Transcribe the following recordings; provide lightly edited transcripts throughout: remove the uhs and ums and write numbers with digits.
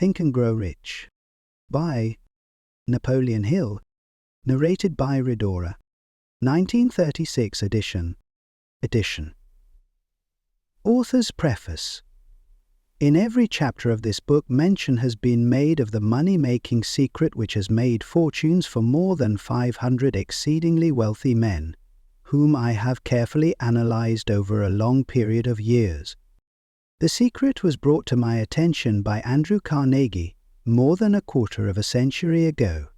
Think and Grow Rich by Napoleon Hill, narrated by Redora, 1936 edition. Author's Preface. In every chapter of this book, mention has been made of the money-making secret which has made fortunes for more than 500 exceedingly wealthy men, whom I have carefully analyzed over a long period of years. The secret was brought to my attention by Andrew Carnegie more than a quarter of a century ago.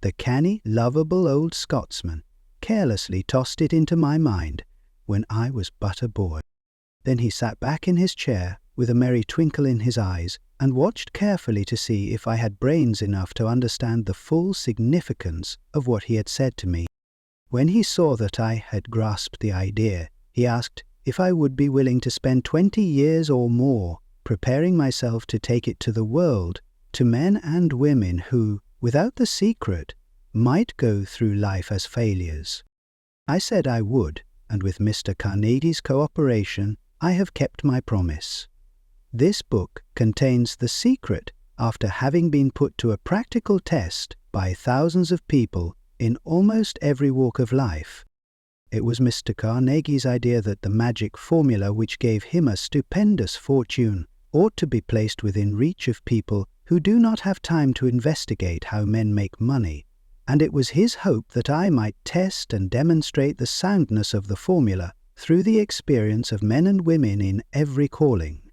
The canny, lovable old Scotsman carelessly tossed it into my mind when I was but a boy. Then he sat back in his chair with a merry twinkle in his eyes and watched carefully to see if I had brains enough to understand the full significance of what he had said to me. When he saw that I had grasped the idea, he asked if I would be willing to spend 20 years or more preparing myself to take it to the world, to men and women who, without the secret, might go through life as failures. I said I would, and with Mr. Carnegie's cooperation, I have kept my promise. This book contains the secret after having been put to a practical test by thousands of people in almost every walk of life. It was Mr. Carnegie's idea that the magic formula which gave him a stupendous fortune ought to be placed within reach of people who do not have time to investigate how men make money, and it was his hope that I might test and demonstrate the soundness of the formula through the experience of men and women in every calling.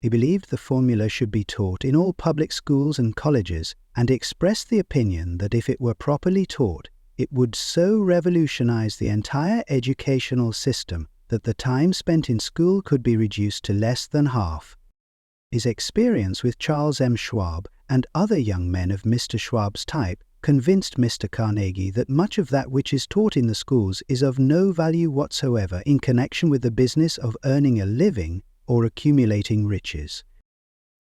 He believed the formula should be taught in all public schools and colleges, and expressed the opinion that if it were properly taught, it would so revolutionize the entire educational system that the time spent in school could be reduced to less than half. His experience with Charles M. Schwab and other young men of Mr. Schwab's type convinced Mr. Carnegie that much of that which is taught in the schools is of no value whatsoever in connection with the business of earning a living or accumulating riches.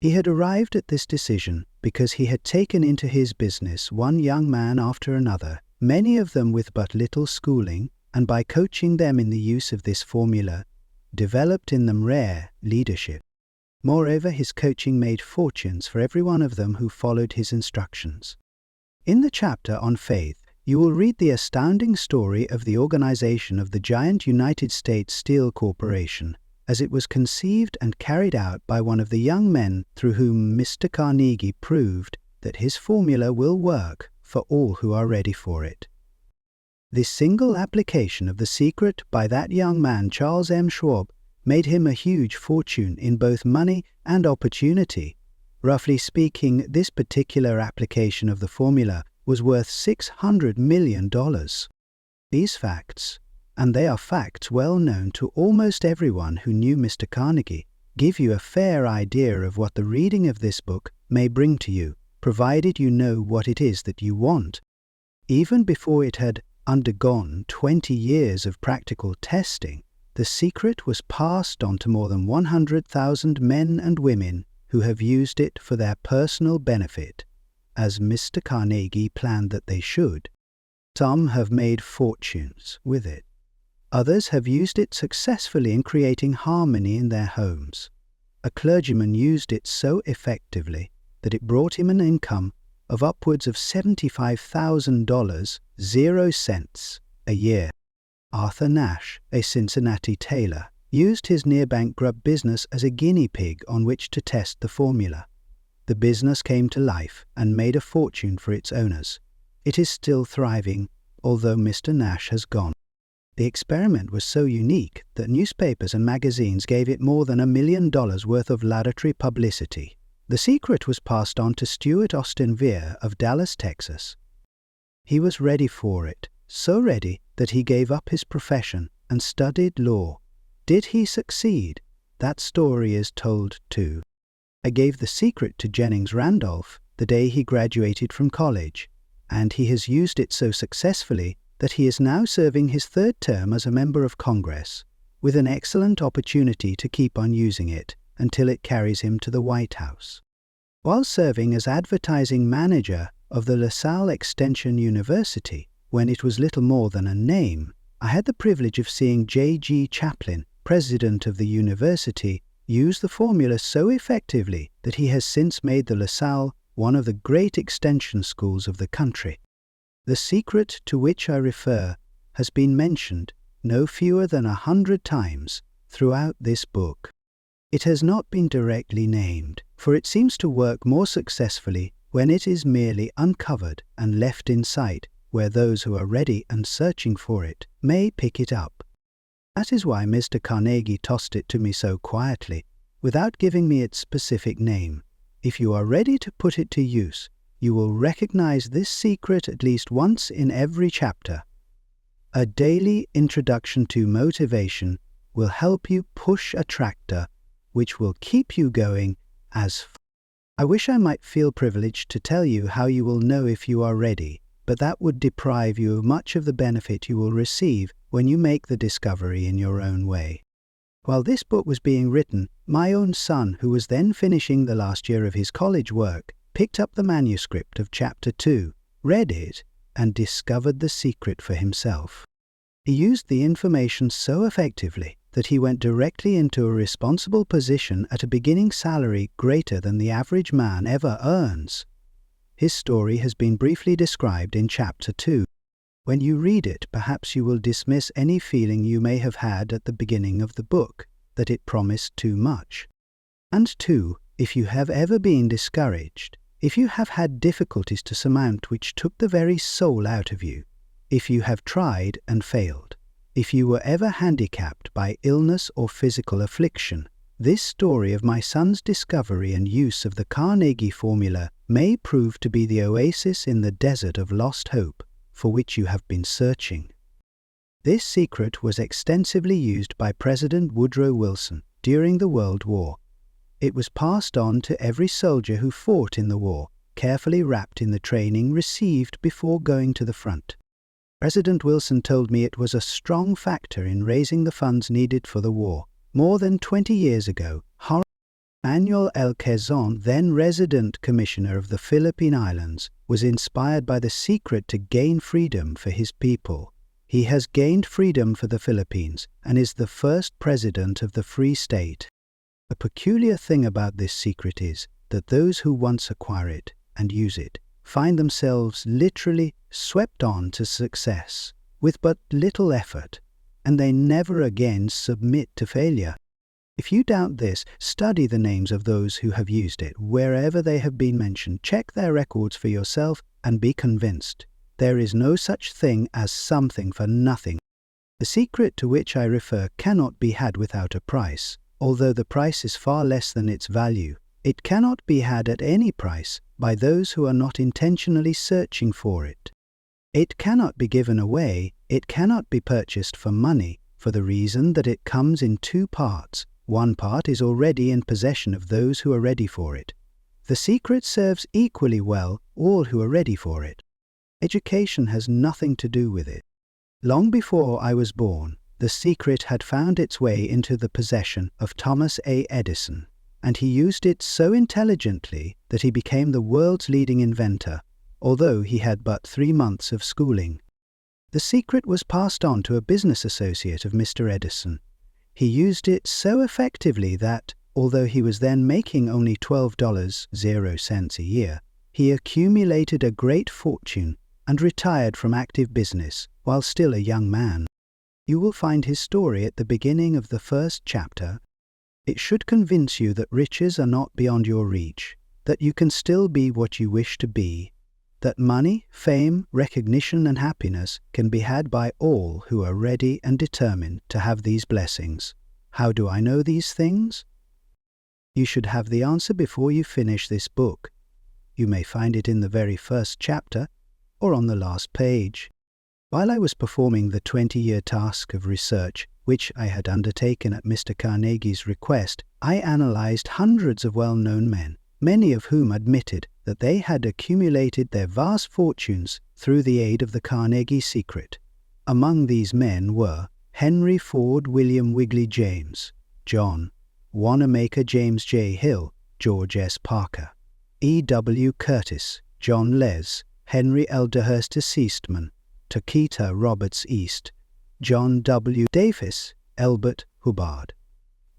He had arrived at this decision because he had taken into his business one young man after another, many of them with but little schooling, and by coaching them in the use of this formula, developed in them rare leadership. Moreover, his coaching made fortunes for every one of them who followed his instructions. In the chapter on faith, you will read the astounding story of the organization of the giant United States Steel Corporation, as it was conceived and carried out by one of the young men through whom Mr. Carnegie proved that his formula will work for all who are ready for it. This single application of the secret by that young man, Charles M. Schwab, made him a huge fortune in both money and opportunity. Roughly speaking, this particular application of the formula was worth $600 million. These facts, and they are facts well known to almost everyone who knew Mr. Carnegie, give you a fair idea of what the reading of this book may bring to you, provided you know what it is that you want. Even before it had undergone 20 years of practical testing, the secret was passed on to more than 100,000 men and women who have used it for their personal benefit, as Mr. Carnegie planned that they should. Some have made fortunes with it. Others have used it successfully in creating harmony in their homes. A clergyman used it so effectively that it brought him an income of upwards of $75,000, 0 cents, a year. Arthur Nash, a Cincinnati tailor, used his near-bankrupt business as a guinea pig on which to test the formula. The business came to life and made a fortune for its owners. It is still thriving, although Mr. Nash has gone. The experiment was so unique that newspapers and magazines gave it more than $1 million worth of laudatory publicity. The secret was passed on to Stuart Austin Veer of Dallas, Texas. He was ready for it, so ready that he gave up his profession and studied law. Did he succeed? That story is told too. I gave the secret to Jennings Randolph the day he graduated from college, and he has used it so successfully that he is now serving his 3rd term as a member of Congress, with an excellent opportunity to keep on using it until it carries him to the White House. While serving as advertising manager of the LaSalle Extension University, when it was little more than a name, I had the privilege of seeing J.G. Chaplin, president of the university, used the formula so effectively that he has since made the LaSalle one of the great extension schools of the country. The secret to which I refer has been mentioned no fewer than 100 times throughout this book. It has not been directly named, for it seems to work more successfully when it is merely uncovered and left in sight, where those who are ready and searching for it may pick it up. That is why Mr. Carnegie tossed it to me so quietly, without giving me its specific name. If you are ready to put it to use, you will recognize this secret at least once in every chapter. A daily introduction to motivation will help you push a tractor, which will keep you going as far. I wish I might feel privileged to tell you how you will know if you are ready, but that would deprive you of much of the benefit you will receive when you make the discovery in your own way. While this book was being written, my own son, who was then finishing the last year of his college work, picked up the manuscript of Chapter 2, read it, and discovered the secret for himself. He used the information so effectively that he went directly into a responsible position at a beginning salary greater than the average man ever earns. His story has been briefly described in Chapter 2. When you read it, perhaps you will dismiss any feeling you may have had at the beginning of the book, that it promised too much. And 2, if you have ever been discouraged, if you have had difficulties to surmount which took the very soul out of you, if you have tried and failed, if you were ever handicapped by illness or physical affliction, this story of my son's discovery and use of the Carnegie formula may prove to be the oasis in the desert of lost hope for which you have been searching. This secret was extensively used by President Woodrow Wilson during the World War. It was passed on to every soldier who fought in the war, carefully wrapped in the training received before going to the front. President Wilson told me it was a strong factor in raising the funds needed for the war. More than 20 years ago, Manuel L. Quezon, then resident commissioner of the Philippine Islands, was inspired by the secret to gain freedom for his people. He has gained freedom for the Philippines and is the first president of the Free State. A peculiar thing about this secret is that those who once acquire it and use it find themselves literally swept on to success with but little effort, and they never again submit to failure. If you doubt this, study the names of those who have used it wherever they have been mentioned. Check their records for yourself and be convinced. There is no such thing as something for nothing. The secret to which I refer cannot be had without a price. Although the price is far less than its value, it cannot be had at any price by those who are not intentionally searching for it. It cannot be given away, it cannot be purchased for money, for the reason that it comes in 2 parts. One part is already in possession of those who are ready for it. The secret serves equally well all who are ready for it. Education has nothing to do with it. Long before I was born, the secret had found its way into the possession of Thomas A. Edison, and he used it so intelligently that he became the world's leading inventor, although he had but 3 months of schooling. The secret was passed on to a business associate of Mr. Edison. He used it so effectively that, although he was then making only $12.00 a year, he accumulated a great fortune and retired from active business while still a young man. You will find his story at the beginning of the first chapter. It should convince you that riches are not beyond your reach, that you can still be what you wish to be, that money, fame, recognition, and happiness can be had by all who are ready and determined to have these blessings. How do I know these things? You should have the answer before you finish this book. You may find it in the very first chapter or on the last page. While I was performing the 20-year task of research, which I had undertaken at Mr. Carnegie's request, I analyzed hundreds of well-known men, many of whom admitted that they had accumulated their vast fortunes through the aid of the Carnegie secret. Among these men were Henry Ford, William Wigley James, John Wanamaker, James J. Hill, George S. Parker, E. W. Curtis, John Les, Henry L. DeHurst Eastman, Takita Roberts East, John W. Davis, Elbert Hubbard.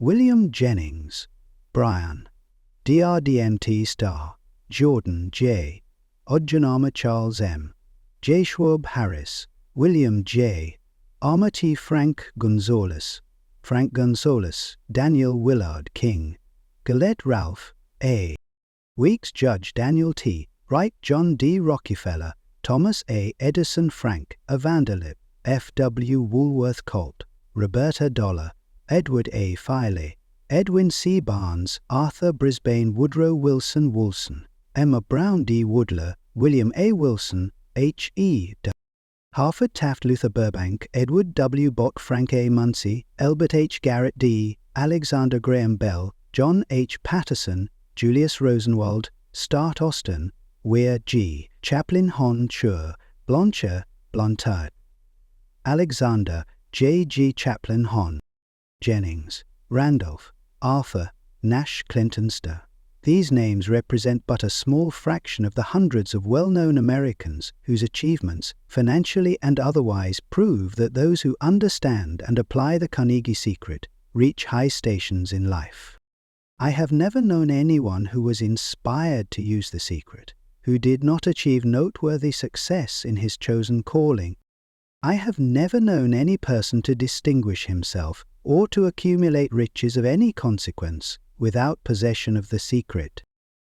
William Jennings, Brian, DRDMT Star, Jordan J, Odjanama Charles M, J. Schwab Harris, William J, Arma T. Frank Gonzalez, Daniel Willard King, Gillette Ralph A, Weeks Judge Daniel T. Wright John D. Rockefeller, Thomas A. Edison Frank A. Vanderlip, F. W. Woolworth Colt, Roberta Dollar, Edward A. Filey, Edwin C. Barnes, Arthur Brisbane Woodrow Wilson Woolson, Emma Brown D. Woodler, William A. Wilson, H. E. Harford Taft Luther Burbank, Edward W. Bock Frank A. Munsey, Elbert H. Garrett D., Alexander Graham Bell, John H. Patterson, Julius Rosenwald, Start Austin, Weir G., Chaplin Hon Chur, Blancher, Blantyre, Alexander J. G. Chaplin Hon, Jennings, Randolph, Arthur, Nash Clintonster. These names represent but a small fraction of the hundreds of well-known Americans whose achievements, financially and otherwise, prove that those who understand and apply the Carnegie secret reach high stations in life. I have never known anyone who was inspired to use the secret, who did not achieve noteworthy success in his chosen calling. I have never known any person to distinguish himself or to accumulate riches of any consequence without possession of the secret.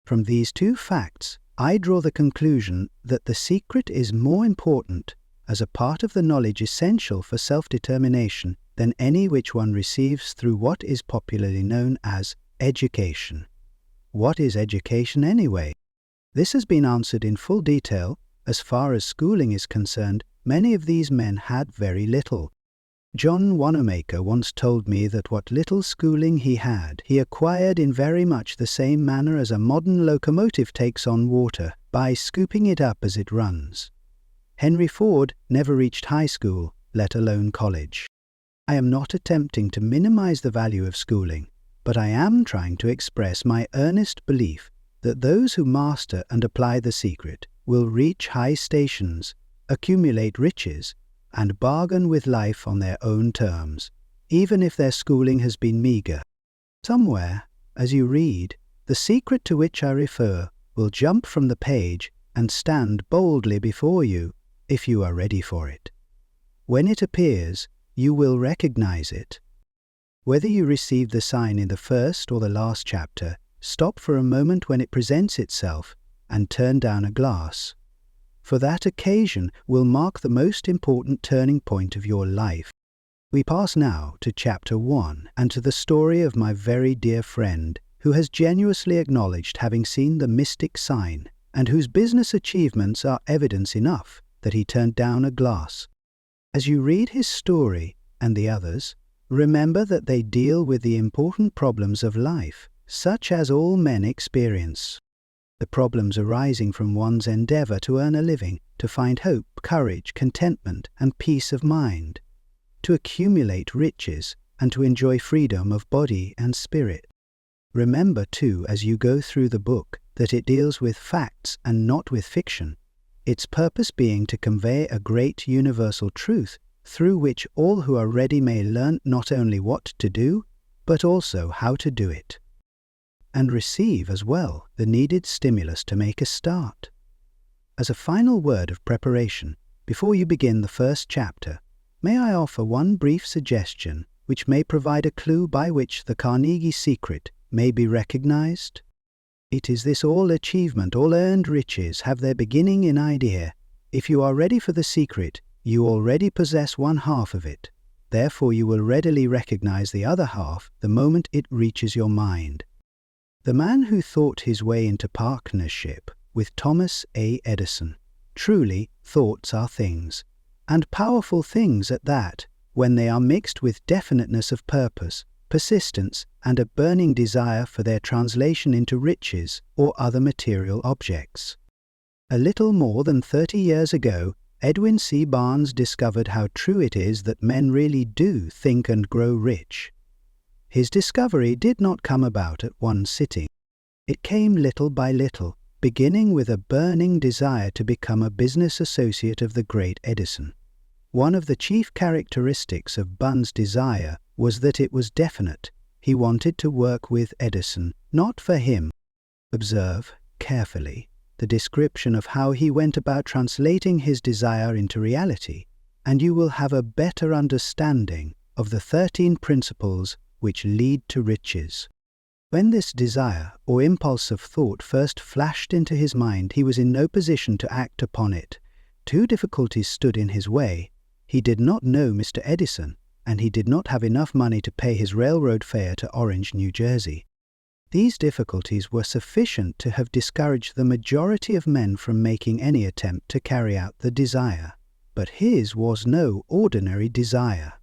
From these two facts, I draw the conclusion that the secret is more important as a part of the knowledge essential for self-determination than any which one receives through what is popularly known as education. What is education anyway? This has been answered in full detail. As far as schooling is concerned, many of these men had very little. John Wanamaker once told me that what little schooling he had, he acquired in very much the same manner as a modern locomotive takes on water, by scooping it up as it runs. Henry Ford never reached high school, let alone college. I am not attempting to minimize the value of schooling, but I am trying to express my earnest belief that those who master and apply the secret will reach high stations, accumulate riches, and bargain with life on their own terms, even if their schooling has been meager. Somewhere, as you read, the secret to which I refer will jump from the page and stand boldly before you, if you are ready for it. When it appears, you will recognize it. Whether you receive the sign in the first or the last chapter, stop for a moment when it presents itself and turn down a glass. For that occasion will mark the most important turning point of your life. We pass now to Chapter 1 and to the story of my very dear friend who has genuinely acknowledged having seen the mystic sign and whose business achievements are evidence enough that he turned down a glass. As you read his story and the others, remember that they deal with the important problems of life, such as all men experience. The problems arising from one's endeavor to earn a living, to find hope, courage, contentment, and peace of mind, to accumulate riches, and to enjoy freedom of body and spirit. Remember, too, as you go through the book, that it deals with facts and not with fiction, its purpose being to convey a great universal truth through which all who are ready may learn not only what to do, but also how to do it, and receive as well the needed stimulus to make a start. As a final word of preparation, before you begin the first chapter, may I offer one brief suggestion which may provide a clue by which the Carnegie secret may be recognized? It is this: all achievement, all earned riches have their beginning in idea. If you are ready for the secret, you already possess one half of it. Therefore you will readily recognize the other half the moment it reaches your mind. The man who thought his way into partnership with Thomas A. Edison. Truly, thoughts are things, and powerful things at that, when they are mixed with definiteness of purpose, persistence, and a burning desire for their translation into riches or other material objects. A little more than 30 years ago, Edwin C. Barnes discovered how true it is that men really do think and grow rich. His discovery did not come about at one sitting. It came little by little, beginning with a burning desire to become a business associate of the great Edison. One of the chief characteristics of Barnes' desire was that it was definite. He wanted to work with Edison, not for him. Observe carefully the description of how he went about translating his desire into reality, and you will have a better understanding of the 13 principles which lead to riches. When this desire or impulse of thought first flashed into his mind, he was in no position to act upon it. 2 difficulties stood in his way. He did not know Mr. Edison, and he did not have enough money to pay his railroad fare to Orange, New Jersey. These difficulties were sufficient to have discouraged the majority of men from making any attempt to carry out the desire. But his was no ordinary desire.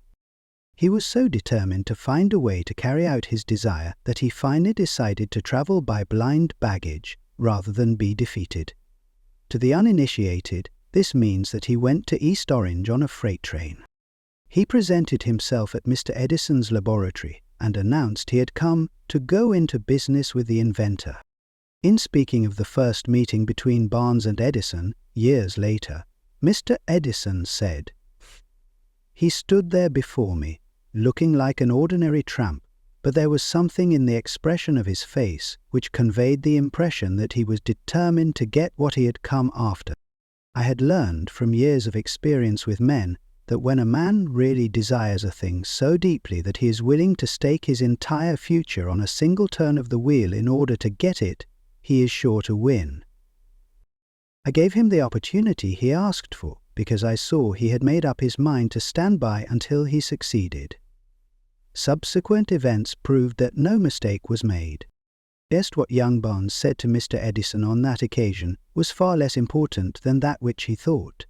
He was so determined to find a way to carry out his desire that he finally decided to travel by blind baggage rather than be defeated. To the uninitiated, this means that he went to East Orange on a freight train. He presented himself at Mr. Edison's laboratory and announced he had come to go into business with the inventor. In speaking of the first meeting between Barnes and Edison, years later, Mr. Edison said, "He stood there before me, looking like an ordinary tramp, but there was something in the expression of his face which conveyed the impression that he was determined to get what he had come after. I had learned from years of experience with men that when a man really desires a thing so deeply that he is willing to stake his entire future on a single turn of the wheel in order to get it, he is sure to win. I gave him the opportunity he asked for, because I saw he had made up his mind to stand by until he succeeded. Subsequent events proved that no mistake was made. Just what young Barnes said to Mr. Edison on that occasion was far less important than that which he thought.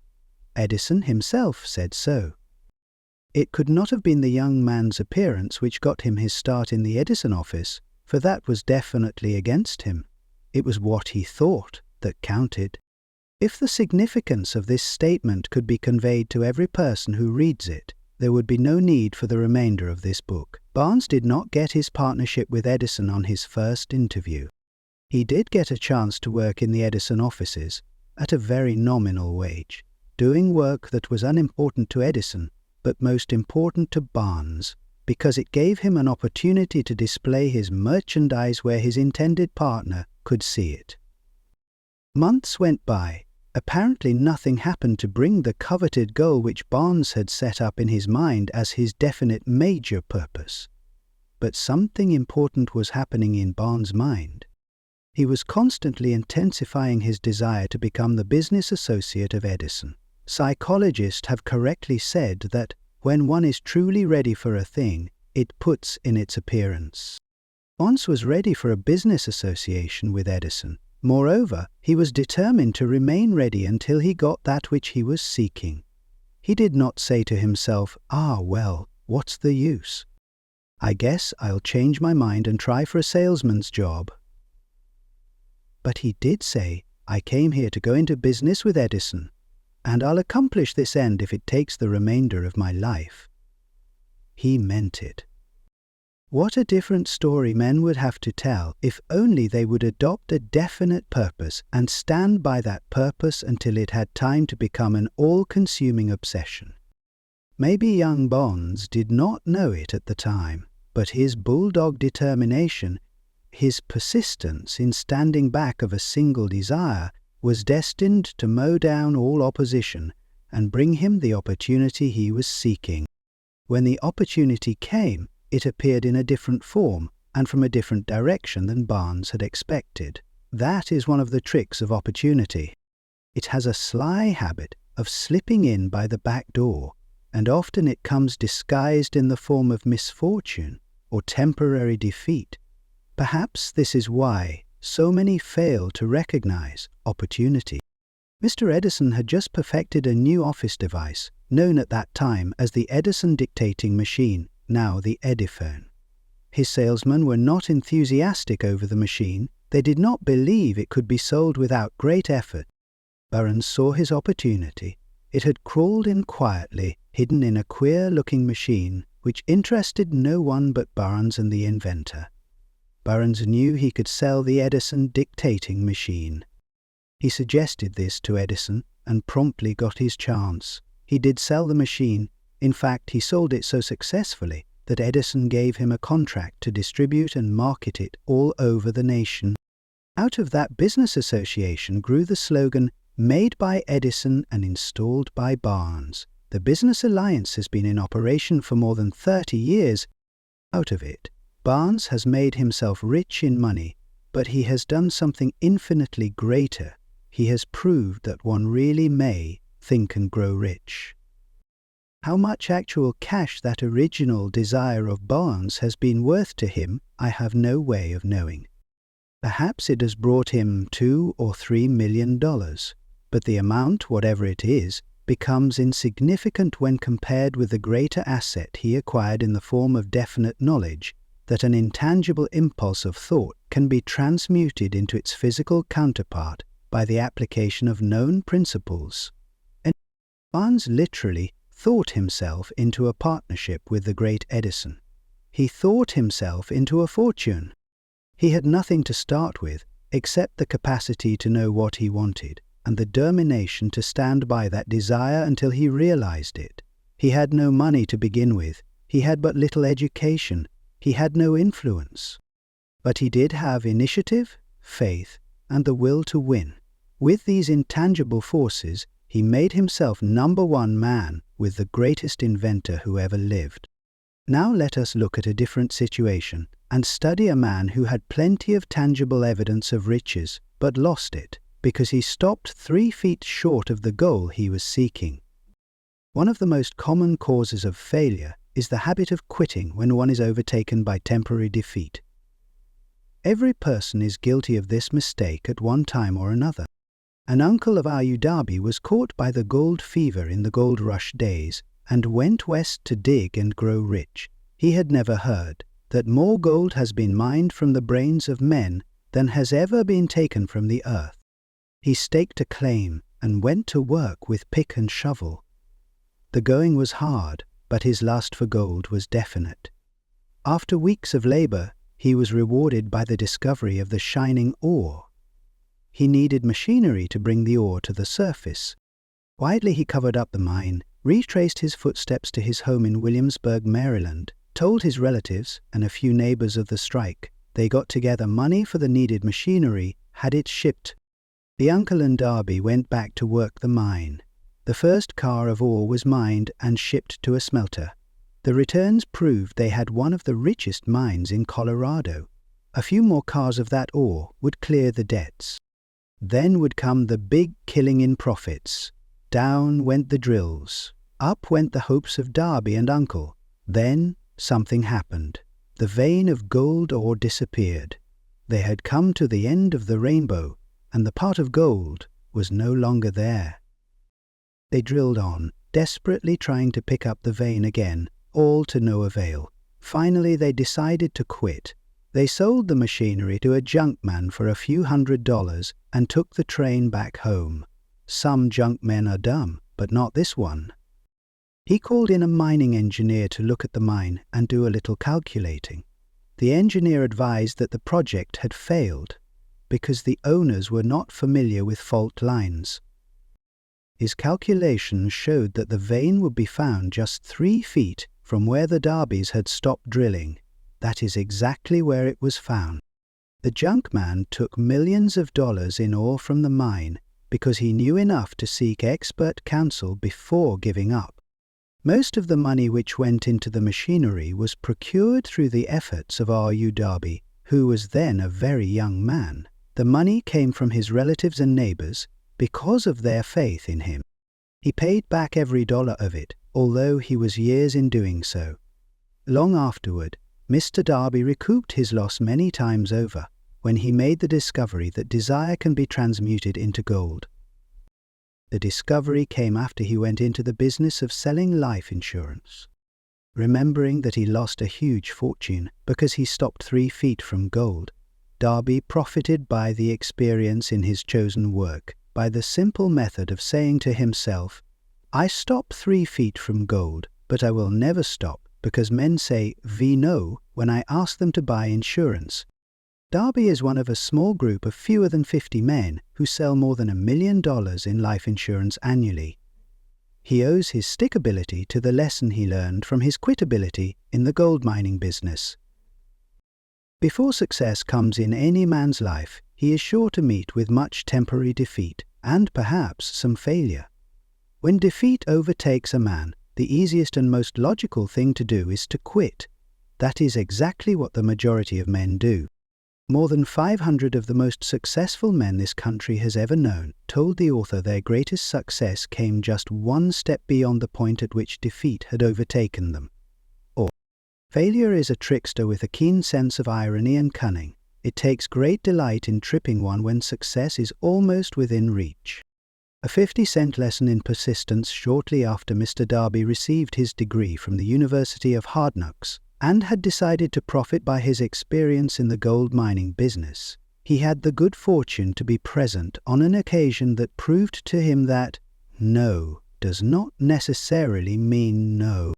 Edison himself said so. It could not have been the young man's appearance which got him his start in the Edison office, for that was definitely against him. It was what he thought that counted. If the significance of this statement could be conveyed to every person who reads it, there would be no need for the remainder of this book. Barnes did not get his partnership with Edison on his first interview. He did get a chance to work in the Edison offices at a very nominal wage, doing work that was unimportant to Edison, but most important to Barnes, because it gave him an opportunity to display his merchandise where his intended partner could see it. Months went by. Apparently nothing happened to bring the coveted goal which Barnes had set up in his mind as his definite major purpose. But something important was happening in Barnes' mind. He was constantly intensifying his desire to become the business associate of Edison. Psychologists have correctly said that when one is truly ready for a thing, it puts in its appearance. Barnes was ready for a business association with Edison. Moreover, he was determined to remain ready until he got that which he was seeking. He did not say to himself, well, what's the use? I guess I'll change my mind and try for a salesman's job. But he did say, I came here to go into business with Edison, and I'll accomplish this end if it takes the remainder of my life. He meant it. What a different story men would have to tell if only they would adopt a definite purpose and stand by that purpose until it had time to become an all-consuming obsession. Maybe young Barnes did not know it at the time, but his bulldog determination, his persistence in standing back of a single desire, was destined to mow down all opposition and bring him the opportunity he was seeking. When the opportunity came, it appeared in a different form and from a different direction than Barnes had expected. That is one of the tricks of opportunity. It has a sly habit of slipping in by the back door, and often it comes disguised in the form of misfortune or temporary defeat. Perhaps this is why so many fail to recognize opportunity. Mr. Edison had just perfected a new office device, known at that time as the Edison dictating machine, now the Ediphone. His salesmen were not enthusiastic over the machine. They did not believe it could be sold without great effort. Barnes saw his opportunity. It had crawled in quietly, hidden in a queer-looking machine, which interested no one but Barnes and the inventor. Barnes knew he could sell the Edison dictating machine. He suggested this to Edison and promptly got his chance. He did sell the machine. In fact, he sold it so successfully that Edison gave him a contract to distribute and market it all over the nation. Out of that business association grew the slogan, "Made by Edison and installed by Barnes." The business alliance has been in operation for more than 30 years. Out of it, Barnes has made himself rich in money, but he has done something infinitely greater. He has proved that one really may think and grow rich. How much actual cash that original desire of Barnes has been worth to him, I have no way of knowing. Perhaps it has brought him $2 or $3 million, but the amount, whatever it is, becomes insignificant when compared with the greater asset he acquired in the form of definite knowledge that an intangible impulse of thought can be transmuted into its physical counterpart by the application of known principles. And Barnes literally thought himself into a partnership with the great Edison. He thought himself into a fortune. He had nothing to start with except the capacity to know what he wanted and the determination to stand by that desire until he realized it. He had no money to begin with. He had but little education. He had no influence. But he did have initiative, faith, and the will to win. With these intangible forces, he made himself #1 man with the greatest inventor who ever lived. Now let us look at a different situation and study a man who had plenty of tangible evidence of riches, but lost it because he stopped 3 feet short of the goal he was seeking. One of the most common causes of failure is the habit of quitting when one is overtaken by temporary defeat. Every person is guilty of this mistake at one time or another. An uncle of Abu Dhabi was caught by the gold fever in the gold rush days and went west to dig and grow rich. He had never heard that more gold has been mined from the brains of men than has ever been taken from the earth. He staked a claim and went to work with pick and shovel. The going was hard, but his lust for gold was definite. After weeks of labor, he was rewarded by the discovery of the shining ore. He needed machinery to bring the ore to the surface. Quietly he covered up the mine, retraced his footsteps to his home in Williamsburg, Maryland, told his relatives and a few neighbors of the strike. They got together money for the needed machinery, had it shipped. The uncle and Darby went back to work the mine. The first car of ore was mined and shipped to a smelter. The returns proved they had one of the richest mines in Colorado. A few more cars of that ore would clear the debts. Then would come the big killing in profits. Down went the drills. Up went the hopes of Darby and uncle. Then something happened. The vein of gold ore disappeared. They had come to the end of the rainbow, and the pot of gold was no longer there. They drilled on, desperately trying to pick up the vein again, all to no avail. Finally they decided to quit. They sold the machinery to a junkman for a few $100s and took the train back home. Some junkmen are dumb, but not this one. He called in a mining engineer to look at the mine and do a little calculating. The engineer advised that the project had failed because the owners were not familiar with fault lines. His calculations showed that the vein would be found just 3 feet from where the Darbys had stopped drilling. That is exactly where it was found. The junkman took millions of dollars in ore from the mine because he knew enough to seek expert counsel before giving up. Most of the money which went into the machinery was procured through the efforts of R.U. Darby, who was then a very young man. The money came from his relatives and neighbors because of their faith in him. He paid back every dollar of it, although he was years in doing so. Long afterward, Mr. Darby recouped his loss many times over when he made the discovery that desire can be transmuted into gold. The discovery came after he went into the business of selling life insurance. Remembering that he lost a huge fortune because he stopped 3 feet from gold, Darby profited by the experience in his chosen work by the simple method of saying to himself, "I stop 3 feet from gold, but I will never stop because men say no when I ask them to buy insurance." Darby is one of a small group of fewer than 50 men who sell more than $1 million in life insurance annually. He owes his stick ability to the lesson he learned from his quit ability in the gold mining business. Before success comes in any man's life, he is sure to meet with much temporary defeat and perhaps some failure. When defeat overtakes a man, the easiest and most logical thing to do is to quit. That is exactly what the majority of men do. More than 500 of the most successful men this country has ever known told the author their greatest success came just one step beyond the point at which defeat had overtaken them. Or, failure is a trickster with a keen sense of irony and cunning. It takes great delight in tripping one when success is almost within reach. A 50-cent lesson in persistence shortly after Mr. Darby received his degree from the University of Hard Knocks and had decided to profit by his experience in the gold mining business. He had the good fortune to be present on an occasion that proved to him that no does not necessarily mean no.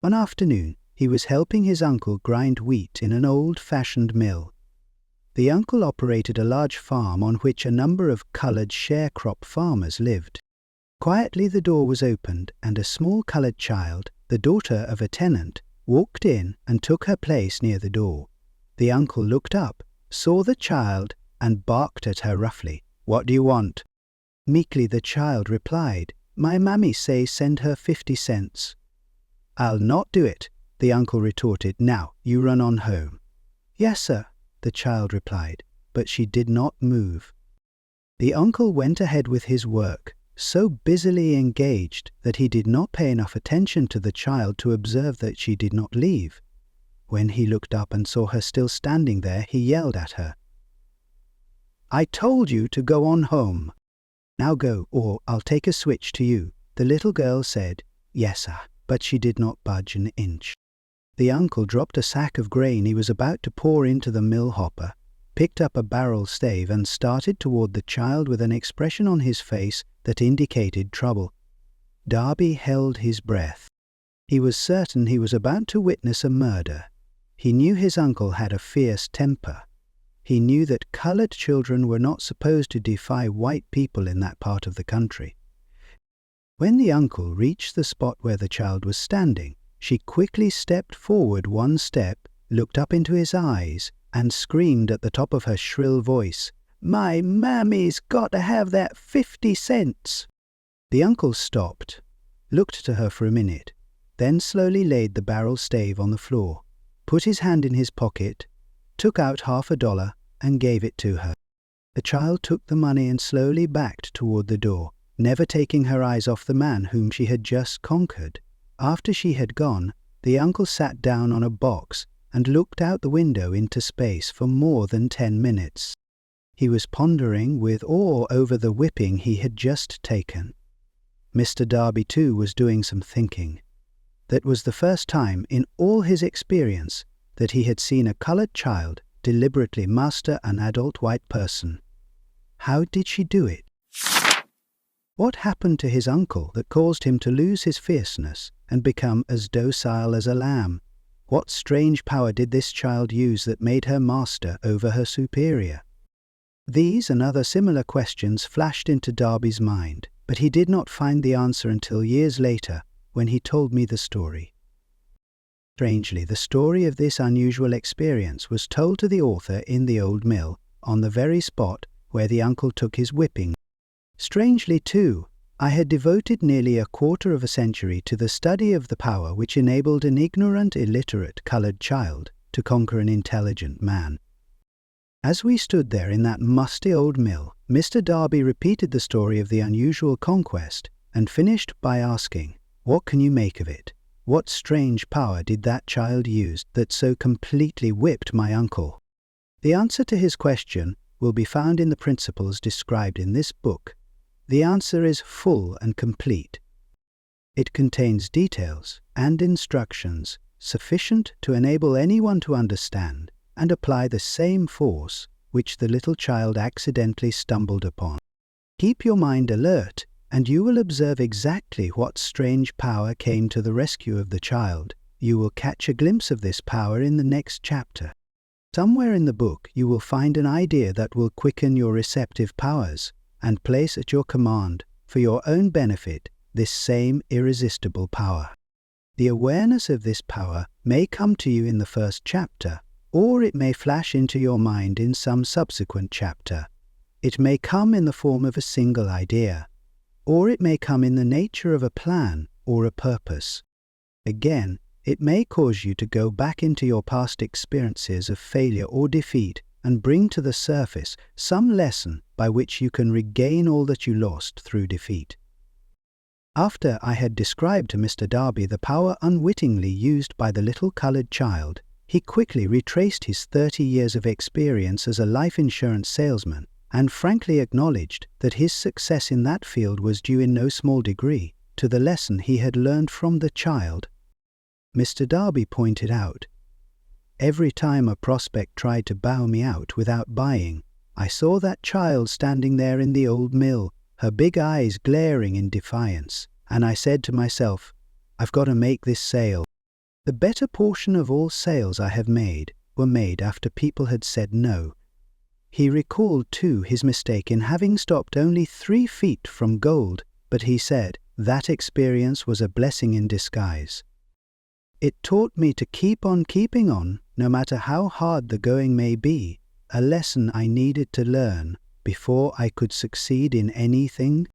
One afternoon, he was helping his uncle grind wheat in an old-fashioned mill. The uncle operated a large farm on which a number of coloured sharecrop farmers lived. Quietly the door was opened and a small coloured child, the daughter of a tenant, walked in and took her place near the door. The uncle looked up, saw the child, and barked at her roughly. "What do you want?" Meekly the child replied, "My mammy say send her 50 cents. "I'll not do it," the uncle retorted. "Now, you run on home." "Yes, sir," the child replied, but she did not move. The uncle went ahead with his work, so busily engaged that he did not pay enough attention to the child to observe that she did not leave. When he looked up and saw her still standing there, he yelled at her, "I told you to go on home. Now go, or I'll take a switch to you." The little girl said, "Yes, sir," but she did not budge an inch. The uncle dropped a sack of grain he was about to pour into the mill hopper, picked up a barrel stave and started toward the child with an expression on his face that indicated trouble. Darby held his breath. He was certain he was about to witness a murder. He knew his uncle had a fierce temper. He knew that coloured children were not supposed to defy white people in that part of the country. When the uncle reached the spot where the child was standing, she quickly stepped forward one step, looked up into his eyes, and screamed at the top of her shrill voice, "My mammy's got to have that 50 cents!" The uncle stopped, looked to her for a minute, then slowly laid the barrel stave on the floor, put his hand in his pocket, took out $50 and gave it to her. The child took the money and slowly backed toward the door, never taking her eyes off the man whom she had just conquered. After she had gone, the uncle sat down on a box and looked out the window into space for more than 10 minutes. He was pondering with awe over the whipping he had just taken. Mr. Darby, too, was doing some thinking. That was the first time in all his experience that he had seen a coloured child deliberately master an adult white person. How did she do it? What happened to his uncle that caused him to lose his fierceness and become as docile as a lamb? What strange power did this child use that made her master over her superior? These and other similar questions flashed into Darby's mind, but he did not find the answer until years later, when he told me the story. Strangely, the story of this unusual experience was told to the author in the old mill, on the very spot where the uncle took his whipping. Strangely, too, I had devoted nearly a quarter of a century to the study of the power which enabled an ignorant, illiterate coloured child to conquer an intelligent man. As we stood there in that musty old mill, Mr. Darby repeated the story of the unusual conquest and finished by asking, "What can you make of it? What strange power did that child use that so completely whipped my uncle?" The answer to his question will be found in the principles described in this book. The answer is full and complete. It contains details and instructions sufficient to enable anyone to understand and apply the same force which the little child accidentally stumbled upon. Keep your mind alert, and you will observe exactly what strange power came to the rescue of the child. You will catch a glimpse of this power in the next chapter. Somewhere in the book you will find an idea that will quicken your receptive powers and place at your command, for your own benefit, this same irresistible power. The awareness of this power may come to you in the first chapter, or it may flash into your mind in some subsequent chapter. It may come in the form of a single idea, or it may come in the nature of a plan or a purpose. Again, it may cause you to go back into your past experiences of failure or defeat and bring to the surface some lesson by which you can regain all that you lost through defeat. After I had described to Mr. Darby the power unwittingly used by the little coloured child, he quickly retraced his 30 years of experience as a life insurance salesman and frankly acknowledged that his success in that field was due in no small degree to the lesson he had learned from the child. Mr. Darby pointed out, "Every time a prospect tried to bow me out without buying, I saw that child standing there in the old mill, her big eyes glaring in defiance, and I said to myself, I've got to make this sale. The better portion of all sales I have made were made after people had said no." He recalled, too, his mistake in having stopped only 3 feet from gold, but he said, "That experience was a blessing in disguise. It taught me to keep on keeping on, no matter how hard the going may be, a lesson I needed to learn before I could succeed in anything."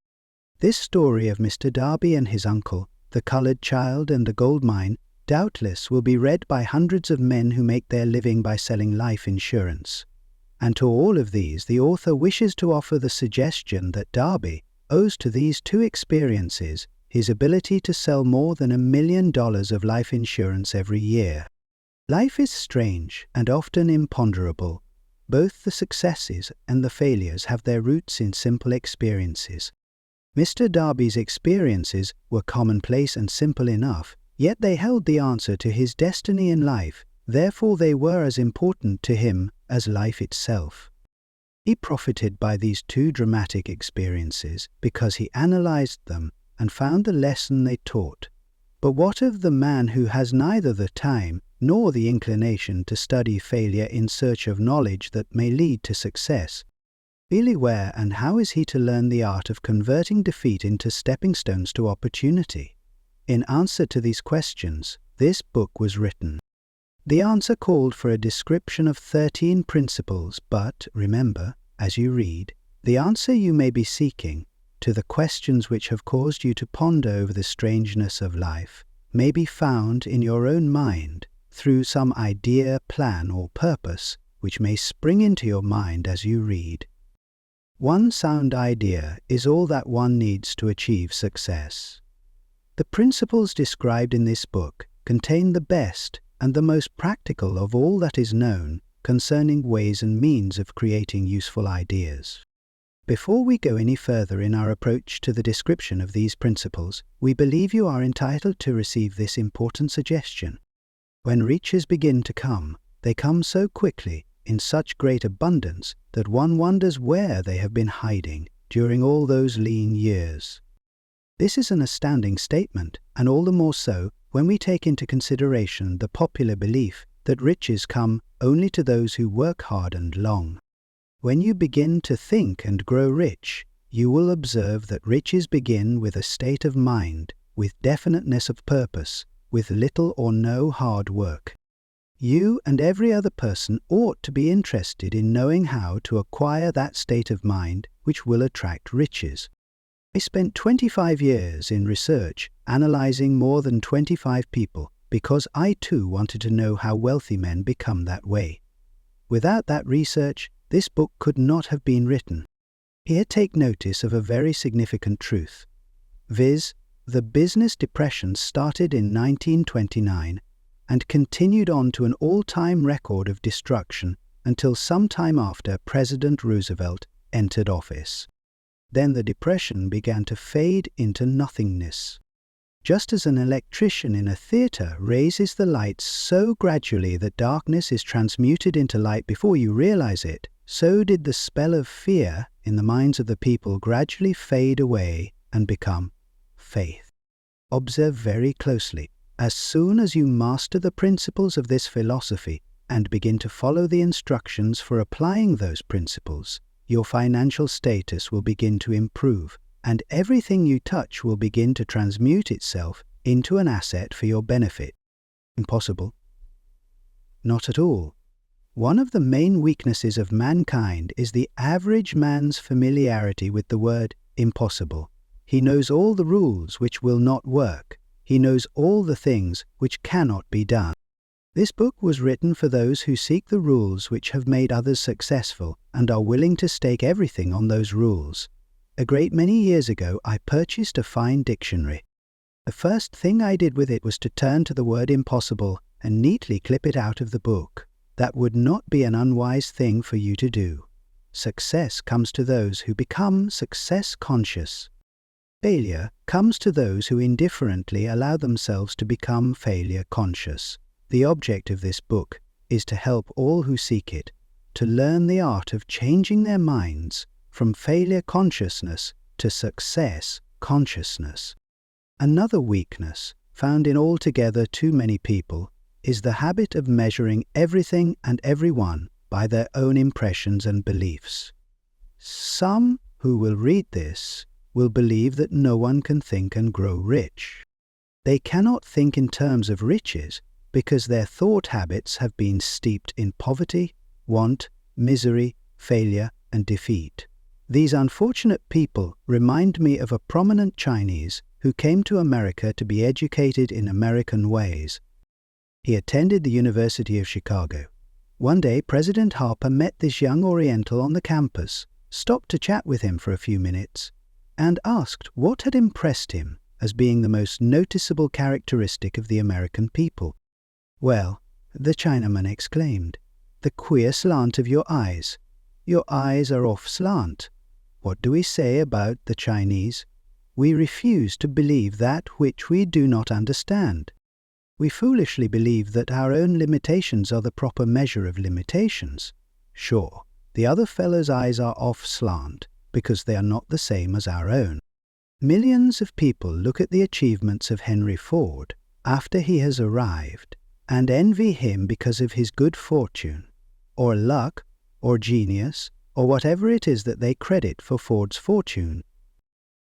This story of Mr. Darby and his uncle, the coloured child and the gold mine, doubtless will be read by hundreds of men who make their living by selling life insurance. And to all of these, the author wishes to offer the suggestion that Darby owes to these 2 experiences his ability to sell more than $1 million of life insurance every year. Life is strange and often imponderable. Both the successes and the failures have their roots in simple experiences. Mr. Darby's experiences were commonplace and simple enough, yet they held the answer to his destiny in life, therefore they were as important to him as life itself. He profited by these 2 dramatic experiences because he analyzed them and found the lesson they taught. But what of the man who has neither the time nor the inclination to study failure in search of knowledge that may lead to success? Really, where and how is he to learn the art of converting defeat into stepping stones to opportunity? In answer to these questions, this book was written. The answer called for a description of 13 principles, but remember, as you read, the answer you may be seeking to the questions which have caused you to ponder over the strangeness of life may be found in your own mind through some idea, plan, or purpose which may spring into your mind as you read. One sound idea is all that one needs to achieve success. The principles described in this book contain the best and the most practical of all that is known concerning ways and means of creating useful ideas. Before we go any further in our approach to the description of these principles, we believe you are entitled to receive this important suggestion. When riches begin to come, they come so quickly, in such great abundance, that one wonders where they have been hiding during all those lean years. This is an astounding statement, and all the more so when we take into consideration the popular belief that riches come only to those who work hard and long. When you begin to think and grow rich, you will observe that riches begin with a state of mind, with definiteness of purpose, with little or no hard work. You and every other person ought to be interested in knowing how to acquire that state of mind which will attract riches. I spent 25 years in research, analyzing more than 25 people, because I too wanted to know how wealthy men become that way. Without that research, this book could not have been written. Here take notice of a very significant truth, viz., the business depression started in 1929 and continued on to an all-time record of destruction until some time after President Roosevelt entered office. Then the depression began to fade into nothingness. Just as an electrician in a theatre raises the lights so gradually that darkness is transmuted into light before you realize it, so did the spell of fear in the minds of the people gradually fade away and become faith. Observe very closely. As soon as you master the principles of this philosophy and begin to follow the instructions for applying those principles, your financial status will begin to improve, and everything you touch will begin to transmute itself into an asset for your benefit. Impossible? Not at all. One of the main weaknesses of mankind is the average man's familiarity with the word impossible. He knows all the rules which will not work. He knows all the things which cannot be done. This book was written for those who seek the rules which have made others successful and are willing to stake everything on those rules. A great many years ago, I purchased a fine dictionary. The first thing I did with it was to turn to the word impossible and neatly clip it out of the book. That would not be an unwise thing for you to do. Success comes to those who become success conscious. Failure comes to those who indifferently allow themselves to become failure conscious. The object of this book is to help all who seek it to learn the art of changing their minds from failure consciousness to success consciousness. Another weakness found in altogether too many people is the habit of measuring everything and everyone by their own impressions and beliefs. Some who will read this will believe that no one can think and grow rich. They cannot think in terms of riches because their thought habits have been steeped in poverty, want, misery, failure, and defeat. These unfortunate people remind me of a prominent Chinese who came to America to be educated in American ways. He attended the University of Chicago. One day, President Harper met this young Oriental on the campus, stopped to chat with him for a few minutes, and asked what had impressed him as being the most noticeable characteristic of the American people. "Well," the Chinaman exclaimed, "the queer slant of your eyes. Your eyes are off slant. What do we say about the Chinese? We refuse to believe that which we do not understand. We foolishly believe that our own limitations are the proper measure of limitations. Sure, the other fellow's eyes are off slant because they are not the same as our own." Millions of people look at the achievements of Henry Ford after he has arrived and envy him because of his good fortune, or luck, or genius, or whatever it is that they credit for Ford's fortune.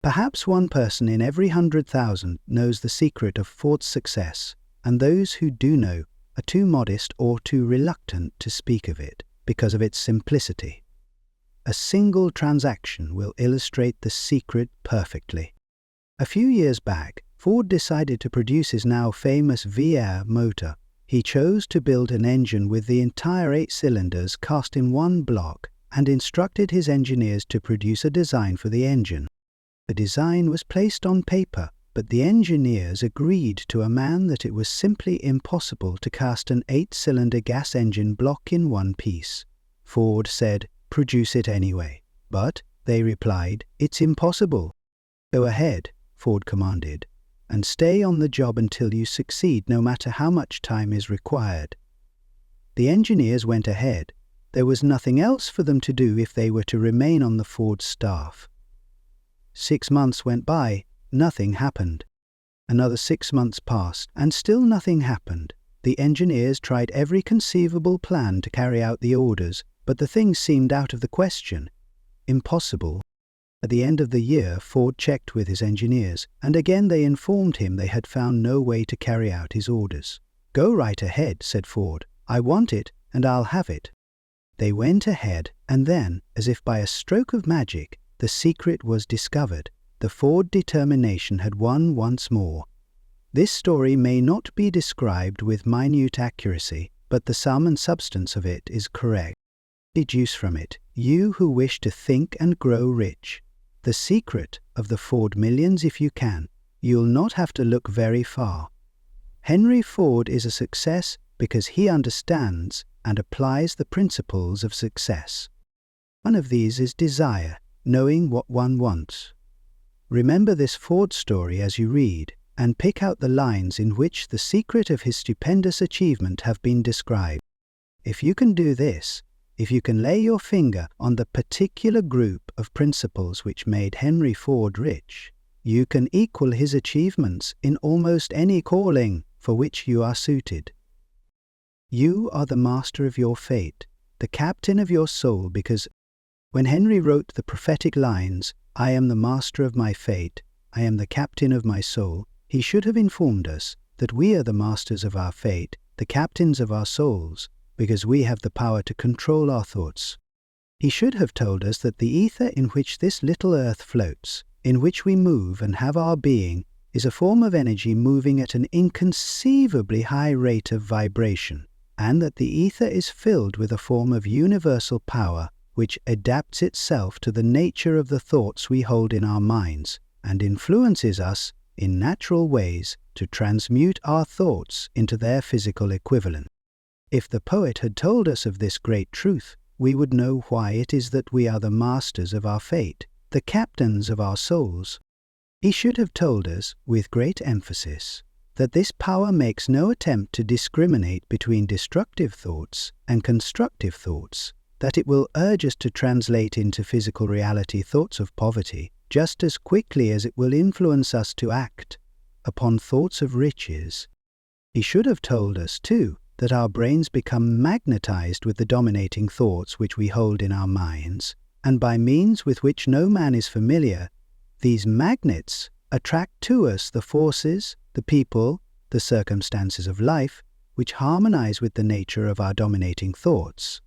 Perhaps one person in every 100,000 knows the secret of Ford's success, and those who do know are too modest or too reluctant to speak of it because of its simplicity. A single transaction will illustrate the secret perfectly. A few years back, Ford decided to produce his now famous V-Air motor. He chose to build an engine with the entire 8 cylinders cast in one block and instructed his engineers to produce a design for the engine. The design was placed on paper, but the engineers agreed to a man that it was simply impossible to cast an 8-cylinder gas engine block in one piece. Ford said, "Produce it anyway." But, they replied, "It's impossible." "Go ahead," Ford commanded, "and stay on the job until you succeed, no matter how much time is required." The engineers went ahead. There was nothing else for them to do if they were to remain on the Ford staff. 6 months went by, nothing happened. Another 6 months passed, and still nothing happened. The engineers tried every conceivable plan to carry out the orders, but the thing seemed out of the question. Impossible. At the end of the year, Ford checked with his engineers, and again they informed him they had found no way to carry out his orders. "Go right ahead," said Ford. "I want it, and I'll have it." They went ahead, and then, as if by a stroke of magic, the secret was discovered. The Ford determination had won once more. This story may not be described with minute accuracy, but the sum and substance of it is correct. Deduce from it, you who wish to think and grow rich, the secret of the Ford millions if you can. You'll not have to look very far. Henry Ford is a success because he understands and applies the principles of success. One of these is desire, knowing what one wants. Remember this Ford story as you read, and pick out the lines in which the secret of his stupendous achievement have been described. If you can do this, if you can lay your finger on the particular group of principles which made Henry Ford rich, you can equal his achievements in almost any calling for which you are suited. You are the master of your fate, the captain of your soul, because when Henry wrote the prophetic lines, I am the master of my fate, I am the captain of my soul, he should have informed us that we are the masters of our fate, the captains of our souls, because we have the power to control our thoughts. He should have told us that the ether in which this little earth floats, in which we move and have our being, is a form of energy moving at an inconceivably high rate of vibration, and that the ether is filled with a form of universal power which adapts itself to the nature of the thoughts we hold in our minds, and influences us in natural ways to transmute our thoughts into their physical equivalent. If the poet had told us of this great truth, we would know why it is that we are the masters of our fate, the captains of our souls. He should have told us, with great emphasis, that this power makes no attempt to discriminate between destructive thoughts and constructive thoughts, that it will urge us to translate into physical reality thoughts of poverty just as quickly as it will influence us to act upon thoughts of riches. He should have told us, too, that our brains become magnetized with the dominating thoughts which we hold in our minds, and by means with which no man is familiar, these magnets attract to us the forces, the people, the circumstances of life, which harmonize with the nature of our dominating thoughts.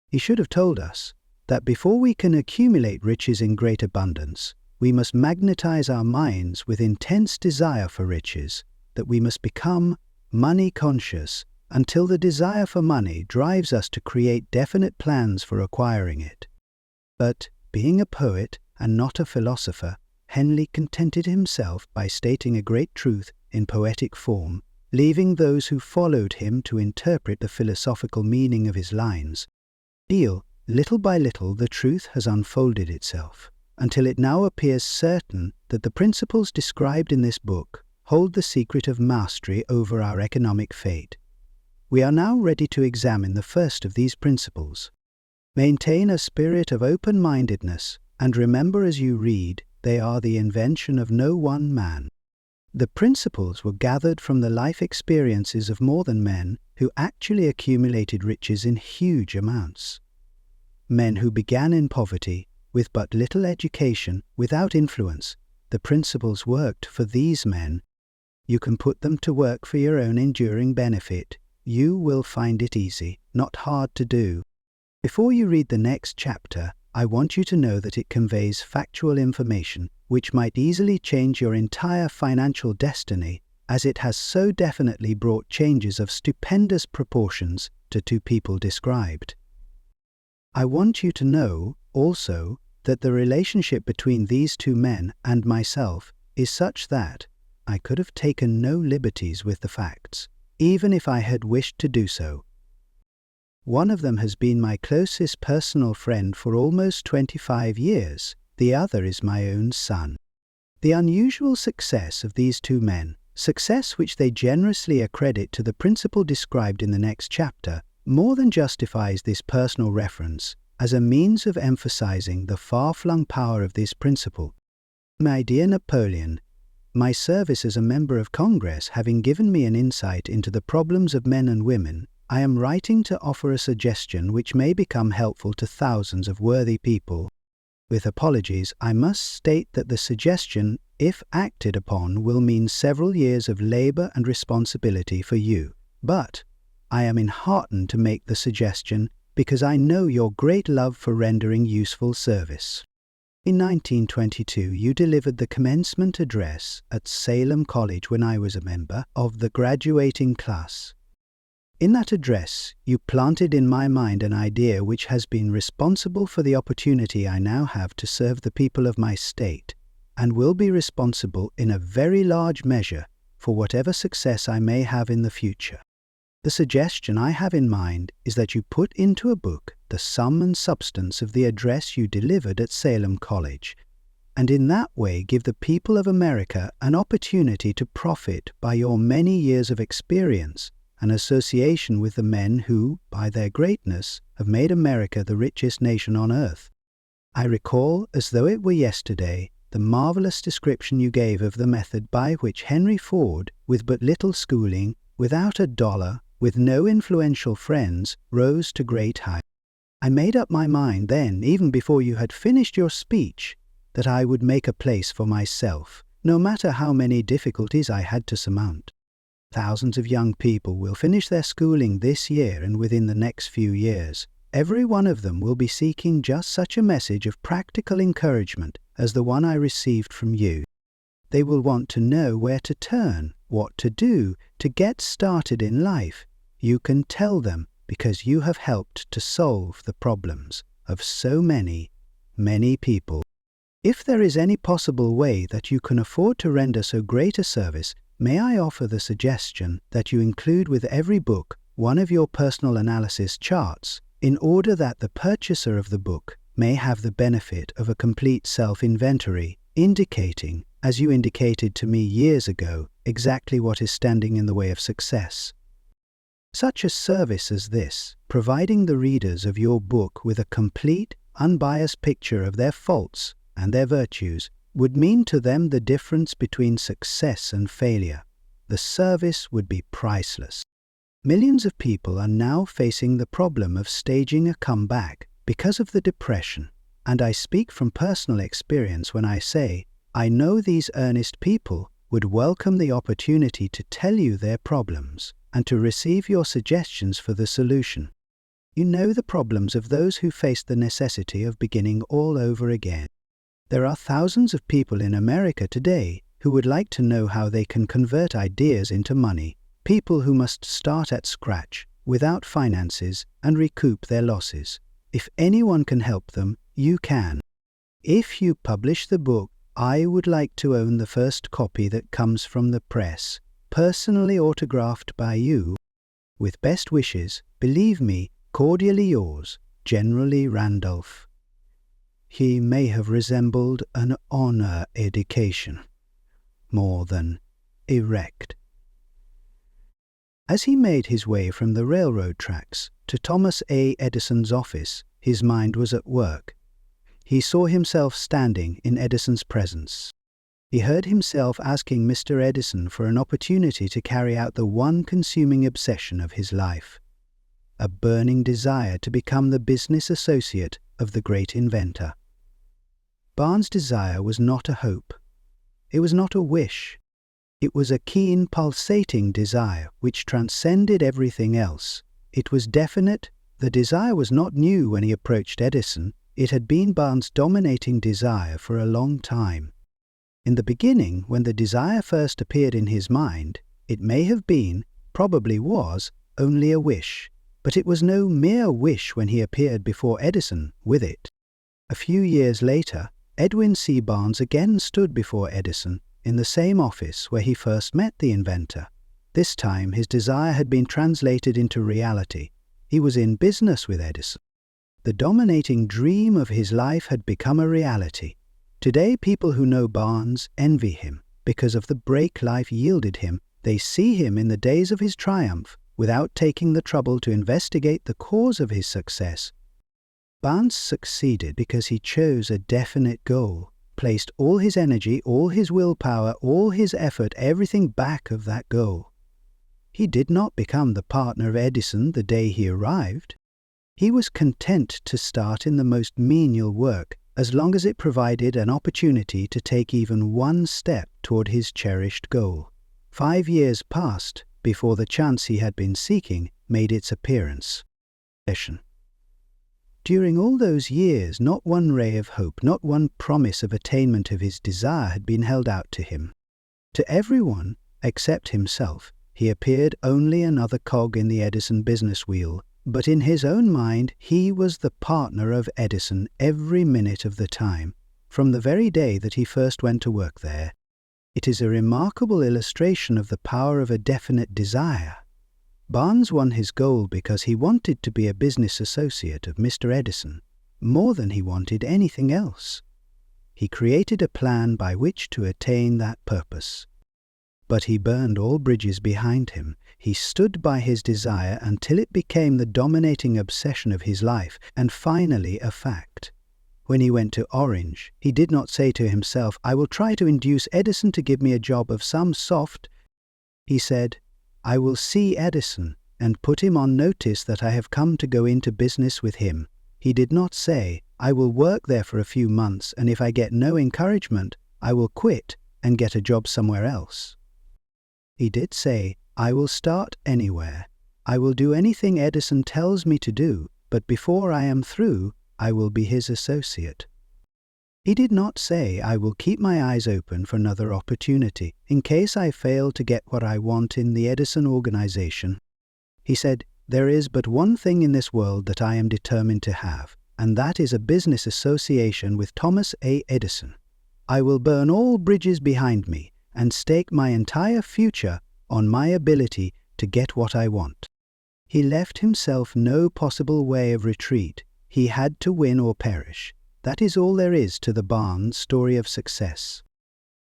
He should have told us that before we can accumulate riches in great abundance, we must magnetize our minds with intense desire for riches, that we must become money-conscious until the desire for money drives us to create definite plans for acquiring it. But, being a poet and not a philosopher, Henley contented himself by stating a great truth in poetic form, leaving those who followed him to interpret the philosophical meaning of his lines. Little by little the truth has unfolded itself, until it now appears certain that the principles described in this book hold the secret of mastery over our economic fate. We are now ready to examine the first of these principles. Maintain a spirit of open-mindedness, and remember as you read, they are the invention of no one man. The principles were gathered from the life experiences of more than men who actually accumulated riches in huge amounts. Men who began in poverty, with but little education, without influence. The principles worked for these men. You can put them to work for your own enduring benefit. You will find it easy, not hard to do. Before you read the next chapter, I want you to know that it conveys factual information which might easily change your entire financial destiny, as it has so definitely brought changes of stupendous proportions to two people described. I want you to know, also, that the relationship between these two men and myself is such that I could have taken no liberties with the facts, even if I had wished to do so. One of them has been my closest personal friend for almost 25 years. The other is my own son. The unusual success of these two men, success which they generously accredit to the principle described in the next chapter, more than justifies this personal reference as a means of emphasizing the far-flung power of this principle. My dear Napoleon, my service as a member of Congress having given me an insight into the problems of men and women, I am writing to offer a suggestion which may become helpful to thousands of worthy people. With apologies, I must state that the suggestion, if acted upon, will mean several years of labor and responsibility for you. But I am enheartened to make the suggestion because I know your great love for rendering useful service. In 1922, you delivered the commencement address at Salem College when I was a member of the graduating class. In that address, you planted in my mind an idea which has been responsible for the opportunity I now have to serve the people of my state, and will be responsible in a very large measure for whatever success I may have in the future. The suggestion I have in mind is that you put into a book the sum and substance of the address you delivered at Salem College, and in that way give the people of America an opportunity to profit by your many years of experience and association with the men who, by their greatness, have made America the richest nation on earth. I recall, as though it were yesterday, the marvelous description you gave of the method by which Henry Ford, with but little schooling, without a dollar, with no influential friends, rose to great heights. I made up my mind then, even before you had finished your speech, that I would make a place for myself, no matter how many difficulties I had to surmount. Thousands of young people will finish their schooling this year and within the next few years. Every one of them will be seeking just such a message of practical encouragement as the one I received from you. They will want to know where to turn, what to do, to get started in life. You can tell them because you have helped to solve the problems of so many, many people. If there is any possible way that you can afford to render so great a service, may I offer the suggestion that you include with every book one of your personal analysis charts, in order that the purchaser of the book may have the benefit of a complete self-inventory, indicating, as you indicated to me years ago, exactly what is standing in the way of success. Such a service as this, providing the readers of your book with a complete, unbiased picture of their faults and their virtues, would mean to them the difference between success and failure. The service would be priceless. Millions of people are now facing the problem of staging a comeback because of the depression, and I speak from personal experience when I say, I know these earnest people would welcome the opportunity to tell you their problems and to receive your suggestions for the solution. You know the problems of those who face the necessity of beginning all over again. There are thousands of people in America today who would like to know how they can convert ideas into money, people who must start at scratch, without finances, and recoup their losses. If anyone can help them, you can. If you publish the book, I would like to own the first copy that comes from the press, personally autographed by you. With best wishes, believe me, cordially yours, Generally Randolph. He may have resembled an honor education, more than erect. As he made his way from the railroad tracks to Thomas A. Edison's office, his mind was at work. He saw himself standing in Edison's presence. He heard himself asking Mr. Edison for an opportunity to carry out the one consuming obsession of his life, a burning desire to become the business associate of the great inventor. Barnes' desire was not a hope. It was not a wish. It was a keen, pulsating desire which transcended everything else. It was definite. The desire was not new when he approached Edison. It had been Barnes' dominating desire for a long time. In the beginning, when the desire first appeared in his mind, it may have been, probably was, only a wish, but it was no mere wish when he appeared before Edison with it. A few years later, Edwin C. Barnes again stood before Edison in the same office where he first met the inventor. This time his desire had been translated into reality. He was in business with Edison. The dominating dream of his life had become a reality. Today people who know Barnes envy him because of the break life yielded him. They see him in the days of his triumph without taking the trouble to investigate the cause of his success. Barnes succeeded because he chose a definite goal, placed all his energy, all his willpower, all his effort, everything back of that goal. He did not become the partner of Edison the day he arrived. He was content to start in the most menial work as long as it provided an opportunity to take even one step toward his cherished goal. 5 years passed before the chance he had been seeking made its appearance. During all those years, not one ray of hope, not one promise of attainment of his desire had been held out to him. To everyone, except himself, he appeared only another cog in the Edison business wheel, but in his own mind he was the partner of Edison every minute of the time, from the very day that he first went to work there. It is a remarkable illustration of the power of a definite desire. Barnes won his goal because he wanted to be a business associate of Mr. Edison, more than he wanted anything else. He created a plan by which to attain that purpose. But he burned all bridges behind him. He stood by his desire until it became the dominating obsession of his life, and finally a fact. When he went to Orange, he did not say to himself, I will try to induce Edison to give me a job of some sort. He said, I will see Edison and put him on notice that I have come to go into business with him. He did not say, I will work there for a few months, and if I get no encouragement, I will quit and get a job somewhere else. He did say, I will start anywhere. I will do anything Edison tells me to do, but before I am through, I will be his associate. He did not say, I will keep my eyes open for another opportunity in case I fail to get what I want in the Edison organization. He said, there is but one thing in this world that I am determined to have, and that is a business association with Thomas A. Edison. I will burn all bridges behind me and stake my entire future on my ability to get what I want. He left himself no possible way of retreat. He had to win or perish. That is all there is to the Barnes story of success.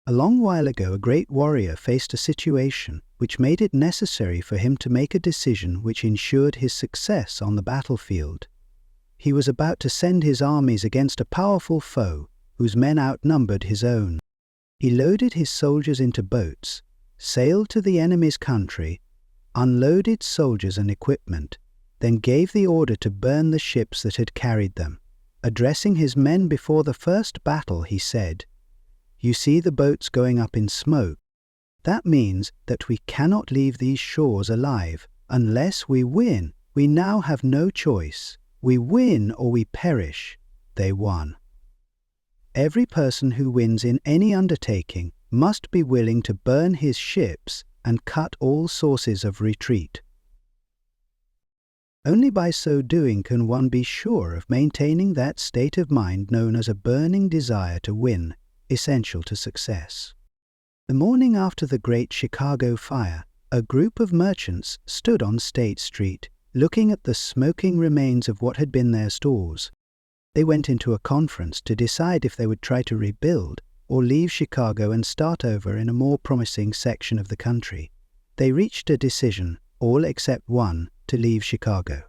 A long while ago, a great warrior faced a situation which made it necessary for him to make a decision which ensured his success on the battlefield. He was about to send his armies against a powerful foe whose men outnumbered his own. He loaded his soldiers into boats, sailed to the enemy's country, unloaded soldiers and equipment, then gave the order to burn the ships that had carried them. Addressing his men before the first battle, he said, "You see the boats going up in smoke. That means that we cannot leave these shores alive unless we win. We now have no choice. We win or we perish." They won. Every person who wins in any undertaking must be willing to burn his ships and cut all sources of retreat. Only by so doing can one be sure of maintaining that state of mind known as a burning desire to win, essential to success. The morning after the Great Chicago Fire, a group of merchants stood on State Street, looking at the smoking remains of what had been their stores. They went into a conference to decide if they would try to rebuild or leave Chicago and start over in a more promising section of the country. They reached a decision, all except one, to leave Chicago.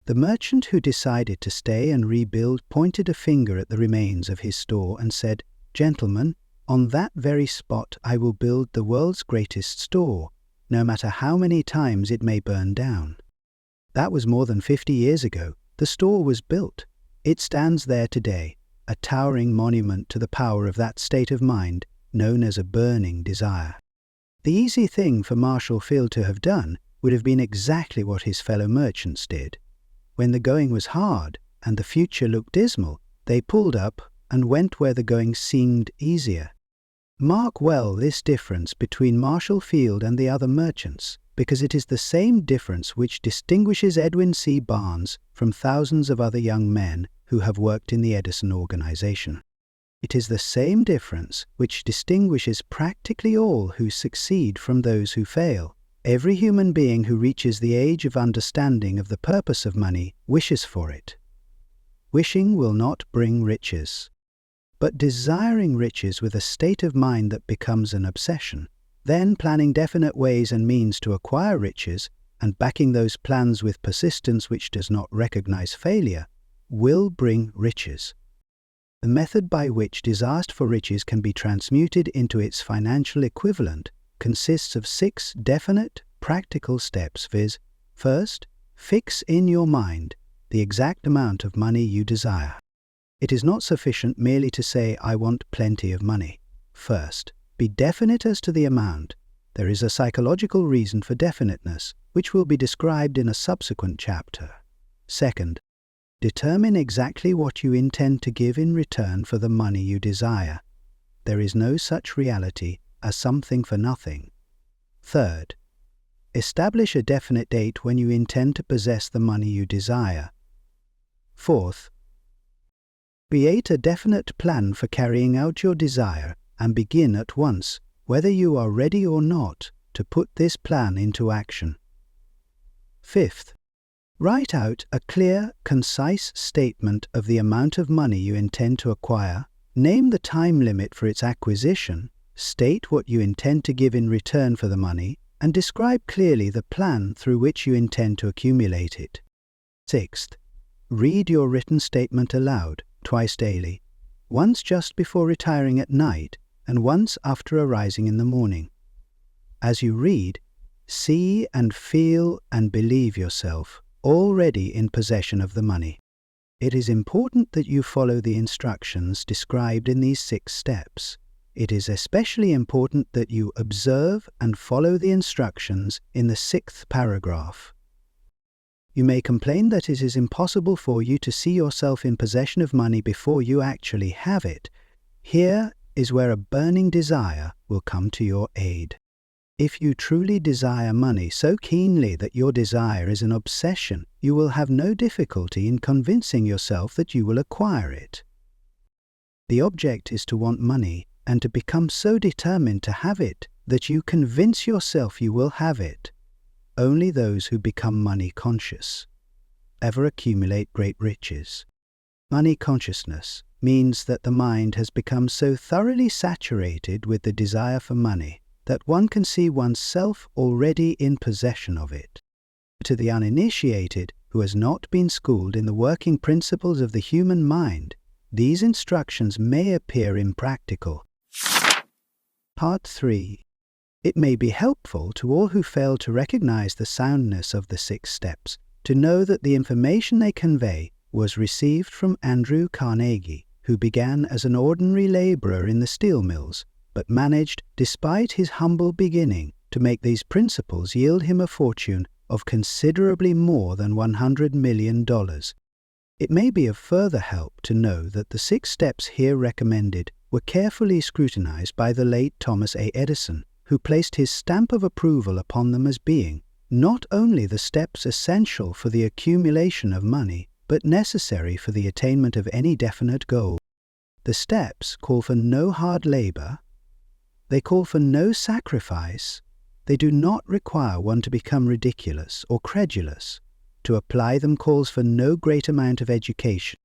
The merchant who decided to stay and rebuild pointed a finger at the remains of his store and said, "Gentlemen, on that very spot I will build the world's greatest store, no matter how many times it may burn down." That was more than 50 years ago. The store was built. It stands there today, a towering monument to the power of that state of mind known as a burning desire. The easy thing for Marshall Field to have done would have been exactly what his fellow merchants did. When the going was hard and the future looked dismal, they pulled up and went where the going seemed easier. Mark well this difference between Marshall Field and the other merchants, because it is the same difference which distinguishes Edwin C. Barnes from thousands of other young men who have worked in the Edison organization. It is the same difference which distinguishes practically all who succeed from those who fail. Every human being who reaches the age of understanding of the purpose of money wishes for it. Wishing will not bring riches, but desiring riches with a state of mind that becomes an obsession, then planning definite ways and means to acquire riches, and backing those plans with persistence which does not recognize failure, will bring riches. The method by which disaster for riches can be transmuted into its financial equivalent consists of 6 definite, practical steps, viz. First, fix in your mind the exact amount of money you desire. It is not sufficient merely to say, "I want plenty of money." First, be definite as to the amount. There is a psychological reason for definiteness, which will be described in a subsequent chapter. Second, determine exactly what you intend to give in return for the money you desire. There is no such reality as something for nothing. Third, establish a definite date when you intend to possess the money you desire. Fourth, create a definite plan for carrying out your desire and begin at once, whether you are ready or not, to put this plan into action. Fifth, write out a clear, concise statement of the amount of money you intend to acquire, name the time limit for its acquisition, state what you intend to give in return for the money, and describe clearly the plan through which you intend to accumulate it. Sixth, read your written statement aloud, twice daily, once just before retiring at night and once after arising in the morning. As you read, see and feel and believe yourself already in possession of the money. It is important that you follow the instructions described in these 6 steps. It is especially important that you observe and follow the instructions in the 6th paragraph. You may complain that it is impossible for you to see yourself in possession of money before you actually have it. Here is where a burning desire will come to your aid. If you truly desire money so keenly that your desire is an obsession, you will have no difficulty in convincing yourself that you will acquire it. The object is to want money and to become so determined to have it that you convince yourself you will have it. Only those who become money conscious ever accumulate great riches. Money consciousness means that the mind has become so thoroughly saturated with the desire for money that one can see oneself already in possession of it. To the uninitiated, who has not been schooled in the working principles of the human mind, these instructions may appear impractical. Part 3. It may be helpful to all who fail to recognize the soundness of the 6 steps to know that the information they convey was received from Andrew Carnegie, who began as an ordinary laborer in the steel mills, but managed, despite his humble beginning, to make these principles yield him a fortune of considerably more than $100 million. It may be of further help to know that the 6 steps here recommended were carefully scrutinized by the late Thomas A. Edison, who placed his stamp of approval upon them as being not only the steps essential for the accumulation of money, but necessary for the attainment of any definite goal. The steps call for no hard labor. They call for no sacrifice. They do not require one to become ridiculous or credulous. To apply them calls for no great amount of education.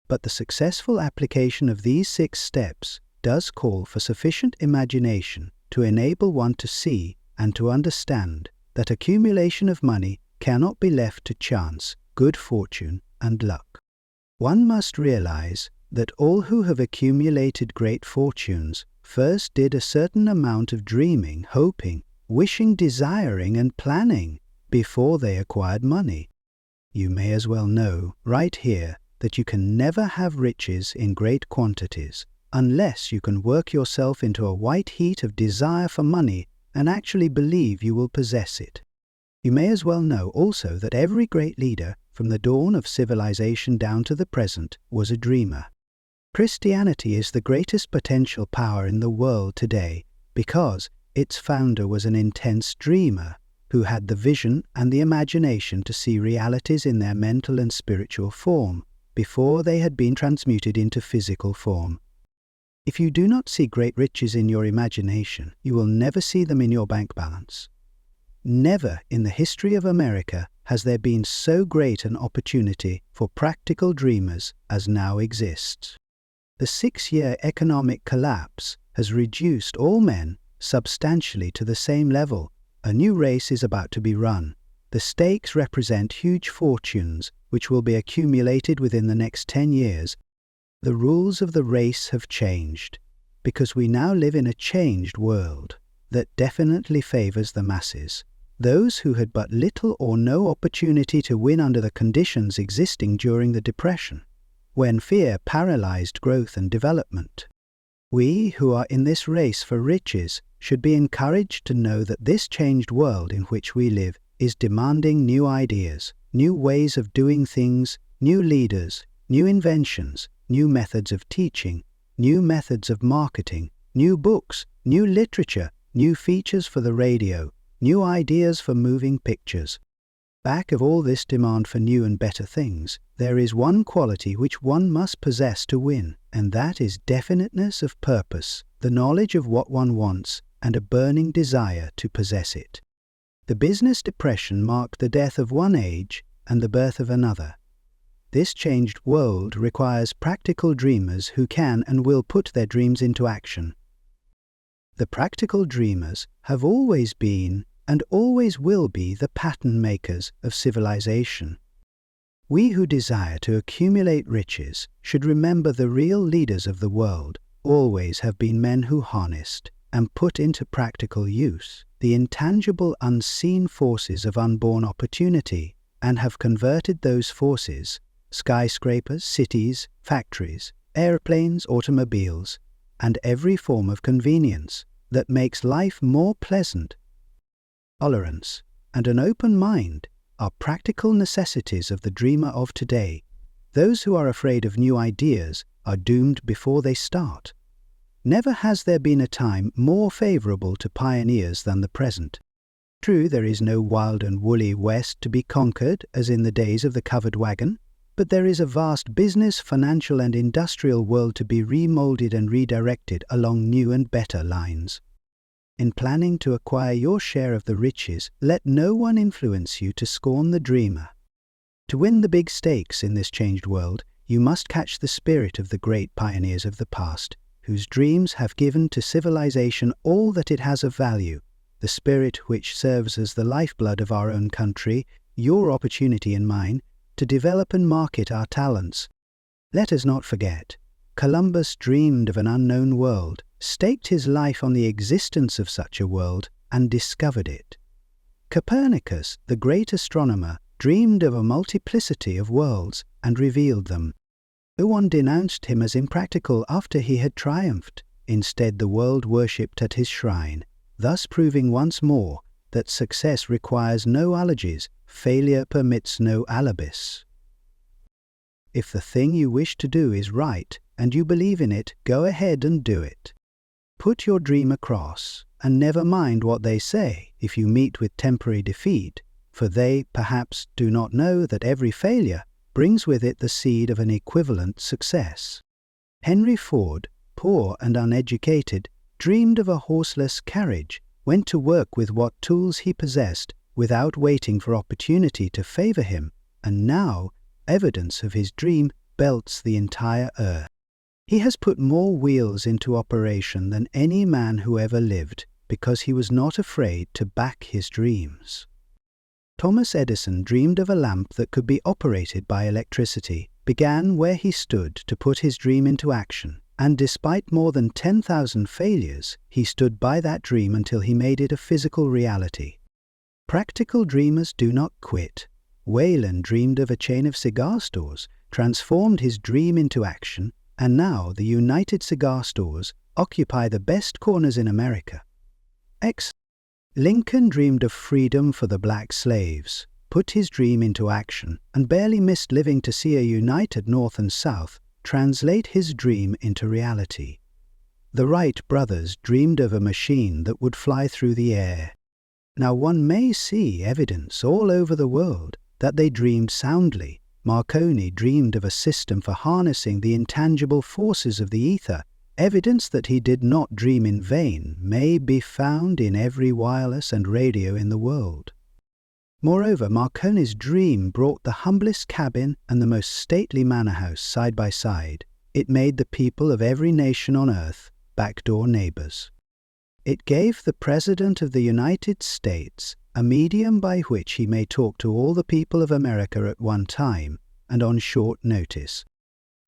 But the successful application of these 6 steps does call for sufficient imagination to enable one to see and to understand that accumulation of money cannot be left to chance, good fortune, and luck. One must realize that all who have accumulated great fortunes first did a certain amount of dreaming, hoping, wishing, desiring, and planning before they acquired money. You may as well know, right here, that you can never have riches in great quantities unless you can work yourself into a white heat of desire for money and actually believe you will possess it. You may as well know also that every great leader, from the dawn of civilization down to the present, was a dreamer. Christianity is the greatest potential power in the world today because its founder was an intense dreamer who had the vision and the imagination to see realities in their mental and spiritual form before they had been transmuted into physical form. If you do not see great riches in your imagination, you will never see them in your bank balance. Never in the history of America has there been so great an opportunity for practical dreamers as now exists. The 6-year economic collapse has reduced all men substantially to the same level. A new race is about to be run. The stakes represent huge fortunes which will be accumulated within the next 10 years. The rules of the race have changed because we now live in a changed world that definitely favors the masses, those who had but little or no opportunity to win under the conditions existing during the Depression, when fear paralyzed growth and development. We who are in this race for riches should be encouraged to know that this changed world in which we live is demanding new ideas, new ways of doing things, new leaders, new inventions, new methods of teaching, new methods of marketing, new books, new literature, new features for the radio, new ideas for moving pictures. Back of all this demand for new and better things, there is one quality which one must possess to win, and that is definiteness of purpose, the knowledge of what one wants, and a burning desire to possess it. The business depression marked the death of one age and the birth of another. This changed world requires practical dreamers who can and will put their dreams into action. The practical dreamers have always been and always will be the pattern makers of civilization. We who desire to accumulate riches should remember the real leaders of the world always have been men who harnessed and put into practical use the intangible unseen forces of unborn opportunity and have converted those forces skyscrapers, cities, factories, airplanes, automobiles, and every form of convenience that makes life more pleasant. Tolerance and an open mind are practical necessities of the dreamer of today. Those who are afraid of new ideas are doomed before they start. Never has there been a time more favorable to pioneers than the present. True, there is no wild and woolly West to be conquered as in the days of the covered wagon, but there is a vast business, financial and industrial world to be remolded and redirected along new and better lines. In planning to acquire your share of the riches, let no one influence you to scorn the dreamer. To win the big stakes in this changed world, you must catch the spirit of the great pioneers of the past, whose dreams have given to civilization all that it has of value, the spirit which serves as the lifeblood of our own country, your opportunity and mine, to develop and market our talents. Let us not forget, Columbus dreamed of an unknown world, staked his life on the existence of such a world, and discovered it. Copernicus, the great astronomer, dreamed of a multiplicity of worlds and revealed them. No one denounced him as impractical after he had triumphed. Instead, the world worshipped at his shrine, thus proving once more that success requires no allergies, failure permits no alibis. If the thing you wish to do is right, and you believe in it, go ahead and do it. Put your dream across, and never mind what they say if you meet with temporary defeat, for they, perhaps, do not know that every failure brings with it the seed of an equivalent success. Henry Ford, poor and uneducated, dreamed of a horseless carriage, went to work with what tools he possessed without waiting for opportunity to favor him, and now, evidence of his dream belts the entire earth. He has put more wheels into operation than any man who ever lived, because he was not afraid to back his dreams. Thomas Edison dreamed of a lamp that could be operated by electricity, began where he stood to put his dream into action, and despite more than 10,000 failures, he stood by that dream until he made it a physical reality. Practical dreamers do not quit. Wayland dreamed of a chain of cigar stores, transformed his dream into action, and now the United Cigar Stores occupy the best corners in America. Lincoln dreamed of freedom for the black slaves, put his dream into action, and barely missed living to see a united North and South translate his dream into reality. The Wright brothers dreamed of a machine that would fly through the air. Now one may see evidence all over the world that they dreamed soundly. Marconi dreamed of a system for harnessing the intangible forces of the ether. Evidence that he did not dream in vain may be found in every wireless and radio in the world. Moreover, Marconi's dream brought the humblest cabin and the most stately manor house side by side. It made the people of every nation on earth backdoor neighbors. It gave the President of the United States a medium by which he may talk to all the people of America at one time and on short notice.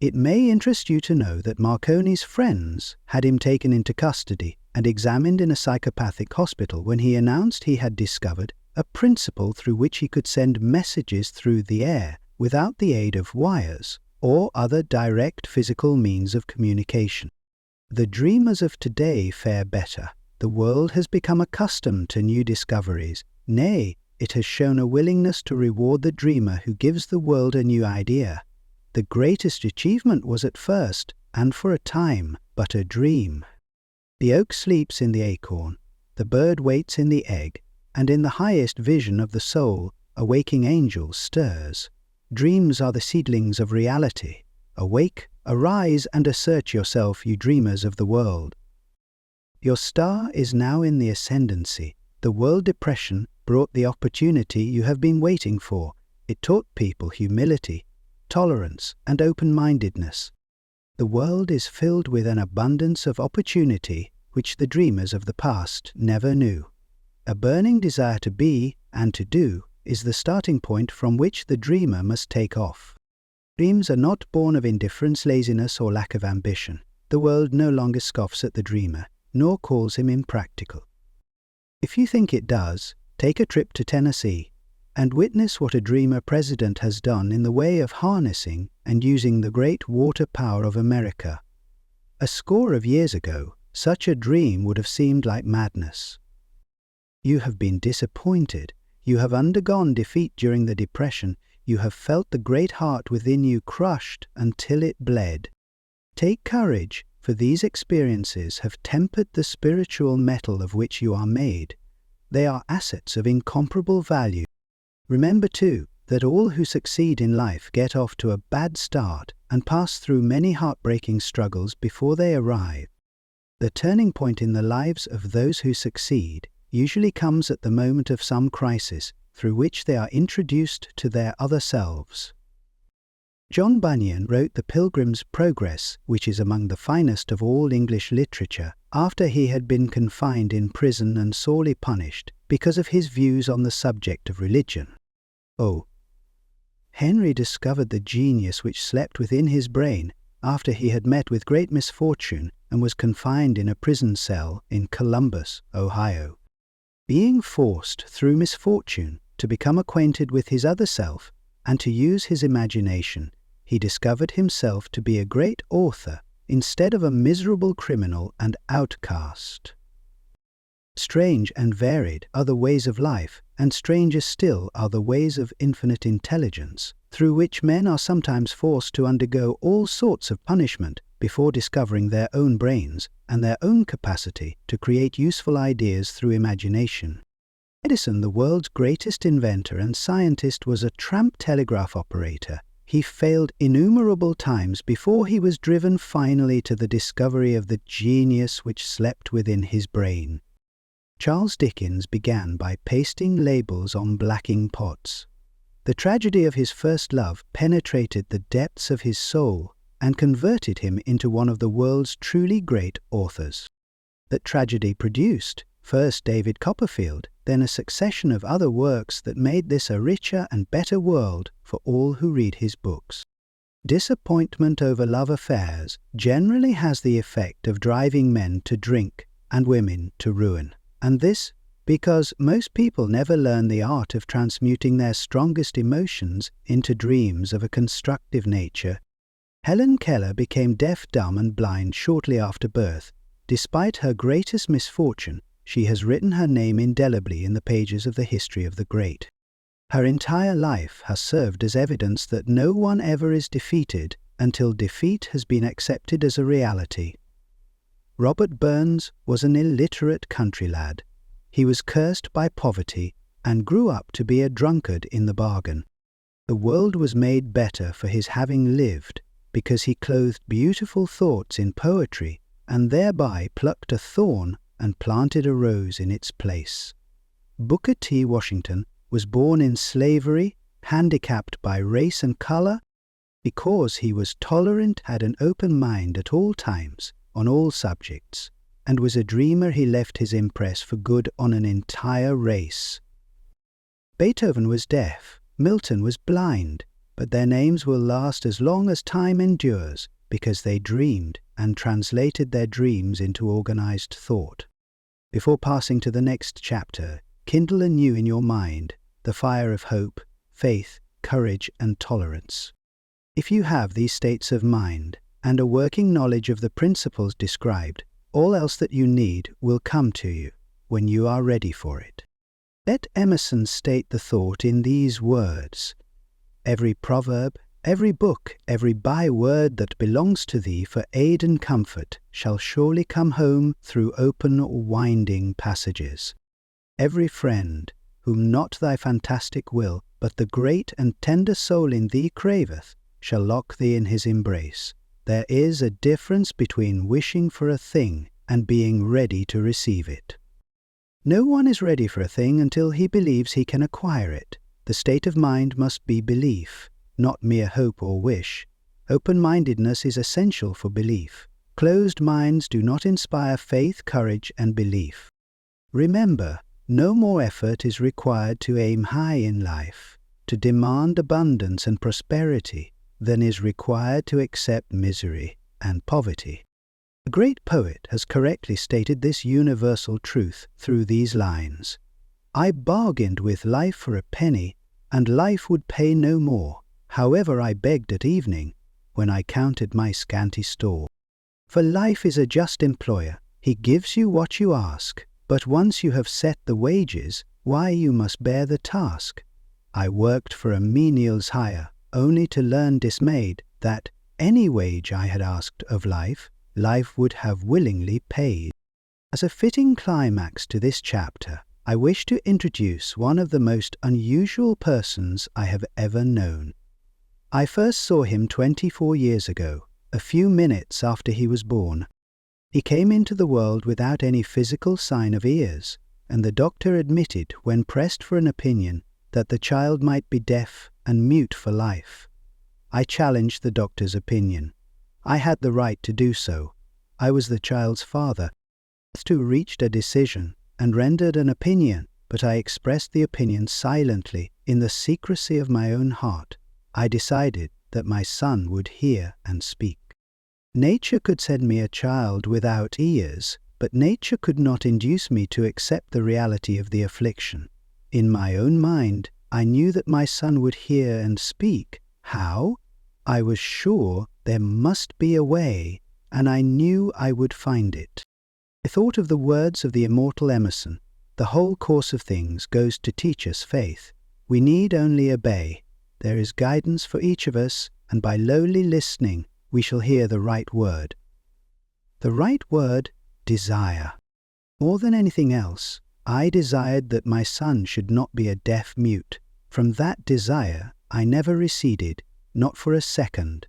It may interest you to know that Marconi's friends had him taken into custody and examined in a psychopathic hospital when he announced he had discovered a principle through which he could send messages through the air without the aid of wires or other direct physical means of communication. The dreamers of today fare better. The world has become accustomed to new discoveries. Nay, it has shown a willingness to reward the dreamer who gives the world a new idea. The greatest achievement was at first, and for a time, but a dream. The oak sleeps in the acorn, the bird waits in the egg, and in the highest vision of the soul, a waking angel stirs. Dreams are the seedlings of reality. Awake, arise, and assert yourself, you dreamers of the world. Your star is now in the ascendancy. The world depression brought the opportunity you have been waiting for. It taught people humility, tolerance, and open-mindedness. The world is filled with an abundance of opportunity which the dreamers of the past never knew. A burning desire to be and to do is the starting point from which the dreamer must take off. Dreams are not born of indifference, laziness, or lack of ambition. The world no longer scoffs at the dreamer, nor calls him impractical. If you think it does, take a trip to Tennessee. and witness what a dreamer president has done in the way of harnessing and using the great water power of America. A score of years ago, such a dream would have seemed like madness. You have been disappointed. You have undergone defeat during the Depression. You have felt the great heart within you crushed until it bled. Take courage, for these experiences have tempered the spiritual metal of which you are made. They are assets of incomparable value. Remember, too, that all who succeed in life get off to a bad start and pass through many heartbreaking struggles before they arrive. The turning point in the lives of those who succeed usually comes at the moment of some crisis through which they are introduced to their other selves. John Bunyan wrote The Pilgrim's Progress, which is among the finest of all English literature, after he had been confined in prison and sorely punished because of his views on the subject of religion. Oh, Henry discovered the genius which slept within his brain after he had met with great misfortune and was confined in a prison cell in Columbus, Ohio. Being forced through misfortune to become acquainted with his other self and to use his imagination, he discovered himself to be a great author instead of a miserable criminal and outcast. Strange and varied are the ways of life, and stranger still are the ways of infinite intelligence, through which men are sometimes forced to undergo all sorts of punishment before discovering their own brains and their own capacity to create useful ideas through imagination. Edison, the world's greatest inventor and scientist, was a tramp telegraph operator. He failed innumerable times before he was driven finally to the discovery of the genius which slept within his brain. Charles Dickens began by pasting labels on blacking pots. The tragedy of his first love penetrated the depths of his soul and converted him into one of the world's truly great authors. That tragedy produced, first David Copperfield, then a succession of other works that made this a richer and better world for all who read his books. Disappointment over love affairs generally has the effect of driving men to drink and women to ruin, and this because most people never learn the art of transmuting their strongest emotions into dreams of a constructive nature. Helen Keller became deaf, dumb, and blind shortly after birth. Despite her greatest misfortune, she has written her name indelibly in the pages of the history of the great. Her entire life has served as evidence that no one ever is defeated until defeat has been accepted as a reality. Robert Burns was an illiterate country lad. He was cursed by poverty and grew up to be a drunkard in the bargain. The world was made better for his having lived, because he clothed beautiful thoughts in poetry and thereby plucked a thorn and planted a rose in its place. Booker T. Washington was born in slavery, handicapped by race and color, because he was tolerant, had an open mind at all times, on all subjects, and was a dreamer. He left his impress for good on an entire race. Beethoven was deaf, Milton was blind, but their names will last as long as time endures because they dreamed and translated their dreams into organized thought. Before passing to the next chapter, kindle anew in your mind the fire of hope, faith, courage, and tolerance. If you have these states of mind and a working knowledge of the principles described, all else that you need will come to you when you are ready for it. Let Emerson state the thought in these words: "Every proverb, every book, every byword that belongs to thee for aid and comfort shall surely come home through open or winding passages. Every friend, whom not thy fantastic will, but the great and tender soul in thee craveth, shall lock thee in his embrace. There is a difference between wishing for a thing and being ready to receive it. No one is ready for a thing until he believes he can acquire it. The state of mind must be belief, not mere hope or wish. Open-mindedness is essential for belief. Closed minds do not inspire faith, courage, and belief. Remember, no more effort is required to aim high in life, to demand abundance and prosperity, than is required to accept misery and poverty." A great poet has correctly stated this universal truth through these lines: "I bargained with life for a penny, and life would pay no more. However, I begged at evening, when I counted my scanty store. For life is a just employer, he gives you what you ask, but once you have set the wages, why you must bear the task. I worked for a menial's hire, only to learn dismayed that any wage I had asked of life, life would have willingly paid. As a fitting climax to this chapter, I wish to introduce one of the most unusual persons I have ever known. I first saw him 24 years ago, a few minutes after he was born. He came into the world without any physical sign of ears, and the doctor admitted, when pressed for an opinion, that the child might be deaf and mute for life. I challenged the doctor's opinion. I had the right to do so. I was the child's father. I too reached a decision and rendered an opinion, but I expressed the opinion silently in the secrecy of my own heart. I decided that my son would hear and speak. Nature could send me a child without ears, but nature could not induce me to accept the reality of the affliction. In my own mind, I knew that my son would hear and speak. How? I was sure there must be a way, and I knew I would find it. I thought of the words of the immortal Emerson, "The whole course of things goes to teach us faith. We need only obey. There is guidance for each of us, and by lowly listening, we shall hear the right word." The right word, desire. More than anything else, I desired that my son should not be a deaf mute. From that desire, I never receded, not for a second.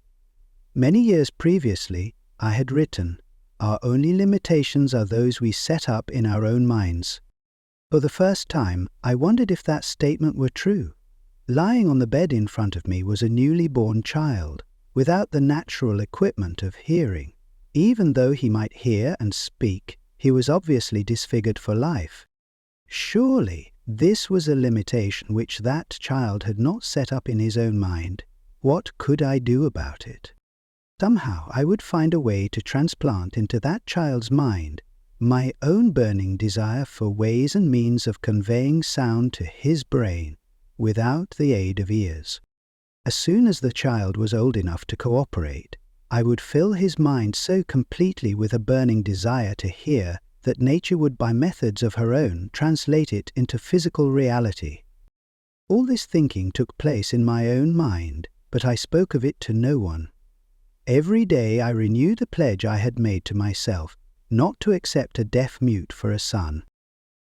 Many years previously, I had written, "Our only limitations are those we set up in our own minds." For the first time, I wondered if that statement were true. Lying on the bed in front of me was a newly born child, without the natural equipment of hearing. Even though he might hear and speak, he was obviously disfigured for life. Surely, this was a limitation which that child had not set up in his own mind. What could I do about it? Somehow I would find a way to transplant into that child's mind my own burning desire for ways and means of conveying sound to his brain without the aid of ears. As soon as the child was old enough to cooperate, I would fill his mind so completely with a burning desire to hear that nature would by methods of her own translate it into physical reality. All this thinking took place in my own mind, but I spoke of it to no one. Every day I renewed the pledge I had made to myself, not to accept a deaf mute for a son.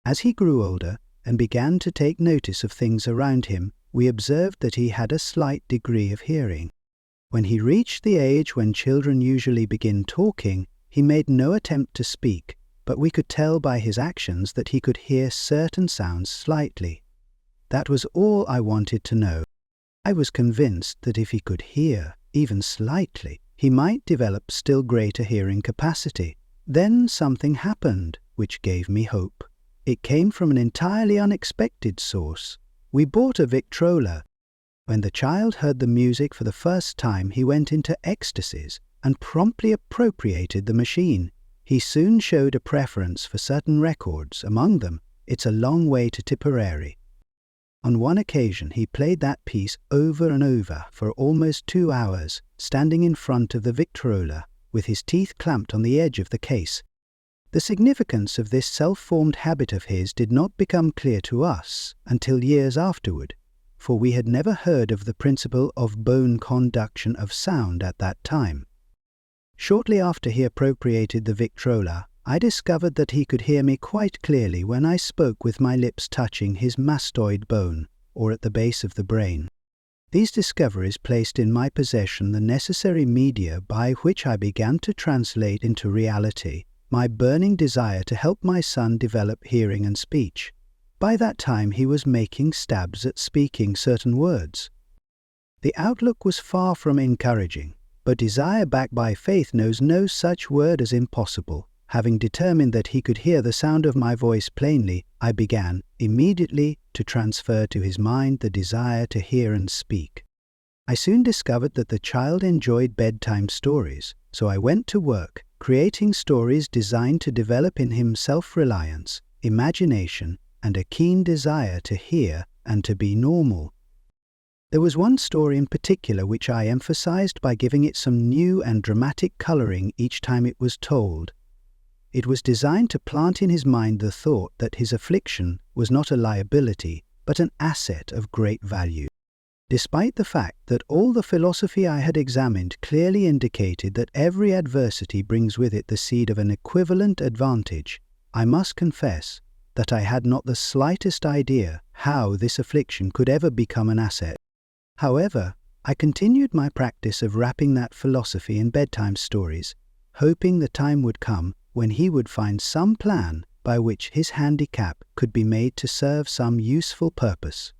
As he grew older and began to take notice of things around him, we observed that he had a slight degree of hearing. When he reached the age when children usually begin talking, he made no attempt to speak, but we could tell by his actions that he could hear certain sounds slightly. That was all I wanted to know. I was convinced that if he could hear, even slightly, he might develop still greater hearing capacity. Then something happened, which gave me hope. It came from an entirely unexpected source. We bought a Victrola. When the child heard the music for the first time, he went into ecstasies and promptly appropriated the machine. He soon showed a preference for certain records, among them, "It's a Long Way to Tipperary." On one occasion, he played that piece over and over for almost 2 hours, standing in front of the Victrola, with his teeth clamped on the edge of the case. The significance of this self-formed habit of his did not become clear to us until years afterward, for we had never heard of the principle of bone conduction of sound at that time. Shortly after he appropriated the Victrola, I discovered that he could hear me quite clearly when I spoke with my lips touching his mastoid bone, or at the base of the brain. These discoveries placed in my possession the necessary media by which I began to translate into reality my burning desire to help my son develop hearing and speech. By that time he was making stabs at speaking certain words. The outlook was far from encouraging, but desire backed by faith knows no such word as impossible. Having determined that he could hear the sound of my voice plainly, I began, immediately, to transfer to his mind the desire to hear and speak. I soon discovered that the child enjoyed bedtime stories, so I went to work, creating stories designed to develop in him self-reliance, imagination, and a keen desire to hear and to be normal. There was one story in particular which I emphasized by giving it some new and dramatic coloring each time it was told. It was designed to plant in his mind the thought that his affliction was not a liability, but an asset of great value. Despite the fact that all the philosophy I had examined clearly indicated that every adversity brings with it the seed of an equivalent advantage, I must confess that I had not the slightest idea how this affliction could ever become an asset. However, I continued my practice of wrapping that philosophy in bedtime stories, hoping the time would come when he would find some plan by which his handicap could be made to serve some useful purpose.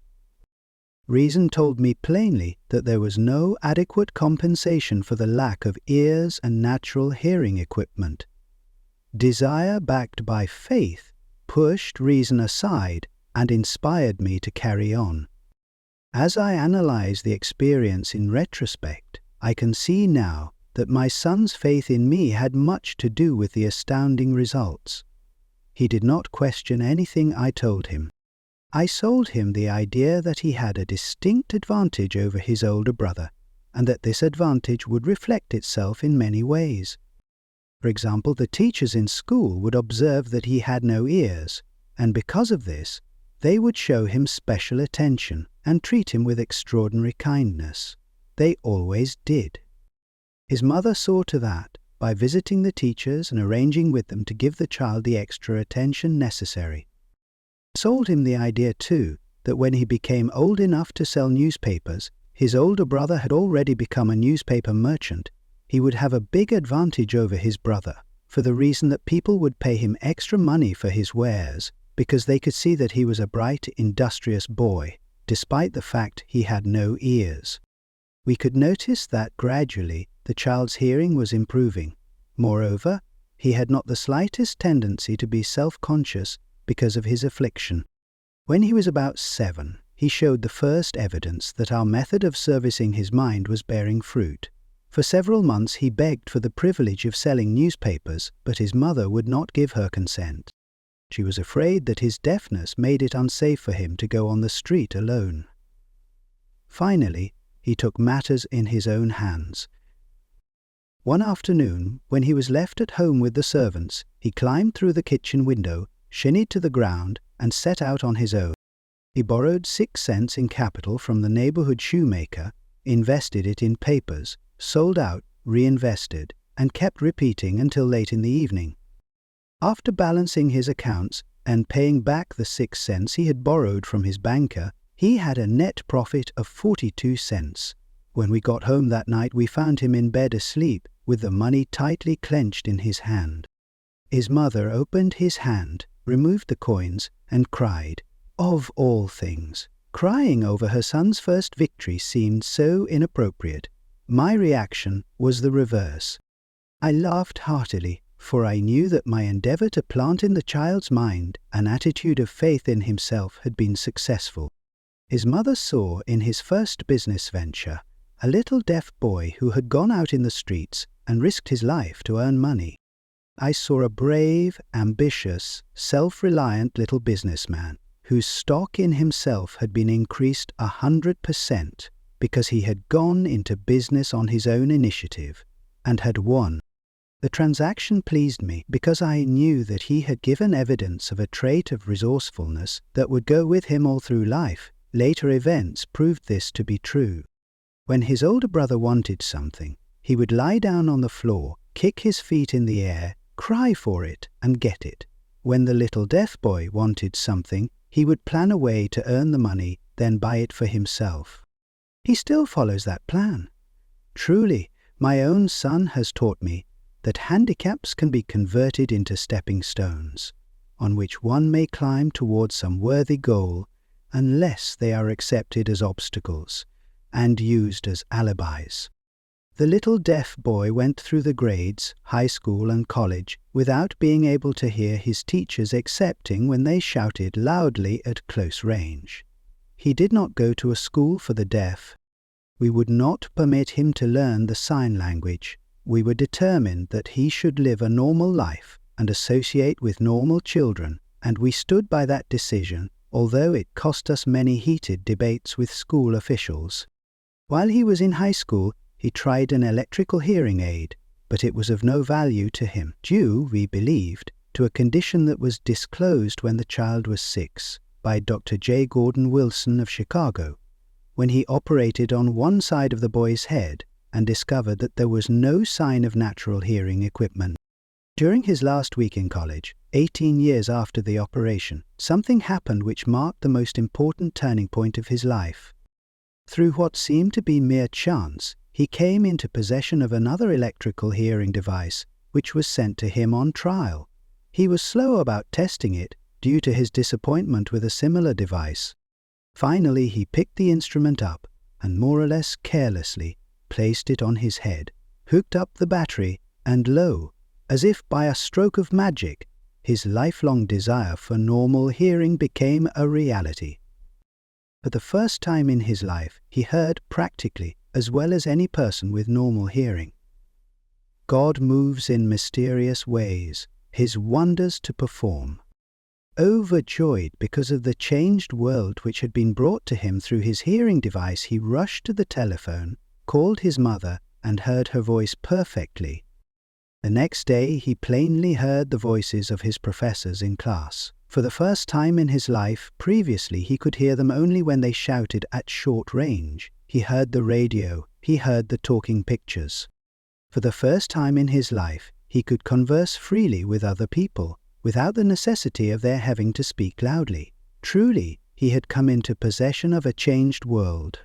Reason told me plainly that there was no adequate compensation for the lack of ears and natural hearing equipment. Desire backed by faith pushed reason aside and inspired me to carry on. As I analyze the experience in retrospect, I can see now that my son's faith in me had much to do with the astounding results. He did not question anything I told him. I sold him the idea that he had a distinct advantage over his older brother, and that this advantage would reflect itself in many ways. For example, the teachers in school would observe that he had no ears, and because of this, they would show him special attention and treat him with extraordinary kindness. They always did. His mother saw to that by visiting the teachers and arranging with them to give the child the extra attention necessary. I sold him the idea, too, that when he became old enough to sell newspapers, his older brother had already become a newspaper merchant, he would have a big advantage over his brother, for the reason that people would pay him extra money for his wares because they could see that he was a bright, industrious boy, despite the fact he had no ears. We could notice that gradually the child's hearing was improving. Moreover, he had not the slightest tendency to be self-conscious because of his affliction. When he was about 7, he showed the first evidence that our method of servicing his mind was bearing fruit. For several months he begged for the privilege of selling newspapers, but his mother would not give her consent. She was afraid that his deafness made it unsafe for him to go on the street alone. Finally, he took matters in his own hands. One afternoon, when he was left at home with the servants, he climbed through the kitchen window, shinnied to the ground, and set out on his own. He borrowed 6 cents in capital from the neighborhood shoemaker, invested it in papers, sold out, reinvested, and kept repeating until late in the evening. After balancing his accounts and paying back the 6 cents he had borrowed from his banker, he had a net profit of 42 cents. When we got home that night, we found him in bed asleep, with the money tightly clenched in his hand. His mother opened his hand, removed the coins, and cried. Of all things, crying over her son's first victory seemed so inappropriate. My reaction was the reverse. I laughed heartily, for I knew that my endeavor to plant in the child's mind an attitude of faith in himself had been successful. His mother saw in his first business venture a little deaf boy who had gone out in the streets and risked his life to earn money. I saw a brave, ambitious, self-reliant little businessman whose stock in himself had been increased 100% because he had gone into business on his own initiative and had won. The transaction pleased me because I knew that he had given evidence of a trait of resourcefulness that would go with him all through life. Later events proved this to be true. When his older brother wanted something, he would lie down on the floor, kick his feet in the air, cry for it, and get it. When the little deaf boy wanted something, he would plan a way to earn the money, then buy it for himself. He still follows that plan. Truly, my own son has taught me that handicaps can be converted into stepping stones, on which one may climb towards some worthy goal, unless they are accepted as obstacles and used as alibis. The little deaf boy went through the grades, high school and college, without being able to hear his teachers excepting when they shouted loudly at close range. He did not go to a school for the deaf. We would not permit him to learn the sign language. We were determined that he should live a normal life and associate with normal children, and we stood by that decision, although it cost us many heated debates with school officials. While he was in high school, he tried an electrical hearing aid, but it was of no value to him, due, we believed, to a condition that was disclosed when the child was 6 by Dr. J. Gordon Wilson of Chicago, when he operated on one side of the boy's head and discovered that there was no sign of natural hearing equipment. During his last week in college, 18 years after the operation, something happened which marked the most important turning point of his life. Through what seemed to be mere chance, he came into possession of another electrical hearing device, which was sent to him on trial. He was slow about testing it due to his disappointment with a similar device. Finally, he picked the instrument up and more or less carelessly placed it on his head, hooked up the battery, and lo, as if by a stroke of magic, his lifelong desire for normal hearing became a reality. For the first time in his life, he heard practically as well as any person with normal hearing. God moves in mysterious ways, His wonders to perform. Overjoyed because of the changed world which had been brought to him through his hearing device, he rushed to the telephone, called his mother, and heard her voice perfectly. The next day he plainly heard the voices of his professors in class. For the first time in his life, previously he could hear them only when they shouted at short range. He heard the radio, he heard the talking pictures. For the first time in his life, he could converse freely with other people, without the necessity of their having to speak loudly. Truly, he had come into possession of a changed world.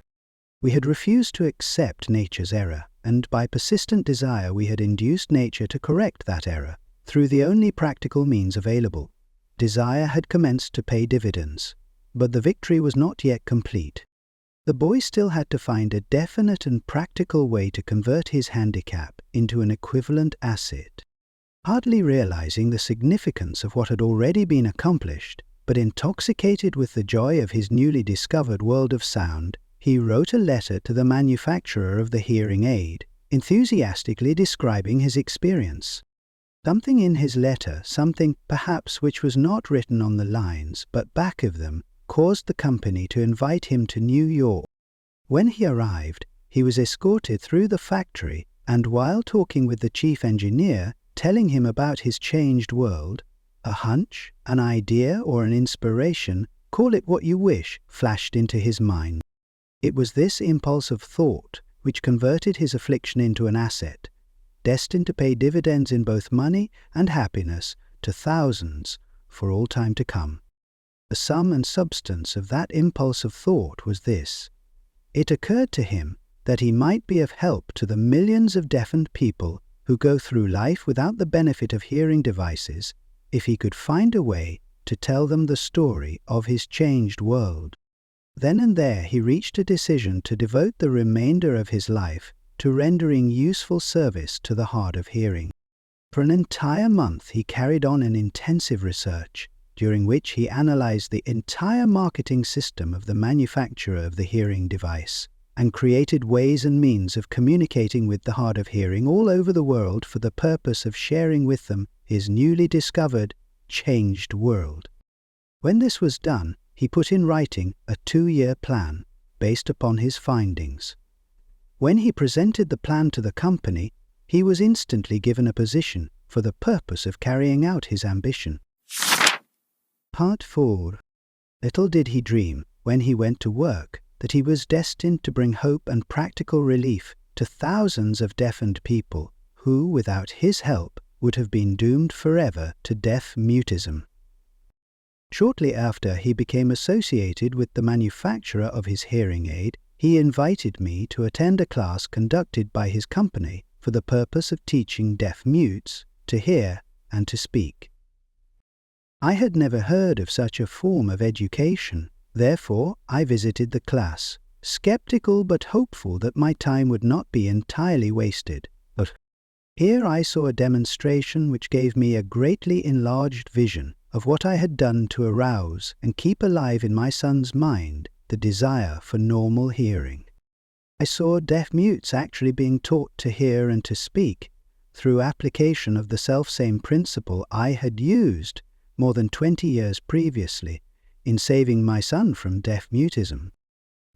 We had refused to accept nature's error, and by persistent desire we had induced nature to correct that error, through the only practical means available. Desire had commenced to pay dividends, but the victory was not yet complete. The boy still had to find a definite and practical way to convert his handicap into an equivalent asset. Hardly realizing the significance of what had already been accomplished, but intoxicated with the joy of his newly discovered world of sound, he wrote a letter to the manufacturer of the hearing aid, enthusiastically describing his experience. Something in his letter, something perhaps which was not written on the lines but back of them, caused the company to invite him to New York. When he arrived, he was escorted through the factory, and while talking with the chief engineer, telling him about his changed world, a hunch, an idea, or an inspiration, call it what you wish, flashed into his mind. It was this impulse of thought which converted his affliction into an asset, destined to pay dividends in both money and happiness to thousands for all time to come. The sum and substance of that impulse of thought was this. It occurred to him that he might be of help to the millions of deafened people who go through life without the benefit of hearing devices if he could find a way to tell them the story of his changed world. Then and there he reached a decision to devote the remainder of his life to rendering useful service to the hard of hearing. For an entire month he carried on an intensive research, during which he analyzed the entire marketing system of the manufacturer of the hearing device, and created ways and means of communicating with the hard of hearing all over the world for the purpose of sharing with them his newly discovered, changed world. When this was done, he put in writing a 2-year plan based upon his findings. When he presented the plan to the company, he was instantly given a position for the purpose of carrying out his ambition. Part 4. Little did he dream, when he went to work, that he was destined to bring hope and practical relief to thousands of deafened people who, without his help, would have been doomed forever to deaf mutism. Shortly after he became associated with the manufacturer of his hearing aid, he invited me to attend a class conducted by his company for the purpose of teaching deaf mutes to hear and to speak. I had never heard of such a form of education. Therefore, I visited the class, skeptical but hopeful that my time would not be entirely wasted. But here I saw a demonstration which gave me a greatly enlarged vision of what I had done to arouse and keep alive in my son's mind the desire for normal hearing. I saw deaf mutes actually being taught to hear and to speak through application of the selfsame principle I had used more than 20 years previously in saving my son from deaf mutism.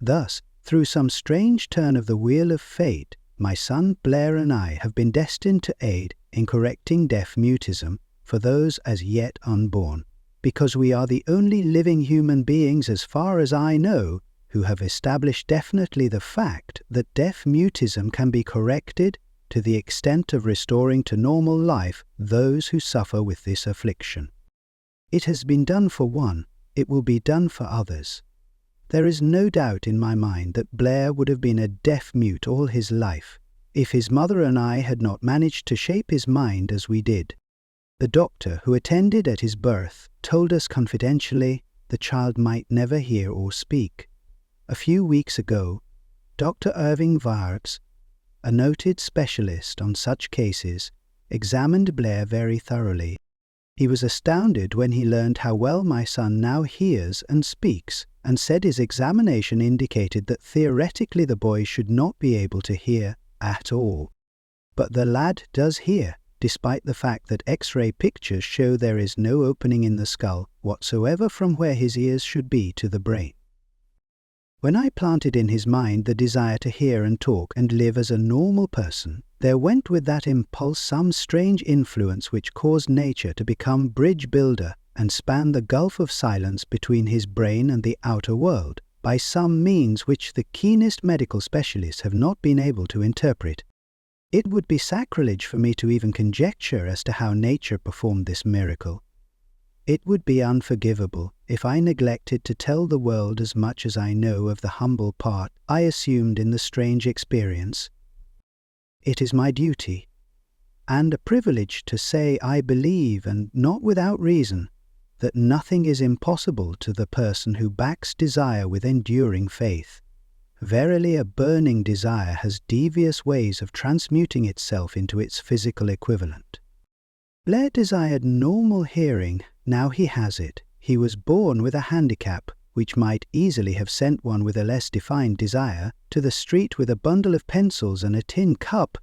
Thus, through some strange turn of the wheel of fate, my son Blair and I have been destined to aid in correcting deaf mutism for those as yet unborn, because we are the only living human beings, as far as I know, who have established definitely the fact that deaf mutism can be corrected to the extent of restoring to normal life those who suffer with this affliction. It has been done for one, it will be done for others. There is no doubt in my mind that Blair would have been a deaf mute all his life, if his mother and I had not managed to shape his mind as we did. The doctor who attended at his birth told us confidentially the child might never hear or speak. A few weeks ago, Dr. Irving Vargs, a noted specialist on such cases, examined Blair very thoroughly. He was astounded when he learned how well my son now hears and speaks, and said his examination indicated that theoretically the boy should not be able to hear at all. But the lad does hear, despite the fact that X-ray pictures show there is no opening in the skull whatsoever from where his ears should be to the brain. When I planted in his mind the desire to hear and talk and live as a normal person, there went with that impulse some strange influence which caused nature to become bridge builder and span the gulf of silence between his brain and the outer world, by some means which the keenest medical specialists have not been able to interpret. It would be sacrilege for me to even conjecture as to how nature performed this miracle. It would be unforgivable if I neglected to tell the world as much as I know of the humble part I assumed in the strange experience. It is my duty, and a privilege, to say I believe, and not without reason, that nothing is impossible to the person who backs desire with enduring faith. Verily, a burning desire has devious ways of transmuting itself into its physical equivalent. Blair desired normal hearing. Now he has it. He was born with a handicap, which might easily have sent one with a less defined desire to the street with a bundle of pencils and a tin cup.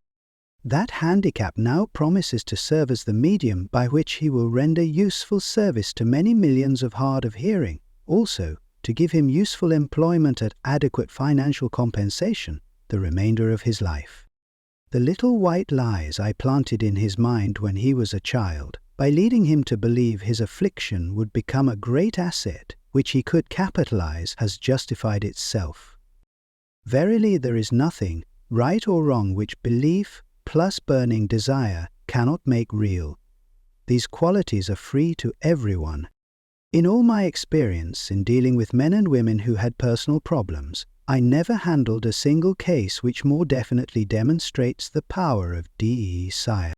That handicap now promises to serve as the medium by which he will render useful service to many millions of hard of hearing, also to give him useful employment at adequate financial compensation the remainder of his life. The little white lies I planted in his mind when he was a child, by leading him to believe his affliction would become a great asset which he could capitalize, has justified itself. Verily, there is nothing, right or wrong, which belief plus burning desire cannot make real. These qualities are free to everyone. In all my experience in dealing with men and women who had personal problems, I never handled a single case which more definitely demonstrates the power of desire.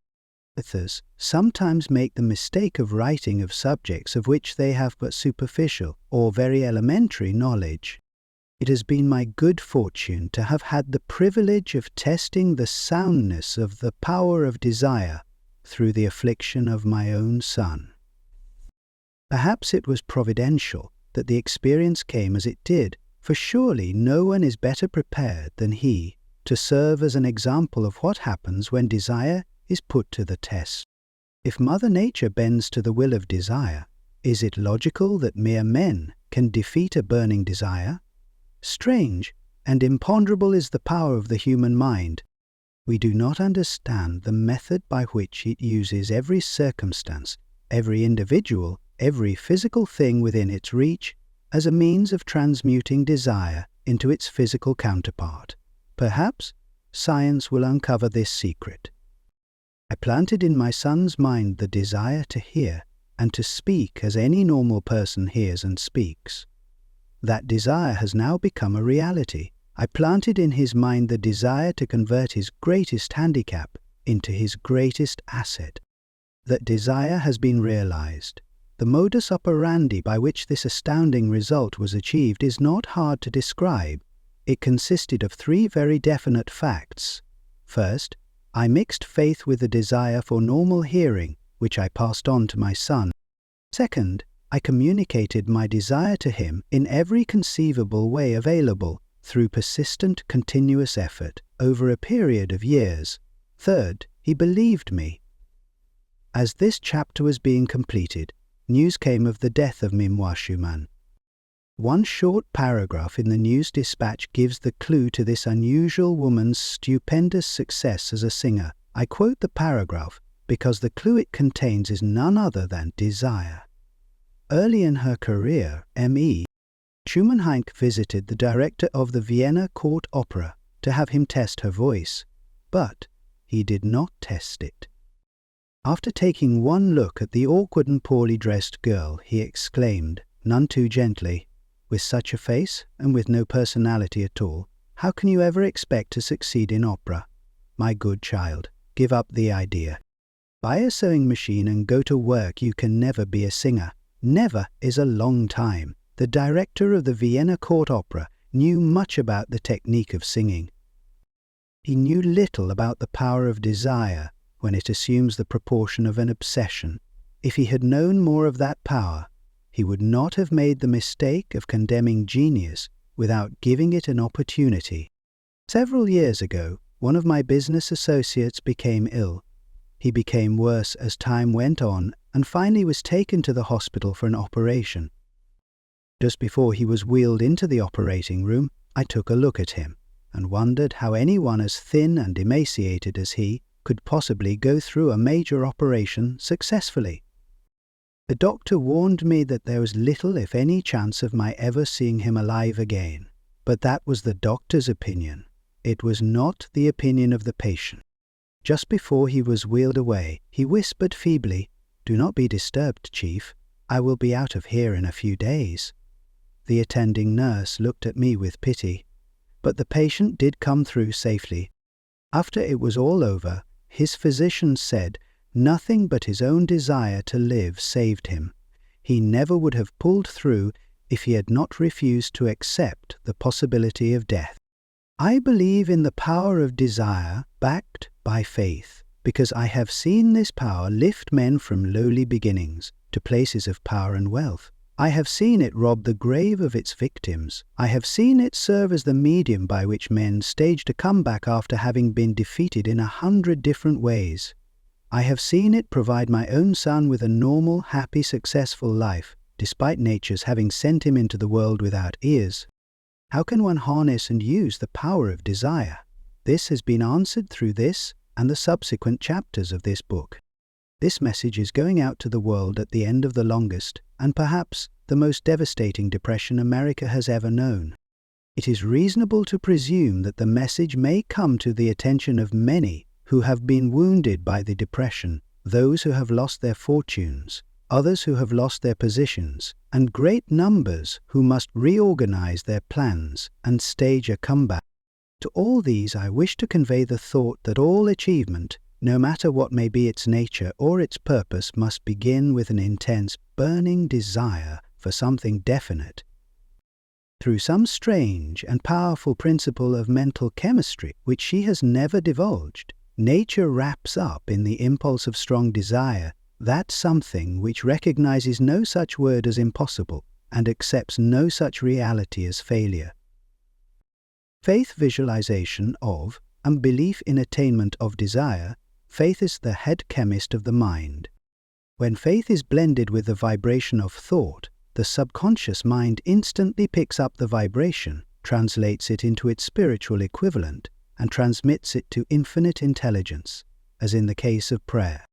Authors sometimes make the mistake of writing of subjects of which they have but superficial or very elementary knowledge. It has been my good fortune to have had the privilege of testing the soundness of the power of desire through the affliction of my own son. Perhaps it was providential that the experience came as it did, for surely no one is better prepared than he to serve as an example of what happens when desire is put to the test. If Mother Nature bends to the will of desire, is it logical that mere men can defeat a burning desire? Strange and imponderable is the power of the human mind. We do not understand the method by which it uses every circumstance, every individual, every physical thing within its reach, as a means of transmuting desire into its physical counterpart. Perhaps science will uncover this secret. I planted in my son's mind the desire to hear and to speak as any normal person hears and speaks. That desire has now become a reality. I planted in his mind the desire to convert his greatest handicap into his greatest asset. That desire has been realized. The modus operandi by which this astounding result was achieved is not hard to describe. It consisted of three very definite facts. First, I mixed faith with the desire for normal hearing, which I passed on to my son. Second, I communicated my desire to him in every conceivable way available, through persistent, continuous effort, over a period of years. Third, he believed me. As this chapter was being completed, news came of the death of Mim Washuman. One short paragraph in the News Dispatch gives the clue to this unusual woman's stupendous success as a singer. I quote the paragraph because the clue it contains is none other than desire. Early in her career, M.E. Schumann-Heink visited the director of the Vienna Court Opera to have him test her voice, but he did not test it. After taking one look at the awkward and poorly dressed girl, he exclaimed, none too gently, "With such a face and with no personality at all, how can you ever expect to succeed in opera? My good child, give up the idea. Buy a sewing machine and go to work. You can never be a singer. Never is a long time." The director of the Vienna Court Opera knew much about the technique of singing. He knew little about the power of desire when it assumes the proportion of an obsession. If he had known more of that power, he would not have made the mistake of condemning genius without giving it an opportunity. Several years ago, one of my business associates became ill. He became worse as time went on and finally was taken to the hospital for an operation. Just before he was wheeled into the operating room, I took a look at him and wondered how anyone as thin and emaciated as he could possibly go through a major operation successfully. The doctor warned me that there was little, if any, chance of my ever seeing him alive again. But that was the doctor's opinion. It was not the opinion of the patient. Just before he was wheeled away, he whispered feebly, "Do not be disturbed, Chief. I will be out of here in a few days." The attending nurse looked at me with pity, but the patient did come through safely. After it was all over, his physician said nothing but his own desire to live saved him. He never would have pulled through if he had not refused to accept the possibility of death. I believe in the power of desire backed by faith, because I have seen this power lift men from lowly beginnings to places of power and wealth. I have seen it rob the grave of its victims. I have seen it serve as the medium by which men staged a comeback after having been defeated in 100 different ways. I have seen it provide my own son with a normal, happy, successful life, despite nature's having sent him into the world without ears. How can one harness and use the power of desire? This has been answered through this and the subsequent chapters of this book. This message is going out to the world at the end of the longest and perhaps the most devastating depression America has ever known. It is reasonable to presume that the message may come to the attention of many who have been wounded by the depression, those who have lost their fortunes, others who have lost their positions, and great numbers who must reorganize their plans and stage a comeback. To all these I wish to convey the thought that all achievement, no matter what may be its nature or its purpose, must begin with an intense, burning desire for something definite. Through some strange and powerful principle of mental chemistry which she has never divulged, nature wraps up in the impulse of strong desire that something which recognizes no such word as impossible and accepts no such reality as failure. Faith visualization of and belief in attainment of desire. Faith is the head chemist of the mind. When faith is blended with the vibration of thought, the subconscious mind instantly picks up the vibration, translates it into its spiritual equivalent, and transmits it to infinite intelligence, as in the case of prayer.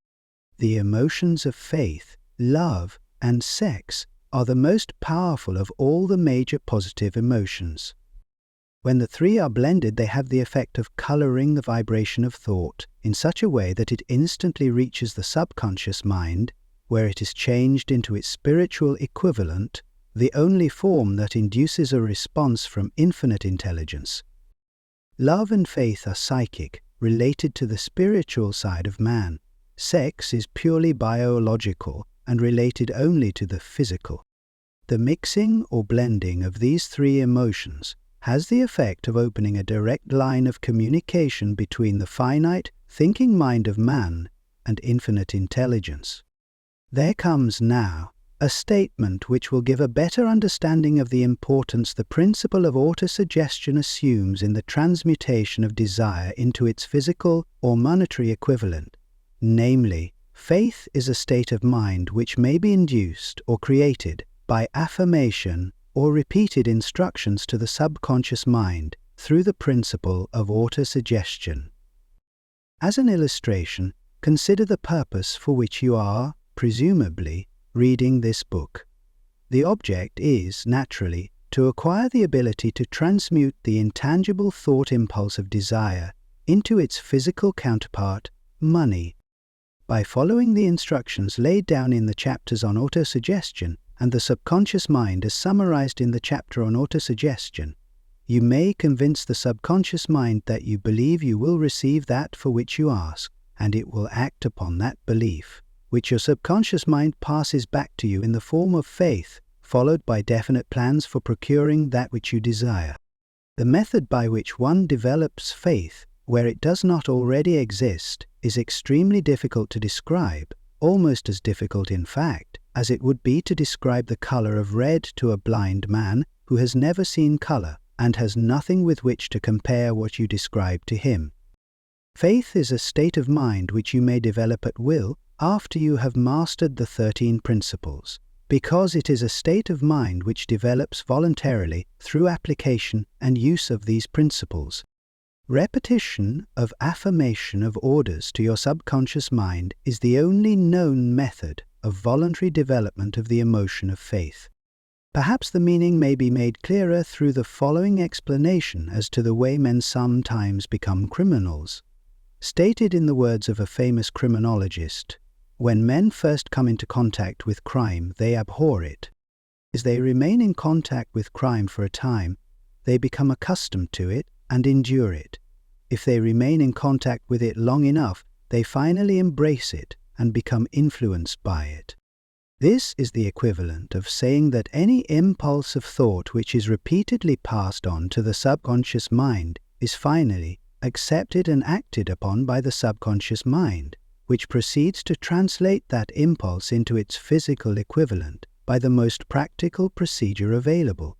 The emotions of faith, love, and sex are the most powerful of all the major positive emotions. When the three are blended, they have the effect of coloring the vibration of thought in such a way that it instantly reaches the subconscious mind, where it is changed into its spiritual equivalent, the only form that induces a response from infinite intelligence. Love and faith are psychic, related to the spiritual side of man. Sex is purely biological and related only to the physical. The mixing or blending of these three emotions has the effect of opening a direct line of communication between the finite, thinking mind of man and infinite intelligence. There comes now a statement which will give a better understanding of the importance the principle of autosuggestion assumes in the transmutation of desire into its physical or monetary equivalent. Namely, faith is a state of mind which may be induced or created by affirmation or repeated instructions to the subconscious mind through the principle of autosuggestion. As an illustration, consider the purpose for which you are, presumably, reading this book. The object is, naturally, to acquire the ability to transmute the intangible thought impulse of desire into its physical counterpart, money. By following the instructions laid down in the chapters on autosuggestion and the subconscious mind as summarized in the chapter on autosuggestion, you may convince the subconscious mind that you believe you will receive that for which you ask, and it will act upon that belief, which your subconscious mind passes back to you in the form of faith, followed by definite plans for procuring that which you desire. The method by which one develops faith where it does not already exist is extremely difficult to describe, almost as difficult in fact as it would be to describe the color of red to a blind man who has never seen color and has nothing with which to compare what you describe to him. Faith is a state of mind which you may develop at will after you have mastered the 13 principles, because it is a state of mind which develops voluntarily through application and use of these principles. Repetition of affirmation of orders to your subconscious mind is the only known method of voluntary development of the emotion of faith. Perhaps the meaning may be made clearer through the following explanation as to the way men sometimes become criminals. Stated in the words of a famous criminologist, when men first come into contact with crime, they abhor it. As they remain in contact with crime for a time, they become accustomed to it and endure it. If they remain in contact with it long enough, they finally embrace it and become influenced by it. This is the equivalent of saying that any impulse of thought which is repeatedly passed on to the subconscious mind is finally accepted and acted upon by the subconscious mind, which proceeds to translate that impulse into its physical equivalent by the most practical procedure available.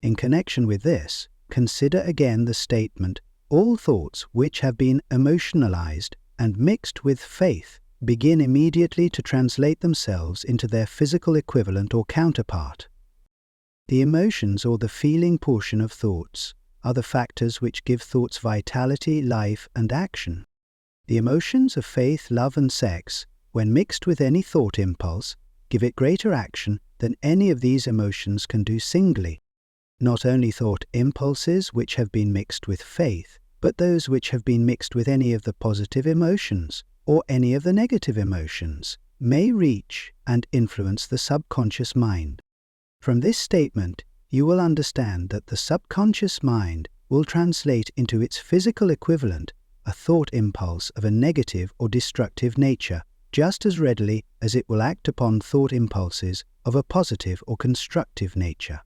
In connection with this, consider again the statement, all thoughts which have been emotionalized and mixed with faith begin immediately to translate themselves into their physical equivalent or counterpart. The emotions or the feeling portion of thoughts are the factors which give thoughts vitality, life, and action. The emotions of faith, love, and sex, when mixed with any thought impulse, give it greater action than any of these emotions can do singly. Not only thought impulses which have been mixed with faith, but those which have been mixed with any of the positive emotions or any of the negative emotions may reach and influence the subconscious mind. From this statement, you will understand that the subconscious mind will translate into its physical equivalent a thought impulse of a negative or destructive nature, just as readily as it will act upon thought impulses of a positive or constructive nature.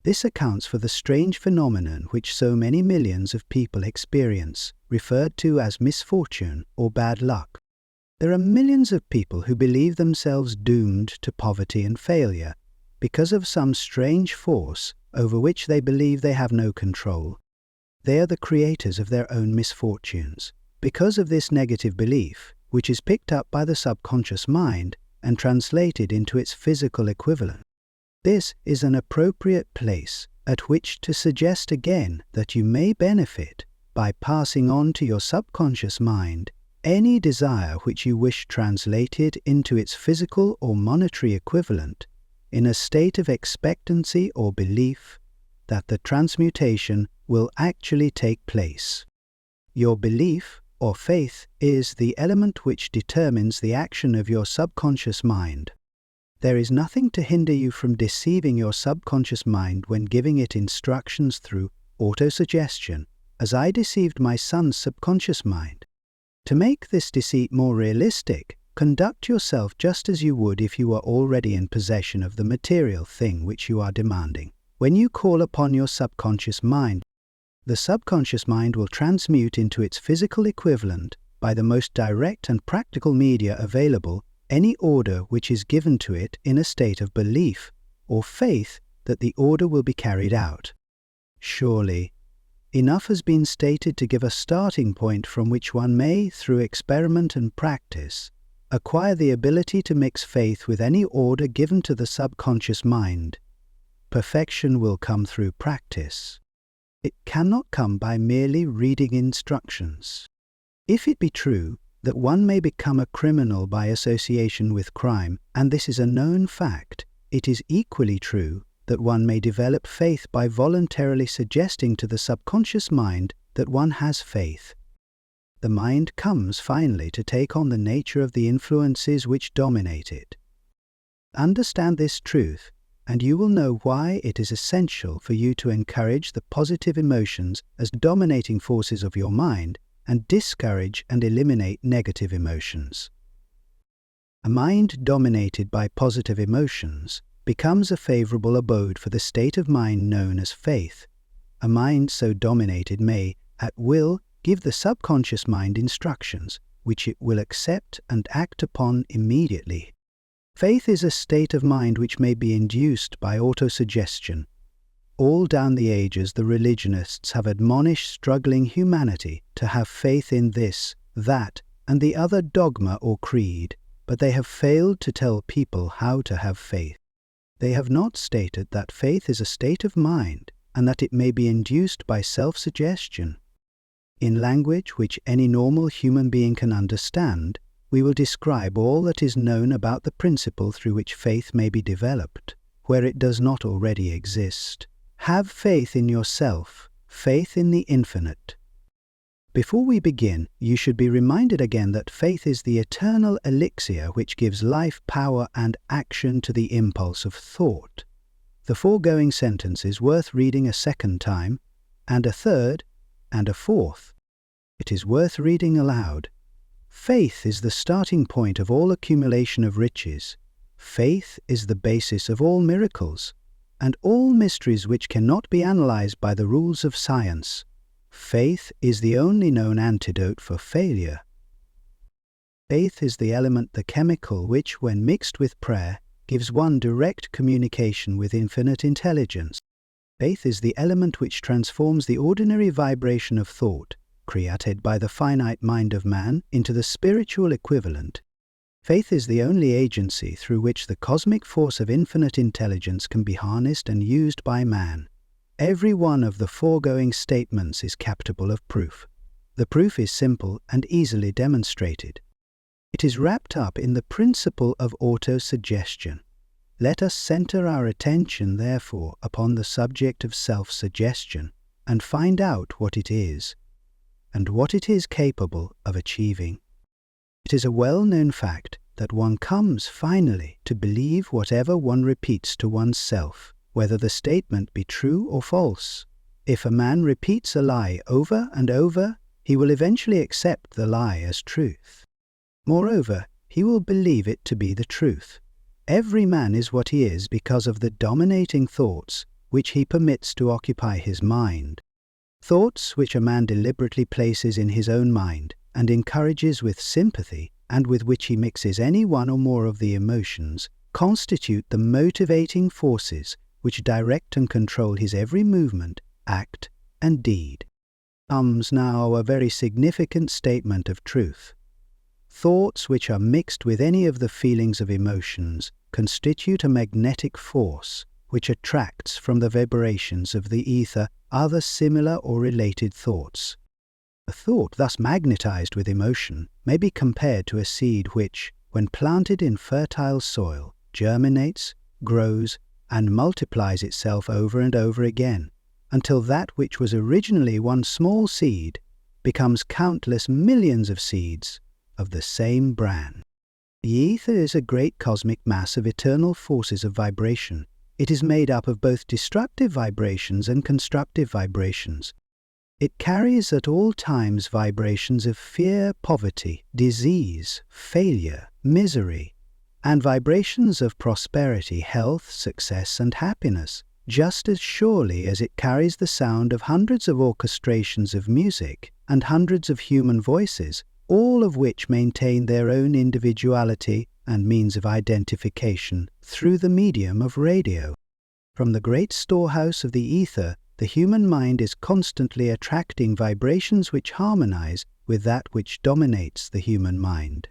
This accounts for the strange phenomenon which so many millions of people experience, referred to as misfortune or bad luck. There are millions of people who believe themselves doomed to poverty and failure because of some strange force over which they believe they have no control. They are the creators of their own misfortunes. Because of this negative belief, which is picked up by the subconscious mind and translated into its physical equivalent. This is an appropriate place at which to suggest again that you may benefit by passing on to your subconscious mind any desire which you wish translated into its physical or monetary equivalent in a state of expectancy or belief that the transmutation will actually take place. Your belief or faith is the element which determines the action of your subconscious mind. There is nothing to hinder you from deceiving your subconscious mind when giving it instructions through autosuggestion, as I deceived my son's subconscious mind. To make this deceit more realistic, conduct yourself just as you would if you were already in possession of the material thing which you are demanding. When you call upon your subconscious mind, the subconscious mind will transmute into its physical equivalent, by the most direct and practical media available, any order which is given to it in a state of belief or faith that the order will be carried out. Surely, enough has been stated to give a starting point from which one may, through experiment and practice, acquire the ability to mix faith with any order given to the subconscious mind. Perfection will come through practice. It cannot come by merely reading instructions. If it be true that one may become a criminal by association with crime, and this is a known fact, it is equally true that one may develop faith by voluntarily suggesting to the subconscious mind that one has faith. The mind comes finally to take on the nature of the influences which dominate it. Understand this truth, and you will know why it is essential for you to encourage the positive emotions as dominating forces of your mind and discourage and eliminate negative emotions. A mind dominated by positive emotions becomes a favorable abode for the state of mind known as faith. A mind so dominated may, at will, give the subconscious mind instructions, which it will accept and act upon immediately. Faith is a state of mind which may be induced by autosuggestion. All down the ages the religionists have admonished struggling humanity to have faith in this, that, and the other dogma or creed, but they have failed to tell people how to have faith. They have not stated that faith is a state of mind, and that it may be induced by self-suggestion. In language which any normal human being can understand, we will describe all that is known about the principle through which faith may be developed, where it does not already exist. Have faith in yourself, faith in the infinite. Before we begin, you should be reminded again that faith is the eternal elixir which gives life, power, and action to the impulse of thought. The foregoing sentence is worth reading a second time, and a third, and a fourth. It is worth reading aloud. Faith is the starting point of all accumulation of riches. Faith is the basis of all miracles, and all mysteries which cannot be analyzed by the rules of science. Faith is the only known antidote for failure. Faith is the element, the chemical, which, when mixed with prayer, gives one direct communication with infinite intelligence. Faith is the element which transforms the ordinary vibration of thought, created by the finite mind of man, into the spiritual equivalent. Faith is the only agency through which the cosmic force of infinite intelligence can be harnessed and used by man. Every one of the foregoing statements is capable of proof. The proof is simple and easily demonstrated. It is wrapped up in the principle of autosuggestion. Let us center our attention, therefore, upon the subject of self-suggestion and find out what it is, and what it is capable of achieving. It is a well-known fact that one comes finally to believe whatever one repeats to oneself, whether the statement be true or false. If a man repeats a lie over and over, he will eventually accept the lie as truth. Moreover, he will believe it to be the truth. Every man is what he is because of the dominating thoughts which he permits to occupy his mind. Thoughts which a man deliberately places in his own mind and encourages with sympathy, and with which he mixes any one or more of the emotions, constitute the motivating forces which direct and control his every movement, act, and deed. Comes now a very significant statement of truth. Thoughts which are mixed with any of the feelings of emotions constitute a magnetic force which attracts from the vibrations of the ether other similar or related thoughts. A thought thus magnetized with emotion may be compared to a seed which, when planted in fertile soil, germinates, grows, and multiplies itself over and over again, until that which was originally one small seed becomes countless millions of seeds of the same brand. The ether is a great cosmic mass of eternal forces of vibration. It is made up of both destructive vibrations and constructive vibrations. It carries at all times vibrations of fear, poverty, disease, failure, misery, and vibrations of prosperity, health, success, and happiness, just as surely as it carries the sound of hundreds of orchestrations of music and hundreds of human voices, all of which maintain their own individuality and means of identification through the medium of radio. From the great storehouse of the ether, the human mind is constantly attracting vibrations which harmonize with that which dominates the human mind.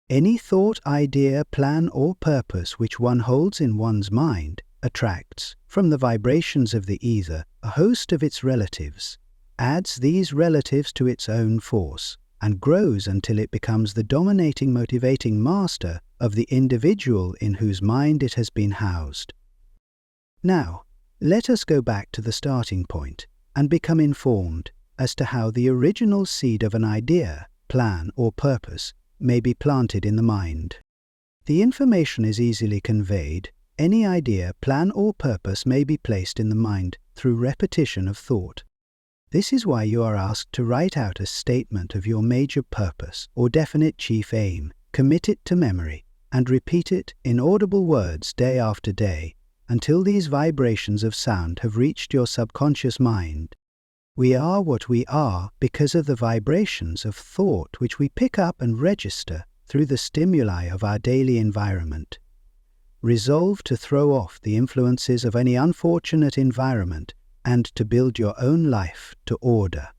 Any thought, idea, plan, or purpose which one holds in one's mind attracts, from the vibrations of the ether a host of its relatives, adds these relatives to its own force, and grows until it becomes the dominating motivating master of the individual in whose mind it has been housed. Now, let us go back to the starting point and become informed as to how the original seed of an idea, plan, or purpose may be planted in the mind. The information is easily conveyed. Any idea, plan, or purpose may be placed in the mind through repetition of thought. This is why you are asked to write out a statement of your major purpose or definite chief aim, commit it to memory, and repeat it in audible words day after day until these vibrations of sound have reached your subconscious mind. We are what we are because of the vibrations of thought which we pick up and register through the stimuli of our daily environment. Resolve to throw off the influences of any unfortunate environment and to build your own life to order.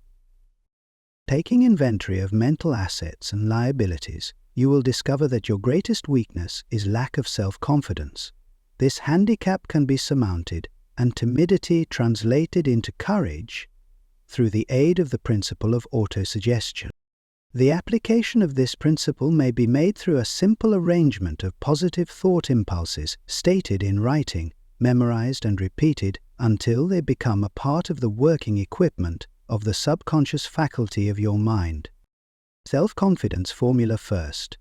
Taking inventory of mental assets and liabilities, you will discover that your greatest weakness is lack of self-confidence. This handicap can be surmounted and timidity translated into courage through the aid of the principle of autosuggestion. The application of this principle may be made through a simple arrangement of positive thought impulses stated in writing, memorized and repeated until they become a part of the working equipment of the subconscious faculty of your mind. Self-confidence formula first.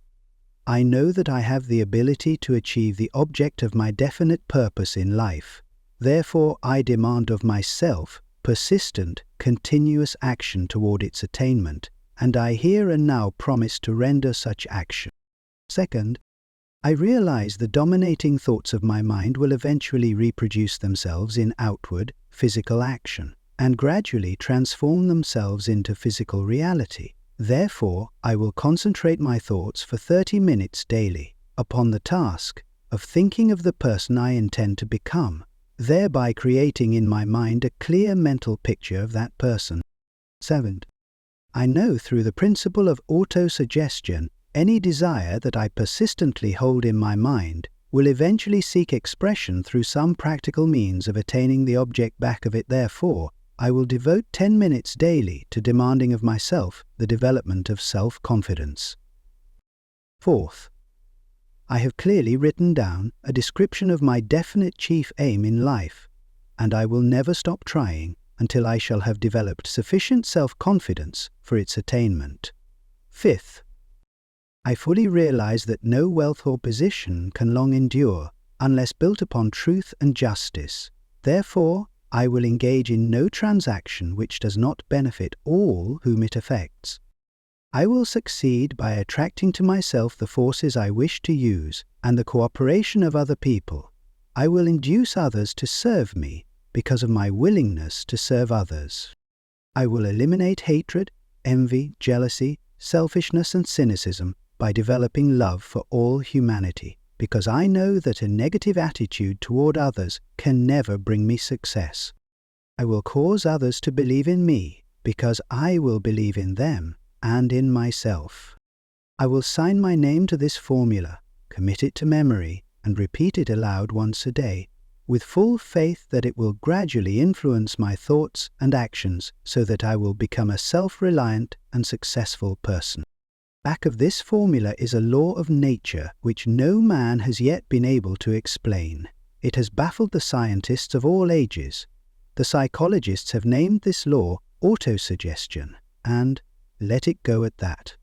I know that I have the ability to achieve the object of my definite purpose in life. Therefore, I demand of myself persistent, continuous action toward its attainment, and I here and now promise to render such action. Second, I realize the dominating thoughts of my mind will eventually reproduce themselves in outward, physical action, and gradually transform themselves into physical reality. Therefore, I will concentrate my thoughts for 30 minutes daily upon the task of thinking of the person I intend to become, thereby creating in my mind a clear mental picture of that person. 7. I know through the principle of autosuggestion any desire that I persistently hold in my mind will eventually seek expression through some practical means of attaining the object back of it. Therefore, I will devote 10 minutes daily to demanding of myself the development of self-confidence. Fourth, I have clearly written down a description of my definite chief aim in life, and I will never stop trying until I shall have developed sufficient self-confidence for its attainment. Fifth, I fully realize that no wealth or position can long endure unless built upon truth and justice. Therefore, I will engage in no transaction which does not benefit all whom it affects. I will succeed by attracting to myself the forces I wish to use and the cooperation of other people. I will induce others to serve me because of my willingness to serve others. I will eliminate hatred, envy, jealousy, selfishness, and cynicism by developing love for all humanity, because I know that a negative attitude toward others can never bring me success. I will cause others to believe in me, because I will believe in them and in myself. I will sign my name to this formula, commit it to memory, and repeat it aloud once a day, with full faith that it will gradually influence my thoughts and actions so that I will become a self-reliant and successful person. Back of this formula is a law of nature which no man has yet been able to explain. It has baffled the scientists of all ages. The psychologists have named this law autosuggestion, and let it go at that.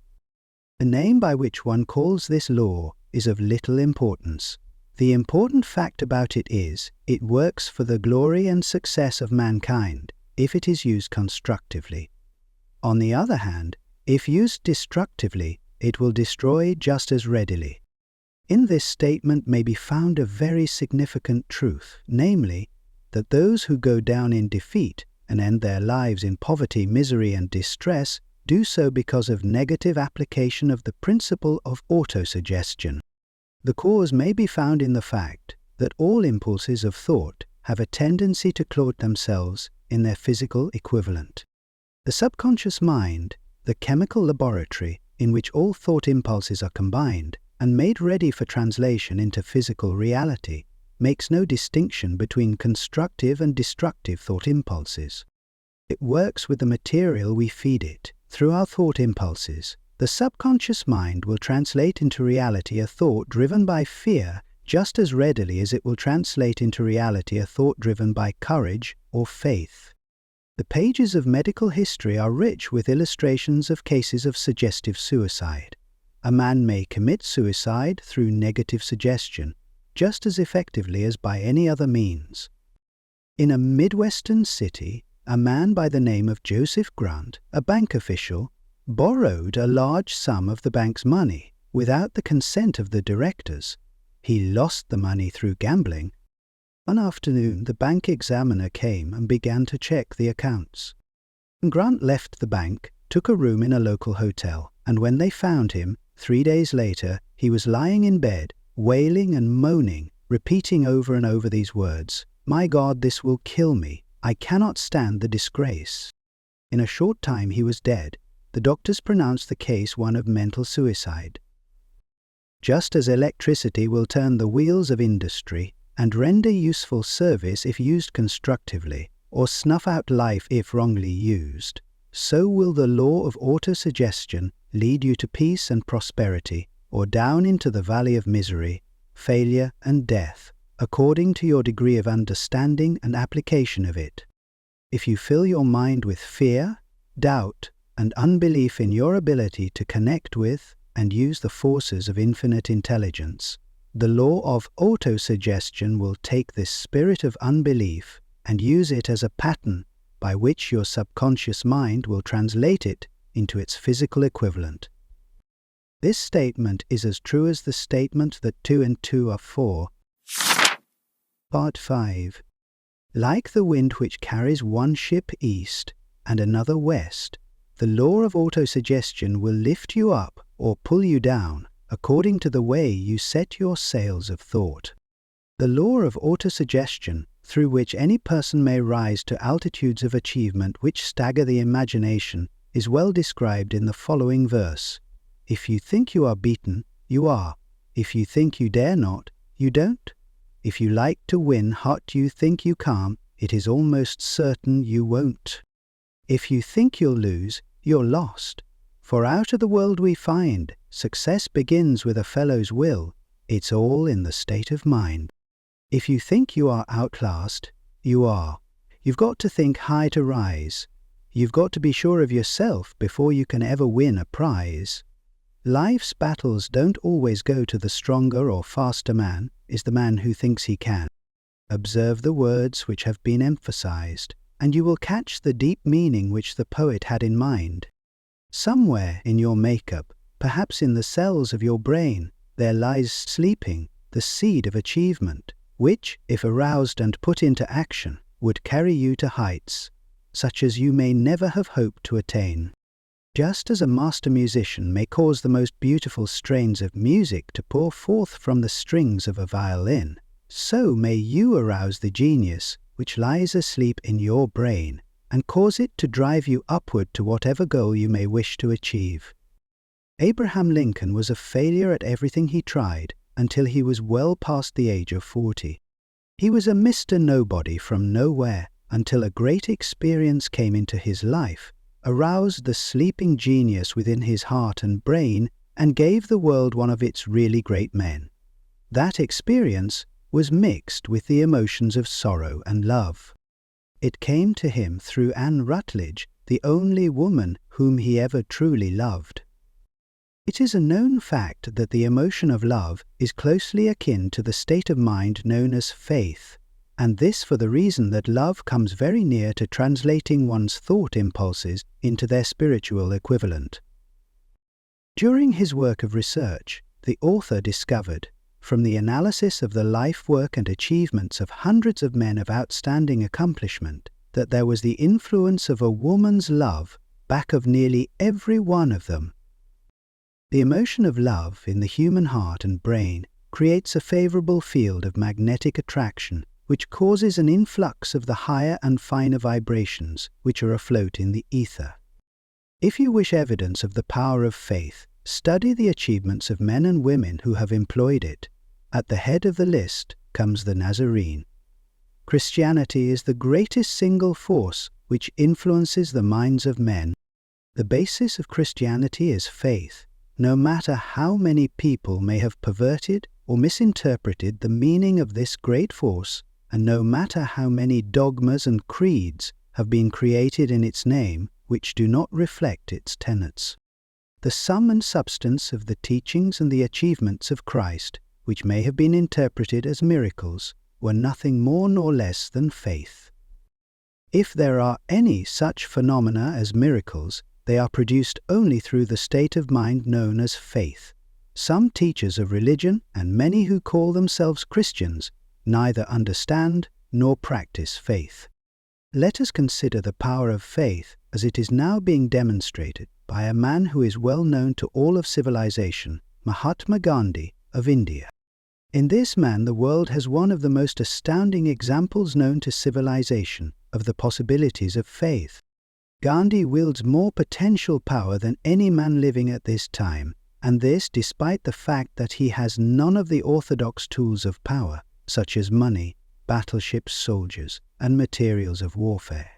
The name by which one calls this law is of little importance. The important fact about it is, it works for the glory and success of mankind if it is used constructively. On the other hand, if used destructively, it will destroy just as readily. In this statement may be found a very significant truth, namely, that those who go down in defeat and end their lives in poverty, misery, and distress do so because of negative application of the principle of autosuggestion. The cause may be found in the fact that all impulses of thought have a tendency to clothe themselves in their physical equivalent. The subconscious mind, the chemical laboratory in which all thought impulses are combined and made ready for translation into physical reality, makes no distinction between constructive and destructive thought impulses. It works with the material we feed it. Through our thought impulses, the subconscious mind will translate into reality a thought driven by fear just as readily as it will translate into reality a thought driven by courage or faith. The pages of medical history are rich with illustrations of cases of suggestive suicide. A man may commit suicide through negative suggestion, just as effectively as by any other means. In a Midwestern city, a man by the name of Joseph Grant, a bank official, borrowed a large sum of the bank's money without the consent of the directors. He lost the money through gambling. One afternoon, the bank examiner came and began to check the accounts. Grant left the bank, took a room in a local hotel, and when they found him, 3 days later, he was lying in bed, wailing and moaning, repeating over and over these words, "My God, this will kill me. I cannot stand the disgrace." In a short time he was dead. The doctors pronounced the case one of mental suicide. Just as electricity will turn the wheels of industry and render useful service if used constructively, or snuff out life if wrongly used, so will the law of autosuggestion lead you to peace and prosperity, or down into the valley of misery, failure and death, according to your degree of understanding and application of it. If you fill your mind with fear, doubt, and unbelief in your ability to connect with and use the forces of infinite intelligence, the law of autosuggestion will take this spirit of unbelief and use it as a pattern by which your subconscious mind will translate it into its physical equivalent. This statement is as true as the statement that 2 and 2 are 4. Part 5. Like the wind which carries one ship east and another west, the law of autosuggestion will lift you up or pull you down according to the way you set your sails of thought. The law of autosuggestion, through which any person may rise to altitudes of achievement which stagger the imagination, is well described in the following verse. If you think you are beaten, you are. If you think you dare not, you don't. If you like to win hot you think you can't, it is almost certain you won't. If you think you'll lose, you're lost. For out of the world we find, success begins with a fellow's will. It's all in the state of mind. If you think you are outclassed, you are. You've got to think high to rise. You've got to be sure of yourself before you can ever win a prize. Life's battles don't always go to the stronger or faster man, is the man who thinks he can. Observe the words which have been emphasized, and you will catch the deep meaning which the poet had in mind. Somewhere in your makeup, perhaps in the cells of your brain, there lies sleeping the seed of achievement, which, if aroused and put into action, would carry you to heights, such as you may never have hoped to attain. Just as a master musician may cause the most beautiful strains of music to pour forth from the strings of a violin, so may you arouse the genius which lies asleep in your brain and cause it to drive you upward to whatever goal you may wish to achieve. Abraham Lincoln was a failure at everything he tried until he was well past the age of 40. He was a Mr. Nobody from nowhere until a great experience came into his life, aroused the sleeping genius within his heart and brain, and gave the world one of its really great men. That experience was mixed with the emotions of sorrow and love. It came to him through Anne Rutledge, the only woman whom he ever truly loved. It is a known fact that the emotion of love is closely akin to the state of mind known as faith, and this for the reason that love comes very near to translating one's thought impulses into their spiritual equivalent. During his work of research, the author discovered, from the analysis of the life work and achievements of hundreds of men of outstanding accomplishment, that there was the influence of a woman's love back of nearly every one of them. The emotion of love in the human heart and brain creates a favorable field of magnetic attraction, which causes an influx of the higher and finer vibrations which are afloat in the ether. If you wish evidence of the power of faith, study the achievements of men and women who have employed it. At the head of the list comes the Nazarene. Christianity is the greatest single force which influences the minds of men. The basis of Christianity is faith, no matter how many people may have perverted or misinterpreted the meaning of this great force, and no matter how many dogmas and creeds have been created in its name which do not reflect its tenets. The sum and substance of the teachings and the achievements of Christ, which may have been interpreted as miracles, were nothing more nor less than faith. If there are any such phenomena as miracles, they are produced only through the state of mind known as faith. Some teachers of religion, and many who call themselves Christians, neither understand nor practice faith. Let us consider the power of faith as it is now being demonstrated by a man who is well known to all of civilization, Mahatma Gandhi of India. In this man, the world has one of the most astounding examples known to civilization of the possibilities of faith. Gandhi wields more potential power than any man living at this time, and this despite the fact that he has none of the orthodox tools of power, such as money, battleships, soldiers, and materials of warfare.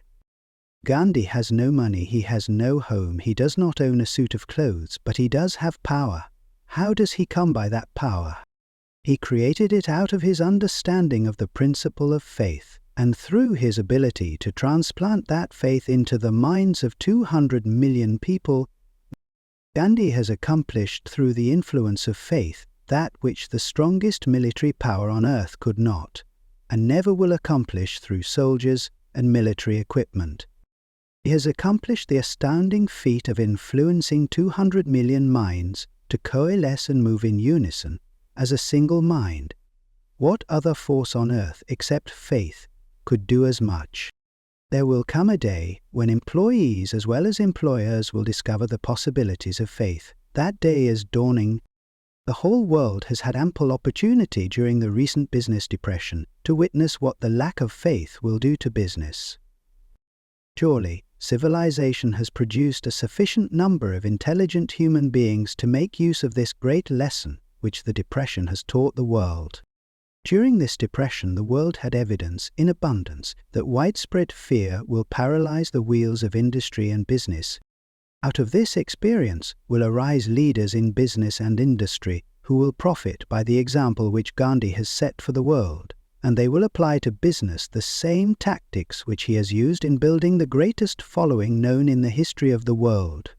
Gandhi has no money, he has no home, he does not own a suit of clothes, but he does have power. How does he come by that power? He created it out of his understanding of the principle of faith, and through his ability to transplant that faith into the minds of 200 million people, Gandhi has accomplished through the influence of faith that which the strongest military power on earth could not, and never will accomplish through soldiers and military equipment. He has accomplished the astounding feat of influencing 200 million minds to coalesce and move in unison as a single mind. What other force on earth except faith could do as much? There will come a day when employees as well as employers will discover the possibilities of faith. That day is dawning. The whole world has had ample opportunity during the recent business depression to witness what the lack of faith will do to business. Surely, civilization has produced a sufficient number of intelligent human beings to make use of this great lesson which the depression has taught the world. During this depression, the world had evidence in abundance that widespread fear will paralyze the wheels of industry and business. Out of this experience will arise leaders in business and industry who will profit by the example which Gandhi has set for the world, and they will apply to business the same tactics which he has used in building the greatest following known in the history of the world.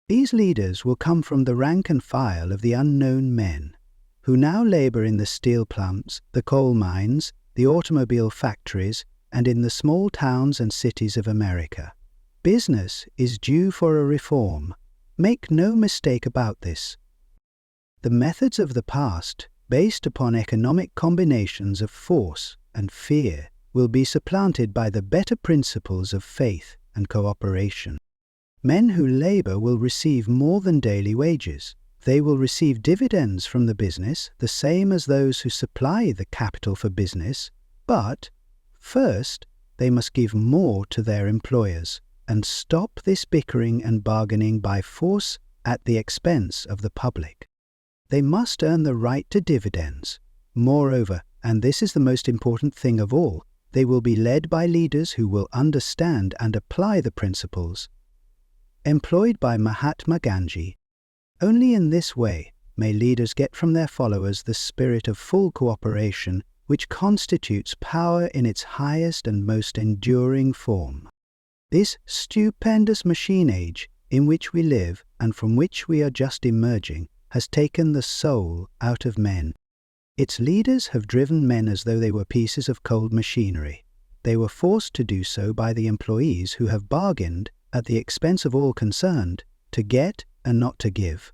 These leaders will come from the rank and file of the unknown men, who now labor in the steel plants, the coal mines, the automobile factories, and in the small towns and cities of America. Business is due for a reform. Make no mistake about this. The methods of the past, based upon economic combinations of force and fear, will be supplanted by the better principles of faith and cooperation. Men who labor will receive more than daily wages. They will receive dividends from the business, the same as those who supply the capital for business, but first they must give more to their employers and stop this bickering and bargaining by force at the expense of the public. They must earn the right to dividends. Moreover, and this is the most important thing of all, they will be led by leaders who will understand and apply the principles employed by Mahatma Gandhi. Only in this way may leaders get from their followers the spirit of full cooperation which constitutes power in its highest and most enduring form. This stupendous machine age in which we live and from which we are just emerging has taken the soul out of men. Its leaders have driven men as though they were pieces of cold machinery. They were forced to do so by the employees who have bargained, at the expense of all concerned, to get and not to give.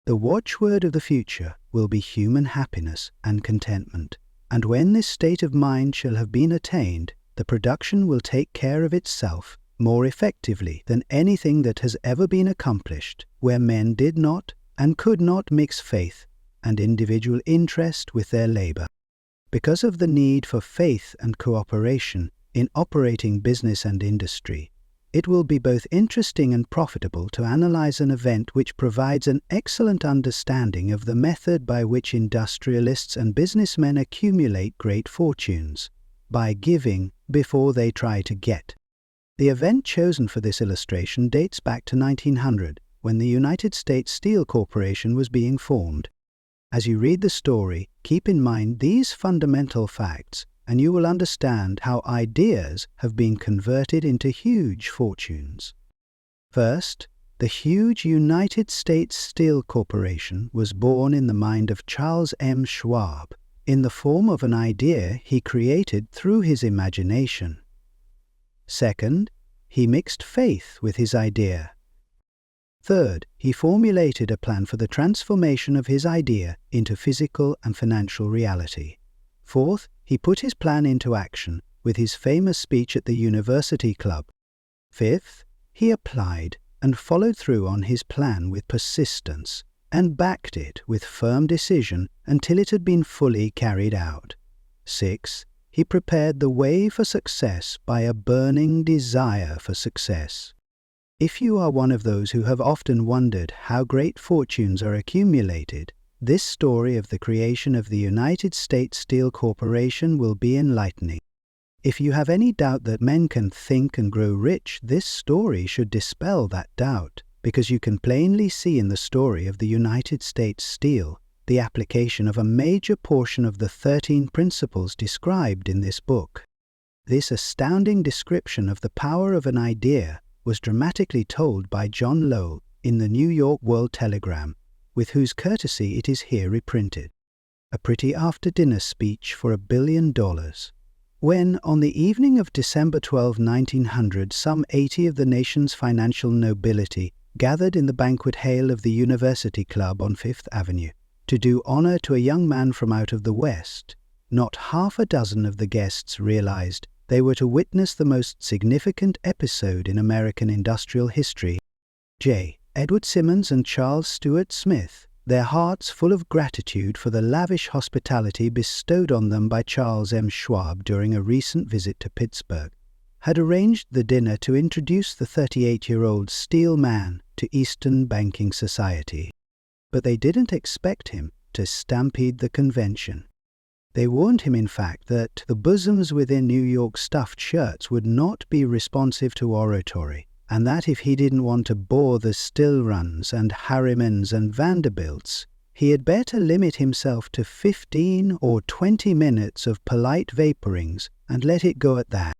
The watchword of the future will be human happiness and contentment, and when this state of mind shall have been attained, the production will take care of itself more effectively than anything that has ever been accomplished, where men did not and could not mix faith and individual interest with their labor. Because of the need for faith and cooperation in operating business and industry, It will be both interesting and profitable to analyze an event which provides an excellent understanding of the method by which industrialists and businessmen accumulate great fortunes, by giving before they try to get. The event chosen for this illustration dates back to 1900, when the United States Steel Corporation was being formed. As you read the story, keep in mind these fundamental facts, and you will understand how ideas have been converted into huge fortunes. First, the huge United States Steel Corporation was born in the mind of Charles M. Schwab, in the form of an idea he created through his imagination. Second, he mixed faith with his idea. Third, he formulated a plan for the transformation of his idea into physical and financial reality. Fourth, he put his plan into action with his famous speech at the University Club. Fifth, he applied and followed through on his plan with persistence and backed it with firm decision until it had been fully carried out. Sixth, he prepared the way for success by a burning desire for success. If you are one of those who have often wondered how great fortunes are accumulated, this story of the creation of the United States Steel Corporation will be enlightening. If you have any doubt that men can think and grow rich, this story should dispel that doubt, because you can plainly see in the story of the United States Steel the application of a major portion of the 13 principles described in this book. This astounding description of the power of an idea was dramatically told by John Lowell in the New York World Telegram, with whose courtesy it is here reprinted. A pretty after-dinner speech for $1 billion. When, on the evening of December 12, 1900, some 80 of the nation's financial nobility gathered in the banquet hall of the University Club on Fifth Avenue to do honor to a young man from out of the West, not half a dozen of the guests realized they were to witness the most significant episode in American industrial history. J. Edward Simmons and Charles Stuart Smith, their hearts full of gratitude for the lavish hospitality bestowed on them by Charles M. Schwab during a recent visit to Pittsburgh, had arranged the dinner to introduce the 38-year-old steel man to Eastern banking society. But they didn't expect him to stampede the convention. They warned him, in fact, that the bosoms within New York stuffed shirts would not be responsive to oratory, and that if he didn't want to bore the Stillruns and Harrimans and Vanderbilts, he had better limit himself to 15 or 20 minutes of polite vaporings and let it go at that.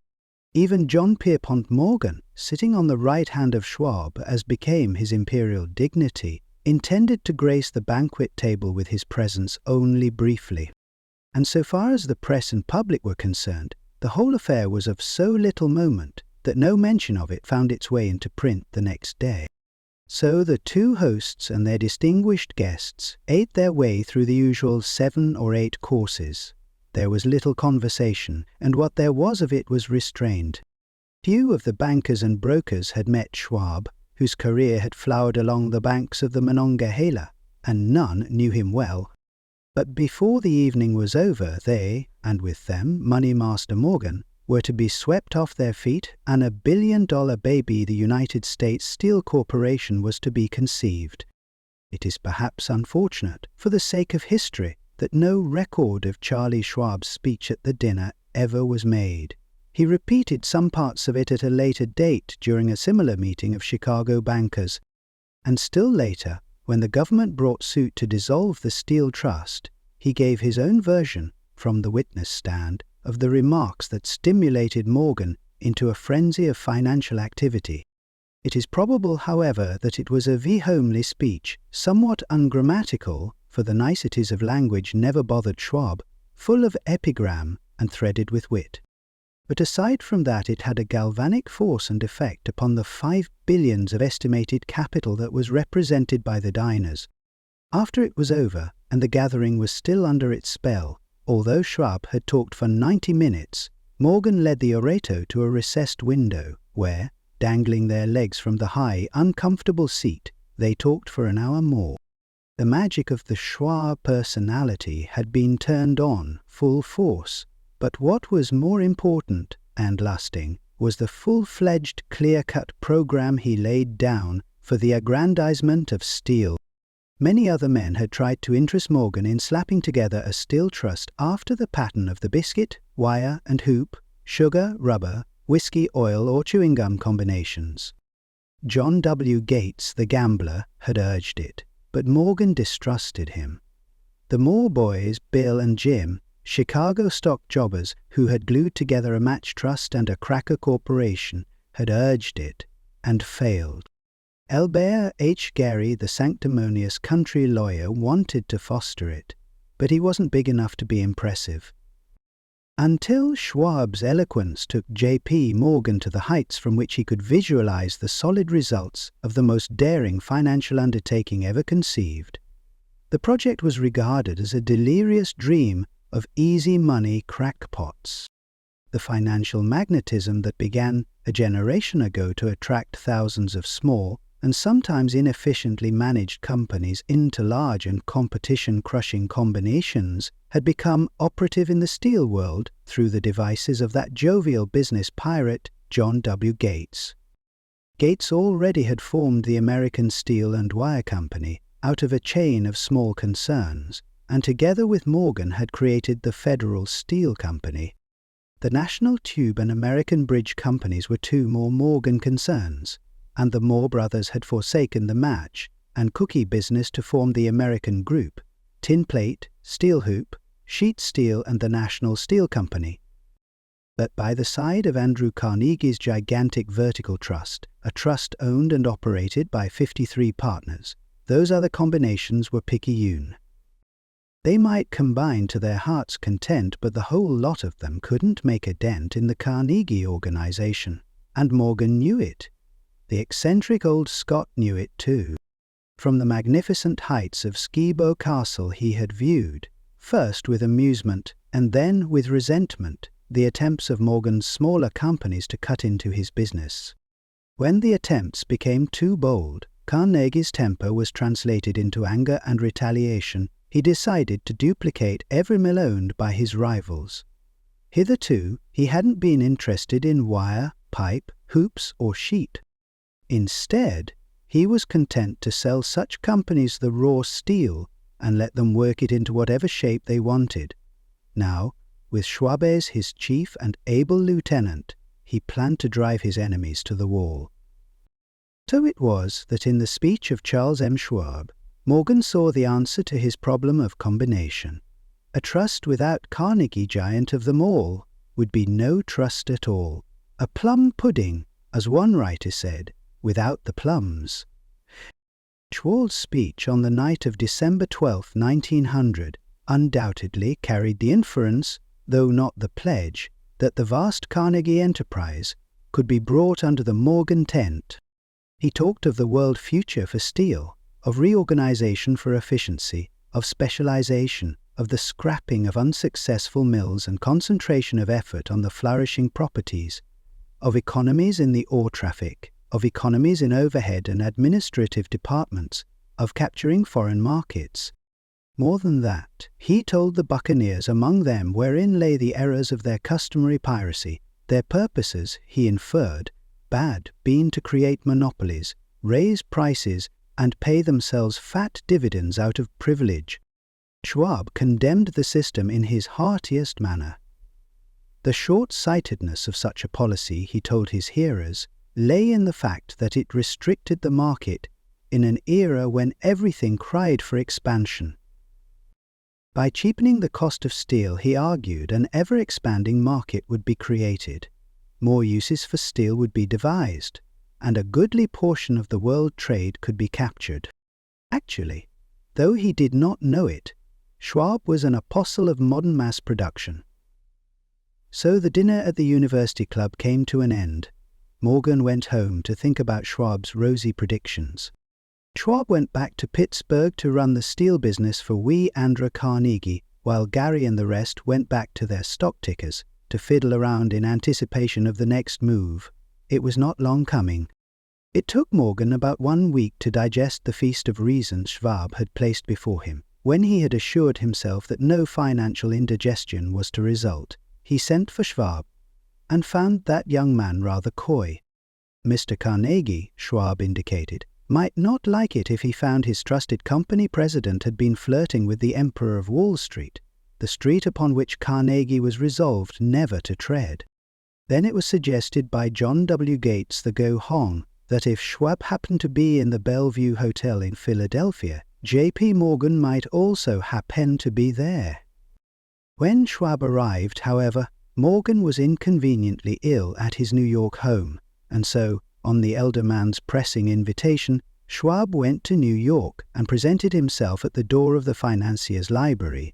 Even John Pierpont Morgan, sitting on the right hand of Schwab as became his imperial dignity, intended to grace the banquet table with his presence only briefly. And so far as the press and public were concerned, the whole affair was of so little moment that no mention of it found its way into print the next day. So the two hosts and their distinguished guests ate their way through the usual 7 or 8 courses. There was little conversation, and what there was of it was restrained. Few of the bankers and brokers had met Schwab, whose career had flowered along the banks of the Monongahela, and none knew him well. But before the evening was over, they, and with them Money Master Morgan, were to be swept off their feet, and $1 billion baby, the United States Steel Corporation, was to be conceived. It is perhaps unfortunate, for the sake of history, that no record of Charlie Schwab's speech at the dinner ever was made. He repeated some parts of it at a later date during a similar meeting of Chicago bankers, and still later, when the government brought suit to dissolve the Steel Trust, he gave his own version, from the witness stand, of the remarks that stimulated Morgan into a frenzy of financial activity. It is probable, however, that it was a homely speech, somewhat ungrammatical, for the niceties of language never bothered Schwab, full of epigram and threaded with wit. But aside from that, it had a galvanic force and effect upon the $5 billion of estimated capital that was represented by the diners. After it was over, and the gathering was still under its spell, although Schwab had talked for 90 minutes, Morgan led the orator to a recessed window, where, dangling their legs from the high, uncomfortable seat, they talked for an hour more. The magic of the Schwab personality had been turned on full force, but what was more important and lasting was the full-fledged, clear-cut program he laid down for the aggrandizement of steel. Many other men had tried to interest Morgan in slapping together a steel trust after the pattern of the biscuit, wire and hoop, sugar, rubber, whiskey, oil or chewing gum combinations. John W. Gates, the gambler, had urged it, but Morgan distrusted him. The Moore boys, Bill and Jim, Chicago stock jobbers who had glued together a match trust and a cracker corporation, had urged it and failed. Elbert H. Gary, the sanctimonious country lawyer, wanted to foster it, but he wasn't big enough to be impressive. Until Schwab's eloquence took J.P. Morgan to the heights from which he could visualize the solid results of the most daring financial undertaking ever conceived, the project was regarded as a delirious dream of easy money crackpots. The financial magnetism that began a generation ago to attract thousands of small and sometimes inefficiently managed companies into large and competition-crushing combinations had become operative in the steel world through the devices of that jovial business pirate, John W. Gates. Gates already had formed the American Steel and Wire Company out of a chain of small concerns, and together with Morgan had created the Federal Steel Company. The National Tube and American Bridge companies were two more Morgan concerns, and the Moore brothers had forsaken the match and cookie business to form the American Group, Tin Plate, Steel Hoop, Sheet Steel and the National Steel Company. But by the side of Andrew Carnegie's gigantic vertical trust, a trust owned and operated by 53 partners, those other combinations were picayune. They might combine to their heart's content, but the whole lot of them couldn't make a dent in the Carnegie organization, and Morgan knew it. The eccentric old Scot knew it too. From the magnificent heights of Skibo Castle he had viewed, first with amusement and then with resentment, the attempts of Morgan's smaller companies to cut into his business. When the attempts became too bold, Carnegie's temper was translated into anger and retaliation. He decided to duplicate every mill owned by his rivals. Hitherto, he hadn't been interested in wire, pipe, hoops, or sheet. Instead, he was content to sell such companies the raw steel and let them work it into whatever shape they wanted. Now, with Schwab as his chief and able lieutenant, he planned to drive his enemies to the wall. So it was that in the speech of Charles M. Schwab, Morgan saw the answer to his problem of combination. A trust without Carnegie, giant of them all, would be no trust at all. A plum pudding, as one writer said, without the plums. Schwab's speech on the night of December 12, 1900, undoubtedly carried the inference, though not the pledge, that the vast Carnegie enterprise could be brought under the Morgan tent. He talked of the world future for steel, of reorganization for efficiency, of specialization, of the scrapping of unsuccessful mills and concentration of effort on the flourishing properties, of economies in the ore traffic, of economies in overhead and administrative departments, of capturing foreign markets. More than that, he told the buccaneers among them wherein lay the errors of their customary piracy, their purposes, he inferred, bad, been to create monopolies, raise prices, and pay themselves fat dividends out of privilege. Schwab condemned the system in his heartiest manner. The short-sightedness of such a policy, he told his hearers, lay in the fact that it restricted the market in an era when everything cried for expansion. By cheapening the cost of steel, he argued, an ever-expanding market would be created. More uses for steel would be devised, and a goodly portion of the world trade could be captured. Actually, though he did not know it, Schwab was an apostle of modern mass production. So the dinner at the University Club came to an end. Morgan went home to think about Schwab's rosy predictions. Schwab went back to Pittsburgh to run the steel business for wee Andrew Carnegie, while Gary and the rest went back to their stock tickers to fiddle around in anticipation of the next move. It was not long coming. It took Morgan about 1 week to digest the feast of reasons Schwab had placed before him. When he had assured himself that no financial indigestion was to result, he sent for Schwab and found that young man rather coy. Mr. Carnegie, Schwab indicated, might not like it if he found his trusted company president had been flirting with the Emperor of Wall Street, the street upon which Carnegie was resolved never to tread. Then it was suggested by John W. Gates, the Go Hong, that if Schwab happened to be in the Bellevue Hotel in Philadelphia, J.P. Morgan might also happen to be there. When Schwab arrived, however, Morgan was inconveniently ill at his New York home, and so, on the elder man's pressing invitation, Schwab went to New York and presented himself at the door of the financier's library.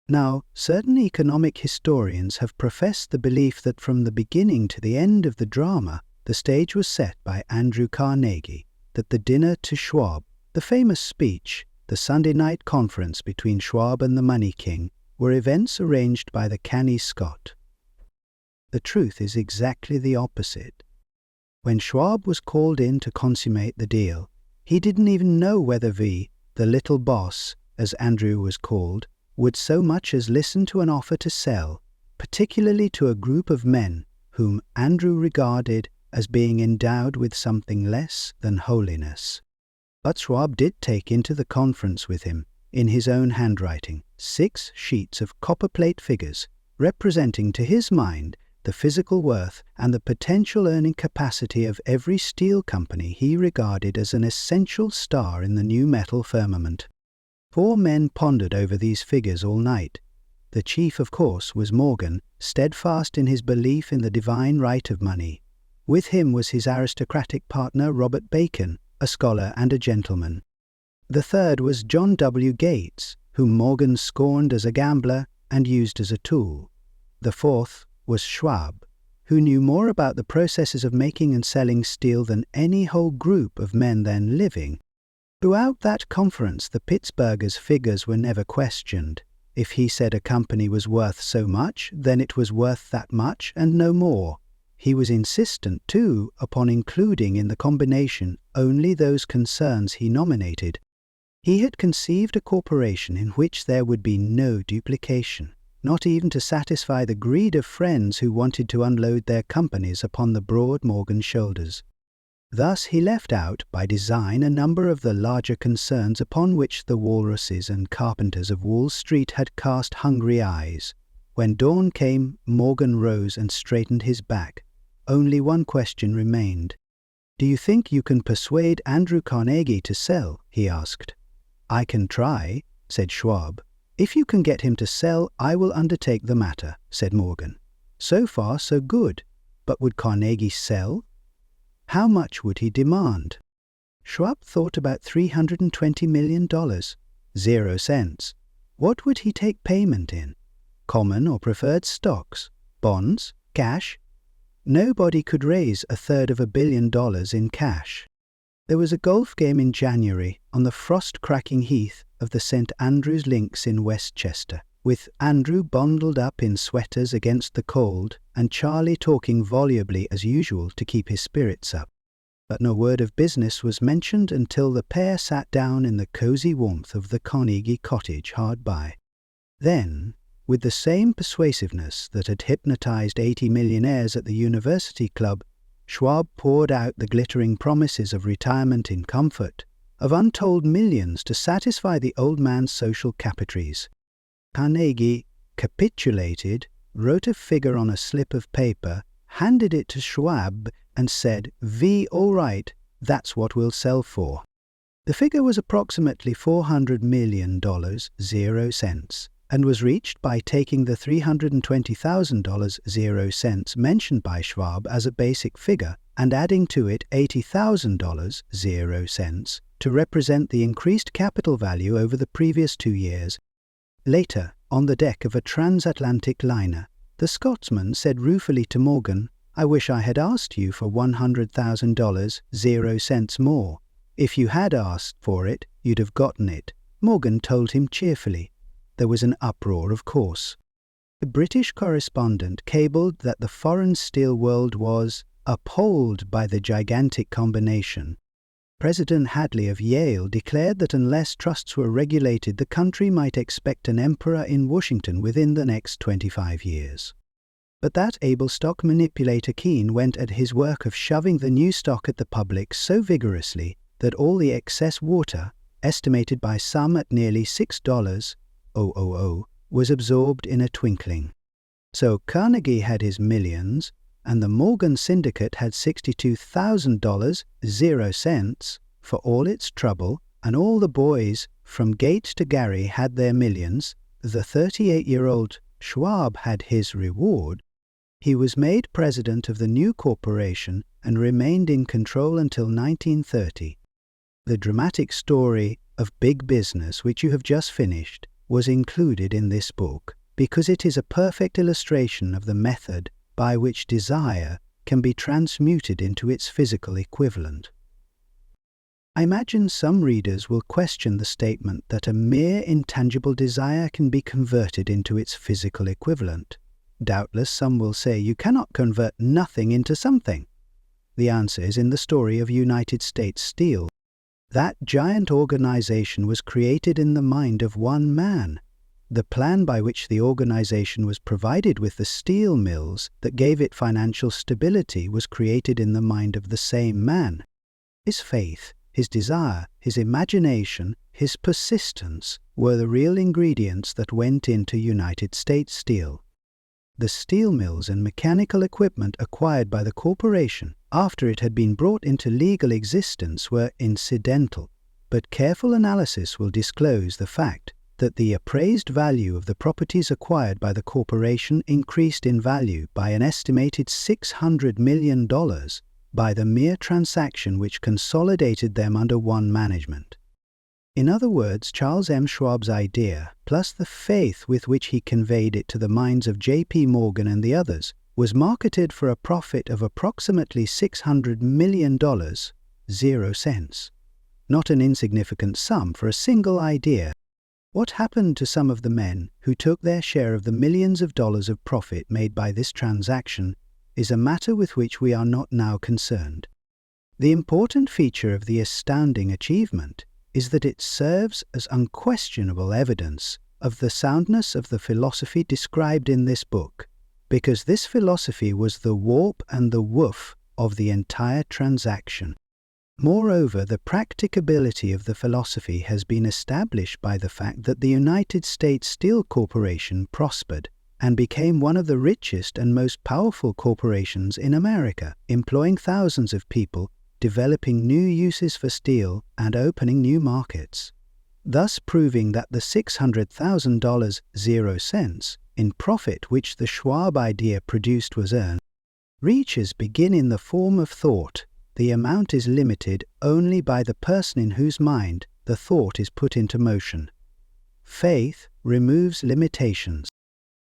Now, certain economic historians have professed the belief that from the beginning to the end of the drama, the stage was set by Andrew Carnegie, that the dinner to Schwab, the famous speech, the Sunday night conference between Schwab and the Money King, were events arranged by the canny Scot. The truth is exactly the opposite. When Schwab was called in to consummate the deal, he didn't even know whether the little boss, as Andrew was called, would so much as listen to an offer to sell, particularly to a group of men whom Andrew regarded as being endowed with something less than holiness. But Schwab did take into the conference with him, in his own handwriting, 6 sheets of copperplate figures, representing to his mind the physical worth and the potential earning capacity of every steel company he regarded as an essential star in the new metal firmament. 4 men pondered over these figures all night. The chief, of course, was Morgan, steadfast in his belief in the divine right of money. With him was his aristocratic partner Robert Bacon, a scholar and a gentleman. The third was John W. Gates, whom Morgan scorned as a gambler and used as a tool. The fourth was Schwab, who knew more about the processes of making and selling steel than any whole group of men then living. Throughout that conference, the Pittsburghers' figures were never questioned. If he said a company was worth so much, then it was worth that much and no more. He was insistent, too, upon including in the combination only those concerns he nominated. He had conceived a corporation in which there would be no duplication, not even to satisfy the greed of friends who wanted to unload their companies upon the broad Morgan shoulders. Thus he left out, by design, a number of the larger concerns upon which the walruses and carpenters of Wall Street had cast hungry eyes. When dawn came, Morgan rose and straightened his back. Only one question remained. "Do you think you can persuade Andrew Carnegie to sell?" he asked. "I can try," said Schwab. "If you can get him to sell, I will undertake the matter," said Morgan. So far, so good. But would Carnegie sell? How much would he demand? Schwab thought about $320 million. 0 cents. What would he take payment in? Common or preferred stocks? Bonds? Cash? Nobody could raise $350 million in cash. There was a golf game in January on the frost-cracking heath of the St. Andrew's Links in Westchester, with Andrew bundled up in sweaters against the cold and Charlie talking volubly as usual to keep his spirits up. But no word of business was mentioned until the pair sat down in the cosy warmth of the Carnegie cottage hard by. Then, with the same persuasiveness that had hypnotized 80 millionaires at the University Club, Schwab poured out the glittering promises of retirement in comfort, of untold millions to satisfy the old man's social capillaries. Carnegie capitulated, wrote a figure on a slip of paper, handed it to Schwab, and said, "All right, that's what we'll sell for." The figure was approximately $400 million, 0 cents, and was reached by taking the $320,000, 0 cents, mentioned by Schwab as a basic figure and adding to it $80,000, 0 cents, to represent the increased capital value over the previous 2 years. Later, on the deck of a transatlantic liner, the Scotsman said ruefully to Morgan, "I wish I had asked you for $100,000, 0 cents more. If you had asked for it, you'd have gotten it." Morgan told him cheerfully. There was an uproar, of course. The British correspondent cabled that the foreign steel world was appalled by the gigantic combination. President Hadley of Yale declared that unless trusts were regulated, the country might expect an emperor in Washington within the next 25 years. But that able stock manipulator Keene went at his work of shoving the new stock at the public so vigorously that all the excess water, estimated by some at nearly $6,000, was absorbed in a twinkling. So Carnegie had his millions, and the Morgan Syndicate had $62,000 for all its trouble, and all the boys from Gates to Gary had their millions. The 38-year-old Schwab had his reward. He was made president of the new corporation and remained in control until 1930. The dramatic story of big business, which you have just finished, was included in this book because it is a perfect illustration of the method by which desire can be transmuted into its physical equivalent. I imagine some readers will question the statement that a mere intangible desire can be converted into its physical equivalent. Doubtless some will say you cannot convert nothing into something. The answer is in the story of United States Steel. That giant organization was created in the mind of one man. The plan by which the organization was provided with the steel mills that gave it financial stability was created in the mind of the same man. His faith, his desire, his imagination, his persistence were the real ingredients that went into United States Steel. The steel mills and mechanical equipment acquired by the corporation after it had been brought into legal existence were incidental, but careful analysis will disclose the fact that the appraised value of the properties acquired by the corporation increased in value by an estimated $600 million by the mere transaction which consolidated them under one management. In other words, Charles M. Schwab's idea, plus the faith with which he conveyed it to the minds of J.P. Morgan and the others, was marketed for a profit of approximately $600 million, 0 cents. Not an insignificant sum for a single idea. What happened to some of the men who took their share of the millions of dollars of profit made by this transaction is a matter with which we are not now concerned. The important feature of the astounding achievement is that it serves as unquestionable evidence of the soundness of the philosophy described in this book, because this philosophy was the warp and the woof of the entire transaction. Moreover, the practicability of the philosophy has been established by the fact that the United States Steel Corporation prospered and became one of the richest and most powerful corporations in America, employing thousands of people, developing new uses for steel, and opening new markets, thus proving that the $600,000, 0 cents, in profit which the Schwab idea produced was earned. Reaches begin in the form of thought. The amount is limited only by the person in whose mind the thought is put into motion. Faith removes limitations.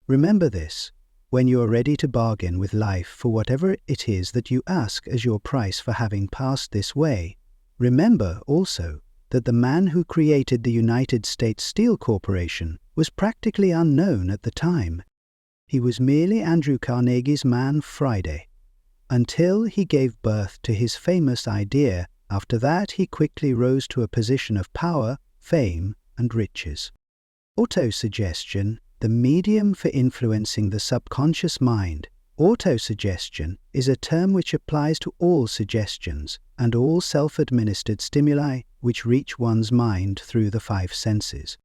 Remember this when you are ready to bargain with life for whatever it is that you ask as your price for having passed this way. Remember also that the man who created the United States Steel Corporation was practically unknown at the time. He was merely Andrew Carnegie's man Friday, until he gave birth to his famous idea. After that, he quickly rose to a position of power, fame, and riches. Autosuggestion, the medium for influencing the subconscious mind. Autosuggestion is a term which applies to all suggestions and all self-administered stimuli which reach one's mind through the five senses.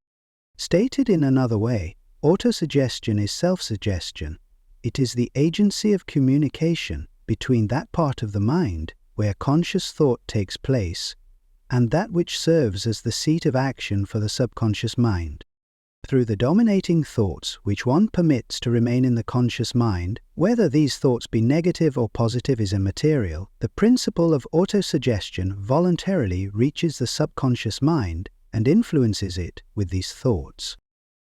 Stated in another way, autosuggestion is self-suggestion. It is the agency of communication between that part of the mind where conscious thought takes place and that which serves as the seat of action for the subconscious mind. Through the dominating thoughts which one permits to remain in the conscious mind, whether these thoughts be negative or positive is immaterial, the principle of autosuggestion voluntarily reaches the subconscious mind and influences it with these thoughts.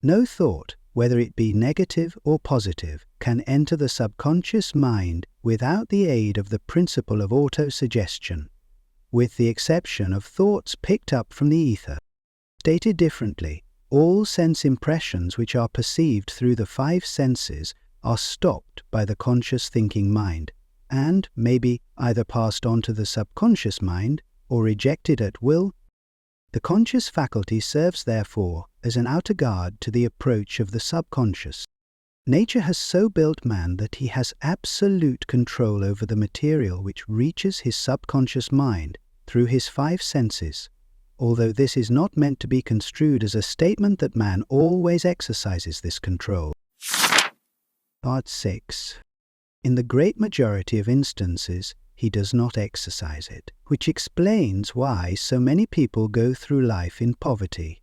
No thought, whether it be negative or positive, can enter the subconscious mind without the aid of the principle of autosuggestion, with the exception of thoughts picked up from the ether. Stated differently, all sense impressions which are perceived through the five senses are stopped by the conscious thinking mind, and may be either passed on to the subconscious mind or rejected at will. The conscious faculty serves therefore as an outer guard to the approach of the subconscious. Nature has so built man that he has absolute control over the material which reaches his subconscious mind through his five senses, although this is not meant to be construed as a statement that man always exercises this control. Part 6. In the great majority of instances, he does not exercise it, which explains why so many people go through life in poverty.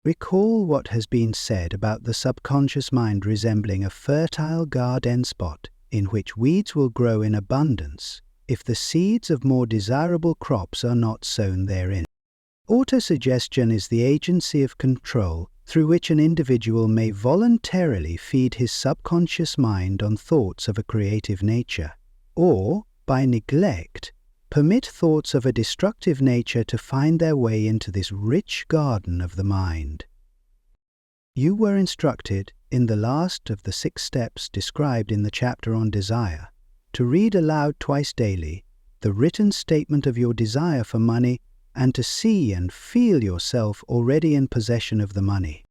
Recall what has been said about the subconscious mind resembling a fertile garden spot in which weeds will grow in abundance if the seeds of more desirable crops are not sown therein. Autosuggestion is the agency of control through which an individual may voluntarily feed his subconscious mind on thoughts of a creative nature, or, by neglect, permit thoughts of a destructive nature to find their way into this rich garden of the mind. You were instructed, in the last of the 6 steps described in the chapter on desire, to read aloud twice daily the written statement of your desire for money and to see and feel yourself already in possession of the money.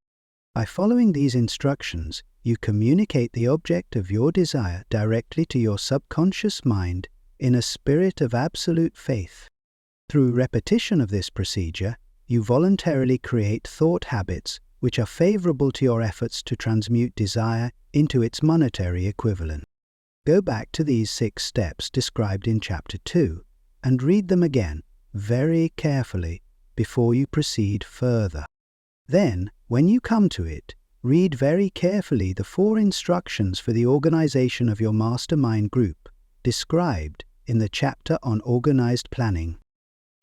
By following these instructions, you communicate the object of your desire directly to your subconscious mind in a spirit of absolute faith. Through repetition of this procedure, you voluntarily create thought habits which are favorable to your efforts to transmute desire into its monetary equivalent. Go back to these 6 steps described in Chapter 2 and read them again very carefully before you proceed further. Then, when you come to it, read very carefully the 4 instructions for the organization of your mastermind group described in the chapter on organized planning.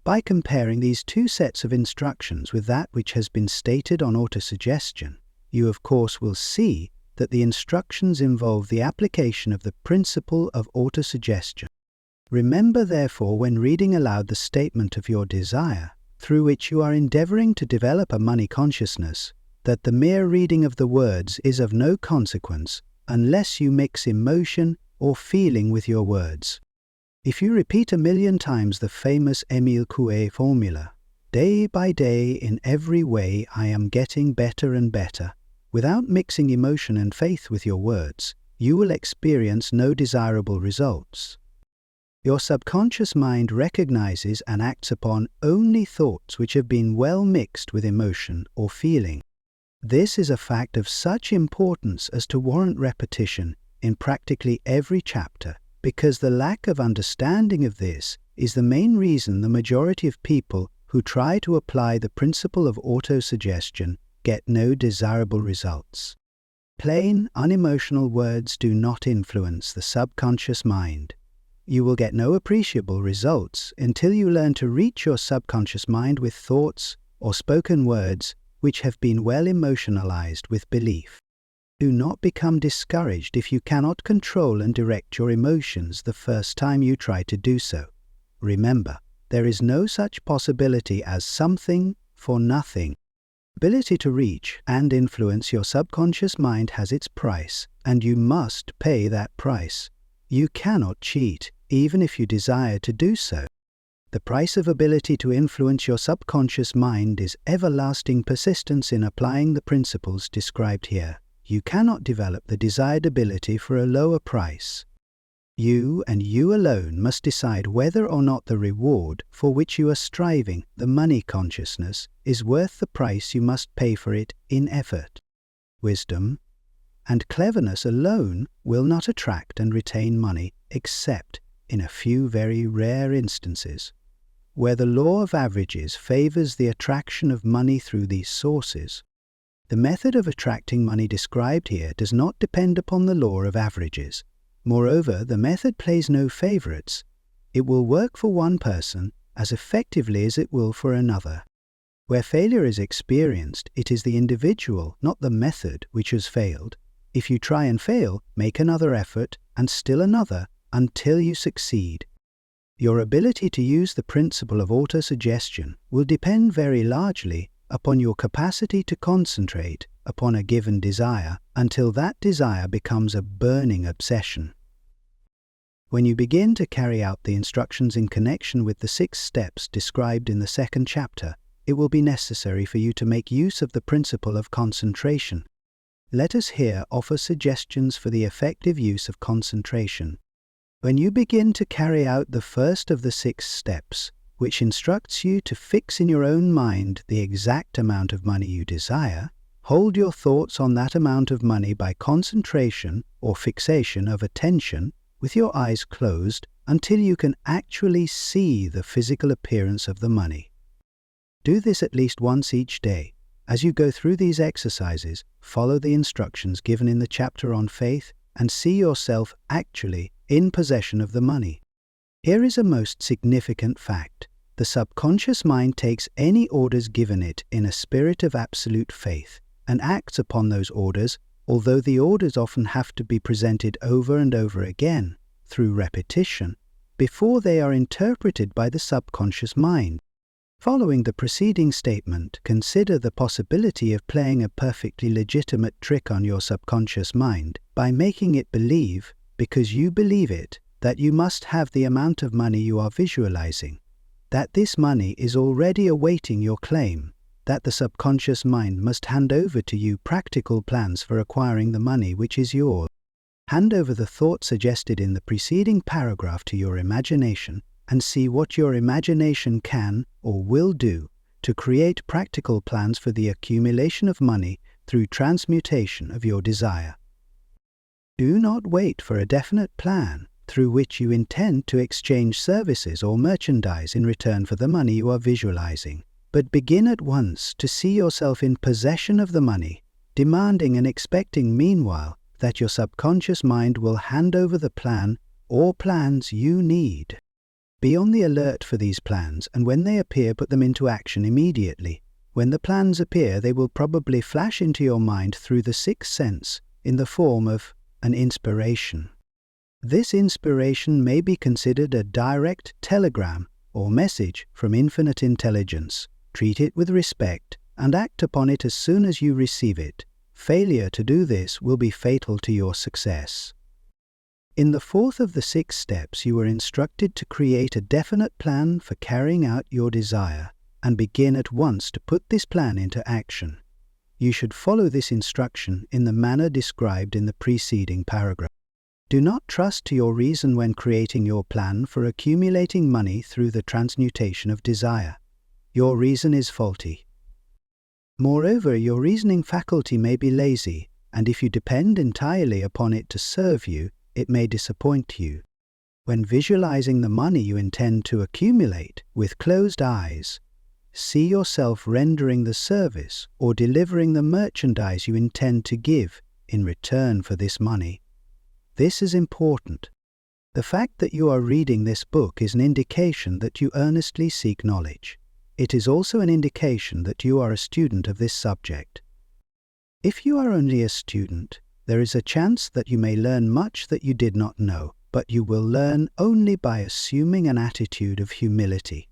By comparing these 2 sets of instructions with that which has been stated on autosuggestion, you of course will see that the instructions involve the application of the principle of autosuggestion. Remember, therefore, when reading aloud the statement of your desire, through which you are endeavoring to develop a money consciousness, that the mere reading of the words is of no consequence unless you mix emotion or feeling with your words. If you repeat 1,000,000 times the famous Émile Coué formula, "Day by day, in every way, I am getting better and better," without mixing emotion and faith with your words, you will experience no desirable results. Your subconscious mind recognizes and acts upon only thoughts which have been well mixed with emotion or feeling. This is a fact of such importance as to warrant repetition in practically every chapter, because the lack of understanding of this is the main reason the majority of people who try to apply the principle of autosuggestion get no desirable results. Plain, unemotional words do not influence the subconscious mind. You will get no appreciable results until you learn to reach your subconscious mind with thoughts or spoken words which have been well emotionalized with belief. Do not become discouraged if you cannot control and direct your emotions the first time you try to do so. Remember, there is no such possibility as something for nothing. Ability to reach and influence your subconscious mind has its price, and you must pay that price. You cannot cheat, even if you desire to do so. The price of ability to influence your subconscious mind is everlasting persistence in applying the principles described here. You cannot develop the desired ability for a lower price. You and you alone must decide whether or not the reward for which you are striving, the money consciousness, is worth the price you must pay for it in effort. Wisdom and cleverness alone will not attract and retain money except in a few very rare instances, where the law of averages favors the attraction of money through these sources. The method of attracting money described here does not depend upon the law of averages. Moreover, the method plays no favorites. It will work for one person as effectively as it will for another. Where failure is experienced, it is the individual, not the method, which has failed. If you try and fail, make another effort, and still another, until you succeed. Your ability to use the principle of autosuggestion will depend very largely upon your capacity to concentrate upon a given desire until that desire becomes a burning obsession. When you begin to carry out the instructions in connection with the 6 steps described in the 2nd chapter, it will be necessary for you to make use of the principle of concentration. let us here offer suggestions for the effective use of concentration. When you begin to carry out the first of the 6 steps, which instructs you to fix in your own mind the exact amount of money you desire, hold your thoughts on that amount of money by concentration or fixation of attention with your eyes closed until you can actually see the physical appearance of the money. Do this at least once each day. As you go through these exercises, follow the instructions given in the chapter on faith and see yourself actually in possession of the money. Here is a most significant fact. The subconscious mind takes any orders given it in a spirit of absolute faith and acts upon those orders, although the orders often have to be presented over and over again through repetition before they are interpreted by the subconscious mind. Following the preceding statement, consider the possibility of playing a perfectly legitimate trick on your subconscious mind by making it believe, because you believe it, that you must have the amount of money you are visualizing, that this money is already awaiting your claim, that the subconscious mind must hand over to you practical plans for acquiring the money which is yours. Hand over the thought suggested in the preceding paragraph to your imagination and see what your imagination can or will do to create practical plans for the accumulation of money through transmutation of your desire. Do not wait for a definite plan through which you intend to exchange services or merchandise in return for the money you are visualizing, but begin at once to see yourself in possession of the money, demanding and expecting meanwhile that your subconscious mind will hand over the plan or plans you need. Be on the alert for these plans, and when they appear, put them into action immediately. When the plans appear, they will probably flash into your mind through the 6th sense in the form of an inspiration. This inspiration may be considered a direct telegram or message from infinite intelligence. Treat it with respect and act upon it as soon as you receive it. Failure to do this will be fatal to your success. In the 4th of the 6 steps, you are instructed to create a definite plan for carrying out your desire and begin at once to put this plan into action. You should follow this instruction in the manner described in the preceding paragraph. Do not trust to your reason when creating your plan for accumulating money through the transmutation of desire. Your reason is faulty. Moreover, your reasoning faculty may be lazy, and if you depend entirely upon it to serve you, it may disappoint you. When visualizing the money you intend to accumulate with closed eyes, see yourself rendering the service or delivering the merchandise you intend to give in return for this money. This is important. The fact that you are reading this book is an indication that you earnestly seek knowledge. It is also an indication that you are a student of this subject. If you are only a student, there is a chance that you may learn much that you did not know, but you will learn only by assuming an attitude of humility.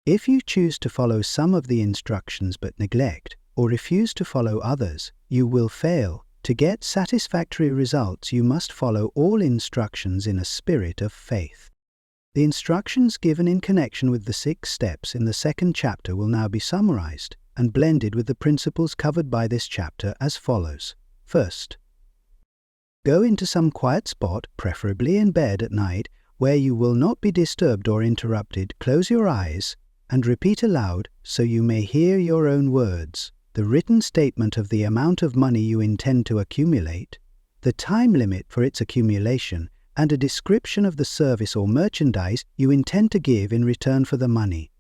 If you choose to follow some of the instructions but neglect or refuse to follow others, you will fail. To get satisfactory results, you must follow all instructions in a spirit of faith. The instructions given in connection with the 6 steps in the 2nd chapter will now be summarized and blended with the principles covered by this chapter as follows. First, go into some quiet spot, preferably in bed at night, where you will not be disturbed or interrupted. Close your eyes and repeat aloud, so you may hear your own words, the written statement of the amount of money you intend to accumulate, the time limit for its accumulation, and a description of the service or merchandise you intend to give in return for the money.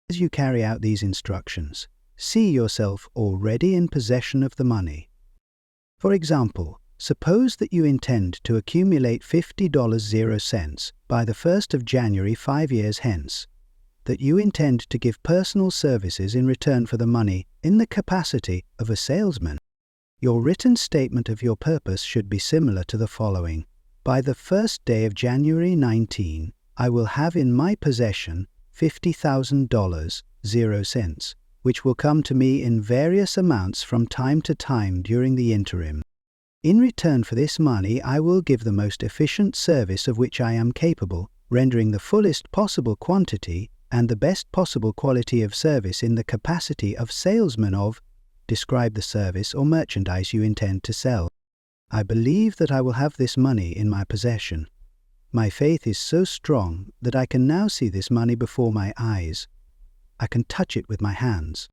As you carry out these instructions, see yourself already in possession of the money. For example, suppose that you intend to accumulate $50.00 by the 1st of January 5 years hence, that you intend to give personal services in return for the money in the capacity of a salesman. Your written statement of your purpose should be similar to the following. By the 1st day of January 19, I will have in my possession $50,000.00, which will come to me in various amounts from time to time during the interim. In return for this money, I will give the most efficient service of which I am capable, rendering the fullest possible quantity and the best possible quality of service in the capacity of salesman of describe the service or merchandise you intend to sell. I believe that I will have this money in my possession. My faith is so strong that I can now see this money before my eyes. I can touch it with my hands.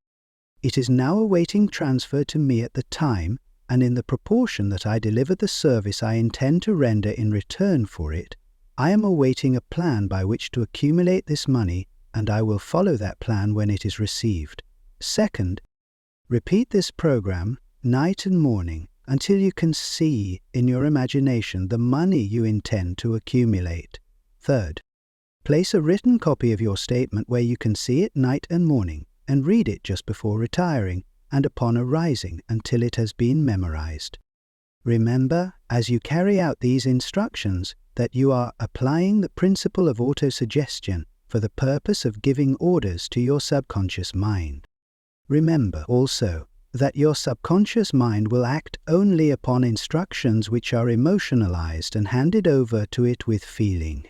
It is now awaiting transfer to me at the time and in the proportion that I deliver the service I intend to render in return for it. I am awaiting a plan by which to accumulate this money, and I will follow that plan when it is received. Second, repeat this program night and morning until you can see in your imagination the money you intend to accumulate. Third, place a written copy of your statement where you can see it night and morning and read it just before retiring and upon arising until it has been memorized. Remember, as you carry out these instructions, that you are applying the principle of autosuggestion for the purpose of giving orders to your subconscious mind. Remember also that your subconscious mind will act only upon instructions which are emotionalized and handed over to it with feeling.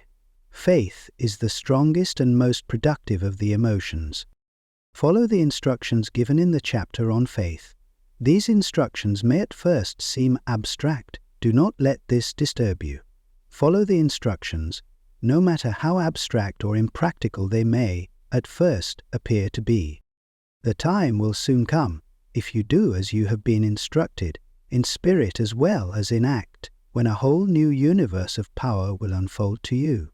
Faith is the strongest and most productive of the emotions. Follow the instructions given in the chapter on faith. These instructions may at first seem abstract. Do not let this disturb you. Follow the instructions, no matter how abstract or impractical they may at first appear to be. The time will soon come, if you do as you have been instructed, in spirit as well as in act, when a whole new universe of power will unfold to you.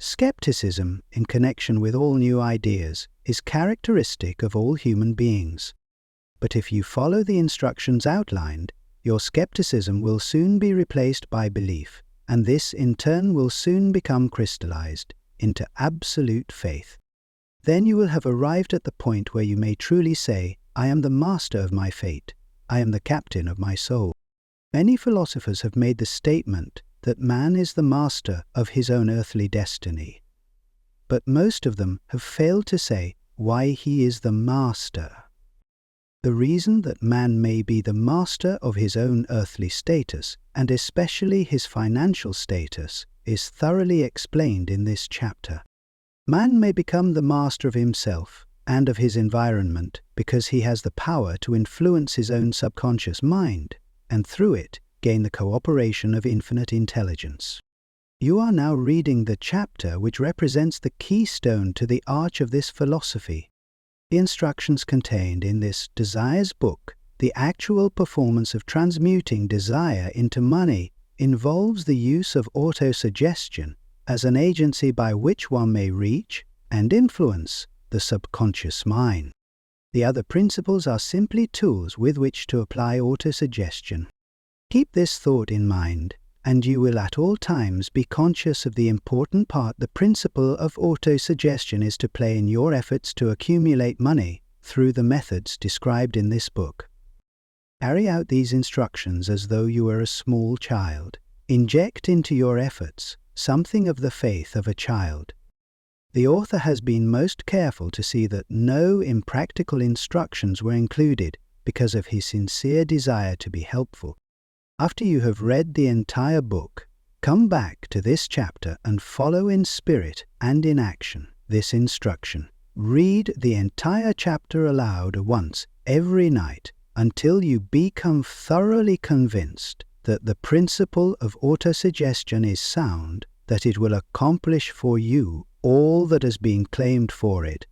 Skepticism in connection with all new ideas is characteristic of all human beings. But if you follow the instructions outlined, your skepticism will soon be replaced by belief, and this in turn will soon become crystallized into absolute faith. Then you will have arrived at the point where you may truly say, I am the master of my fate. I am the captain of my soul. Many philosophers have made the statement that man is the master of his own earthly destiny. But most of them have failed to say why he is the master. The reason that man may be the master of his own earthly status, and especially his financial status, is thoroughly explained in this chapter. Man may become the master of himself and of his environment because he has the power to influence his own subconscious mind, and through it gain the cooperation of infinite intelligence. You are now reading the chapter which represents the keystone to the arch of this philosophy. The instructions contained in this Desires book, the actual performance of transmuting desire into money, involves the use of autosuggestion as an agency by which one may reach and influence the subconscious mind. The other principles are simply tools with which to apply autosuggestion. Keep this thought in mind, and you will at all times be conscious of the important part the principle of autosuggestion is to play in your efforts to accumulate money through the methods described in this book. Carry out these instructions as though you were a small child. Inject into your efforts something of the faith of a child. The author has been most careful to see that no impractical instructions were included because of his sincere desire to be helpful. After you have read the entire book, come back to this chapter and follow in spirit and in action this instruction. Read the entire chapter aloud once every night until you become thoroughly convinced that the principle of autosuggestion is sound, that it will accomplish for you all that has been claimed for it.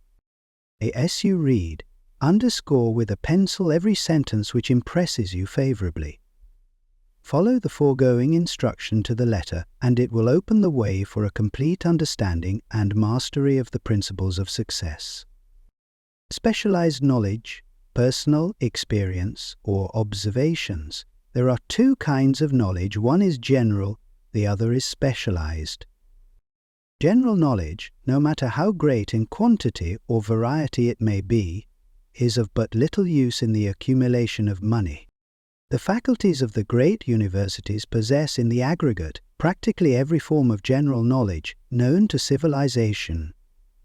As you read, underscore with a pencil every sentence which impresses you favorably. Follow the foregoing instruction to the letter, and it will open the way for a complete understanding and mastery of the principles of success. Specialized knowledge, personal experience, or observations. There are two kinds of knowledge. One is general, the other is specialized. General knowledge, no matter how great in quantity or variety it may be, is of but little use in the accumulation of money. The faculties of the great universities possess in the aggregate practically every form of general knowledge known to civilization.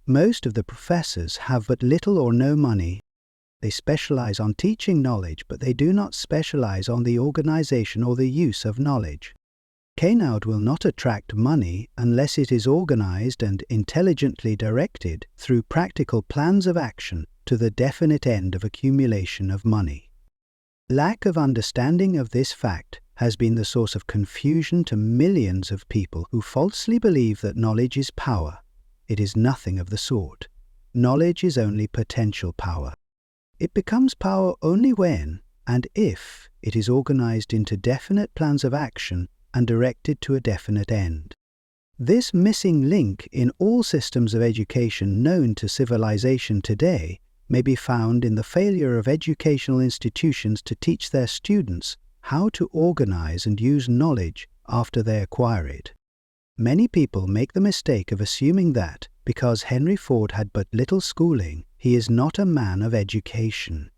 Most of the professors have but little or no money. They specialize on teaching knowledge, but they do not specialize on the organization or the use of knowledge. Keynote will not attract money unless it is organized and intelligently directed through practical plans of action to the definite end of accumulation of money. Lack of understanding of this fact has been the source of confusion to millions of people who falsely believe that knowledge is power. It is nothing of the sort. Knowledge is only potential power. It becomes power only when and if it is organized into definite plans of action and directed to a definite end. This missing link in all systems of education known to civilization today may be found in the failure of educational institutions to teach their students how to organize and use knowledge after they acquire it. Many people make the mistake of assuming that, because Henry Ford had but little schooling, he is not a man of education.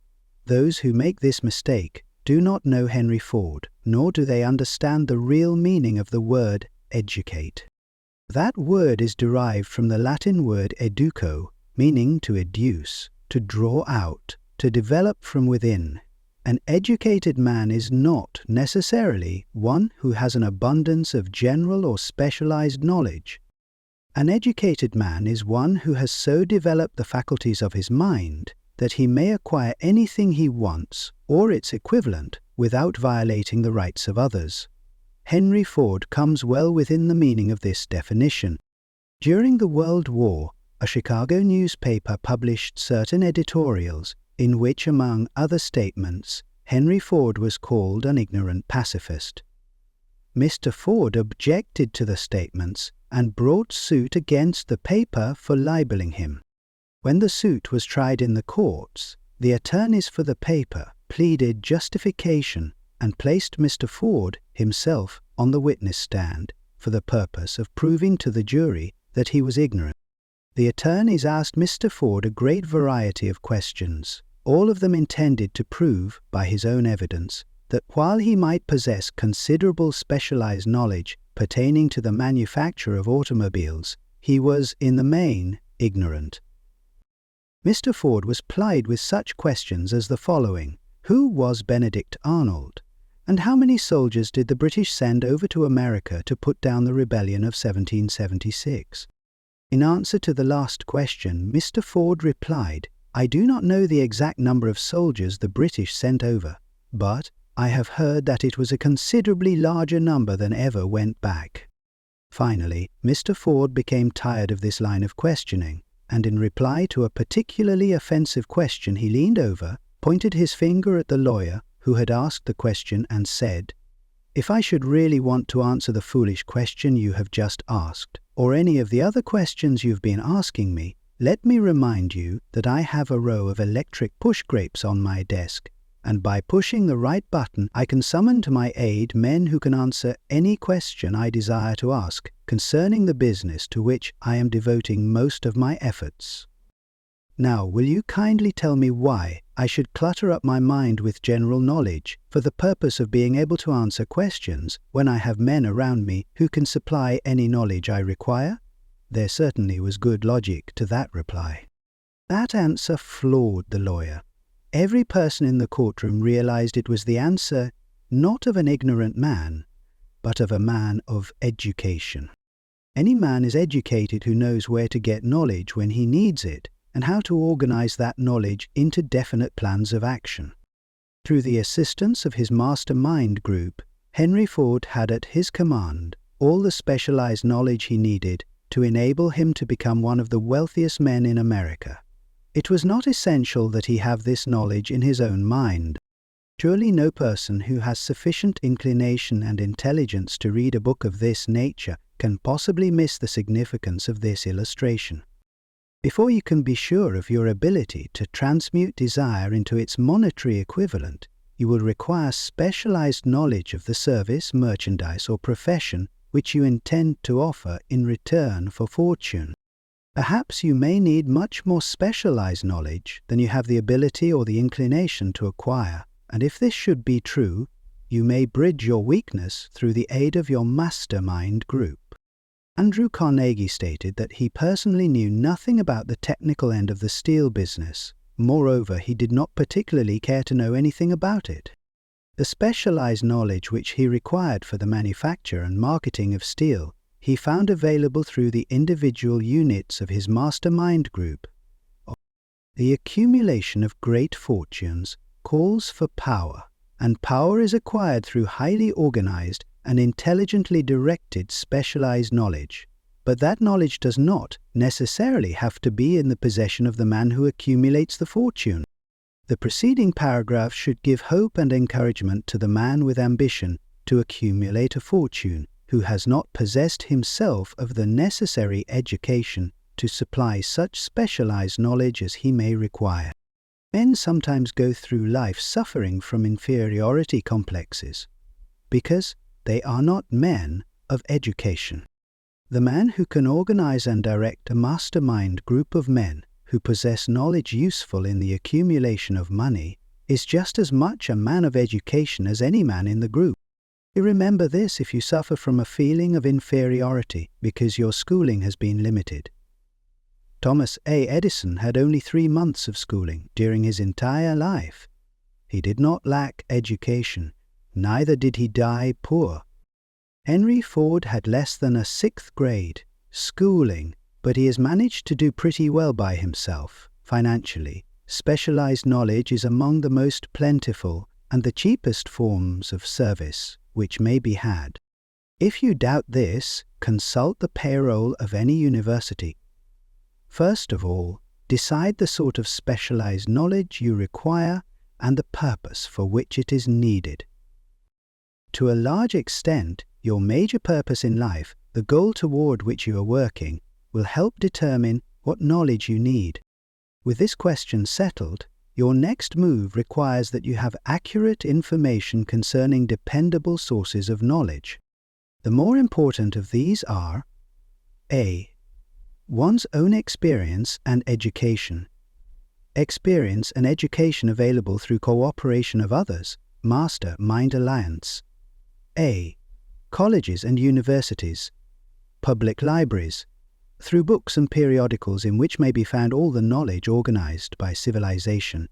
Those who make this mistake do not know Henry Ford, nor do they understand the real meaning of the word educate. That word is derived from the Latin word educo, meaning to educe, to draw out, to develop from within. An educated man is not necessarily one who has an abundance of general or specialized knowledge. An educated man is one who has so developed the faculties of his mind that he may acquire anything he wants, or its equivalent, without violating the rights of others. Henry Ford comes well within the meaning of this definition. During the World War, a Chicago newspaper published certain editorials in which, among other statements, Henry Ford was called an ignorant pacifist. Mr. Ford objected to the statements and brought suit against the paper for libeling him. When the suit was tried in the courts, the attorneys for the paper pleaded justification and placed Mr. Ford himself on the witness stand for the purpose of proving to the jury that he was ignorant. The attorneys asked Mr. Ford a great variety of questions, all of them intended to prove, by his own evidence, that while he might possess considerable specialized knowledge pertaining to the manufacture of automobiles, he was, in the main, ignorant. Mr. Ford was plied with such questions as the following: Who was Benedict Arnold? And how many soldiers did the British send over to America to put down the rebellion of 1776? In answer to the last question, Mr. Ford replied, I do not know the exact number of soldiers the British sent over, but I have heard that it was a considerably larger number than ever went back. Finally, Mr. Ford became tired of this line of questioning, and in reply to a particularly offensive question he leaned over, pointed his finger at the lawyer who had asked the question and said, If I should really want to answer the foolish question you have just asked, or any of the other questions you've been asking me, let me remind you that I have a row of electric push grapes on my desk, and by pushing the right button I can summon to my aid men who can answer any question I desire to ask concerning the business to which I am devoting most of my efforts. Now, will you kindly tell me why I should clutter up my mind with general knowledge for the purpose of being able to answer questions when I have men around me who can supply any knowledge I require? There certainly was good logic to that reply. That answer floored the lawyer. Every person in the courtroom realized it was the answer not of an ignorant man, but of a man of education. Any man is educated who knows where to get knowledge when he needs it, and how to organize that knowledge into definite plans of action. Through the assistance of his mastermind group, Henry Ford had at his command all the specialized knowledge he needed to enable him to become one of the wealthiest men in America. It was not essential that he have this knowledge in his own mind. Surely no person who has sufficient inclination and intelligence to read a book of this nature can possibly miss the significance of this illustration. Before you can be sure of your ability to transmute desire into its monetary equivalent, you will require specialized knowledge of the service, merchandise, or profession which you intend to offer in return for fortune. Perhaps you may need much more specialized knowledge than you have the ability or the inclination to acquire, and if this should be true, you may bridge your weakness through the aid of your mastermind group. Andrew Carnegie stated that he personally knew nothing about the technical end of the steel business. Moreover, he did not particularly care to know anything about it. The specialized knowledge which he required for the manufacture and marketing of steel, he found available through the individual units of his mastermind group. The accumulation of great fortunes calls for power, and power is acquired through highly organized and intelligently directed specialized knowledge. But that knowledge does not necessarily have to be in the possession of the man who accumulates the fortune. The preceding paragraph should give hope and encouragement to the man with ambition to accumulate a fortune, who has not possessed himself of the necessary education to supply such specialized knowledge as he may require. Men sometimes go through life suffering from inferiority complexes because they are not men of education. The man who can organize and direct a mastermind group of men who possess knowledge useful in the accumulation of money is just as much a man of education as any man in the group. Remember this if you suffer from a feeling of inferiority because your schooling has been limited. Thomas A. Edison had only 3 months of schooling during his entire life. He did not lack education, neither did he die poor. Henry Ford had less than a 6th grade schooling, but he has managed to do pretty well by himself financially. Specialized knowledge is among the most plentiful and the cheapest forms of service which may be had. If you doubt this, consult the payroll of any university. First of all, decide the sort of specialized knowledge you require and the purpose for which it is needed. To a large extent, your major purpose in life, the goal toward which you are working, will help determine what knowledge you need. With this question settled, your next move requires that you have accurate information concerning dependable sources of knowledge. The more important of these are A. One's own experience and education. Experience and education available through cooperation of others, mastermind alliance. A. Colleges and universities. Public libraries. Through books and periodicals in which may be found all the knowledge organized by civilization.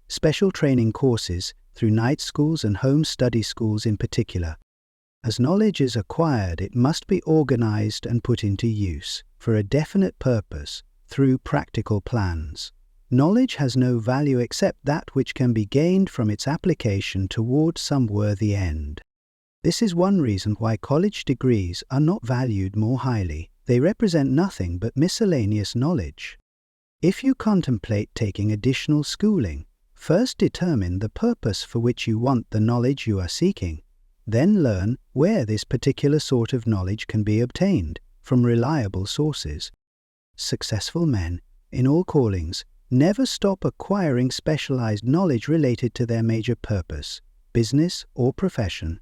Special training courses through night schools and home study schools in particular. As knowledge is acquired, it must be organized and put into use for a definite purpose through practical plans. Knowledge has no value except that which can be gained from its application toward some worthy end. This is one reason why college degrees are not valued more highly. They represent nothing but miscellaneous knowledge. If you contemplate taking additional schooling, first determine the purpose for which you want the knowledge you are seeking. Then learn where this particular sort of knowledge can be obtained from reliable sources. Successful men, in all callings, never stop acquiring specialized knowledge related to their major purpose, business or profession.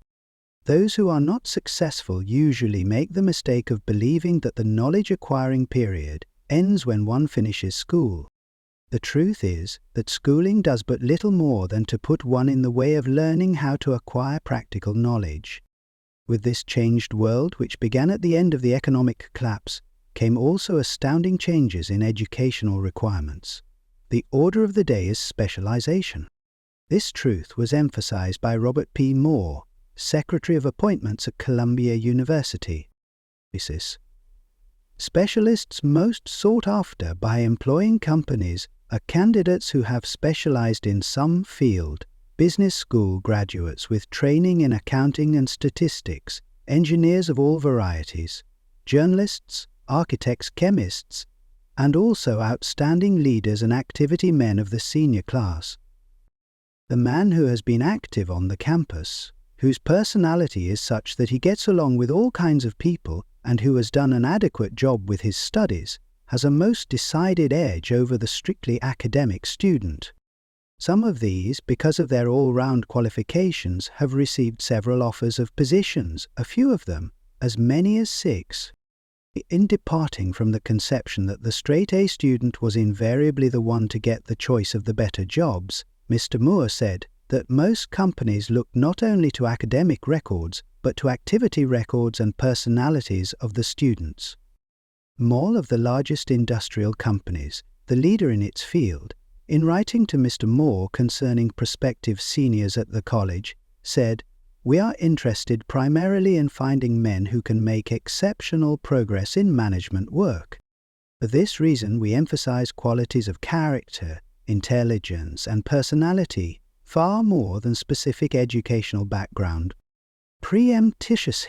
Those who are not successful usually make the mistake of believing that the knowledge-acquiring period ends when one finishes school. The truth is that schooling does but little more than to put one in the way of learning how to acquire practical knowledge. With this changed world, which began at the end of the economic collapse, came also astounding changes in educational requirements. The order of the day is specialization. This truth was emphasized by Robert P. Moore, Secretary of Appointments at Columbia University. Specialists most sought after by employing companies are candidates who have specialized in some field, business school graduates with training in accounting and statistics, engineers of all varieties, journalists, architects, chemists, and also outstanding leaders and activity men of the senior class. The man who has been active on the campus, whose personality is such that he gets along with all kinds of people and who has done an adequate job with his studies, has a most decided edge over the strictly academic student. Some of these, because of their all-round qualifications, have received several offers of positions, a few of them as many as 6. In departing from the conception that the straight-A student was invariably the one to get the choice of the better jobs, Mr. Moore said that most companies look not only to academic records, but to activity records and personalities of the students. Moll of the largest industrial companies, the leader in its field, in writing to Mr. Moore concerning prospective seniors at the college, said, "We are interested primarily in finding men who can make exceptional progress in management work. For this reason, we emphasize qualities of character, intelligence, and personality far more than specific educational background. Preemptitious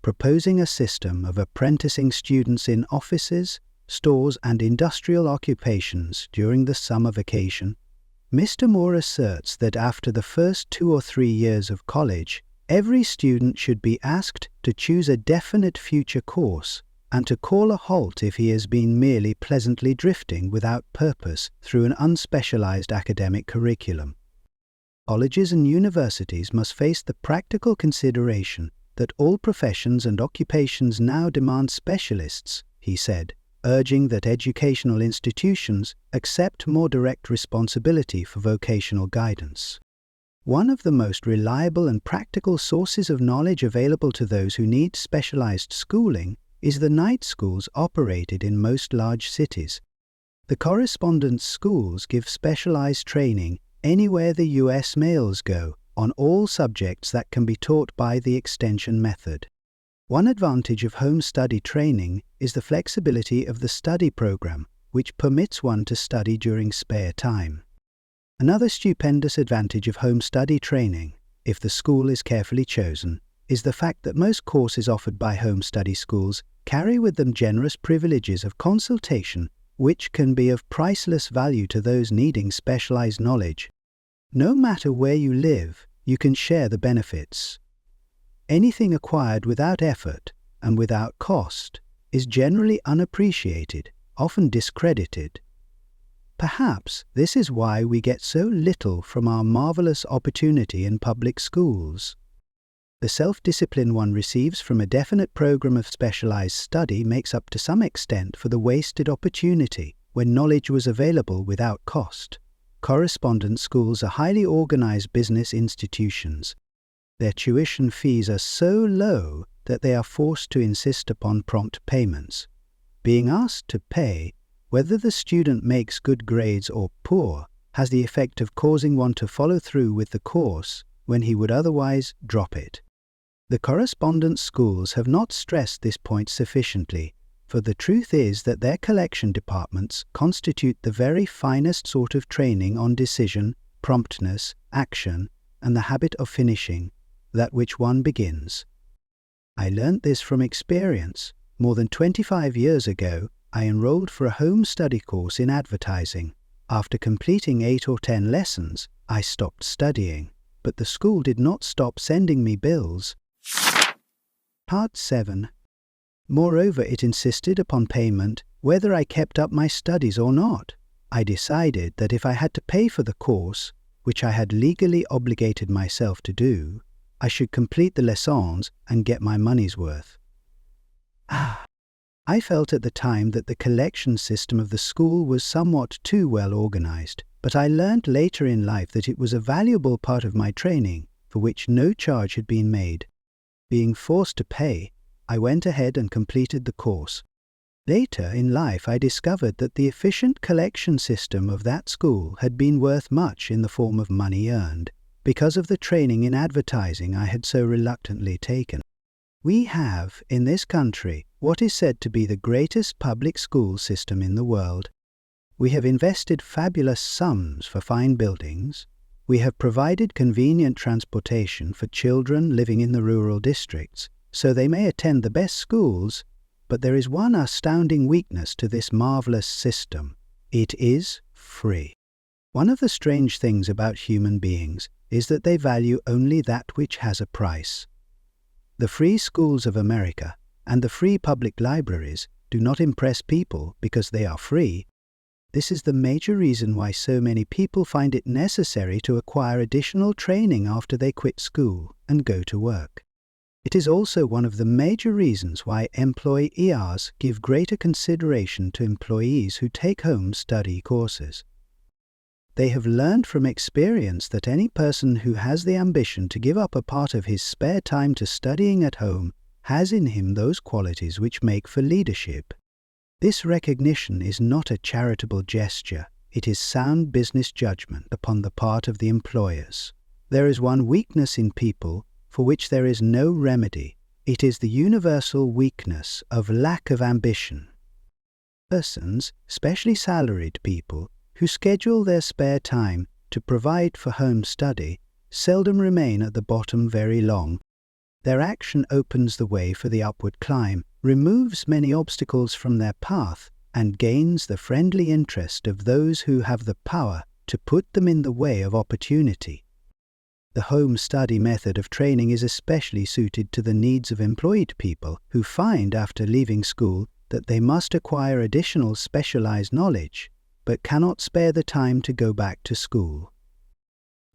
proposing a system of apprenticing students in offices, stores, and industrial occupations during the summer vacation. Mr. Moore asserts that after the first 2 or 3 years of college, every student should be asked to choose a definite future course and to call a halt if he has been merely pleasantly drifting without purpose through an unspecialized academic curriculum. Colleges and universities must face the practical consideration that all professions and occupations now demand specialists, he said, urging that educational institutions accept more direct responsibility for vocational guidance. One of the most reliable and practical sources of knowledge available to those who need specialized schooling is the night schools operated in most large cities. The correspondence schools give specialized training anywhere the U.S. males go on all subjects that can be taught by the extension method. One advantage of home study training is the flexibility of the study program, which permits one to study during spare time. Another stupendous advantage of home study training, if the school is carefully chosen, is the fact that most courses offered by home study schools carry with them generous privileges of consultation, which can be of priceless value to those needing specialized knowledge. No matter where you live, you can share the benefits. Anything acquired without effort and without cost is generally unappreciated, often discredited. Perhaps this is why we get so little from our marvelous opportunity in public schools. The self-discipline one receives from a definite program of specialized study makes up to some extent for the wasted opportunity when knowledge was available without cost. Correspondence schools are highly organized business institutions. Their tuition fees are so low that they are forced to insist upon prompt payments. Being asked to pay, whether the student makes good grades or poor, has the effect of causing one to follow through with the course when he would otherwise drop it. The correspondence schools have not stressed this point sufficiently, for the truth is that their collection departments constitute the very finest sort of training on decision, promptness, action, and the habit of finishing, that which one begins. I learnt this from experience. More than 25 years ago, I enrolled for a home study course in advertising. After completing 8 or 10 lessons, I stopped studying, but the school did not stop sending me bills. Part 7. Moreover, it insisted upon payment whether I kept up my studies or not. I decided that if I had to pay for the course, which I had legally obligated myself to do, I should complete the lessons and get my money's worth. I felt at the time that the collection system of the school was somewhat too well organized, but I learnt later in life that it was a valuable part of my training for which no charge had been made. Being forced to pay, I went ahead and completed the course. Later in life, I discovered that the efficient collection system of that school had been worth much in the form of money earned, because of the training in advertising I had so reluctantly taken. We have, in this country, what is said to be the greatest public school system in the world. We have invested fabulous sums for fine buildings. We have provided convenient transportation for children living in the rural districts, so they may attend the best schools, but there is one astounding weakness to this marvelous system. It is free. One of the strange things about human beings is that they value only that which has a price. The free schools of America and the free public libraries do not impress people because they are free. This is the major reason why so many people find it necessary to acquire additional training after they quit school and go to work. It is also one of the major reasons why employers give greater consideration to employees who take home study courses. They have learned from experience that any person who has the ambition to give up a part of his spare time to studying at home has in him those qualities which make for leadership. This recognition is not a charitable gesture, it is sound business judgment upon the part of the employers. There is one weakness in people for which there is no remedy. It is the universal weakness of lack of ambition. Persons, especially salaried people, who schedule their spare time to provide for home study, seldom remain at the bottom very long. Their action opens the way for the upward climb, removes many obstacles from their path, and gains the friendly interest of those who have the power to put them in the way of opportunity. The home study method of training is especially suited to the needs of employed people who find after leaving school that they must acquire additional specialized knowledge, but cannot spare the time to go back to school.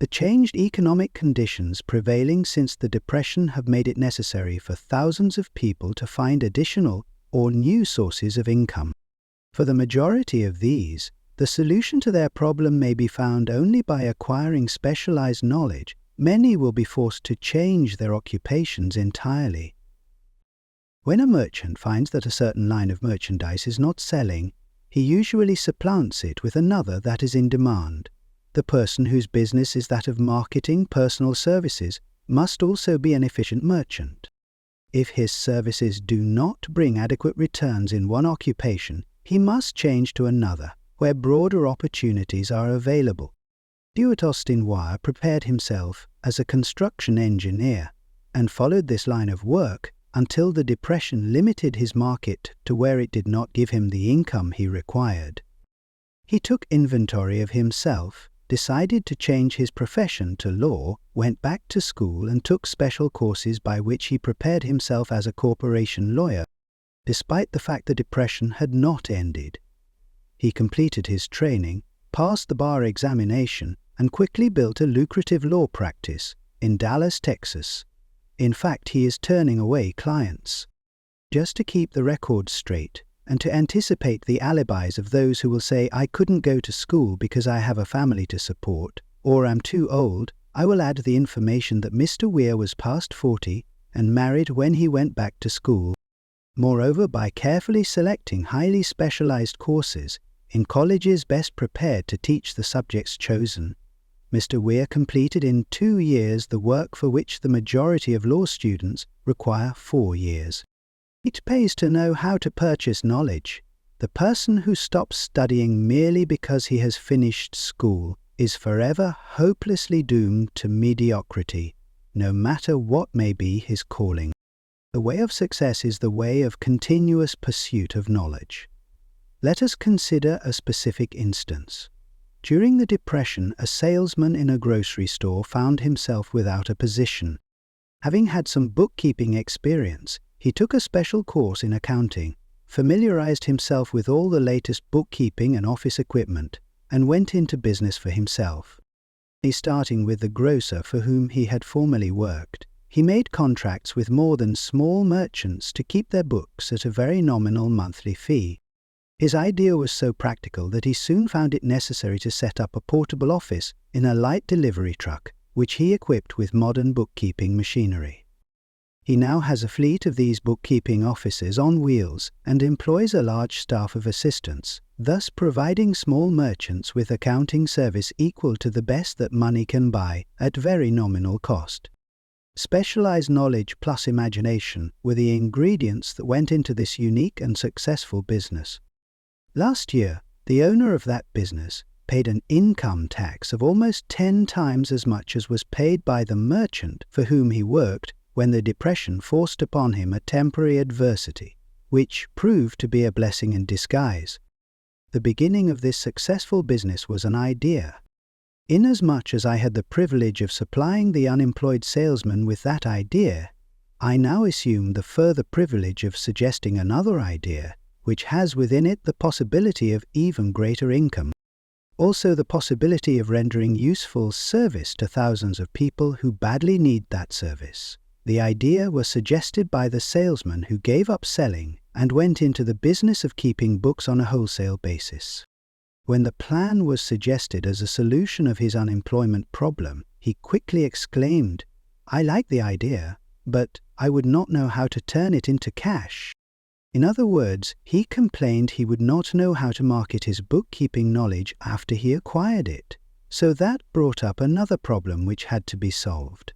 The changed economic conditions prevailing since the Depression have made it necessary for thousands of people to find additional or new sources of income. For the majority of these, the solution to their problem may be found only by acquiring specialized knowledge. Many will be forced to change their occupations entirely. When a merchant finds that a certain line of merchandise is not selling, he usually supplants it with another that is in demand. The person whose business is that of marketing personal services must also be an efficient merchant. If his services do not bring adequate returns in one occupation, he must change to another, where broader opportunities are available. Stuart Austin Wire prepared himself as a construction engineer and followed this line of work until the Depression limited his market to where it did not give him the income he required. He took inventory of himself, decided to change his profession to law, went back to school and took special courses by which he prepared himself as a corporation lawyer, despite the fact the Depression had not ended. He completed his training, passed the bar examination, and quickly built a lucrative law practice in Dallas, Texas. In fact, he is turning away clients. Just to keep the records straight, and to anticipate the alibis of those who will say, "I couldn't go to school because I have a family to support," or "I'm too old," I will add the information that Mr. Weir was past 40 and married when he went back to school. Moreover, by carefully selecting highly specialized courses in colleges best prepared to teach the subjects chosen, Mr. Weir completed in 2 years the work for which the majority of law students require 4 years. It pays to know how to purchase knowledge. The person who stops studying merely because he has finished school is forever hopelessly doomed to mediocrity, no matter what may be his calling. The way of success is the way of continuous pursuit of knowledge. Let us consider a specific instance. During the Depression, a salesman in a grocery store found himself without a position. Having had some bookkeeping experience, he took a special course in accounting, familiarized himself with all the latest bookkeeping and office equipment, and went into business for himself. Starting with the grocer for whom he had formerly worked, he made contracts with more than small merchants to keep their books at a very nominal monthly fee. His idea was so practical that he soon found it necessary to set up a portable office in a light delivery truck, which he equipped with modern bookkeeping machinery. He now has a fleet of these bookkeeping offices on wheels and employs a large staff of assistants, thus providing small merchants with accounting service equal to the best that money can buy at very nominal cost. Specialized knowledge plus imagination were the ingredients that went into this unique and successful business. Last year, the owner of that business paid an income tax of almost 10 times as much as was paid by the merchant for whom he worked when the Depression forced upon him a temporary adversity, which proved to be a blessing in disguise. The beginning of this successful business was an idea. Inasmuch as I had the privilege of supplying the unemployed salesman with that idea, I now assume the further privilege of suggesting another idea, which has within it the possibility of even greater income. Also the possibility of rendering useful service to thousands of people who badly need that service. The idea was suggested by the salesman who gave up selling and went into the business of keeping books on a wholesale basis. When the plan was suggested as a solution of his unemployment problem, he quickly exclaimed, "I like the idea, but I would not know how to turn it into cash." In other words, he complained he would not know how to market his bookkeeping knowledge after he acquired it. So that brought up another problem which had to be solved.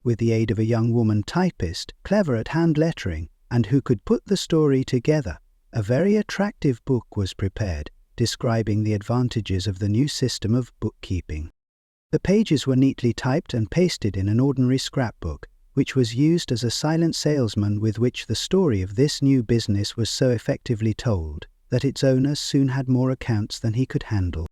With the aid of a young woman typist, clever at hand lettering, and who could put the story together, a very attractive book was prepared, describing the advantages of the new system of bookkeeping. The pages were neatly typed and pasted in an ordinary scrapbook, which was used as a silent salesman with which the story of this new business was so effectively told that its owner soon had more accounts than he could handle.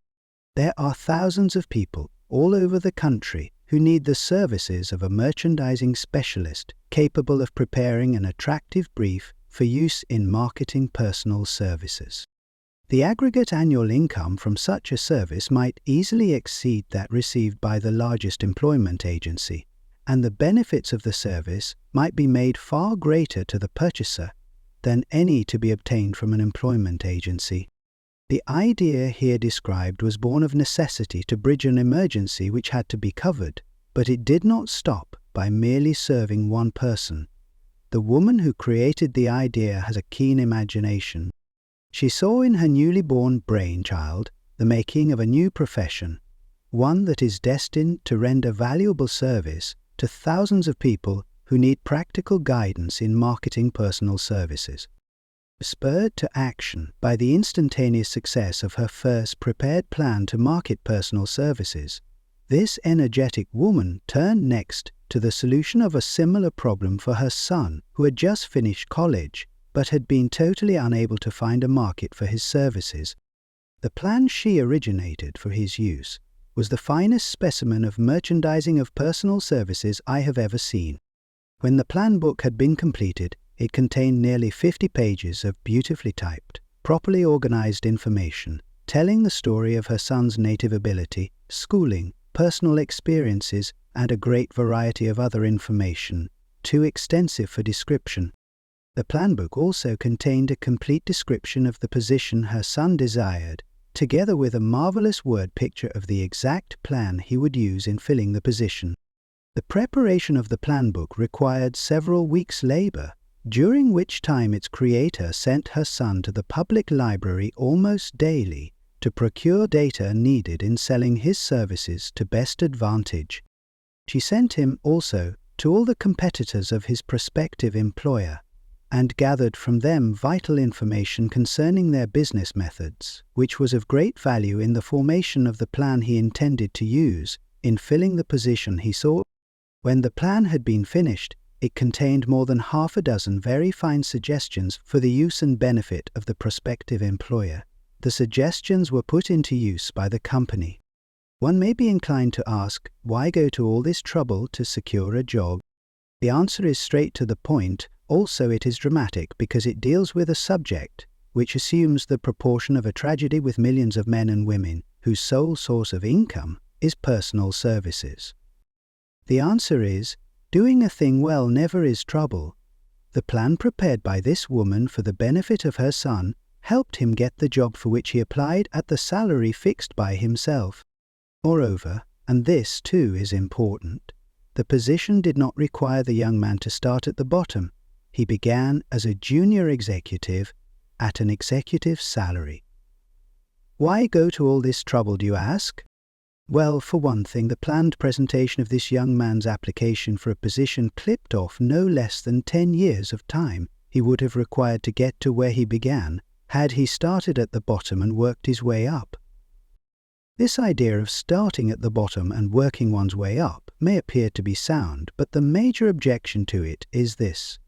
There are thousands of people all over the country who need the services of a merchandising specialist capable of preparing an attractive brief for use in marketing personal services. The aggregate annual income from such a service might easily exceed that received by the largest employment agency, and the benefits of the service might be made far greater to the purchaser than any to be obtained from an employment agency. The idea here described was born of necessity to bridge an emergency which had to be covered, but it did not stop by merely serving one person. The woman who created the idea has a keen imagination. She saw in her newly born brainchild the making of a new profession, one that is destined to render valuable service to thousands of people who need practical guidance in marketing personal services. Spurred to action by the instantaneous success of her first prepared plan to market personal services, this energetic woman turned next to the solution of a similar problem for her son, who had just finished college but had been totally unable to find a market for his services. The plan she originated for his use was the finest specimen of merchandising of personal services I have ever seen. When the plan book had been completed, it contained nearly 50 pages of beautifully typed, properly organized information, telling the story of her son's native ability, schooling, personal experiences, and a great variety of other information, too extensive for description. The plan book also contained a complete description of the position her son desired, together with a marvelous word picture of the exact plan he would use in filling the position. The preparation of the plan book required several weeks' labor, during which time its creator sent her son to the public library almost daily to procure data needed in selling his services to best advantage. She sent him also to all the competitors of his prospective employer, and gathered from them vital information concerning their business methods, which was of great value in the formation of the plan he intended to use in filling the position he saw. When the plan had been finished, it contained more than half a dozen very fine suggestions for the use and benefit of the prospective employer. The suggestions were put into use by the company. One may be inclined to ask, why go to all this trouble to secure a job? The answer is straight to the point. Also, it is dramatic because it deals with a subject which assumes the proportion of a tragedy with millions of men and women whose sole source of income is personal services. The answer is, doing a thing well never is trouble. The plan prepared by this woman for the benefit of her son helped him get the job for which he applied at the salary fixed by himself. Moreover, and this too is important, the position did not require the young man to start at the bottom. He began as a junior executive at an executive salary. Why go to all this trouble, do you ask? Well, for one thing, the planned presentation of this young man's application for a position clipped off no less than 10 years of time he would have required to get to where he began, had he started at the bottom and worked his way up. This idea of starting at the bottom and working one's way up may appear to be sound, but the major objection to it is this.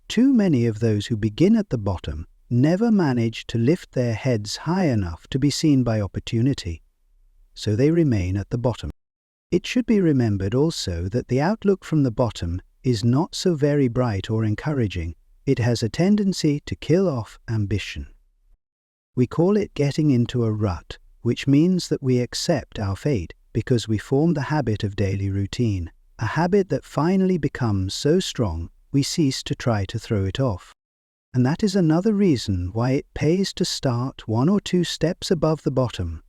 Too many of those who begin at the bottom never manage to lift their heads high enough to be seen by opportunity, so they remain at the bottom. It should be remembered also that the outlook from the bottom is not so very bright or encouraging. It has a tendency to kill off ambition. We call it getting into a rut, which means that we accept our fate because we form the habit of daily routine, a habit that finally becomes so strong we cease to try to throw it off. And that is another reason why it pays to start 1 or 2 steps above the bottom.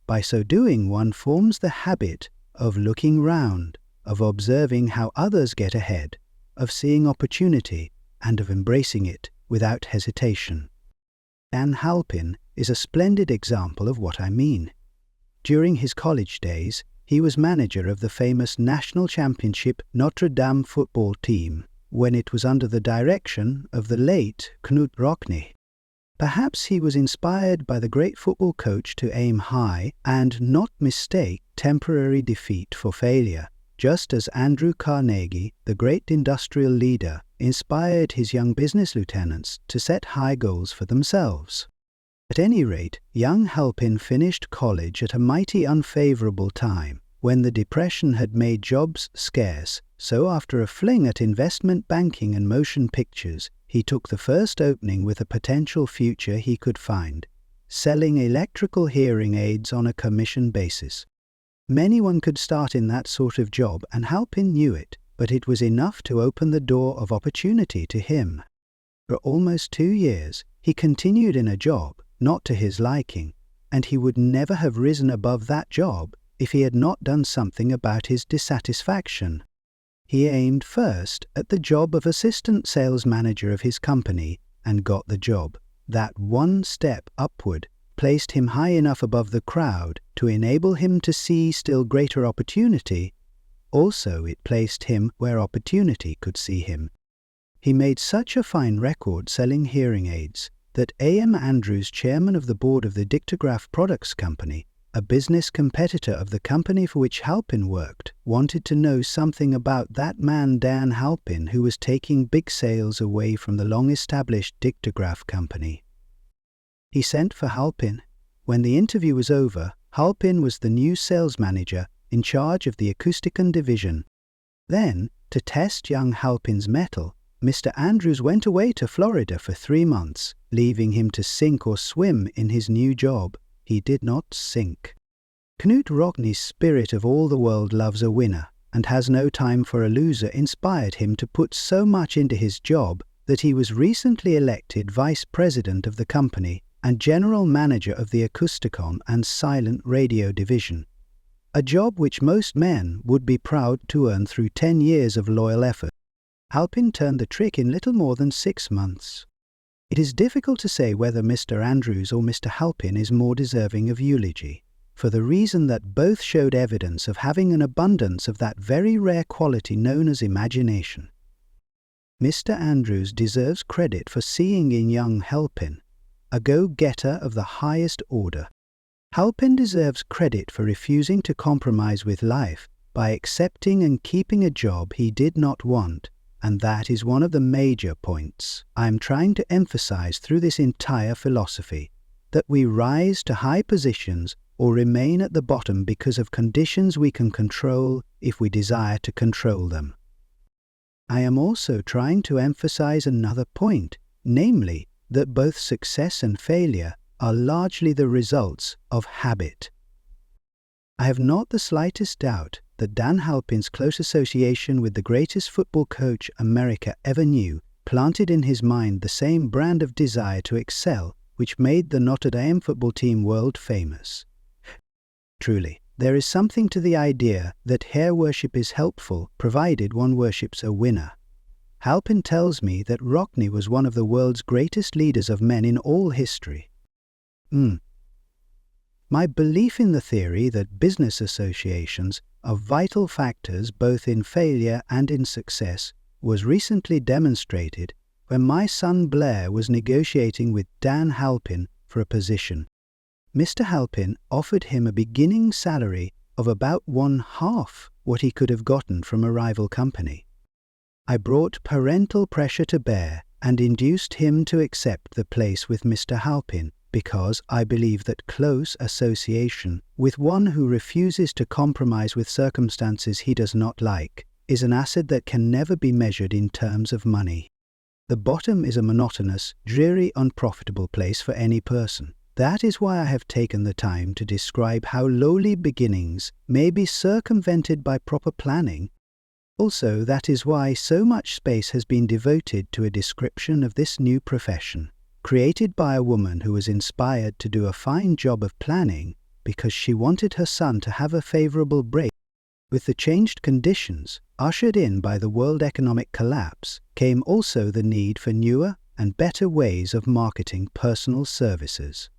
By so doing, one forms the habit of looking round, of observing how others get ahead, of seeing opportunity, and of embracing it without hesitation. Dan Halpin is a splendid example of what I mean. During his college days, he was manager of the famous national championship Notre Dame football team, when it was under the direction of the late Knut Rockne. Perhaps he was inspired by the great football coach to aim high and not mistake temporary defeat for failure, just as Andrew Carnegie, the great industrial leader, inspired his young business lieutenants to set high goals for themselves. At any rate, young Halpin finished college at a mighty unfavorable time, when the Depression had made jobs scarce, so after a fling at investment banking and motion pictures, he took the first opening with a potential future he could find, selling electrical hearing aids on a commission basis. Anyone could start in that sort of job, and Halpin knew it, but it was enough to open the door of opportunity to him. For almost 2 years, he continued in a job, not to his liking, and he would never have risen above that job if he had not done something about his dissatisfaction. He aimed first at the job of assistant sales manager of his company and got the job. That one step upward placed him high enough above the crowd to enable him to see still greater opportunity. Also, it placed him where opportunity could see him. He made such a fine record selling hearing aids that A.M. Andrews, chairman of the board of the Dictograph Products Company, a business competitor of the company for which Halpin worked, wanted to know something about that man Dan Halpin, who was taking big sales away from the long-established Dictograph Company. He sent for Halpin. When the interview was over, Halpin was the new sales manager in charge of the Acousticon division. Then, to test young Halpin's mettle, Mr. Andrews went away to Florida for 3 months, leaving him to sink or swim in his new job. He did not sink. Knut Rockne's spirit of all the world loves a winner and has no time for a loser inspired him to put so much into his job that he was recently elected vice president of the company and general manager of the Acousticon and silent radio division, a job which most men would be proud to earn through 10 years of loyal effort. Halpin turned the trick in little more than 6 months. It is difficult to say whether Mr. Andrews or Mr. Halpin is more deserving of eulogy, for the reason that both showed evidence of having an abundance of that very rare quality known as imagination. Mr. Andrews deserves credit for seeing in young Halpin a go-getter of the highest order. Halpin deserves credit for refusing to compromise with life by accepting and keeping a job he did not want, and that is one of the major points I am trying to emphasize through this entire philosophy, that we rise to high positions or remain at the bottom because of conditions we can control if we desire to control them. I am also trying to emphasize another point, namely, that both success and failure are largely the results of habit. I have not the slightest doubt that Dan Halpin's close association with the greatest football coach America ever knew planted in his mind the same brand of desire to excel which made the Notre Dame football team world famous. Truly, there is something to the idea that hero worship is helpful provided one worships a winner. Halpin tells me that Rockne was one of the world's greatest leaders of men in all history. My belief in the theory that business associations are vital factors both in failure and in success was recently demonstrated when my son Blair was negotiating with Dan Halpin for a position. Mr. Halpin offered him a beginning salary of about 1/2 what he could have gotten from a rival company. I brought parental pressure to bear and induced him to accept the place with Mr. Halpin, because I believe that close association with one who refuses to compromise with circumstances he does not like is an asset that can never be measured in terms of money. The bottom is a monotonous, dreary, unprofitable place for any person. That is why I have taken the time to describe how lowly beginnings may be circumvented by proper planning. Also, that is why so much space has been devoted to a description of this new profession, created by a woman who was inspired to do a fine job of planning because she wanted her son to have a favorable break. With the changed conditions, ushered in by the world economic collapse, came also the need for newer and better ways of marketing personal services.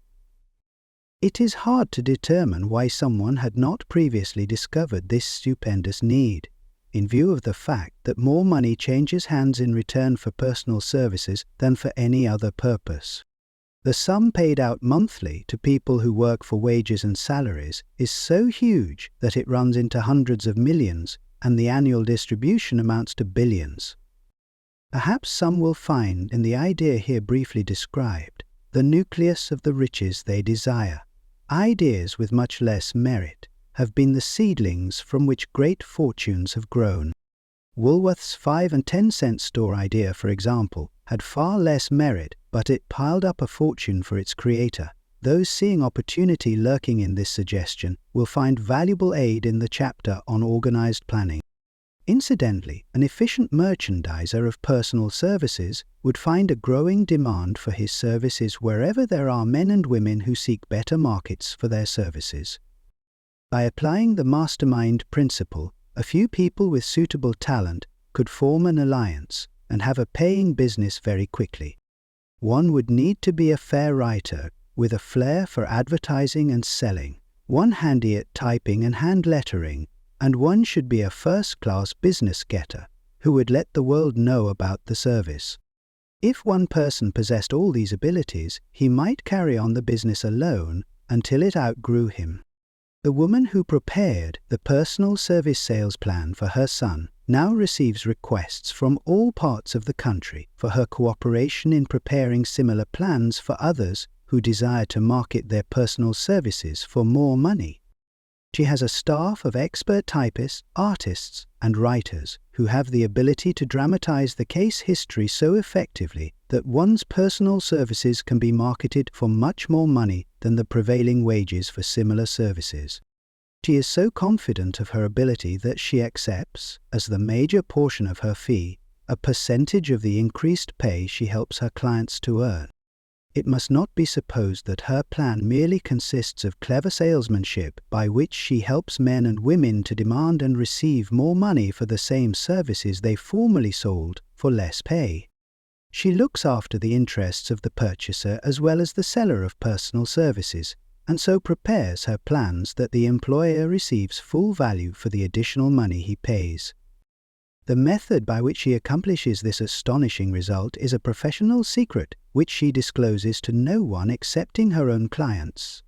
It is hard to determine why someone had not previously discovered this stupendous need, in view of the fact that more money changes hands in return for personal services than for any other purpose. The sum paid out monthly to people who work for wages and salaries is so huge that it runs into hundreds of millions, and the annual distribution amounts to billions. Perhaps some will find in the idea here briefly described the nucleus of the riches they desire. Ideas with much less merit have been the seedlings from which great fortunes have grown. Woolworth's 5 and 10 cent store idea, for example, had far less merit, but it piled up a fortune for its creator. Those seeing opportunity lurking in this suggestion will find valuable aid in the chapter on organized planning. Incidentally, an efficient merchandiser of personal services would find a growing demand for his services wherever there are men and women who seek better markets for their services. By applying the mastermind principle, a few people with suitable talent could form an alliance and have a paying business very quickly. One would need to be a fair writer with a flair for advertising and selling, one handy at typing and hand lettering, and one should be a first-class business getter who would let the world know about the service. If one person possessed all these abilities, he might carry on the business alone until it outgrew him. The woman who prepared the personal service sales plan for her son now receives requests from all parts of the country for her cooperation in preparing similar plans for others who desire to market their personal services for more money. She has a staff of expert typists, artists, and writers who have the ability to dramatize the case history so effectively that one's personal services can be marketed for much more money than the prevailing wages for similar services. She is so confident of her ability that she accepts, as the major portion of her fee, a percentage of the increased pay she helps her clients to earn. It must not be supposed that her plan merely consists of clever salesmanship by which she helps men and women to demand and receive more money for the same services they formerly sold for less pay. She looks after the interests of the purchaser as well as the seller of personal services, and so prepares her plans that the employer receives full value for the additional money he pays. The method by which she accomplishes this astonishing result is a professional secret which she discloses to no one excepting her own clients.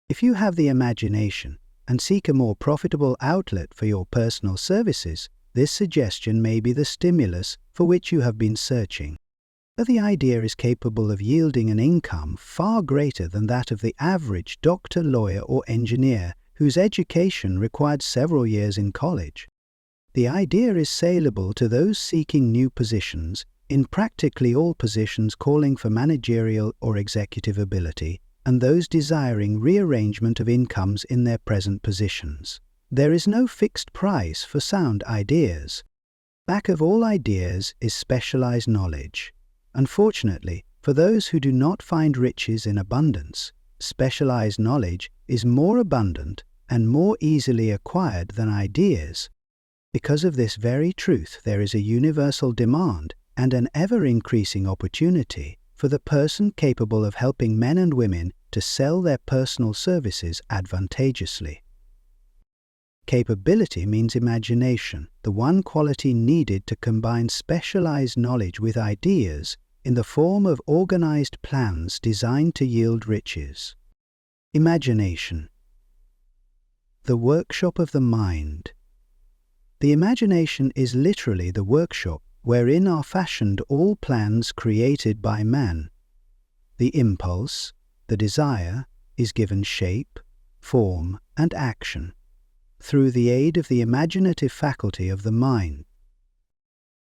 If you have the imagination and seek a more profitable outlet for your personal services, this suggestion may be the stimulus for which you have been searching. But the idea is capable of yielding an income far greater than that of the average doctor, lawyer, or engineer whose education required several years in college. The idea is saleable to those seeking new positions in practically all positions calling for managerial or executive ability, and those desiring rearrangement of incomes in their present positions. There is no fixed price for sound ideas. Back of all ideas is specialized knowledge. Unfortunately, for those who do not find riches in abundance, specialized knowledge is more abundant and more easily acquired than ideas. Because of this very truth, there is a universal demand and an ever-increasing opportunity for the person capable of helping men and women to sell their personal services advantageously. Capability means imagination, the one quality needed to combine specialized knowledge with ideas in the form of organized plans designed to yield riches. Imagination. The workshop of the mind. The imagination is literally the workshop wherein are fashioned all plans created by man. The impulse, the desire, is given shape, form, and action through the aid of the imaginative faculty of the mind.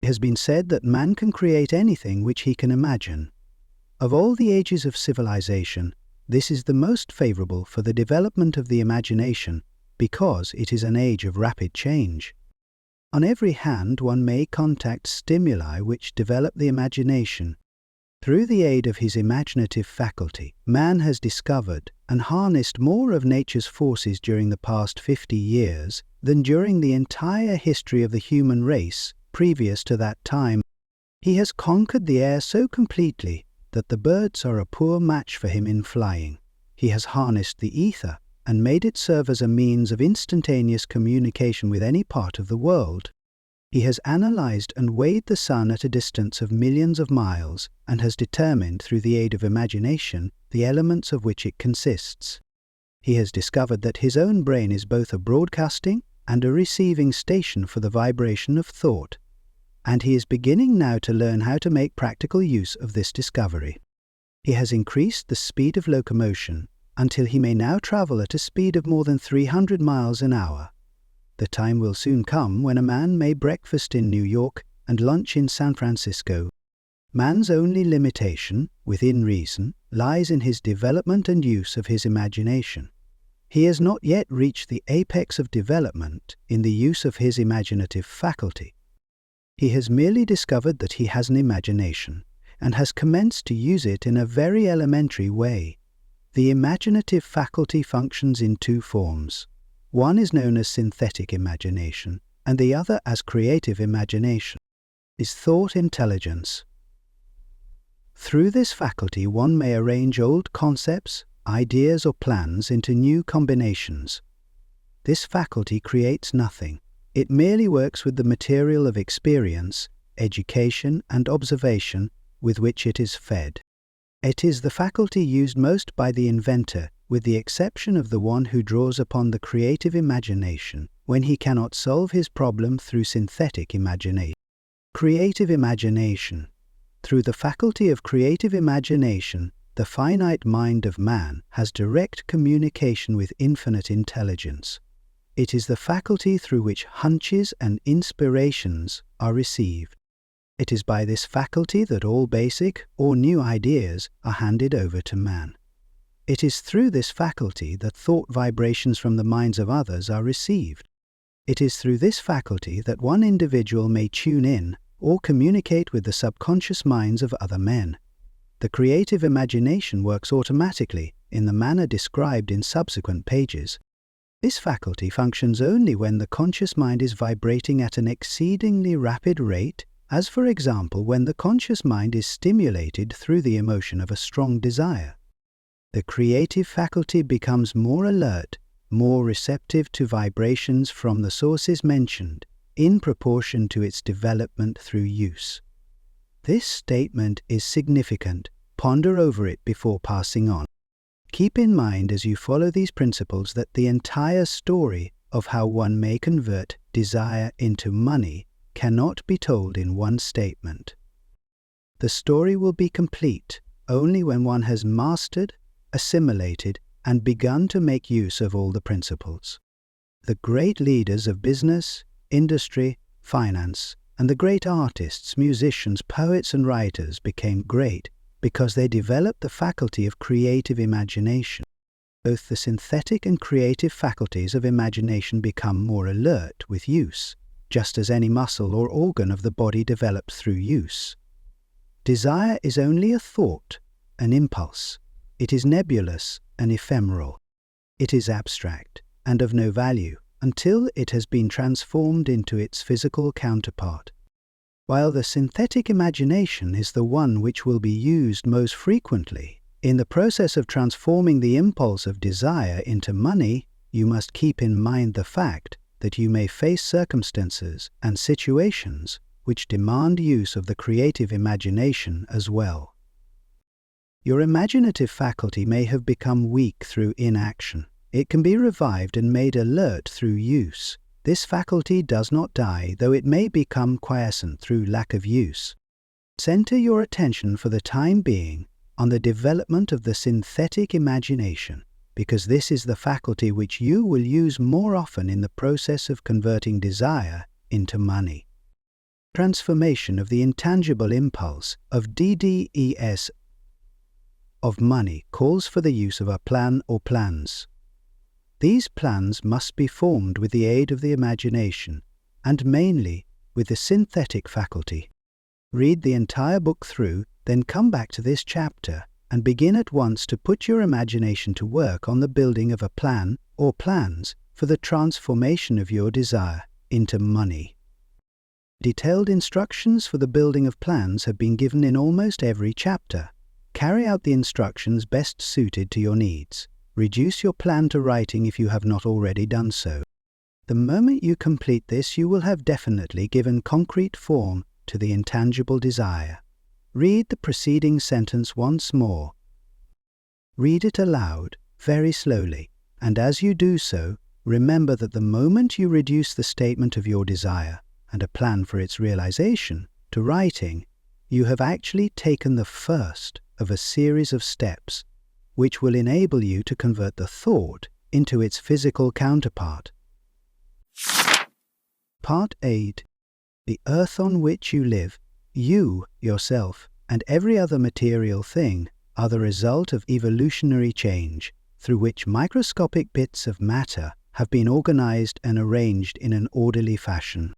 It has been said that man can create anything which he can imagine. Of all the ages of civilization, this is the most favorable for the development of the imagination because it is an age of rapid change. On every hand one may contact stimuli which develop the imagination. Through the aid of his imaginative faculty, man has discovered and harnessed more of nature's forces during the past 50 years than during the entire history of the human race previous to that time. He has conquered the air so completely that the birds are a poor match for him in flying. He has harnessed the ether and made it serve as a means of instantaneous communication with any part of the world. He has analyzed and weighed the sun at a distance of millions of miles and has determined through the aid of imagination the elements of which it consists. He has discovered that his own brain is both a broadcasting and a receiving station for the vibration of thought, and he is beginning now to learn how to make practical use of this discovery. He has increased the speed of locomotion until he may now travel at a speed of more than 300 miles an hour. The time will soon come when a man may breakfast in New York and lunch in San Francisco. Man's only limitation, within reason, lies in his development and use of his imagination. He has not yet reached the apex of development in the use of his imaginative faculty. He has merely discovered that he has an imagination, and has commenced to use it in a very elementary way. The imaginative faculty functions in two forms. One is known as synthetic imagination, and the other as creative imagination. Is thought intelligence. Through this faculty one may arrange old concepts, ideas or plans into new combinations. This faculty creates nothing. It merely works with the material of experience, education and observation with which it is fed. It is the faculty used most by the inventor, with the exception of the one who draws upon the creative imagination when he cannot solve his problem through synthetic imagination. Creative imagination. Through the faculty of creative imagination, the finite mind of man has direct communication with infinite intelligence. It is the faculty through which hunches and inspirations are received. It is by this faculty that all basic or new ideas are handed over to man. It is through this faculty that thought vibrations from the minds of others are received. It is through this faculty that one individual may tune in or communicate with the subconscious minds of other men. The creative imagination works automatically in the manner described in subsequent pages. This faculty functions only when the conscious mind is vibrating at an exceedingly rapid rate, as for example when the conscious mind is stimulated through the emotion of a strong desire. The creative faculty becomes more alert, more receptive to vibrations from the sources mentioned, in proportion to its development through use. This statement is significant. Ponder over it before passing on. Keep in mind as you follow these principles that the entire story of how one may convert desire into money cannot be told in one statement. The story will be complete only when one has mastered, assimilated, and begun to make use of all the principles. The great leaders of business, industry, finance, and the great artists, musicians, poets, and writers became great because they developed the faculty of creative imagination. Both the synthetic and creative faculties of imagination become more alert with use, just as any muscle or organ of the body develops through use. Desire is only a thought, an impulse. It is nebulous and ephemeral. It is abstract and of no value until it has been transformed into its physical counterpart. While the synthetic imagination is the one which will be used most frequently, in the process of transforming the impulse of desire into money, you must keep in mind the fact that you may face circumstances and situations which demand use of the creative imagination as well. Your imaginative faculty may have become weak through inaction. It can be revived and made alert through use. This faculty does not die, though it may become quiescent through lack of use. Center your attention for the time being on the development of the synthetic imagination, because this is the faculty which you will use more often in the process of converting desire into money. Transformation of the intangible impulse of DDES of money calls for the use of a plan or plans. These plans must be formed with the aid of the imagination, and mainly with the synthetic faculty. Read the entire book through, then come back to this chapter, and begin at once to put your imagination to work on the building of a plan or plans for the transformation of your desire into money. Detailed instructions for the building of plans have been given in almost every chapter. Carry out the instructions best suited to your needs. Reduce your plan to writing if you have not already done so. The moment you complete this, you will have definitely given concrete form to the intangible desire. Read the preceding sentence once more. Read it aloud, very slowly, and as you do so, remember that the moment you reduce the statement of your desire and a plan for its realization to writing, you have actually taken the first of a series of steps which will enable you to convert the thought into its physical counterpart. Part 8. The earth on which you live, you, yourself, and every other material thing are the result of evolutionary change, through which microscopic bits of matter have been organized and arranged in an orderly fashion.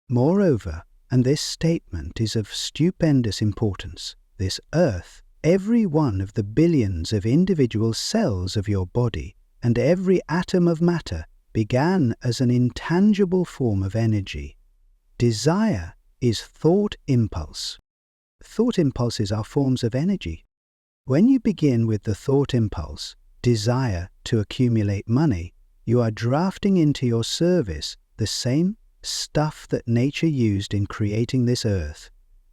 Moreover, and this statement is of stupendous importance, this earth, every one of the billions of individual cells of your body, and every atom of matter began as an intangible form of energy. Desire is thought impulse. Thought impulses are forms of energy. When you begin with the thought impulse, desire to accumulate money, you are drafting into your service the same stuff that nature used in creating this earth,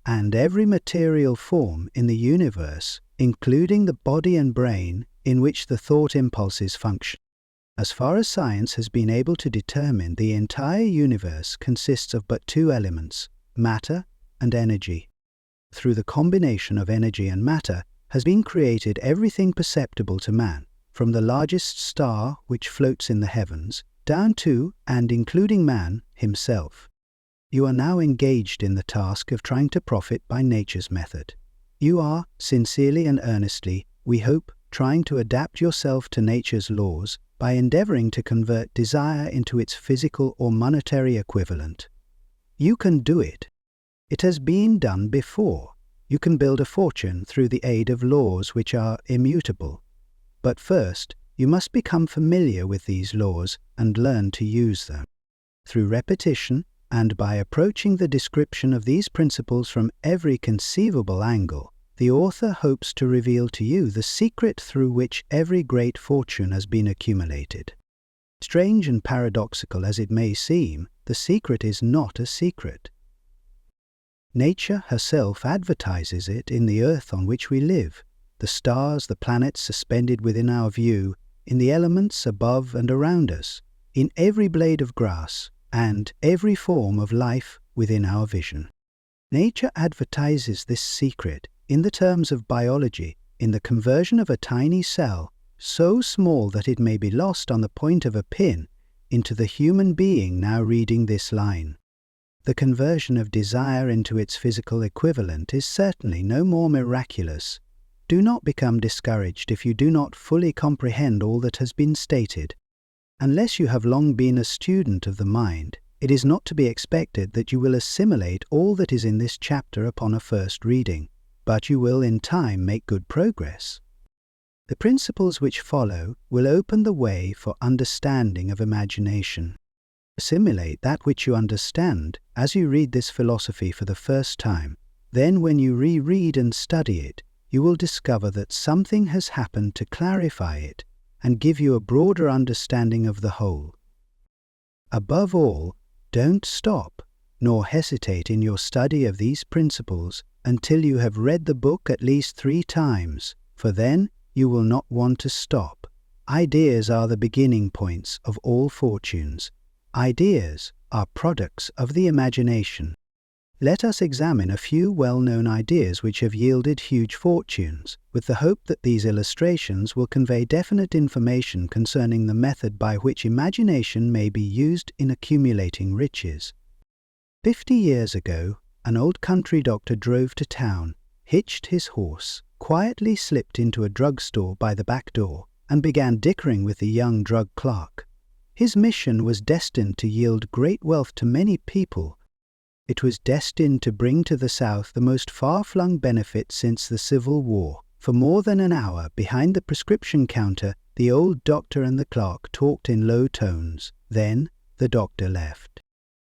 and every material form in the universe, including the body and brain in which the thought impulses function. As far as science has been able to determine, the entire universe consists of but two elements, matter and energy. Through the combination of energy and matter has been created everything perceptible to man, from the largest star which floats in the heavens, down to and including man himself. You are now engaged in the task of trying to profit by nature's method. You are, sincerely and earnestly, we hope, trying to adapt yourself to nature's laws by endeavoring to convert desire into its physical or monetary equivalent. You can do it. It has been done before. You can build a fortune through the aid of laws which are immutable. But first, you must become familiar with these laws and learn to use them. Through repetition, and by approaching the description of these principles from every conceivable angle, the author hopes to reveal to you the secret through which every great fortune has been accumulated. Strange and paradoxical as it may seem, the secret is not a secret. Nature herself advertises it in the earth on which we live, the stars, the planets suspended within our view, in the elements above and around us, in every blade of grass, and every form of life within our vision. Nature advertises this secret in the terms of biology, in the conversion of a tiny cell, so small that it may be lost on the point of a pin, into the human being now reading this line. The conversion of desire into its physical equivalent is certainly no more miraculous. Do not become discouraged if you do not fully comprehend all that has been stated. Unless you have long been a student of the mind, it is not to be expected that you will assimilate all that is in this chapter upon a first reading, but you will in time make good progress. The principles which follow will open the way for understanding of imagination. Assimilate that which you understand as you read this philosophy for the first time. Then when you reread and study it, you will discover that something has happened to clarify it and give you a broader understanding of the whole. Above all, don't stop, nor hesitate in your study of these principles until you have read the book at least 3 times, for then you will not want to stop. Ideas are the beginning points of all fortunes. Ideas are products of the imagination. Let us examine a few well-known ideas which have yielded huge fortunes, with the hope that these illustrations will convey definite information concerning the method by which imagination may be used in accumulating riches. 50 years ago, an old country doctor drove to town, hitched his horse, quietly slipped into a drugstore by the back door, and began dickering with the young drug clerk. His mission was destined to yield great wealth to many people. It was destined to bring to the South the most far-flung benefit since the Civil War. For more than an hour, behind the prescription counter, the old doctor and the clerk talked in low tones. Then the doctor left.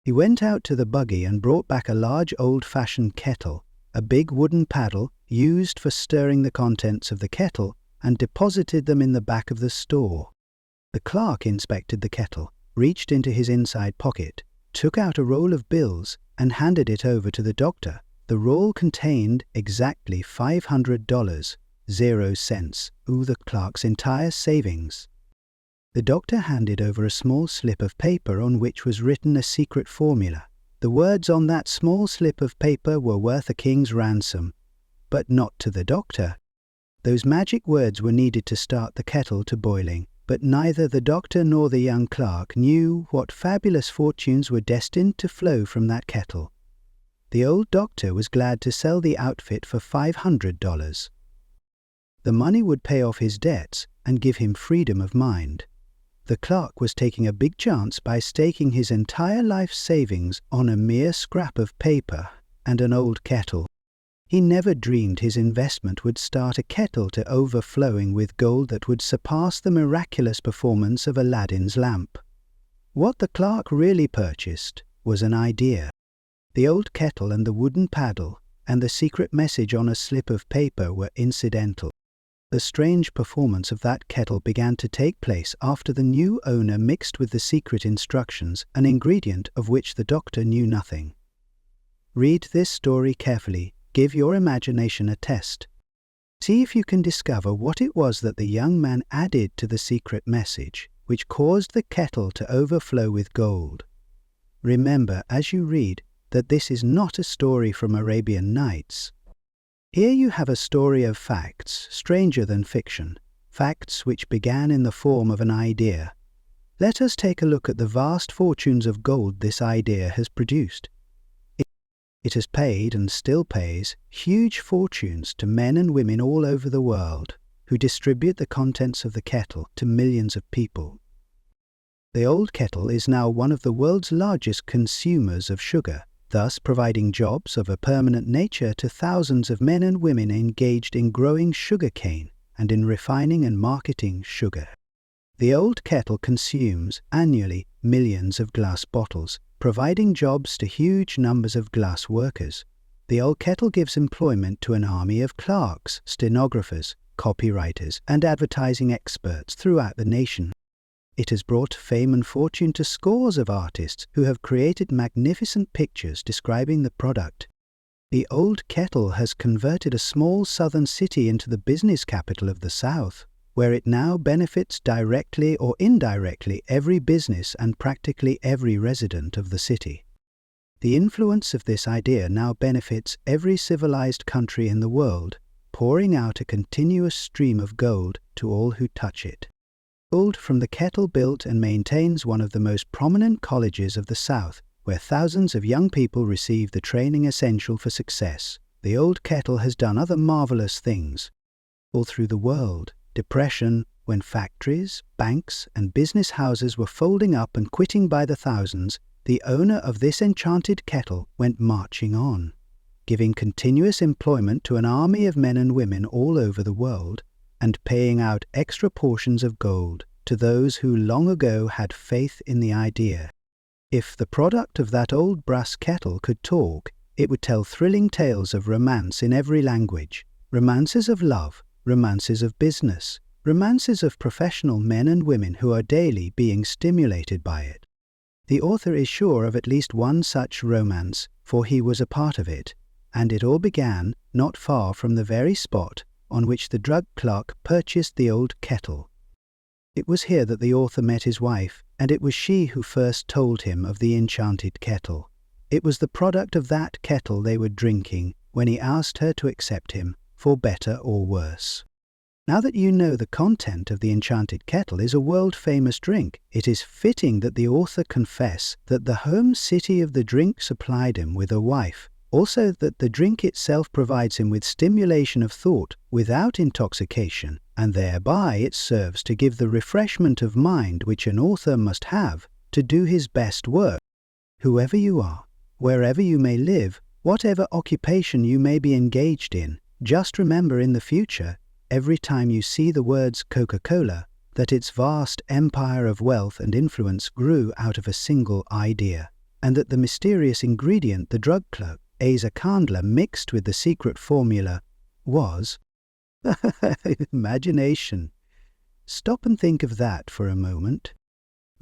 He went out to the buggy and brought back a large old-fashioned kettle, a big wooden paddle used for stirring the contents of the kettle, and deposited them in the back of the store. The clerk inspected the kettle, reached into his inside pocket, took out a roll of bills, and handed it over to the doctor. The roll contained exactly $500, 0 cents, the clerk's entire savings. The doctor handed over a small slip of paper on which was written a secret formula. The words on that small slip of paper were worth a king's ransom, but not to the doctor. Those magic words were needed to start the kettle to boiling, but neither the doctor nor the young clerk knew what fabulous fortunes were destined to flow from that kettle. The old doctor was glad to sell the outfit for $500. The money would pay off his debts and give him freedom of mind. The clerk was taking a big chance by staking his entire life's savings on a mere scrap of paper and an old kettle. He never dreamed his investment would start a kettle to overflowing with gold that would surpass the miraculous performance of Aladdin's lamp. What the clerk really purchased was an idea. The old kettle and the wooden paddle and the secret message on a slip of paper were incidental. The strange performance of that kettle began to take place after the new owner mixed with the secret instructions an ingredient of which the doctor knew nothing. Read this story carefully. Give your imagination a test. See if you can discover what it was that the young man added to the secret message, which caused the kettle to overflow with gold. Remember, as you read, that this is not a story from Arabian Nights. Here you have a story of facts, stranger than fiction, facts which began in the form of an idea. Let us take a look at the vast fortunes of gold this idea has produced. It has paid, and still pays, huge fortunes to men and women all over the world, who distribute the contents of the kettle to millions of people. The old kettle is now one of the world's largest consumers of sugar, thus providing jobs of a permanent nature to thousands of men and women engaged in growing sugar cane and in refining and marketing sugar. The old kettle consumes, annually, millions of glass bottles, providing jobs to huge numbers of glass workers. The old kettle gives employment to an army of clerks, stenographers, copywriters, and advertising experts throughout the nation. It has brought fame and fortune to scores of artists who have created magnificent pictures describing the product. The old kettle has converted a small southern city into the business capital of the South, where it now benefits directly or indirectly every business and practically every resident of the city. The influence of this idea now benefits every civilized country in the world, pouring out a continuous stream of gold to all who touch it. Gold from the kettle built and maintains one of the most prominent colleges of the South, where thousands of young people receive the training essential for success. The old kettle has done other marvelous things. All through the world, depression, when factories, banks, and business houses were folding up and quitting by the thousands, the owner of this enchanted kettle went marching on, giving continuous employment to an army of men and women all over the world, and paying out extra portions of gold to those who long ago had faith in the idea. If the product of that old brass kettle could talk, it would tell thrilling tales of romance in every language, romances of love, romances of business, romances of professional men and women who are daily being stimulated by it. The author is sure of at least one such romance, for he was a part of it, and it all began not far from the very spot on which the drug clerk purchased the old kettle. It was here that the author met his wife, and it was she who first told him of the enchanted kettle. It was the product of that kettle they were drinking when he asked her to accept him, for better or worse. Now that you know the content of the enchanted kettle is a world-famous drink, it is fitting that the author confess that the home city of the drink supplied him with a wife, also that the drink itself provides him with stimulation of thought without intoxication, and thereby it serves to give the refreshment of mind which an author must have to do his best work. Whoever you are, wherever you may live, whatever occupation you may be engaged in, just remember in the future, every time you see the words Coca-Cola, that its vast empire of wealth and influence grew out of a single idea, and that the mysterious ingredient the drug clerk, Asa Candler, mixed with the secret formula was imagination. Stop and think of that for a moment.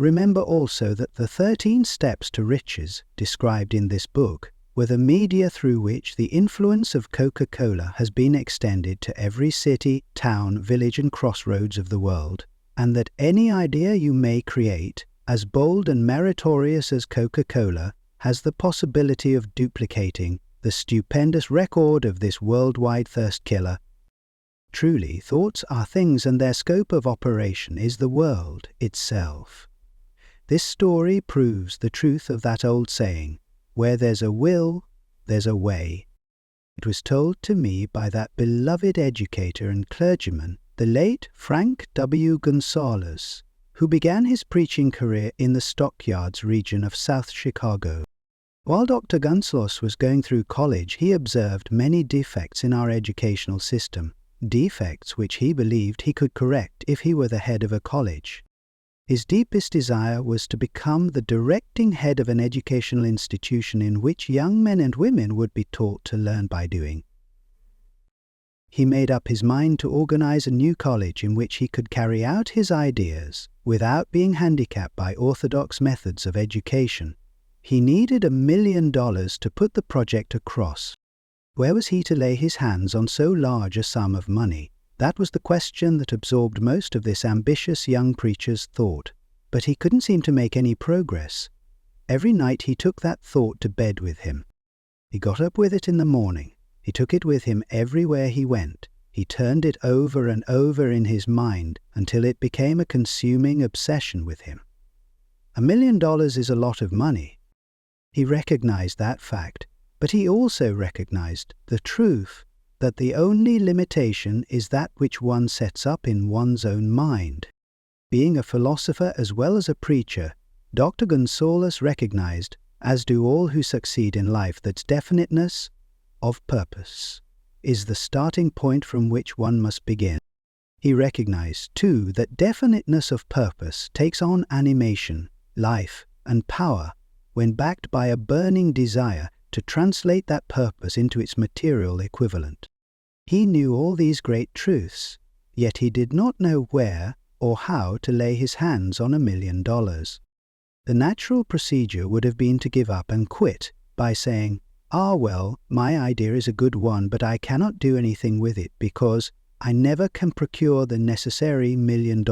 Remember also that the 13 steps to riches described in this book were the media through which the influence of Coca-Cola has been extended to every city, town, village and crossroads of the world, and that any idea you may create, as bold and meritorious as Coca-Cola, has the possibility of duplicating the stupendous record of this worldwide thirst killer. Truly, thoughts are things, and their scope of operation is the world itself. This story proves the truth of that old saying, "Where there's a will, there's a way." It was told to me by that beloved educator and clergyman, the late Frank W. Gonzalez, who began his preaching career in the Stockyards region of South Chicago. While Dr. Gonzalez was going through college, he observed many defects in our educational system, defects which he believed he could correct if he were the head of a college. His deepest desire was to become the directing head of an educational institution in which young men and women would be taught to learn by doing. He made up his mind to organize a new college in which he could carry out his ideas without being handicapped by orthodox methods of education. He needed $1 million to put the project across. Where was he to lay his hands on so large a sum of money? That was the question that absorbed most of this ambitious young preacher's thought. But he couldn't seem to make any progress. Every night he took that thought to bed with him. He got up with it in the morning. He took it with him everywhere he went. He turned it over and over in his mind until it became a consuming obsession with him. $1 million is a lot of money. He recognized that fact, but he also recognized the truth that the only limitation is that which one sets up in one's own mind. Being a philosopher as well as a preacher, Dr. Gonzalez recognized, as do all who succeed in life, that definiteness of purpose is the starting point from which one must begin. He recognized, too, that definiteness of purpose takes on animation, life, and power when backed by a burning desire to translate that purpose into its material equivalent. He knew all these great truths, yet he did not know where or how to lay his hands on $1 million. The natural procedure would have been to give up and quit by saying, well, my idea is a good one, but I cannot do anything with it because I never can procure the necessary $1 million.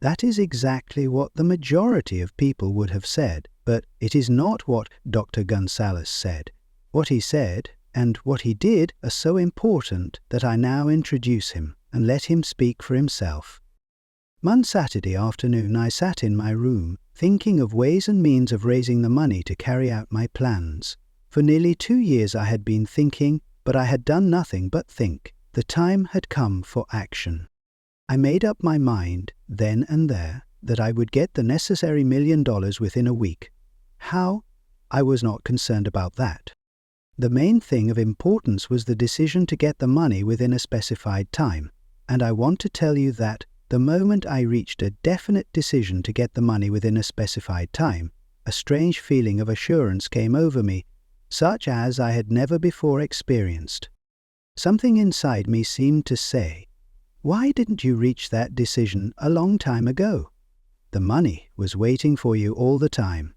That is exactly what the majority of people would have said, but it is not what Dr. Gonzalez said. What he said and what he did are so important that I now introduce him and let him speak for himself. One Saturday afternoon I sat in my room, thinking of ways and means of raising the money to carry out my plans. For nearly 2 years I had been thinking, but I had done nothing but think. The time had come for action. I made up my mind, then and there, that I would get the necessary $1 million within a week. How? I was not concerned about that. The main thing of importance was the decision to get the money within a specified time, and I want to tell you that the moment I reached a definite decision to get the money within a specified time, a strange feeling of assurance came over me, such as I had never before experienced. Something inside me seemed to say, "Why didn't you reach that decision a long time ago?" The money was waiting for you all the time.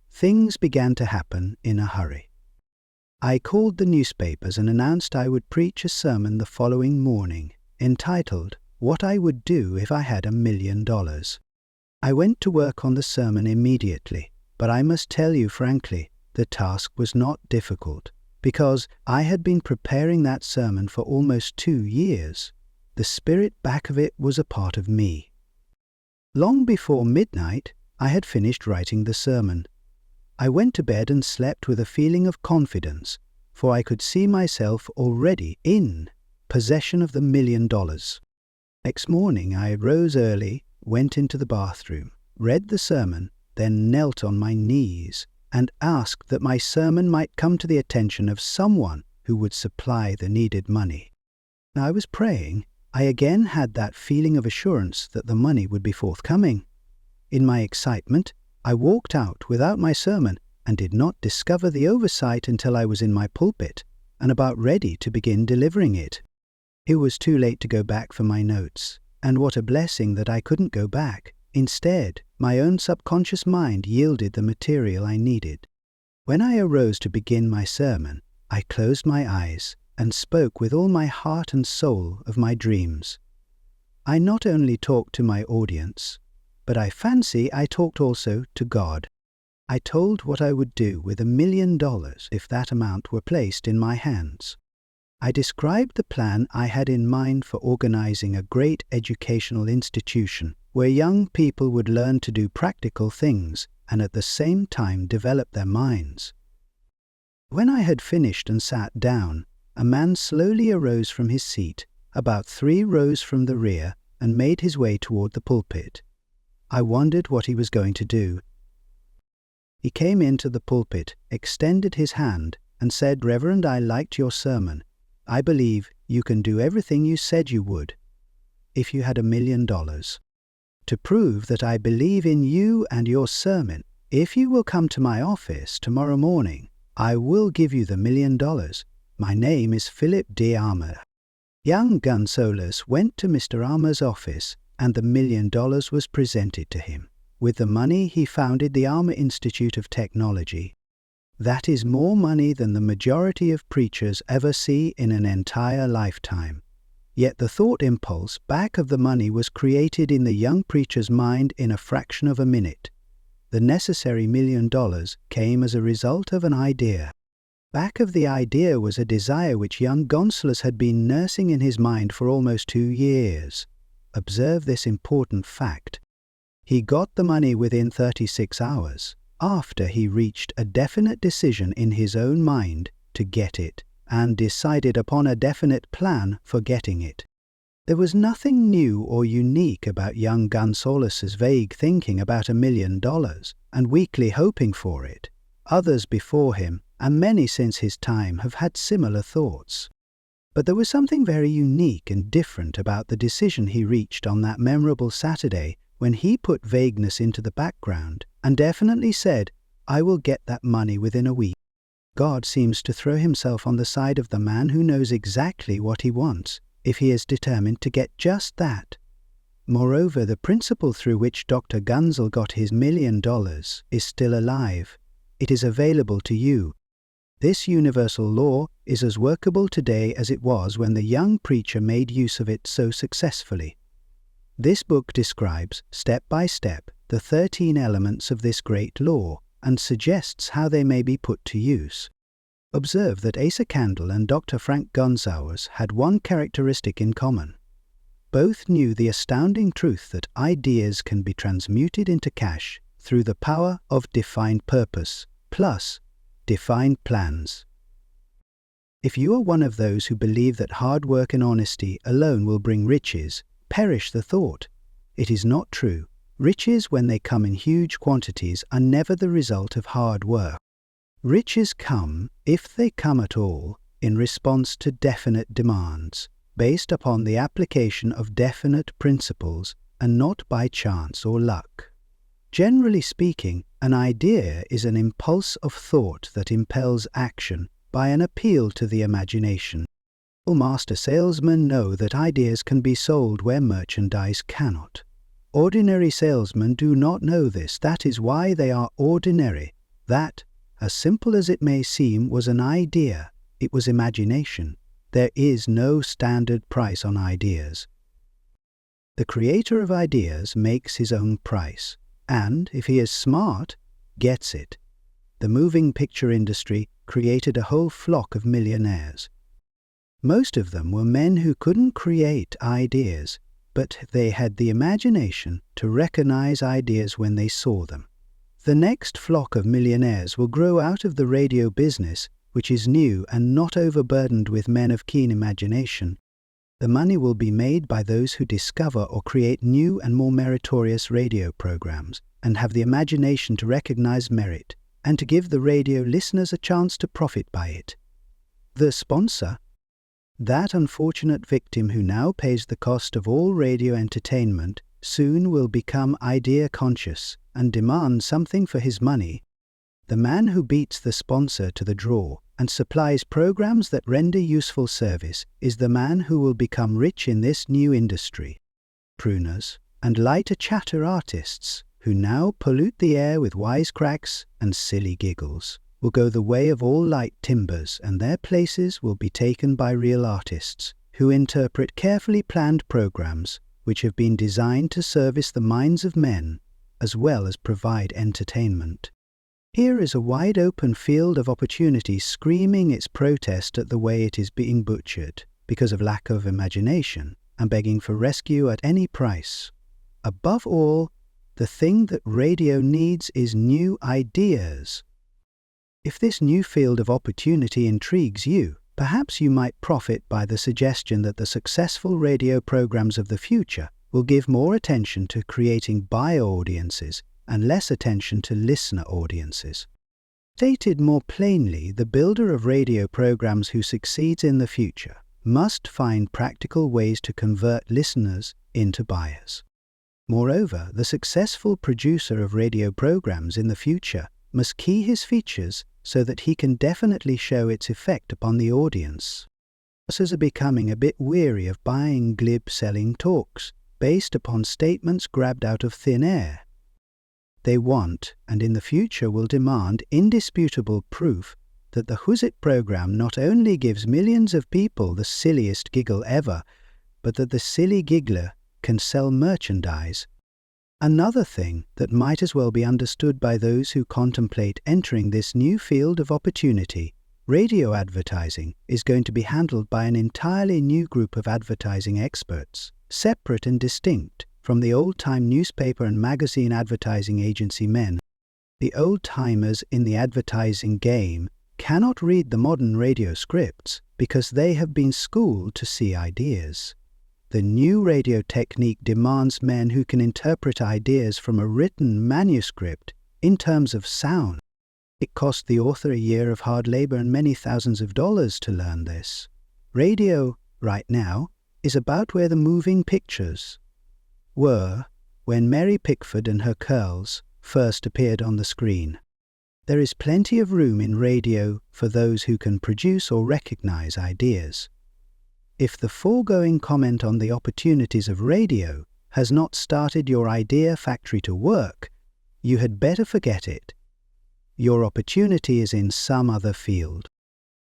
Things began to happen in a hurry. I called the newspapers and announced I would preach a sermon the following morning, entitled, "What I Would Do If I Had $1 Million." I went to work on the sermon immediately, but I must tell you frankly, the task was not difficult, because I had been preparing that sermon for almost 2 years. The spirit back of it was a part of me. Long before midnight, I had finished writing the sermon. I went to bed and slept with a feeling of confidence, for I could see myself already in possession of the $1 million. Next morning I rose early, went into the bathroom, read the sermon, then knelt on my knees and asked that my sermon might come to the attention of someone who would supply the needed money. Now I was praying. I again had that feeling of assurance that the money would be forthcoming. In my excitement, I walked out without my sermon and did not discover the oversight until I was in my pulpit and about ready to begin delivering it. It was too late to go back for my notes, and what a blessing that I couldn't go back. Instead, my own subconscious mind yielded the material I needed. When I arose to begin my sermon, I closed my eyes and spoke with all my heart and soul of my dreams. I not only talked to my audience, but I fancy I talked also to God. I told what I would do with $1 million if that amount were placed in my hands. I described the plan I had in mind for organizing a great educational institution where young people would learn to do practical things and at the same time develop their minds. When I had finished and sat down, a man slowly arose from his seat, about 3 rows from the rear, and made his way toward the pulpit. I wondered what he was going to do. He came into the pulpit, extended his hand, and said, "Reverend, I liked your sermon. I believe you can do everything you said you would, if you had $1 million. To prove that I believe in you and your sermon, if you will come to my office tomorrow morning, I will give you the $1 million. My name is Philip D. Armour." Young Gunsolus went to Mr. Armour's office, and the $1 million was presented to him. With the money, he founded the Armour Institute of Technology. That is more money than the majority of preachers ever see in an entire lifetime. Yet the thought impulse back of the money was created in the young preacher's mind in a fraction of a minute. The necessary $1 million came as a result of an idea. Back of the idea was a desire which young Gonsalves had been nursing in his mind for almost 2 years. Observe this important fact. He got the money within 36 hours, after he reached a definite decision in his own mind to get it, and decided upon a definite plan for getting it. There was nothing new or unique about young Gonsalves's vague thinking about $1 million and weakly hoping for it. Others before him, and many since his time, have had similar thoughts. But there was something very unique and different about the decision he reached on that memorable Saturday when he put vagueness into the background and definitely said, "I will get that money within a week." God seems to throw himself on the side of the man who knows exactly what he wants, if he is determined to get just that. Moreover, the principle through which Dr. Gunzel got his $1 million is still alive. It is available to you. This universal law is as workable today as it was when the young preacher made use of it so successfully. This book describes, step by step, the 13 elements of this great law and suggests how they may be put to use. Observe that Asa Candle and Dr. Frank Gonsalves had one characteristic in common. Both knew the astounding truth that ideas can be transmuted into cash through the power of defined purpose, plus defined plans. If you are one of those who believe that hard work and honesty alone will bring riches, perish the thought. It is not true. Riches, when they come in huge quantities, are never the result of hard work. Riches come, if they come at all, in response to definite demands, based upon the application of definite principles and not by chance or luck. Generally speaking, an idea is an impulse of thought that impels action by an appeal to the imagination. All master salesmen know that ideas can be sold where merchandise cannot. Ordinary salesmen do not know this. That is why they are ordinary. That, as simple as it may seem, was an idea. It was imagination. There is no standard price on ideas. The creator of ideas makes his own price, and, if he is smart, gets it. The moving picture industry created a whole flock of millionaires. Most of them were men who couldn't create ideas, but they had the imagination to recognize ideas when they saw them. The next flock of millionaires will grow out of the radio business, which is new and not overburdened with men of keen imagination. The money will be made by those who discover or create new and more meritorious radio programs and have the imagination to recognize merit and to give the radio listeners a chance to profit by it. The sponsor, that unfortunate victim who now pays the cost of all radio entertainment, soon will become idea-conscious and demand something for his money. The man who beats the sponsor to the draw and supplies programs that render useful service is the man who will become rich in this new industry. Pruners, and lighter chatter artists, who now pollute the air with wisecracks and silly giggles, will go the way of all light timbers, and their places will be taken by real artists, who interpret carefully planned programs which have been designed to service the minds of men as well as provide entertainment. Here is a wide-open field of opportunity screaming its protest at the way it is being butchered because of lack of imagination and begging for rescue at any price. Above all, the thing that radio needs is new ideas. If this new field of opportunity intrigues you, perhaps you might profit by the suggestion that the successful radio programs of the future will give more attention to creating buyer audiences and less attention to listener audiences. Stated more plainly, the builder of radio programs who succeeds in the future must find practical ways to convert listeners into buyers. Moreover, the successful producer of radio programs in the future must key his features so that he can definitely show its effect upon the audience. Users are becoming a bit weary of buying glib selling talks based upon statements grabbed out of thin air. They want, and in the future will demand, indisputable proof that the Who's It program not only gives millions of people the silliest giggle ever, but that the silly giggler can sell merchandise. Another thing that might as well be understood by those who contemplate entering this new field of opportunity: radio advertising is going to be handled by an entirely new group of advertising experts, separate and distinct from the old-time newspaper and magazine advertising agency men. The old-timers in the advertising game cannot read the modern radio scripts because they have been schooled to see ideas. The new radio technique demands men who can interpret ideas from a written manuscript in terms of sound. It cost the author a year of hard labor and many thousands of dollars to learn this. Radio, right now, is about where the moving pictures were when Mary Pickford and her curls first appeared on the screen. There is plenty of room in radio for those who can produce or recognize ideas. If the foregoing comment on the opportunities of radio has not started your idea factory to work, you had better forget it. Your opportunity is in some other field.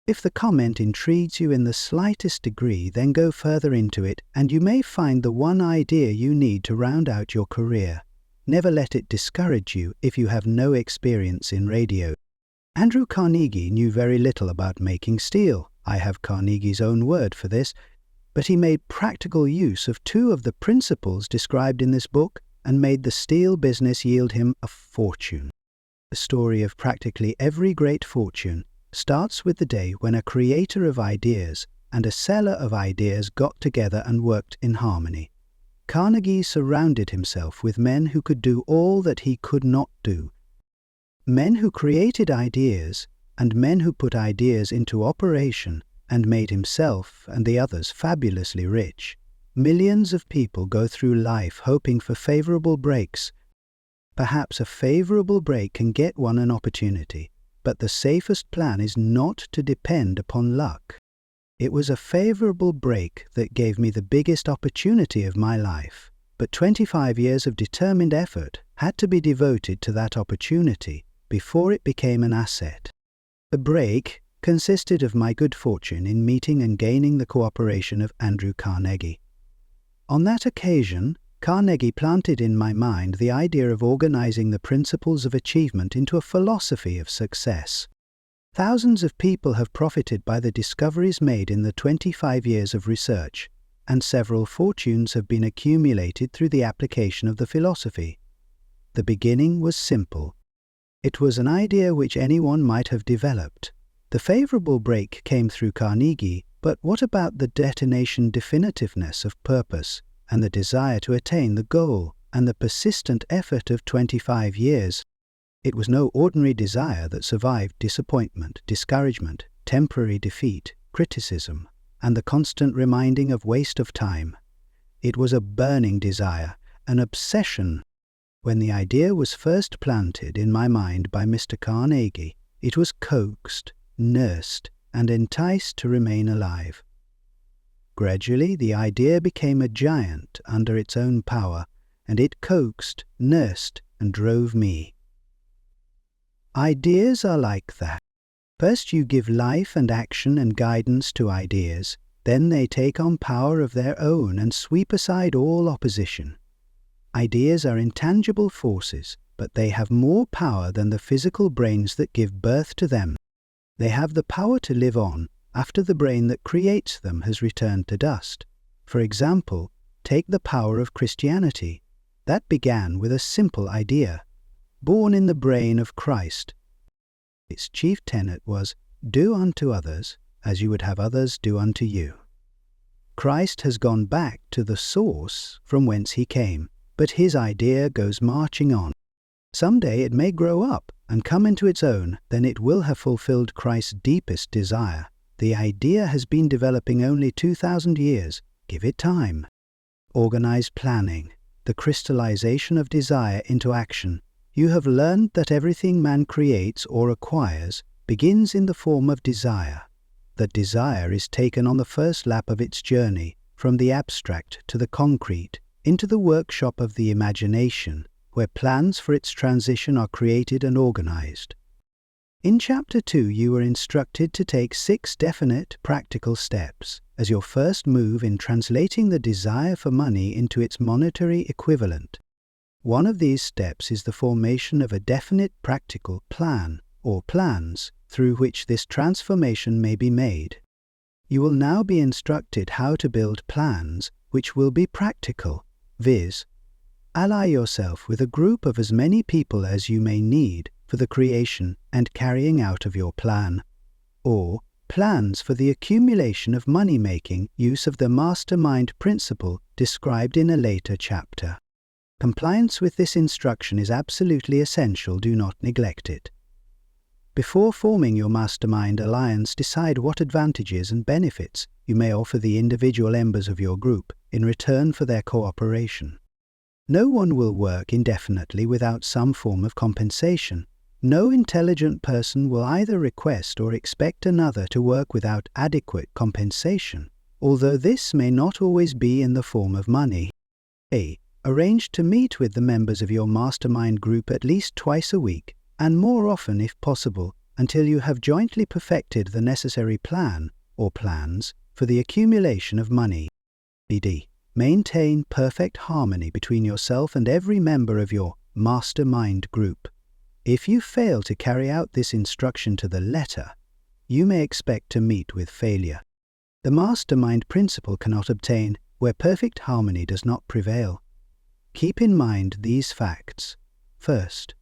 If the comment intrigues you in the slightest degree, then go further into it, and you may find the one idea you need to round out your career. Never let it discourage you if you have no experience in radio. Andrew Carnegie knew very little about making steel. I have Carnegie's own word for this, but he made practical use of two of the principles described in this book and made the steel business yield him a fortune. The story of practically every great fortune starts with the day when a creator of ideas and a seller of ideas got together and worked in harmony. Carnegie surrounded himself with men who could do all that he could not do. Men who created ideas and men who put ideas into operation and made himself and the others fabulously rich. Millions of people go through life hoping for favorable breaks. Perhaps a favorable break can get one an opportunity, but the safest plan is not to depend upon luck. It was a favorable break that gave me the biggest opportunity of my life, but 25 years of determined effort had to be devoted to that opportunity before it became an asset. The break consisted of my good fortune in meeting and gaining the cooperation of Andrew Carnegie. On that occasion, Carnegie planted in my mind the idea of organizing the principles of achievement into a philosophy of success. Thousands of people have profited by the discoveries made in the 25 years of research, and several fortunes have been accumulated through the application of the philosophy. The beginning was simple. It was an idea which anyone might have developed. The favorable break came through Carnegie, but what about the detonation definitiveness of purpose and the desire to attain the goal and the persistent effort of 25 years? It was no ordinary desire that survived disappointment, discouragement, temporary defeat, criticism, and the constant reminding of waste of time. It was a burning desire, an obsession. When the idea was first planted in my mind by Mr. Carnegie, it was coaxed, nursed, and enticed to remain alive. Gradually, the idea became a giant under its own power, and it coaxed, nursed, and drove me. Ideas are like that. First you give life and action and guidance to ideas, then they take on power of their own and sweep aside all opposition. Ideas are intangible forces, but they have more power than the physical brains that give birth to them. They have the power to live on after the brain that creates them has returned to dust. For example, take the power of Christianity. That began with a simple idea, born in the brain of Christ. Its chief tenet was, "Do unto others as you would have others do unto you." Christ has gone back to the source from whence he came, but his idea goes marching on. Someday it may grow up and come into its own, then it will have fulfilled Christ's deepest desire. The idea has been developing only 2,000 years. Give it time. Organized planning, the crystallization of desire into action. You have learned that everything man creates or acquires begins in the form of desire. That desire is taken on the first lap of its journey, from the abstract to the concrete, into the workshop of the imagination, where plans for its transition are created and organized. In Chapter 2, you were instructed to take 6 definite, practical steps as your first move in translating the desire for money into its monetary equivalent. One of these steps is the formation of a definite practical plan, or plans, through which this transformation may be made. You will now be instructed how to build plans which will be practical, viz., ally yourself with a group of as many people as you may need for the creation and carrying out of your plan, or plans for the accumulation of money-making use of the mastermind principle described in a later chapter. Compliance with this instruction is absolutely essential. Do not neglect it. Before forming your mastermind alliance, decide what advantages and benefits you may offer the individual members of your group in return for their cooperation. No one will work indefinitely without some form of compensation. No intelligent person will either request or expect another to work without adequate compensation, although this may not always be in the form of money. Arrange to meet with the members of your mastermind group at least twice a week, and more often if possible, until you have jointly perfected the necessary plan or plans for the accumulation of money. Maintain perfect harmony between yourself and every member of your mastermind group. If you fail to carry out this instruction to the letter, you may expect to meet with failure. The mastermind principle cannot obtain where perfect harmony does not prevail. Keep in mind these facts. First,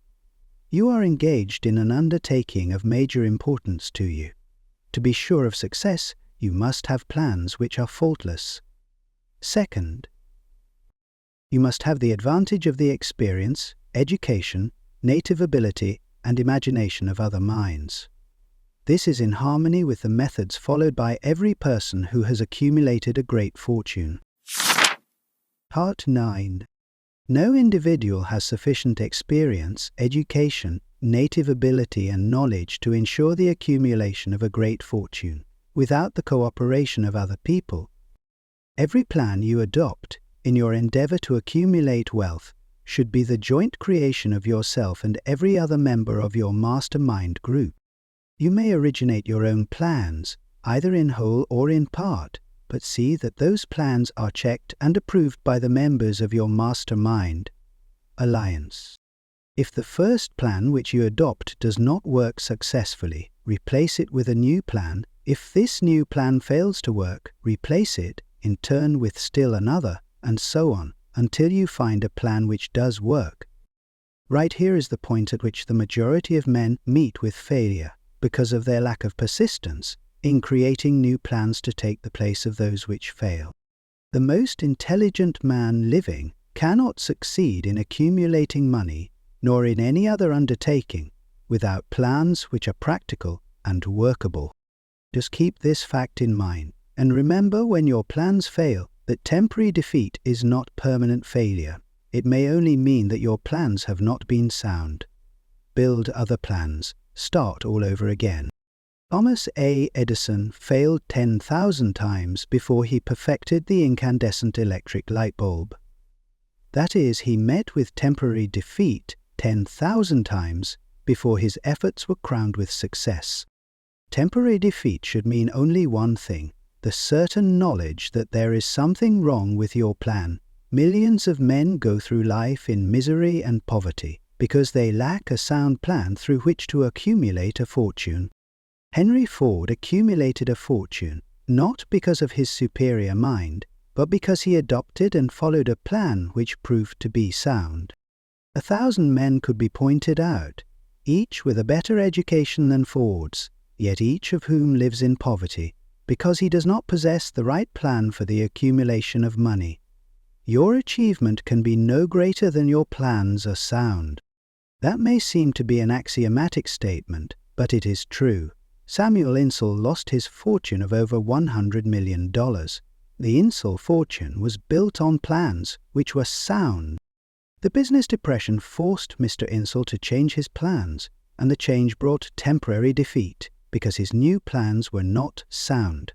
you are engaged in an undertaking of major importance to you. To be sure of success, you must have plans which are faultless. Second, you must have the advantage of the experience, education, native ability, and imagination of other minds. This is in harmony with the methods followed by every person who has accumulated a great fortune. Part 9. No individual has sufficient experience, education, native ability, and knowledge to ensure the accumulation of a great fortune without the cooperation of other people. Every plan you adopt in your endeavor to accumulate wealth should be the joint creation of yourself and every other member of your mastermind group. You may originate your own plans, either in whole or in part, but see that those plans are checked and approved by the members of your mastermind alliance. If the first plan which you adopt does not work successfully, replace it with a new plan. If this new plan fails to work, replace it in turn with still another, and so on, until you find a plan which does work. Right here is the point at which the majority of men meet with failure, because of their lack of persistence in creating new plans to take the place of those which fail. The most intelligent man living cannot succeed in accumulating money, nor in any other undertaking, without plans which are practical and workable. Just keep this fact in mind, and remember when your plans fail that temporary defeat is not permanent failure. It may only mean that your plans have not been sound. Build other plans. Start all over again. Thomas A. Edison failed 10,000 times before he perfected the incandescent electric light bulb. That is, he met with temporary defeat 10,000 times before his efforts were crowned with success. Temporary defeat should mean only one thing: the certain knowledge that there is something wrong with your plan. Millions of men go through life in misery and poverty because they lack a sound plan through which to accumulate a fortune. Henry Ford accumulated a fortune not because of his superior mind, but because he adopted and followed a plan which proved to be sound. 1,000 men could be pointed out, each with a better education than Ford's, yet each of whom lives in poverty, because he does not possess the right plan for the accumulation of money. Your achievement can be no greater than your plans are sound. That may seem to be an axiomatic statement, but it is true. Samuel Insull lost his fortune of over $100 million. The Insull fortune was built on plans which were sound. The business depression forced Mr. Insull to change his plans, and the change brought temporary defeat because his new plans were not sound.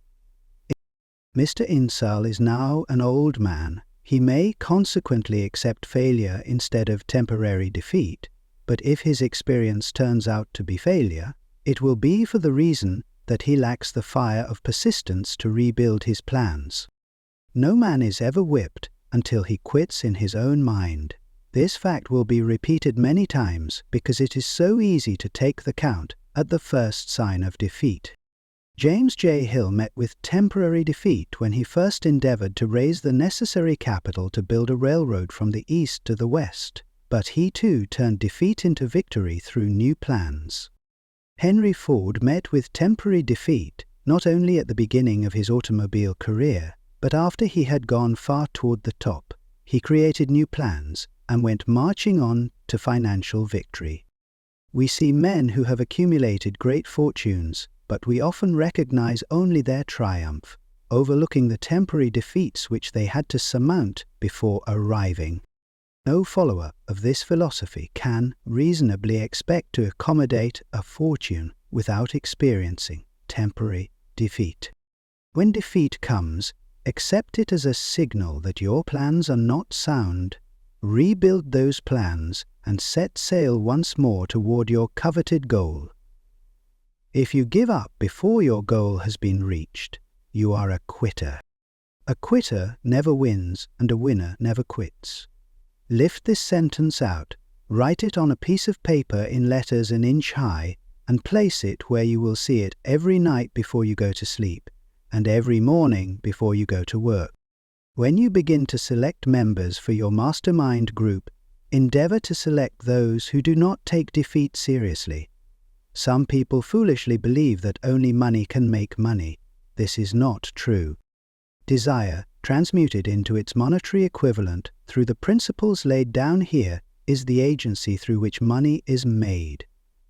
Mr. Insull is now an old man. He may consequently accept failure instead of temporary defeat, but if his experience turns out to be failure, it will be for the reason that he lacks the fire of persistence to rebuild his plans. No man is ever whipped until he quits in his own mind. This fact will be repeated many times because it is so easy to take the count at the first sign of defeat. James J. Hill met with temporary defeat when he first endeavored to raise the necessary capital to build a railroad from the east to the west, but he too turned defeat into victory through new plans. Henry Ford met with temporary defeat not only at the beginning of his automobile career, but after he had gone far toward the top. He created new plans and went marching on to financial victory. We see men who have accumulated great fortunes, but we often recognize only their triumph, overlooking the temporary defeats which they had to surmount before arriving. No follower of this philosophy can reasonably expect to accommodate a fortune without experiencing temporary defeat. When defeat comes, accept it as a signal that your plans are not sound. Rebuild those plans and set sail once more toward your coveted goal. If you give up before your goal has been reached, you are a quitter. A quitter never wins, and a winner never quits. Lift this sentence out, write it on a piece of paper in letters an inch high, and place it where you will see it every night before you go to sleep, and every morning before you go to work. When you begin to select members for your mastermind group, endeavor to select those who do not take defeat seriously. Some people foolishly believe that only money can make money. This is not true. Desire, transmuted into its monetary equivalent through the principles laid down here, is the agency through which money is made.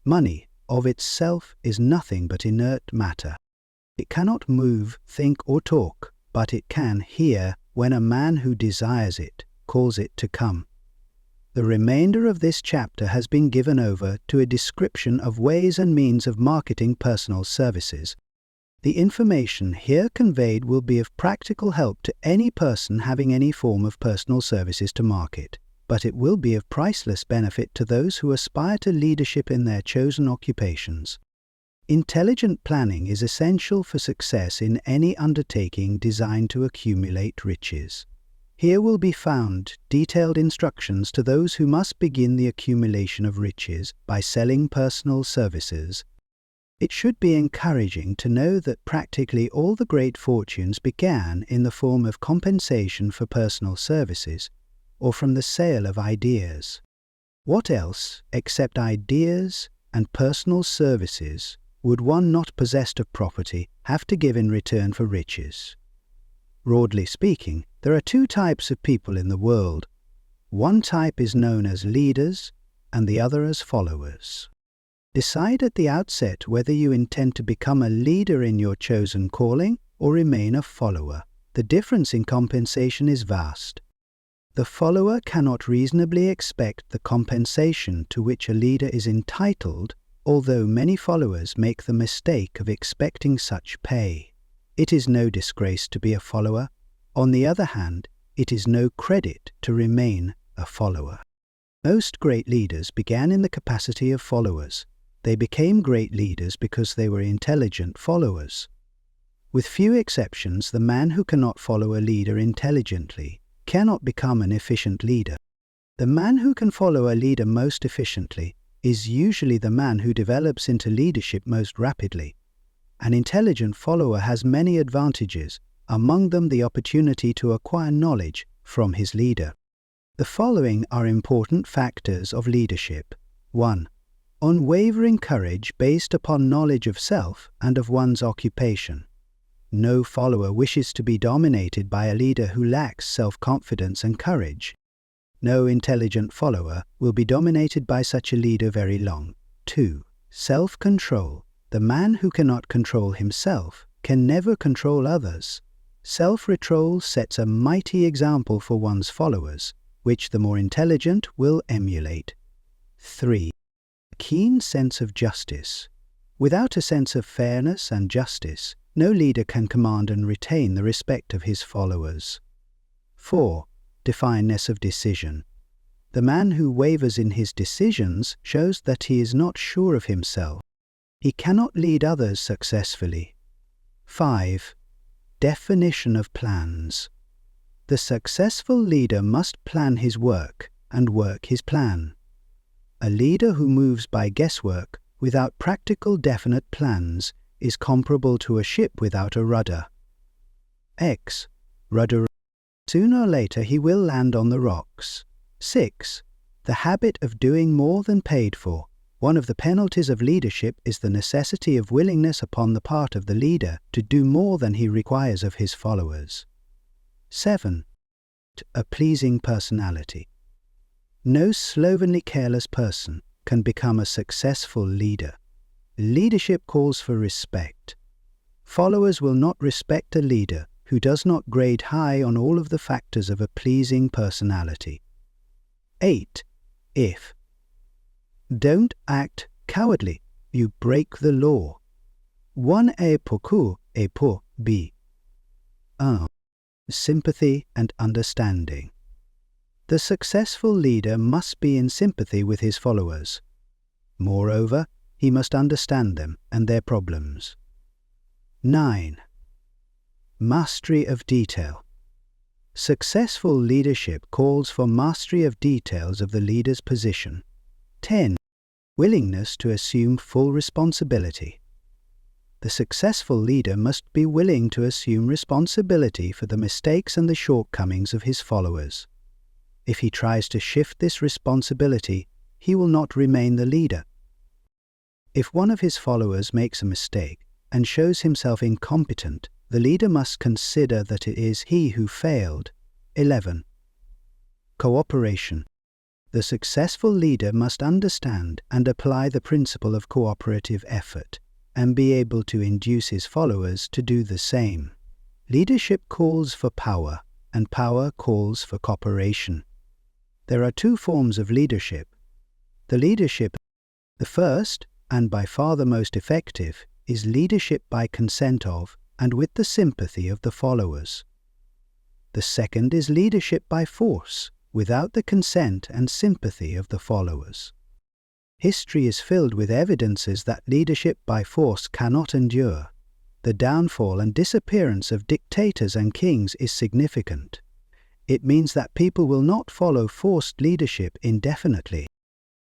Money, of itself, is nothing but inert matter. It cannot move, think, or talk, but it can hear when a man who desires it calls it to come. The remainder of this chapter has been given over to a description of ways and means of marketing personal services. The information here conveyed will be of practical help to any person having any form of personal services to market, but it will be of priceless benefit to those who aspire to leadership in their chosen occupations. Intelligent planning is essential for success in any undertaking designed to accumulate riches. Here will be found detailed instructions to those who must begin the accumulation of riches by selling personal services. It should be encouraging to know that practically all the great fortunes began in the form of compensation for personal services, or from the sale of ideas. What else, except ideas and personal services, would one not possessed of property have to give in return for riches? Broadly speaking, there are two types of people in the world. One type is known as leaders, and the other as followers. Decide at the outset whether you intend to become a leader in your chosen calling or remain a follower. The difference in compensation is vast. The follower cannot reasonably expect the compensation to which a leader is entitled, although many followers make the mistake of expecting such pay. It is no disgrace to be a follower. On the other hand, it is no credit to remain a follower. Most great leaders began in the capacity of followers. They became great leaders because they were intelligent followers. With few exceptions, the man who cannot follow a leader intelligently cannot become an efficient leader. The man who can follow a leader most efficiently is usually the man who develops into leadership most rapidly. An intelligent follower has many advantages, among them the opportunity to acquire knowledge from his leader. The following are important factors of leadership. 1. Unwavering courage based upon knowledge of self and of one's occupation. No follower wishes to be dominated by a leader who lacks self-confidence and courage. No intelligent follower will be dominated by such a leader very long. 2. Self-control. The man who cannot control himself can never control others. Self-control sets a mighty example for one's followers, which the more intelligent will emulate. 3. A keen sense of justice. Without a sense of fairness and justice, no leader can command and retain the respect of his followers. 4. Defineness of decision. The man who wavers in his decisions shows that he is not sure of himself. He cannot lead others successfully. 5. Definition of plans. The successful leader must plan his work and work his plan. A leader who moves by guesswork without practical definite plans is comparable to a ship without a rudder. Rudder. Sooner or later he will land on the rocks. 6. The habit of doing more than paid for. One of the penalties of leadership is the necessity of willingness upon the part of the leader to do more than he requires of his followers. 7. A pleasing personality. No slovenly, careless person can become a successful leader. Leadership calls for respect. Followers will not respect a leader who does not grade high on all of the factors of a pleasing personality. 8. If. Don't act cowardly. You break the law. 1 pour b. Sympathy and understanding. The successful leader must be in sympathy with his followers. Moreover, he must understand them and their problems. 9. Mastery of detail. Successful leadership calls for mastery of details of the leader's position. 10. Willingness to assume full responsibility. The successful leader must be willing to assume responsibility for the mistakes and the shortcomings of his followers. If he tries to shift this responsibility, he will not remain the leader. If one of his followers makes a mistake and shows himself incompetent, the leader must consider that it is he who failed. 11. Cooperation. The successful leader must understand and apply the principle of cooperative effort and be able to induce his followers to do the same. Leadership calls for power, and power calls for cooperation. There are two forms of leadership. The first, and by far the most effective, is leadership by consent of and with the sympathy of the followers. The second is leadership by force, without the consent and sympathy of the followers. History is filled with evidences that leadership by force cannot endure. The downfall and disappearance of dictators and kings is significant. It means that people will not follow forced leadership indefinitely.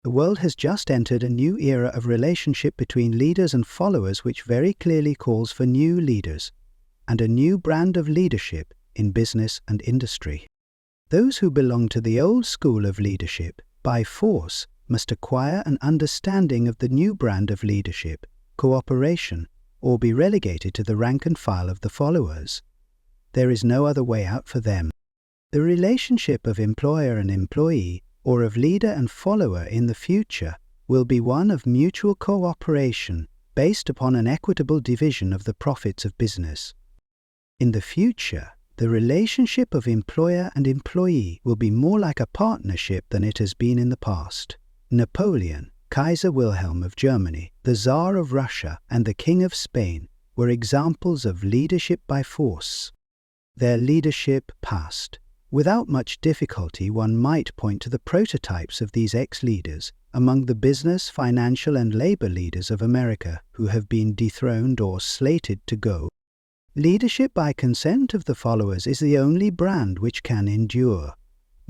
The world has just entered a new era of relationship between leaders and followers which very clearly calls for new leaders and a new brand of leadership in business and industry. Those who belong to the old school of leadership by force must acquire an understanding of the new brand of leadership, cooperation, or be relegated to the rank and file of the followers. There is no other way out for them. The relationship of employer and employee, or of leader and follower in the future, will be one of mutual cooperation based upon an equitable division of the profits of business. In the future, the relationship of employer and employee will be more like a partnership than it has been in the past. Napoleon, Kaiser Wilhelm of Germany, the Tsar of Russia, and the King of Spain were examples of leadership by force. Their leadership passed. Without much difficulty, one might point to the prototypes of these ex-leaders among the business, financial, and labor leaders of America who have been dethroned or slated to go. Leadership by consent of the followers is the only brand which can endure.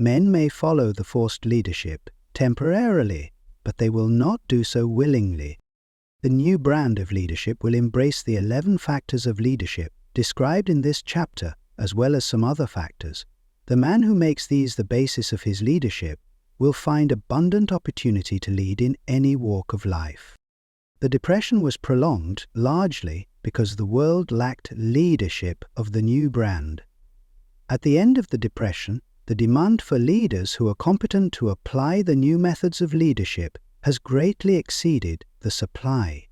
Men may follow the forced leadership temporarily, but they will not do so willingly. The new brand of leadership will embrace the 11 factors of leadership described in this chapter, as well as some other factors. The man who makes these the basis of his leadership will find abundant opportunity to lead in any walk of life. The Depression was prolonged largely because the world lacked leadership of the new brand. At the end of the Depression, the demand for leaders who are competent to apply the new methods of leadership has greatly exceeded the supply.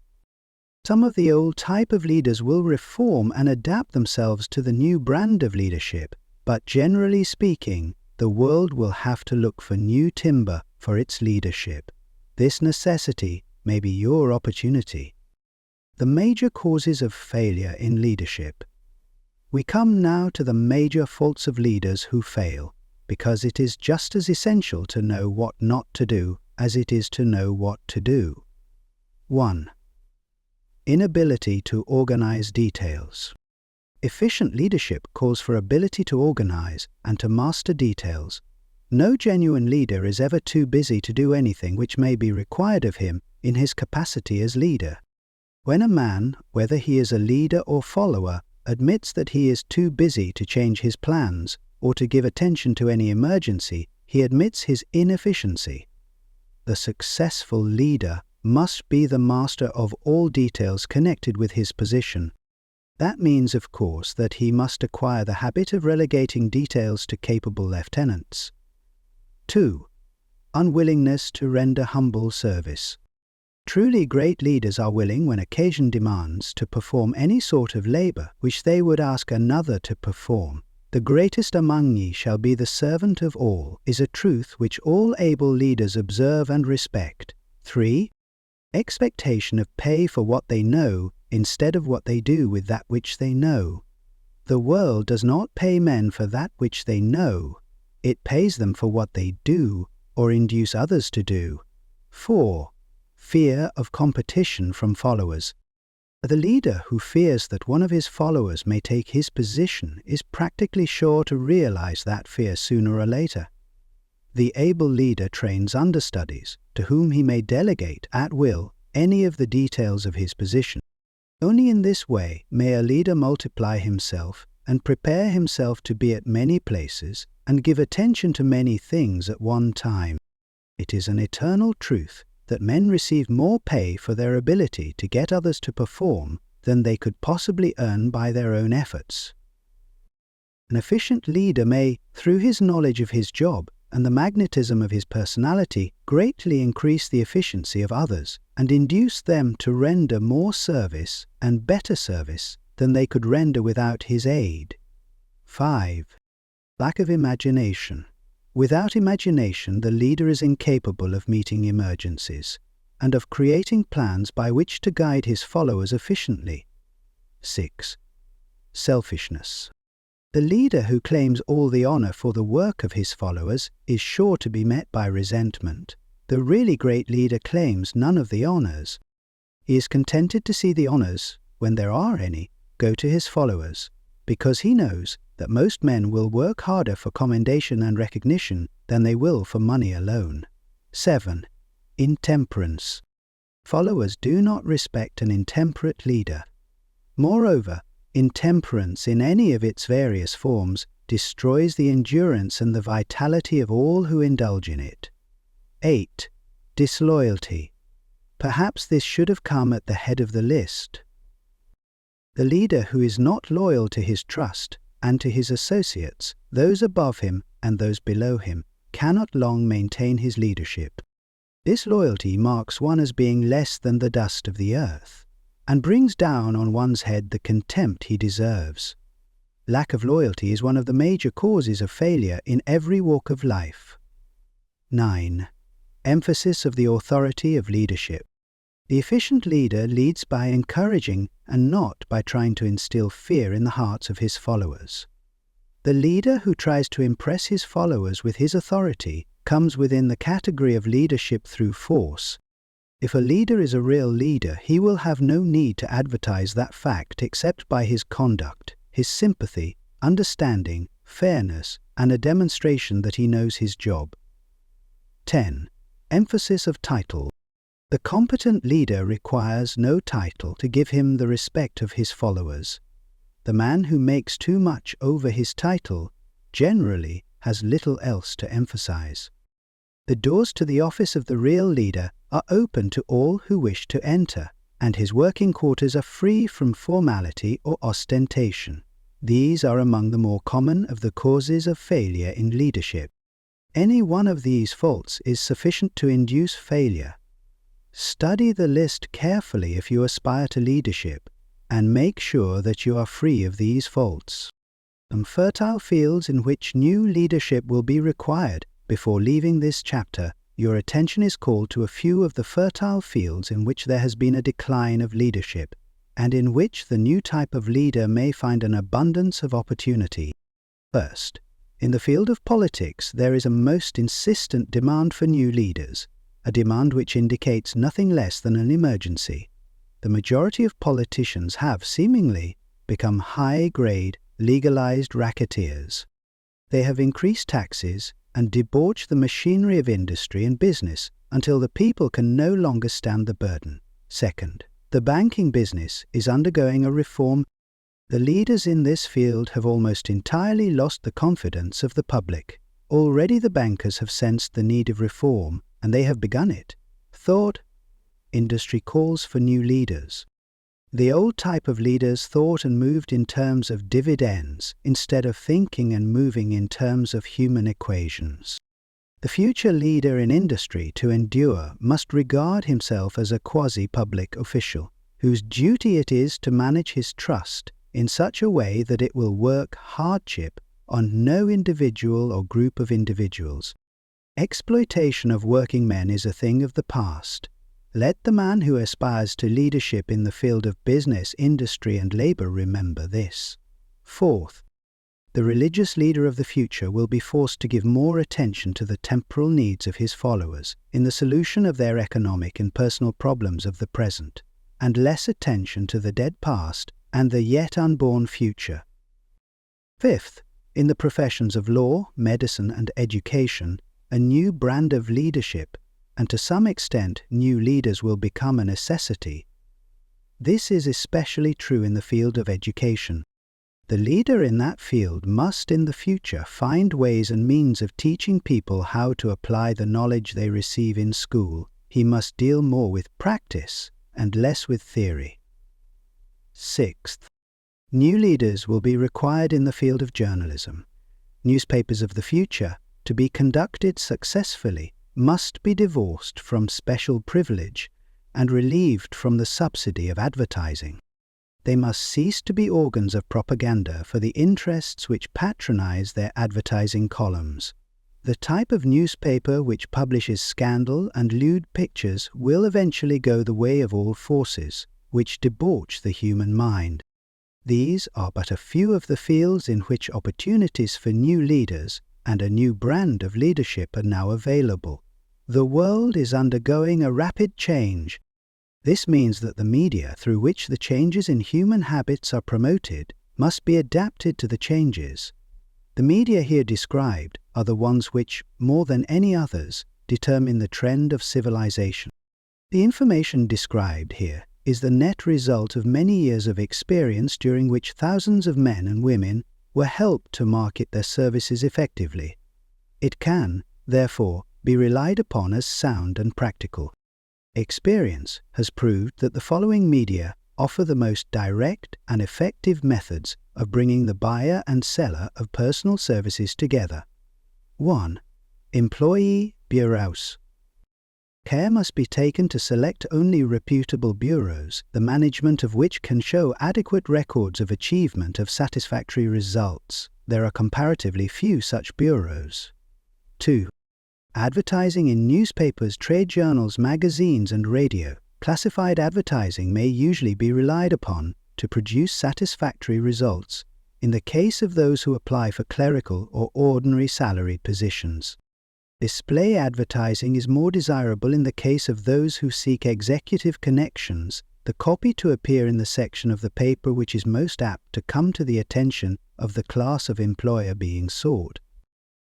Some of the old type of leaders will reform and adapt themselves to the new brand of leadership, but generally speaking, the world will have to look for new timber for its leadership. This necessity may be your opportunity. The major causes of failure in leadership. We come now to the major faults of leaders who fail, because it is just as essential to know what not to do as it is to know what to do. 1. Inability to organize details. Efficient leadership calls for ability to organize and to master details. No genuine leader is ever too busy to do anything which may be required of him in his capacity as leader. When a man, whether he is a leader or follower, admits that he is too busy to change his plans or to give attention to any emergency, he admits his inefficiency. The successful leader must be the master of all details connected with his position. That means, of course, that he must acquire the habit of relegating details to capable lieutenants. 2. Unwillingness to render humble service. Truly great leaders are willing, when occasion demands, to perform any sort of labor which they would ask another to perform. The greatest among ye shall be the servant of all, is a truth which all able leaders observe and respect. 3. Expectation of pay for what they know instead of what they do with that which they know. The world does not pay men for that which they know. It pays them for what they do or induce others to do. 4. Fear of competition from followers. The leader who fears that one of his followers may take his position is practically sure to realize that fear sooner or later. The able leader trains understudies to whom he may delegate at will any of the details of his position. Only in this way may a leader multiply himself and prepare himself to be at many places and give attention to many things at one time. It is an eternal truth that men receive more pay for their ability to get others to perform than they could possibly earn by their own efforts. An efficient leader may, through his knowledge of his job and the magnetism of his personality, greatly increase the efficiency of others and induce them to render more service and better service than they could render without his aid. 5. Lack of imagination. Without imagination, the leader is incapable of meeting emergencies and of creating plans by which to guide his followers efficiently. 6. Selfishness. The leader who claims all the honor for the work of his followers is sure to be met by resentment. The really great leader claims none of the honors. He is contented to see the honors, when there are any, go to his followers, because he knows that most men will work harder for commendation and recognition than they will for money alone. 7. Intemperance. Followers do not respect an intemperate leader. Moreover, intemperance in any of its various forms destroys the endurance and the vitality of all who indulge in it. 8. Disloyalty. Perhaps this should have come at the head of the list. The leader who is not loyal to his trust and to his associates, those above him and those below him, cannot long maintain his leadership. This loyalty marks one as being less than the dust of the earth, and brings down on one's head the contempt he deserves. Lack of loyalty is one of the major causes of failure in every walk of life. 9. Emphasis of the authority of leadership. The efficient leader leads by encouraging and not by trying to instill fear in the hearts of his followers. The leader who tries to impress his followers with his authority comes within the category of leadership through force. If a leader is a real leader, he will have no need to advertise that fact except by his conduct, his sympathy, understanding, fairness, and a demonstration that he knows his job. 10. Emphasis of title. The competent leader requires no title to give him the respect of his followers. The man who makes too much over his title generally has little else to emphasize. The doors to the office of the real leader are open to all who wish to enter, and his working quarters are free from formality or ostentation. These are among the more common of the causes of failure in leadership. Any one of these faults is sufficient to induce failure. Study the list carefully if you aspire to leadership, and make sure that you are free of these faults. Some fertile fields in which new leadership will be required. Before leaving this chapter, your attention is called to a few of the fertile fields in which there has been a decline of leadership, and in which the new type of leader may find an abundance of opportunity. First, in the field of politics, there is a most insistent demand for new leaders, a demand which indicates nothing less than an emergency. The majority of politicians have, seemingly, become high-grade, legalized racketeers. They have increased taxes and debauched the machinery of industry and business until the people can no longer stand the burden. Second, the banking business is undergoing a reform. The leaders in this field have almost entirely lost the confidence of the public. Already the bankers have sensed the need of reform, and they have begun it. Third, industry calls for new leaders. The old type of leaders thought and moved in terms of dividends instead of thinking and moving in terms of human equations. The future leader in industry, to endure, must regard himself as a quasi-public official, whose duty it is to manage his trust in such a way that it will work hardship on no individual or group of individuals. Exploitation of working men is a thing of the past. Let the man who aspires to leadership in the field of business, industry, and labor remember this. Fourth, the religious leader of the future will be forced to give more attention to the temporal needs of his followers in the solution of their economic and personal problems of the present, and less attention to the dead past and the yet unborn future. Fifth, in the professions of law, medicine, and education, a new brand of leadership, and to some extent new leaders, will become a necessity. This is especially true in the field of education. The leader in that field must in the future find ways and means of teaching people how to apply the knowledge they receive in school. He must deal more with practice and less with theory. Sixth, new leaders will be required in the field of journalism. Newspapers of the future, to be conducted successfully, must be divorced from special privilege and relieved from the subsidy of advertising. They must cease to be organs of propaganda for the interests which patronize their advertising columns. The type of newspaper which publishes scandal and lewd pictures will eventually go the way of all forces which debauch the human mind. These are but a few of the fields in which opportunities for new leaders and a new brand of leadership are now available. The world is undergoing a rapid change. This means that the media through which the changes in human habits are promoted must be adapted to the changes. The media here described are the ones which, more than any others, determine the trend of civilization. The information described here is the net result of many years of experience during which thousands of men and women were helped to market their services effectively. It can, therefore, be relied upon as sound and practical. Experience has proved that the following media offer the most direct and effective methods of bringing the buyer and seller of personal services together. 1. Employee bureaus. Care must be taken to select only reputable bureaus, the management of which can show adequate records of achievement of satisfactory results. There are comparatively few such bureaus. 2. Advertising in newspapers, trade journals, magazines, and radio. Classified advertising may usually be relied upon to produce satisfactory results. in the case of those who apply for clerical or ordinary salaried positions. Display advertising is more desirable in the case of those who seek executive connections, the copy to appear in the section of the paper which is most apt to come to the attention of the class of employer being sought.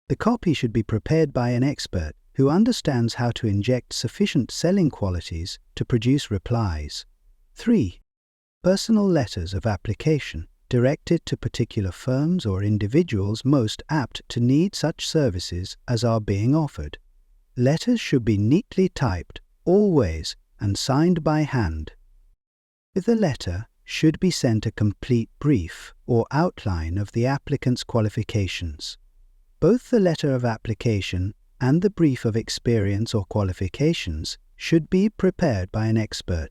The copy should be prepared by an expert who understands how to inject sufficient selling qualities to produce replies. 3. Personal letters of application, directed to particular firms or individuals most apt to need such services as are being offered. Letters should be neatly typed, always, and signed by hand. With the letter should be sent a complete brief or outline of the applicant's qualifications. Both the letter of application and the brief of experience or qualifications should be prepared by an expert.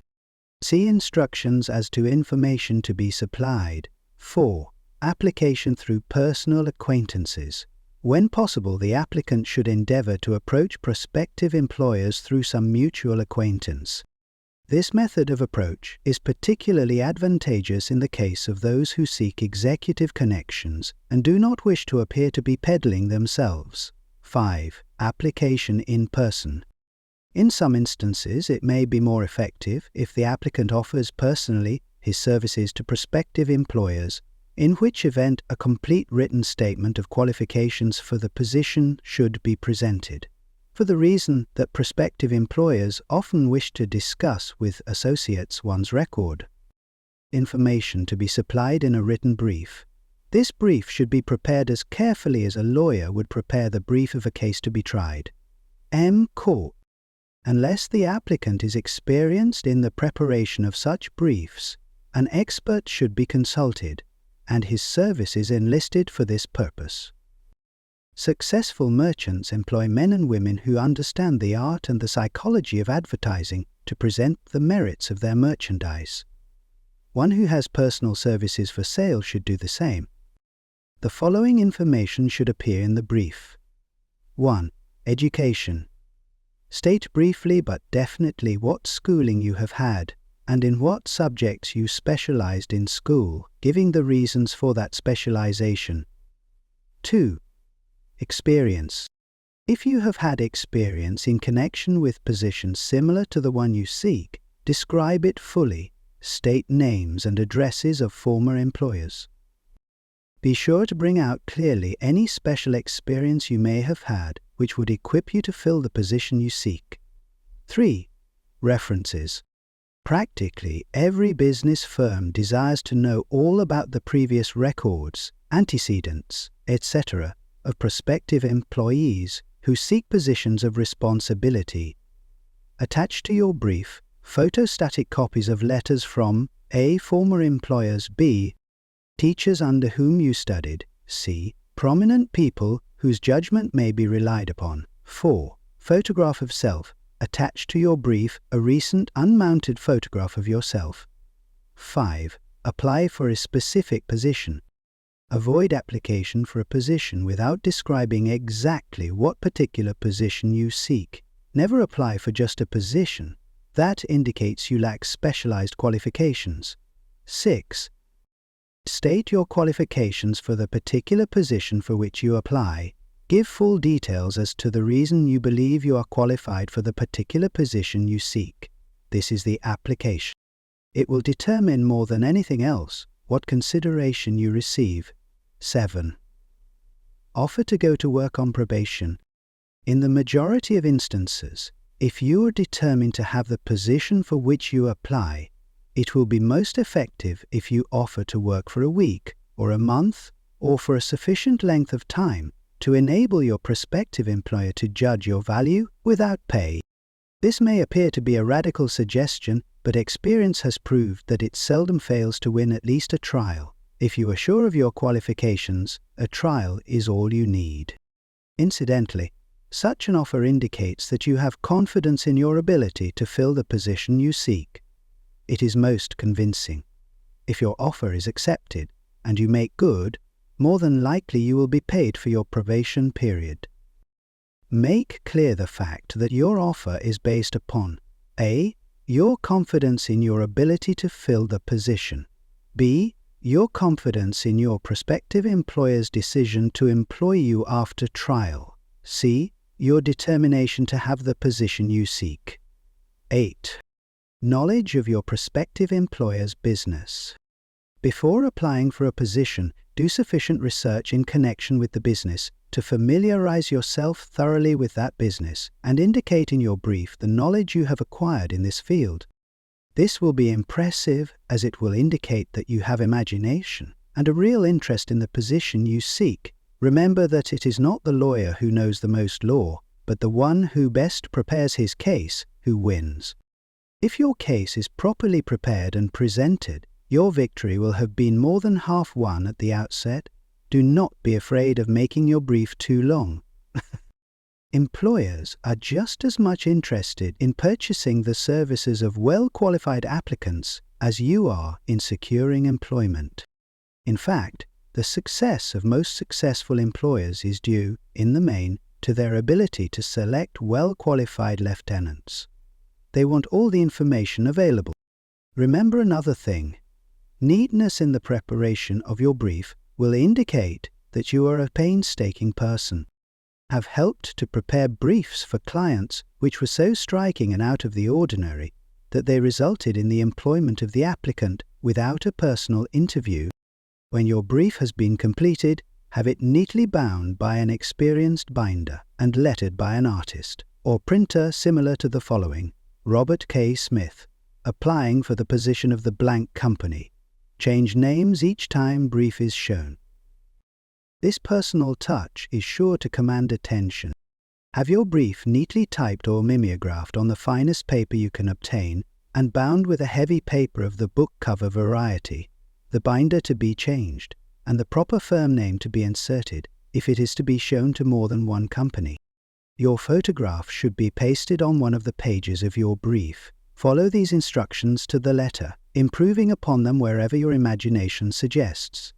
See instructions as to information to be supplied. 4. Application through personal acquaintances. When possible, the applicant should endeavor to approach prospective employers through some mutual acquaintance. This method of approach is particularly advantageous in the case of those who seek executive connections and do not wish to appear to be peddling themselves. 5. Application in person. In some instances, it may be more effective if the applicant offers personally his services to prospective employers, in which event a complete written statement of qualifications for the position should be presented, for the reason that prospective employers often wish to discuss with associates one's record. Information to be supplied in a written brief. This brief should be prepared as carefully as a lawyer would prepare the brief of a case to be tried. Court. Unless the applicant is experienced in the preparation of such briefs, an expert should be consulted, and his services enlisted for this purpose. Successful merchants employ men and women who understand the art and the psychology of advertising to present the merits of their merchandise. One who has personal services for sale should do the same. The following information should appear in the brief. 1. Education. State briefly but definitely what schooling you have had and in what subjects you specialized in school, giving the reasons for that specialization. 2. Experience. If you have had experience in connection with positions similar to the one you seek, describe it fully. State names and addresses of former employers. Be sure to bring out clearly any special experience you may have had which would equip you to fill the position you seek. 3. References. Practically every business firm desires to know all about the previous records, antecedents, etc. of prospective employees who seek positions of responsibility. Attach to your brief photostatic copies of letters from A. Former employers, B. Teachers under whom you studied, C. Prominent people whose judgment may be relied upon. 4. Photograph of self. Attach to your brief a recent unmounted photograph of yourself. 5. Apply for a specific position. Avoid application for a position without describing exactly what particular position you seek. Never apply for just a position. That indicates you lack specialized qualifications. 6. State your qualifications for the particular position for which you apply. Give full details as to the reason you believe you are qualified for the particular position you seek. This is the application. It will determine more than anything else what consideration you receive. 7. Offer to go to work on probation. In the majority of instances, if you are determined to have the position for which you apply, it will be most effective if you offer to work for a week, or a month, or for a sufficient length of time to enable your prospective employer to judge your value without pay. This may appear to be a radical suggestion, but experience has proved that it seldom fails to win at least a trial. If you are sure of your qualifications, a trial is all you need. Incidentally, such an offer indicates that you have confidence in your ability to fill the position you seek. It is most convincing. If your offer is accepted and you make good, more than likely you will be paid for your probation period. Make clear the fact that your offer is based upon A. Your confidence in your ability to fill the position, B. your confidence in your prospective employer's decision to employ you after trial. C. Your determination to have the position you seek. 8. Knowledge of your prospective employer's business. Before applying for a position, do sufficient research in connection with the business to familiarize yourself thoroughly with that business and indicate in your brief the knowledge you have acquired in this field. This will be impressive as it will indicate that you have imagination and a real interest in the position you seek. Remember that it is not the lawyer who knows the most law, but the one who best prepares his case who wins. If your case is properly prepared and presented, your victory will have been more than half won at the outset. Do not be afraid of making your brief too long. Employers are just as much interested in purchasing the services of well-qualified applicants as you are in securing employment. In fact, the success of most successful employers is due, in the main, to their ability to select well-qualified lieutenants. They want all the information available. Remember another thing. Neatness in the preparation of your brief will indicate that you are a painstaking person. Have helped to prepare briefs for clients which were so striking and out of the ordinary that they resulted in the employment of the applicant without a personal interview. When your brief has been completed, have it neatly bound by an experienced binder and lettered by an artist or printer similar to the following: Robert K. Smith, applying for the position of the blank company. Change names each time brief is shown. This personal touch is sure to command attention. Have your brief neatly typed or mimeographed on the finest paper you can obtain and bound with a heavy paper of the book cover variety, the binder to be changed, and the proper firm name to be inserted if it is to be shown to more than one company. Your photograph should be pasted on one of the pages of your brief. Follow these instructions to the letter, improving upon them wherever your imagination suggests.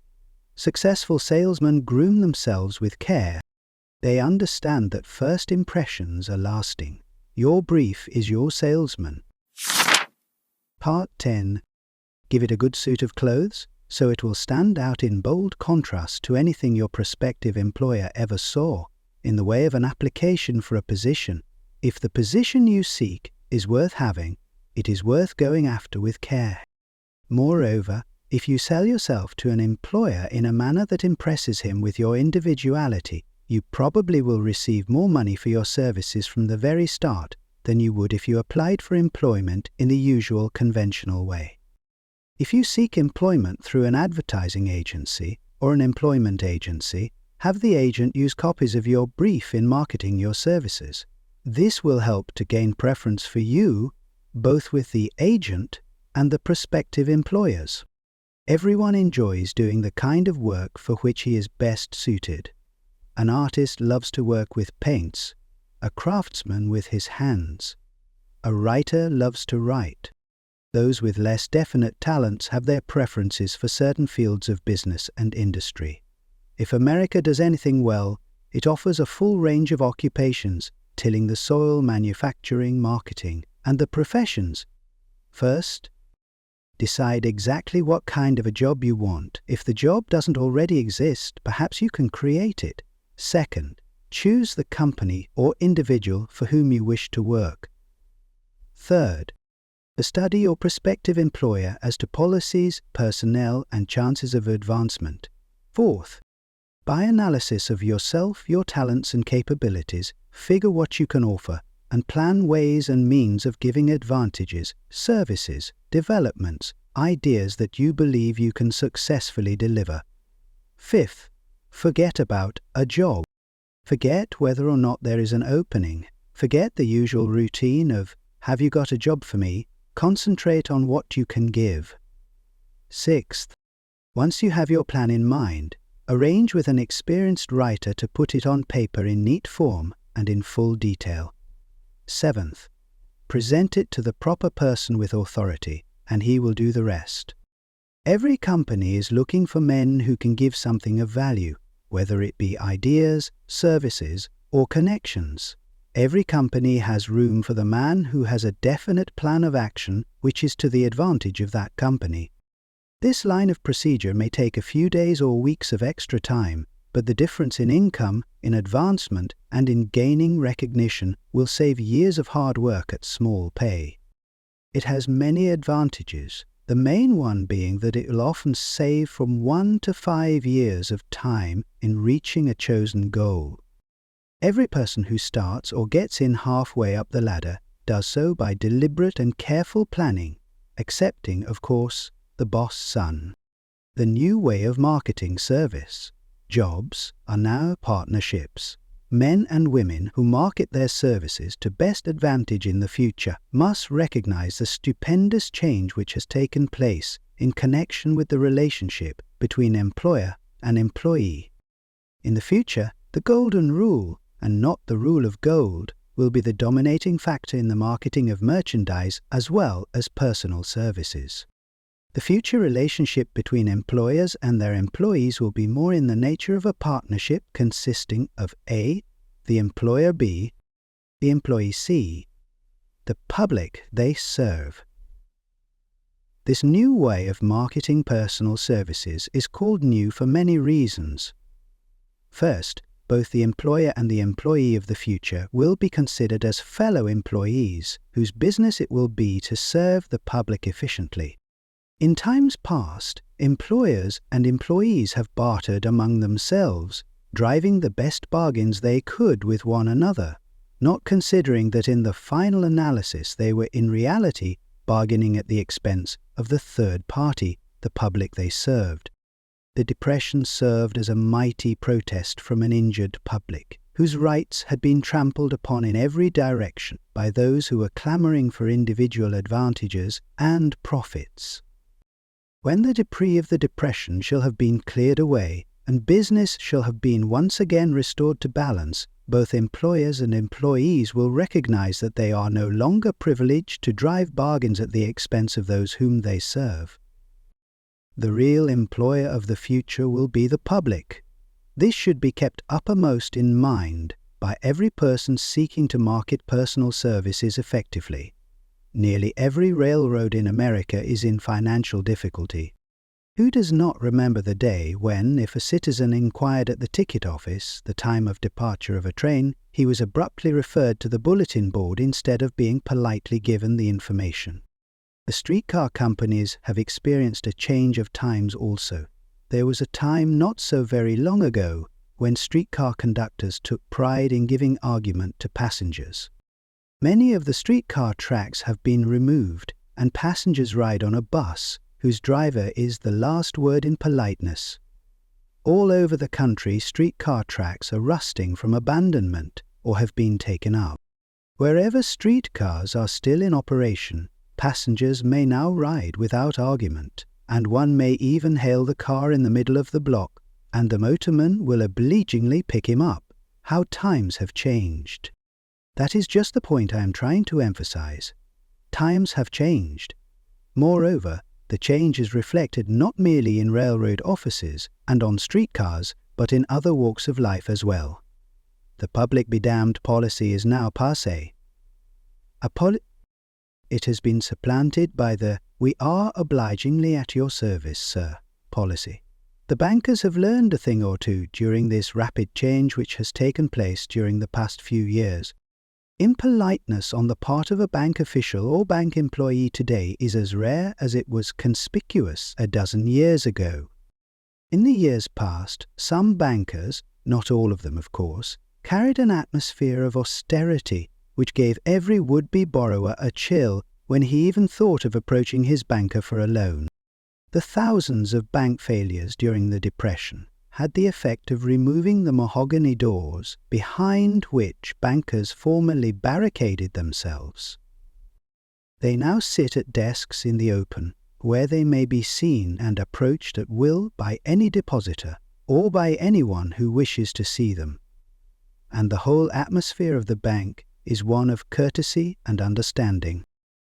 Successful salesmen groom themselves with care. They understand that first impressions are lasting. Your brief is your salesman. Part 10. Give it a good suit of clothes, so it will stand out in bold contrast to anything your prospective employer ever saw in the way of an application for a position. If the position you seek is worth having, it is worth going after with care. Moreover, if you sell yourself to an employer in a manner that impresses him with your individuality, you probably will receive more money for your services from the very start than you would if you applied for employment in the usual conventional way. If you seek employment through an advertising agency or an employment agency, have the agent use copies of your brief in marketing your services. This will help to gain preference for you, both with the agent and the prospective employers. Everyone enjoys doing the kind of work for which he is best suited. An artist loves to work with paints, a craftsman with his hands. A writer loves to write. Those with less definite talents have their preferences for certain fields of business and industry. If America does anything well, it offers a full range of occupations, tilling the soil, manufacturing, marketing, and the professions. First, decide exactly what kind of a job you want. If the job doesn't already exist, perhaps you can create it. Second, choose the company or individual for whom you wish to work. Third, study your prospective employer as to policies, personnel, and chances of advancement. Fourth, by analysis of yourself, your talents and capabilities, figure what you can offer, and plan ways and means of giving advantages, services, developments, ideas that you believe you can successfully deliver. Fifth, forget about a job. Forget whether or not there is an opening. Forget the usual routine of, "Have you got a job for me?" Concentrate on what you can give. Sixth, once you have your plan in mind, arrange with an experienced writer to put it on paper in neat form and in full detail. Seventh, present it to the proper person with authority, and he will do the rest. Every company is looking for men who can give something of value, whether it be ideas, services, or connections. Every company has room for the man who has a definite plan of action which is to the advantage of that company. This line of procedure may take a few days or weeks of extra time, but the difference in income, in advancement, and in gaining recognition will save years of hard work at small pay. It has many advantages, the main one being that it will often save from 1 to 5 years of time in reaching a chosen goal. Every person who starts or gets in halfway up the ladder does so by deliberate and careful planning, excepting, of course, the boss son. The new way of marketing service. Jobs are now partnerships. Men and women who market their services to best advantage in the future must recognize the stupendous change which has taken place in connection with the relationship between employer and employee. In the future, the golden rule, and not the rule of gold, will be the dominating factor in the marketing of merchandise as well as personal services. The future relationship between employers and their employees will be more in the nature of a partnership consisting of A, the employer B, the employee C, the public they serve. This new way of marketing personal services is called new for many reasons. First, both the employer and the employee of the future will be considered as fellow employees whose business it will be to serve the public efficiently. In times past, employers and employees have bartered among themselves, driving the best bargains they could with one another, not considering that in the final analysis they were in reality bargaining at the expense of the third party, the public they served. The Depression served as a mighty protest from an injured public, whose rights had been trampled upon in every direction by those who were clamoring for individual advantages and profits. When the debris of the Depression shall have been cleared away, and business shall have been once again restored to balance, both employers and employees will recognize that they are no longer privileged to drive bargains at the expense of those whom they serve. The real employer of the future will be the public. This should be kept uppermost in mind by every person seeking to market personal services effectively. Nearly every railroad in America is in financial difficulty. Who does not remember the day when, if a citizen inquired at the ticket office the time of departure of a train, he was abruptly referred to the bulletin board instead of being politely given the information? The streetcar companies have experienced a change of times also. There was a time not so very long ago when streetcar conductors took pride in giving argument to passengers. Many of the streetcar tracks have been removed, and passengers ride on a bus whose driver is the last word in politeness. All over the country, streetcar tracks are rusting from abandonment or have been taken up. Wherever streetcars are still in operation, passengers may now ride without argument, and one may even hail the car in the middle of the block, and the motorman will obligingly pick him up. How times have changed! That is just the point I am trying to emphasize. Times have changed. Moreover, the change is reflected not merely in railroad offices and on streetcars, but in other walks of life as well. The public be damned policy is now passé. It has been supplanted by the "we are obligingly at your service, sir" policy. The bankers have learned a thing or two during this rapid change which has taken place during the past few years. Impoliteness on the part of a bank official or bank employee today is as rare as it was conspicuous a dozen years ago. In the years past, some bankers, not all of them of course, carried an atmosphere of austerity which gave every would-be borrower a chill when he even thought of approaching his banker for a loan. The thousands of bank failures during the Depression had the effect of removing the mahogany doors behind which bankers formerly barricaded themselves. They now sit at desks in the open, where they may be seen and approached at will by any depositor or by anyone who wishes to see them. And the whole atmosphere of the bank is one of courtesy and understanding.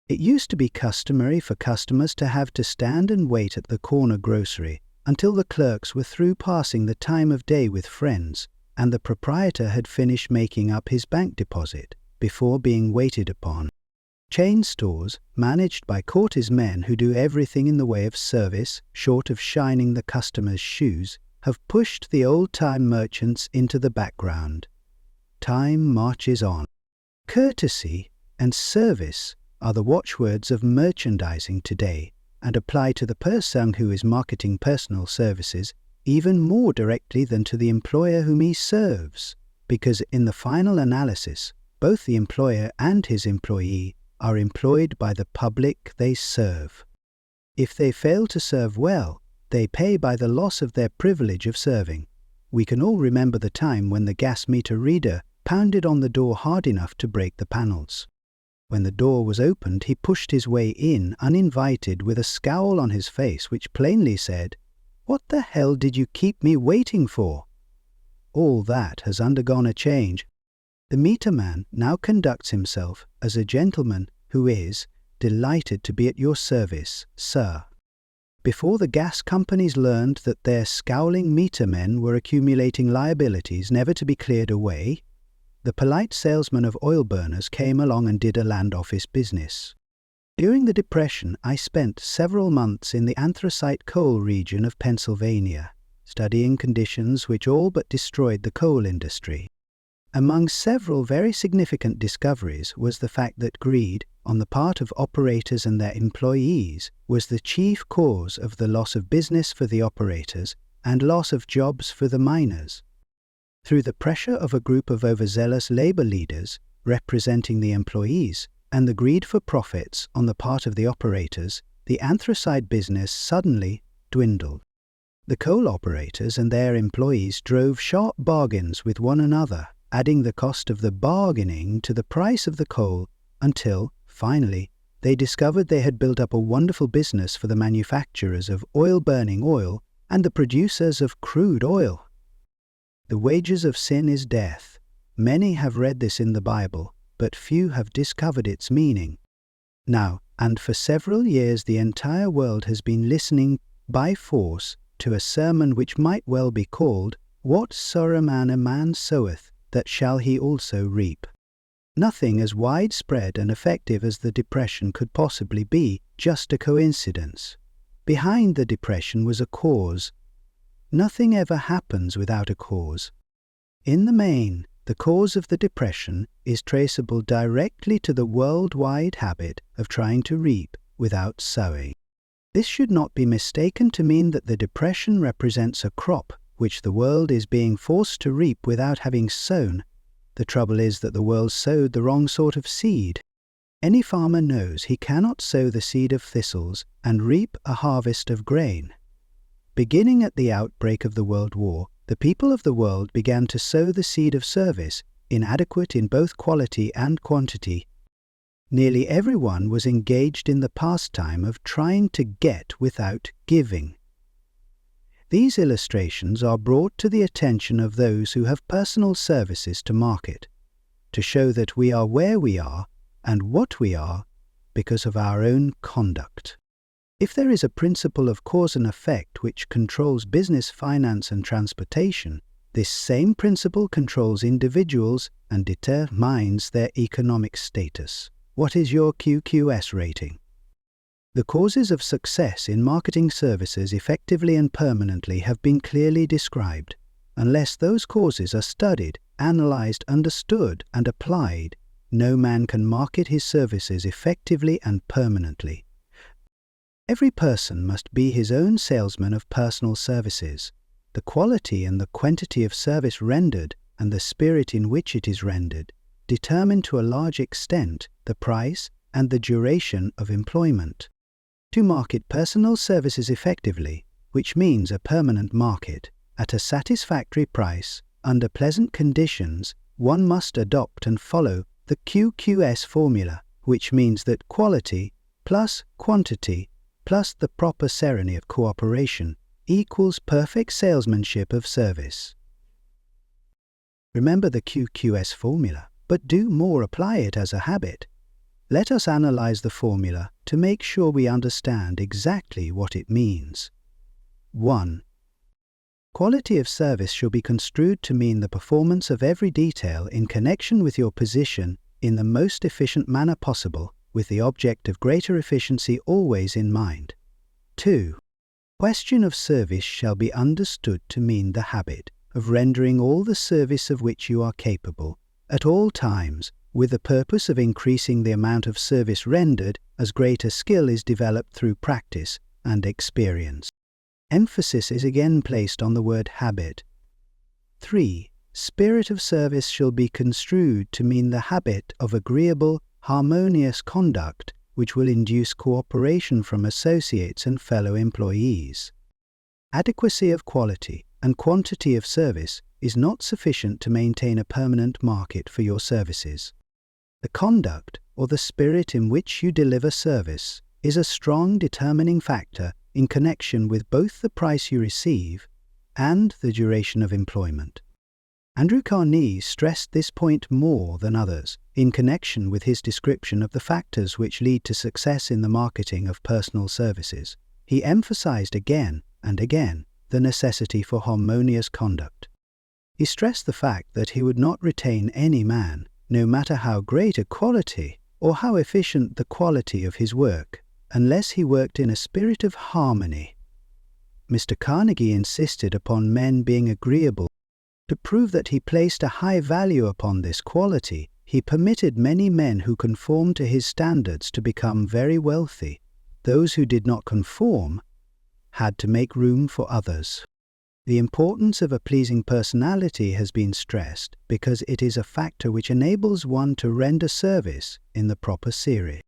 It used to be customary for customers to have to stand and wait at the corner grocery until the clerks were through passing the time of day with friends, and the proprietor had finished making up his bank deposit before being waited upon. Chain stores, managed by courtesan who do everything in the way of service, short of shining the customer's shoes, have pushed the old-time merchants into the background. Time marches on. Courtesy and service are the watchwords of merchandising today and apply to the person who is marketing personal services even more directly than to the employer whom he serves, because in the final analysis, both the employer and his employee are employed by the public they serve. If they fail to serve well, they pay by the loss of their privilege of serving. We can all remember the time when the gas meter reader pounded on the door hard enough to break the panels. When the door was opened, he pushed his way in uninvited with a scowl on his face which plainly said, "What the hell did you keep me waiting for?" All that has undergone a change. The meter man now conducts himself as a gentleman who is delighted to be at your service, sir. Before the gas companies learned that their scowling meter men were accumulating liabilities never to be cleared away, the polite salesman of oil burners came along and did a land office business. During the Depression, I spent several months in the anthracite coal region of Pennsylvania, studying conditions which all but destroyed the coal industry. Among several very significant discoveries was the fact that greed, on the part of operators and their employees, was the chief cause of the loss of business for the operators and loss of jobs for the miners. Through the pressure of a group of overzealous labor leaders representing the employees and the greed for profits on the part of the operators, the anthracite business suddenly dwindled. The coal operators and their employees drove sharp bargains with one another, adding the cost of the bargaining to the price of the coal until, finally, they discovered they had built up a wonderful business for the manufacturers of oil-burning oil and the producers of crude oil. The wages of sin is death. Many have read this in the Bible, but few have discovered its meaning. Now, and for several years the entire world has been listening by force to a sermon which might well be called, "What sorrow a man soweth, that shall he also reap." Nothing as widespread and effective as the Depression could possibly be just a coincidence. Behind the Depression was a cause. Nothing ever happens without a cause. In the main, the cause of the Depression is traceable directly to the worldwide habit of trying to reap without sowing. This should not be mistaken to mean that the Depression represents a crop which the world is being forced to reap without having sown. The trouble is that the world sowed the wrong sort of seed. Any farmer knows he cannot sow the seed of thistles and reap a harvest of grain. Beginning at the outbreak of the World War, the people of the world began to sow the seed of service, inadequate in both quality and quantity. Nearly everyone was engaged in the pastime of trying to get without giving. These illustrations are brought to the attention of those who have personal services to market, to show that we are where we are and what we are because of our own conduct. If there is a principle of cause and effect which controls business, finance, and transportation, this same principle controls individuals and determines their economic status. What is your QQS rating? The causes of success in marketing services effectively and permanently have been clearly described. Unless those causes are studied, analyzed, understood, and applied, no man can market his services effectively and permanently. Every person must be his own salesman of personal services. The quality and the quantity of service rendered and the spirit in which it is rendered determine to a large extent the price and the duration of employment. To market personal services effectively, which means a permanent market, at a satisfactory price, under pleasant conditions, one must adopt and follow the QQS formula, which means that quality plus quantity plus the proper serenity of cooperation equals perfect salesmanship of service. Remember the QQS formula, but do more apply it as a habit. Let us analyze the formula to make sure we understand exactly what it means. 1. Quality of service should be construed to mean the performance of every detail in connection with your position in the most efficient manner possible with the object of greater efficiency always in mind. 2. Question of service shall be understood to mean the habit of rendering all the service of which you are capable, at all times, with the purpose of increasing the amount of service rendered as greater skill is developed through practice and experience. Emphasis is again placed on the word habit. 3. Spirit of service shall be construed to mean the habit of agreeable, harmonious conduct which will induce cooperation from associates and fellow employees. Adequacy of quality and quantity of service is not sufficient to maintain a permanent market for your services. The conduct or the spirit in which you deliver service is a strong determining factor in connection with both the price you receive and the duration of employment. Andrew Carnegie stressed this point more than others in connection with his description of the factors which lead to success in the marketing of personal services. He emphasized again and again the necessity for harmonious conduct. He stressed the fact that he would not retain any man, no matter how great a quality or how efficient the quality of his work, unless he worked in a spirit of harmony. Mr. Carnegie insisted upon men being agreeable. To prove that he placed a high value upon this quality, he permitted many men who conformed to his standards to become very wealthy. Those who did not conform had to make room for others. The importance of a pleasing personality has been stressed because it is a factor which enables one to render service in the proper series.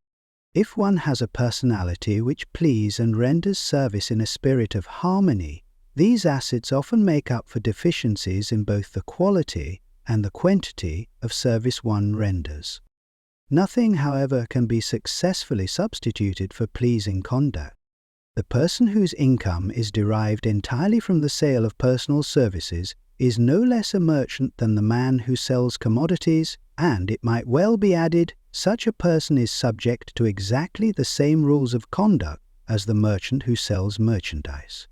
If one has a personality which pleases and renders service in a spirit of harmony, these assets often make up for deficiencies in both the quality and the quantity of service one renders. Nothing, however, can be successfully substituted for pleasing conduct. The person whose income is derived entirely from the sale of personal services is no less a merchant than the man who sells commodities, and it might well be added, such a person is subject to exactly the same rules of conduct as the merchant who sells merchandise.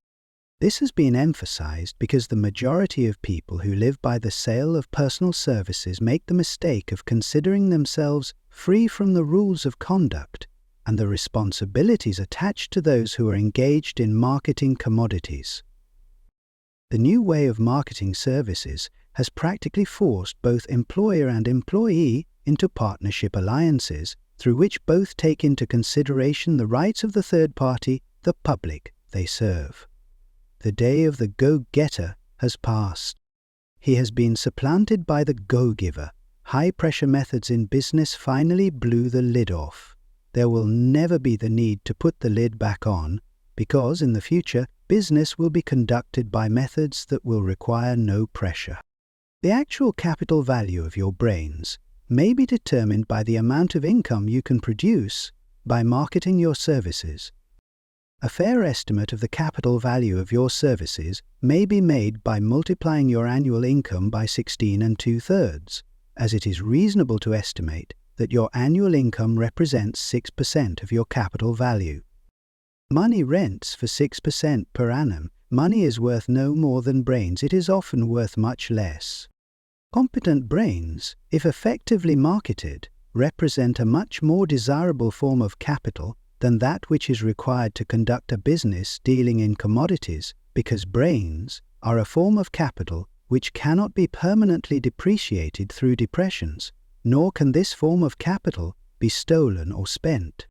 This has been emphasized because the majority of people who live by the sale of personal services make the mistake of considering themselves free from the rules of conduct and the responsibilities attached to those who are engaged in marketing commodities. The new way of marketing services has practically forced both employer and employee into partnership alliances through which both take into consideration the rights of the third party, the public they serve. The day of the go-getter has passed. He has been supplanted by the go-giver. High-pressure methods in business finally blew the lid off. There will never be the need to put the lid back on, because in the future, business will be conducted by methods that will require no pressure. The actual capital value of your brains may be determined by the amount of income you can produce by marketing your services. A fair estimate of the capital value of your services may be made by multiplying your annual income by 16 2/3, as it is reasonable to estimate that your annual income represents 6% of your capital value. Money rents for 6% per annum. Money is worth no more than brains. It is often worth much less. Competent brains, if effectively marketed, represent a much more desirable form of capital than that which is required to conduct a business dealing in commodities, because brains are a form of capital which cannot be permanently depreciated through depressions, nor can this form of capital be stolen or spent.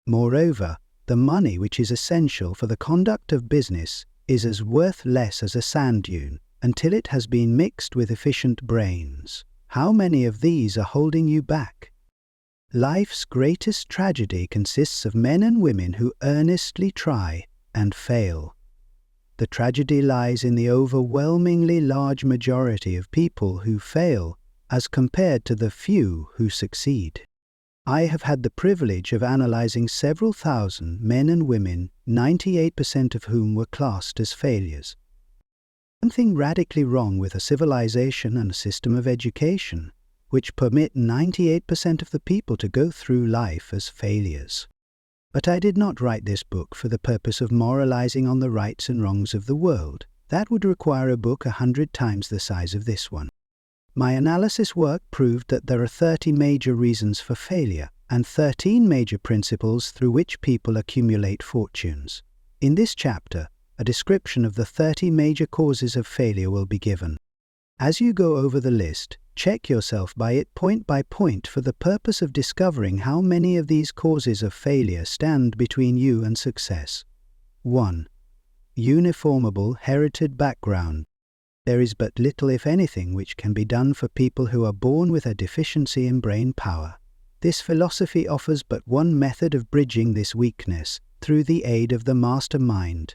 Moreover, the money which is essential for the conduct of business is as worth less as a sand dune until it has been mixed with efficient brains. How many of these are holding you back? Life's greatest tragedy consists of men and women who earnestly try and fail. The tragedy lies in the overwhelmingly large majority of people who fail as compared to the few who succeed. I have had the privilege of analyzing several thousand men and women, 98% of whom were classed as failures. Something radically wrong with a civilization and a system of education which permit 98% of the people to go through life as failures. But I did not write this book for the purpose of moralizing on the rights and wrongs of the world. That would require a book 100 times the size of this one. My analysis work proved that there are 30 major reasons for failure, and 13 major principles through which people accumulate fortunes. In this chapter, a description of the 30 major causes of failure will be given. As you go over the list, check yourself by it point by point for the purpose of discovering how many of these causes of failure stand between you and success. 1. Uniformable herited background. There is but little, if anything, which can be done for people who are born with a deficiency in brain power. This philosophy offers but one method of bridging this weakness, through the aid of the mastermind.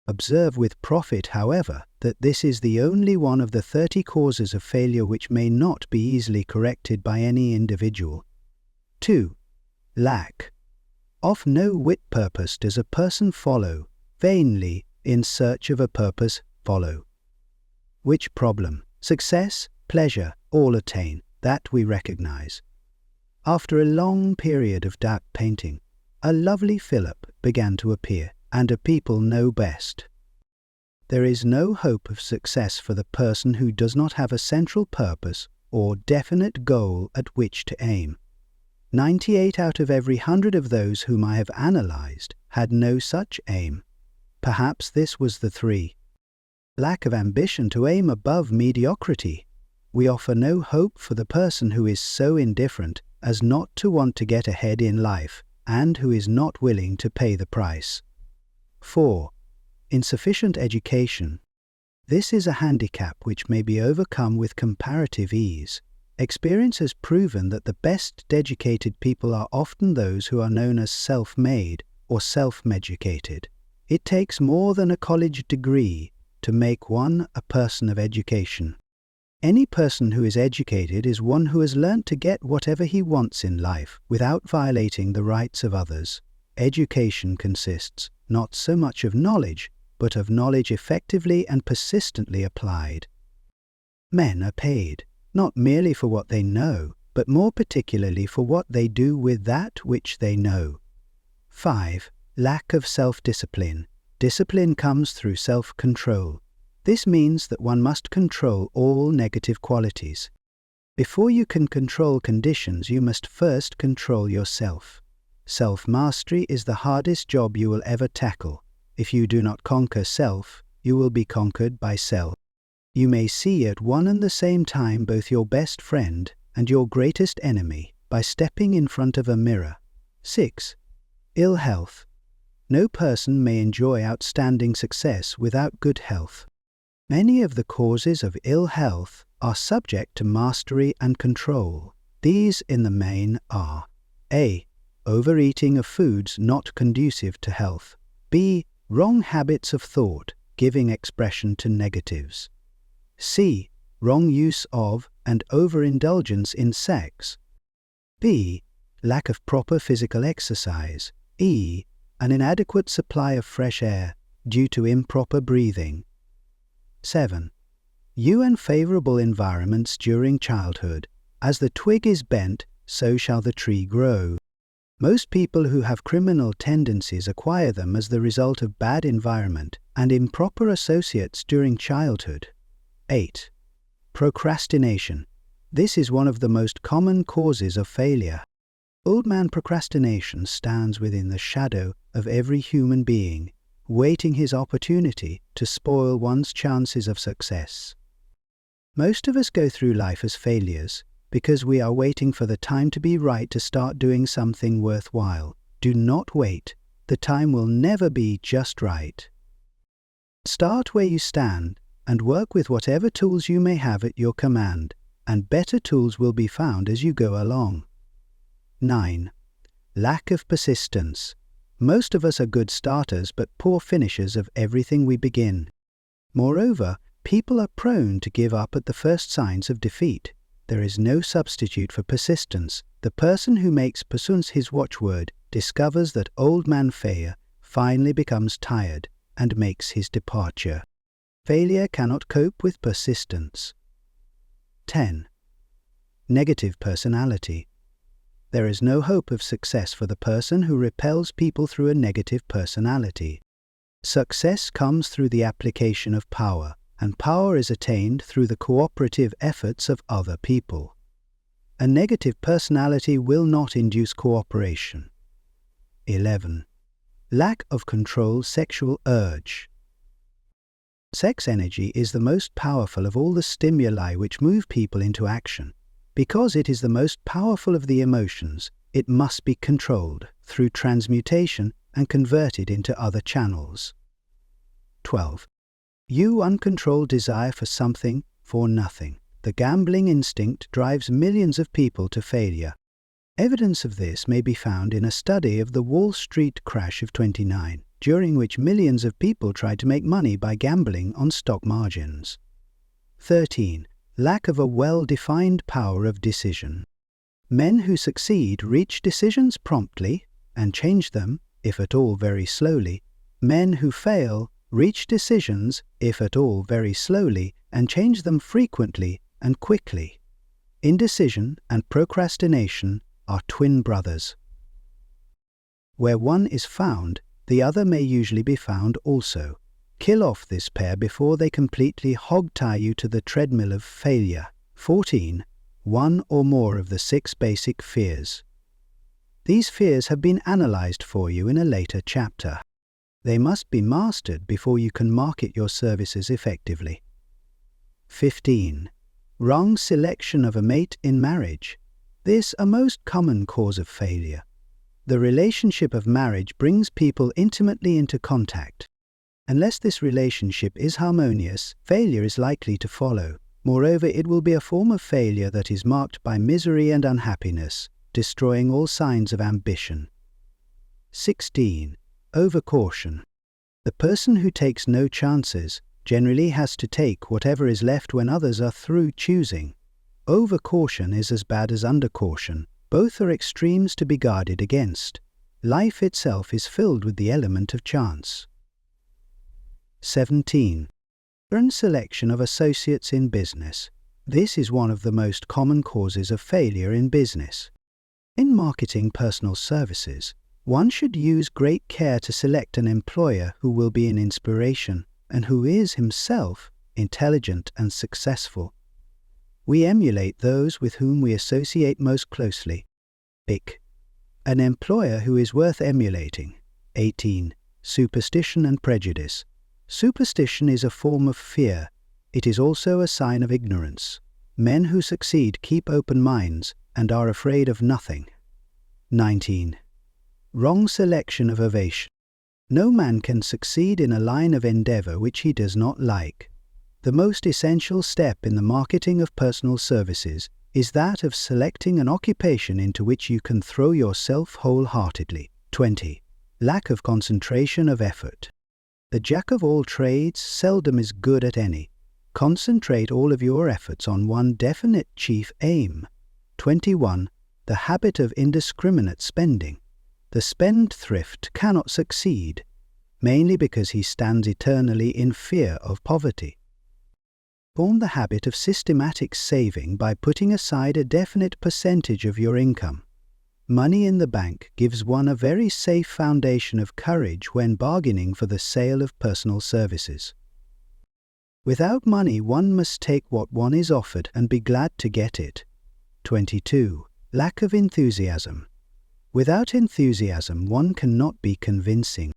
Observe with profit, however, that this is the only one of the 30 causes of failure which may not be easily corrected by any individual. 2. Lack of no wit purpose does a person follow, vainly, in search of a purpose, follow. Which problem, success, pleasure, all attain, that we recognize. After a long period of dark painting, a lovely Philip began to appear, and a people know best. There is no hope of success for the person who does not have a central purpose or definite goal at which to aim. 98 out of every 100 of those whom I have analyzed had no such aim. Perhaps this was the 3. Lack of ambition to aim above mediocrity. We offer no hope for the person who is so indifferent as not to want to get ahead in life, and who is not willing to pay the price. 4. Insufficient education. This is a handicap which may be overcome with comparative ease. Experience has proven that the best educated people are often those who are known as self-made or self-medicated. It takes more than a college degree to make one a person of education. Any person who is educated is one who has learnt to get whatever he wants in life without violating the rights of others. Education consists not so much of knowledge, but of knowledge effectively and persistently applied. Men are paid, not merely for what they know, but more particularly for what they do with that which they know. 5. Lack of self-discipline. Discipline comes through self-control. This means that one must control all negative qualities. Before you can control conditions, you must first control yourself. Self-mastery is the hardest job you will ever tackle. If you do not conquer self, you will be conquered by self. You may see at one and the same time both your best friend and your greatest enemy by stepping in front of a mirror. 6. Ill health. No person may enjoy outstanding success without good health. Many of the causes of ill health are subject to mastery and control. These, in the main, are A. Overeating of foods not conducive to health. B. Wrong habits of thought, giving expression to negatives. C. Wrong use of and overindulgence in sex. B. Lack of proper physical exercise. E. An inadequate supply of fresh air due to improper breathing. 7. Unfavorable environments during childhood. As the twig is bent, so shall the tree grow. Most people who have criminal tendencies acquire them as the result of bad environment and improper associates during childhood. 8. Procrastination. This is one of the most common causes of failure. Old man procrastination stands within the shadow of every human being, waiting his opportunity to spoil one's chances of success. Most of us go through life as failures because we are waiting for the time to be right to start doing something worthwhile. Do not wait. The time will never be just right. Start where you stand and work with whatever tools you may have at your command, and better tools will be found as you go along. 9. Lack of persistence. Most of us are good starters but poor finishers of everything we begin. Moreover, people are prone to give up at the first signs of defeat. There is no substitute for persistence. The person who makes persistence his watchword discovers that old man failure finally becomes tired and makes his departure. Failure cannot cope with persistence. 10. Negative personality. There is no hope of success for the person who repels people through a negative personality. Success comes through the application of power, and power is attained through the cooperative efforts of other people. A negative personality will not induce cooperation. 11. Lack of control sexual urge. Sex energy is the most powerful of all the stimuli which move people into action. Because it is the most powerful of the emotions, it must be controlled through transmutation and converted into other channels. 12. Uncontrolled desire for something, for nothing. The gambling instinct drives millions of people to failure. Evidence of this may be found in a study of the Wall Street crash of '29, during which millions of people tried to make money by gambling on stock margins. 13. Lack of a well-defined power of decision. Men who succeed reach decisions promptly and change them, if at all very slowly. Men who fail reach decisions, if at all very slowly, and change them frequently and quickly. Indecision and procrastination are twin brothers. Where one is found, the other may usually be found also. Kill off this pair before they completely hog-tie you to the treadmill of failure. 14. One or more of the 6 basic fears. These fears have been analyzed for you in a later chapter. They must be mastered before you can market your services effectively. 15. Wrong selection of a mate in marriage. This a most common cause of failure. The relationship of marriage brings people intimately into contact. Unless this relationship is harmonious, failure is likely to follow. Moreover, it will be a form of failure that is marked by misery and unhappiness, destroying all signs of ambition. 16. Overcaution. The person who takes no chances generally has to take whatever is left when others are through choosing. Overcaution is as bad as undercaution. Both are extremes to be guarded against. Life itself is filled with the element of chance. 17. Selection of associates in business. This is one of the most common causes of failure in business. In marketing personal services, one should use great care to select an employer who will be an inspiration and who is himself intelligent and successful. We emulate those with whom we associate most closely. Pick an employer who is worth emulating. 18. Superstition and prejudice. Superstition is a form of fear. It is also a sign of ignorance. Men who succeed keep open minds and are afraid of nothing. 19. Wrong selection of ovation. No man can succeed in a line of endeavor which he does not like. The most essential step in the marketing of personal services is that of selecting an occupation into which you can throw yourself wholeheartedly. 20. Lack of concentration of effort. The jack of all trades seldom is good at any. Concentrate all of your efforts on one definite chief aim. 21. The habit of indiscriminate spending. The spendthrift cannot succeed, mainly because he stands eternally in fear of poverty. Form the habit of systematic saving by putting aside a definite percentage of your income. Money in the bank gives one a very safe foundation of courage when bargaining for the sale of personal services. Without money, one must take what one is offered and be glad to get it. 22. Lack of enthusiasm. Without enthusiasm, one cannot be convincing.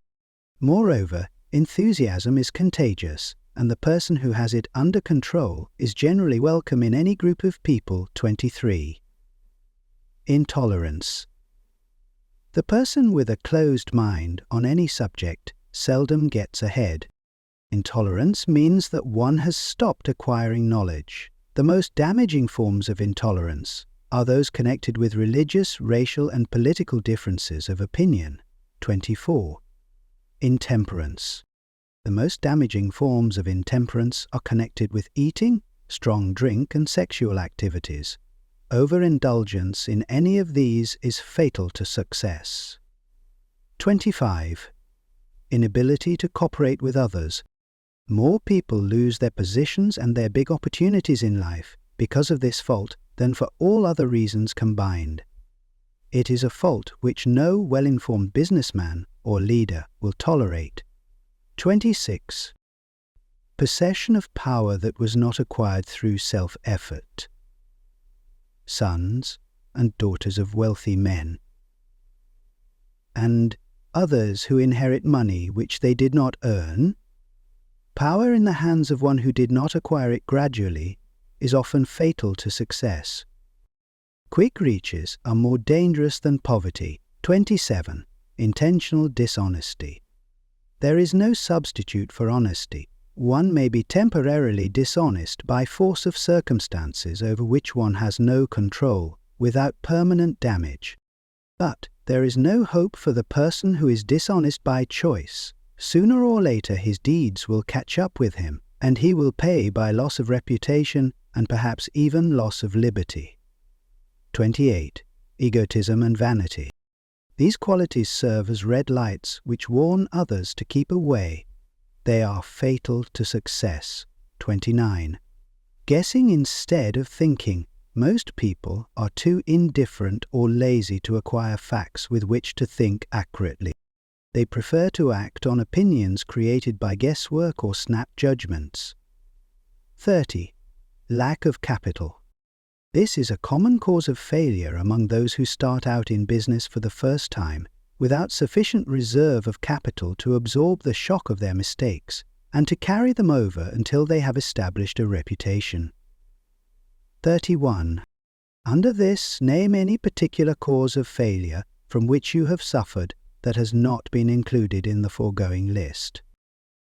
Moreover, enthusiasm is contagious, and the person who has it under control is generally welcome in any group of people. 23. Intolerance. The person with a closed mind on any subject seldom gets ahead. Intolerance means that one has stopped acquiring knowledge. The most damaging forms of intolerance are those connected with religious, racial, and political differences of opinion. 24. Intemperance. The most damaging forms of intemperance are connected with eating, strong drink, and sexual activities. Overindulgence in any of these is fatal to success. 25. Inability to cooperate with others. More people lose their positions and their big opportunities in life because of this fault than for all other reasons combined. It is a fault which no well-informed businessman or leader will tolerate. 26. Possession of power that was not acquired through self-effort. sons and daughters of wealthy men, and others who inherit money which they did not earn. Power in the hands of one who did not acquire it gradually is often fatal to success. Quick reaches are more dangerous than poverty. 27. Intentional dishonesty. There is no substitute for honesty. One may be temporarily dishonest by force of circumstances over which one has no control, without permanent damage. But there is no hope for the person who is dishonest by choice. Sooner or later his deeds will catch up with him, and he will pay by loss of reputation and perhaps even loss of liberty. 28. Egotism and vanity. These qualities serve as red lights which warn others to keep away. They are fatal to success. 29. Guessing instead of thinking. Most people are too indifferent or lazy to acquire facts with which to think accurately. They prefer to act on opinions created by guesswork or snap judgments. 30. Lack of capital. This is a common cause of failure among those who start out in business for the first time, without sufficient reserve of capital to absorb the shock of their mistakes and to carry them over until they have established a reputation. 31. Under this, name any particular cause of failure from which you have suffered that has not been included in the foregoing list.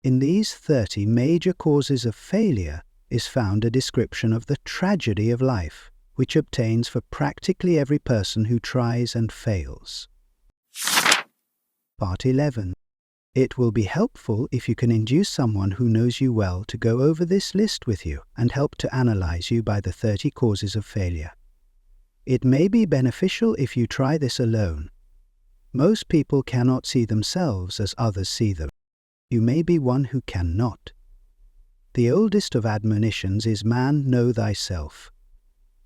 In these 30 major causes of failure is found a description of the tragedy of life, which obtains for practically every person who tries and fails. Part 11. It will be helpful if you can induce someone who knows you well to go over this list with you and help to analyze you by the 30 causes of failure. It may be beneficial if you try this alone. Most people cannot see themselves as others see them. You may be one who cannot. The oldest of admonitions is "Man, know thyself."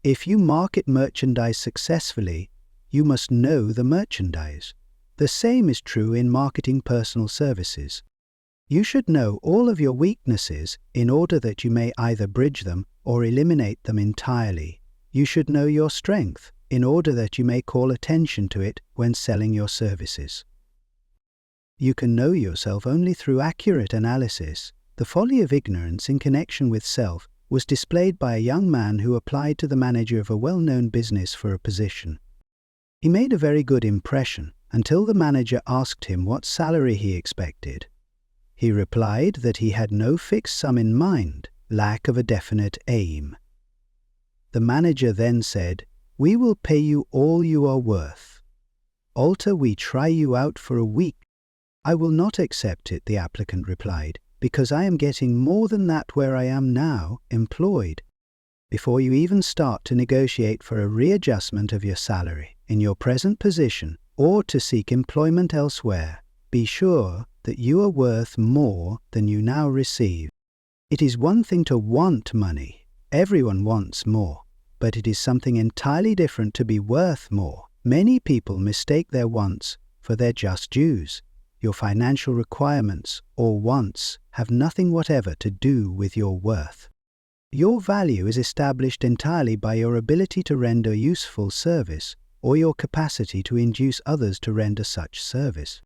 If you market merchandise successfully, you must know the merchandise. The same is true in marketing personal services. You should know all of your weaknesses in order that you may either bridge them or eliminate them entirely. You should know your strength in order that you may call attention to it when selling your services. You can know yourself only through accurate analysis. The folly of ignorance in connection with self was displayed by a young man who applied to the manager of a well-known business for a position. He made a very good impression until the manager asked him what salary he expected. He replied that he had no fixed sum in mind, lack of a definite aim. The manager then said, "We will pay you all you are worth. Alter we try you out for a week." "I will not accept it," the applicant replied, "because I am getting more than that where I am now employed." Before you even start to negotiate for a readjustment of your salary in your present position or to seek employment elsewhere, be sure that you are worth more than you now receive. It is one thing to want money. Everyone wants more. But it is something entirely different to be worth more. Many people mistake their wants for their just dues. Your financial requirements or wants have nothing whatever to do with your worth. Your value is established entirely by your ability to render useful service or your capacity to induce others to render such service.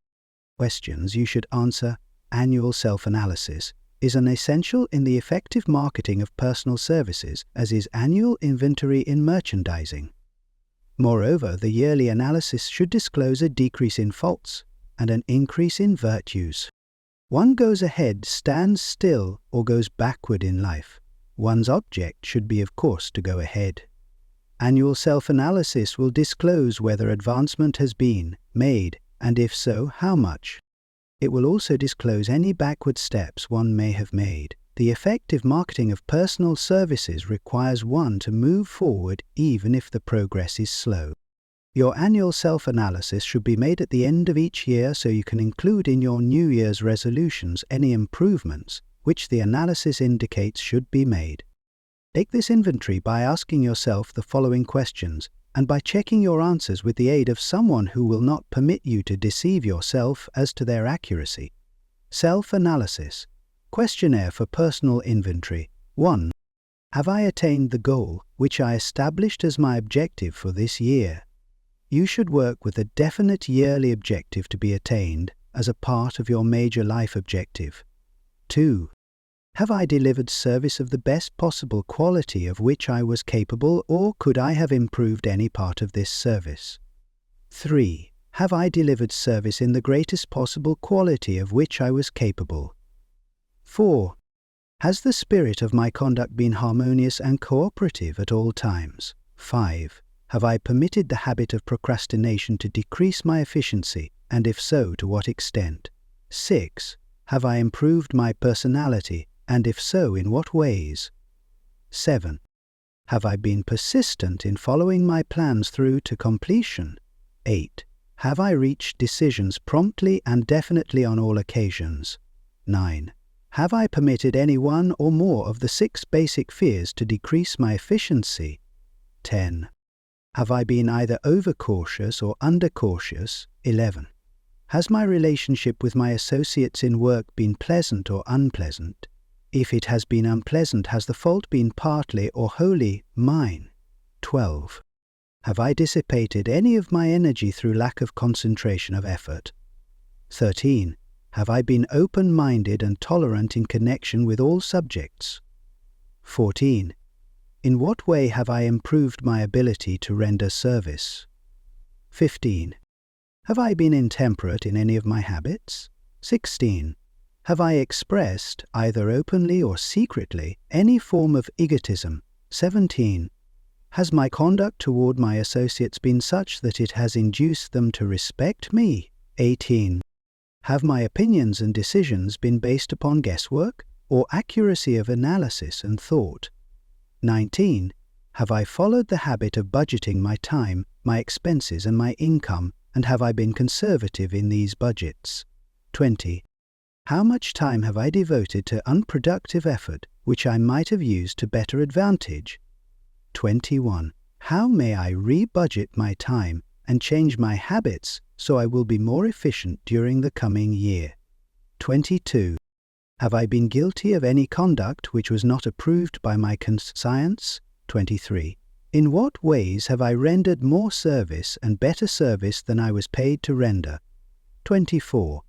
Questions you should answer. Annual self-analysis is an essential in the effective marketing of personal services, as is annual inventory in merchandising. Moreover, the yearly analysis should disclose a decrease in faults and an increase in virtues. One goes ahead, stands still, or goes backward in life. One's object should be, of course, to go ahead. Annual self-analysis will disclose whether advancement has been made, and if so, how much. It will also disclose any backward steps one may have made. The effective marketing of personal services requires one to move forward even if the progress is slow. Your annual self-analysis should be made at the end of each year so you can include in your New Year's resolutions any improvements which the analysis indicates should be made. Take this inventory by asking yourself the following questions and by checking your answers with the aid of someone who will not permit you to deceive yourself as to their accuracy. Self-analysis. Questionnaire for personal inventory. 1. Have I attained the goal which I established as my objective for this year? You should work with a definite yearly objective to be attained as a part of your major life objective. 2. Have I delivered service of the best possible quality of which I was capable, or could I have improved any part of this service? 3. Have I delivered service in the greatest possible quality of which I was capable? 4. Has the spirit of my conduct been harmonious and cooperative at all times? 5. Have I permitted the habit of procrastination to decrease my efficiency, and if so, to what extent? 6. Have I improved my personality, and if so, in what ways? 7. Have I been persistent in following my plans through to completion? 8. Have I reached decisions promptly and definitely on all occasions? 9. Have I permitted any one or more of the 6 basic fears to decrease my efficiency? 10. Have I been either overcautious or undercautious? 11. Has my relationship with my associates in work been pleasant or unpleasant? If it has been unpleasant, has the fault been partly or wholly mine? 12. Have I dissipated any of my energy through lack of concentration of effort? 13. Have I been open-minded and tolerant in connection with all subjects? 14. In what way have I improved my ability to render service? 15. Have I been intemperate in any of my habits? 16. Have I expressed, either openly or secretly, any form of egotism? 17. Has my conduct toward my associates been such that it has induced them to respect me? 18. Have my opinions and decisions been based upon guesswork or accuracy of analysis and thought? 19. Have I followed the habit of budgeting my time, my expenses and my income, and have I been conservative in these budgets? 20. How much time have I devoted to unproductive effort which I might have used to better advantage? 21. How may I re-budget my time and change my habits so I will be more efficient during the coming year? 22. Have I been guilty of any conduct which was not approved by my conscience? 23. In what ways have I rendered more service and better service than I was paid to render? 24.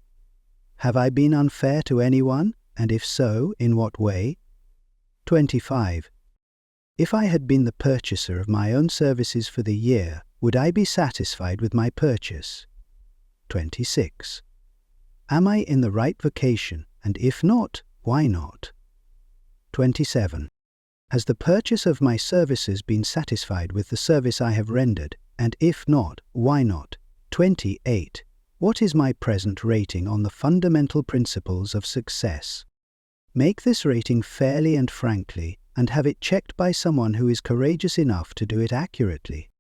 Have I been unfair to anyone, and if so, in what way? 25. If I had been the purchaser of my own services for the year, would I be satisfied with my purchase? 26. Am I in the right vocation, and if not, why not? 27. Has the purchase of my services been satisfied with the service I have rendered, and if not, why not? 28. What is my present rating on the fundamental principles of success? Make this rating fairly and frankly, and have it checked by someone who is courageous enough to do it accurately.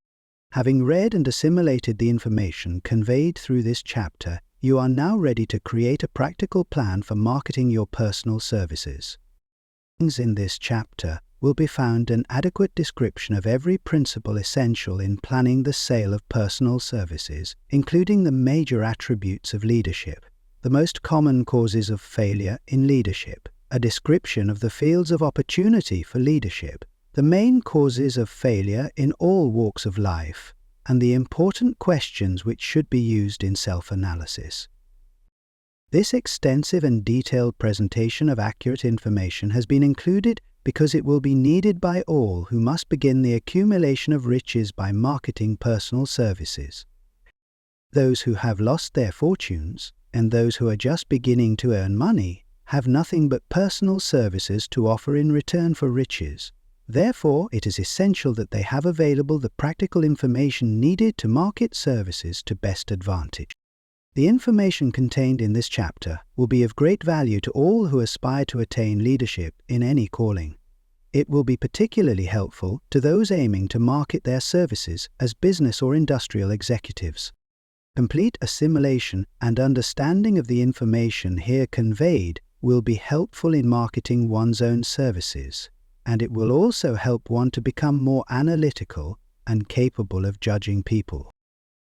Having read and assimilated the information conveyed through this chapter, you are now ready to create a practical plan for marketing your personal services. In this chapter will be found an adequate description of every principle essential in planning the sale of personal services, including the major attributes of leadership, the most common causes of failure in leadership, a description of the fields of opportunity for leadership, the main causes of failure in all walks of life, and the important questions which should be used in self-analysis. This extensive and detailed presentation of accurate information has been included because it will be needed by all who must begin the accumulation of riches by marketing personal services. Those who have lost their fortunes, and those who are just beginning to earn money, have nothing but personal services to offer in return for riches. Therefore, it is essential that they have available the practical information needed to market services to best advantage. The information contained in this chapter will be of great value to all who aspire to attain leadership in any calling. It will be particularly helpful to those aiming to market their services as business or industrial executives. Complete assimilation and understanding of the information here conveyed will be helpful in marketing one's own services, and it will also help one to become more analytical and capable of judging people.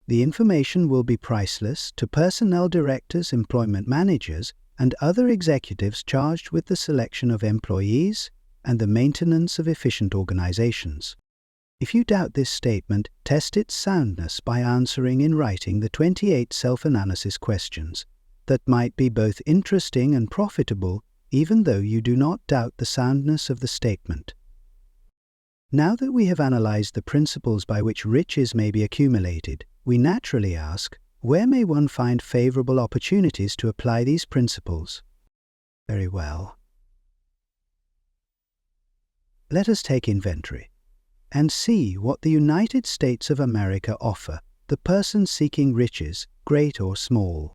The information will be priceless to personnel directors, employment managers, and other executives charged with the selection of employees and the maintenance of efficient organizations. If you doubt this statement, test its soundness by answering in writing the 28 self-analysis questions that might be both interesting and profitable, even though you do not doubt the soundness of the statement. Now that we have analyzed the principles by which riches may be accumulated, we naturally ask, where may one find favorable opportunities to apply these principles? Very well. Let us take inventory and see what the United States of America offer the person seeking riches, great or small.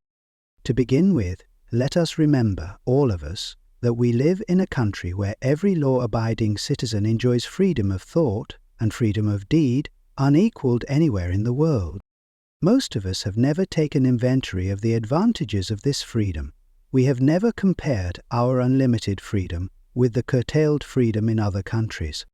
To begin with, let us remember, all of us, that we live in a country where every law-abiding citizen enjoys freedom of thought and freedom of deed unequaled anywhere in the world. Most of us have never taken inventory of the advantages of this freedom. We have never compared our unlimited freedom with the curtailed freedom in other countries.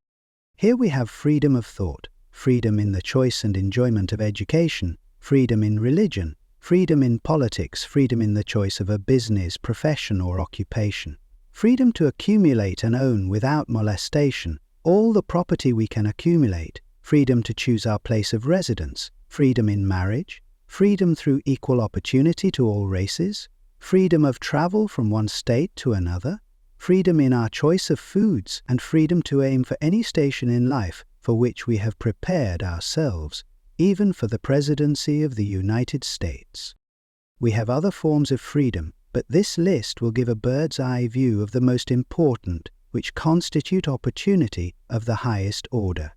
Here we have freedom of thought, freedom in the choice and enjoyment of education, freedom in religion, freedom in politics, freedom in the choice of a business, profession or occupation, freedom to accumulate and own without molestation all the property we can accumulate, freedom to choose our place of residence, freedom in marriage, freedom through equal opportunity to all races, freedom of travel from one state to another, freedom in our choice of foods, and freedom to aim for any station in life for which we have prepared ourselves, even for the presidency of the United States. We have other forms of freedom, but this list will give a bird's-eye view of the most important, which constitute opportunity of the highest order.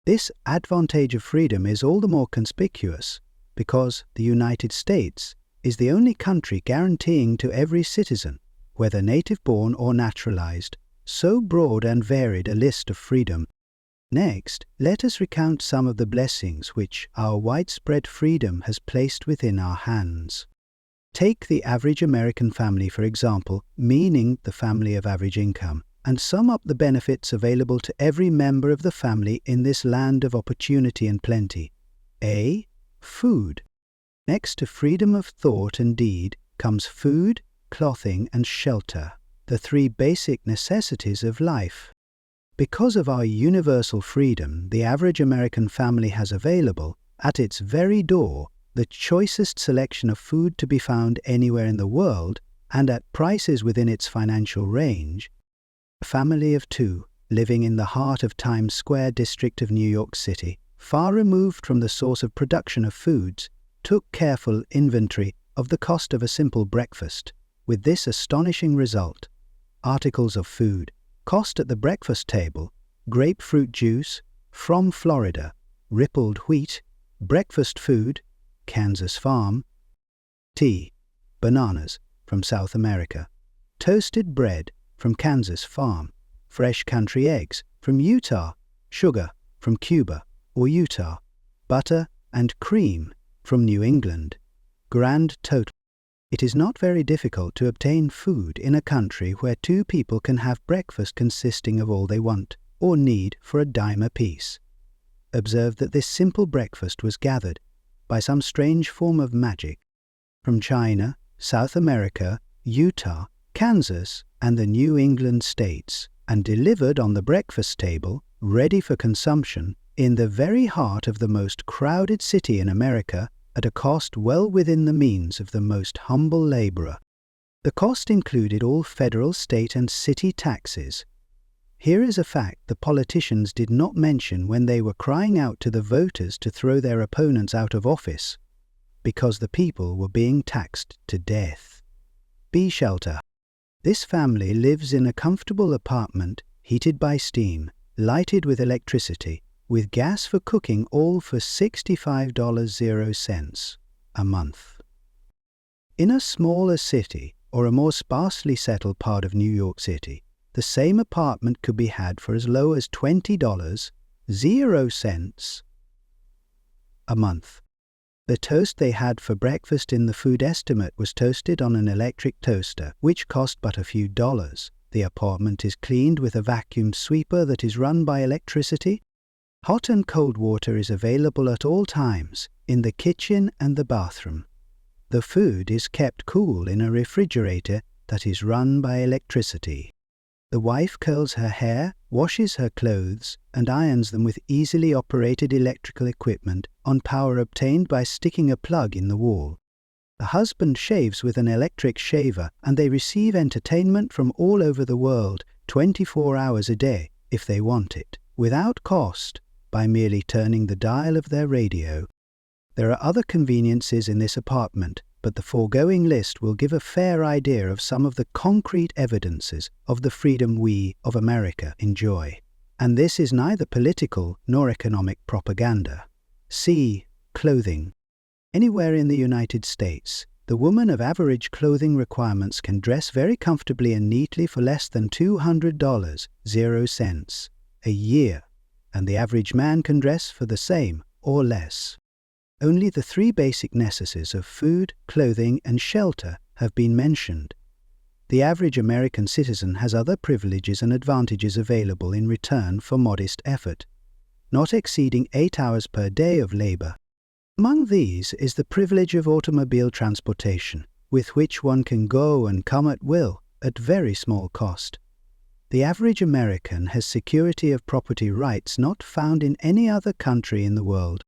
This advantage of freedom is all the more conspicuous because the United States is the only country guaranteeing to every citizen, whether native-born or naturalized, so broad and varied a list of freedom. Next, let us recount some of the blessings which our widespread freedom has placed within our hands. Take the average American family, for example, meaning the family of average income, and sum up the benefits available to every member of the family in this land of opportunity and plenty. A. Food. Next to freedom of thought and deed comes food, clothing, and shelter, the three basic necessities of life. Because of our universal freedom, the average American family has available, at its very door, the choicest selection of food to be found anywhere in the world, and at prices within its financial range. A family of two, living in the heart of Times Square district of New York City, far removed from the source of production of foods, took careful inventory of the cost of a simple breakfast, with this astonishing result. Articles of food cost at the breakfast table: grapefruit juice from Florida, rippled wheat, breakfast food, Kansas farm, tea, bananas from South America, toasted bread from Kansas farm, fresh country eggs from Utah, sugar from Cuba or Utah, butter and cream from New England. Grand total. It is not very difficult to obtain food in a country where two people can have breakfast consisting of all they want or need for a dime apiece. Observe that this simple breakfast was gathered, by some strange form of magic, from China, South America, Utah, Kansas, and the New England states, and delivered on the breakfast table, ready for consumption, in the very heart of the most crowded city in America, at a cost well within the means of the most humble laborer. The cost included all federal, state, and city taxes. Here is a fact the politicians did not mention when they were crying out to the voters to throw their opponents out of office, because the people were being taxed to death. B. Shelter. This family lives in a comfortable apartment, heated by steam, lighted with electricity, with gas for cooking, all for $65.00 a month. In a smaller city, or a more sparsely settled part of New York City, the same apartment could be had for as low as $20.00 a month. The toast they had for breakfast in the food estimate was toasted on an electric toaster, which cost but a few dollars. The apartment is cleaned with a vacuum sweeper that is run by electricity. Hot and cold water is available at all times, in the kitchen and the bathroom. The food is kept cool in a refrigerator that is run by electricity. The wife curls her hair, washes her clothes, and irons them with easily operated electrical equipment on power obtained by sticking a plug in the wall. The husband shaves with an electric shaver, and they receive entertainment from all over the world 24 hours a day, if they want it, without cost, by merely turning the dial of their radio. There are other conveniences in this apartment, but the foregoing list will give a fair idea of some of the concrete evidences of the freedom we of America enjoy. And this is neither political nor economic propaganda. See clothing. Anywhere in the United States, the woman of average clothing requirements can dress very comfortably and neatly for less than $200 a year, and the average man can dress for the same or less. Only the three basic necessities of food, clothing, and shelter have been mentioned. The average American citizen has other privileges and advantages available in return for modest effort, not exceeding 8 hours per day of labor. Among these is the privilege of automobile transportation, with which one can go and come at will, at very small cost. The average American has security of property rights not found in any other country in the world.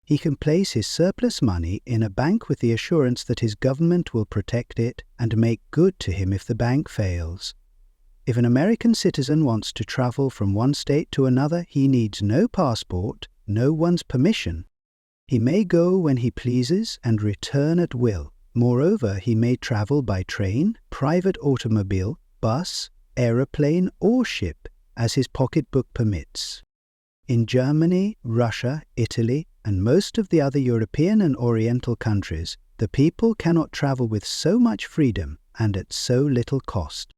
He can place his surplus money in a bank with the assurance that his government will protect it and make good to him if the bank fails. If an American citizen wants to travel from one state to another, he needs no passport, no one's permission. He may go when he pleases and return at will. Moreover, he may travel by train, private automobile, bus, aeroplane, or ship, as his pocketbook permits. In Germany, Russia, Italy, and most of the other European and Oriental countries, the people cannot travel with so much freedom and at so little cost.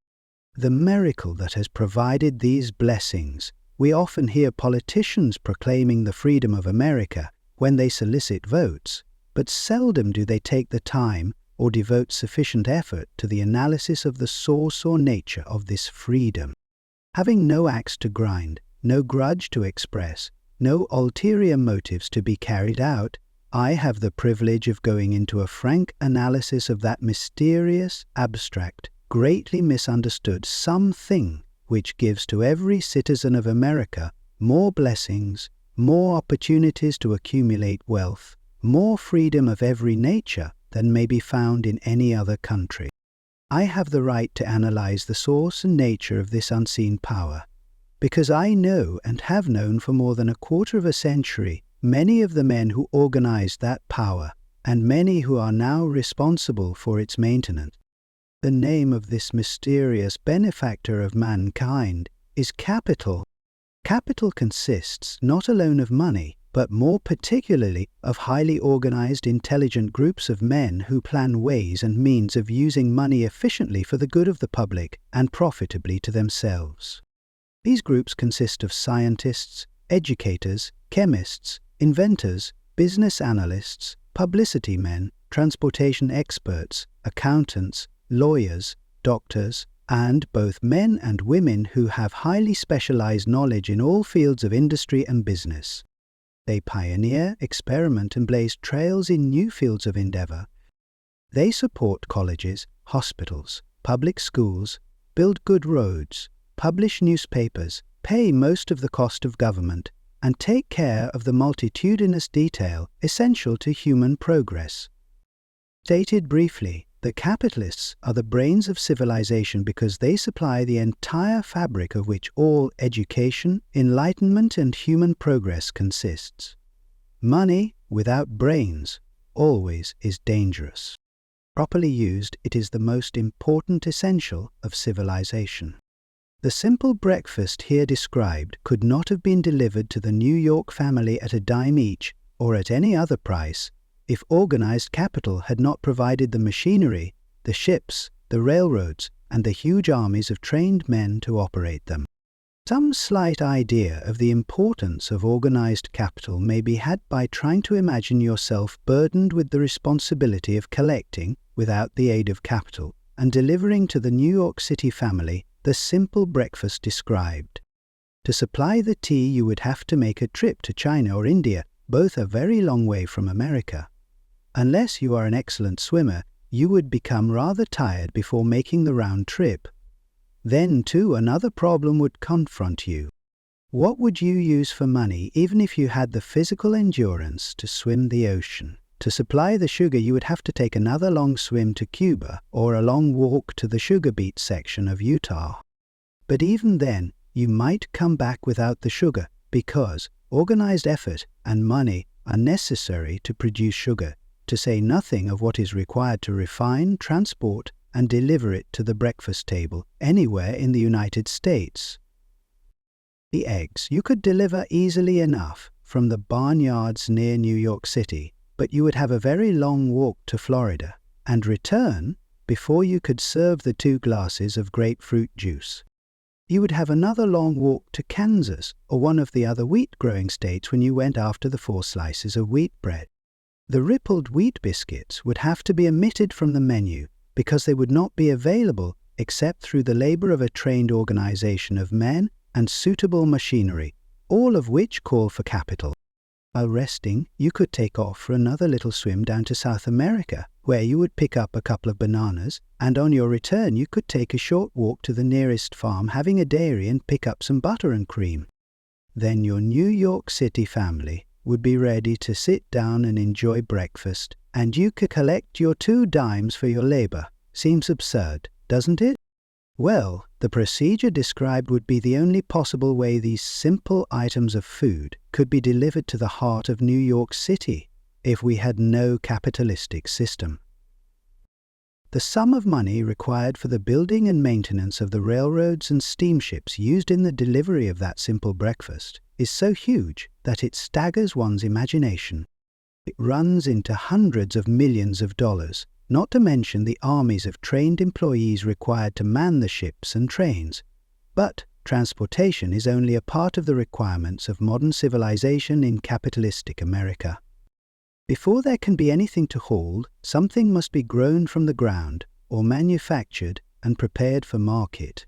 The miracle that has provided these blessings. We often hear politicians proclaiming the freedom of America when they solicit votes, but seldom do they take the time or devote sufficient effort to the analysis of the source or nature of this freedom. Having no axe to grind, no grudge to express, no ulterior motives to be carried out, I have the privilege of going into a frank analysis of that mysterious, abstract, greatly misunderstood something which gives to every citizen of America more blessings, more opportunities to accumulate wealth, more freedom of every nature than may be found in any other country. I have the right to analyze the source and nature of this unseen power, because I know and have known for more than a quarter of a century many of the men who organized that power, and many who are now responsible for its maintenance. The name of this mysterious benefactor of mankind is capital. Capital consists not alone of money, but more particularly of highly organized, intelligent groups of men who plan ways and means of using money efficiently for the good of the public and profitably to themselves. These groups consist of scientists, educators, chemists, inventors, business analysts, publicity men, transportation experts, accountants, lawyers, doctors, and both men and women who have highly specialized knowledge in all fields of industry and business. They pioneer, experiment, and blaze trails in new fields of endeavor. They support colleges, hospitals, public schools, build good roads, publish newspapers, pay most of the cost of government, and take care of the multitudinous detail essential to human progress. Stated briefly, the capitalists are the brains of civilization because they supply the entire fabric of which all education, enlightenment, and human progress consists. Money without brains always is dangerous. Properly used, it is the most important essential of civilization. The simple breakfast here described could not have been delivered to the New York family at a dime each, or at any other price, if organized capital had not provided the machinery, the ships, the railroads, and the huge armies of trained men to operate them. Some slight idea of the importance of organized capital may be had by trying to imagine yourself burdened with the responsibility of collecting, without the aid of capital, and delivering to the New York City family the simple breakfast described. To supply the tea, you would have to make a trip to China or India, both a very long way from America. Unless you are an excellent swimmer, you would become rather tired before making the round trip. Then, too, another problem would confront you. What would you use for money even if you had the physical endurance to swim the ocean? To supply the sugar, you would have to take another long swim to Cuba or a long walk to the sugar beet section of Utah. But even then, you might come back without the sugar because organized effort and money are necessary to produce sugar, to say nothing of what is required to refine, transport, and deliver it to the breakfast table anywhere in the United States. The eggs you could deliver easily enough from the barnyards near New York City, but you would have a very long walk to Florida and return before you could serve the 2 glasses of grapefruit juice. You would have another long walk to Kansas or one of the other wheat-growing states when you went after the 4 slices of wheat bread. The rippled wheat biscuits would have to be omitted from the menu because they would not be available except through the labor of a trained organization of men and suitable machinery, all of which call for capital. While resting, you could take off for another little swim down to South America, where you would pick up a couple of bananas, and on your return you could take a short walk to the nearest farm having a dairy and pick up some butter and cream. Then your New York City family would be ready to sit down and enjoy breakfast, and you could collect your 2 dimes for your labor. Seems absurd, doesn't it? Well, the procedure described would be the only possible way these simple items of food could be delivered to the heart of New York City if we had no capitalistic system. The sum of money required for the building and maintenance of the railroads and steamships used in the delivery of that simple breakfast is so huge that it staggers one's imagination. It runs into hundreds of millions of dollars, not to mention the armies of trained employees required to man the ships and trains. But transportation is only a part of the requirements of modern civilization in capitalistic America. Before there can be anything to hold, something must be grown from the ground or manufactured and prepared for market.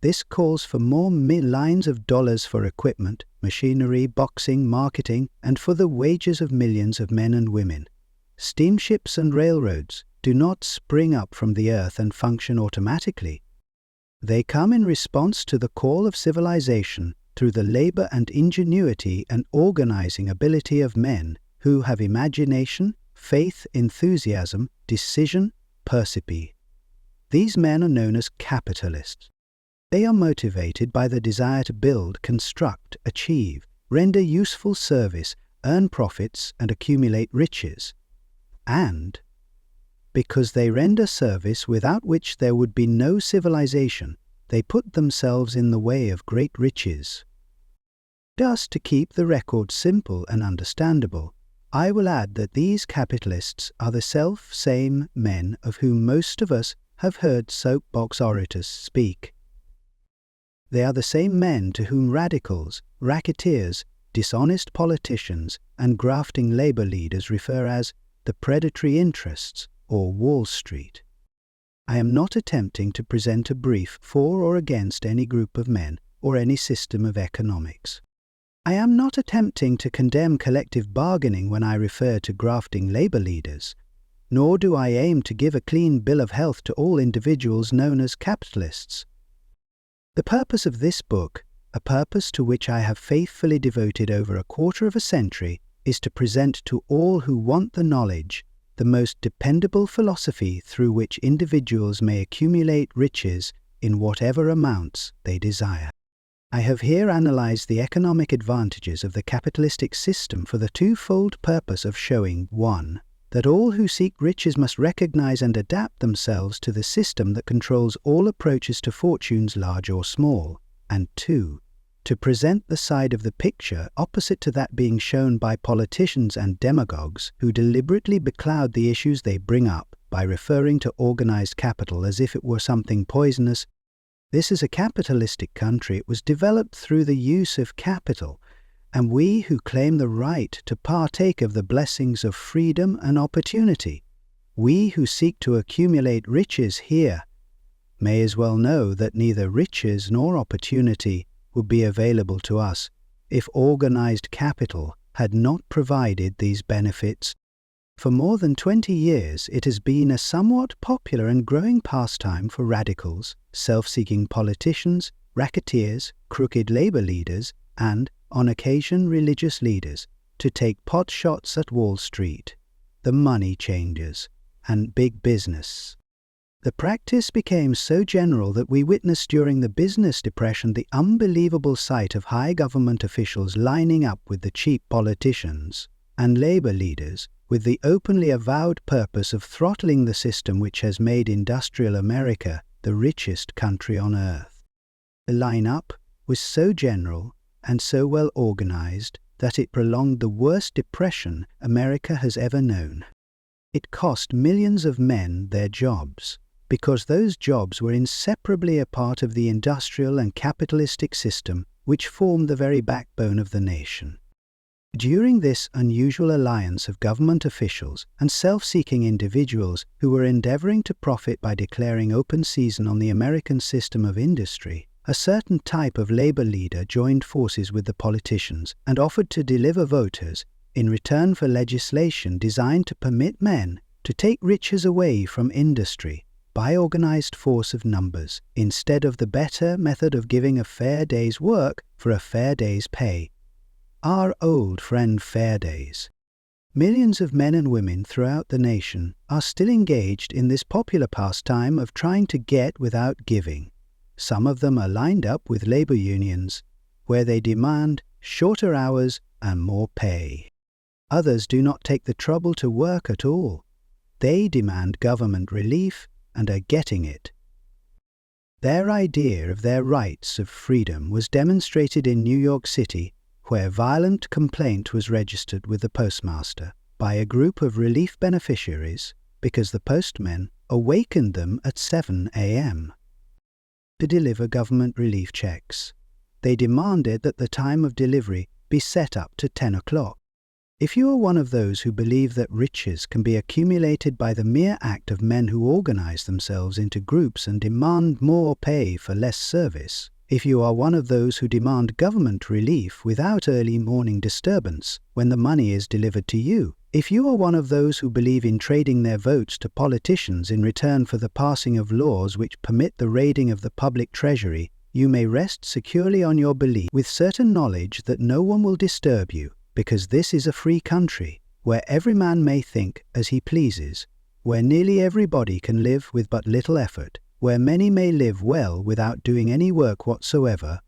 This calls for more lines of dollars for equipment, machinery, boxing, marketing, and for the wages of millions of men and women. Steamships and railroads do not spring up from the earth and function automatically. They come in response to the call of civilization through the labor and ingenuity and organizing ability of men who have imagination, faith, enthusiasm, decision, perseverance. These men are known as capitalists. They are motivated by the desire to build, construct, achieve, render useful service, earn profits, and accumulate riches. And because they render service without which there would be no civilization, they put themselves in the way of great riches. Just to keep the record simple and understandable, I will add that these capitalists are the self-same men of whom most of us have heard soapbox orators speak. They are the same men to whom radicals, racketeers, dishonest politicians, and grafting labor leaders refer as the predatory interests, or Wall Street. I am not attempting to present a brief for or against any group of men or any system of economics. I am not attempting to condemn collective bargaining when I refer to grafting labor leaders, nor do I aim to give a clean bill of health to all individuals known as capitalists. The purpose of this book, a purpose to which I have faithfully devoted over a quarter of a century, is to present to all who want the knowledge the most dependable philosophy through which individuals may accumulate riches in whatever amounts they desire. I have here analyzed the economic advantages of the capitalistic system for the twofold purpose of showing 1. That all who seek riches must recognize and adapt themselves to the system that controls all approaches to fortunes large or small, and 2. To present the side of the picture opposite to that being shown by politicians and demagogues who deliberately becloud the issues they bring up by referring to organized capital as if it were something poisonous. This is a capitalistic country. It was developed through the use of capital, and we who claim the right to partake of the blessings of freedom and opportunity, we who seek to accumulate riches here, may as well know that neither riches nor opportunity would be available to us if organized capital had not provided these benefits. For more than 20 years, it has been a somewhat popular and growing pastime for radicals, self-seeking politicians, racketeers, crooked labor leaders, and, on occasion, religious leaders, to take pot shots at Wall Street, the money changers, and big business. The practice became so general that we witnessed during the business depression the unbelievable sight of high government officials lining up with the cheap politicians and labor leaders with the openly avowed purpose of throttling the system which has made industrial America the richest country on earth. The line-up was so general and so well organized that it prolonged the worst depression America has ever known. It cost millions of men their jobs, because those jobs were inseparably a part of the industrial and capitalistic system which formed the very backbone of the nation. During this unusual alliance of government officials and self-seeking individuals who were endeavoring to profit by declaring open season on the American system of industry, a certain type of labor leader joined forces with the politicians and offered to deliver voters in return for legislation designed to permit men to take riches away from industry by organized force of numbers, instead of the better method of giving a fair day's work for a fair day's pay. Our old friend Fair Days. Millions of men and women throughout the nation are still engaged in this popular pastime of trying to get without giving. Some of them are lined up with labor unions, where they demand shorter hours and more pay. Others do not take the trouble to work at all. They demand government relief and are getting it. Their idea of their rights of freedom was demonstrated in New York City, where violent complaint was registered with the postmaster by a group of relief beneficiaries because the postmen awakened them at 7 a.m. to deliver government relief checks. They demanded that the time of delivery be set up to 10 o'clock. If you are one of those who believe that riches can be accumulated by the mere act of men who organize themselves into groups and demand more pay for less service, if you are one of those who demand government relief without early morning disturbance when the money is delivered to you, if you are one of those who believe in trading their votes to politicians in return for the passing of laws which permit the raiding of the public treasury, you may rest securely on your belief with certain knowledge that no one will disturb you, because this is a free country, where every man may think as he pleases, where nearly everybody can live with but little effort, where many may live well without doing any work whatsoever.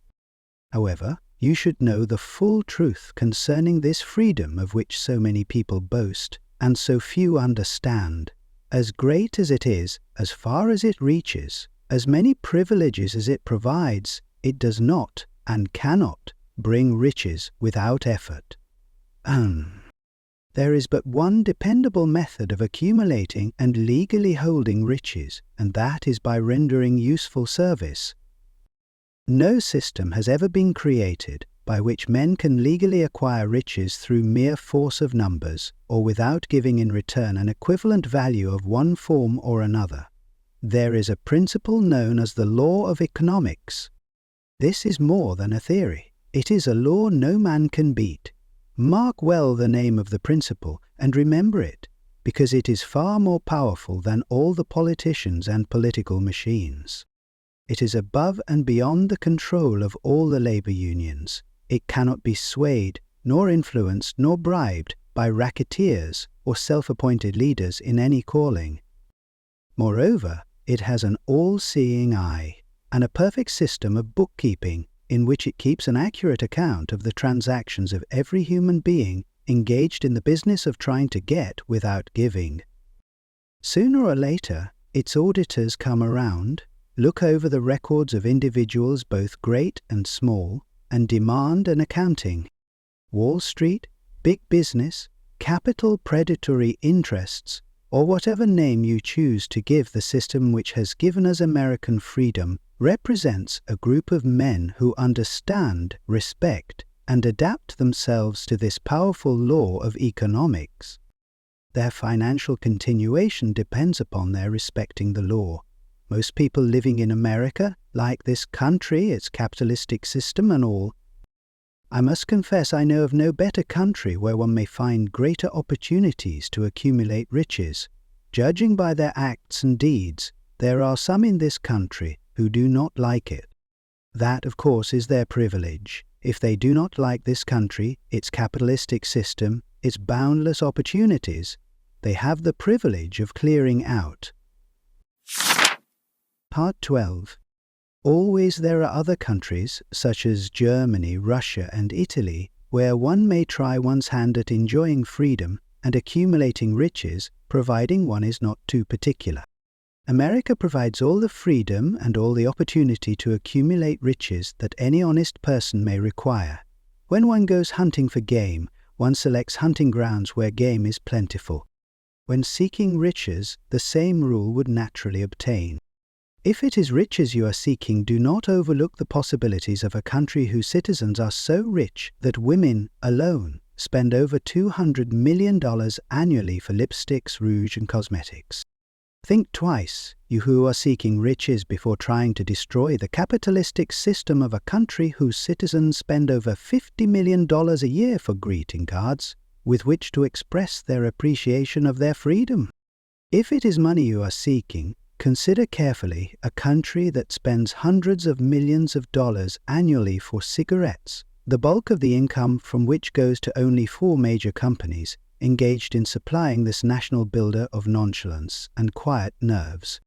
However, you should know the full truth concerning this freedom of which so many people boast, and so few understand. As great as it is, as far as it reaches, as many privileges as it provides, it does not, and cannot, bring riches without effort. There is but one dependable method of accumulating and legally holding riches, and that is by rendering useful service. No system has ever been created by which men can legally acquire riches through mere force of numbers, or without giving in return an equivalent value of one form or another. There is a principle known as the law of economics. This is more than a theory. It is a law no man can beat. Mark well the name of the principle and remember it, because it is far more powerful than all the politicians and political machines. It is above and beyond the control of all the labor unions. It cannot be swayed, nor influenced, nor bribed by racketeers or self-appointed leaders in any calling. Moreover, it has an all-seeing eye and a perfect system of bookkeeping in which it keeps an accurate account of the transactions of every human being engaged in the business of trying to get without giving. Sooner or later, its auditors come around, look over the records of individuals both great and small, and demand an accounting. Wall Street, big business, capital predatory interests, or whatever name you choose to give the system which has given us American freedom, represents a group of men who understand, respect, and adapt themselves to this powerful law of economics. Their financial continuation depends upon their respecting the law. Most people living in America like this country, its capitalistic system and all. I must confess I know of no better country where one may find greater opportunities to accumulate riches. Judging by their acts and deeds, there are some in this country who do not like it. That, of course, is their privilege. If they do not like this country, its capitalistic system, its boundless opportunities, they have the privilege of clearing out. Part 12. Always there are other countries, such as Germany, Russia, and Italy, where one may try one's hand at enjoying freedom and accumulating riches, providing one is not too particular. America provides all the freedom and all the opportunity to accumulate riches that any honest person may require. When one goes hunting for game, one selects hunting grounds where game is plentiful. When seeking riches, the same rule would naturally obtain. If it is riches you are seeking, do not overlook the possibilities of a country whose citizens are so rich that women alone spend over $200 million annually for lipsticks, rouge, and cosmetics. Think twice, you who are seeking riches, before trying to destroy the capitalistic system of a country whose citizens spend over $50 million a year for greeting cards, with which to express their appreciation of their freedom. If it is money you are seeking, consider carefully a country that spends hundreds of millions of dollars annually for cigarettes, the bulk of the income from which goes to only 4 major companies engaged in supplying this national builder of nonchalance and quiet nerves.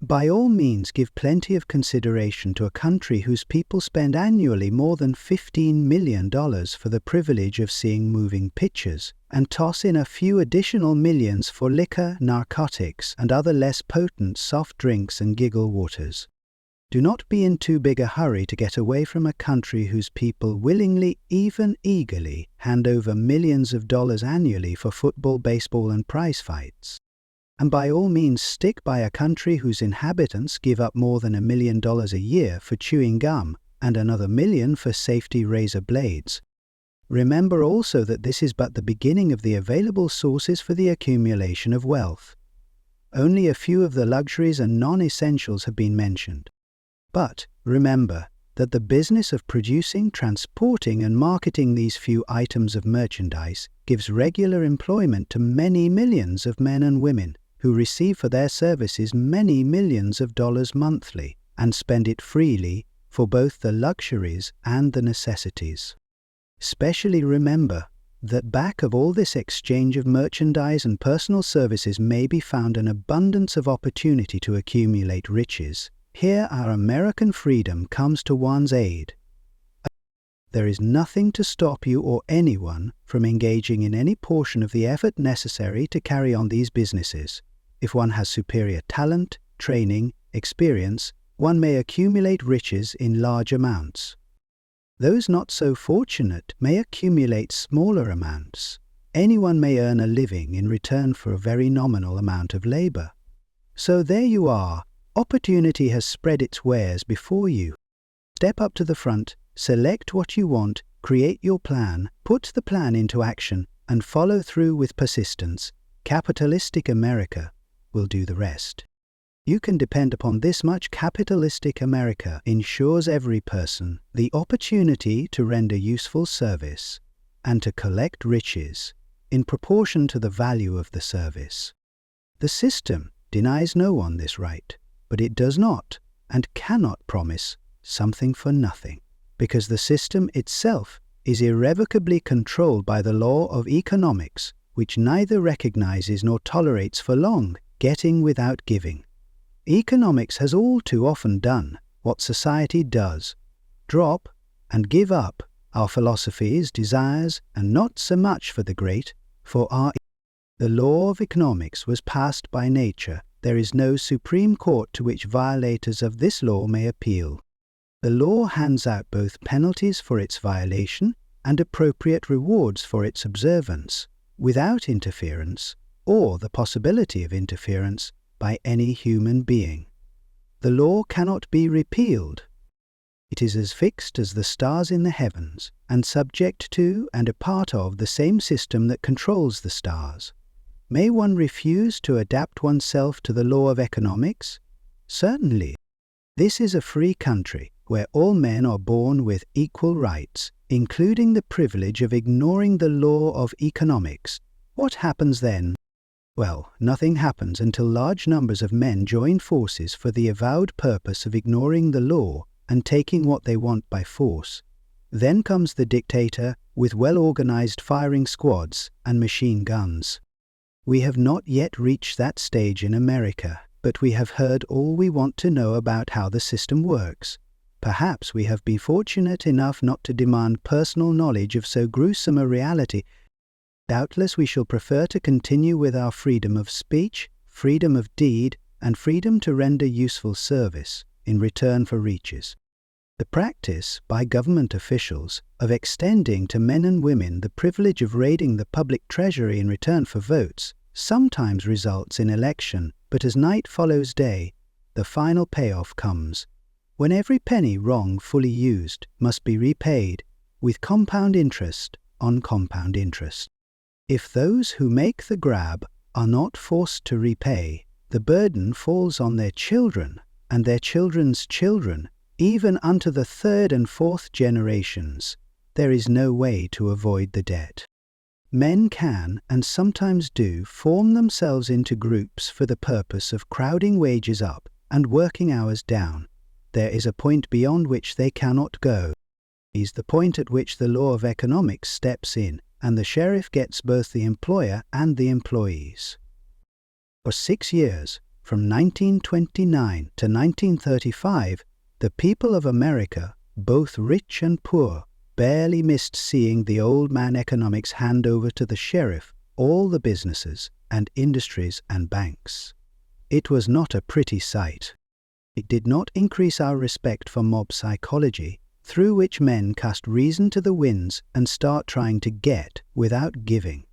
By all means, give plenty of consideration to a country whose people spend annually more than $15 million for the privilege of seeing moving pictures, and toss in a few additional millions for liquor, narcotics, and other less potent soft drinks and giggle waters. Do not be in too big a hurry to get away from a country whose people willingly, even eagerly, hand over millions of dollars annually for football, baseball, and prize fights. And by all means stick by a country whose inhabitants give up more than $1 million a year for chewing gum and another $1 million for safety razor blades. Remember also that this is but the beginning of the available sources for the accumulation of wealth. Only a few of the luxuries and non-essentials have been mentioned. But remember that the business of producing, transporting, and marketing these few items of merchandise gives regular employment to many millions of men and women who receive for their services many millions of dollars monthly and spend it freely for both the luxuries and the necessities. Specially remember that back of all this exchange of merchandise and personal services may be found an abundance of opportunity to accumulate riches. Here our American freedom comes to one's aid. There is nothing to stop you or anyone from engaging in any portion of the effort necessary to carry on these businesses. If one has superior talent, training, experience, one may accumulate riches in large amounts. Those not so fortunate may accumulate smaller amounts. Anyone may earn a living in return for a very nominal amount of labor. So there you are. Opportunity has spread its wares before you. Step up to the front, select what you want, create your plan, put the plan into action, and follow through with persistence. Capitalistic America will do the rest. You can depend upon this much. Capitalistic America ensures every person the opportunity to render useful service and to collect riches in proportion to the value of the service. The system denies no one this right, but it does not and cannot promise something for nothing, because the system itself is irrevocably controlled by the law of economics, which neither recognizes nor tolerates for long getting without giving. Economics has all too often done what society does: drop and give up our philosophies, desires, and not so much for the great, for our. The law of economics was passed by nature. There is no supreme court to which violators of this law may appeal. The law hands out both penalties for its violation and appropriate rewards for its observance, without interference or the possibility of interference by any human being. The law cannot be repealed. It is as fixed as the stars in the heavens, and subject to and a part of the same system that controls the stars. May one refuse to adapt oneself to the law of economics? Certainly. This is a free country where all men are born with equal rights, including the privilege of ignoring the law of economics, what happens then? Well, nothing happens until large numbers of men join forces for the avowed purpose of ignoring the law and taking what they want by force. Then comes the dictator with well-organized firing squads and machine guns. We have not yet reached that stage in America, but we have heard all we want to know about how the system works. Perhaps we have been fortunate enough not to demand personal knowledge of so gruesome a reality. Doubtless we shall prefer to continue with our freedom of speech, freedom of deed, and freedom to render useful service in return for riches. The practice by government officials of extending to men and women the privilege of raiding the public treasury in return for votes sometimes results in election, but as night follows day, the final payoff comes, when every penny wrongfully used must be repaid with compound interest on compound interest. If those who make the grab are not forced to repay, the burden falls on their children and their children's children, even unto the third and fourth generations. There is no way to avoid the debt. Men can, and sometimes do, form themselves into groups for the purpose of crowding wages up and working hours down. There is a point beyond which they cannot go. It is the point at which the law of economics steps in, and the sheriff gets both the employer and the employees. For 6 years, from 1929 to 1935, the people of America, both rich and poor, barely missed seeing the old man economics hand over to the sheriff all the businesses and industries and banks. It was not a pretty sight. It did not increase our respect for mob psychology, through which men cast reason to the winds and start trying to get without giving.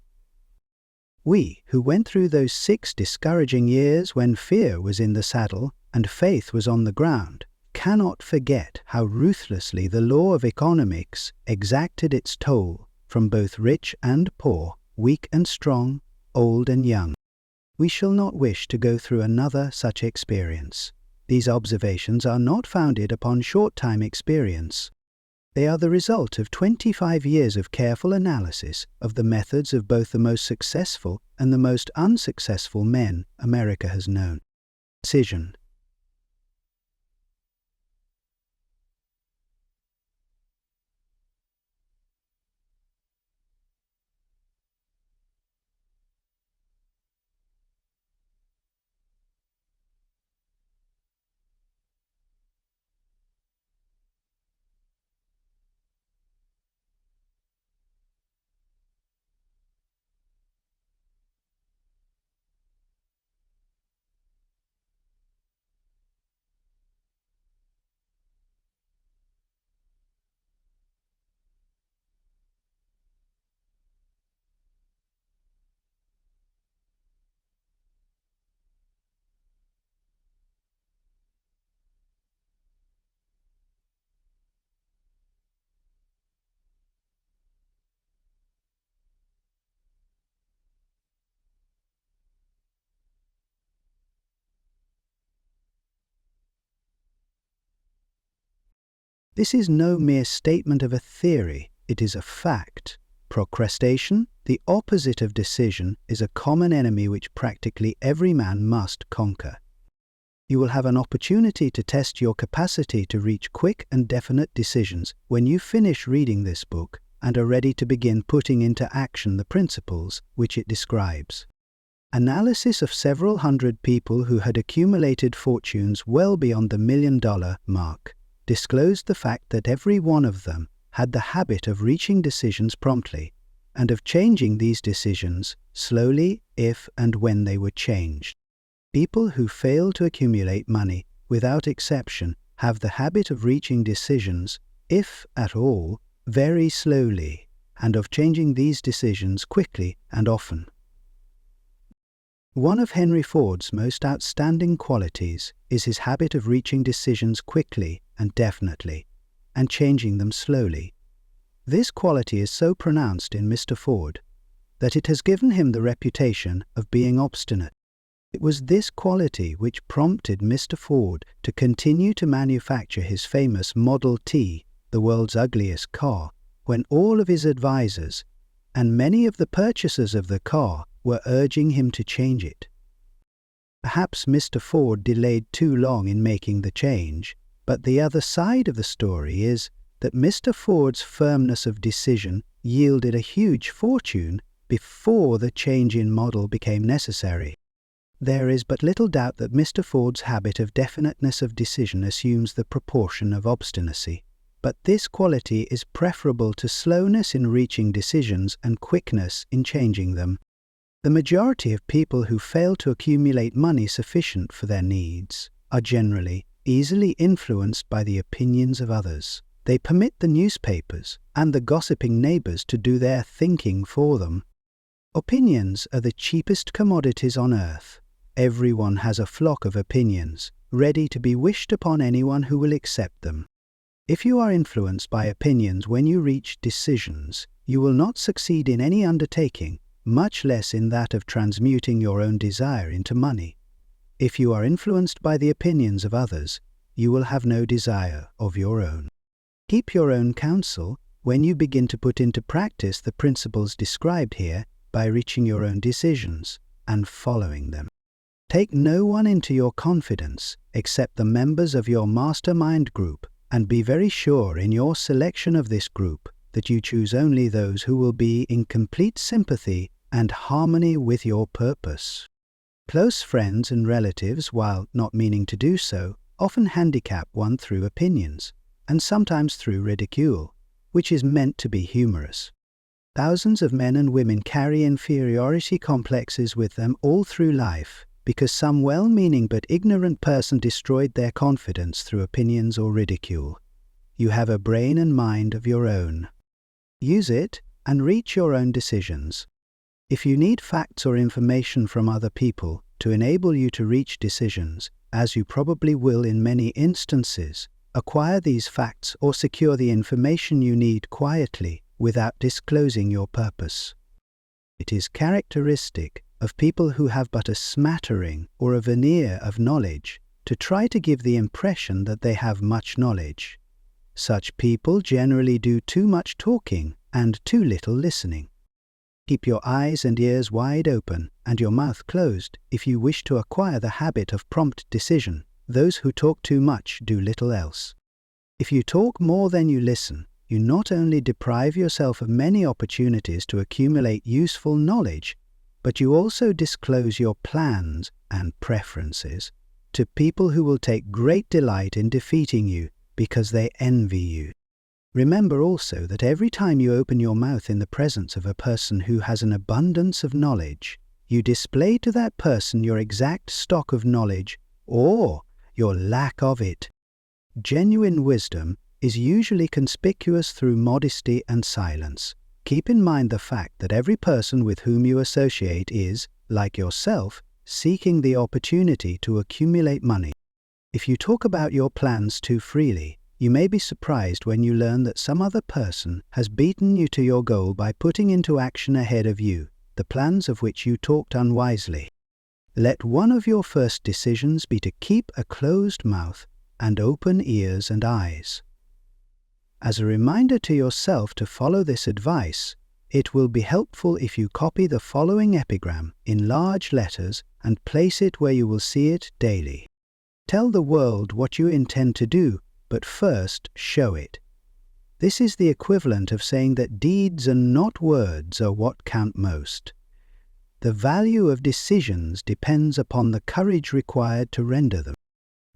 We, who went through those 6 discouraging years when fear was in the saddle and faith was on the ground, cannot forget how ruthlessly the law of economics exacted its toll from both rich and poor, weak and strong, old and young. We shall not wish to go through another such experience. These observations are not founded upon short-time experience. They are the result of 25 years of careful analysis of the methods of both the most successful and the most unsuccessful men America has known. Decision. This is no mere statement of a theory, it is a fact. Procrastination, the opposite of decision, is a common enemy which practically every man must conquer. You will have an opportunity to test your capacity to reach quick and definite decisions when you finish reading this book and are ready to begin putting into action the principles which it describes. Analysis of several hundred people who had accumulated fortunes well beyond the $1 million mark disclosed the fact that every one of them had the habit of reaching decisions promptly and of changing these decisions slowly if and when they were changed. People who fail to accumulate money, without exception, have the habit of reaching decisions, if at all, very slowly, and of changing these decisions quickly and often. One of Henry Ford's most outstanding qualities is his habit of reaching decisions quickly and definitely, and changing them slowly. This quality is so pronounced in Mr. Ford that it has given him the reputation of being obstinate. It was this quality which prompted Mr. Ford to continue to manufacture his famous Model T, the world's ugliest car, when all of his advisors and many of the purchasers of the car were urging him to change it. Perhaps Mr. Ford delayed too long in making the change, but the other side of the story is that Mr. Ford's firmness of decision yielded a huge fortune before the change in model became necessary. There is but little doubt that Mr. Ford's habit of definiteness of decision assumes the proportion of obstinacy, but this quality is preferable to slowness in reaching decisions and quickness in changing them. The majority of people who fail to accumulate money sufficient for their needs are generally easily influenced by the opinions of others. They permit the newspapers and the gossiping neighbors to do their thinking for them. Opinions are the cheapest commodities on earth. Everyone has a flock of opinions, ready to be wished upon anyone who will accept them. If you are influenced by opinions when you reach decisions, you will not succeed in any undertaking, much less in that of transmuting your own desire into money. If you are influenced by the opinions of others, you will have no desire of your own. Keep your own counsel when you begin to put into practice the principles described here by reaching your own decisions and following them. Take no one into your confidence except the members of your mastermind group, and be very sure in your selection of this group that you choose only those who will be in complete sympathy and harmony with your purpose. Close friends and relatives, while not meaning to do so, often handicap one through opinions, and sometimes through ridicule, which is meant to be humorous. Thousands of men and women carry inferiority complexes with them all through life, because some well-meaning but ignorant person destroyed their confidence through opinions or ridicule. You have a brain and mind of your own. Use it and reach your own decisions. If you need facts or information from other people to enable you to reach decisions, as you probably will in many instances, acquire these facts or secure the information you need quietly without disclosing your purpose. It is characteristic of people who have but a smattering or a veneer of knowledge to try to give the impression that they have much knowledge. Such people generally do too much talking and too little listening. Keep your eyes and ears wide open and your mouth closed if you wish to acquire the habit of prompt decision. Those who talk too much do little else. If you talk more than you listen, you not only deprive yourself of many opportunities to accumulate useful knowledge, but you also disclose your plans and preferences to people who will take great delight in defeating you because they envy you. Remember also that every time you open your mouth in the presence of a person who has an abundance of knowledge, you display to that person your exact stock of knowledge or your lack of it. Genuine wisdom is usually conspicuous through modesty and silence. Keep in mind the fact that every person with whom you associate is, like yourself, seeking the opportunity to accumulate money. If you talk about your plans too freely, you may be surprised when you learn that some other person has beaten you to your goal by putting into action ahead of you the plans of which you talked unwisely. Let one of your first decisions be to keep a closed mouth and open ears and eyes. As a reminder to yourself to follow this advice, it will be helpful if you copy the following epigram in large letters and place it where you will see it daily. Tell the world what you intend to do, but first show it. This is the equivalent of saying that deeds and not words are what count most. The value of decisions depends upon the courage required to render them.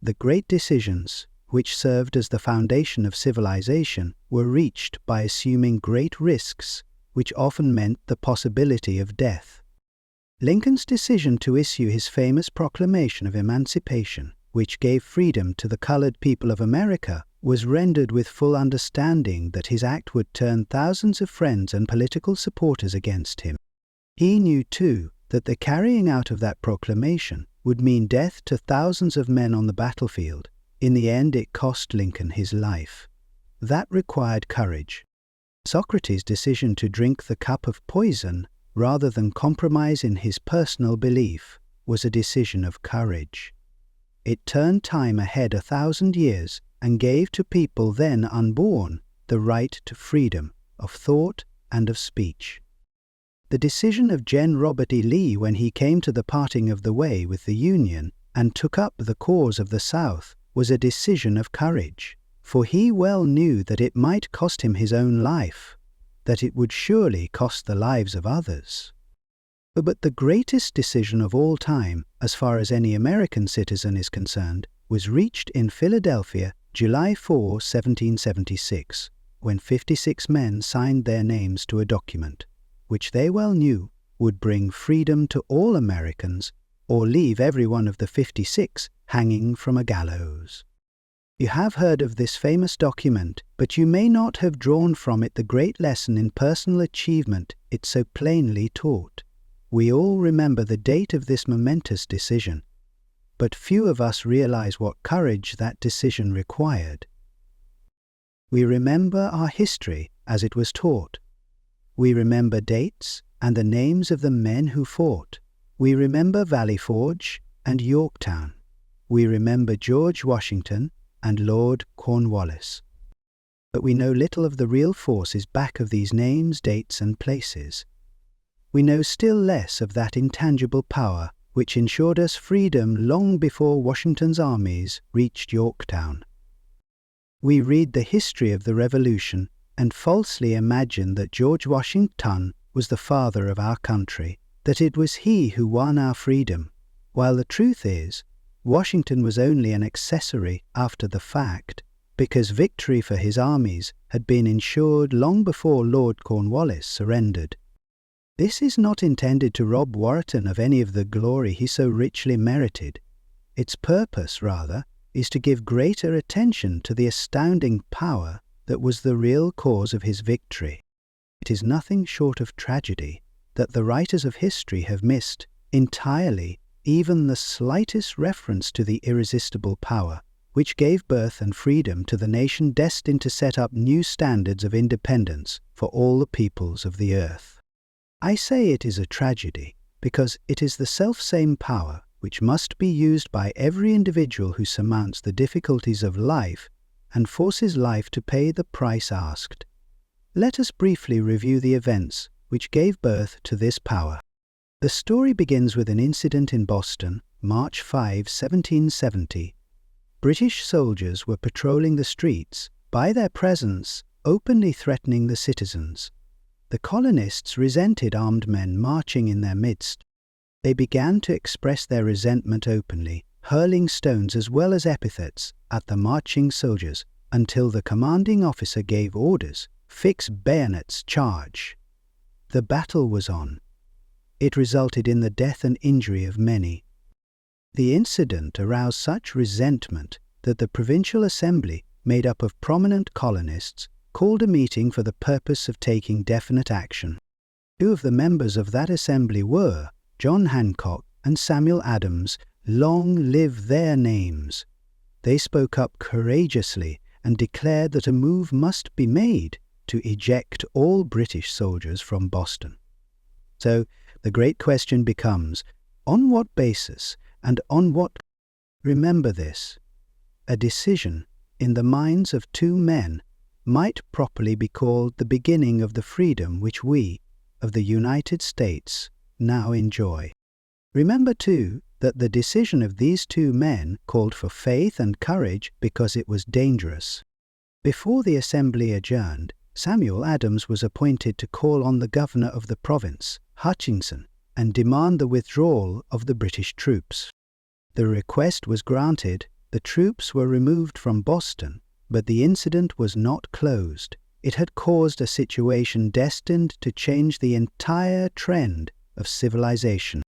The great decisions, which served as the foundation of civilization, were reached by assuming great risks, which often meant the possibility of death. Lincoln's decision to issue his famous Proclamation of Emancipation, which gave freedom to the colored people of America, was rendered with full understanding that his act would turn thousands of friends and political supporters against him. He knew, too, that the carrying out of that proclamation would mean death to thousands of men on the battlefield. In the end, it cost Lincoln his life. That required courage. Socrates' decision to drink the cup of poison rather than compromise in his personal belief was a decision of courage. It turned time ahead 1,000 years and gave to people then unborn the right to freedom of thought and of speech. The decision of Gen. Robert E. Lee when he came to the parting of the way with the Union and took up the cause of the South was a decision of courage, for he well knew that it might cost him his own life, that it would surely cost the lives of others. But the greatest decision of all time, as far as any American citizen is concerned, was reached in Philadelphia, July 4, 1776, when 56 men signed their names to a document, which they well knew would bring freedom to all Americans or leave every one of the 56 hanging from a gallows. You have heard of this famous document, but you may not have drawn from it the great lesson in personal achievement it so plainly taught. We all remember the date of this momentous decision, but few of us realize what courage that decision required. We remember our history as it was taught. We remember dates and the names of the men who fought. We remember Valley Forge and Yorktown. We remember George Washington and Lord Cornwallis. But we know little of the real forces back of these names, dates, and places. We know still less of that intangible power which ensured us freedom long before Washington's armies reached Yorktown. We read the history of the Revolution and falsely imagine that George Washington was the father of our country, that it was he who won our freedom, while the truth is, Washington was only an accessory after the fact, because victory for his armies had been ensured long before Lord Cornwallis surrendered. This is not intended to rob Warrenton of any of the glory he so richly merited. Its purpose, rather, is to give greater attention to the astounding power that was the real cause of his victory. It is nothing short of tragedy that the writers of history have missed entirely even the slightest reference to the irresistible power which gave birth and freedom to the nation destined to set up new standards of independence for all the peoples of the earth. I say it is a tragedy because it is the selfsame power which must be used by every individual who surmounts the difficulties of life and forces life to pay the price asked. Let us briefly review the events which gave birth to this power. The story begins with an incident in Boston, March 5, 1770. British soldiers were patrolling the streets, by their presence openly threatening the citizens. The colonists resented armed men marching in their midst. They began to express their resentment openly, hurling stones as well as epithets at the marching soldiers until the commanding officer gave orders, "Fix bayonets, charge." The battle was on. It resulted in the death and injury of many. The incident aroused such resentment that the Provincial Assembly, made up of prominent colonists, called a meeting for the purpose of taking definite action. Two of the members of that assembly were John Hancock and Samuel Adams. Long live their names! They spoke up courageously and declared that a move must be made to eject all British soldiers from Boston. So the great question becomes, on what basis and on what? Remember this: a decision in the minds of two men might properly be called the beginning of the freedom which we, of the United States, now enjoy. Remember, too, that the decision of these two men called for faith and courage because it was dangerous. Before the assembly adjourned, Samuel Adams was appointed to call on the governor of the province, Hutchinson, and demand the withdrawal of the British troops. The request was granted, the troops were removed from Boston, but the incident was not closed. It had caused a situation destined to change the entire trend of civilization.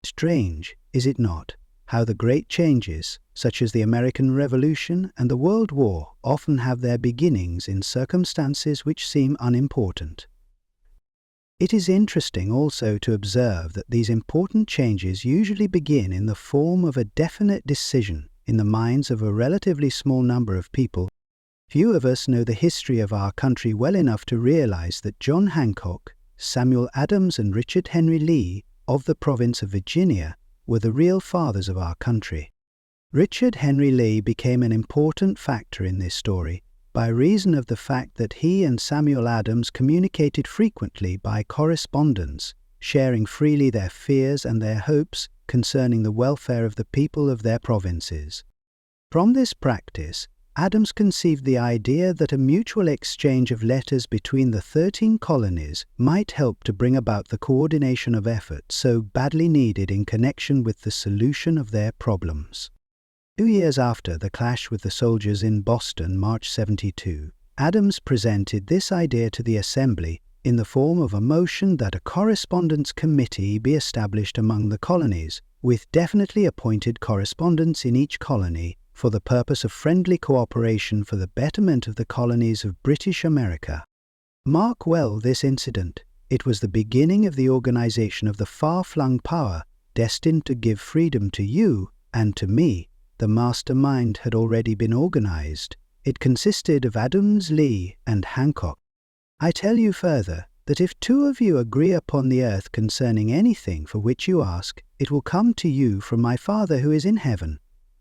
Strange, is it not, how the great changes, such as the American Revolution and the World War, often have their beginnings in circumstances which seem unimportant. It is interesting also to observe that these important changes usually begin in the form of a definite decision in the minds of a relatively small number of people. Few of us know the history of our country well enough to realize that John Hancock, Samuel Adams, and Richard Henry Lee of the province of Virginia were the real fathers of our country. Richard Henry Lee became an important factor in this story by reason of the fact that he and Samuel Adams communicated frequently by correspondence, sharing freely their fears and their hopes concerning the welfare of the people of their provinces. From this practice, Adams conceived the idea that a mutual exchange of letters between the 13 colonies might help to bring about the coordination of effort so badly needed in connection with the solution of their problems. 2 years after the clash with the soldiers in Boston, March 72, Adams presented this idea to the Assembly in the form of a motion that a correspondence committee be established among the colonies, with definitely appointed correspondents in each colony for the purpose of friendly cooperation for the betterment of the colonies of British America. Mark well this incident. It was the beginning of the organization of the far-flung power destined to give freedom to you and to me. The mastermind had already been organized. It consisted of Adams, Lee, and Hancock. I tell you further that if 2 of you agree upon the earth concerning anything for which you ask, it will come to you from my Father who is in heaven.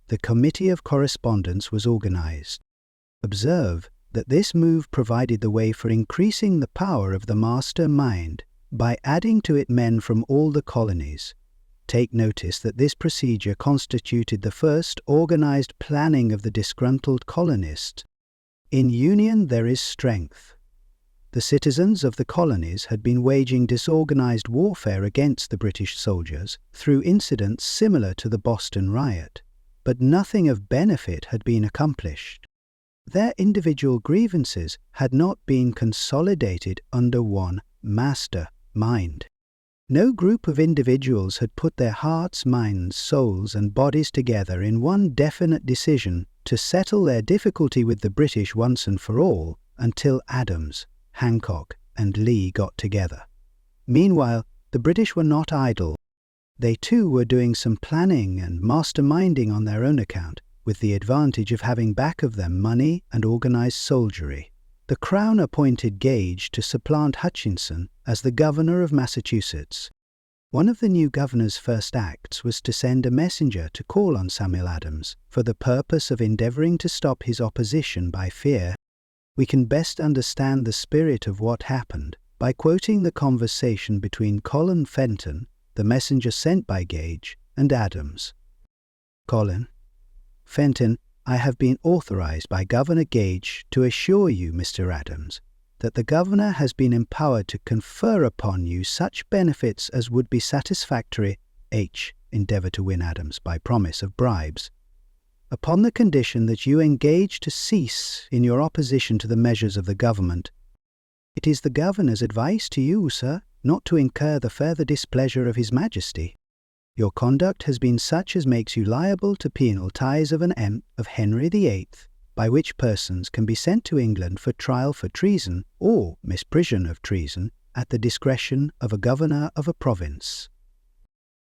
The Committee of Correspondence was organized. Observe that this move provided the way for increasing the power of the master mind by adding to it men from all the colonies. Take notice that this procedure constituted the first organized planning of the disgruntled colonists. In union there is strength. The citizens of the colonies had been waging disorganized warfare against the British soldiers through incidents similar to the Boston riot, but nothing of benefit had been accomplished. Their individual grievances had not been consolidated under one master mind. No group of individuals had put their hearts, minds, souls, and bodies together in one definite decision to settle their difficulty with the British once and for all until Adams, Hancock, and Lee got together. Meanwhile, the British were not idle. They too were doing some planning and masterminding on their own account, with the advantage of having back of them money and organized soldiery. The Crown appointed Gage to supplant Hutchinson as the governor of Massachusetts. One of the new governor's first acts was to send a messenger to call on Samuel Adams for the purpose of endeavoring to stop his opposition by fear. We can best understand the spirit of what happened by quoting the conversation between Colin Fenton, the messenger sent by Gage, and Adams. Colin: Fenton, I have been authorized by Governor Gage to assure you, Mr. Adams, that the governor has been empowered to confer upon you such benefits as would be satisfactory. Endeavor to win Adams by promise of bribes, upon the condition that you engage to cease in your opposition to the measures of the government. It is the governor's advice to you, sir, not to incur the further displeasure of His Majesty. Your conduct has been such as makes you liable to penal ties of an M. of Henry VIII, by which persons can be sent to England for trial for treason or misprision of treason at the discretion of a governor of a province.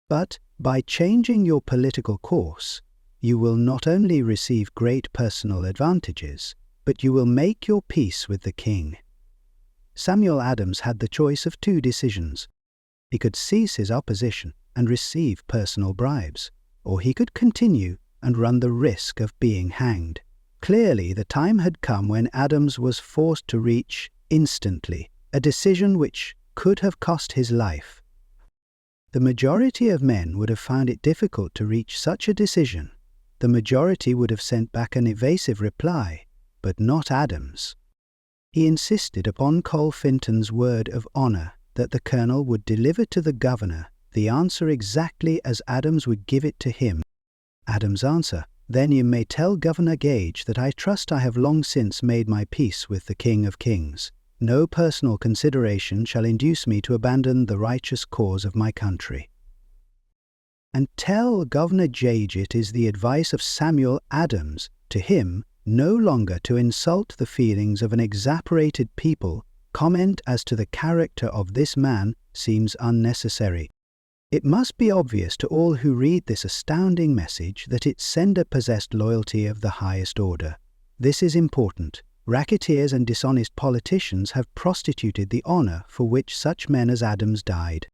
But by changing your political course, you will not only receive great personal advantages, but you will make your peace with the king. Samuel Adams had the choice of 2 decisions. He could cease his opposition and receive personal bribes, or he could continue and run the risk of being hanged. Clearly, the time had come when Adams was forced to reach, instantly, a decision which could have cost his life. The majority of men would have found it difficult to reach such a decision. The majority would have sent back an evasive reply, but not Adams. He insisted upon Col Fenton's word of honor that the colonel would deliver to the governor the answer exactly as Adams would give it to him. Adams' answer: Then you may tell Governor Gage that I trust I have long since made my peace with the King of Kings. No personal consideration shall induce me to abandon the righteous cause of my country. And tell Governor Gage it is the advice of Samuel Adams to him no longer to insult the feelings of an exasperated people. Comment as to the character of this man seems unnecessary. It must be obvious to all who read this astounding message that its sender possessed loyalty of the highest order. This is important. Racketeers and dishonest politicians have prostituted the honor for which such men as Adams died.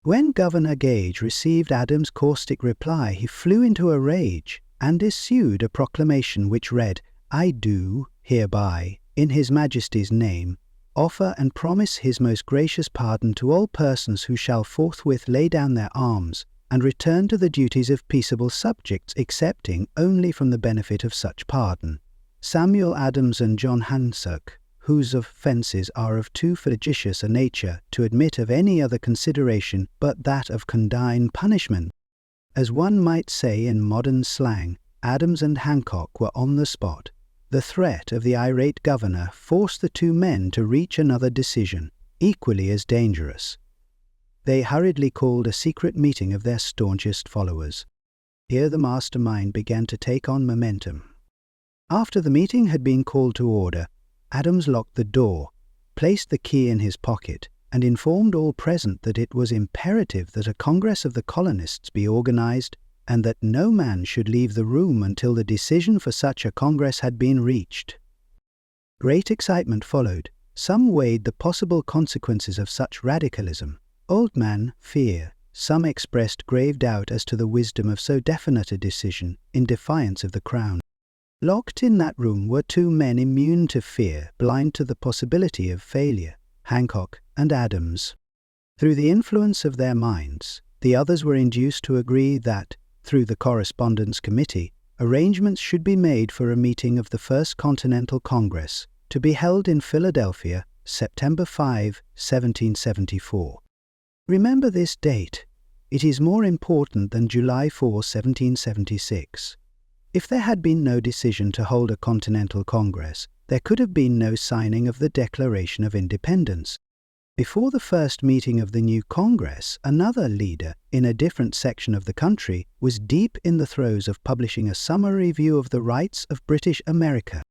When Governor Gage received Adams' caustic reply, he flew into a rage and issued a proclamation which read, "I do hereby, in His Majesty's name, offer and promise His most gracious pardon to all persons who shall forthwith lay down their arms and return to the duties of peaceable subjects, excepting only from the benefit of such pardon, Samuel Adams and John Hancock, whose offences are of too flagitious a nature to admit of any other consideration but that of condign punishment." As one might say in modern slang, Adams and Hancock were on the spot. The threat of the irate governor forced the two men to reach another decision, equally as dangerous. They hurriedly called a secret meeting of their staunchest followers. Here the mastermind began to take on momentum. After the meeting had been called to order, Adams locked the door, placed the key in his pocket, and informed all present that it was imperative that a Congress of the colonists be organized, and that no man should leave the room until the decision for such a Congress had been reached. Great excitement followed. Some weighed the possible consequences of such radicalism. Old man fear. Some expressed grave doubt as to the wisdom of so definite a decision in defiance of the Crown. Locked in that room were two men immune to fear, blind to the possibility of failure, Hancock and Adams. Through the influence of their minds, the others were induced to agree that, through the Correspondence Committee, arrangements should be made for a meeting of the First Continental Congress, to be held in Philadelphia, September 5, 1774. Remember this date. It is more important than July 4, 1776. If there had been no decision to hold a Continental Congress, there could have been no signing of the Declaration of Independence. Before the first meeting of the new Congress, another leader, in a different section of the country, was deep in the throes of publishing a summary view of the rights of British America.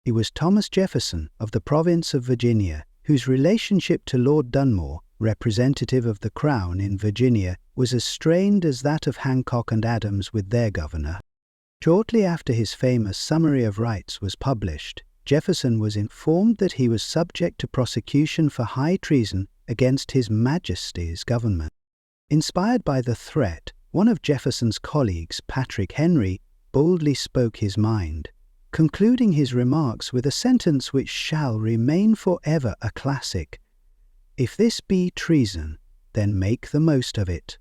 He was Thomas Jefferson of the province of Virginia, whose relationship to Lord Dunmore, representative of the Crown in Virginia, was as strained as that of Hancock and Adams with their governor. Shortly after his famous Summary of Rights was published, Jefferson was informed that he was subject to prosecution for high treason against His Majesty's government. Inspired by the threat, one of Jefferson's colleagues, Patrick Henry, boldly spoke his mind, concluding his remarks with a sentence which shall remain forever a classic: "If this be treason, then make the most of it."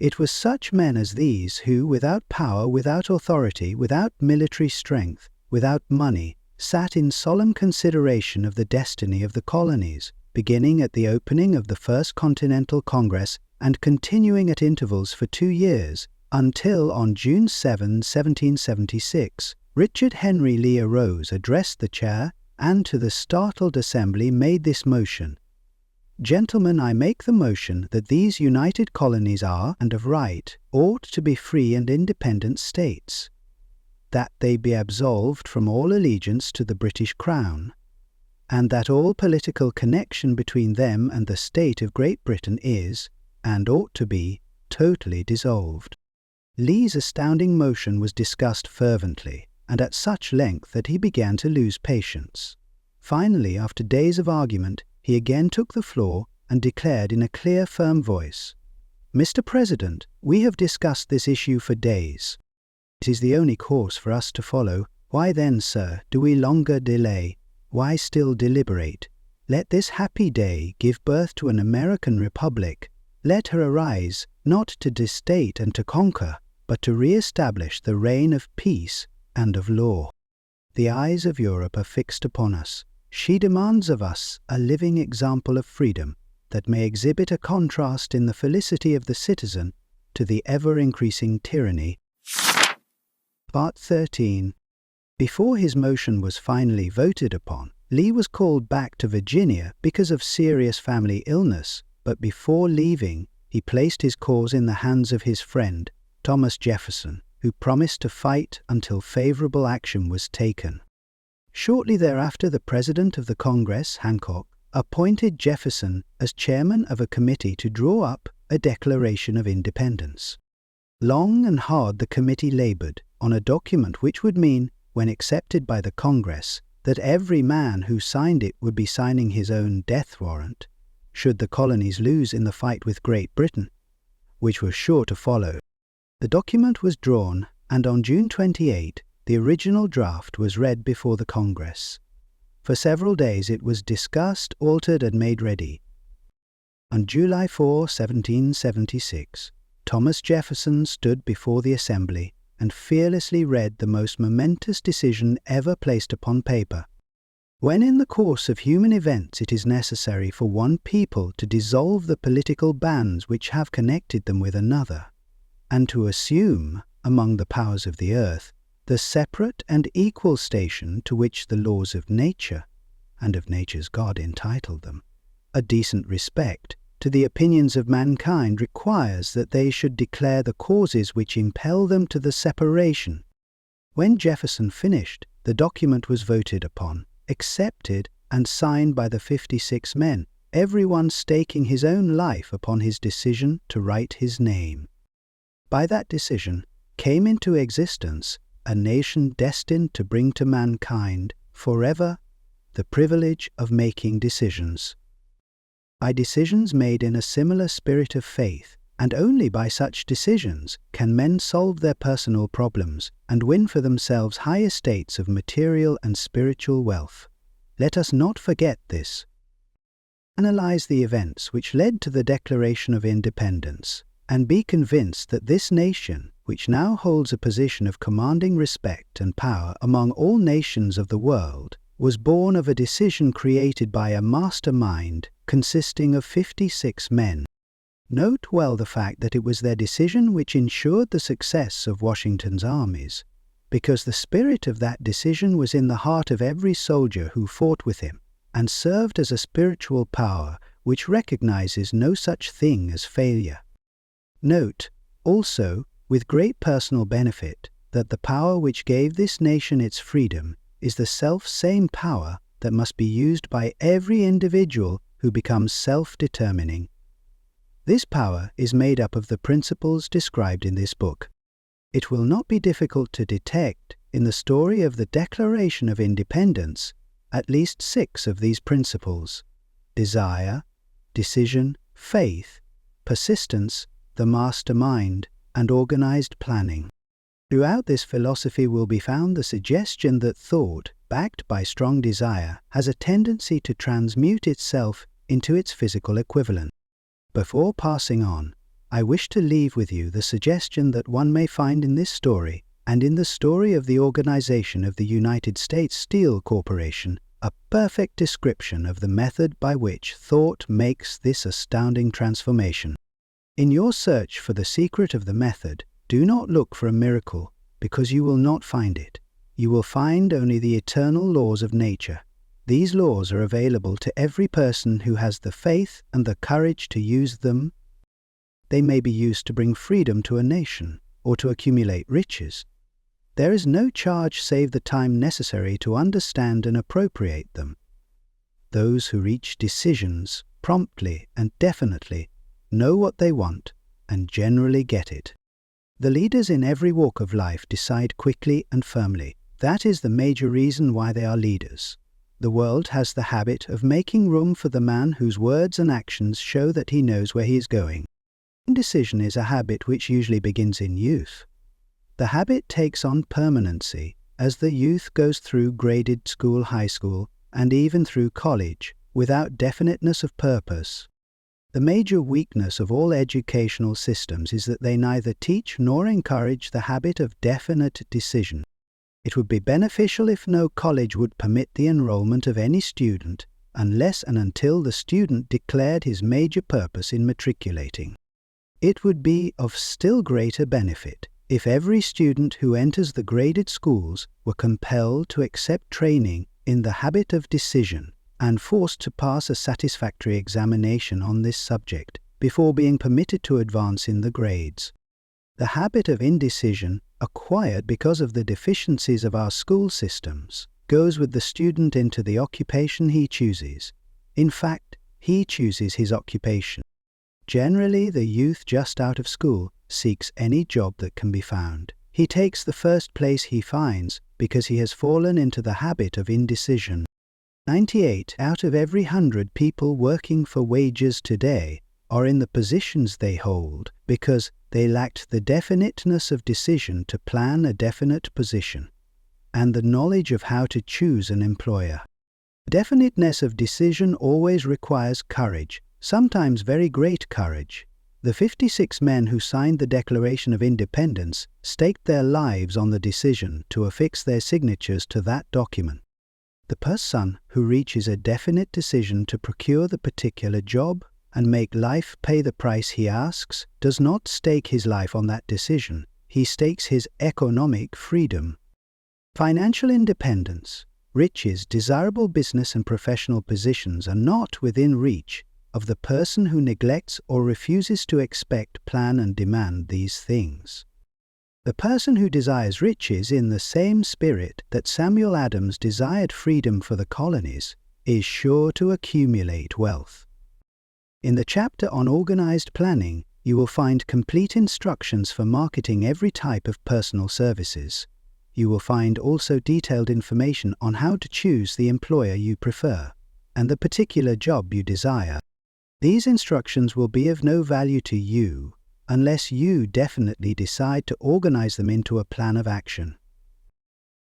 It was such men as these who, without power, without authority, without military strength, without money, sat in solemn consideration of the destiny of the colonies, beginning at the opening of the First Continental Congress and continuing at intervals for 2 years, until on June 7, 1776, Richard Henry Lee arose, addressed the chair, and to the startled assembly made this motion: "Gentlemen, I make the motion that these united colonies are, and of right, ought to be free and independent states, that they be absolved from all allegiance to the British Crown, and that all political connection between them and the state of Great Britain is, and ought to be, totally dissolved." Lee's astounding motion was discussed fervently, and at such length that he began to lose patience. Finally, after days of argument, he again took the floor and declared in a clear, firm voice, "Mr. President, we have discussed this issue for days. It is the only course for us to follow. Why then, sir, do we longer delay? Why still deliberate? Let this happy day give birth to an American republic. Let her arise, not to destate and to conquer, but to re-establish the reign of peace and of law. The eyes of Europe are fixed upon us. She demands of us a living example of freedom that may exhibit a contrast in the felicity of the citizen to the ever-increasing tyranny." Part 13. Before his motion was finally voted upon, Lee was called back to Virginia because of serious family illness, but before leaving, he placed his cause in the hands of his friend, Thomas Jefferson, who promised to fight until favorable action was taken. Shortly thereafter, the President of the Congress, Hancock, appointed Jefferson as chairman of a committee to draw up a Declaration of Independence. Long and hard the committee labored on a document which would mean, when accepted by the Congress, that every man who signed it would be signing his own death warrant. should the colonies lose in the fight with Great Britain, which was sure to follow. The document was drawn, and on June 28, the original draft was read before the Congress. For several days it was discussed, altered, and made ready. On July 4, 1776, Thomas Jefferson stood before the Assembly and fearlessly read the most momentous decision ever placed upon paper. When in the course of human events it is necessary for one people to dissolve the political bands which have connected them with another, and to assume, among the powers of the earth, the separate and equal station to which the laws of nature, and of nature's God entitle them, a decent respect to the opinions of mankind requires that they should declare the causes which impel them to the separation. When Jefferson finished, the document was voted upon, accepted, and signed by the 56 men, everyone staking his own life upon his decision to write his name. By that decision came into existence a nation destined to bring to mankind forever the privilege of making decisions. By decisions made in a similar spirit of faith, and only by such decisions, can men solve their personal problems and win for themselves high estates of material and spiritual wealth. Let us not forget this. Analyze the events which led to the Declaration of Independence, and be convinced that this nation, which now holds a position of commanding respect and power among all nations of the world, was born of a decision created by a mastermind consisting of 56 men. Note well the fact that it was their decision which ensured the success of Washington's armies, because the spirit of that decision was in the heart of every soldier who fought with him, and served as a spiritual power which recognizes no such thing as failure. Note, also, with great personal benefit, that the power which gave this nation its freedom is the self-same power that must be used by every individual who becomes self-determining. This power is made up of the principles described in this book. It will not be difficult to detect, in the story of the Declaration of Independence, at least 6 of these principles: desire, decision, faith, persistence, the mastermind, and organized planning. Throughout this philosophy will be found the suggestion that thought, backed by strong desire, has a tendency to transmute itself into its physical equivalent. Before passing on, I wish to leave with you the suggestion that one may find in this story, and in the story of the organization of the United States Steel Corporation, a perfect description of the method by which thought makes this astounding transformation. In your search for the secret of the method, do not look for a miracle, because you will not find it. You will find only the eternal laws of nature. These laws are available to every person who has the faith and the courage to use them. They may be used to bring freedom to a nation, or to accumulate riches. There is no charge save the time necessary to understand and appropriate them. Those who reach decisions promptly and definitely know what they want and generally get it. The leaders in every walk of life decide quickly and firmly. That is the major reason why they are leaders. The world has the habit of making room for the man whose words and actions show that he knows where he is going. Indecision is a habit which usually begins in youth. The habit takes on permanency as the youth goes through graded school, high school, and even through college, without definiteness of purpose. The major weakness of all educational systems is that they neither teach nor encourage the habit of definite decision. It would be beneficial if no college would permit the enrollment of any student unless and until the student declared his major purpose in matriculating. It would be of still greater benefit if every student who enters the graded schools were compelled to accept training in the habit of decision and forced to pass a satisfactory examination on this subject before being permitted to advance in the grades. The habit of indecision, acquired because of the deficiencies of our school systems, goes with the student into the occupation he chooses. In fact, he chooses his occupation. Generally, the youth just out of school seeks any job that can be found. He takes the first place he finds because he has fallen into the habit of indecision. 98 out of every 100 people working for wages today are in the positions they hold because they lacked the definiteness of decision to plan a definite position and the knowledge of how to choose an employer. Definiteness of decision always requires courage, sometimes very great courage. The 56 men who signed the Declaration of Independence staked their lives on the decision to affix their signatures to that document. The person who reaches a definite decision to procure the particular job and make life pay the price he asks does not stake his life on that decision. He stakes his economic freedom. Financial independence, riches, desirable business and professional positions are not within reach of the person who neglects or refuses to expect, plan and demand these things. The person who desires riches in the same spirit that Samuel Adams desired freedom for the colonies is sure to accumulate wealth. In the chapter on organized planning, you will find complete instructions for marketing every type of personal services. You will find also detailed information on how to choose the employer you prefer and the particular job you desire. These instructions will be of no value to you unless you definitely decide to organize them into a plan of action.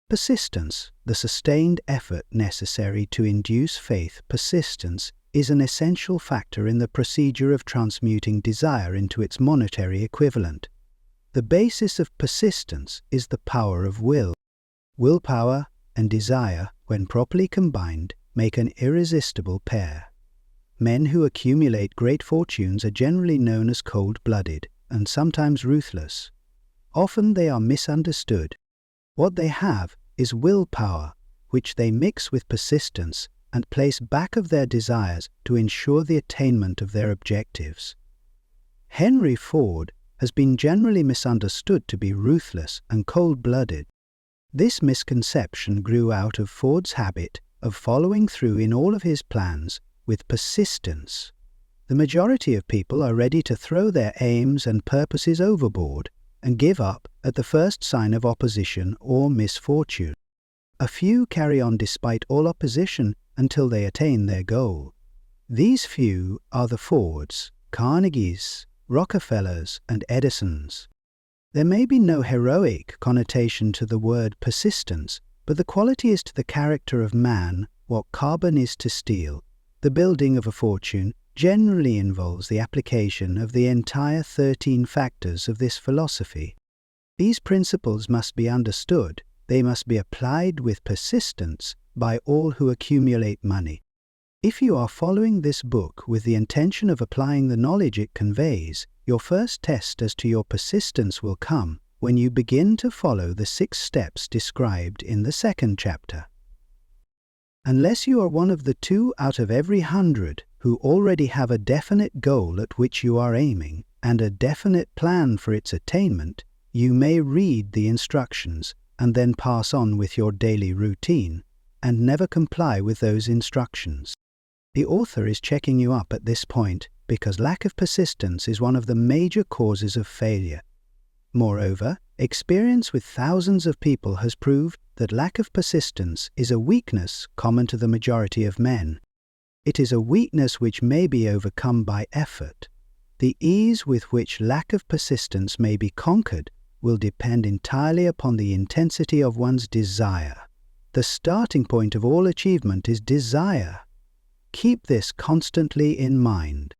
Persistence, the sustained effort necessary to induce faith. Persistence is an essential factor in the procedure of transmuting desire into its monetary equivalent. The basis of persistence is the power of will. Willpower and desire, when properly combined, make an irresistible pair. Men who accumulate great fortunes are generally known as cold-blooded and sometimes ruthless. Often they are misunderstood. What they have is willpower, which they mix with persistence and place back of their desires to ensure the attainment of their objectives. Henry Ford has been generally misunderstood to be ruthless and cold-blooded. This misconception grew out of Ford's habit of following through in all of his plans with persistence. The majority of people are ready to throw their aims and purposes overboard and give up at the first sign of opposition or misfortune. A few carry on despite all opposition until they attain their goal. These few are the Fords, Carnegies, Rockefellers, and Edisons. There may be no heroic connotation to the word persistence, but the quality is to the character of man what carbon is to steel. The building of a fortune generally involves the application of the entire 13 factors of this philosophy. These principles must be understood. They must be applied with persistence by all who accumulate money. If you are following this book with the intention of applying the knowledge it conveys, your first test as to your persistence will come when you begin to follow the 6 steps described in the 2nd chapter. Unless you are one of the 2 out of every 100 who already have a definite goal at which you are aiming and a definite plan for its attainment, you may read the instructions and then pass on with your daily routine and never comply with those instructions. The author is checking you up at this point because lack of persistence is one of the major causes of failure. Moreover, experience with thousands of people has proved that lack of persistence is a weakness common to the majority of men. It is a weakness which may be overcome by effort. The ease with which lack of persistence may be conquered will depend entirely upon the intensity of one's desire. The starting point of all achievement is desire. Keep this constantly in mind.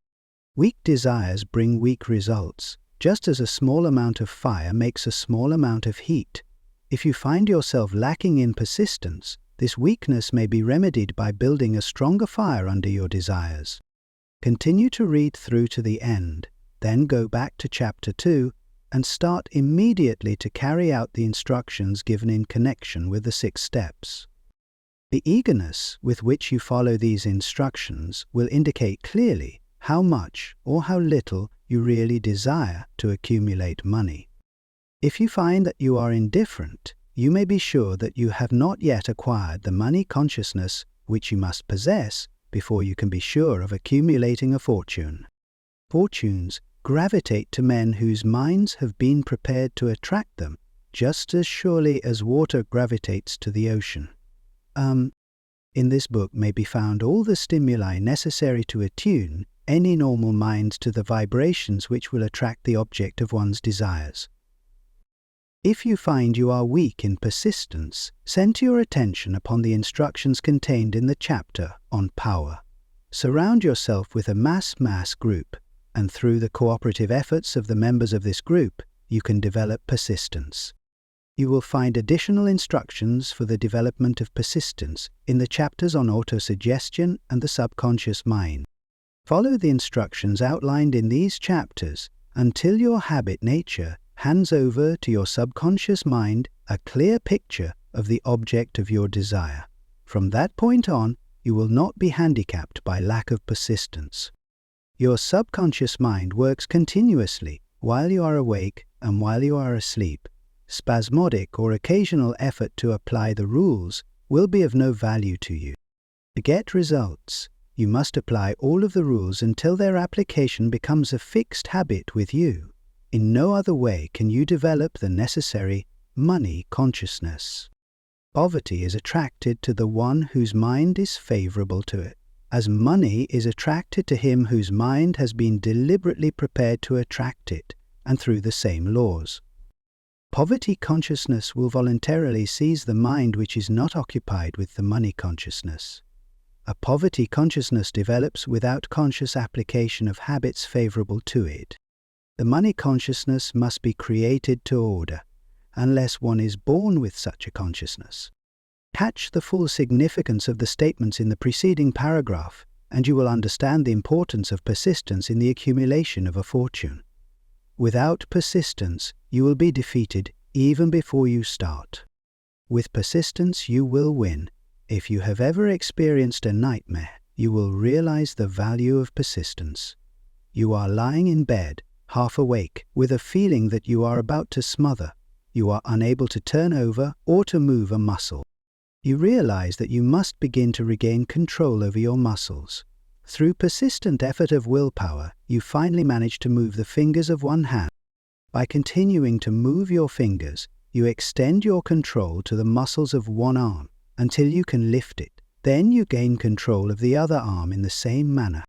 Weak desires bring weak results, just as a small amount of fire makes a small amount of heat. If you find yourself lacking in persistence, this weakness may be remedied by building a stronger fire under your desires. Continue to read through to the end, then go back to chapter 2 and start immediately to carry out the instructions given in connection with the 6 steps. The eagerness with which you follow these instructions will indicate clearly how much or how little you really desire to accumulate money. If you find that you are indifferent, you may be sure that you have not yet acquired the money consciousness which you must possess before you can be sure of accumulating a fortune. Fortunes gravitate to men whose minds have been prepared to attract them, just as surely as water gravitates to the ocean. In this book may be found all the stimuli necessary to attune any normal mind to the vibrations which will attract the object of one's desires. If you find you are weak in persistence, center your attention upon the instructions contained in the chapter on power. Surround yourself with a mass group, and through the cooperative efforts of the members of this group, you can develop persistence. You will find additional instructions for the development of persistence in the chapters on autosuggestion and the subconscious mind. Follow the instructions outlined in these chapters until your habit nature hands over to your subconscious mind a clear picture of the object of your desire. From that point on, you will not be handicapped by lack of persistence. Your subconscious mind works continuously while you are awake and while you are asleep. Spasmodic or occasional effort to apply the rules will be of no value to you. To get results, you must apply all of the rules until their application becomes a fixed habit with you. In no other way can you develop the necessary money consciousness. Poverty is attracted to the one whose mind is favorable to it, as money is attracted to him whose mind has been deliberately prepared to attract it, and through the same laws. Poverty consciousness will voluntarily seize the mind which is not occupied with the money consciousness. A poverty consciousness develops without conscious application of habits favorable to it. The money consciousness must be created to order, unless one is born with such a consciousness. Catch the full significance of the statements in the preceding paragraph, and you will understand the importance of persistence in the accumulation of a fortune. Without persistence, you will be defeated even before you start. With persistence, you will win. If you have ever experienced a nightmare, you will realize the value of persistence. You are lying in bed, half awake, with a feeling that you are about to smother. You are unable to turn over or to move a muscle. You realize that you must begin to regain control over your muscles. Through persistent effort of willpower, you finally manage to move the fingers of one hand. By continuing to move your fingers, you extend your control to the muscles of one arm until you can lift it. Then you gain control of the other arm in the same manner.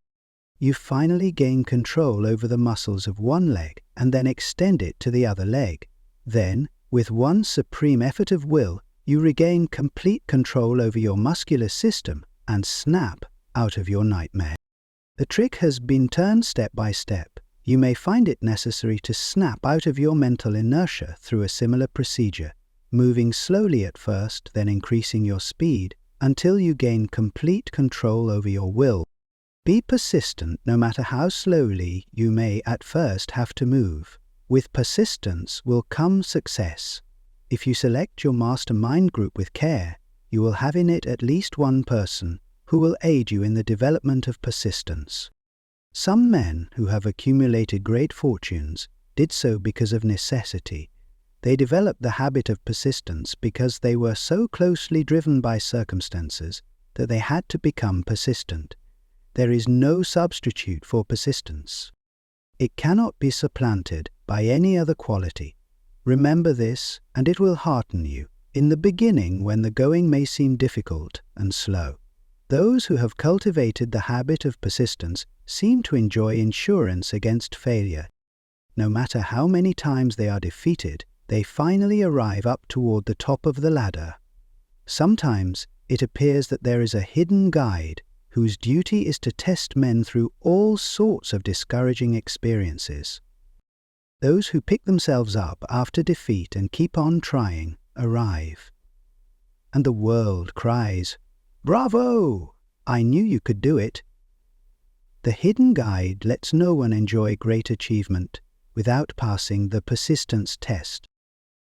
You finally gain control over the muscles of one leg and then extend it to the other leg. Then, with one supreme effort of will, you regain complete control over your muscular system and snap out of your nightmare. The trick has been turned step by step. You may find it necessary to snap out of your mental inertia through a similar procedure, moving slowly at first, then increasing your speed until you gain complete control over your will. Be persistent no matter how slowly you may at first have to move. With persistence will come success. If you select your mastermind group with care, you will have in it at least one person who will aid you in the development of persistence. Some men who have accumulated great fortunes did so because of necessity. They developed the habit of persistence because they were so closely driven by circumstances that they had to become persistent. There is no substitute for persistence. It cannot be supplanted by any other quality. Remember this, and it will hearten you in the beginning when the going may seem difficult and slow. Those who have cultivated the habit of persistence seem to enjoy insurance against failure. No matter how many times they are defeated, they finally arrive up toward the top of the ladder. Sometimes it appears that there is a hidden guide whose duty is to test men through all sorts of discouraging experiences. Those who pick themselves up after defeat and keep on trying arrive. And the world cries, "Bravo! I knew you could do it." The hidden guide lets no one enjoy great achievement without passing the persistence test.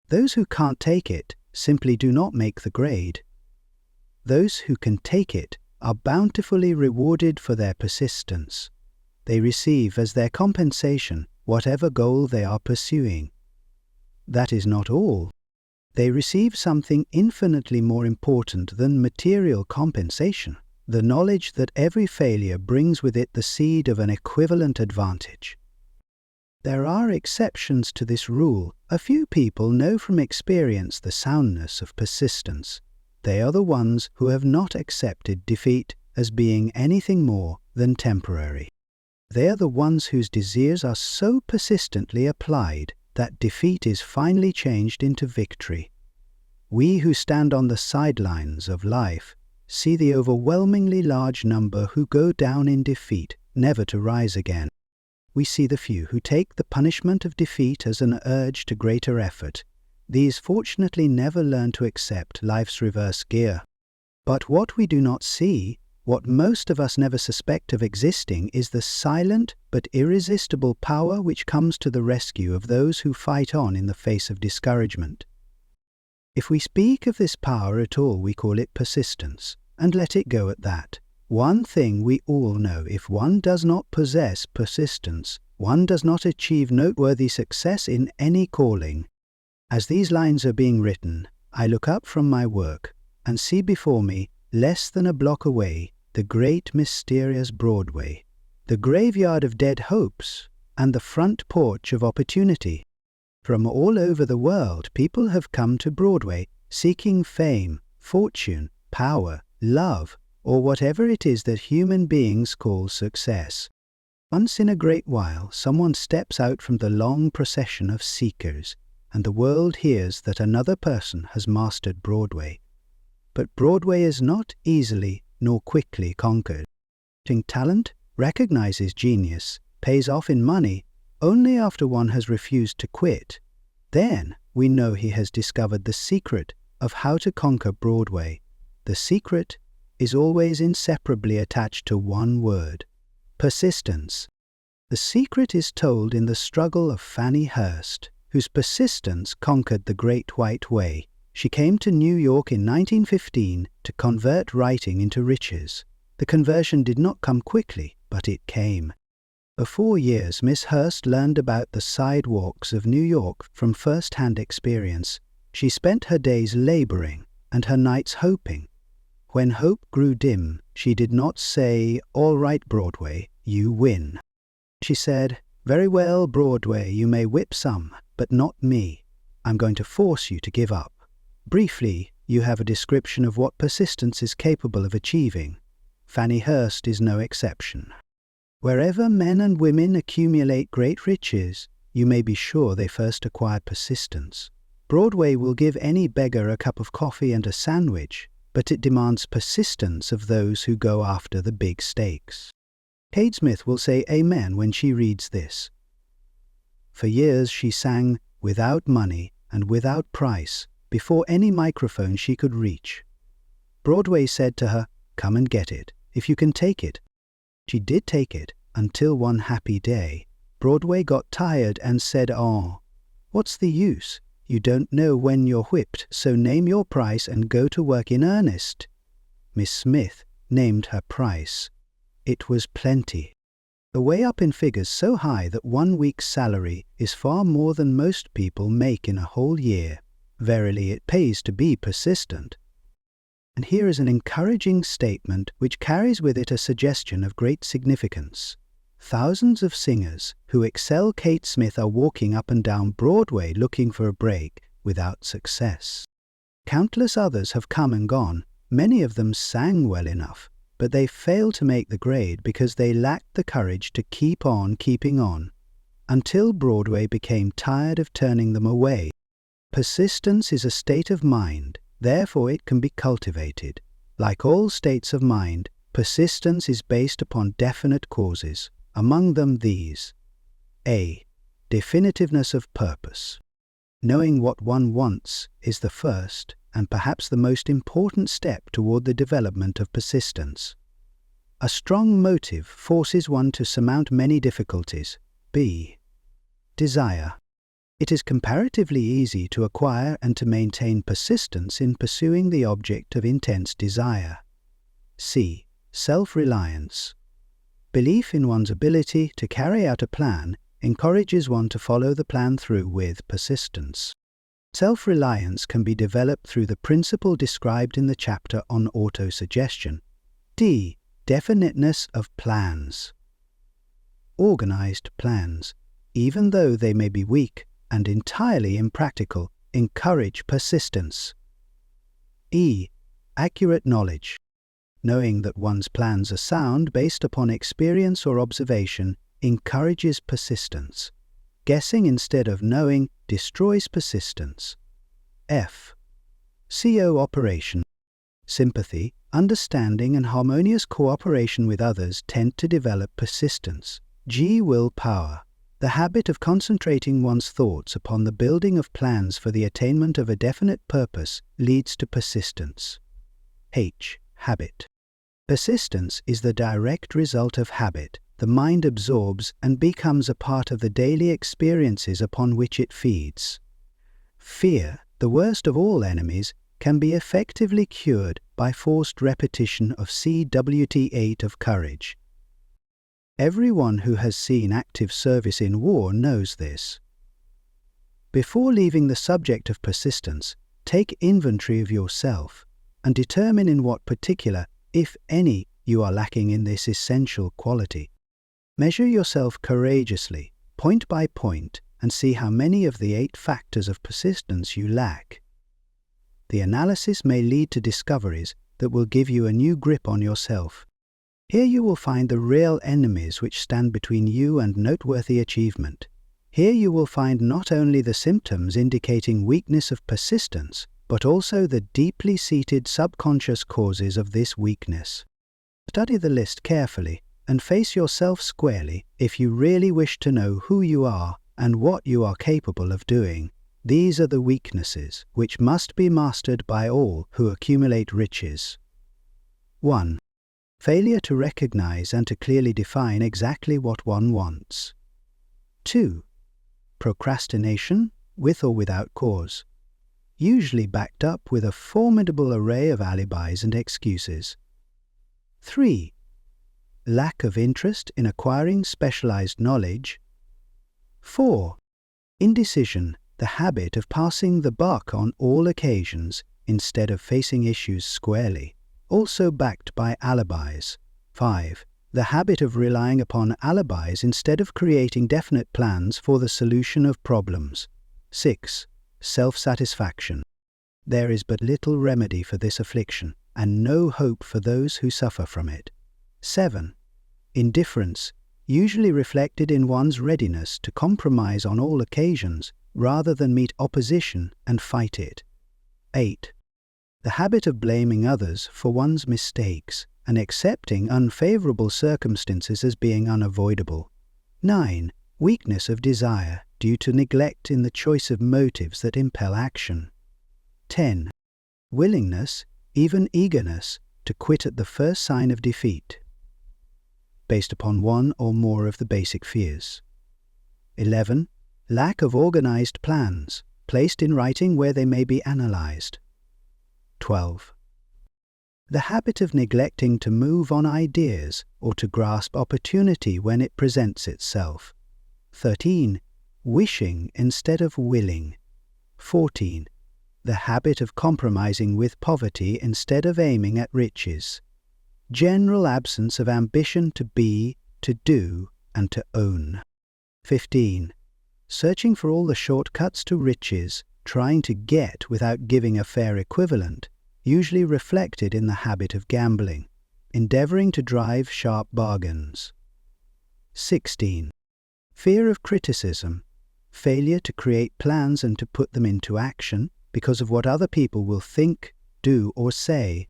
Those who can't take it simply do not make the grade. Those who can take it are bountifully rewarded for their persistence. They receive as their compensation whatever goal they are pursuing. That is not all. They receive something infinitely more important than material compensation, the knowledge that every failure brings with it the seed of an equivalent advantage. There are exceptions to this rule. A few people know from experience the soundness of persistence. They are the ones who have not accepted defeat as being anything more than temporary. They are the ones whose desires are so persistently applied that defeat is finally changed into victory. We who stand on the sidelines of life see the overwhelmingly large number who go down in defeat, never to rise again. We see the few who take the punishment of defeat as an urge to greater effort. These fortunately never learn to accept life's reverse gear. But what we do not see, what most of us never suspect of existing, is the silent but irresistible power which comes to the rescue of those who fight on in the face of discouragement. If we speak of this power at all, we call it persistence, and let it go at that. One thing we all know: if one does not possess persistence, one does not achieve noteworthy success in any calling. As these lines are being written, I look up from my work and see before me, less than a block away, the great mysterious Broadway, the graveyard of dead hopes, and the front porch of opportunity. From all over the world, people have come to Broadway seeking fame, fortune, power, love, or whatever it is that human beings call success. Once in a great while, someone steps out from the long procession of seekers, and the world hears that another person has mastered Broadway. But Broadway is not easily nor quickly conquered. Talent recognizes genius, pays off in money, only after one has refused to quit. Then we know he has discovered the secret of how to conquer Broadway. The secret is always inseparably attached to one word: persistence. The secret is told in the struggle of Fannie Hurst, whose persistence conquered the Great White Way. She came to New York in 1915 to convert writing into riches. The conversion did not come quickly, but it came. For 4 years, Miss Hurst learned about the sidewalks of New York from first-hand experience. She spent her days laboring and her nights hoping. When hope grew dim, she did not say, "All right, Broadway, you win." She said, "Very well, Broadway, you may whip some, but not me. I'm going to force you to give up." Briefly, you have a description of what persistence is capable of achieving. Fannie Hurst is no exception. Wherever men and women accumulate great riches, you may be sure they first acquire persistence. Broadway will give any beggar a cup of coffee and a sandwich, but it demands persistence of those who go after the big stakes. Kate Smith will say amen when she reads this. For years she sang without money and without price before any microphone she could reach. Broadway said to her, "Come and get it, if you can take it." She did take it, until one happy day, Broadway got tired and said, "Oh, what's the use? You don't know when you're whipped, so name your price and go to work in earnest." Miss Smith named her price. It was plenty. The way up in figures so high that 1 week's salary is far more than most people make in a whole year. Verily, it pays to be persistent. And here is an encouraging statement which carries with it a suggestion of great significance. Thousands of singers who excel Kate Smith are walking up and down Broadway looking for a break without success. Countless others have come and gone. Many of them sang well enough, but they failed to make the grade because they lacked the courage to keep on keeping on, until Broadway became tired of turning them away. Persistence is a state of mind, therefore it can be cultivated. Like all states of mind, persistence is based upon definite causes, among them these. A. Definitiveness of purpose. Knowing what one wants is the first and perhaps the most important step toward the development of persistence. A strong motive forces one to surmount many difficulties. B. Desire. It is comparatively easy to acquire and to maintain persistence in pursuing the object of intense desire. C. Self-reliance. Belief in one's ability to carry out a plan encourages one to follow the plan through with persistence. Self-reliance can be developed through the principle described in the chapter on autosuggestion. D. Definiteness of plans. Organized plans, even though they may be weak and entirely impractical, encourage persistence. E. Accurate knowledge. Knowing that one's plans are sound based upon experience or observation encourages persistence. Guessing instead of knowing destroys persistence. F. CO operation. Sympathy, understanding and harmonious cooperation with others tend to develop persistence. G. Willpower. The habit of concentrating one's thoughts upon the building of plans for the attainment of a definite purpose leads to persistence. H. Habit. Persistence is the direct result of habit. The mind absorbs and becomes a part of the daily experiences upon which it feeds. Fear, the worst of all enemies, can be effectively cured by forced repetition of CWT8 of courage. Everyone who has seen active service in war knows this. Before leaving the subject of persistence, take inventory of yourself and determine in what particular, if any, you are lacking in this essential quality. Measure yourself courageously, point by point, and see how many of the 8 factors of persistence you lack. The analysis may lead to discoveries that will give you a new grip on yourself. Here you will find the real enemies which stand between you and noteworthy achievement. Here you will find not only the symptoms indicating weakness of persistence, but also the deeply seated subconscious causes of this weakness. Study the list carefully and face yourself squarely if you really wish to know who you are and what you are capable of doing. These are the weaknesses which must be mastered by all who accumulate riches. 1. Failure to recognize and to clearly define exactly what one wants. 2. Procrastination, with or without cause, usually backed up with a formidable array of alibis and excuses. 3. Lack of interest in acquiring specialized knowledge. 4. Indecision, the habit of passing the buck on all occasions instead of facing issues squarely, also backed by alibis. 5. The habit of relying upon alibis instead of creating definite plans for the solution of problems. 6. Self-satisfaction. There is but little remedy for this affliction, and no hope for those who suffer from it. 7. Indifference, usually reflected in one's readiness to compromise on all occasions rather than meet opposition and fight it. 8. The habit of blaming others for one's mistakes and accepting unfavorable circumstances as being unavoidable. 9. Weakness of desire due to neglect in the choice of motives that impel action. 10. Willingness, even eagerness, to quit at the first sign of defeat, based upon one or more of the basic fears. 11. Lack of organized plans, placed in writing where they may be analyzed. 12. The habit of neglecting to move on ideas or to grasp opportunity when it presents itself. 13. Wishing instead of willing. 14. The habit of compromising with poverty instead of aiming at riches. General absence of ambition to be, to do, and to own. 15. Searching for all the shortcuts to riches, trying to get without giving a fair equivalent, usually reflected in the habit of gambling, endeavoring to drive sharp bargains. 16. Fear of criticism, failure to create plans and to put them into action because of what other people will think, do, or say.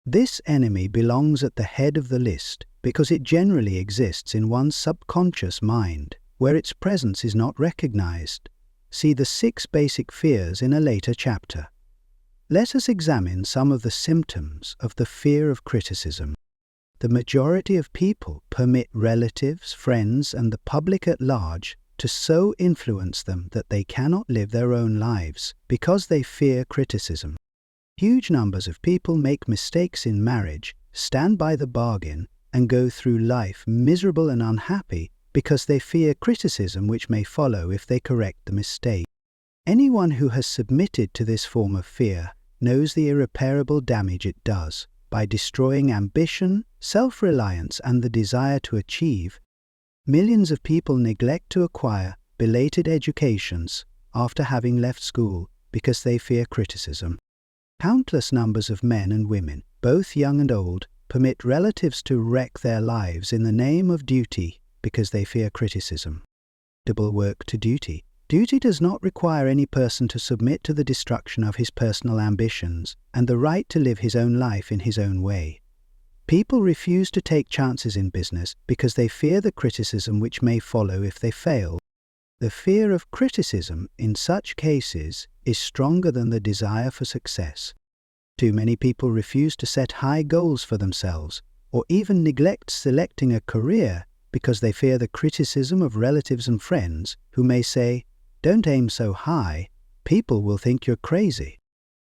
This enemy belongs at the head of the list because it generally exists in one's subconscious mind, where its presence is not recognized. See the 6 basic fears in a later chapter. Let us examine some of the symptoms of the fear of criticism. The majority of people permit relatives, friends, and the public at large to so influence them that they cannot live their own lives because they fear criticism. Huge numbers of people make mistakes in marriage, stand by the bargain, and go through life miserable and unhappy because they fear criticism which may follow if they correct the mistake. Anyone who has submitted to this form of fear knows the irreparable damage it does by destroying ambition, self-reliance, and the desire to achieve. Millions of people neglect to acquire belated educations after having left school because they fear criticism. Countless numbers of men and women, both young and old, permit relatives to wreck their lives in the name of duty because they fear criticism. Double work to duty. Duty does not require any person to submit to the destruction of his personal ambitions and the right to live his own life in his own way. People refuse to take chances in business because they fear the criticism which may follow if they fail. The fear of criticism in such cases is stronger than the desire for success. Too many people refuse to set high goals for themselves, or even neglect selecting a career because they fear the criticism of relatives and friends who may say, "Don't aim so high, people will think you're crazy."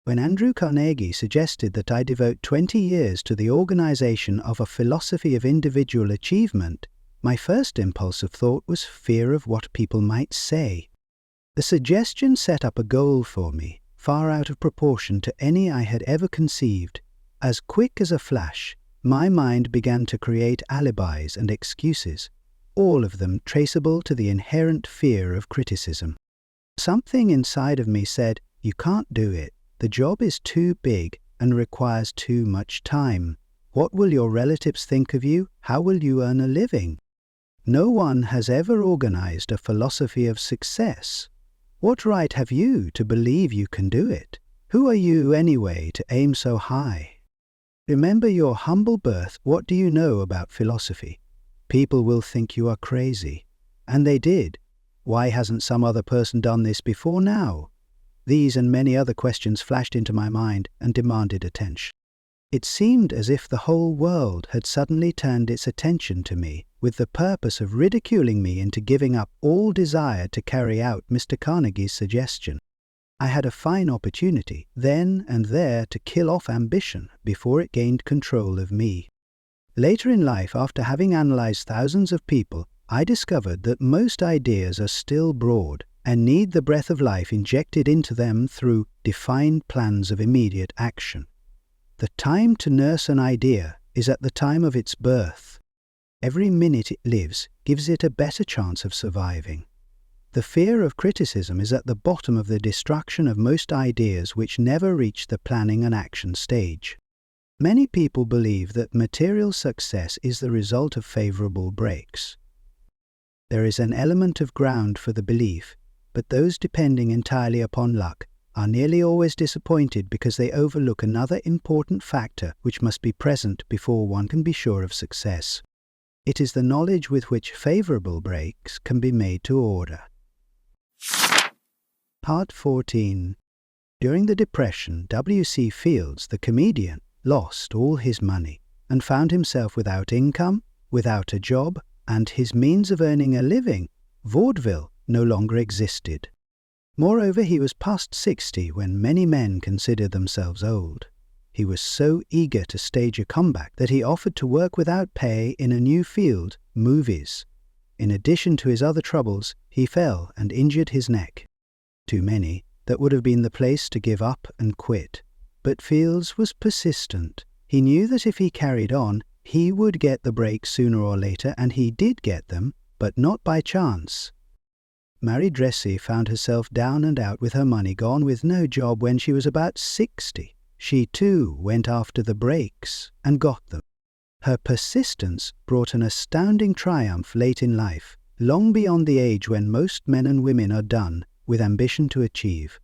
When Andrew Carnegie suggested that I devote 20 years to the organization of a philosophy of individual achievement, my first impulsive thought was fear of what people might say. The suggestion set up a goal for me, far out of proportion to any I had ever conceived. As quick as a flash, my mind began to create alibis and excuses, all of them traceable to the inherent fear of criticism. Something inside of me said, "You can't do it. The job is too big and requires too much time. What will your relatives think of you? How will you earn a living? No one has ever organized a philosophy of success. What right have you to believe you can do it? Who are you anyway to aim so high? Remember your humble birth. What do you know about philosophy? People will think you are crazy." And they did. Why hasn't some other person done this before now? These and many other questions flashed into my mind and demanded attention. It seemed as if the whole world had suddenly turned its attention to me with the purpose of ridiculing me into giving up all desire to carry out Mr. Carnegie's suggestion. I had a fine opportunity, then and there, to kill off ambition before it gained control of me. Later in life, after having analyzed thousands of people, I discovered that most ideas are still broad and need the breath of life injected into them through defined plans of immediate action. The time to nurse an idea is at the time of its birth. Every minute it lives gives it a better chance of surviving. The fear of criticism is at the bottom of the destruction of most ideas which never reach the planning and action stage. Many people believe that material success is the result of favorable breaks. There is an element of ground for the belief, but those depending entirely upon luck are nearly always disappointed because they overlook another important factor which must be present before one can be sure of success. It is the knowledge with which favorable breaks can be made to order. Part 14. During the Depression, W.C. Fields, the comedian, lost all his money and found himself without income, without a job, and his means of earning a living, vaudeville, no longer existed. Moreover, he was past 60 when many men considered themselves old. He was so eager to stage a comeback that he offered to work without pay in a new field, movies. In addition to his other troubles, he fell and injured his neck. Too many, that would have been the place to give up and quit. But Fields was persistent. He knew that if he carried on, he would get the break sooner or later, and he did get them, but not by chance. Marie Dressy found herself down and out with her money gone, with no job when she was about 60. She too went after the breaks and got them. Her persistence brought an astounding triumph late in life, long beyond the age when most men and women are done with ambition to achieve.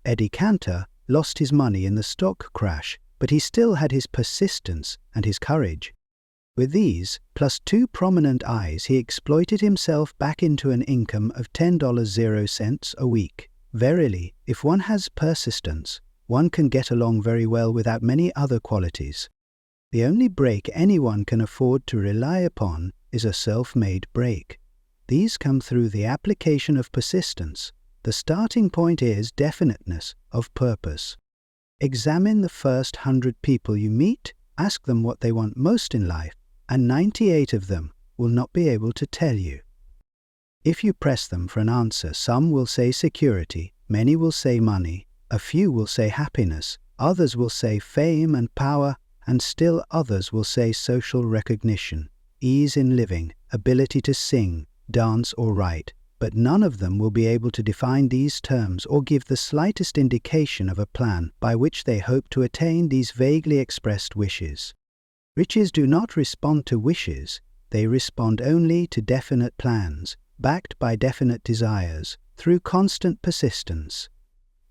Eddie Cantor lost his money in the stock crash, but he still had his persistence and his courage. With these, plus 2 prominent eyes, he exploited himself back into an income of $10.00 a week. Verily, if one has persistence, one can get along very well without many other qualities. The only break anyone can afford to rely upon is a self-made break. These come through the application of persistence. The starting point is definiteness of purpose. Examine the first 100 people you meet, ask them what they want most in life, and 98 of them will not be able to tell you. If you press them for an answer, some will say security, many will say money, a few will say happiness, others will say fame and power, and still others will say social recognition, ease in living, ability to sing, dance or write, but none of them will be able to define these terms or give the slightest indication of a plan by which they hope to attain these vaguely expressed wishes. Riches do not respond to wishes, they respond only to definite plans, backed by definite desires, through constant persistence.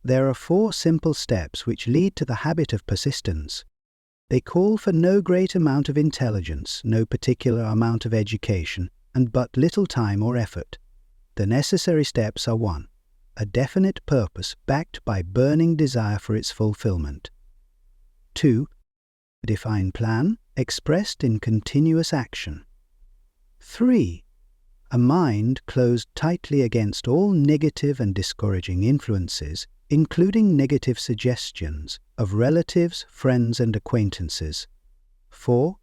There are 4 simple steps which lead to the habit of persistence. They call for no great amount of intelligence, no particular amount of education, and but little time or effort. The necessary steps are 1. A definite purpose backed by burning desire for its fulfillment. 2. A defined plan expressed in continuous action. 3. A mind closed tightly against all negative and discouraging influences, including negative suggestions of relatives, friends, and acquaintances. 4.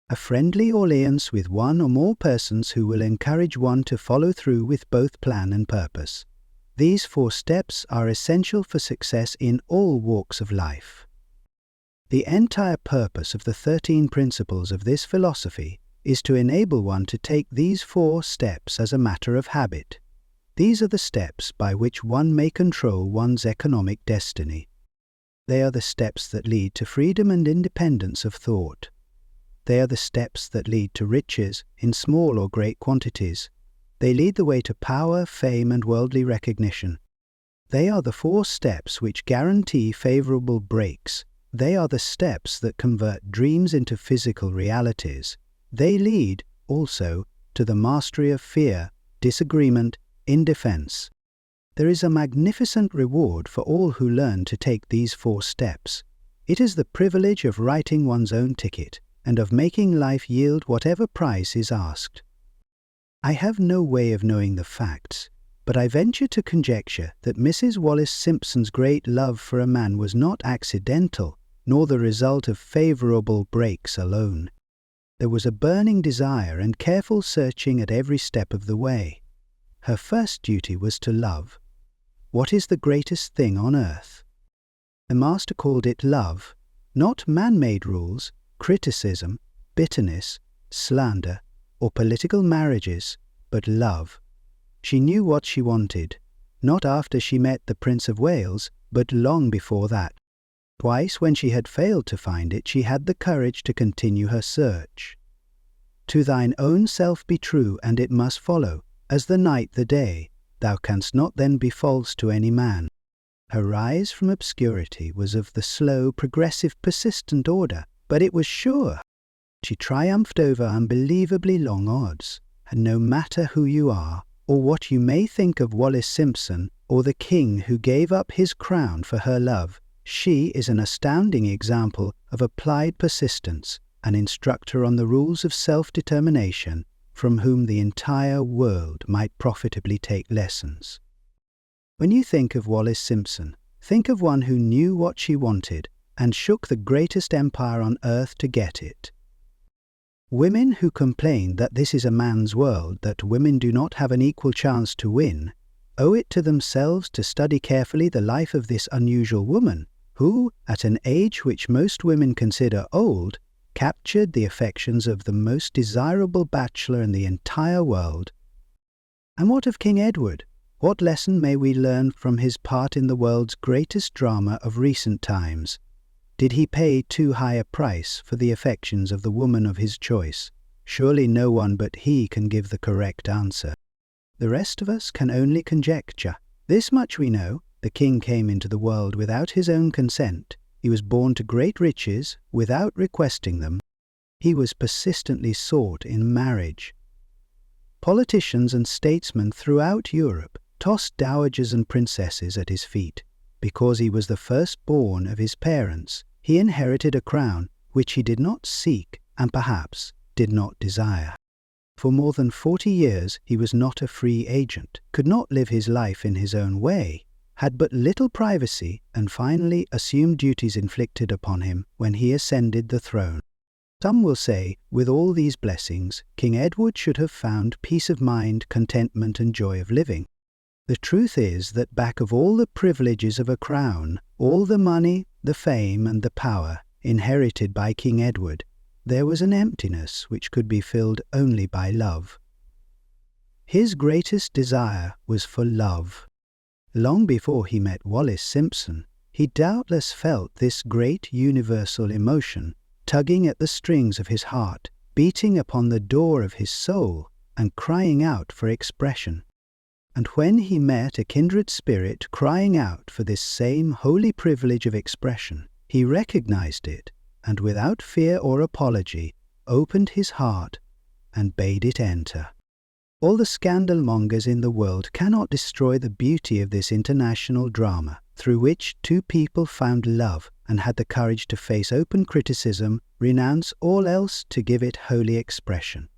A friendly alliance with one or more persons who will encourage one to follow through with both plan and purpose. These 4 steps are essential for success in all walks of life. The entire purpose of the 13 principles of this philosophy is to enable one to take these 4 steps as a matter of habit. These are the steps by which one may control one's economic destiny. They are the steps that lead to freedom and independence of thought. They are the steps that lead to riches in small or great quantities. They lead the way to power, fame, and worldly recognition. They are the 4 steps which guarantee favorable breaks. They are the steps that convert dreams into physical realities. They lead, also, to the mastery of fear, disagreement, indefense. There is a magnificent reward for all who learn to take these 4 steps. It is the privilege of writing one's own ticket and of making life yield whatever price is asked. I have no way of knowing the facts, but I venture to conjecture that Mrs. Wallis Simpson's great love for a man was not accidental, nor the result of favourable breaks alone. There was a burning desire and careful searching at every step of the way. Her first duty was to love. What is the greatest thing on earth? The master called it love, not man-made rules, criticism, bitterness, slander, or political marriages, but love. She knew what she wanted, not after she met the Prince of Wales, but long before that. Twice when she had failed to find it, she had the courage to continue her search. To thine own self be true, and it must follow, as the night the day, thou canst not then be false to any man. Her rise from obscurity was of the slow, progressive, persistent order, but it was sure. She triumphed over unbelievably long odds, and no matter who you are, or what you may think of Wallis Simpson, or the king who gave up his crown for her love, she is an astounding example of applied persistence, an instructor on the rules of self-determination, from whom the entire world might profitably take lessons. When you think of Wallis Simpson, think of one who knew what she wanted and shook the greatest empire on earth to get it. Women who complain that this is a man's world, that women do not have an equal chance to win, owe it to themselves to study carefully the life of this unusual woman, who, at an age which most women consider old, captured the affections of the most desirable bachelor in the entire world. And what of King Edward? What lesson may we learn from his part in the world's greatest drama of recent times? Did he pay too high a price for the affections of the woman of his choice? Surely no one but he can give the correct answer. The rest of us can only conjecture. This much we know: the king came into the world without his own consent. He was born to great riches without requesting them. He was persistently sought in marriage. Politicians and statesmen throughout Europe tossed dowagers and princesses at his feet. Because he was the firstborn of his parents, he inherited a crown which he did not seek and perhaps did not desire. For more than 40 years he was not a free agent, could not live his life in his own way, had but little privacy, and finally assumed duties inflicted upon him when he ascended the throne. Some will say, with all these blessings, King Edward should have found peace of mind, contentment, and joy of living. The truth is that back of all the privileges of a crown, all the money, the fame, and the power inherited by King Edward, there was an emptiness which could be filled only by love. His greatest desire was for love. Long before he met Wallace Simpson, he doubtless felt this great universal emotion tugging at the strings of his heart, beating upon the door of his soul, and crying out for expression. And when he met a kindred spirit crying out for this same holy privilege of expression, he recognized it, and without fear or apology, opened his heart and bade it enter. All the scandal-mongers in the world cannot destroy the beauty of this international drama, through which two people found love and had the courage to face open criticism, renounce all else to give it holy expression.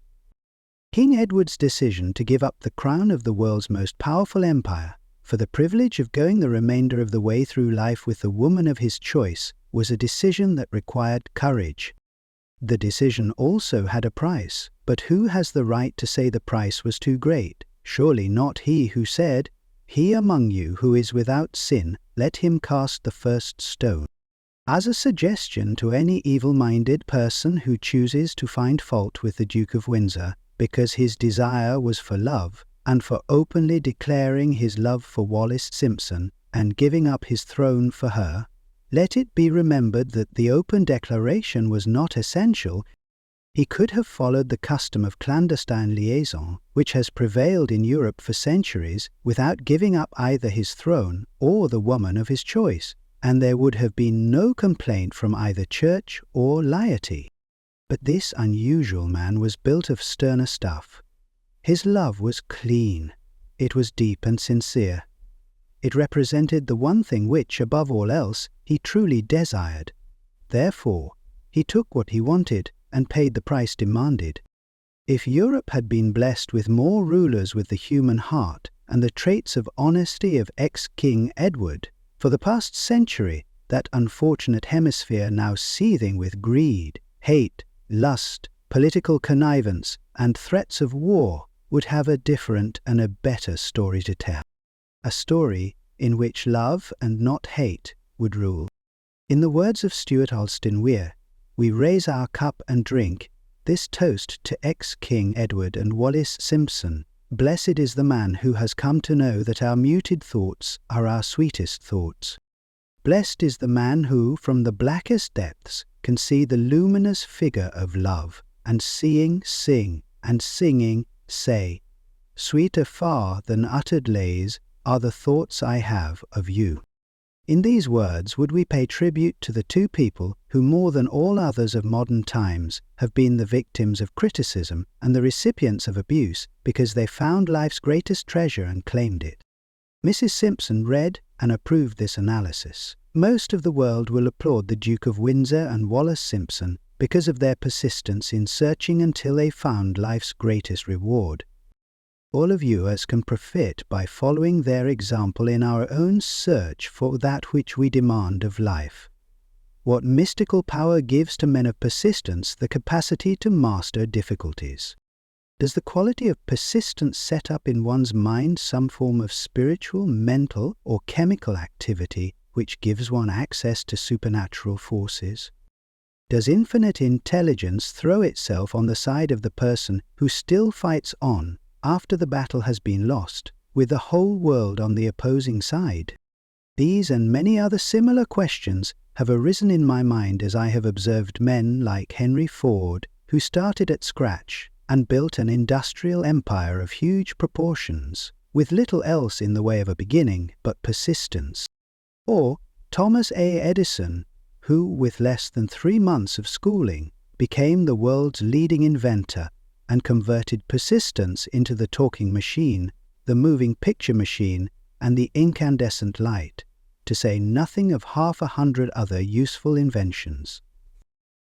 King Edward's decision to give up the crown of the world's most powerful empire for the privilege of going the remainder of the way through life with the woman of his choice was a decision that required courage. The decision also had a price, but who has the right to say the price was too great? Surely not he who said, "He among you who is without sin, let him cast the first stone." As a suggestion to any evil-minded person who chooses to find fault with the Duke of Windsor because his desire was for love, and for openly declaring his love for Wallace Simpson and giving up his throne for her, let it be remembered that the open declaration was not essential. He could have followed the custom of clandestine liaison, which has prevailed in Europe for centuries, without giving up either his throne or the woman of his choice, and there would have been no complaint from either church or laity. But this unusual man was built of sterner stuff. His love was clean. It was deep and sincere. It represented the one thing which, above all else, he truly desired. Therefore, he took what he wanted and paid the price demanded. If Europe had been blessed with more rulers with the human heart and the traits of honesty of ex-King Edward, for the past century, that unfortunate hemisphere now seething with greed, hate, lust, political connivance, and threats of war, would have a different and a better story to tell. A story in which love and not hate would rule. In the words of Stuart Alston Weir, we raise our cup and drink this toast to ex-King Edward and Wallace Simpson. Blessed is the man who has come to know that our muted thoughts are our sweetest thoughts. Blessed is the man who, from the blackest depths, can see the luminous figure of love, and seeing, sing, and singing, say, "Sweeter far than uttered lays are the thoughts I have of you." In these words would we pay tribute to the two people who, more than all others of modern times, have been the victims of criticism and the recipients of abuse because they found life's greatest treasure and claimed it. Mrs. Simpson read and approved this analysis. Most of the world will applaud the Duke of Windsor and Wallace Simpson because of their persistence in searching until they found life's greatest reward. All of us can profit by following their example in our own search for that which we demand of life. What mystical power gives to men of persistence the capacity to master difficulties? Does the quality of persistence set up in one's mind some form of spiritual, mental, or chemical activity which gives one access to supernatural forces? Does infinite intelligence throw itself on the side of the person who still fights on after the battle has been lost, with the whole world on the opposing side? These and many other similar questions have arisen in my mind as I have observed men like Henry Ford, who started at scratch and built an industrial empire of huge proportions, with little else in the way of a beginning but persistence. Or Thomas A. Edison, who, with less than 3 months of schooling, became the world's leading inventor and converted persistence into the talking machine, the moving picture machine, and the incandescent light, to say nothing of 100 other useful inventions.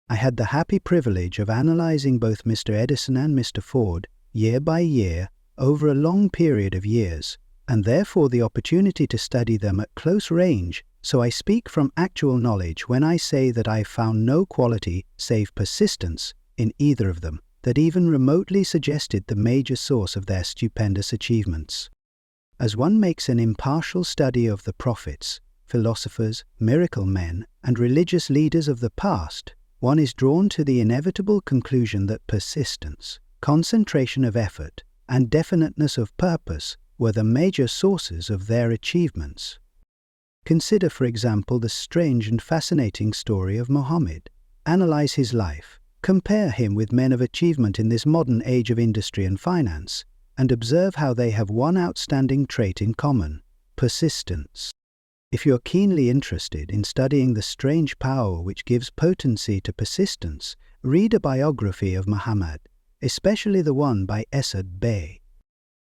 I had the happy privilege of analyzing both Mr. Edison and Mr. Ford, year by year, over a long period of years, and therefore the opportunity to study them at close range, so I speak from actual knowledge when I say that I found no quality, save persistence, in either of them, that even remotely suggested the major source of their stupendous achievements. As one makes an impartial study of the prophets, philosophers, miracle men, and religious leaders of the past, one is drawn to the inevitable conclusion that persistence, concentration of effort, and definiteness of purpose were the major sources of their achievements. Consider, for example, the strange and fascinating story of Muhammad. Analyze his life, compare him with men of achievement in this modern age of industry and finance, and observe how they have one outstanding trait in common: persistence. If you are keenly interested in studying the strange power which gives potency to persistence, read a biography of Muhammad, especially the one by Esad Bey.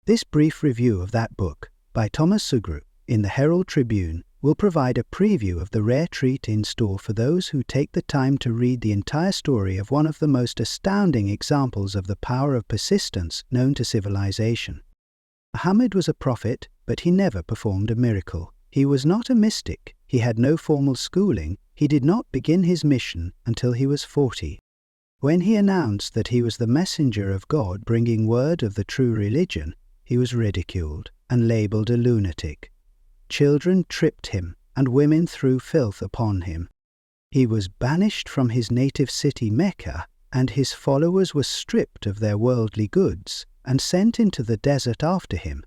This brief review of that book, by Thomas Sugru, in the Herald Tribune, will provide a preview of the rare treat in store for those who take the time to read the entire story of one of the most astounding examples of the power of persistence known to civilization. Muhammad was a prophet, but he never performed a miracle. He was not a mystic. He had no formal schooling. He did not begin his mission until he was 40. When he announced that he was the messenger of God bringing word of the true religion, he was ridiculed and labeled a lunatic. Children tripped him, and women threw filth upon him. He was banished from his native city Mecca, and his followers were stripped of their worldly goods and sent into the desert after him.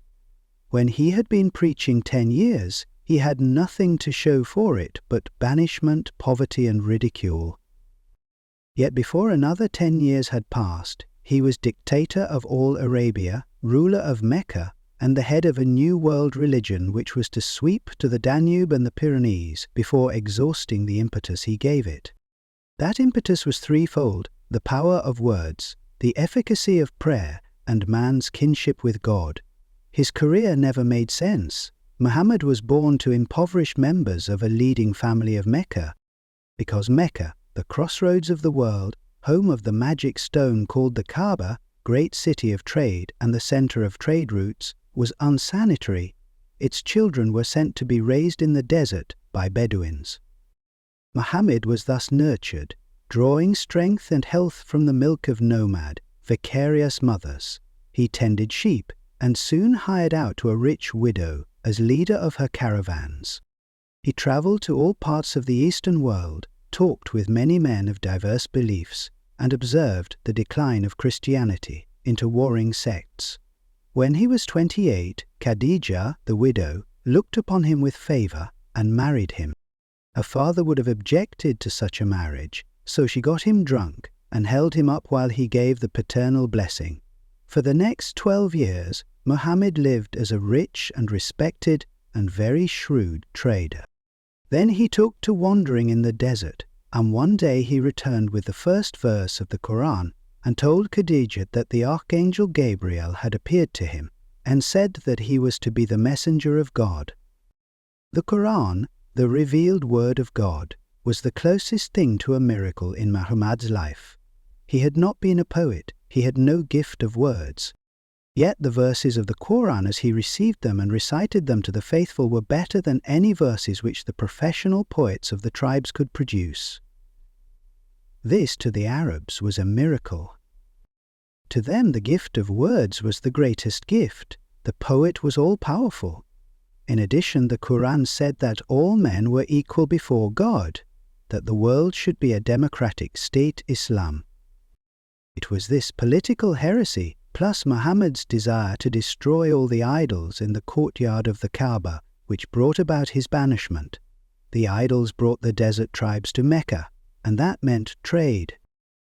When he had been preaching 10 years, he had nothing to show for it but banishment, poverty, and ridicule. Yet before another 10 years had passed, he was dictator of all Arabia, ruler of Mecca, and the head of a new world religion which was to sweep to the Danube and the Pyrenees before exhausting the impetus he gave it. That impetus was threefold: the power of words, the efficacy of prayer, and man's kinship with God. His career never made sense. Muhammad was born to impoverished members of a leading family of Mecca, because Mecca, the crossroads of the world, home of the magic stone called the Kaaba, great city of trade and the center of trade routes, was unsanitary. Its children were sent to be raised in the desert by Bedouins. Muhammad was thus nurtured, drawing strength and health from the milk of nomad, vicarious mothers. He tended sheep and soon hired out to a rich widow as leader of her caravans. He traveled to all parts of the Eastern world, talked with many men of diverse beliefs, and observed the decline of Christianity into warring sects. When he was 28, Khadija, the widow, looked upon him with favor and married him. Her father would have objected to such a marriage, so she got him drunk and held him up while he gave the paternal blessing. For the next 12 years, Muhammad lived as a rich and respected and very shrewd trader. Then he took to wandering in the desert, and one day he returned with the first verse of the Quran and told Khadija that the archangel Gabriel had appeared to him and said that he was to be the messenger of God. The Quran, the revealed word of God, was the closest thing to a miracle in Muhammad's life. He had not been a poet. He had no gift of words. Yet the verses of the Quran as he received them and recited them to the faithful were better than any verses which the professional poets of the tribes could produce. This to the Arabs was a miracle. To them the gift of words was the greatest gift. The poet was all-powerful. In addition, the Quran said that all men were equal before God, that the world should be a democratic state Islam. It was this political heresy, plus Muhammad's desire to destroy all the idols in the courtyard of the Kaaba, which brought about his banishment. The idols brought the desert tribes to Mecca, and that meant trade.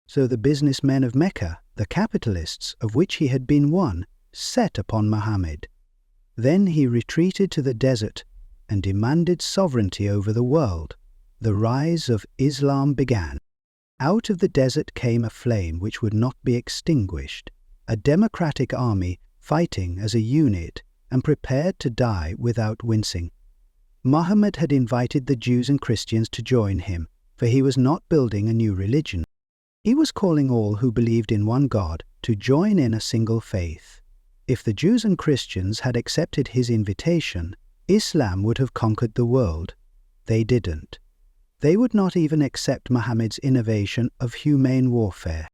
So the businessmen of Mecca, the capitalists of which he had been one, set upon Muhammad. Then he retreated to the desert and demanded sovereignty over the world. The rise of Islam began. Out of the desert came a flame which would not be extinguished, a democratic army fighting as a unit and prepared to die without wincing. Muhammad had invited the Jews and Christians to join him, for he was not building a new religion. He was calling all who believed in one God to join in a single faith. If the Jews and Christians had accepted his invitation, Islam would have conquered the world. They didn't. They would not even accept Muhammad's innovation of humane warfare.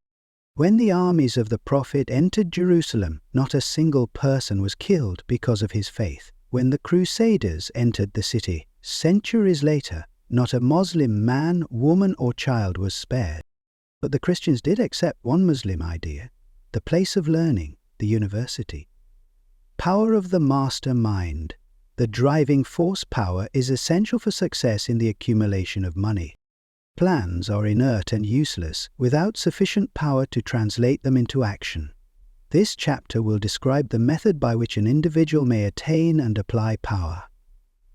When the armies of the Prophet entered Jerusalem, not a single person was killed because of his faith. When the Crusaders entered the city, centuries later, not a Muslim man, woman, or child was spared. But the Christians did accept one Muslim idea: the place of learning, the university. Power of the master mind. The driving force power is essential for success in the accumulation of money. Plans are inert and useless without sufficient power to translate them into action. This chapter will describe the method by which an individual may attain and apply power.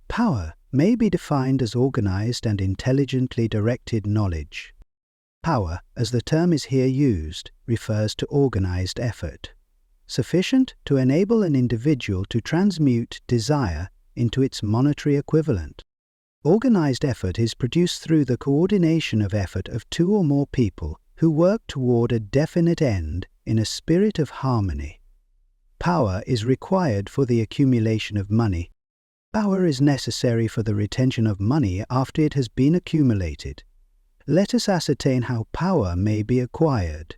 Power may be defined as organized and intelligently directed knowledge. Power, as the term is here used, refers to organized effort, sufficient to enable an individual to transmute desire into its monetary equivalent. Organized effort is produced through the coordination of effort of two or more people who work toward a definite end in a spirit of harmony. Power is required for the accumulation of money. Power is necessary for the retention of money after it has been accumulated. Let us ascertain how power may be acquired.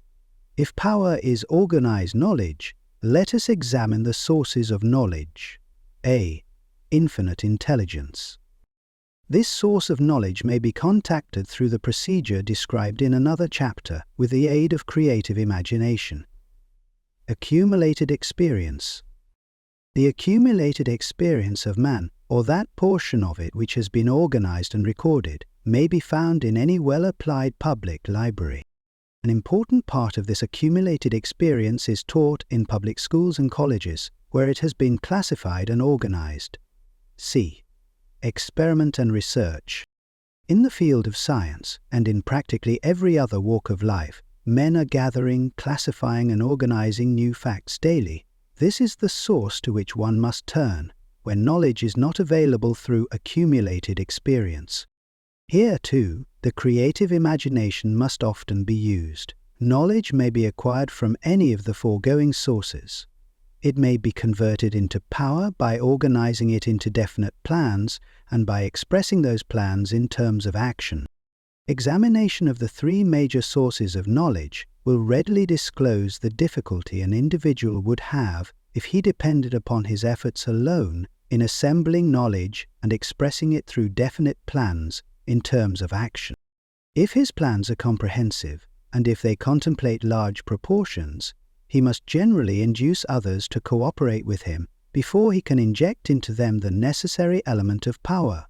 If power is organized knowledge, let us examine the sources of knowledge. A. Infinite intelligence. This source of knowledge may be contacted through the procedure described in another chapter with the aid of creative imagination. Accumulated experience. The accumulated experience of man, or that portion of it which has been organized and recorded, may be found in any well-applied public library. An important part of this accumulated experience is taught in public schools and colleges, where it has been classified and organized. C. Experiment and research. In the field of science, and in practically every other walk of life, men are gathering, classifying and organizing new facts daily. This is the source to which one must turn when knowledge is not available through accumulated experience. Here, too, the creative imagination must often be used. Knowledge may be acquired from any of the foregoing sources. It may be converted into power by organizing it into definite plans and by expressing those plans in terms of action. Examination of the three major sources of knowledge will readily disclose the difficulty an individual would have if he depended upon his efforts alone in assembling knowledge and expressing it through definite plans in terms of action. If his plans are comprehensive, and if they contemplate large proportions, he must generally induce others to cooperate with him before he can inject into them the necessary element of power.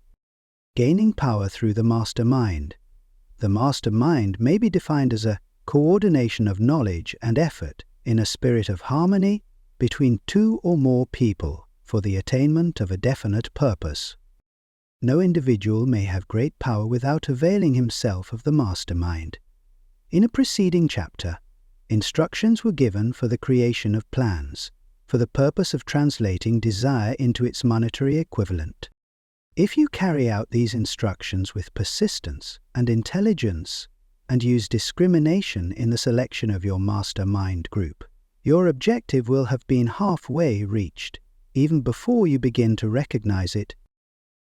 Gaining power through the master mind. The master mind may be defined as a coordination of knowledge and effort in a spirit of harmony between two or more people for the attainment of a definite purpose. No individual may have great power without availing himself of the master mind. In a preceding chapter, instructions were given for the creation of plans, for the purpose of translating desire into its monetary equivalent. If you carry out these instructions with persistence and intelligence, and use discrimination in the selection of your master mind group, your objective will have been halfway reached, even before you begin to recognize it,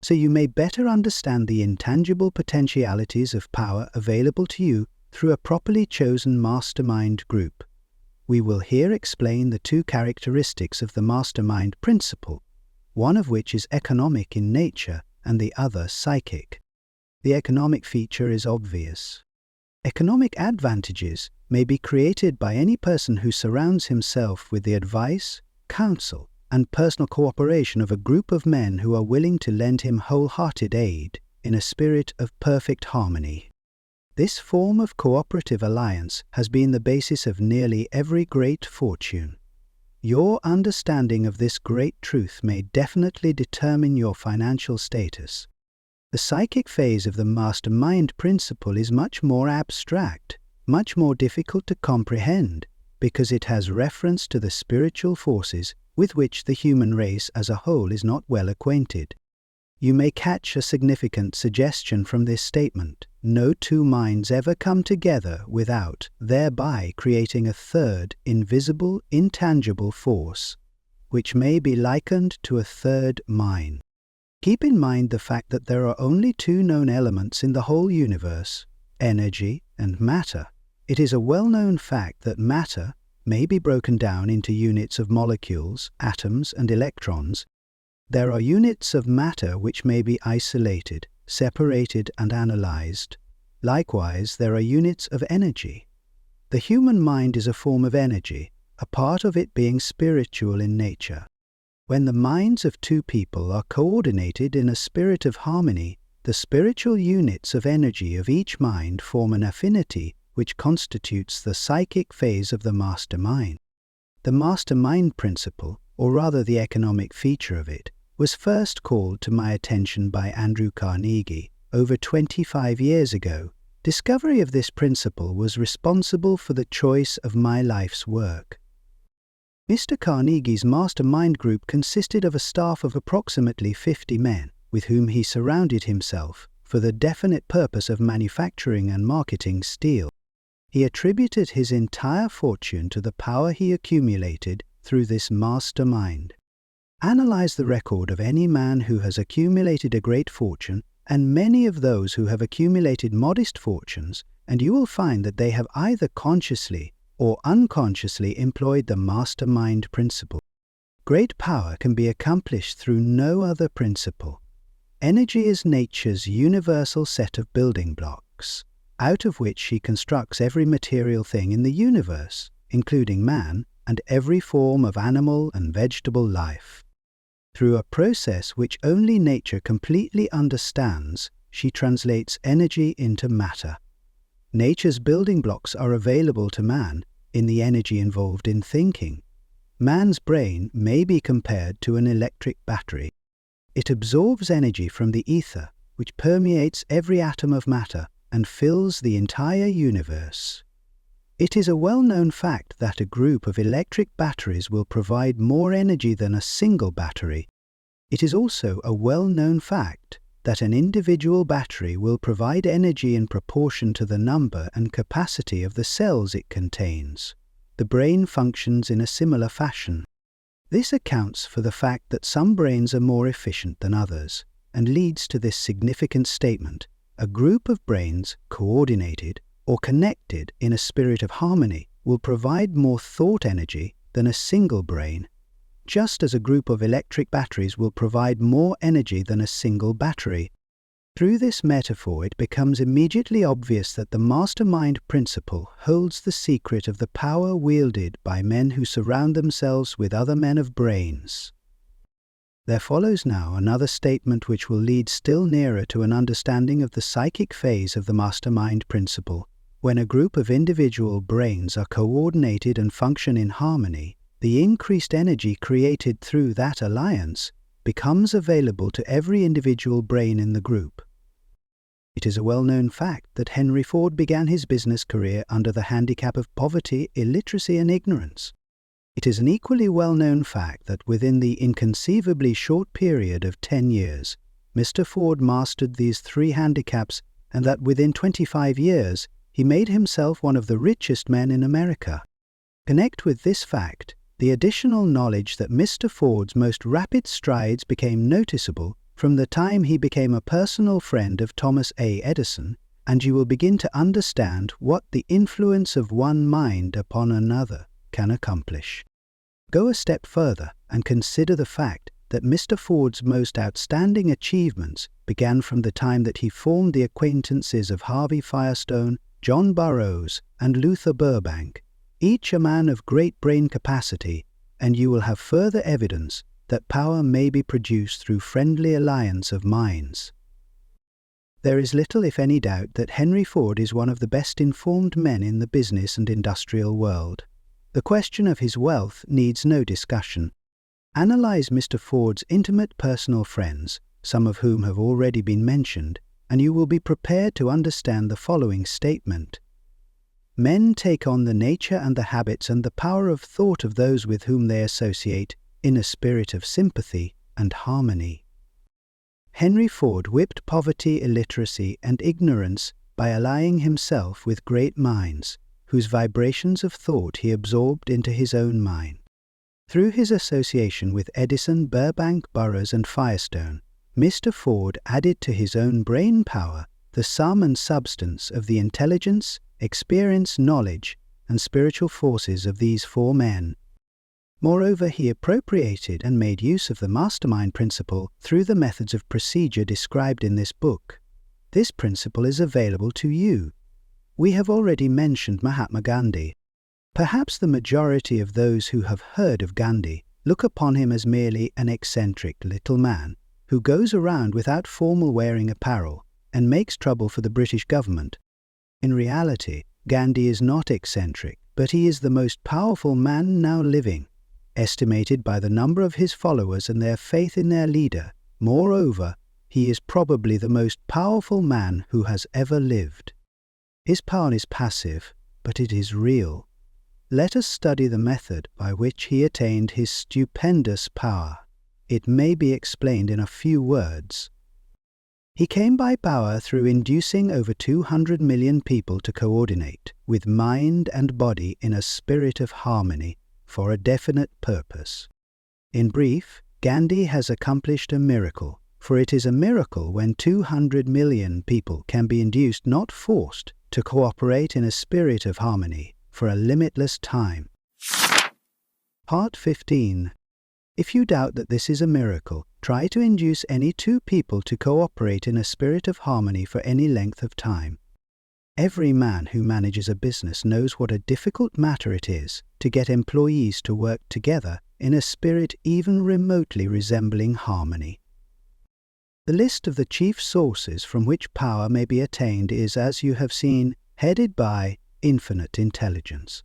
so you may better understand the intangible potentialities of power available to you through a properly chosen mastermind group. We will here explain the two characteristics of the mastermind principle, one of which is economic in nature and the other psychic. The economic feature is obvious. Economic advantages may be created by any person who surrounds himself with the advice, counsel, and personal cooperation of a group of men who are willing to lend him wholehearted aid in a spirit of perfect harmony. This form of cooperative alliance has been the basis of nearly every great fortune. Your understanding of this great truth may definitely determine your financial status. The psychic phase of the mastermind principle is much more abstract, much more difficult to comprehend, because it has reference to the spiritual forces with which the human race as a whole is not well acquainted. You may catch a significant suggestion from this statement. No two minds ever come together without thereby creating a third, invisible, intangible force, which may be likened to a third mind. Keep in mind the fact that there are only two known elements in the whole universe, energy and matter. It is a well-known fact that matter may be broken down into units of molecules, atoms, and electrons. There are units of matter which may be isolated, separated, and analyzed. Likewise, there are units of energy. The human mind is a form of energy, a part of it being spiritual in nature. When the minds of two people are coordinated in a spirit of harmony, the spiritual units of energy of each mind form an affinity which constitutes the psychic phase of the mastermind. The mastermind principle, or rather the economic feature of it, was first called to my attention by Andrew Carnegie over 25 years ago. Discovery of this principle was responsible for the choice of my life's work. Mr. Carnegie's mastermind group consisted of a staff of approximately 50 men, with whom he surrounded himself for the definite purpose of manufacturing and marketing steel. He attributed his entire fortune to the power he accumulated through this mastermind. Analyze the record of any man who has accumulated a great fortune and many of those who have accumulated modest fortunes, and you will find that they have either consciously or unconsciously employed the mastermind principle. Great power can be accomplished through no other principle. Energy is nature's universal set of building blocks, out of which she constructs every material thing in the universe, including man and every form of animal and vegetable life. Through a process which only nature completely understands, she translates energy into matter. Nature's building blocks are available to man in the energy involved in thinking. Man's brain may be compared to an electric battery. It absorbs energy from the ether, which permeates every atom of matter and fills the entire universe. It is a well-known fact that a group of electric batteries will provide more energy than a single battery. It is also a well-known fact that an individual battery will provide energy in proportion to the number and capacity of the cells it contains. The brain functions in a similar fashion. This accounts for the fact that some brains are more efficient than others, and leads to this significant statement: a group of brains coordinated or connected in a spirit of harmony will provide more thought energy than a single brain, just as a group of electric batteries will provide more energy than a single battery. Through this metaphor, it becomes immediately obvious that the mastermind principle holds the secret of the power wielded by men who surround themselves with other men of brains. There follows now another statement which will lead still nearer to an understanding of the psychic phase of the mastermind principle. When a group of individual brains are coordinated and function in harmony, the increased energy created through that alliance becomes available to every individual brain in the group. It is a well-known fact that Henry Ford began his business career under the handicap of poverty, illiteracy, and ignorance. It is an equally well-known fact that within the inconceivably short period of 10 years, Mr. Ford mastered these three handicaps, and that within 25 years, he made himself one of the richest men in America. Connect with this fact the additional knowledge that Mr. Ford's most rapid strides became noticeable from the time he became a personal friend of Thomas A. Edison, and you will begin to understand what the influence of one mind upon another can accomplish. Go a step further and consider the fact that Mr. Ford's most outstanding achievements began from the time that he formed the acquaintances of Harvey Firestone, John Burroughs, and Luther Burbank, each a man of great brain capacity, and you will have further evidence that power may be produced through friendly alliance of minds. There is little, if any, doubt that Henry Ford is one of the best informed men in the business and industrial world. The question of his wealth needs no discussion. Analyze Mr. Ford's intimate personal friends, some of whom have already been mentioned, and you will be prepared to understand the following statement. Men take on the nature and the habits and the power of thought of those with whom they associate in a spirit of sympathy and harmony. Henry Ford whipped poverty, illiteracy, and ignorance by allying himself with great minds, whose vibrations of thought he absorbed into his own mind. Through his association with Edison, Burbank, Burroughs, and Firestone, Mr. Ford added to his own brain power the sum and substance of the intelligence, experience, knowledge, and spiritual forces of these four men. Moreover, he appropriated and made use of the mastermind principle through the methods of procedure described in this book. This principle is available to you. We have already mentioned Mahatma Gandhi. Perhaps the majority of those who have heard of Gandhi look upon him as merely an eccentric little man who goes around without formal wearing apparel and makes trouble for the British government. In reality, Gandhi is not eccentric, but he is the most powerful man now living, estimated by the number of his followers and their faith in their leader. Moreover, he is probably the most powerful man who has ever lived. His power is passive, but it is real. Let us study the method by which he attained his stupendous power. It may be explained in a few words. He came by power through inducing over 200 million people to coordinate with mind and body in a spirit of harmony for a definite purpose. In brief, Gandhi has accomplished a miracle, for it is a miracle when 200 million people can be induced, not forced, to cooperate in a spirit of harmony for a limitless time. Part 15. If you doubt that this is a miracle, try to induce any two people to cooperate in a spirit of harmony for any length of time. Every man who manages a business knows what a difficult matter it is to get employees to work together in a spirit even remotely resembling harmony. The list of the chief sources from which power may be attained is, as you have seen, headed by infinite intelligence.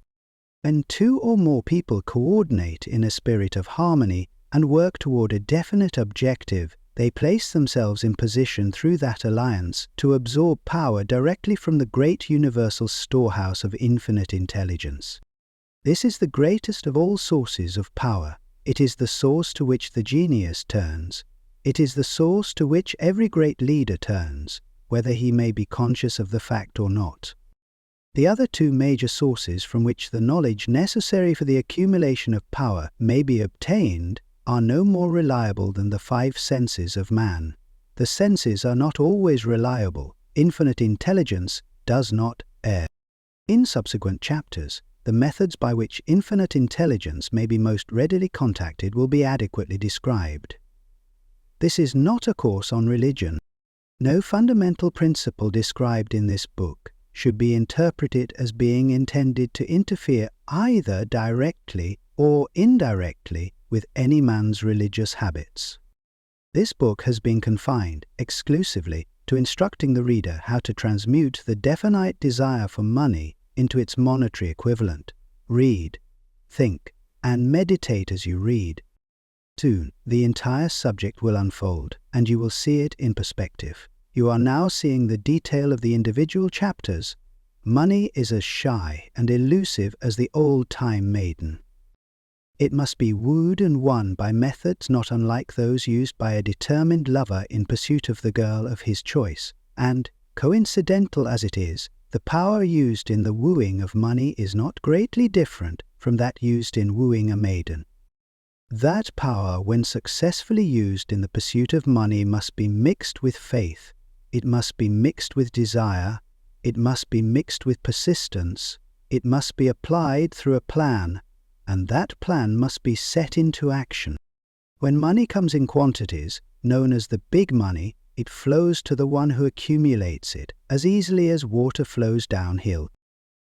When two or more people coordinate in a spirit of harmony and work toward a definite objective, they place themselves in position through that alliance to absorb power directly from the great universal storehouse of infinite intelligence. This is the greatest of all sources of power. It is the source to which the genius turns. It is the source to which every great leader turns, whether he may be conscious of the fact or not. The other two major sources from which the knowledge necessary for the accumulation of power may be obtained are no more reliable than the five senses of man. The senses are not always reliable. Infinite intelligence does not err. In subsequent chapters, the methods by which infinite intelligence may be most readily contacted will be adequately described. This is not a course on religion. No fundamental principle described in this book should be interpreted as being intended to interfere either directly or indirectly with any man's religious habits. This book has been confined exclusively to instructing the reader how to transmute the definite desire for money into its monetary equivalent. Read, think, and meditate as you read. Soon, the entire subject will unfold, and you will see it in perspective. You are now seeing the detail of the individual chapters. Money is as shy and elusive as the old-time maiden. It must be wooed and won by methods not unlike those used by a determined lover in pursuit of the girl of his choice, and, coincidental as it is, the power used in the wooing of money is not greatly different from that used in wooing a maiden. That power, when successfully used in the pursuit of money, must be mixed with faith, it must be mixed with desire, it must be mixed with persistence, it must be applied through a plan, and that plan must be set into action. When money comes in quantities, known as the big money, it flows to the one who accumulates it, as easily as water flows downhill.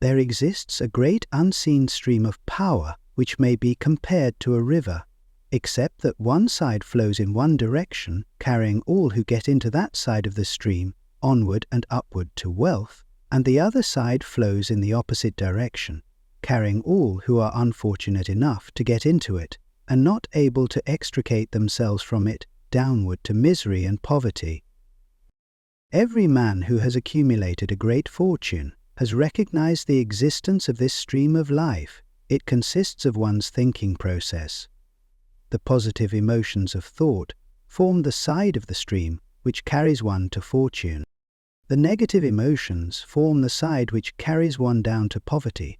There exists a great unseen stream of power which may be compared to a river, except that one side flows in one direction, carrying all who get into that side of the stream onward and upward to wealth, and the other side flows in the opposite direction, carrying all who are unfortunate enough to get into it, and not able to extricate themselves from it, downward to misery and poverty. Every man who has accumulated a great fortune has recognized the existence of this stream of life. It consists of one's thinking process. The positive emotions of thought form the side of the stream which carries one to fortune. The negative emotions form the side which carries one down to poverty.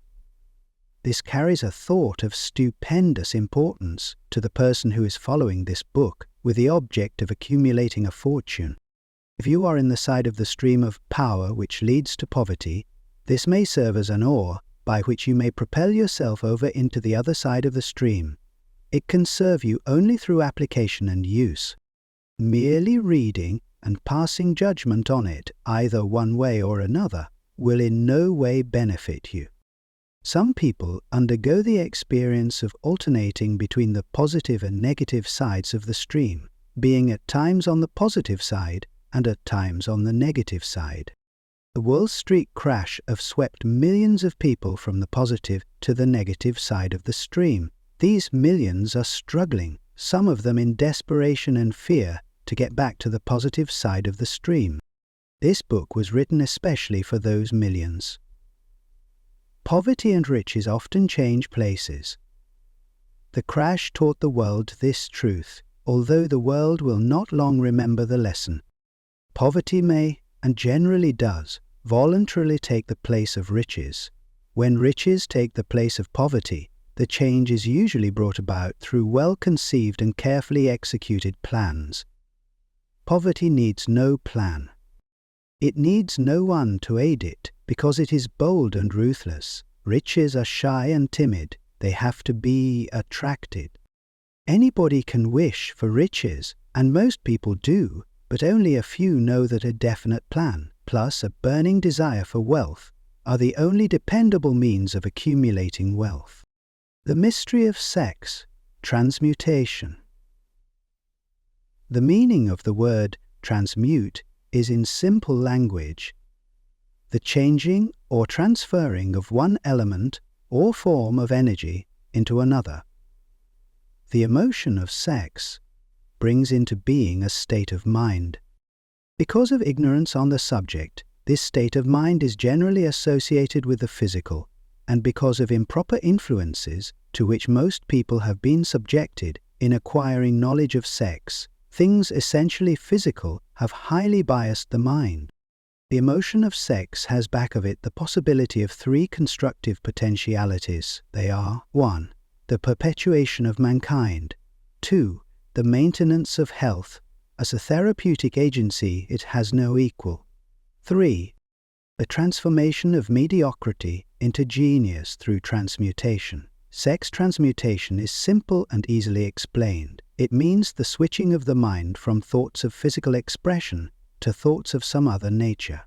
This carries a thought of stupendous importance to the person who is following this book with the object of accumulating a fortune. If you are in the side of the stream of power which leads to poverty, this may serve as an oar by which you may propel yourself over into the other side of the stream. It can serve you only through application and use. Merely reading and passing judgment on it, either one way or another, will in no way benefit you. Some people undergo the experience of alternating between the positive and negative sides of the stream, being at times on the positive side and at times on the negative side. The Wall Street crash have swept millions of people from the positive to the negative side of the stream. These millions are struggling, some of them in desperation and fear, to get back to the positive side of the stream. This book was written especially for those millions. Poverty and riches often change places. The crash taught the world this truth, although the world will not long remember the lesson. Poverty may, and generally does, voluntarily take the place of riches. When riches take the place of poverty, the change is usually brought about through well-conceived and carefully executed plans. Poverty needs no plan. It needs no one to aid it, because it is bold and ruthless. Riches are shy and timid. They have to be attracted. Anybody can wish for riches, and most people do, but only a few know that a definite plan, plus a burning desire for wealth, are the only dependable means of accumulating wealth. The mystery of sex, transmutation. The meaning of the word transmute is in simple language, the changing or transferring of one element or form of energy into another. The emotion of sex brings into being a state of mind. Because of ignorance on the subject, this state of mind is generally associated with the physical, and because of improper influences to which most people have been subjected in acquiring knowledge of sex, things essentially physical have highly biased the mind. The emotion of sex has back of it the possibility of three constructive potentialities. They are 1. The perpetuation of mankind. 2. The maintenance of health. As a therapeutic agency, it has no equal. 3. The transformation of mediocrity into genius through transmutation. Sex transmutation is simple and easily explained. It means the switching of the mind from thoughts of physical expression to thoughts of some other nature.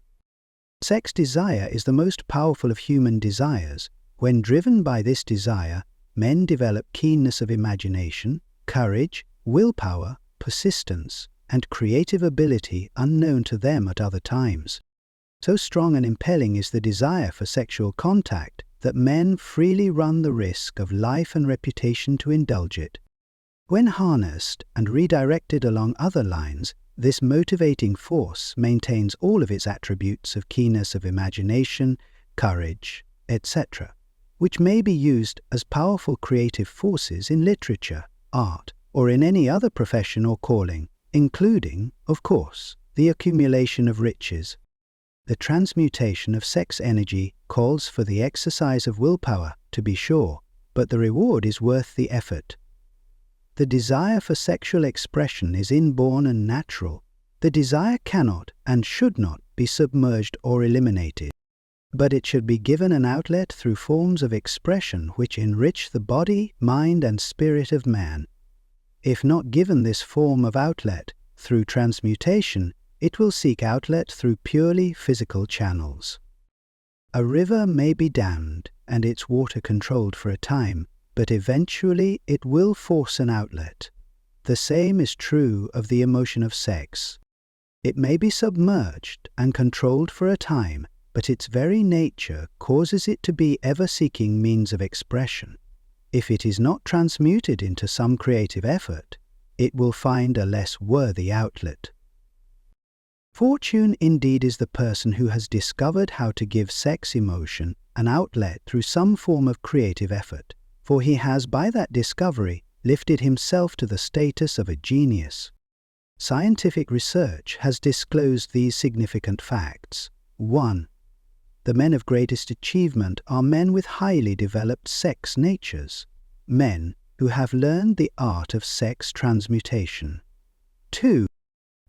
Sex desire is the most powerful of human desires. When driven by this desire, men develop keenness of imagination, courage, willpower, persistence, and creative ability unknown to them at other times. So strong and impelling is the desire for sexual contact that men freely run the risk of life and reputation to indulge it. When harnessed and redirected along other lines, this motivating force maintains all of its attributes of keenness of imagination, courage, etc., which may be used as powerful creative forces in literature, art, or in any other profession or calling, including, of course, the accumulation of riches. The transmutation of sex energy calls for the exercise of willpower, to be sure, but the reward is worth the effort. The desire for sexual expression is inborn and natural. The desire cannot and should not be submerged or eliminated, but it should be given an outlet through forms of expression which enrich the body, mind, and spirit of man. If not given this form of outlet through transmutation, it will seek outlet through purely physical channels. A river may be dammed and its water controlled for a time, but eventually it will force an outlet. The same is true of the emotion of sex. It may be submerged and controlled for a time, but its very nature causes it to be ever seeking means of expression. If it is not transmuted into some creative effort, it will find a less worthy outlet. Fortune indeed is the person who has discovered how to give sex emotion an outlet through some form of creative effort, for he has by that discovery lifted himself to the status of a genius. Scientific research has disclosed these significant facts. 1. The men of greatest achievement are men with highly developed sex natures, men who have learned the art of sex transmutation. 2.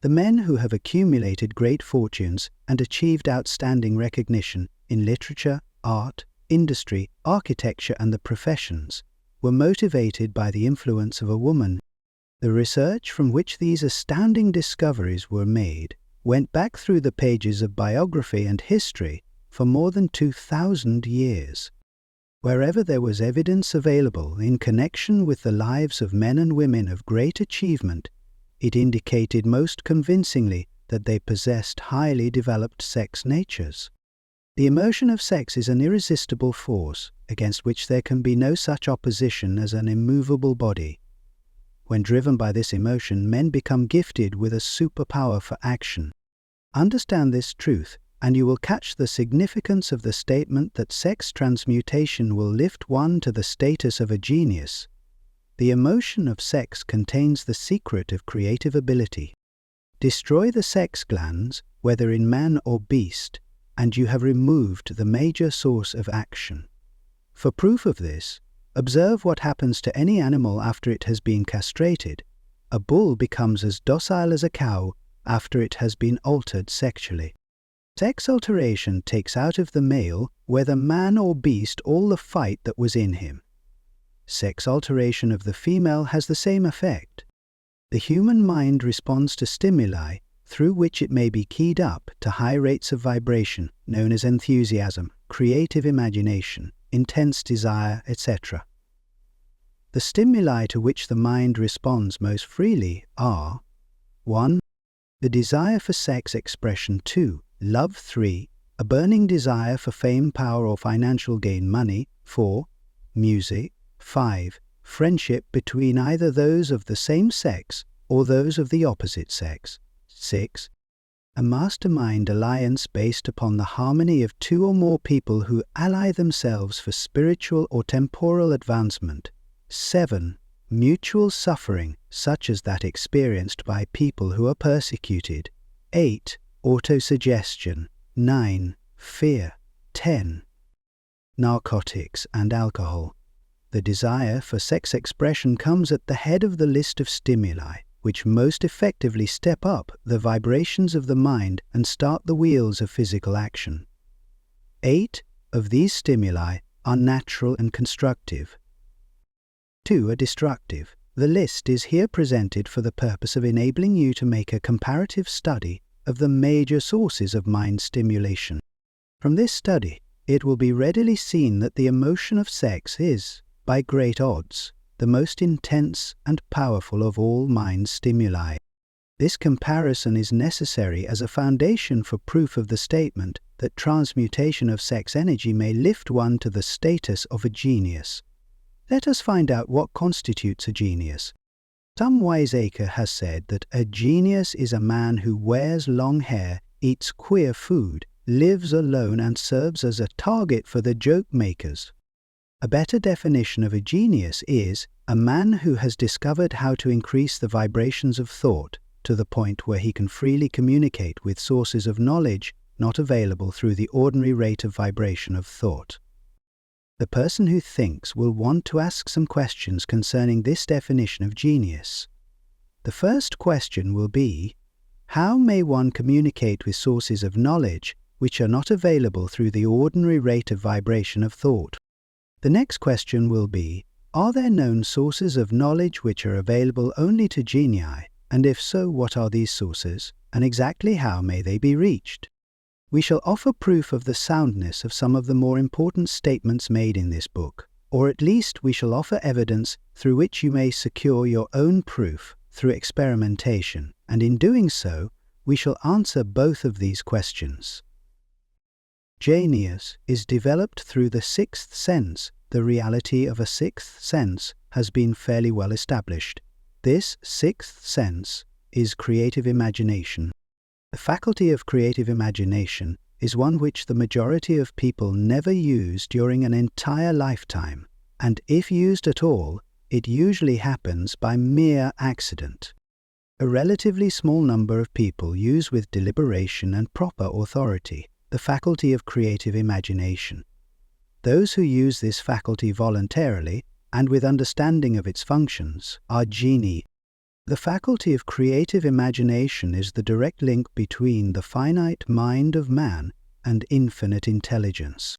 The men who have accumulated great fortunes and achieved outstanding recognition in literature, art, industry, architecture, and the professions were motivated by the influence of a woman. The research from which these astounding discoveries were made went back through the pages of biography and history for more than 2,000 years. Wherever there was evidence available in connection with the lives of men and women of great achievement, it indicated most convincingly that they possessed highly developed sex natures. The emotion of sex is an irresistible force against which there can be no such opposition as an immovable body. When driven by this emotion, men become gifted with a superpower for action. Understand this truth, and you will catch the significance of the statement that sex transmutation will lift one to the status of a genius. The emotion of sex contains the secret of creative ability. Destroy the sex glands, whether in man or beast, and you have removed the major source of action. For proof of this, observe what happens to any animal after it has been castrated. A bull becomes as docile as a cow after it has been altered sexually. Sex alteration takes out of the male, whether man or beast, all the fight that was in him. Sex alteration of the female has the same effect. The human mind responds to stimuli through which it may be keyed up to high rates of vibration, known as enthusiasm, creative imagination, intense desire, etc. The stimuli to which the mind responds most freely are 1. The desire for sex expression. 2. Love. 3. A burning desire for fame, power, or financial gain, money. 4. Music. 5. Friendship between either those of the same sex or those of the opposite sex. 6. A mastermind alliance based upon the harmony of two or more people who ally themselves for spiritual or temporal advancement. 7. Mutual suffering, such as that experienced by people who are persecuted. 8. Autosuggestion. 9. Fear. 10. Narcotics and alcohol. The desire for sex expression comes at the head of the list of stimuli, which most effectively step up the vibrations of the mind and start the wheels of physical action. 8 of these stimuli are natural and constructive. 2 are destructive. The list is here presented for the purpose of enabling you to make a comparative study of the major sources of mind stimulation. From this study, it will be readily seen that the emotion of sex is, by great odds, the most intense and powerful of all mind stimuli. This comparison is necessary as a foundation for proof of the statement that transmutation of sex energy may lift one to the status of a genius. Let us find out what constitutes a genius. Some wiseacre has said that a genius is a man who wears long hair, eats queer food, lives alone, and serves as a target for the joke makers. A better definition of a genius is a man who has discovered how to increase the vibrations of thought to the point where he can freely communicate with sources of knowledge not available through the ordinary rate of vibration of thought. The person who thinks will want to ask some questions concerning this definition of genius. The first question will be, how may one communicate with sources of knowledge which are not available through the ordinary rate of vibration of thought? The next question will be, are there known sources of knowledge which are available only to genii, and if so, what are these sources, and exactly how may they be reached? We shall offer proof of the soundness of some of the more important statements made in this book, or at least we shall offer evidence through which you may secure your own proof through experimentation, and in doing so, we shall answer both of these questions. Genius is developed through the sixth sense. The reality of a sixth sense has been fairly well established. This sixth sense is creative imagination. The faculty of creative imagination is one which the majority of people never use during an entire lifetime, and if used at all, it usually happens by mere accident. A relatively small number of people use with deliberation and proper authority the faculty of creative imagination. Those who use this faculty voluntarily and with understanding of its functions are genii. The faculty of creative imagination is the direct link between the finite mind of man and infinite intelligence.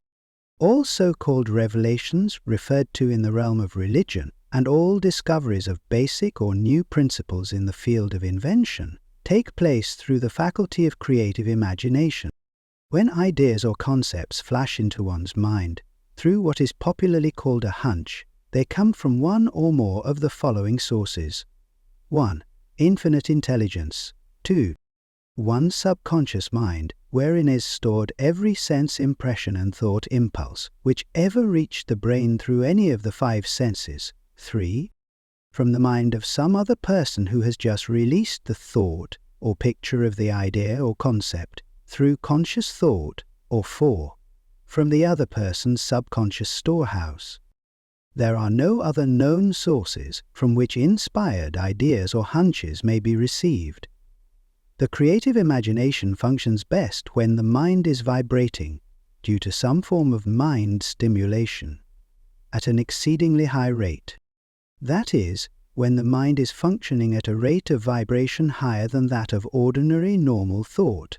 All so-called revelations referred to in the realm of religion and all discoveries of basic or new principles in the field of invention take place through the faculty of creative imagination. When ideas or concepts flash into one's mind, through what is popularly called a hunch, they come from one or more of the following sources. 1. Infinite intelligence. 2. One subconscious mind, wherein is stored every sense impression and thought impulse, which ever reached the brain through any of the 5 senses. 3. From the mind of some other person who has just released the thought or picture of the idea or concept through conscious thought. Or 4. From the other person's subconscious storehouse. There are no other known sources from which inspired ideas or hunches may be received. The creative imagination functions best when the mind is vibrating due to some form of mind stimulation at an exceedingly high rate. That is, when the mind is functioning at a rate of vibration higher than that of ordinary normal thought.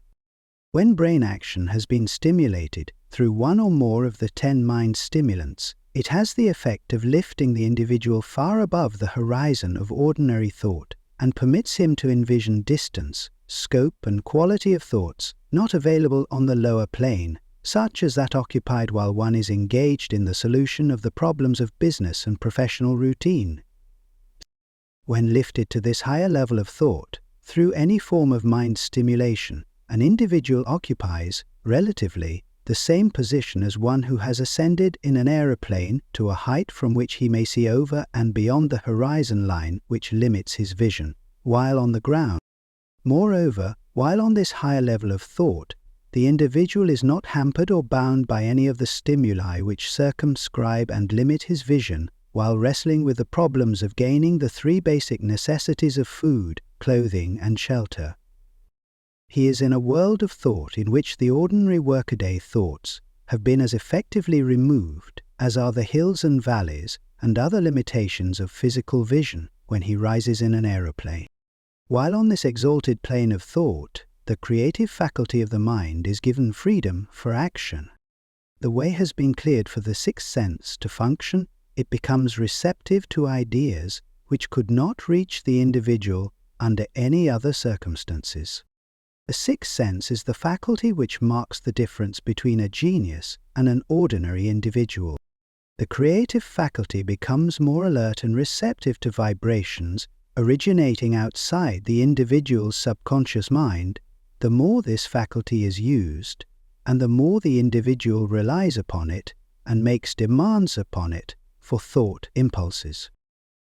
When brain action has been stimulated through one or more of the 10 mind stimulants, it has the effect of lifting the individual far above the horizon of ordinary thought and permits him to envision distance, scope and quality of thoughts not available on the lower plane, such as that occupied while one is engaged in the solution of the problems of business and professional routine. When lifted to this higher level of thought, through any form of mind stimulation, an individual occupies, relatively, the same position as one who has ascended in an aeroplane to a height from which he may see over and beyond the horizon line which limits his vision, while on the ground. Moreover, while on this higher level of thought, the individual is not hampered or bound by any of the stimuli which circumscribe and limit his vision while wrestling with the problems of gaining the 3 basic necessities of food, clothing, and shelter. He is in a world of thought in which the ordinary workaday thoughts have been as effectively removed as are the hills and valleys and other limitations of physical vision when he rises in an aeroplane. While on this exalted plane of thought, the creative faculty of the mind is given freedom for action. The way has been cleared for the 6th sense to function. It becomes receptive to ideas which could not reach the individual under any other circumstances. The 6th sense is the faculty which marks the difference between a genius and an ordinary individual. The creative faculty becomes more alert and receptive to vibrations originating outside the individual's subconscious mind, the more this faculty is used, and the more the individual relies upon it and makes demands upon it for thought impulses.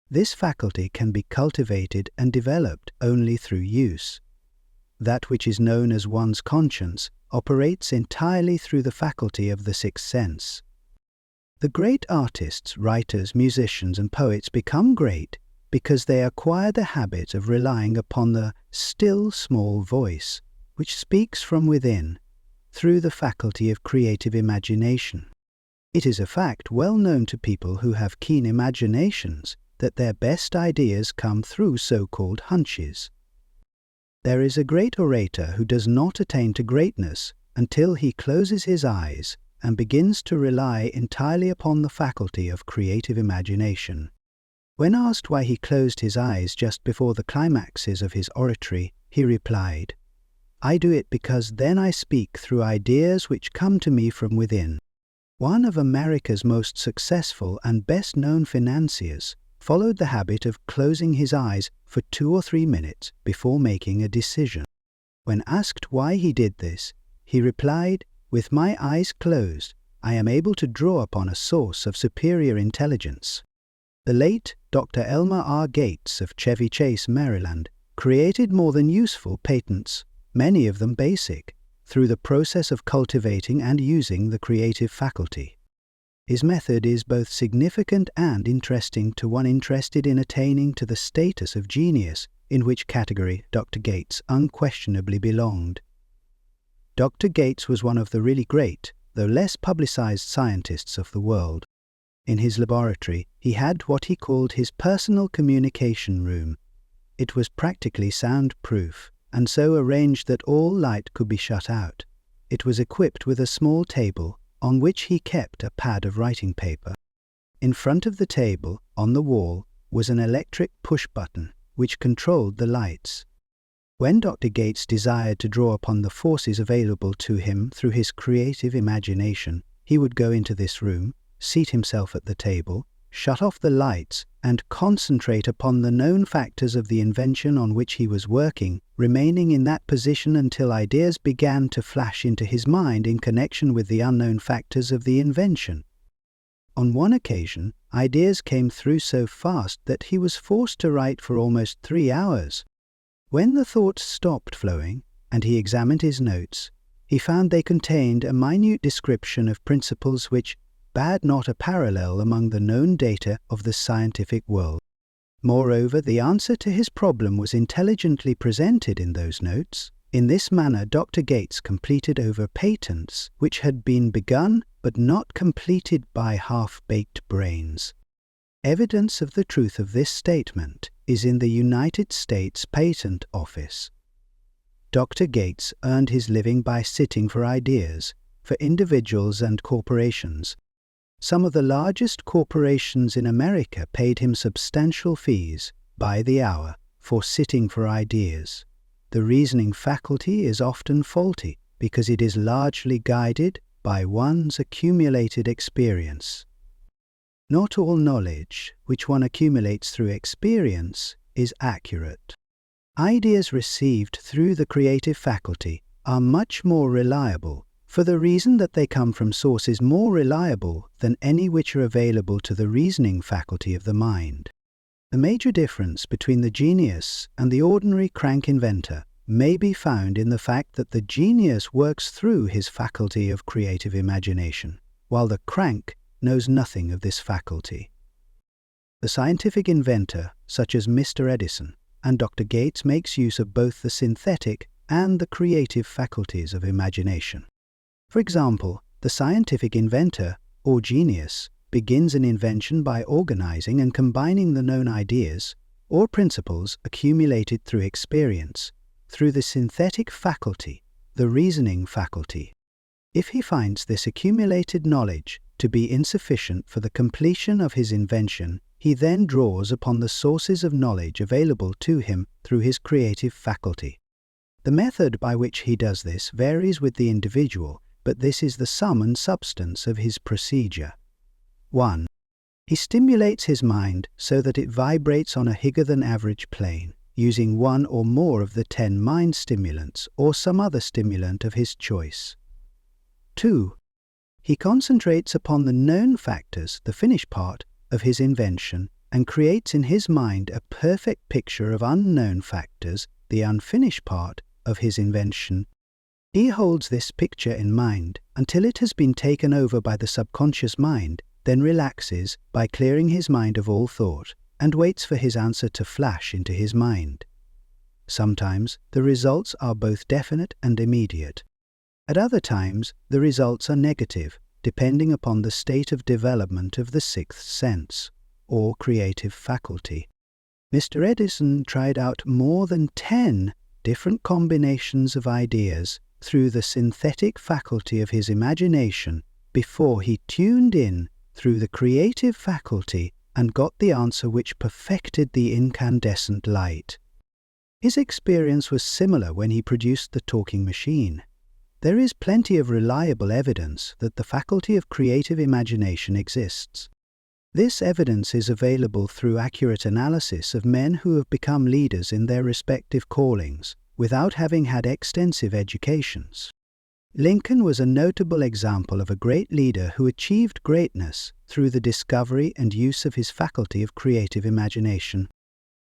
This faculty can be cultivated and developed only through use. That which is known as one's conscience operates entirely through the faculty of the 6th sense. The great artists, writers, musicians, and poets become great because they acquire the habit of relying upon the still small voice, which speaks from within, through the faculty of creative imagination. It is a fact well known to people who have keen imaginations that their best ideas come through so-called hunches. There is a great orator who does not attain to greatness until he closes his eyes and begins to rely entirely upon the faculty of creative imagination. When asked why he closed his eyes just before the climaxes of his oratory, he replied, "I do it because then I speak through ideas which come to me from within." One of America's most successful and best-known financiers followed the habit of closing his eyes for 2 or 3 minutes before making a decision. When asked why he did this, he replied, "With my eyes closed, I am able to draw upon a source of superior intelligence." The late Dr. Elmer R. Gates of Chevy Chase, Maryland, created more than useful patents, many of them basic, through the process of cultivating and using the creative faculty. His method is both significant and interesting to one interested in attaining to the status of genius, in which category Dr. Gates unquestionably belonged. Dr. Gates was one of the really great, though less publicized scientists of the world. In his laboratory, he had what he called his personal communication room. It was practically soundproof, and so arranged that all light could be shut out. It was equipped with a small table, on which he kept a pad of writing paper. In front of the table, on the wall, was an electric push button, which controlled the lights. When Dr. Gates desired to draw upon the forces available to him through his creative imagination, He would go into this room, seat himself at the table, shut off the lights, and concentrate upon the known factors of the invention on which he was working, remaining in that position until ideas began to flash into his mind in connection with the unknown factors of the invention. On one occasion, ideas came through so fast that he was forced to write for almost 3 hours. When the thoughts stopped flowing, and he examined his notes, he found they contained a minute description of principles which bade not a parallel among the known data of the scientific world. Moreover, the answer to his problem was intelligently presented in those notes. In this manner, Dr. Gates completed over patents which had been begun but not completed by half-baked brains. Evidence of the truth of this statement is in the United States Patent Office. Dr. Gates earned his living by sitting for ideas for individuals and corporations. Some of the largest corporations in America paid him substantial fees by the hour for sitting for ideas. The reasoning faculty is often faulty because it is largely guided by one's accumulated experience. Not all knowledge which one accumulates through experience is accurate. Ideas received through the creative faculty are much more reliable for the reason that they come from sources more reliable than any which are available to the reasoning faculty of the mind. The major difference between the genius and the ordinary crank inventor may be found in the fact that the genius works through his faculty of creative imagination, while the crank knows nothing of this faculty. The scientific inventor, such as Mr. Edison and Dr. Gates, makes use of both the synthetic and the creative faculties of imagination. For example, the scientific inventor, or genius, begins an invention by organizing and combining the known ideas or principles accumulated through experience, through the synthetic faculty, the reasoning faculty. If he finds this accumulated knowledge to be insufficient for the completion of his invention, he then draws upon the sources of knowledge available to him through his creative faculty. The method by which he does this varies with the individual, but this is the sum and substance of his procedure. 1. He stimulates his mind so that it vibrates on a higher-than-average plane, using one or more of the 10 mind stimulants or some other stimulant of his choice. 2. He concentrates upon the known factors, the finished part, of his invention, and creates in his mind a perfect picture of unknown factors, the unfinished part, of his invention. He holds this picture in mind until it has been taken over by the subconscious mind, then relaxes by clearing his mind of all thought, and waits for his answer to flash into his mind. Sometimes the results are both definite and immediate. At other times the results are negative, depending upon the state of development of the sixth sense, or creative faculty. Mr. Edison tried out more than 10 different combinations of ideas through the synthetic faculty of his imagination before he tuned in through the creative faculty and got the answer which perfected the incandescent light. His experience was similar when he produced the talking machine. There is plenty of reliable evidence that the faculty of creative imagination exists. This evidence is available through accurate analysis of men who have become leaders in their respective callings without having had extensive educations. Lincoln was a notable example of a great leader who achieved greatness through the discovery and use of his faculty of creative imagination.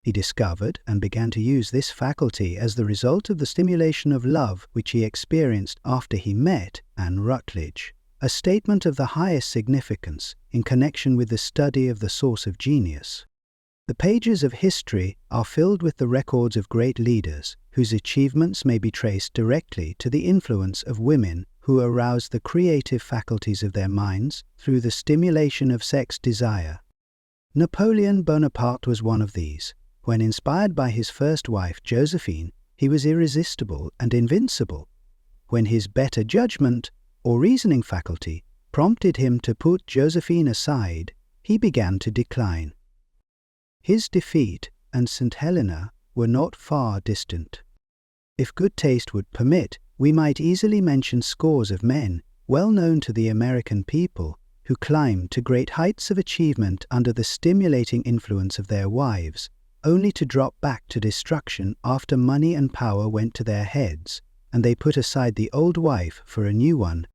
He discovered and began to use this faculty as the result of the stimulation of love which he experienced after he met Anne Rutledge, a statement of the highest significance in connection with the study of the source of genius. The pages of history are filled with the records of great leaders whose achievements may be traced directly to the influence of women who aroused the creative faculties of their minds through the stimulation of sex desire. Napoleon Bonaparte was one of these. When inspired by his first wife, Josephine, he was irresistible and invincible. When his better judgment, or reasoning faculty, prompted him to put Josephine aside, he began to decline. His defeat and St. Helena were not far distant. If good taste would permit, we might easily mention scores of men well known to the American people, who climbed to great heights of achievement under the stimulating influence of their wives, only to drop back to destruction after money and power went to their heads, and they put aside the old wife for a new one.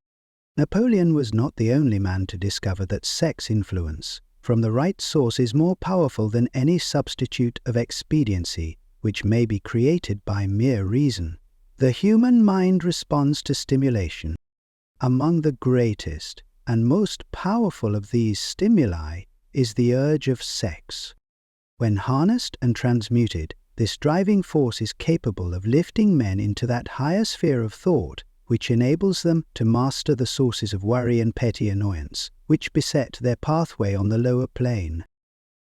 Napoleon was not the only man to discover that sex influence from the right source is more powerful than any substitute of expediency which may be created by mere reason. The human mind responds to stimulation. Among the greatest and most powerful of these stimuli is the urge of sex. When harnessed and transmuted, this driving force is capable of lifting men into that higher sphere of thought which enables them to master the sources of worry and petty annoyance, which beset their pathway on the lower plane.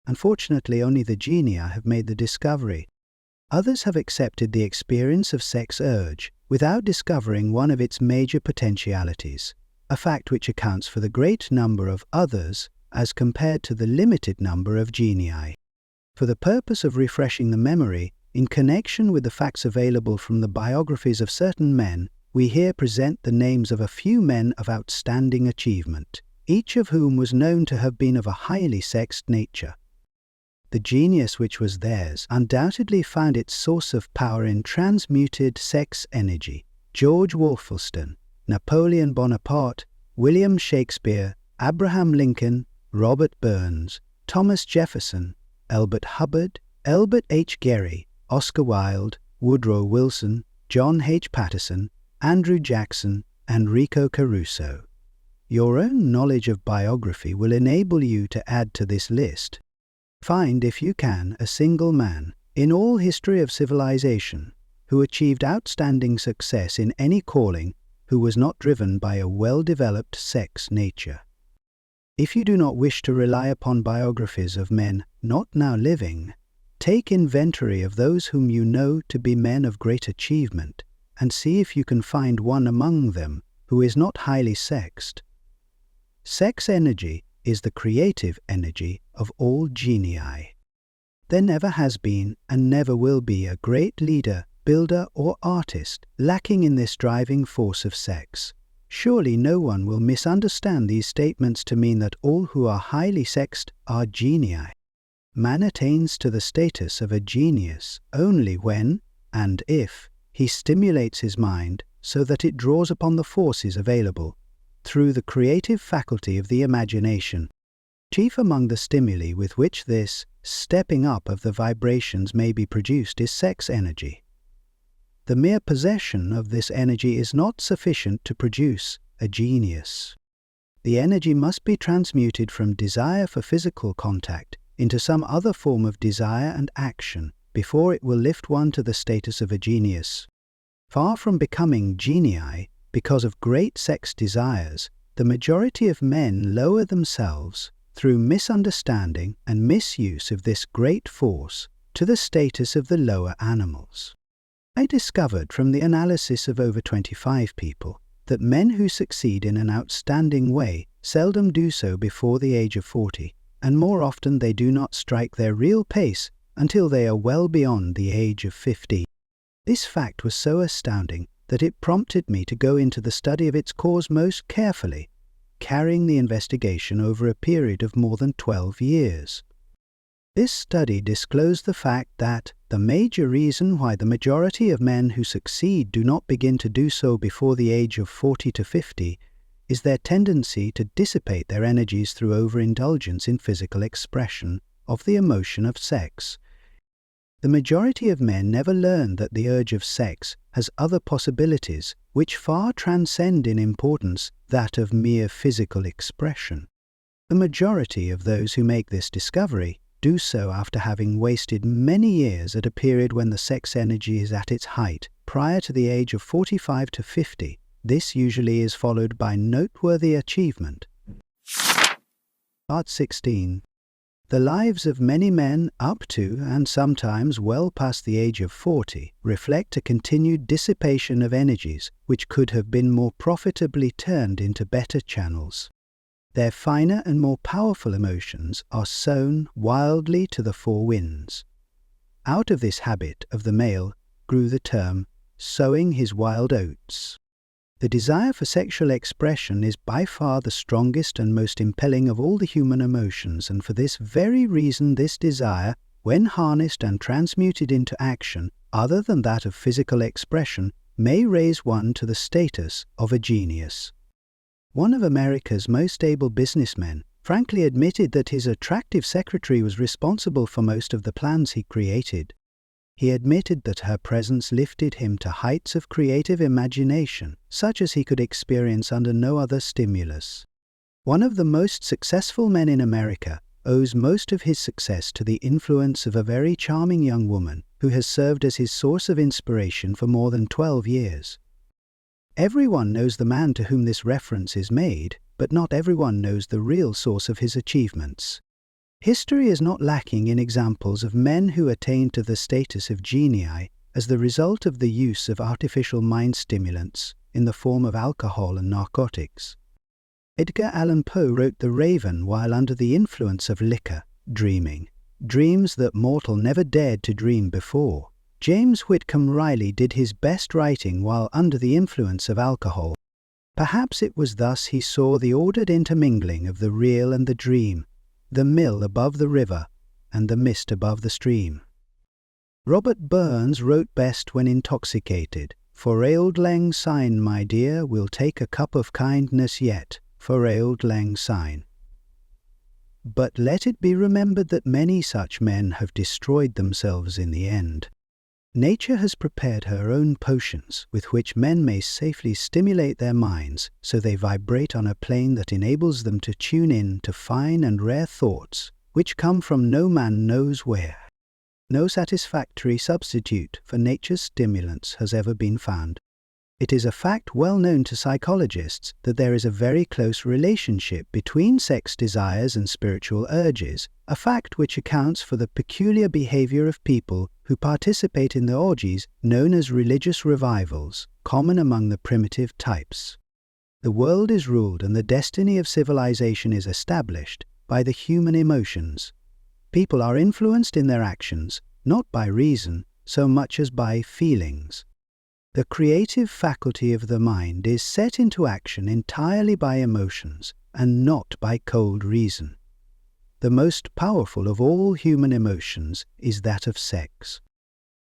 Unfortunately, only the genii have made the discovery. Others have accepted the experience of sex urge without discovering one of its major potentialities, a fact which accounts for the great number of others as compared to the limited number of genii. For the purpose of refreshing the memory, in connection with the facts available from the biographies of certain men, we here present the names of a few men of outstanding achievement, each of whom was known to have been of a highly sexed nature. The genius which was theirs undoubtedly found its source of power in transmuted sex energy. George Wolfelston, Napoleon Bonaparte, William Shakespeare, Abraham Lincoln, Robert Burns, Thomas Jefferson, Elbert Hubbard, Elbert H. Gerry, Oscar Wilde, Woodrow Wilson, John H. Patterson, Andrew Jackson, and Enrico Caruso. Your own knowledge of biography will enable you to add to this list. Find, if you can, a single man, in all history of civilization, who achieved outstanding success in any calling, who was not driven by a well-developed sex nature. If you do not wish to rely upon biographies of men not now living, take inventory of those whom you know to be men of great achievement, and see if you can find one among them who is not highly sexed. Sex energy is the creative energy of all genii. There never has been and never will be a great leader, builder, or artist lacking in this driving force of sex. Surely no one will misunderstand these statements to mean that all who are highly sexed are genii. Man attains to the status of a genius only when, and if, he stimulates his mind so that it draws upon the forces available through the creative faculty of the imagination. Chief among the stimuli with which this stepping up of the vibrations may be produced is sex energy. The mere possession of this energy is not sufficient to produce a genius. The energy must be transmuted from desire for physical contact into some other form of desire and action before it will lift one to the status of a genius. Far from becoming genii because of great sex desires, the majority of men lower themselves through misunderstanding and misuse of this great force to the status of the lower animals. I discovered from the analysis of over 25 people that men who succeed in an outstanding way seldom do so before the age of 40, and more often they do not strike their real pace until they are well beyond the age of 50. This fact was so astounding that it prompted me to go into the study of its cause most carefully, carrying the investigation over a period of more than 12 years. This study disclosed the fact that the major reason why the majority of men who succeed do not begin to do so before the age of 40 to 50 is their tendency to dissipate their energies through overindulgence in physical expression of the emotion of sex. The majority of men never learn that the urge of sex has other possibilities which far transcend in importance that of mere physical expression. The majority of those who make this discovery do so after having wasted many years at a period when the sex energy is at its height, prior to the age of 45 to 50. This usually is followed by noteworthy achievement. Part 16. The lives of many men up to and sometimes well past the age of 40 reflect a continued dissipation of energies which could have been more profitably turned into better channels. Their finer and more powerful emotions are sown wildly to the four winds. Out of this habit of the male grew the term, sowing his wild oats. The desire for sexual expression is by far the strongest and most impelling of all the human emotions, and for this very reason this desire, when harnessed and transmuted into action other than that of physical expression, may raise one to the status of a genius. One of America's most able businessmen frankly admitted that his attractive secretary was responsible for most of the plans he created. He admitted that her presence lifted him to heights of creative imagination, such as he could experience under no other stimulus. One of the most successful men in America owes most of his success to the influence of a very charming young woman who has served as his source of inspiration for more than 12 years. Everyone knows the man to whom this reference is made, but not everyone knows the real source of his achievements. History is not lacking in examples of men who attained to the status of genii as the result of the use of artificial mind stimulants in the form of alcohol and narcotics. Edgar Allan Poe wrote The Raven while under the influence of liquor, dreaming dreams that mortal never dared to dream before. James Whitcomb Riley did his best writing while under the influence of alcohol. Perhaps it was thus he saw the ordered intermingling of the real and the dream, the mill above the river, and the mist above the stream. Robert Burns wrote best when intoxicated, "For auld lang syne, my dear, we'll take a cup of kindness yet, for auld lang syne." But let it be remembered that many such men have destroyed themselves in the end. Nature has prepared her own potions with which men may safely stimulate their minds so they vibrate on a plane that enables them to tune in to fine and rare thoughts which come from no man knows where. No satisfactory substitute for nature's stimulants has ever been found. It is a fact well known to psychologists that there is a very close relationship between sex desires and spiritual urges, a fact which accounts for the peculiar behavior of people who participate in the orgies known as religious revivals, common among the primitive types. The world is ruled and the destiny of civilization is established by the human emotions. People are influenced in their actions, not by reason so much as by feelings. The creative faculty of the mind is set into action entirely by emotions and not by cold reason. The most powerful of all human emotions is that of sex.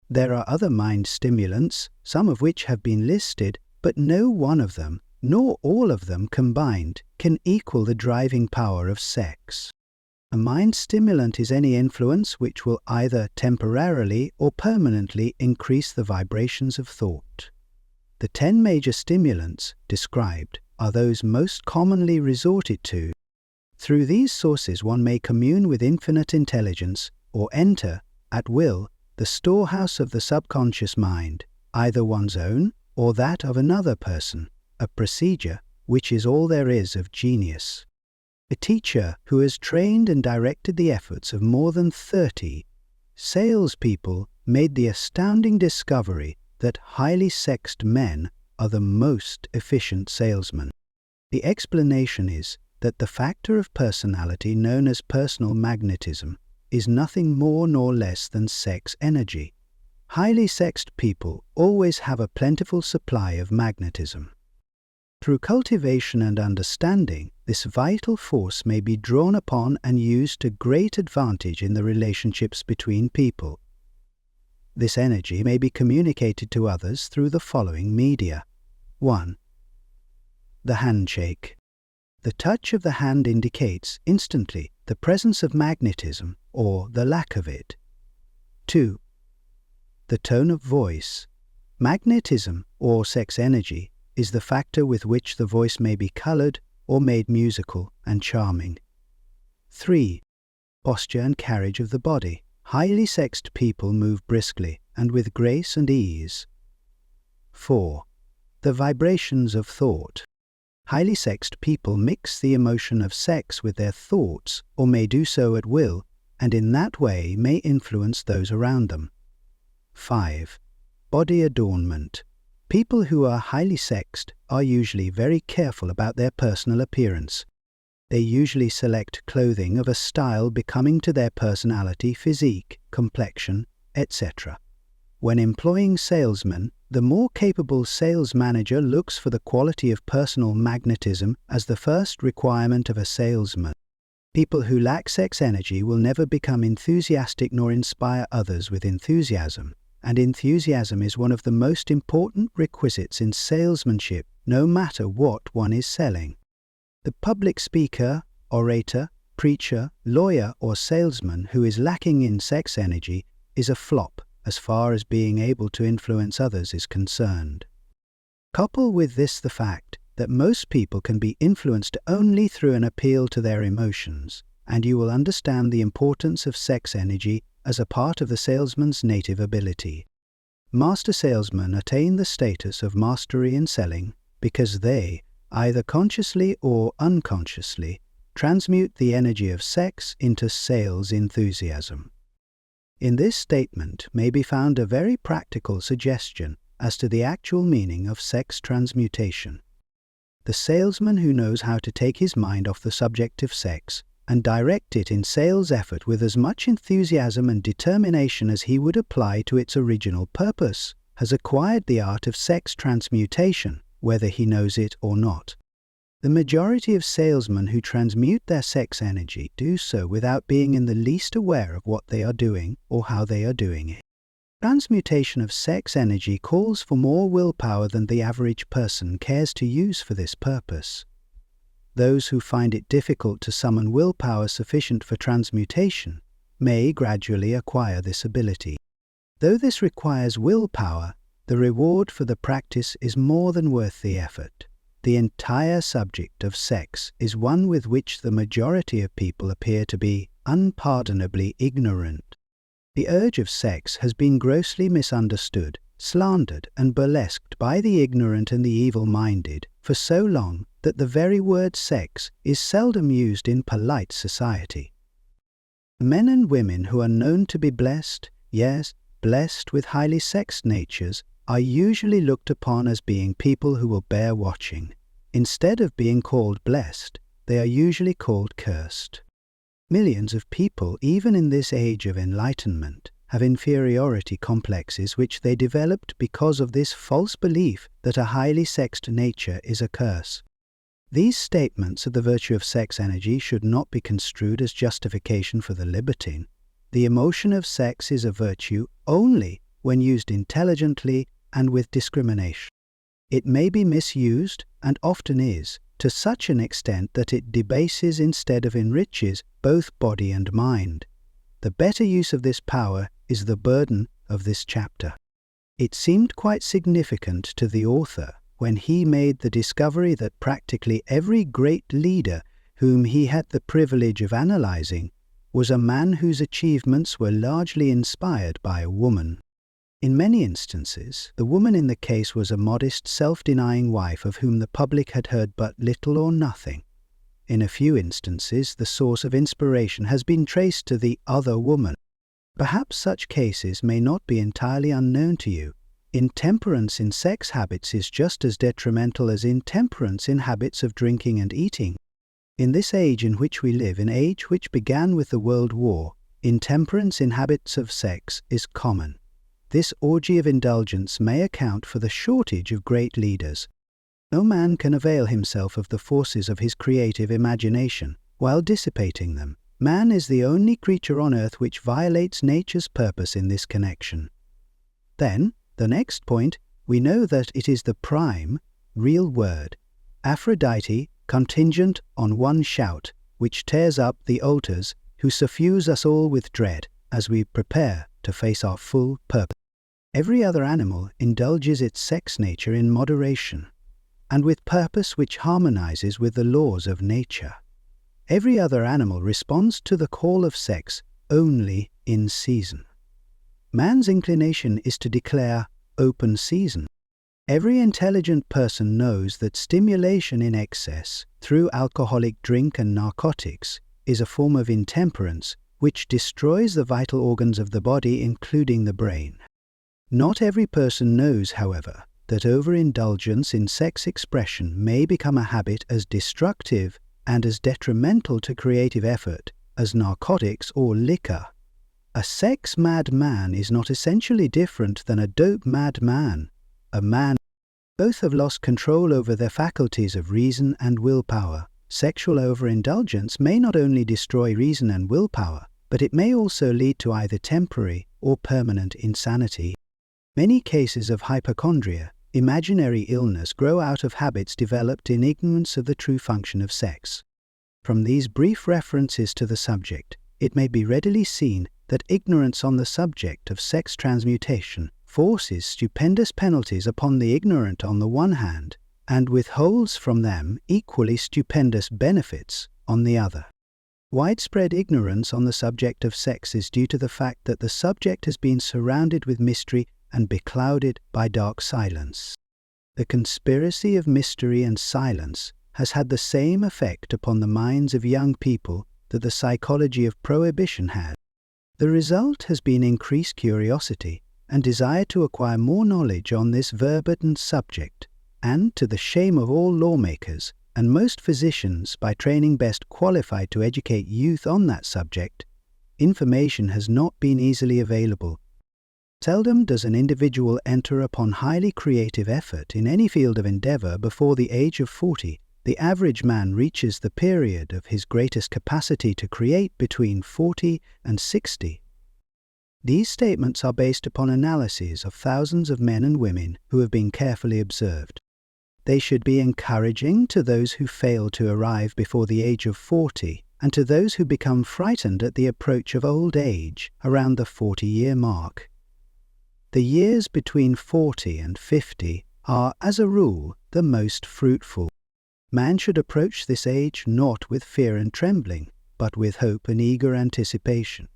There are other mind stimulants, some of which have been listed, but no one of them, nor all of them combined, can equal the driving power of sex. A mind stimulant is any influence which will either temporarily or permanently increase the vibrations of thought. The 10 major stimulants described are those most commonly resorted to. Through these sources one may commune with infinite intelligence or enter, at will, the storehouse of the subconscious mind, either one's own or that of another person, a procedure which is all there is of genius. A teacher who has trained and directed the efforts of more than 30 salespeople made the astounding discovery that highly sexed men are the most efficient salesmen. The explanation is that the factor of personality known as personal magnetism is nothing more nor less than sex energy. Highly sexed people always have a plentiful supply of magnetism. Through cultivation and understanding, this vital force may be drawn upon and used to great advantage in the relationships between people. This energy may be communicated to others through the following media. 1. The handshake. The touch of the hand indicates instantly the presence of magnetism or the lack of it. 2. The tone of voice. Magnetism or sex energy is the factor with which the voice may be colored or made musical and charming. 3. Posture and carriage of the body. Highly sexed people move briskly and with grace and ease. 4. The vibrations of thought. Highly sexed people mix the emotion of sex with their thoughts, or may do so at will, and in that way may influence those around them. 5. Body adornment. People who are highly sexed are usually very careful about their personal appearance. They usually select clothing of a style becoming to their personality, physique, complexion, etc. When employing salesmen, The more capable sales manager looks for the quality of personal magnetism as the first requirement of a salesman. People who lack sex energy will never become enthusiastic nor inspire others with enthusiasm, and enthusiasm is one of the most important requisites in salesmanship, no matter what one is selling. The public speaker, orator, preacher, lawyer, or salesman who is lacking in sex energy is a flop as far as being able to influence others is concerned. Couple with this the fact that most people can be influenced only through an appeal to their emotions, and you will understand the importance of sex energy as a part of the salesman's native ability. Master salesmen attain the status of mastery in selling because they, either consciously or unconsciously, transmute the energy of sex into sales enthusiasm. In this statement may be found a very practical suggestion as to the actual meaning of sex transmutation. The salesman who knows how to take his mind off the subject of sex and direct it in sales effort with as much enthusiasm and determination as he would apply to its original purpose has acquired the art of sex transmutation, whether he knows it or not. The majority of salesmen who transmute their sex energy do so without being in the least aware of what they are doing or how they are doing it. Transmutation of sex energy calls for more willpower than the average person cares to use for this purpose. Those who find it difficult to summon willpower sufficient for transmutation may gradually acquire this ability. Though this requires willpower, the reward for the practice is more than worth the effort. The entire subject of sex is one with which the majority of people appear to be unpardonably ignorant. The urge of sex has been grossly misunderstood, slandered, and burlesqued by the ignorant and the evil-minded for so long that the very word sex is seldom used in polite society. Men and women who are known to be blessed, yes, blessed with highly sexed natures, are usually looked upon as being people who will bear watching. Instead of being called blessed, they are usually called cursed. Millions of people, even in this age of enlightenment, have inferiority complexes which they developed because of this false belief that a highly sexed nature is a curse. These statements of the virtue of sex energy should not be construed as justification for the libertine. The emotion of sex is a virtue only when used intelligently and with discrimination. It may be misused, and often is, to such an extent that it debases instead of enriches both body and mind. The better use of this power is the burden of this chapter. It seemed quite significant to the author when he made the discovery that practically every great leader whom he had the privilege of analyzing was a man whose achievements were largely inspired by a woman. In many instances, the woman in the case was a modest, self-denying wife of whom the public had heard but little or nothing. In a few instances, the source of inspiration has been traced to the other woman. Perhaps such cases may not be entirely unknown to you. Intemperance in sex habits is just as detrimental as intemperance in habits of drinking and eating. In this age in which we live, an age which began with the World War, intemperance in habits of sex is common. This orgy of indulgence may account for the shortage of great leaders. No man can avail himself of the forces of his creative imagination while dissipating them. Man is the only creature on earth which violates nature's purpose in this connection. Then, the next point, we know that it is the prime, real word, Aphrodite, contingent on one shout, which tears up the altars, who suffuse us all with dread as we prepare to face our full purpose. Every other animal indulges its sex nature in moderation, and with purpose which harmonizes with the laws of nature. Every other animal responds to the call of sex only in season. Man's inclination is to declare open season. Every intelligent person knows that stimulation in excess through alcoholic drink and narcotics is a form of intemperance which destroys the vital organs of the body, including the brain. Not every person knows, however, that overindulgence in sex expression may become a habit as destructive and as detrimental to creative effort as narcotics or liquor. A sex-mad man is not essentially different than a dope-mad man. a man. Both have lost control over their faculties of reason and willpower. Sexual overindulgence may not only destroy reason and willpower, but it may also lead to either temporary or permanent insanity. Many cases of hypochondria, imaginary illness, grow out of habits developed in ignorance of the true function of sex. From these brief references to the subject, it may be readily seen that ignorance on the subject of sex transmutation forces stupendous penalties upon the ignorant on the one hand, and withholds from them equally stupendous benefits on the other. Widespread ignorance on the subject of sex is due to the fact that the subject has been surrounded with mystery and beclouded by dark silence. The conspiracy of mystery and silence has had the same effect upon the minds of young people that the psychology of prohibition had. The result has been increased curiosity and desire to acquire more knowledge on this verboten subject, and to the shame of all lawmakers and most physicians, by training best qualified to educate youth on that subject, information has not been easily available. Seldom does an individual enter upon highly creative effort in any field of endeavor before the age of 40. The average man reaches the period of his greatest capacity to create between 40 and 60. These statements are based upon analyses of thousands of men and women who have been carefully observed. They should be encouraging to those who fail to arrive before the age of 40, and to those who become frightened at the approach of old age around the 40-year mark. The years between 40 and 50 are, as a rule, the most fruitful. Man should approach this age not with fear and trembling, but with hope and eager anticipation.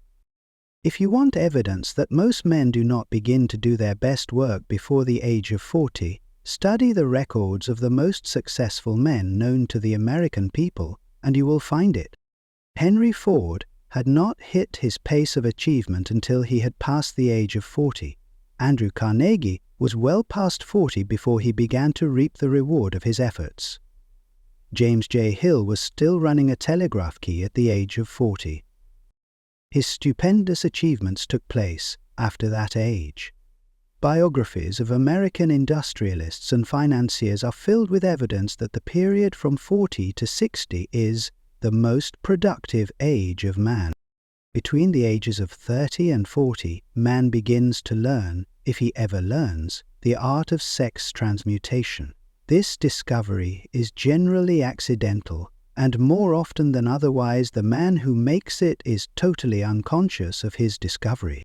If you want evidence that most men do not begin to do their best work before the age of 40, study the records of the most successful men known to the American people, and you will find it. Henry Ford had not hit his pace of achievement until he had passed the age of 40. Andrew Carnegie was well past 40 before he began to reap the reward of his efforts. James J. Hill was still running a telegraph key at the age of 40. His stupendous achievements took place after that age. Biographies of American industrialists and financiers are filled with evidence that the period from 40 to 60 is the most productive age of man. Between the ages of 30 and 40, man begins to learn, if he ever learns, the art of sex transmutation. This discovery is generally accidental, and more often than otherwise the man who makes it is totally unconscious of his discovery.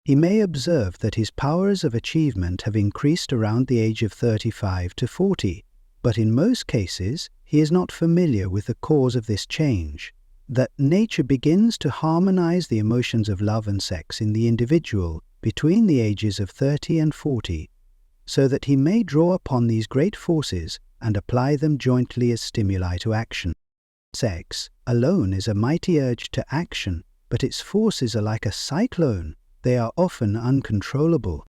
He may observe that his powers of achievement have increased around the age of 35 to 40, but in most cases he is not familiar with the cause of this change, that nature begins to harmonize the emotions of love and sex in the individual between the ages of 30 and 40, so that he may draw upon these great forces and apply them jointly as stimuli to action. Sex alone is a mighty urge to action, but its forces are like a cyclone. They are often uncontrollable.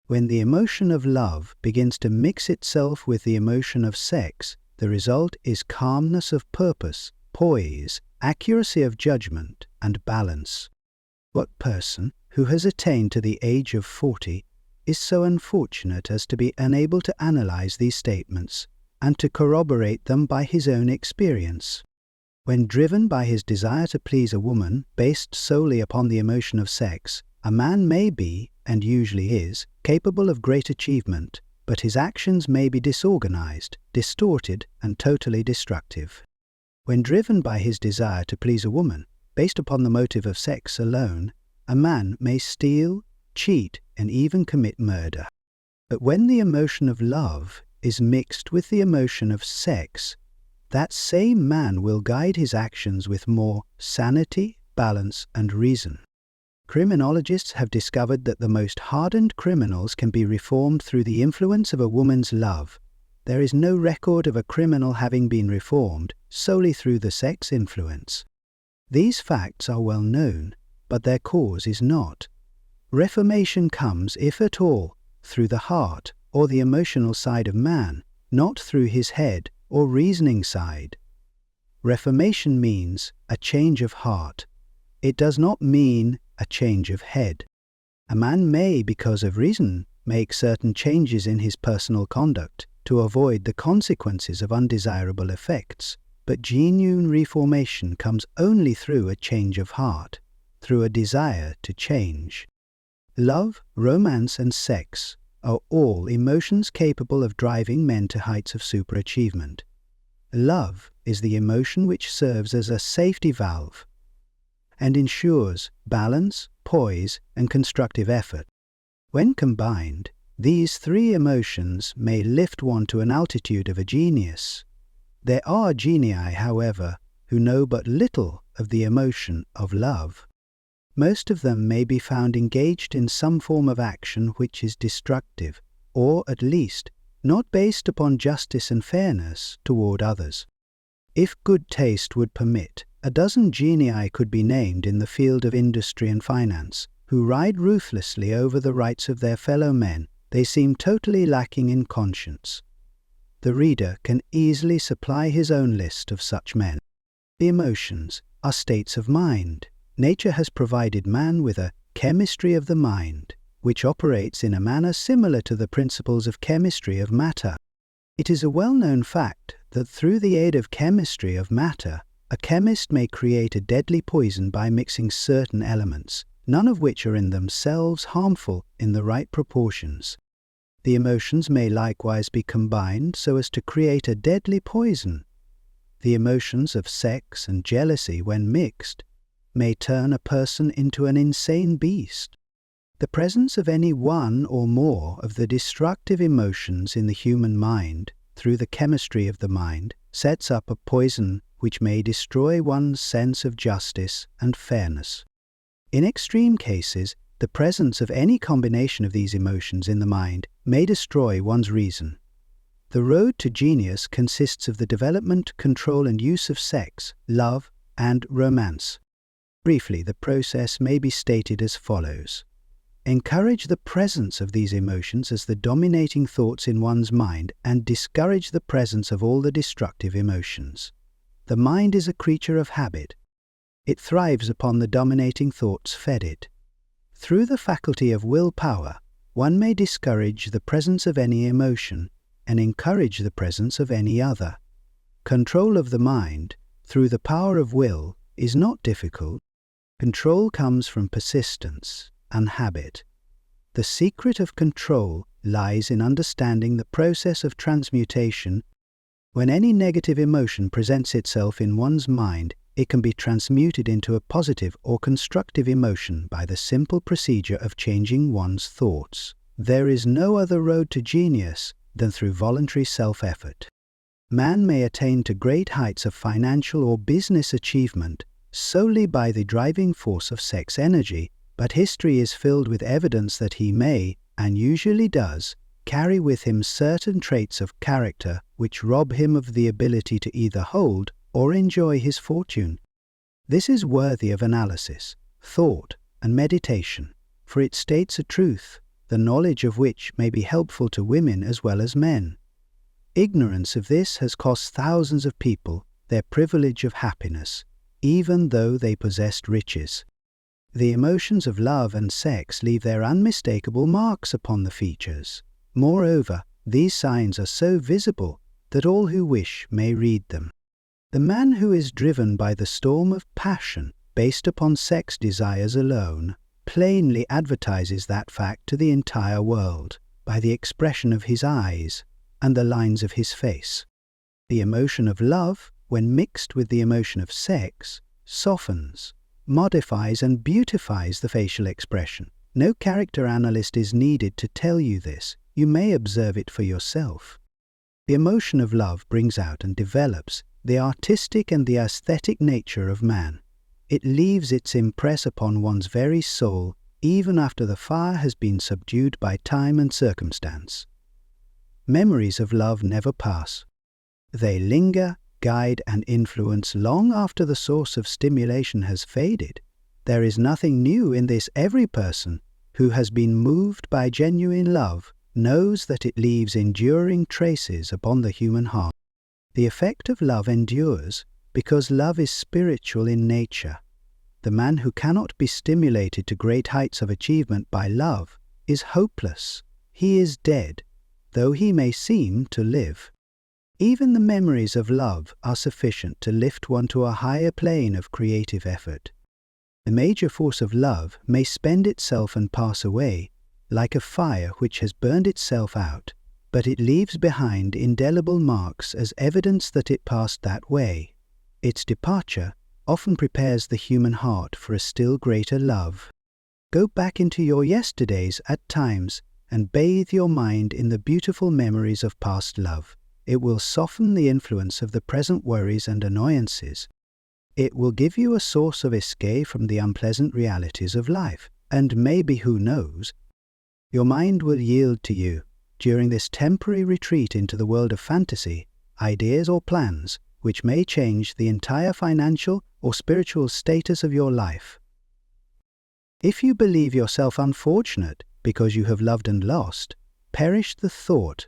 When the emotion of love begins to mix itself with the emotion of sex, the result is calmness of purpose, poise, accuracy of judgment, and balance. What person who has attained to the age of 40 is so unfortunate as to be unable to analyze these statements and to corroborate them by his own experience? When driven by his desire to please a woman based solely upon the emotion of sex, a man may be, and usually is, capable of great achievement, but his actions may be disorganized, distorted, and totally destructive. When driven by his desire to please a woman, based upon the motive of sex alone, a man may steal, cheat, and even commit murder. But when the emotion of love is mixed with the emotion of sex, that same man will guide his actions with more sanity, balance, and reason. Criminologists have discovered that the most hardened criminals can be reformed through the influence of a woman's love. There is no record of a criminal having been reformed solely through the sex influence. These facts are well known, but their cause is not. Reformation comes, if at all, through the heart or the emotional side of man, not through his head or reasoning side. Reformation means a change of heart. It does not mean a change of head. A man may, because of reason, make certain changes in his personal conduct to avoid the consequences of undesirable effects, but genuine reformation comes only through a change of heart, through a desire to change. Love, romance, and sex are all emotions capable of driving men to heights of superachievement. Love is the emotion which serves as a safety valve and ensures balance, poise, and constructive effort. When combined, these three emotions may lift one to an altitude of a genius. There are genii, however, who know but little of the emotion of love. Most of them may be found engaged in some form of action which is destructive, or at least not based upon justice and fairness toward others. If good taste would permit, a dozen genii could be named in the field of industry and finance, who ride ruthlessly over the rights of their fellow men. They seem totally lacking in conscience. The reader can easily supply his own list of such men. The emotions are states of mind. Nature has provided man with a chemistry of the mind, which operates in a manner similar to the principles of chemistry of matter. It is a well-known fact that through the aid of chemistry of matter, a chemist may create a deadly poison by mixing certain elements, none of which are in themselves harmful in the right proportions. The emotions may likewise be combined so as to create a deadly poison. The emotions of sex and jealousy, when mixed, may turn a person into an insane beast. The presence of any one or more of the destructive emotions in the human mind, through the chemistry of the mind, sets up a poison which may destroy one's sense of justice and fairness. In extreme cases, the presence of any combination of these emotions in the mind may destroy one's reason. The road to genius consists of the development, control, and use of sex, love, and romance. Briefly, the process may be stated as follows. Encourage the presence of these emotions as the dominating thoughts in one's mind and discourage the presence of all the destructive emotions. The mind is a creature of habit. It thrives upon the dominating thoughts fed it. Through the faculty of willpower, one may discourage the presence of any emotion and encourage the presence of any other. Control of the mind, through the power of will, is not difficult. Control comes from persistence and habit. The secret of control lies in understanding the process of transmutation. When any negative emotion presents itself in one's mind, it can be transmuted into a positive or constructive emotion by the simple procedure of changing one's thoughts. There is no other road to genius than through voluntary self-effort. Man may attain to great heights of financial or business achievement solely by the driving force of sex energy, but history is filled with evidence that he may, and usually does, carry with him certain traits of character which rob him of the ability to either hold or enjoy his fortune. This is worthy of analysis, thought, and meditation, for it states a truth, the knowledge of which may be helpful to women as well as men. Ignorance of this has cost thousands of people their privilege of happiness, even though they possessed riches. The emotions of love and sex leave their unmistakable marks upon the features. Moreover, these signs are so visible that all who wish may read them. The man who is driven by the storm of passion based upon sex desires alone plainly advertises that fact to the entire world by the expression of his eyes and the lines of his face. The emotion of love, when mixed with the emotion of sex, softens, modifies, and beautifies the facial expression. No character analyst is needed to tell you this. You may observe it for yourself. The emotion of love brings out and develops the artistic and the aesthetic nature of man. It leaves its impress upon one's very soul even after the fire has been subdued by time and circumstance. Memories of love never pass. They linger, guide, and influence long after the source of stimulation has faded. There is nothing new in this. Every person who has been moved by genuine love knows that it leaves enduring traces upon the human heart. The effect of love endures because love is spiritual in nature. The man who cannot be stimulated to great heights of achievement by love is hopeless. he is dead, though he may seem to live. Even the memories of love are sufficient to lift one to a higher plane of creative effort. The major force of love may spend itself and pass away, like a fire which has burned itself out, but it leaves behind indelible marks as evidence that it passed that way. Its departure often prepares the human heart for a still greater love. Go back into your yesterdays at times and bathe your mind in the beautiful memories of past love. It will soften the influence of the present worries and annoyances. It will give you a source of escape from the unpleasant realities of life, and maybe, who knows, your mind will yield to you, during this temporary retreat into the world of fantasy, ideas or plans which may change the entire financial or spiritual status of your life. If you believe yourself unfortunate because you have loved and lost, perish the thought.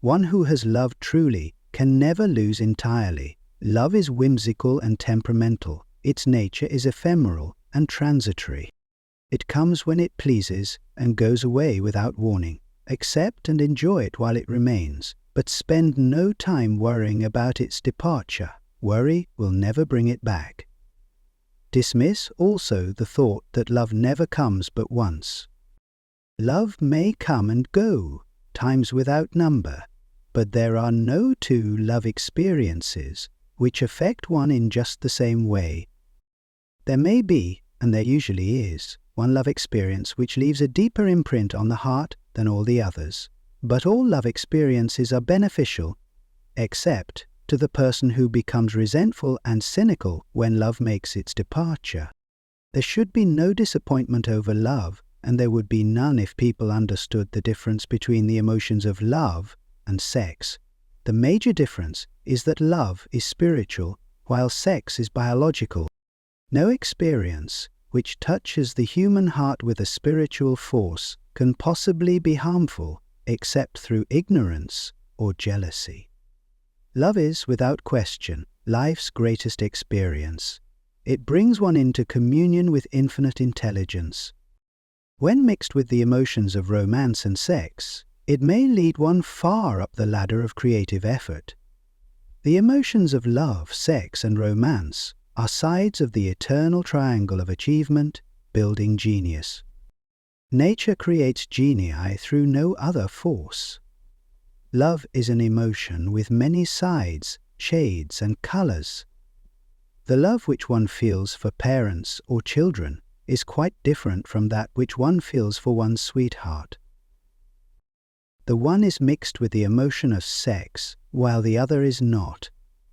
One who has loved truly can never lose entirely. Love is whimsical and temperamental. Its nature is ephemeral and transitory. It comes when it pleases and goes away without warning. Accept and enjoy it while it remains, but spend no time worrying about its departure. Worry will never bring it back. Dismiss also the thought that love never comes but once. Love may come and go, times without number, but there are no two love experiences which affect one in just the same way. There may be, and there usually is, one love experience which leaves a deeper imprint on the heart than all the others. But all love experiences are beneficial, except to the person who becomes resentful and cynical when love makes its departure. There should be no disappointment over love, and there would be none if people understood the difference between the emotions of love and sex. The major difference is that love is spiritual, while sex is biological. No experience which touches the human heart with a spiritual force can possibly be harmful, except through ignorance or jealousy. Love is, without question, life's greatest experience. It brings one into communion with infinite intelligence. When mixed with the emotions of romance and sex, it may lead one far up the ladder of creative effort. The emotions of love, sex, and romance are sides of the eternal triangle of achievement, building genius. Nature creates genii through no other force. Love is an emotion with many sides, shades, and colors. The love which one feels for parents or children is quite different from that which one feels for one's sweetheart. The one is mixed with the emotion of sex, while the other is not.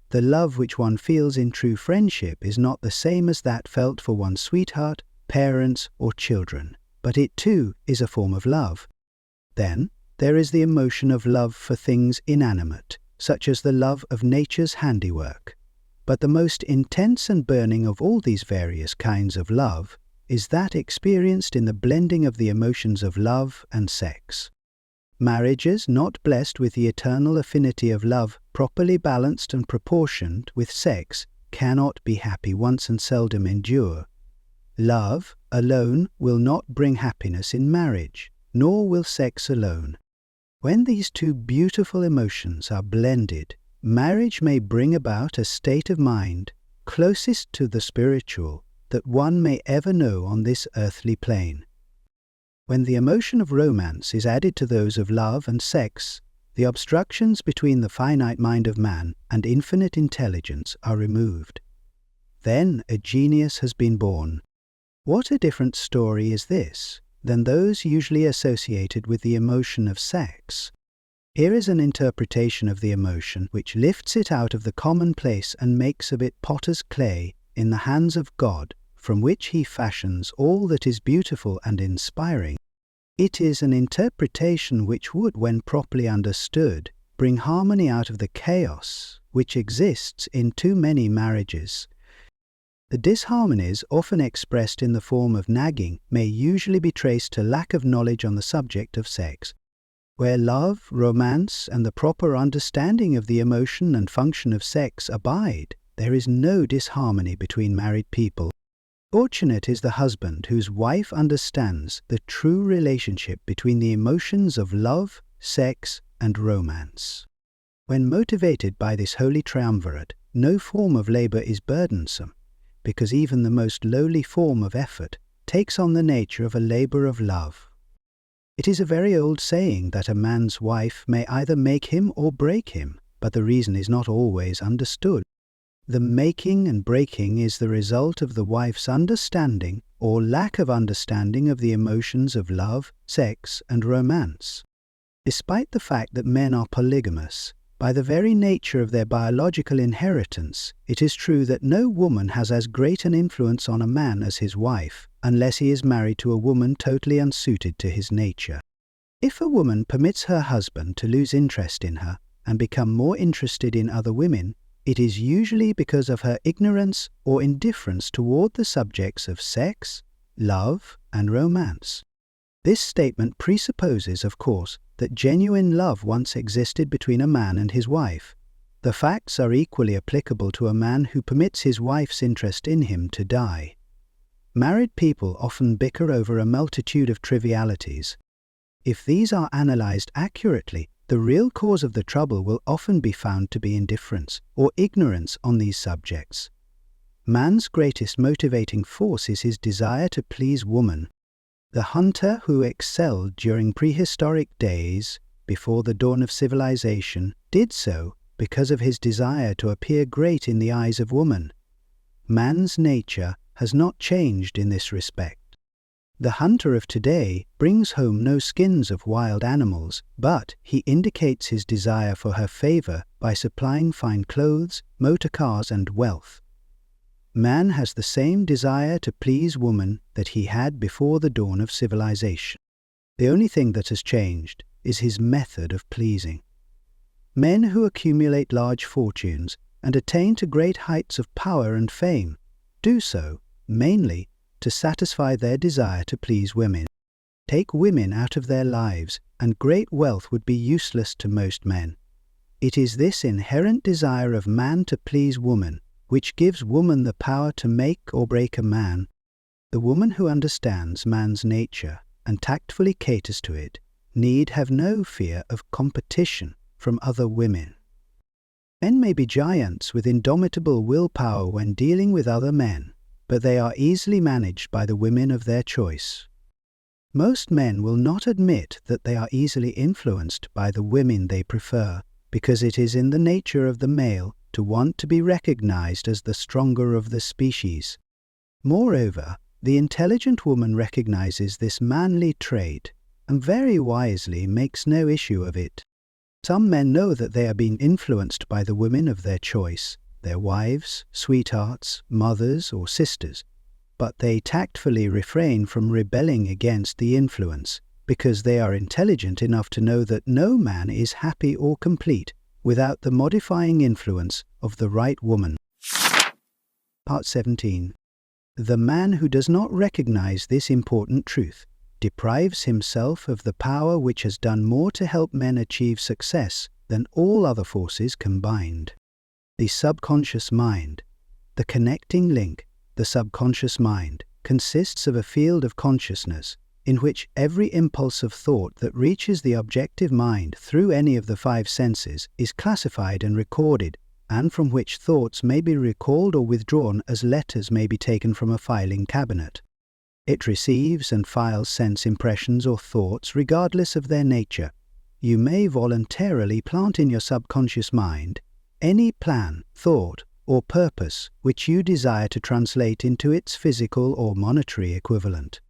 The love which one feels in true friendship is not the same as that felt for one's sweetheart, parents, or children, but it too is a form of love. Then, there is the emotion of love for things inanimate, such as the love of nature's handiwork. But the most intense and burning of all these various kinds of love is that experienced in the blending of the emotions of love and sex. Marriages not blessed with the eternal affinity of love, properly balanced and proportioned with sex, cannot be happy once and seldom endure. Love alone will not bring happiness in marriage, nor will sex alone. When these two beautiful emotions are blended, marriage may bring about a state of mind closest to the spiritual that one may ever know on this earthly plane. When the emotion of romance is added to those of love and sex, the obstructions between the finite mind of man and infinite intelligence are removed. Then a genius has been born. What a different story is this than those usually associated with the emotion of sex. Here is an interpretation of the emotion which lifts it out of the commonplace and makes of it potter's clay in the hands of God, from which he fashions all that is beautiful and inspiring. It is an interpretation which would, when properly understood, bring harmony out of the chaos which exists in too many marriages. The disharmonies, often expressed in the form of nagging, may usually be traced to lack of knowledge on the subject of sex. Where love, romance, and the proper understanding of the emotion and function of sex abide, there is no disharmony between married people. Fortunate is the husband whose wife understands the true relationship between the emotions of love, sex, and romance. When motivated by this holy triumvirate, no form of labor is burdensome, because even the most lowly form of effort takes on the nature of a labor of love. It is a very old saying that a man's wife may either make him or break him, but the reason is not always understood. The making and breaking is the result of the wife's understanding or lack of understanding of the emotions of love, sex, and romance. Despite the fact that men are polygamous, by the very nature of their biological inheritance, it is true that no woman has as great an influence on a man as his wife, unless he is married to a woman totally unsuited to his nature. If a woman permits her husband to lose interest in her and become more interested in other women, it is usually because of her ignorance or indifference toward the subjects of sex, love, and romance. This statement presupposes, of course, that genuine love once existed between a man and his wife. The facts are equally applicable to a man who permits his wife's interest in him to die. Married people often bicker over a multitude of trivialities. If these are analyzed accurately, the real cause of the trouble will often be found to be indifference or ignorance on these subjects. Man's greatest motivating force is his desire to please woman. The hunter who excelled during prehistoric days, before the dawn of civilization, did so because of his desire to appear great in the eyes of woman. Man's nature has not changed in this respect. The hunter of today brings home no skins of wild animals, but he indicates his desire for her favor by supplying fine clothes, motor cars, and wealth. Man has the same desire to please woman that he had before the dawn of civilization. The only thing that has changed is his method of pleasing. Men who accumulate large fortunes and attain to great heights of power and fame do so mainly to satisfy their desire to please women. Take women out of their lives, and great wealth would be useless to most men. It is this inherent desire of man to please woman which gives woman the power to make or break a man. The woman who understands man's nature and tactfully caters to it need have no fear of competition from other women. Men may be giants with indomitable willpower when dealing with other men, but they are easily managed by the women of their choice. Most men will not admit that they are easily influenced by the women they prefer, because it is in the nature of the male to want to be recognized as the stronger of the species. Moreover, the intelligent woman recognizes this manly trait and very wisely makes no issue of it. Some men know that they are being influenced by the women of their choice, their wives, sweethearts, mothers, or sisters, but they tactfully refrain from rebelling against the influence because they are intelligent enough to know that no man is happy or complete without the modifying influence of the right woman. Part 17. The man who does not recognize this important truth deprives himself of the power which has done more to help men achieve success than all other forces combined. The subconscious mind. The connecting link, the subconscious mind, consists of a field of consciousness in which every impulse of thought that reaches the objective mind through any of the five senses is classified and recorded, and from which thoughts may be recalled or withdrawn as letters may be taken from a filing cabinet. It receives and files sense impressions or thoughts regardless of their nature. You may voluntarily plant in your subconscious mind any plan, thought, or purpose which you desire to translate into its physical or monetary equivalent.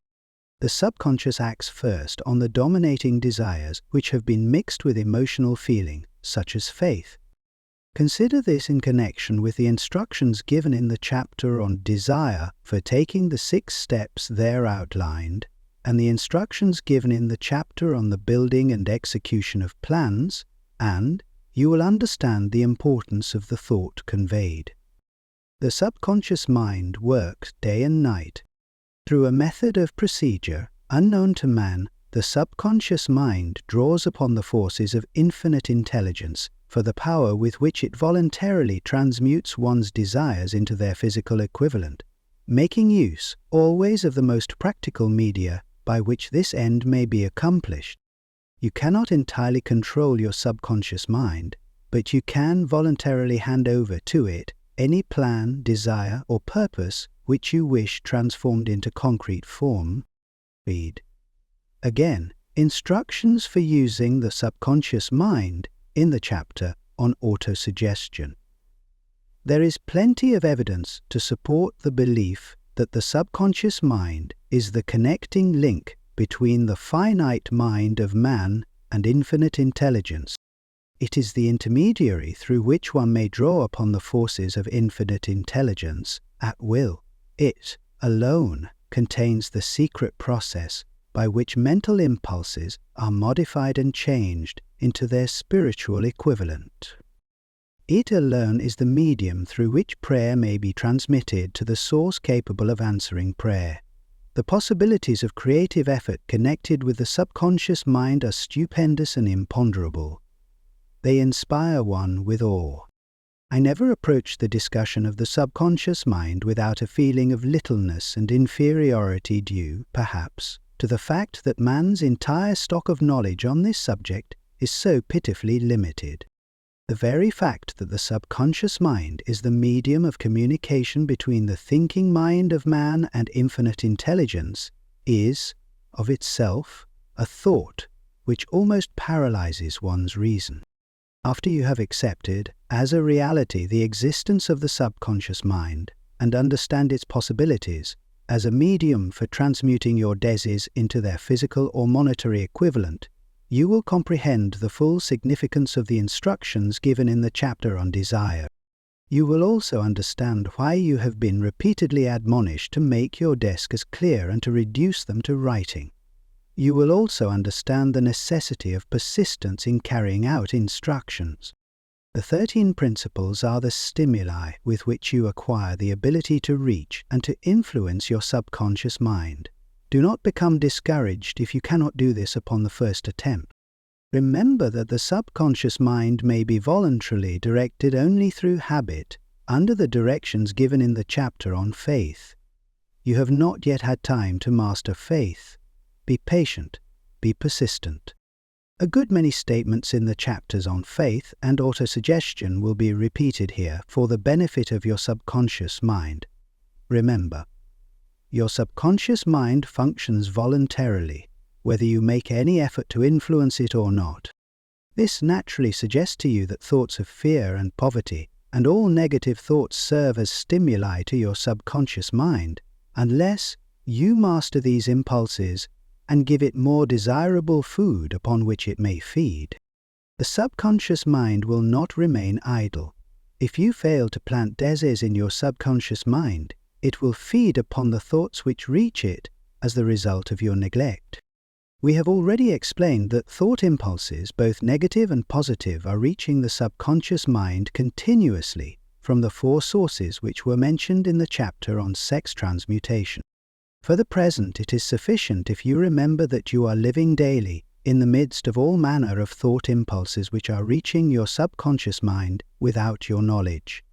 The subconscious acts first on the dominating desires which have been mixed with emotional feeling, such as faith. Consider this in connection with the instructions given in the chapter on desire for taking the 6 steps there outlined, and the instructions given in the chapter on the building and execution of plans, and you will understand the importance of the thought conveyed. The subconscious mind works day and night. Through a method of procedure unknown to man, the subconscious mind draws upon the forces of infinite intelligence for the power with which it voluntarily transmutes one's desires into their physical equivalent. making use always of the most practical media by which this end may be accomplished. You cannot entirely control your subconscious mind, but you can voluntarily hand over to it any plan, desire, or purpose which you wish transformed into concrete form. Read. Again, instructions for using the subconscious mind in the chapter on autosuggestion. There is plenty of evidence to support the belief that the subconscious mind is the connecting link between the finite mind of man and infinite intelligence. It is the intermediary through which one may draw upon the forces of infinite intelligence at will. It alone contains the secret process by which mental impulses are modified and changed into their spiritual equivalent. It alone is the medium through which prayer may be transmitted to the source capable of answering prayer. The possibilities of creative effort connected with the subconscious mind are stupendous and imponderable. They inspire one with awe. I never approached the discussion of the subconscious mind without a feeling of littleness and inferiority due, perhaps, to the fact that man's entire stock of knowledge on this subject is so pitifully limited. The very fact that the subconscious mind is the medium of communication between the thinking mind of man and infinite intelligence is, of itself, a thought which almost paralyzes one's reason. After you have accepted, as a reality, the existence of the subconscious mind and understand its possibilities as a medium for transmuting your deses into their physical or monetary equivalent, you will comprehend the full significance of the instructions given in the chapter on desire. You will also understand why you have been repeatedly admonished to make your desks clear and to reduce them to writing. You will also understand the necessity of persistence in carrying out instructions. The 13 principles are the stimuli with which you acquire the ability to reach and to influence your subconscious mind. Do not become discouraged if you cannot do this upon the first attempt. Remember that the subconscious mind may be voluntarily directed only through habit, under the directions given in the chapter on faith. You have not yet had time to master faith. Be patient, be persistent. A good many statements in the chapters on faith and autosuggestion will be repeated here for the benefit of your subconscious mind. Remember, your subconscious mind functions voluntarily, whether you make any effort to influence it or not. This naturally suggests to you that thoughts of fear and poverty and all negative thoughts serve as stimuli to your subconscious mind, unless you master these impulses and give it more desirable food upon which it may feed. The subconscious mind will not remain idle. If you fail to plant deses in your subconscious mind, it will feed upon the thoughts which reach it as the result of your neglect. We have already explained that thought impulses, both negative and positive, are reaching the subconscious mind continuously from the 4 sources which were mentioned in the chapter on sex transmutation. For the present, it is sufficient if you remember that you are living daily in the midst of all manner of thought impulses which are reaching your subconscious mind without your knowledge.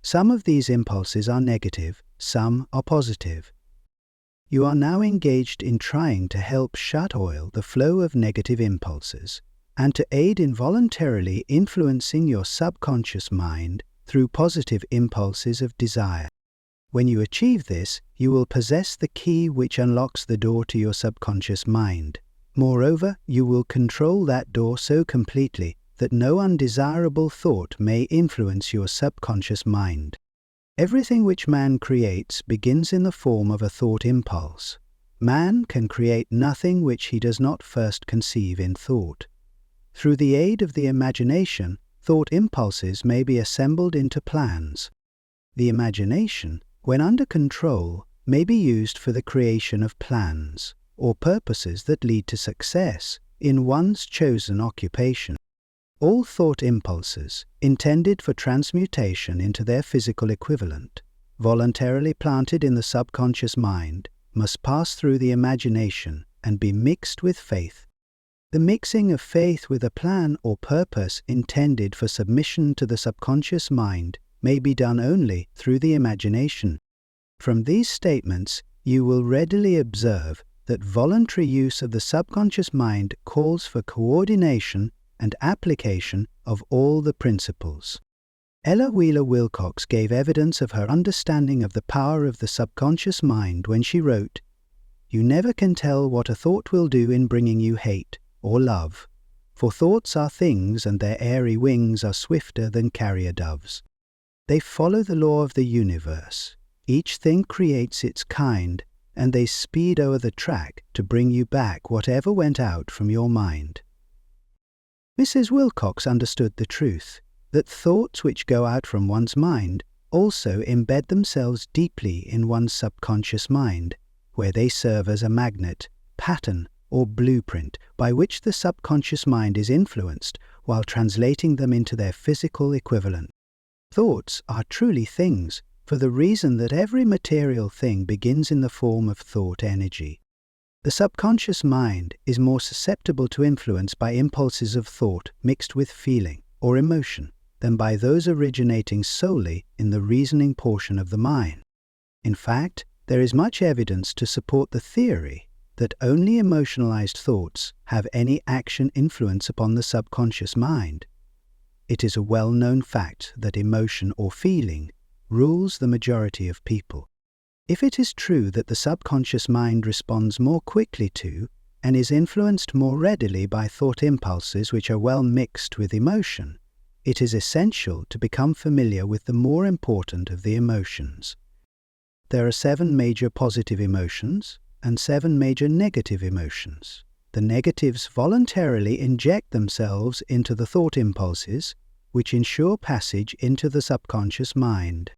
Some of these impulses are negative, some are positive. You are now engaged in trying to help shut oil the flow of negative impulses and to aid in voluntarily influencing your subconscious mind through positive impulses of desire. When you achieve this, you will possess the key which unlocks the door to your subconscious mind. Moreover, you will control that door so completely that no undesirable thought may influence your subconscious mind. Everything which man creates begins in the form of a thought impulse. Man can create nothing which he does not first conceive in thought. Through the aid of the imagination, thought impulses may be assembled into plans. The imagination, when under control, may be used for the creation of plans or purposes that lead to success in one's chosen occupation. All thought impulses, intended for transmutation into their physical equivalent, voluntarily planted in the subconscious mind, must pass through the imagination and be mixed with faith. The mixing of faith with a plan or purpose intended for submission to the subconscious mind may be done only through the imagination. From these statements, you will readily observe that voluntary use of the subconscious mind calls for coordination and application of all the principles. Ella Wheeler Wilcox gave evidence of her understanding of the power of the subconscious mind when she wrote, "You never can tell what a thought will do in bringing you hate or love, for thoughts are things and their airy wings are swifter than carrier doves. They follow the law of the universe. Each thing creates its kind, and they speed o'er the track to bring you back whatever went out from your mind." Mrs. Wilcox understood the truth, that thoughts which go out from one's mind also embed themselves deeply in one's subconscious mind, where they serve as a magnet, pattern, or blueprint by which the subconscious mind is influenced while translating them into their physical equivalent. Thoughts are truly things, for the reason that every material thing begins in the form of thought energy. The subconscious mind is more susceptible to influence by impulses of thought mixed with feeling or emotion than by those originating solely in the reasoning portion of the mind. In fact, there is much evidence to support the theory that only emotionalized thoughts have any action influence upon the subconscious mind. It is a well-known fact that emotion or feeling rules the majority of people. If it is true that the subconscious mind responds more quickly to and is influenced more readily by thought impulses which are well mixed with emotion, it is essential to become familiar with the more important of the emotions. There are 7 major positive emotions and 7 major negative emotions. The negatives voluntarily inject themselves into the thought impulses, which ensure passage into the subconscious mind.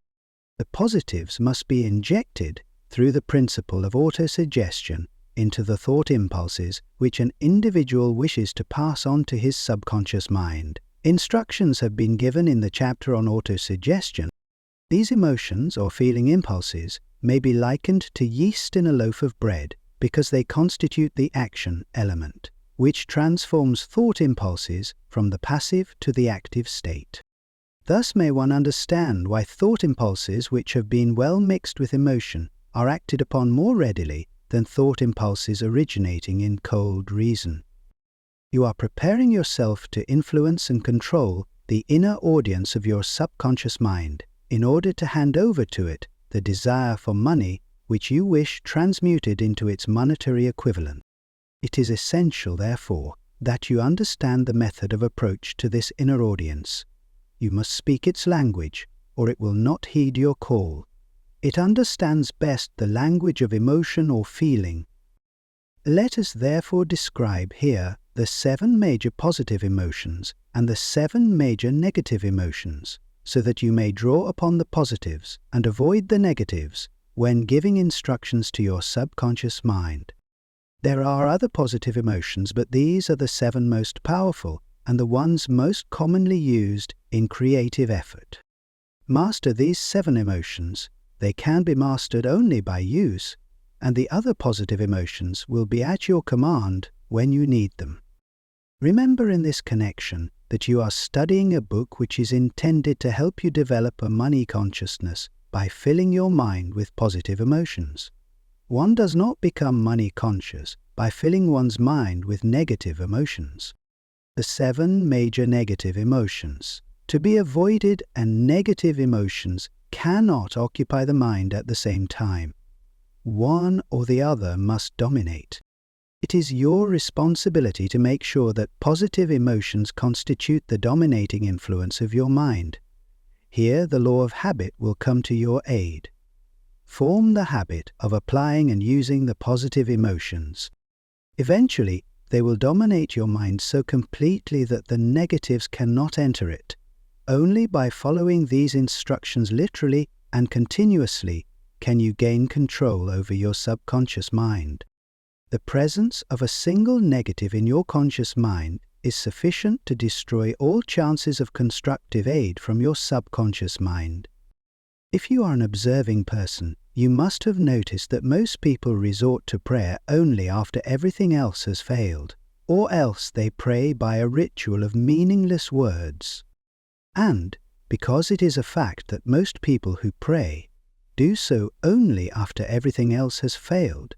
The positives must be injected through the principle of autosuggestion into the thought impulses which an individual wishes to pass on to his subconscious mind. Instructions have been given in the chapter on autosuggestion. These emotions or feeling impulses may be likened to yeast in a loaf of bread because they constitute the action element, which transforms thought impulses from the passive to the active state. Thus may one understand why thought impulses which have been well mixed with emotion are acted upon more readily than thought impulses originating in cold reason. You are preparing yourself to influence and control the inner audience of your subconscious mind in order to hand over to it the desire for money which you wish transmuted into its monetary equivalent. It is essential, therefore, that you understand the method of approach to this inner audience. You must speak its language, or it will not heed your call. It understands best the language of emotion or feeling. Let us therefore describe here the 7 major positive emotions and the 7 major negative emotions, so that you may draw upon the positives and avoid the negatives when giving instructions to your subconscious mind. There are other positive emotions, but these are the 7 most powerful and the ones most commonly used in creative effort. Master these 7 emotions. They can be mastered only by use, and the other positive emotions will be at your command when you need them. Remember in this connection that you are studying a book which is intended to help you develop a money consciousness by filling your mind with positive emotions. One does not become money conscious by filling one's mind with negative emotions. The 7 major negative emotions. To be avoided, and negative emotions cannot occupy the mind at the same time. One or the other must dominate. It is your responsibility to make sure that positive emotions constitute the dominating influence of your mind. Here the law of habit will come to your aid. Form the habit of applying and using the positive emotions. Eventually, they will dominate your mind so completely that the negatives cannot enter it. Only by following these instructions literally and continuously can you gain control over your subconscious mind. The presence of a single negative in your conscious mind is sufficient to destroy all chances of constructive aid from your subconscious mind. If you are an observing person, you must have noticed that most people resort to prayer only after everything else has failed, or else they pray by a ritual of meaningless words. And, because it is a fact that most people who pray do so only after everything else has failed.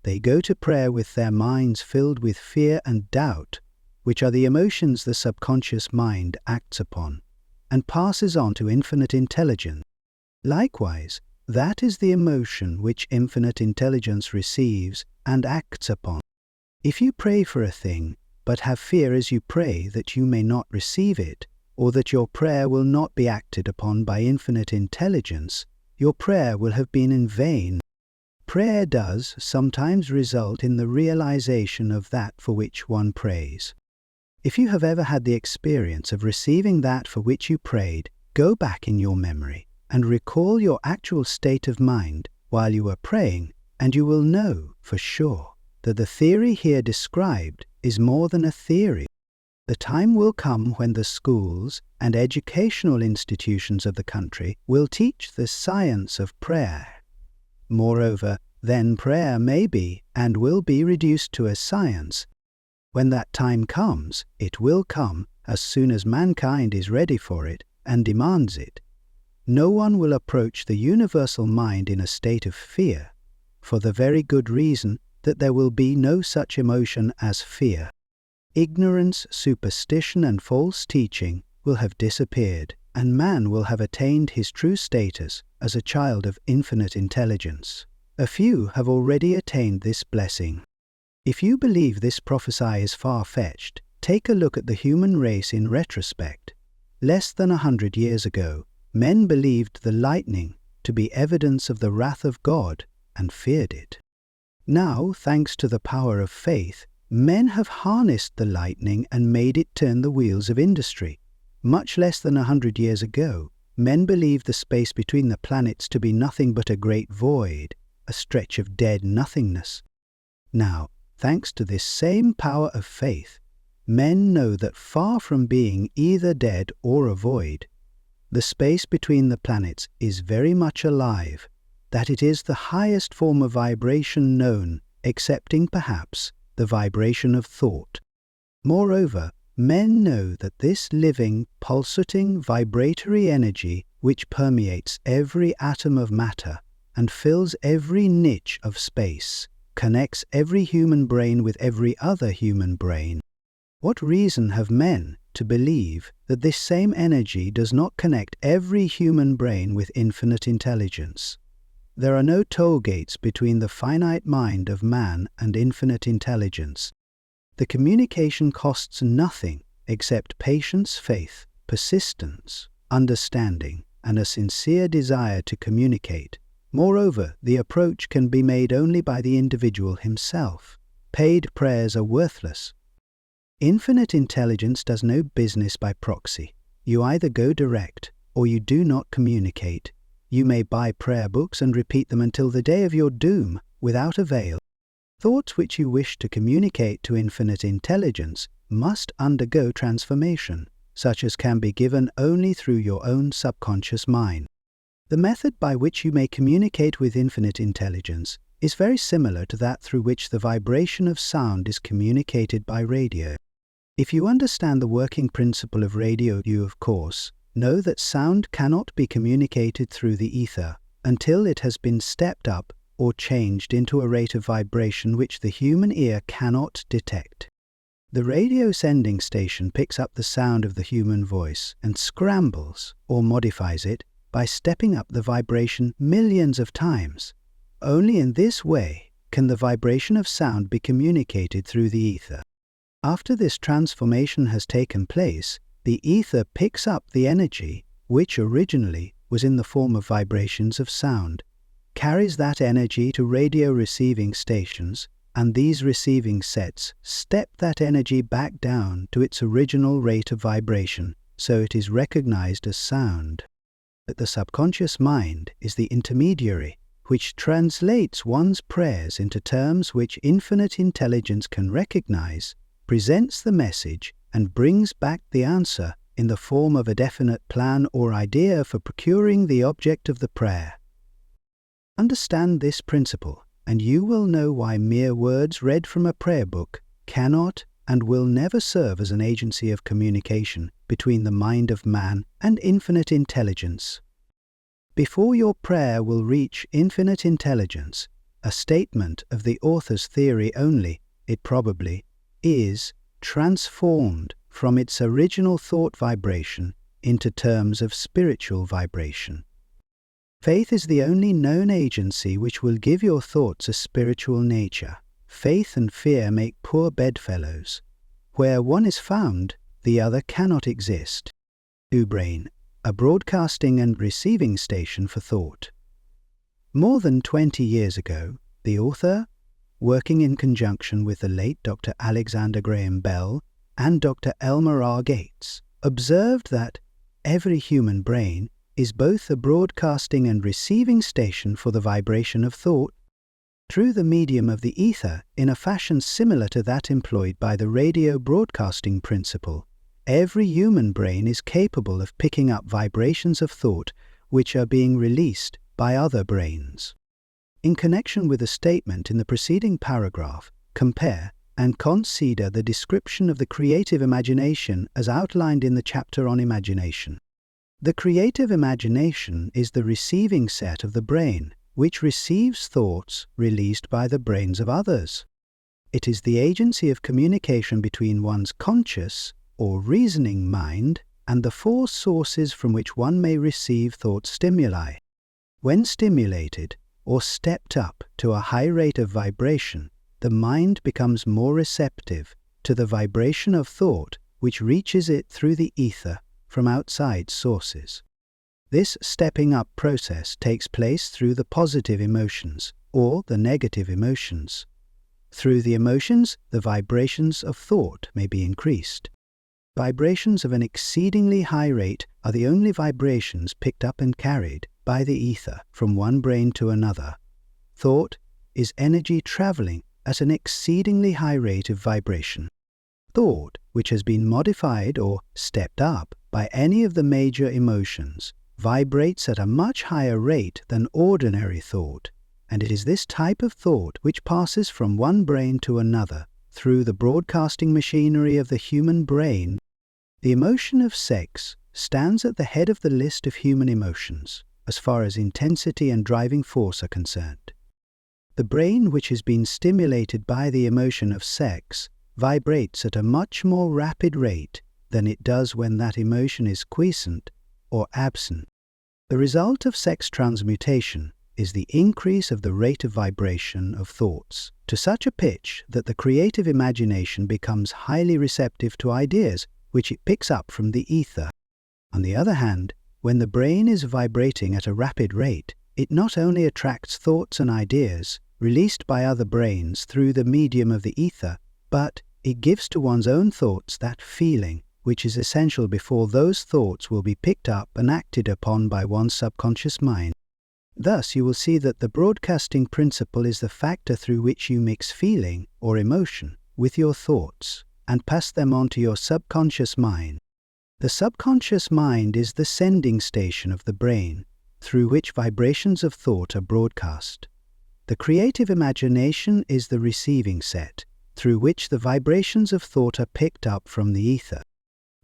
They go to prayer with their minds filled with fear and doubt, which are the emotions the subconscious mind acts upon, and passes on to infinite intelligence. Likewise, that is the emotion which infinite intelligence receives and acts upon. If you pray for a thing, but have fear as you pray that you may not receive it, or that your prayer will not be acted upon by infinite intelligence, your prayer will have been in vain. Prayer does sometimes result in the realization of that for which one prays. If you have ever had the experience of receiving that for which you prayed, go back in your memory and recall your actual state of mind while you were praying, and you will know for sure that the theory here described is more than a theory. The time will come when the schools and educational institutions of the country will teach the science of prayer. Moreover, then prayer may be and will be reduced to a science. When that time comes, it will come as soon as mankind is ready for it and demands it. No one will approach the universal mind in a state of fear, for the very good reason that there will be no such emotion as fear. Ignorance, superstition, and false teaching will have disappeared, and man will have attained his true status as a child of infinite intelligence. A few have already attained this blessing. If you believe this prophecy is far-fetched, take a look at the human race in retrospect. Less than 100 years ago, men believed the lightning to be evidence of the wrath of God and feared it. Now, thanks to the power of faith, men have harnessed the lightning and made it turn the wheels of industry. Much less than 100 years ago, men believed the space between the planets to be nothing but a great void, a stretch of dead nothingness. Now, thanks to this same power of faith, men know that far from being either dead or a void, the space between the planets is very much alive, that it is the highest form of vibration known, excepting perhaps the vibration of thought. Moreover, men know that this living, pulsating, vibratory energy which permeates every atom of matter and fills every niche of space, connects every human brain with every other human brain. What reason have men to believe that this same energy does not connect every human brain with infinite intelligence? There are no toll gates between the finite mind of man and infinite intelligence. The communication costs nothing except patience, faith, persistence, understanding, and a sincere desire to communicate. Moreover, the approach can be made only by the individual himself. Paid prayers are worthless. Infinite intelligence does no business by proxy. You either go direct, or you do not communicate. You may buy prayer books and repeat them until the day of your doom, without avail. Thoughts which you wish to communicate to infinite intelligence must undergo transformation, such as can be given only through your own subconscious mind. The method by which you may communicate with infinite intelligence is very similar to that through which the vibration of sound is communicated by radio. If you understand the working principle of radio, you, of course, know that sound cannot be communicated through the ether until it has been stepped up or changed into a rate of vibration which the human ear cannot detect. The radio sending station picks up the sound of the human voice and scrambles or modifies it by stepping up the vibration millions of times. Only in this way can the vibration of sound be communicated through the ether. After this transformation has taken place, the ether picks up the energy, which originally was in the form of vibrations of sound, carries that energy to radio receiving stations, and these receiving sets step that energy back down to its original rate of vibration, so it is recognized as sound. But the subconscious mind is the intermediary, which translates one's prayers into terms which infinite intelligence can recognize, presents the message, and brings back the answer in the form of a definite plan or idea for procuring the object of the prayer. Understand this principle, and you will know why mere words read from a prayer book cannot and will never serve as an agency of communication between the mind of man and infinite intelligence. Before your prayer will reach infinite intelligence, a statement of the author's theory only, it probably is transformed from its original thought vibration into terms of spiritual vibration. Faith is the only known agency which will give your thoughts a spiritual nature. Faith and fear make poor bedfellows. Where one is found, the other cannot exist. Brain, a broadcasting and receiving station for thought. More than 20 years ago, the author, working in conjunction with the late Dr. Alexander Graham Bell and Dr. Elmer R. Gates, observed that every human brain is both a broadcasting and receiving station for the vibration of thought through the medium of the ether in a fashion similar to that employed by the radio broadcasting principle. Every human brain is capable of picking up vibrations of thought which are being released by other brains. In connection with a statement in the preceding paragraph, compare and consider the description of the creative imagination as outlined in the chapter on imagination. The creative imagination is the receiving set of the brain, which receives thoughts released by the brains of others. It is the agency of communication between one's conscious or reasoning mind and the four sources from which one may receive thought stimuli. When stimulated or stepped up to a high rate of vibration, the mind becomes more receptive to the vibration of thought which reaches it through the ether from outside sources. This stepping up process takes place through the positive emotions or the negative emotions. Through the emotions, the vibrations of thought may be increased. Vibrations of an exceedingly high rate are the only vibrations picked up and carried by the ether from one brain to another. Thought is energy traveling at an exceedingly high rate of vibration. Thought, which has been modified or stepped up by any of the major emotions, vibrates at a much higher rate than ordinary thought, and it is this type of thought which passes from one brain to another through the broadcasting machinery of the human brain. The emotion of sex stands at the head of the list of human emotions, as far as intensity and driving force are concerned. The brain which has been stimulated by the emotion of sex vibrates at a much more rapid rate than it does when that emotion is quiescent or absent. The result of sex transmutation is the increase of the rate of vibration of thoughts to such a pitch that the creative imagination becomes highly receptive to ideas which it picks up from the ether. On the other hand, when the brain is vibrating at a rapid rate, it not only attracts thoughts and ideas released by other brains through the medium of the ether, but it gives to one's own thoughts that feeling which is essential before those thoughts will be picked up and acted upon by one's subconscious mind. Thus you will see that the broadcasting principle is the factor through which you mix feeling or emotion with your thoughts and pass them on to your subconscious mind. The subconscious mind is the sending station of the brain through which vibrations of thought are broadcast. The creative imagination is the receiving set through which the vibrations of thought are picked up from the ether.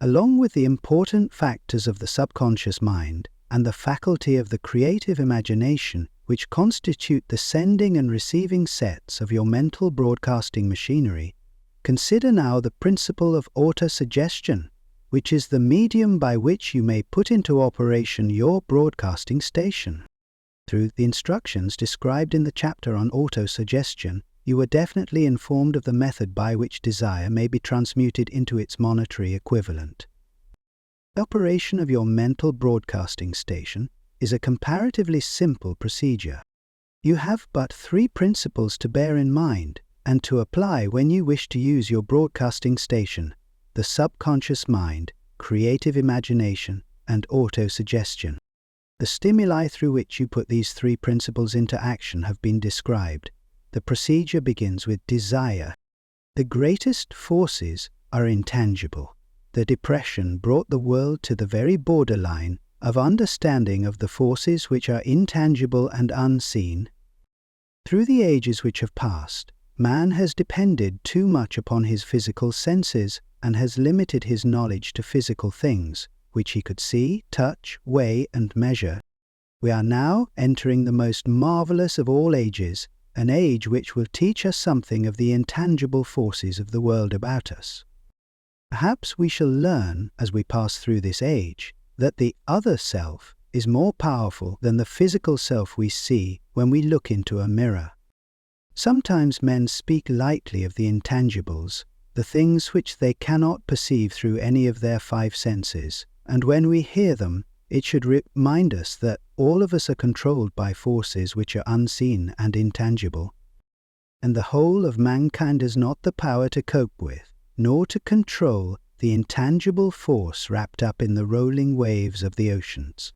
Along with the important factors of the subconscious mind and the faculty of the creative imagination, which constitute the sending and receiving sets of your mental broadcasting machinery, consider now the principle of autosuggestion, which is the medium by which you may put into operation your broadcasting station. Through the instructions described in the chapter on autosuggestion, you are definitely informed of the method by which desire may be transmuted into its monetary equivalent. The operation of your mental broadcasting station is a comparatively simple procedure. You have but 3 principles to bear in mind and to apply when you wish to use your broadcasting station: the subconscious mind, creative imagination, and autosuggestion. The stimuli through which you put these 3 principles into action have been described. The procedure begins with desire. The greatest forces are intangible. The Depression brought the world to the very borderline of understanding of the forces which are intangible and unseen. Through the ages which have passed, man has depended too much upon his physical senses and has limited his knowledge to physical things, which he could see, touch, weigh, and measure. We are now entering the most marvelous of all ages, an age which will teach us something of the intangible forces of the world about us. Perhaps we shall learn, as we pass through this age, that the other self is more powerful than the physical self we see when we look into a mirror. Sometimes men speak lightly of the intangibles, the things which they cannot perceive through any of their five senses, and when we hear them, it should remind us that all of us are controlled by forces which are unseen and intangible. And the whole of mankind has not the power to cope with, nor to control, the intangible force wrapped up in the rolling waves of the oceans.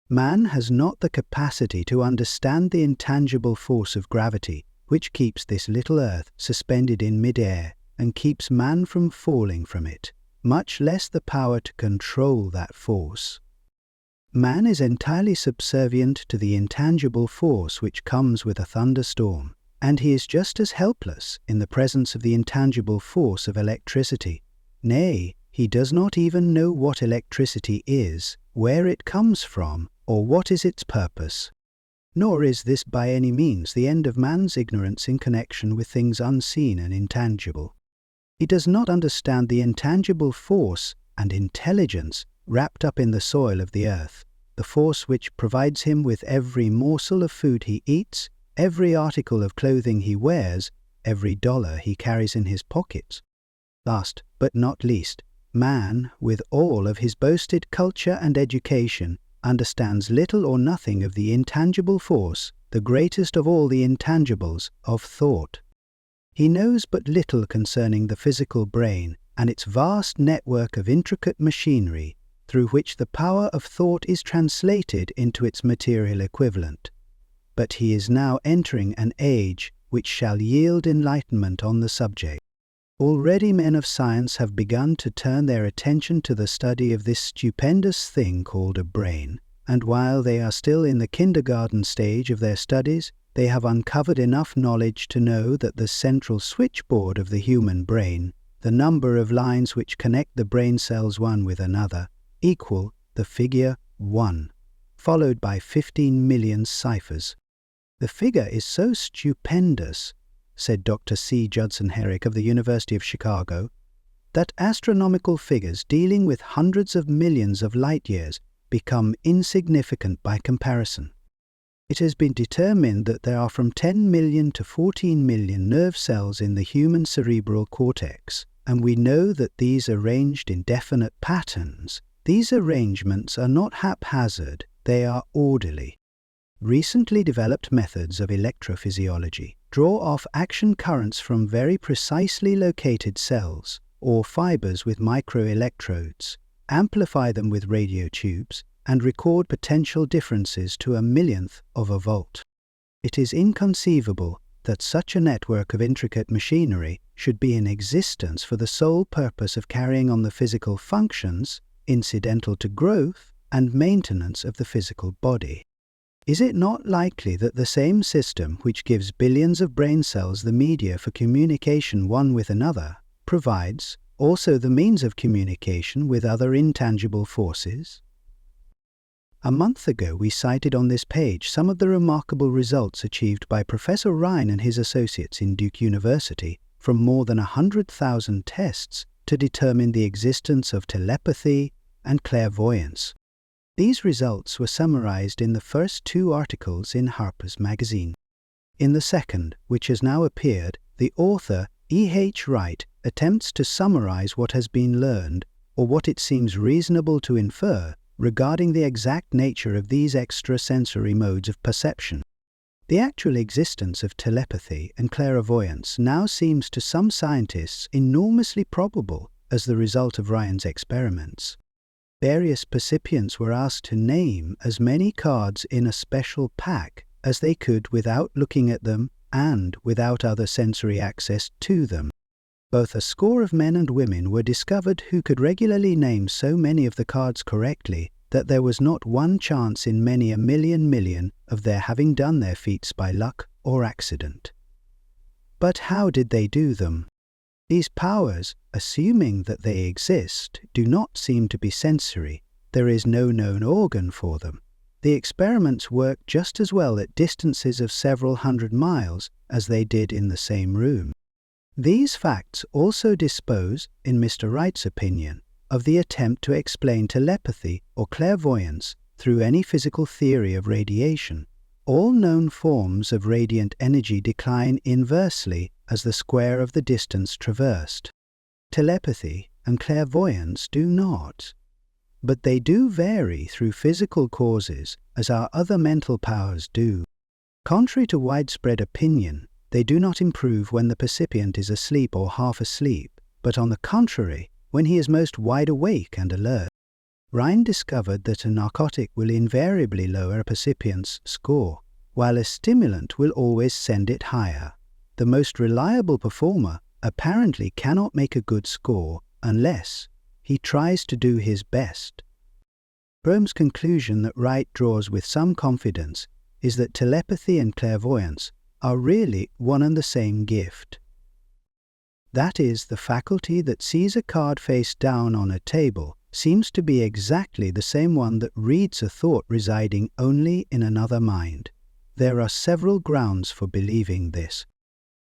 Man has not the capacity to understand the intangible force of gravity, which keeps this little earth suspended in mid-air and keeps man from falling from it, much less the power to control that force. Man is entirely subservient to the intangible force which comes with a thunderstorm, and he is just as helpless in the presence of the intangible force of electricity. Nay, he does not even know what electricity is, where it comes from, or what is its purpose. Nor is this by any means the end of man's ignorance in connection with things unseen and intangible. He does not understand the intangible force and intelligence wrapped up in the soil of the earth, the force which provides him with every morsel of food he eats, every article of clothing he wears, every dollar he carries in his pockets. Last but not least, man, with all of his boasted culture and education, understands little or nothing of the intangible force, the greatest of all the intangibles, of thought. He knows but little concerning the physical brain and its vast network of intricate machinery through which the power of thought is translated into its material equivalent. But he is now entering an age which shall yield enlightenment on the subject. Already men of science have begun to turn their attention to the study of this stupendous thing called a brain, and while they are still in the kindergarten stage of their studies, they have uncovered enough knowledge to know that the central switchboard of the human brain, the number of lines which connect the brain cells one with another, equal the figure 1, followed by 15 million ciphers. The figure is so stupendous, said Dr. C. Judson Herrick of the University of Chicago, that astronomical figures dealing with hundreds of millions of light years become insignificant by comparison. It has been determined that there are from 10 million to 14 million nerve cells in the human cerebral cortex, and we know that these are arranged in definite patterns. These arrangements are not haphazard, they are orderly. Recently developed methods of electrophysiology draw off action currents from very precisely located cells, or fibers with microelectrodes, amplify them with radio tubes, and record potential differences to a millionth of a volt. It is inconceivable that such a network of intricate machinery should be in existence for the sole purpose of carrying on the physical functions incidental to growth and maintenance of the physical body. Is it not likely that the same system which gives billions of brain cells the media for communication one with another provides also the means of communication with other intangible forces? A month ago we cited on this page some of the remarkable results achieved by Professor Rhine and his associates in Duke University from more than 100,000 tests to determine the existence of telepathy and clairvoyance. These results were summarized in the first two articles in Harper's Magazine. In the second, which has now appeared, the author, E. H. Wright, attempts to summarize what has been learned, or what it seems reasonable to infer, regarding the exact nature of these extrasensory modes of perception. The actual existence of telepathy and clairvoyance now seems to some scientists enormously probable as the result of Ryan's experiments. Various percipients were asked to name as many cards in a special pack as they could without looking at them and without other sensory access to them. Both a score of men and women were discovered who could regularly name so many of the cards correctly that there was not one chance in many a million of their having done their feats by luck or accident. But how did they do them? These powers, assuming that they exist, do not seem to be sensory. There is no known organ for them. The experiments work just as well at distances of several hundred miles as they did in the same room. These facts also dispose, in Mr. Wright's opinion, of the attempt to explain telepathy or clairvoyance through any physical theory of radiation. All known forms of radiant energy decline inversely as the square of the distance traversed. Telepathy and clairvoyance do not. But they do vary through physical causes as our other mental powers do. Contrary to widespread opinion, they do not improve when the percipient is asleep or half asleep, but on the contrary, when he is most wide awake and alert. Rhine discovered that a narcotic will invariably lower a percipient's score, while a stimulant will always send it higher. The most reliable performer apparently cannot make a good score unless he tries to do his best. Rome's conclusion that Wright draws with some confidence is that telepathy and clairvoyance are really one and the same gift. That is, the faculty that sees a card face down on a table seems to be exactly the same one that reads a thought residing only in another mind. There are several grounds for believing this.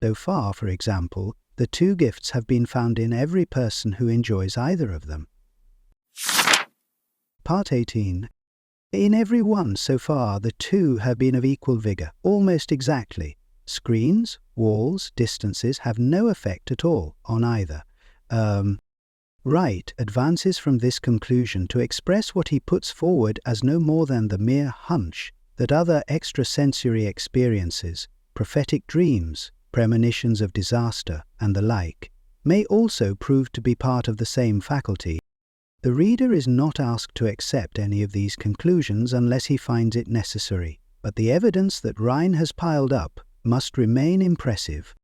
So far, for example, the two gifts have been found in every person who enjoys either of them. Part 18. In every one so far, the two have been of equal vigor, almost exactly. Screens, walls, distances have no effect at all on either. Wright advances from this conclusion to express what he puts forward as no more than the mere hunch that other extrasensory experiences, prophetic dreams, premonitions of disaster, and the like, may also prove to be part of the same faculty. The reader is not asked to accept any of these conclusions unless he finds it necessary, but the evidence that Rhine has piled up must remain impressive.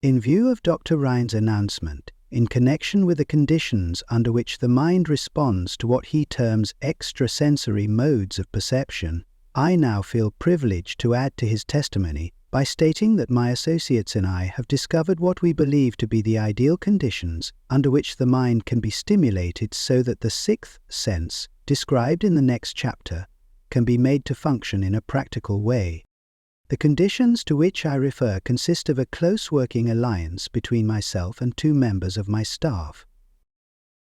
In view of Dr. Rhine's announcement, in connection with the conditions under which the mind responds to what he terms extrasensory modes of perception, I now feel privileged to add to his testimony by stating that my associates and I have discovered what we believe to be the ideal conditions under which the mind can be stimulated so that the sixth sense, described in the next chapter, can be made to function in a practical way. The conditions to which I refer consist of a close working alliance between myself and two members of my staff.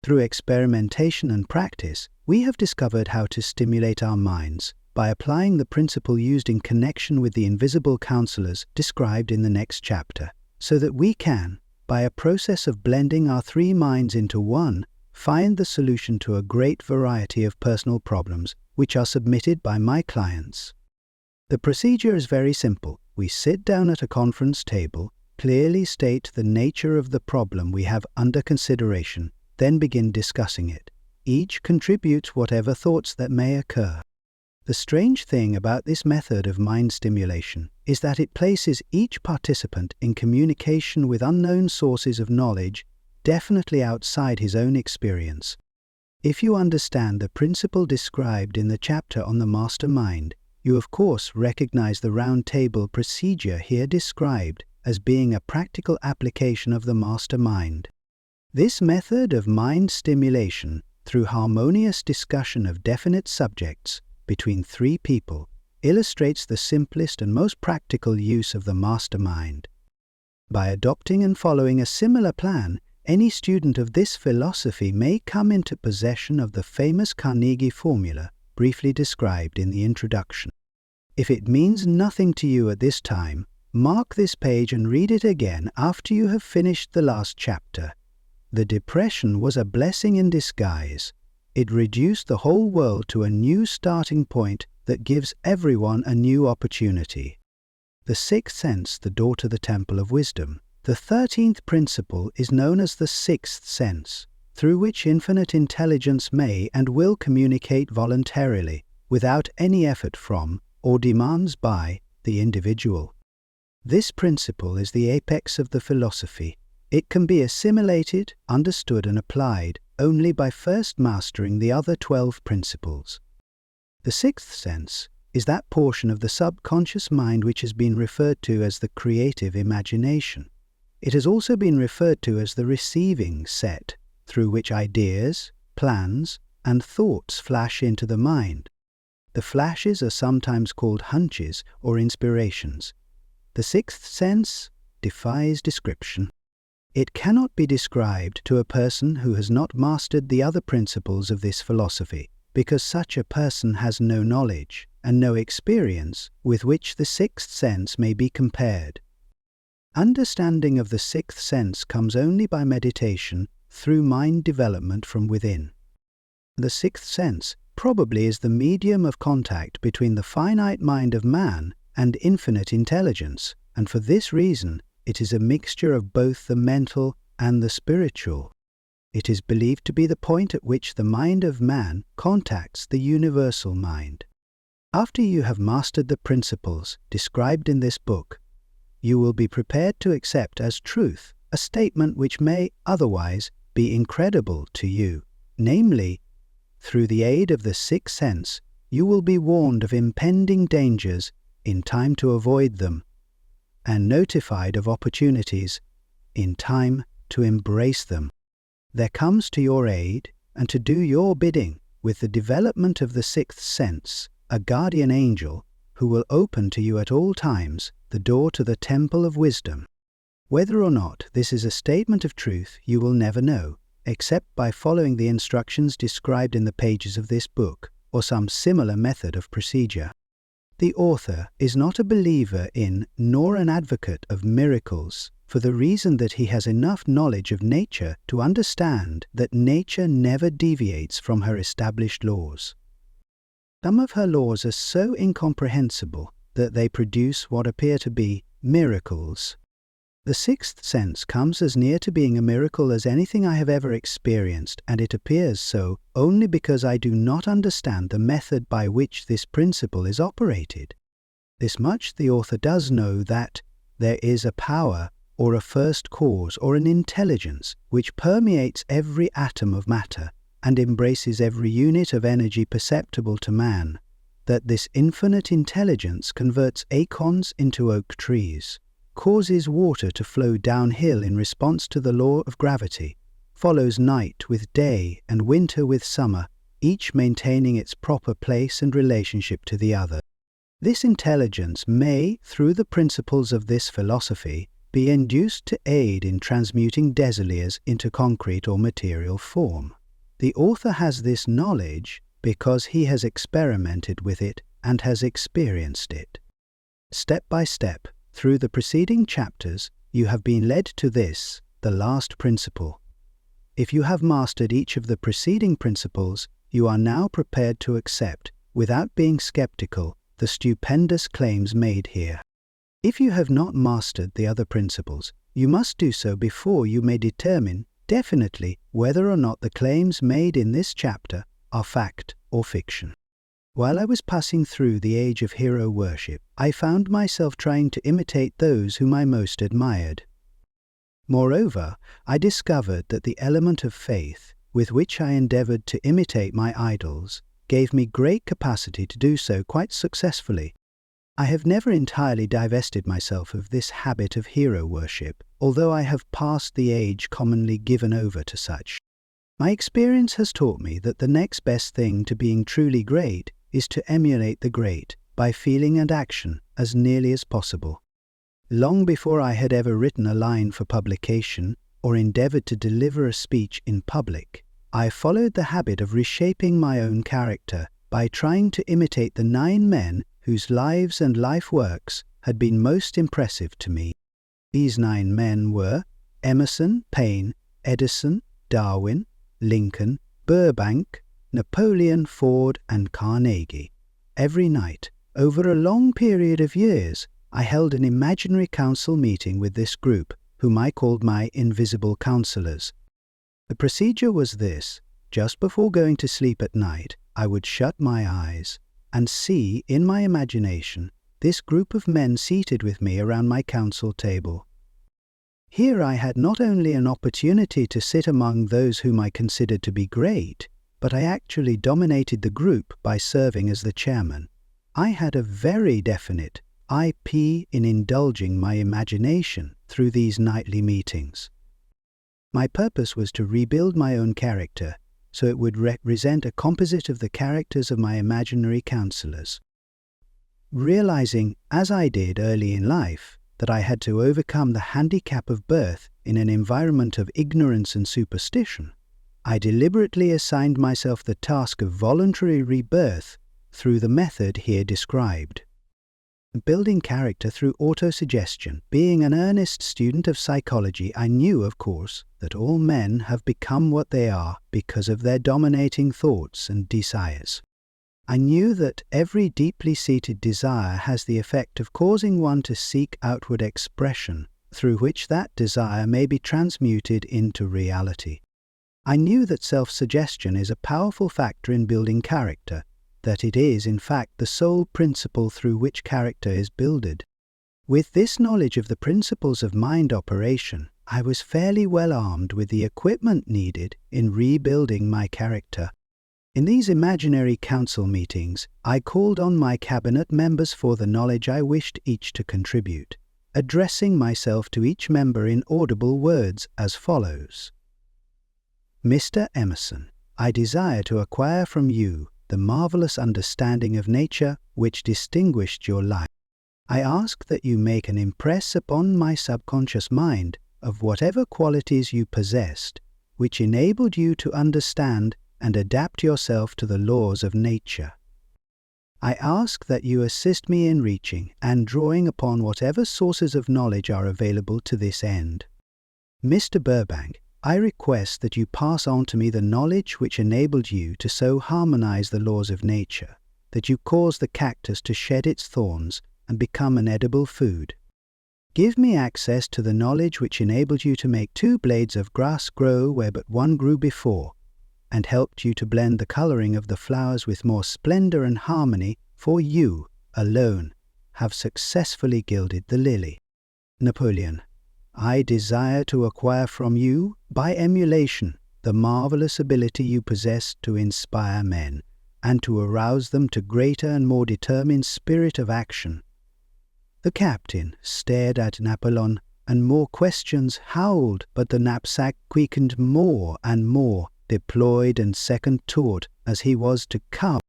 Through experimentation and practice, we have discovered how to stimulate our minds by applying the principle used in connection with the invisible counselors described in the next chapter, so that we can, by a process of blending our three minds into one, find the solution to a great variety of personal problems which are submitted by my clients. The procedure is very simple. We sit down at a conference table, clearly state the nature of the problem we have under consideration, then begin discussing it. Each contributes whatever thoughts that may occur. The strange thing about this method of mind stimulation is that it places each participant in communication with unknown sources of knowledge definitely outside his own experience. If you understand the principle described in the chapter on the master mind, you of course recognize the round table procedure here described as being a practical application of the master mind. This method of mind stimulation, through harmonious discussion of definite subjects between three people, illustrates the simplest and most practical use of the master mind. By adopting and following a similar plan, any student of this philosophy may come into possession of the famous Carnegie formula briefly described in the introduction. If it means nothing to you at this time, mark this page and read it again after you have finished the last chapter. The depression was a blessing in disguise. It reduced the whole world to a new starting point that gives everyone a new opportunity. The sixth sense, the door to the temple of wisdom. The 13th principle is known as the sixth sense, through which infinite intelligence may and will communicate voluntarily, without any effort from, or demands by, the individual. This principle is the apex of the philosophy. It can be assimilated, understood and applied only by first mastering the other 12 principles. The sixth sense is that portion of the subconscious mind which has been referred to as the creative imagination. It has also been referred to as the receiving set, through which ideas, plans, and thoughts flash into the mind. The flashes are sometimes called hunches or inspirations. The sixth sense defies description. It cannot be described to a person who has not mastered the other principles of this philosophy, because such a person has no knowledge and no experience with which the sixth sense may be compared. Understanding of the sixth sense comes only by meditation through mind development from within. The sixth sense probably is the medium of contact between the finite mind of man and infinite intelligence, and for this reason it is a mixture of both the mental and the spiritual. It is believed to be the point at which the mind of man contacts the universal mind. After you have mastered the principles described in this book, you will be prepared to accept as truth a statement which may otherwise be incredible to you, namely, through the aid of the sixth sense, you will be warned of impending dangers in time to avoid them, and notified of opportunities in time to embrace them. There comes to your aid and to do your bidding with the development of the sixth sense a guardian angel who will open to you at all times the door to the temple of wisdom. Whether or not this is a statement of truth you will never know, except by following the instructions described in the pages of this book, or some similar method of procedure. The author is not a believer in nor an advocate of miracles, for the reason that he has enough knowledge of nature to understand that nature never deviates from her established laws. Some of her laws are so incomprehensible that they produce what appear to be miracles. The sixth sense comes as near to being a miracle as anything I have ever experienced, and it appears so only because I do not understand the method by which this principle is operated. This much the author does know, that there is a power or a first cause or an intelligence which permeates every atom of matter and embraces every unit of energy perceptible to man, that this infinite intelligence converts acorns into oak trees, causes water to flow downhill in response to the law of gravity, follows night with day and winter with summer, each maintaining its proper place and relationship to the other. This intelligence may, through the principles of this philosophy, be induced to aid in transmuting desireas into concrete or material form. The author has this knowledge because he has experimented with it and has experienced it. Step by step, through the preceding chapters, you have been led to this, the last principle. If you have mastered each of the preceding principles, you are now prepared to accept, without being skeptical, the stupendous claims made here. If you have not mastered the other principles, you must do so before you may determine definitely whether or not the claims made in this chapter are fact or fiction. While I was passing through the age of hero worship, I found myself trying to imitate those whom I most admired. Moreover, I discovered that the element of faith with which I endeavored to imitate my idols gave me great capacity to do so quite successfully. I have never entirely divested myself of this habit of hero worship, although I have passed the age commonly given over to such. My experience has taught me that the next best thing to being truly great is to emulate the great by feeling and action as nearly as possible. Long before I had ever written a line for publication or endeavored to deliver a speech in public, I followed the habit of reshaping my own character by trying to imitate the 9 men whose lives and life works had been most impressive to me. These 9 men were Emerson, Paine, Edison, Darwin, Lincoln, Burbank, Napoleon, Ford, and Carnegie. Every night, over a long period of years, I held an imaginary council meeting with this group, whom I called my invisible counselors. The procedure was this: just before going to sleep at night, I would shut my eyes and see, in my imagination, this group of men seated with me around my council table. Here I had not only an opportunity to sit among those whom I considered to be great, but I actually dominated the group by serving as the chairman. I had a very definite IP in indulging my imagination through these nightly meetings. My purpose was to rebuild my own character so it would represent a composite of the characters of my imaginary counselors. Realizing, as I did early in life, that I had to overcome the handicap of birth in an environment of ignorance and superstition, I deliberately assigned myself the task of voluntary rebirth through the method here described. Building character through autosuggestion. Being an earnest student of psychology, I knew, of course, that all men have become what they are because of their dominating thoughts and desires. I knew that every deeply seated desire has the effect of causing one to seek outward expression, through which that desire may be transmuted into reality. I knew that self-suggestion is a powerful factor in building character, that it is, in fact, the sole principle through which character is builded. With this knowledge of the principles of mind operation, I was fairly well armed with the equipment needed in rebuilding my character. In these imaginary council meetings, I called on my cabinet members for the knowledge I wished each to contribute, addressing myself to each member in audible words as follows. Mr. Emerson, I desire to acquire from you the marvelous understanding of nature which distinguished your life. I ask that you make an impress upon my subconscious mind of whatever qualities you possessed, which enabled you to understand and adapt yourself to the laws of nature. I ask that you assist me in reaching and drawing upon whatever sources of knowledge are available to this end. Mr. Burbank, I request that you pass on to me the knowledge which enabled you to so harmonize the laws of nature, that you caused the cactus to shed its thorns and become an edible food. Give me access to the knowledge which enabled you to make 2 blades of grass grow where but one grew before, and helped you to blend the coloring of the flowers with more splendor and harmony, for you, alone, have successfully gilded the lily. Napoleon, I desire to acquire from you, by emulation, the marvelous ability you possess to inspire men, and to arouse them to greater and more determined spirit of action. The captain stared at Napoleon, and more questions howled, but the knapsack quickened more and more, deployed and second-taught as he was to come,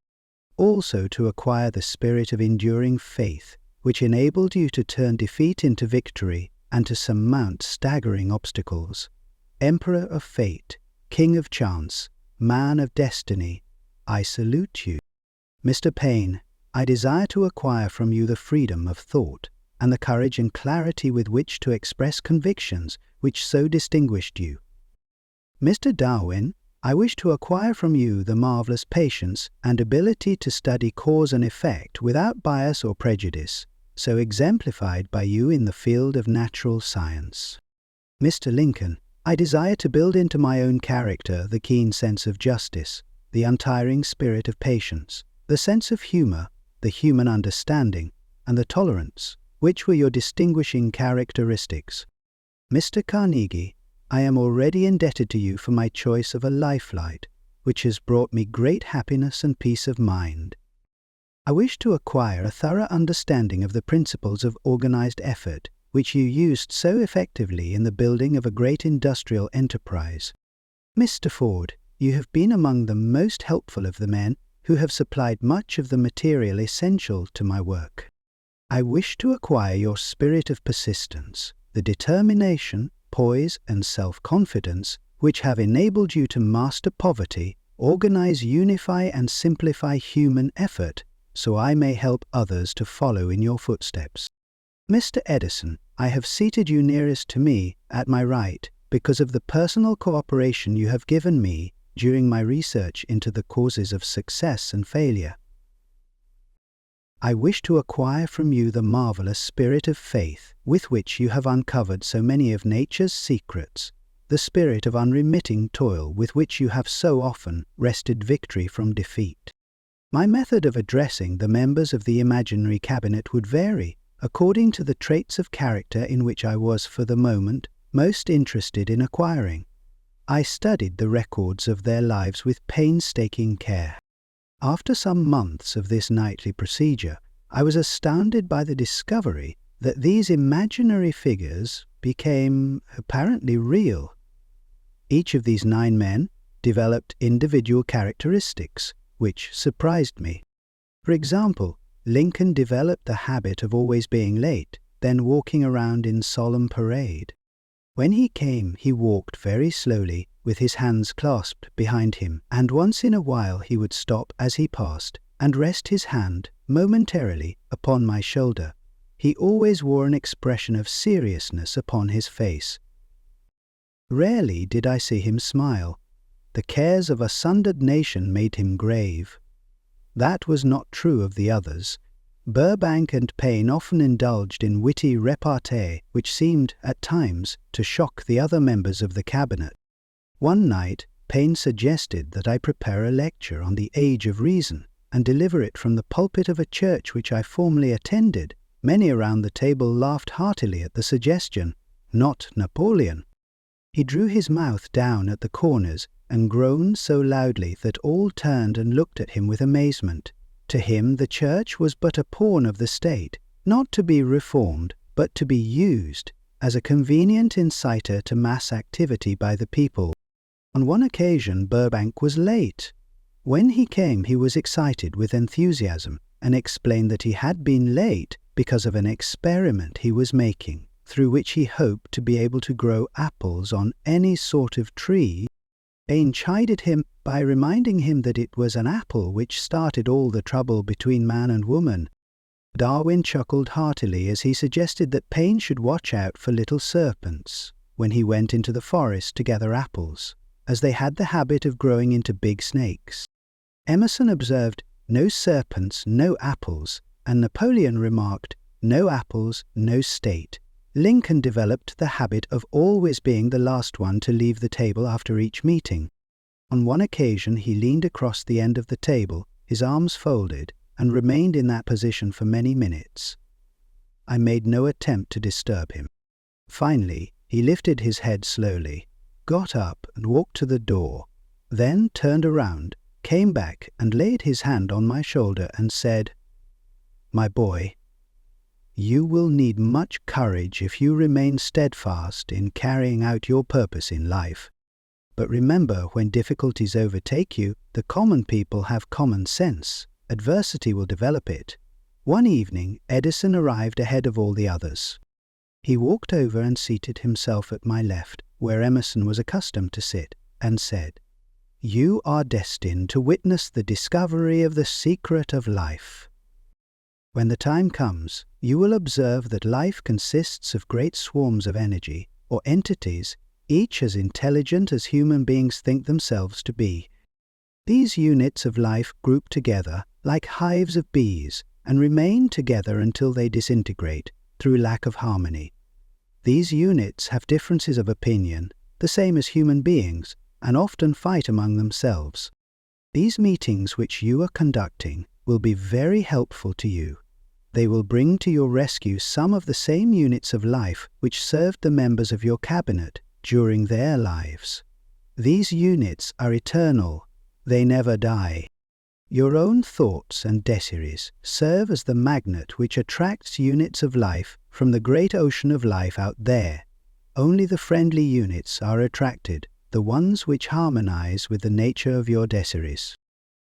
also to acquire the spirit of enduring faith, which enabled you to turn defeat into victory and to surmount staggering obstacles. Emperor of fate, king of chance, man of destiny, I salute you. Mr. Payne, I desire to acquire from you the freedom of thought and the courage and clarity with which to express convictions which so distinguished you. Mr. Darwin, I wish to acquire from you the marvelous patience and ability to study cause and effect without bias or prejudice, so exemplified by you in the field of natural science. Mr. Lincoln, I desire to build into my own character the keen sense of justice, the untiring spirit of patience, the sense of humor, the human understanding, and the tolerance, which were your distinguishing characteristics. Mr. Carnegie, I am already indebted to you for my choice of a lifelight, which has brought me great happiness and peace of mind. I wish to acquire a thorough understanding of the principles of organized effort, which you used so effectively in the building of a great industrial enterprise. Mr. Ford, you have been among the most helpful of the men who have supplied much of the material essential to my work. I wish to acquire your spirit of persistence, the determination, poise, and self-confidence which have enabled you to master poverty, organize, unify, and simplify human effort, so I may help others to follow in your footsteps. Mr. Edison, I have seated you nearest to me, at my right, because of the personal cooperation you have given me during my research into the causes of success and failure. I wish to acquire from you the marvelous spirit of faith with which you have uncovered so many of nature's secrets, the spirit of unremitting toil with which you have so often wrested victory from defeat. My method of addressing the members of the imaginary cabinet would vary according to the traits of character in which I was for the moment most interested in acquiring. I studied the records of their lives with painstaking care. After some months of this nightly procedure, I was astounded by the discovery that these imaginary figures became apparently real. Each of these 9 men, developed individual characteristics, which surprised me. For example, Lincoln developed the habit of always being late, then walking around in solemn parade. When he came, he walked very slowly, with his hands clasped behind him, and once in a while he would stop as he passed and rest his hand momentarily upon my shoulder. He always wore an expression of seriousness upon his face. Rarely did I see him smile. The cares of a sundered nation made him grave. That was not true of the others. Burbank and Paine often indulged in witty repartee which seemed, at times, to shock the other members of the cabinet. One night, Paine suggested that I prepare a lecture on the age of reason and deliver it from the pulpit of a church which I formerly attended. Many around the table laughed heartily at the suggestion. Not Napoleon. He drew his mouth down at the corners and groaned so loudly that all turned and looked at him with amazement. To him the church was but a pawn of the state, not to be reformed, but to be used as a convenient inciter to mass activity by the people. On one occasion Burbank was late. When he came he was excited with enthusiasm and explained that he had been late because of an experiment he was making, through which he hoped to be able to grow apples on any sort of tree. Paine chided him by reminding him that it was an apple which started all the trouble between man and woman. Darwin chuckled heartily as he suggested that Paine should watch out for little serpents when he went into the forest to gather apples, as they had the habit of growing into big snakes. Emerson observed, "No serpents, no apples," and Napoleon remarked, "No apples, no state." Lincoln developed the habit of always being the last one to leave the table after each meeting. On one occasion he leaned across the end of the table, his arms folded, and remained in that position for many minutes. I made no attempt to disturb him. Finally, he lifted his head slowly, got up and walked to the door, then turned around, came back and laid his hand on my shoulder and said, "My boy, you will need much courage if you remain steadfast in carrying out your purpose in life. But remember, when difficulties overtake you, the common people have common sense. Adversity will develop it." One evening, Edison arrived ahead of all the others. He walked over and seated himself at my left, where Emerson was accustomed to sit, and said, "You are destined to witness the discovery of the secret of life. When the time comes, you will observe that life consists of great swarms of energy, or entities, each as intelligent as human beings think themselves to be. These units of life group together like hives of bees and remain together until they disintegrate through lack of harmony. These units have differences of opinion, the same as human beings, and often fight among themselves. These meetings which you are conducting will be very helpful to you. They will bring to your rescue some of the same units of life which served the members of your cabinet during their lives. These units are eternal. They never die. Your own thoughts and desiries serve as the magnet which attracts units of life from the great ocean of life out there. Only the friendly units are attracted, the ones which harmonize with the nature of your desiries."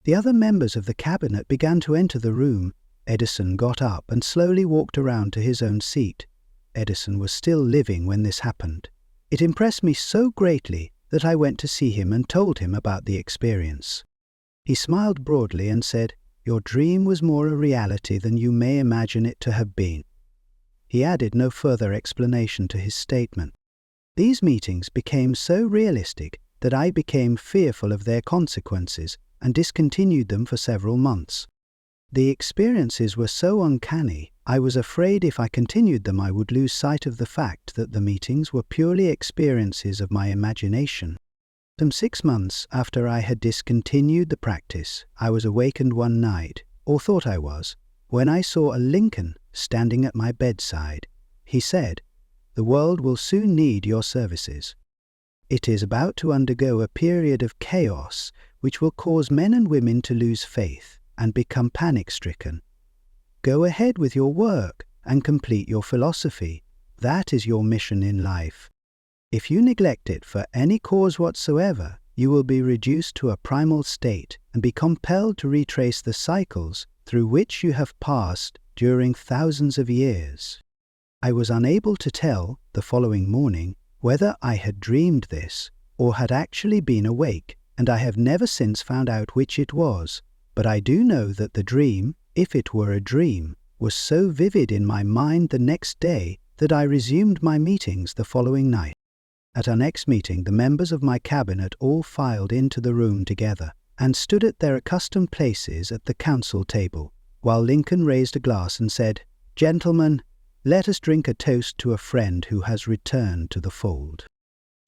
The other members of the cabinet began to enter the room. Edison got up and slowly walked around to his own seat. Edison was still living when this happened. It impressed me so greatly that I went to see him and told him about the experience. He smiled broadly and said, "Your dream was more a reality than you may imagine it to have been." He added no further explanation to his statement. These meetings became so realistic that I became fearful of their consequences and discontinued them for several months. The experiences were so uncanny, I was afraid if I continued them I would lose sight of the fact that the meetings were purely experiences of my imagination. Some 6 months after I had discontinued the practice, I was awakened one night, or thought I was, when I saw a Lincoln standing at my bedside. He said, "The world will soon need your services. It is about to undergo a period of chaos which will cause men and women to lose faith and become panic-stricken. Go ahead with your work and complete your philosophy. That is your mission in life. If you neglect it for any cause whatsoever, you will be reduced to a primal state and be compelled to retrace the cycles through which you have passed during thousands of years. I was unable to tell, the following morning, whether I had dreamed this or had actually been awake, and I have never since found out which it was, but I do know that the dream, if it were a dream, was so vivid in my mind the next day that I resumed my meetings the following night. At our next meeting, the members of my cabinet all filed into the room together and stood at their accustomed places at the council table, while Lincoln raised a glass and said, "Gentlemen, let us drink a toast to a friend who has returned to the fold."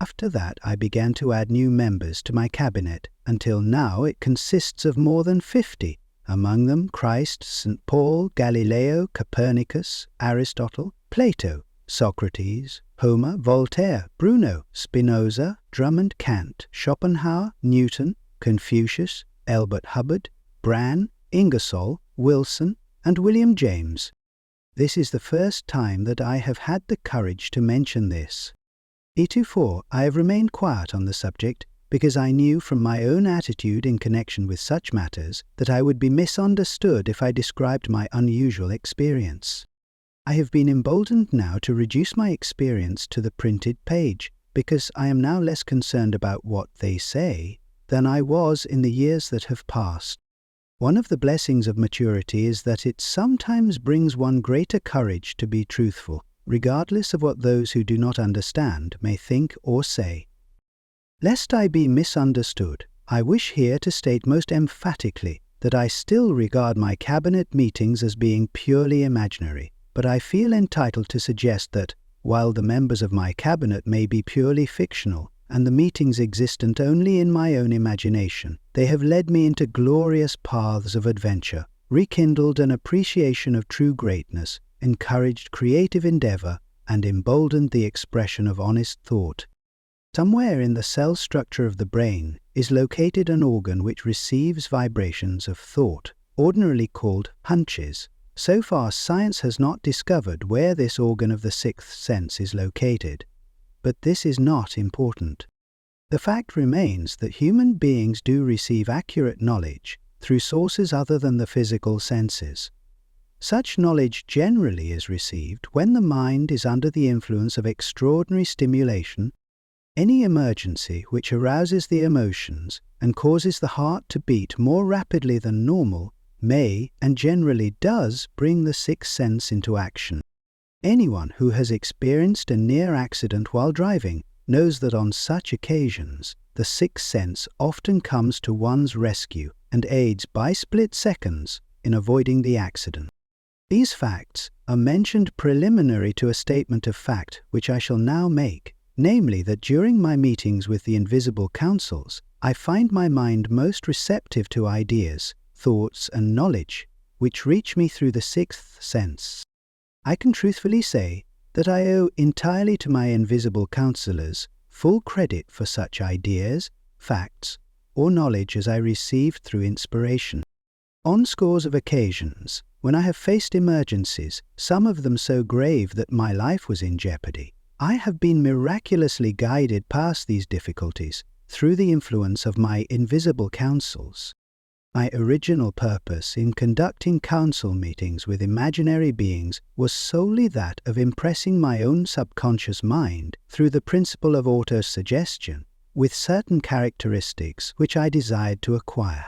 After that, I began to add new members to my cabinet, until now it consists of more than 50, among them Christ, St. Paul, Galileo, Copernicus, Aristotle, Plato, Socrates, Homer, Voltaire, Bruno, Spinoza, Drummond, Kant, Schopenhauer, Newton, Confucius, Elbert Hubbard, Bran, Ingersoll, Wilson, and William James. This is the first time that I have had the courage to mention this. Heretofore, I have remained quiet on the subject because I knew from my own attitude in connection with such matters that I would be misunderstood if I described my unusual experience. I have been emboldened now to reduce my experience to the printed page, because I am now less concerned about what they say than I was in the years that have passed. One of the blessings of maturity is that it sometimes brings one greater courage to be truthful, regardless of what those who do not understand may think or say. Lest I be misunderstood, I wish here to state most emphatically that I still regard my cabinet meetings as being purely imaginary, but I feel entitled to suggest that, while the members of my cabinet may be purely fictional, and the meetings existent only in my own imagination, they have led me into glorious paths of adventure, rekindled an appreciation of true greatness, encouraged creative endeavor, and emboldened the expression of honest thought. Somewhere in the cell structure of the brain is located an organ which receives vibrations of thought, ordinarily called hunches. So far, science has not discovered where this organ of the sixth sense is located. But this is not important. The fact remains that human beings do receive accurate knowledge through sources other than the physical senses. Such knowledge generally is received when the mind is under the influence of extraordinary stimulation. Any emergency which arouses the emotions and causes the heart to beat more rapidly than normal may, and generally does, bring the sixth sense into action. Anyone who has experienced a near accident while driving knows that on such occasions the sixth sense often comes to one's rescue and aids by split seconds in avoiding the accident. These facts are mentioned preliminary to a statement of fact which I shall now make, namely that during my meetings with the invisible councils, I find my mind most receptive to ideas, thoughts, and knowledge which reach me through the sixth sense. I can truthfully say that I owe entirely to my invisible counselors full credit for such ideas, facts, or knowledge as I received through inspiration. On scores of occasions, when I have faced emergencies, some of them so grave that my life was in jeopardy, I have been miraculously guided past these difficulties through the influence of my invisible counsels. My original purpose in conducting council meetings with imaginary beings was solely that of impressing my own subconscious mind through the principle of autosuggestion with certain characteristics which I desired to acquire.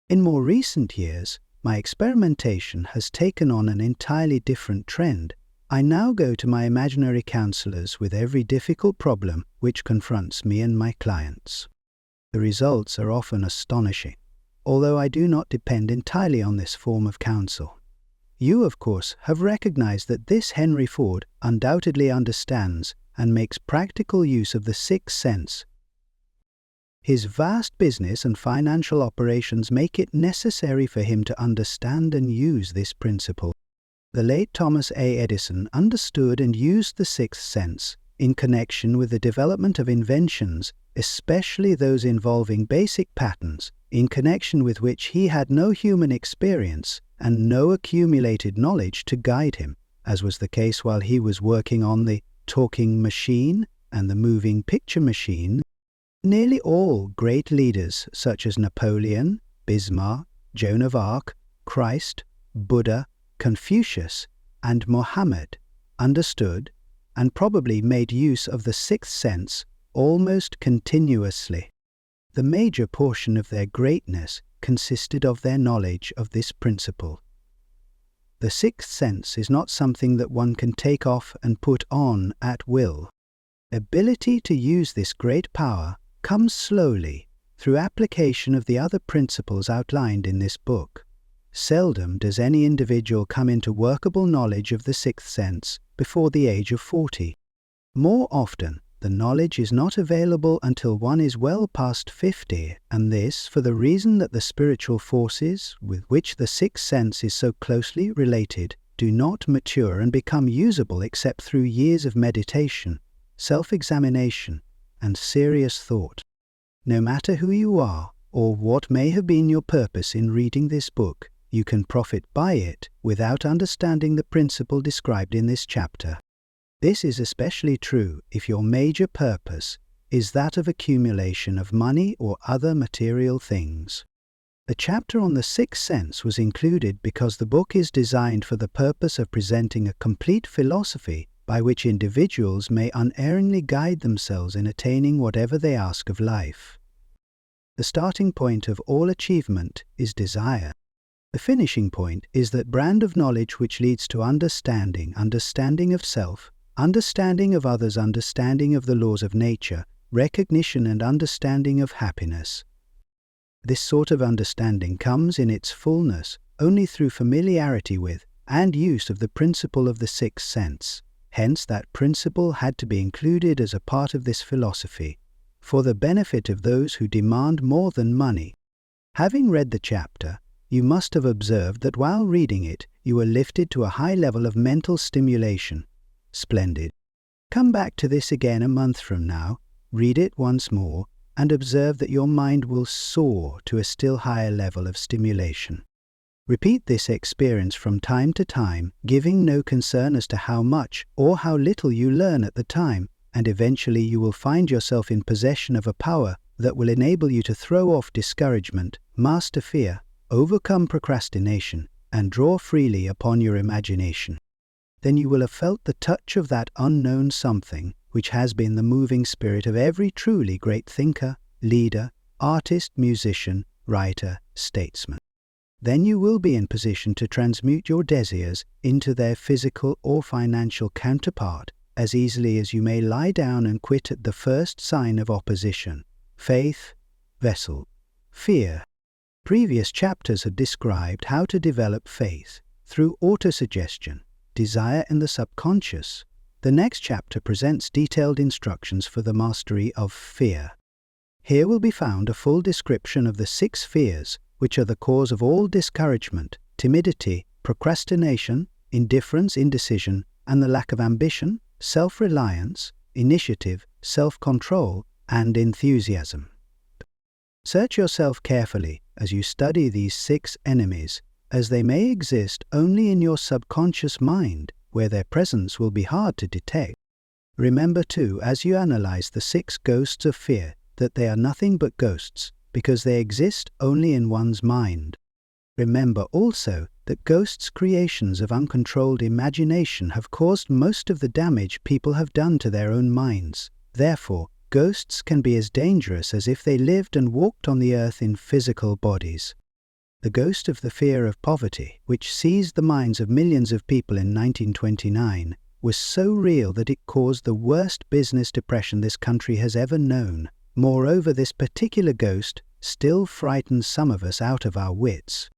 In more recent years, my experimentation has taken on an entirely different trend. I now go to my imaginary counselors with every difficult problem which confronts me and my clients. The results are often astonishing, although I do not depend entirely on this form of counsel. You, of course, have recognized that this Henry Ford undoubtedly understands and makes practical use of the sixth sense. His vast business and financial operations make it necessary for him to understand and use this principle. The late Thomas A. Edison understood and used the sixth sense in connection with the development of inventions, especially those involving basic patterns, in connection with which he had no human experience and no accumulated knowledge to guide him, as was the case while he was working on the talking machine and the moving picture machine. Nearly all great leaders such as Napoleon, Bismarck, Joan of Arc, Christ, Buddha, Confucius, and Mohammed understood and probably made use of the sixth sense almost continuously. The major portion of their greatness consisted of their knowledge of this principle. The sixth sense is not something that one can take off and put on at will. Ability to use this great power comes slowly through application of the other principles outlined in this book. Seldom does any individual come into workable knowledge of the sixth sense before the age of 40. More often, the knowledge is not available until one is well past 50, and this for the reason that the spiritual forces with which the sixth sense is so closely related do not mature and become usable except through years of meditation, self-examination, and serious thought. No matter who you are or what may have been your purpose in reading this book, you can profit by it without understanding the principle described in this chapter. This is especially true if your major purpose is that of accumulation of money or other material things. The chapter on the sixth sense was included because the book is designed for the purpose of presenting a complete philosophy by which individuals may unerringly guide themselves in attaining whatever they ask of life. The starting point of all achievement is desire. The finishing point is that brand of knowledge which leads to understanding of self, understanding of others, understanding of the laws of nature, recognition and understanding of happiness. This sort of understanding comes in its fullness only through familiarity with and use of the principle of the sixth sense. Hence, that principle had to be included as a part of this philosophy, for the benefit of those who demand more than money. Having read the chapter, you must have observed that while reading it, you were lifted to a high level of mental stimulation. Splendid. Come back to this again a month from now, read it once more, and observe that your mind will soar to a still higher level of stimulation. Repeat this experience from time to time, giving no concern as to how much or how little you learn at the time, and eventually you will find yourself in possession of a power that will enable you to throw off discouragement, master fear, overcome procrastination, and draw freely upon your imagination. Then you will have felt the touch of that unknown something which has been the moving spirit of every truly great thinker, leader, artist, musician, writer, statesman. Then you will be in position to transmute your desires into their physical or financial counterpart as easily as you may lie down and quit at the first sign of opposition. Faith, vessel, fear. Previous chapters have described how to develop faith through autosuggestion, desire in the subconscious. The next chapter presents detailed instructions for the mastery of fear. Here will be found a full description of the 6 fears, which are the cause of all discouragement, timidity, procrastination, indifference, indecision, and the lack of ambition, self-reliance, initiative, self-control, and enthusiasm. Search yourself carefully as you study these 6 enemies, as they may exist only in your subconscious mind, where their presence will be hard to detect. Remember too, as you analyze the 6 ghosts of fear, that they are nothing but ghosts, because they exist only in one's mind. Remember also that ghosts' creations of uncontrolled imagination have caused most of the damage people have done to their own minds. Therefore, ghosts can be as dangerous as if they lived and walked on the earth in physical bodies. The ghost of the fear of poverty, which seized the minds of millions of people in 1929, was so real that it caused the worst business depression this country has ever known. Moreover, this particular ghost still frightens some of us out of our wits.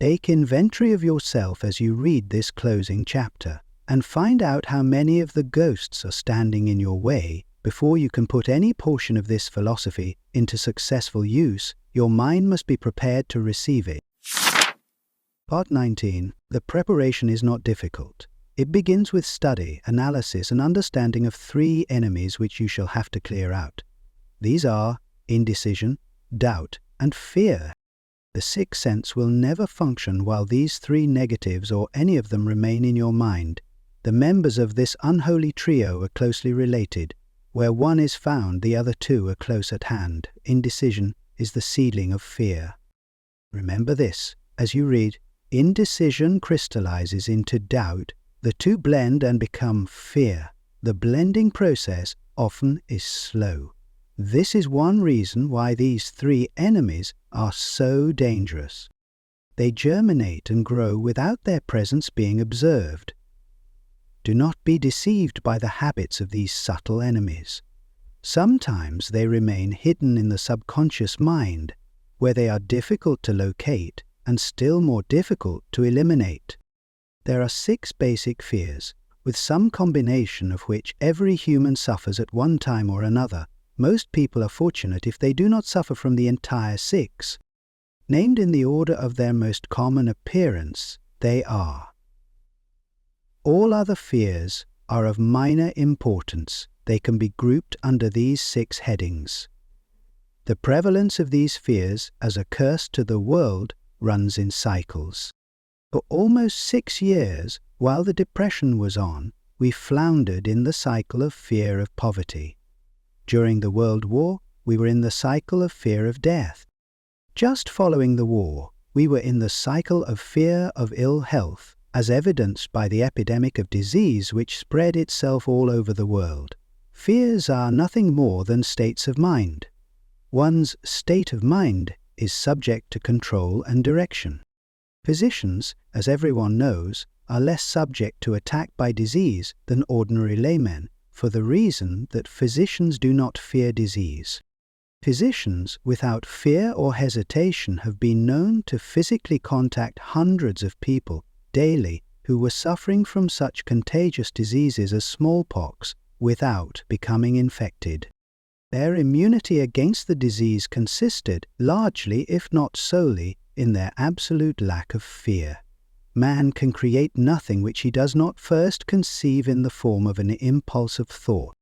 Take inventory of yourself as you read this closing chapter, and find out how many of the ghosts are standing in your way. Before you can put any portion of this philosophy into successful use, your mind must be prepared to receive it. Part 19. The preparation is not difficult. It begins with study, analysis, and understanding of 3 enemies which you shall have to clear out. These are indecision, doubt, and fear. The 6th sense will never function while these 3 negatives or any of them remain in your mind. The members of this unholy trio are closely related. Where one is found, the other two are close at hand. Indecision is the seedling of fear. Remember this as you read. Indecision crystallizes into doubt. The two blend and become fear. The blending process often is slow. This is one reason why these three enemies are so dangerous. They germinate and grow without their presence being observed. Do not be deceived by the habits of these subtle enemies. Sometimes they remain hidden in the subconscious mind, where they are difficult to locate and still more difficult to eliminate. There are 6 basic fears, with some combination of which every human suffers at one time or another. Most people are fortunate if they do not suffer from the entire 6. Named in the order of their most common appearance, they are: all other fears are of minor importance. They can be grouped under these 6 headings. The prevalence of these fears as a curse to the world runs in cycles. For almost 6 years, while the Depression was on, we floundered in the cycle of fear of poverty. During the World War, we were in the cycle of fear of death. Just following the war, we were in the cycle of fear of ill health, as evidenced by the epidemic of disease which spread itself all over the world. Fears are nothing more than states of mind. One's state of mind is subject to control and direction. Physicians, as everyone knows, are less subject to attack by disease than ordinary laymen, for the reason that physicians do not fear disease. Physicians, without fear or hesitation, have been known to physically contact hundreds of people daily who were suffering from such contagious diseases as smallpox without becoming infected. Their immunity against the disease consisted largely, if not solely, in their absolute lack of fear. Man can create nothing which he does not first conceive in the form of an impulse of thought.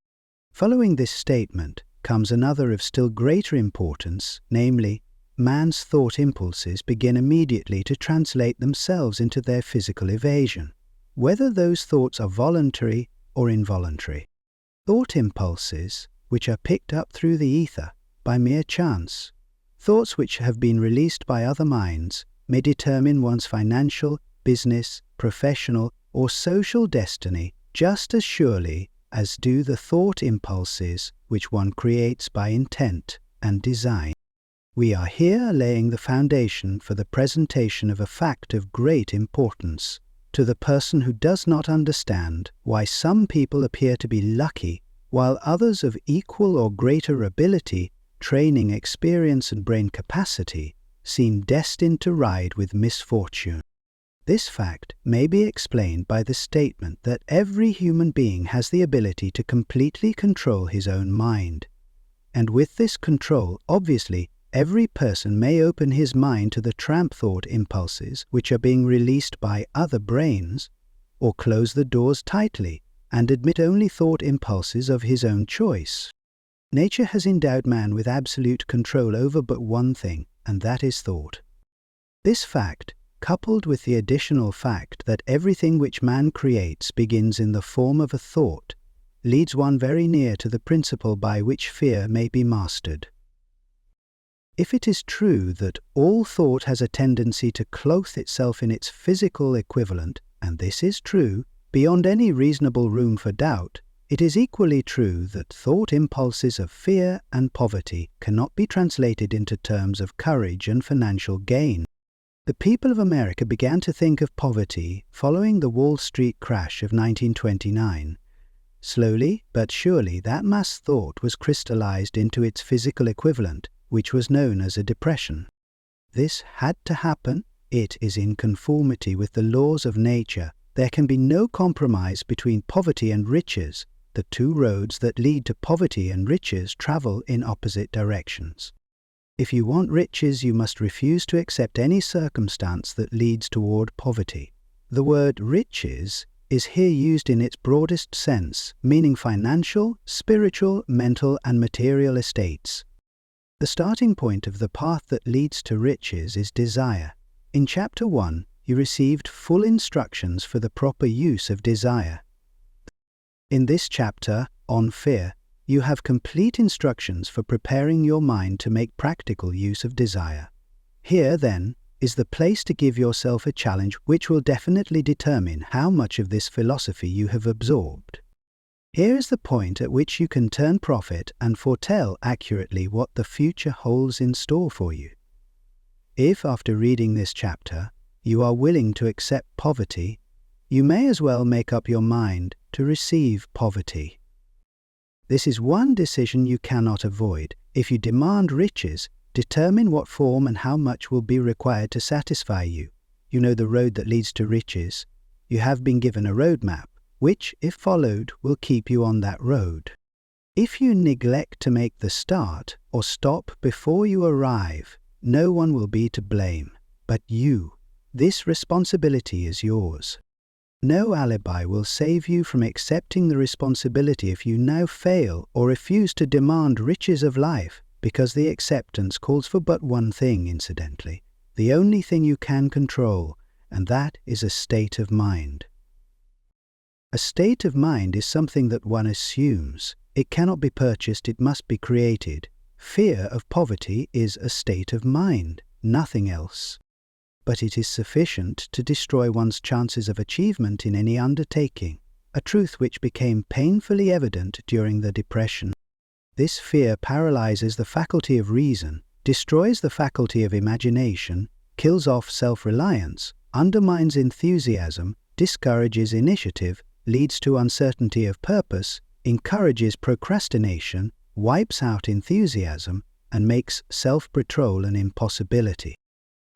Following this statement comes another of still greater importance, namely, man's thought impulses begin immediately to translate themselves into their physical evasion, whether those thoughts are voluntary or involuntary. Thought impulses, which are picked up through the ether by mere chance, thoughts which have been released by other minds, may determine one's financial, business, professional, or social destiny just as surely as do the thought impulses which one creates by intent and design. We are here laying the foundation for the presentation of a fact of great importance to the person who does not understand why some people appear to be lucky while others of equal or greater ability, training, experience, and brain capacity seem destined to ride with misfortune. This fact may be explained by the statement that every human being has the ability to completely control his own mind. And with this control, obviously, every person may open his mind to the tramp thought impulses which are being released by other brains, or close the doors tightly and admit only thought impulses of his own choice. Nature has endowed man with absolute control over but one thing, and that is thought. This fact, coupled with the additional fact that everything which man creates begins in the form of a thought, leads one very near to the principle by which fear may be mastered. If it is true that all thought has a tendency to clothe itself in its physical equivalent, and this is true, beyond any reasonable room for doubt, it is equally true that thought impulses of fear and poverty cannot be translated into terms of courage and financial gain. The people of America began to think of poverty following the Wall Street crash of 1929. Slowly but surely that mass thought was crystallized into its physical equivalent, which was known as a depression. This had to happen. It is in conformity with the laws of nature. There can be no compromise between poverty and riches. The two roads that lead to poverty and riches travel in opposite directions. If you want riches, you must refuse to accept any circumstance that leads toward poverty. The word riches is here used in its broadest sense, meaning financial, spiritual, mental, and material estates. The starting point of the path that leads to riches is desire. In Chapter 1, you received full instructions for the proper use of desire. In this chapter, on fear, you have complete instructions for preparing your mind to make practical use of desire. Here, then, is the place to give yourself a challenge which will definitely determine how much of this philosophy you have absorbed. Here is the point at which you can turn prophet and foretell accurately what the future holds in store for you. If, after reading this chapter, you are willing to accept poverty, you may as well make up your mind to receive poverty. This is one decision you cannot avoid. If you demand riches, determine what form and how much will be required to satisfy you. You know the road that leads to riches. You have been given a roadmap, which, if followed, will keep you on that road. If you neglect to make the start or stop before you arrive, no one will be to blame but you. This responsibility is yours. No alibi will save you from accepting the responsibility if you now fail or refuse to demand riches of life, because the acceptance calls for but one thing, incidentally, the only thing you can control, and that is a state of mind. A state of mind is something that one assumes. It cannot be purchased, it must be created. Fear of poverty is a state of mind, nothing else. But it is sufficient to destroy one's chances of achievement in any undertaking, a truth which became painfully evident during the Depression. This fear paralyzes the faculty of reason, destroys the faculty of imagination, kills off self-reliance, undermines enthusiasm, discourages initiative, leads to uncertainty of purpose, encourages procrastination, wipes out enthusiasm, and makes self-control an impossibility.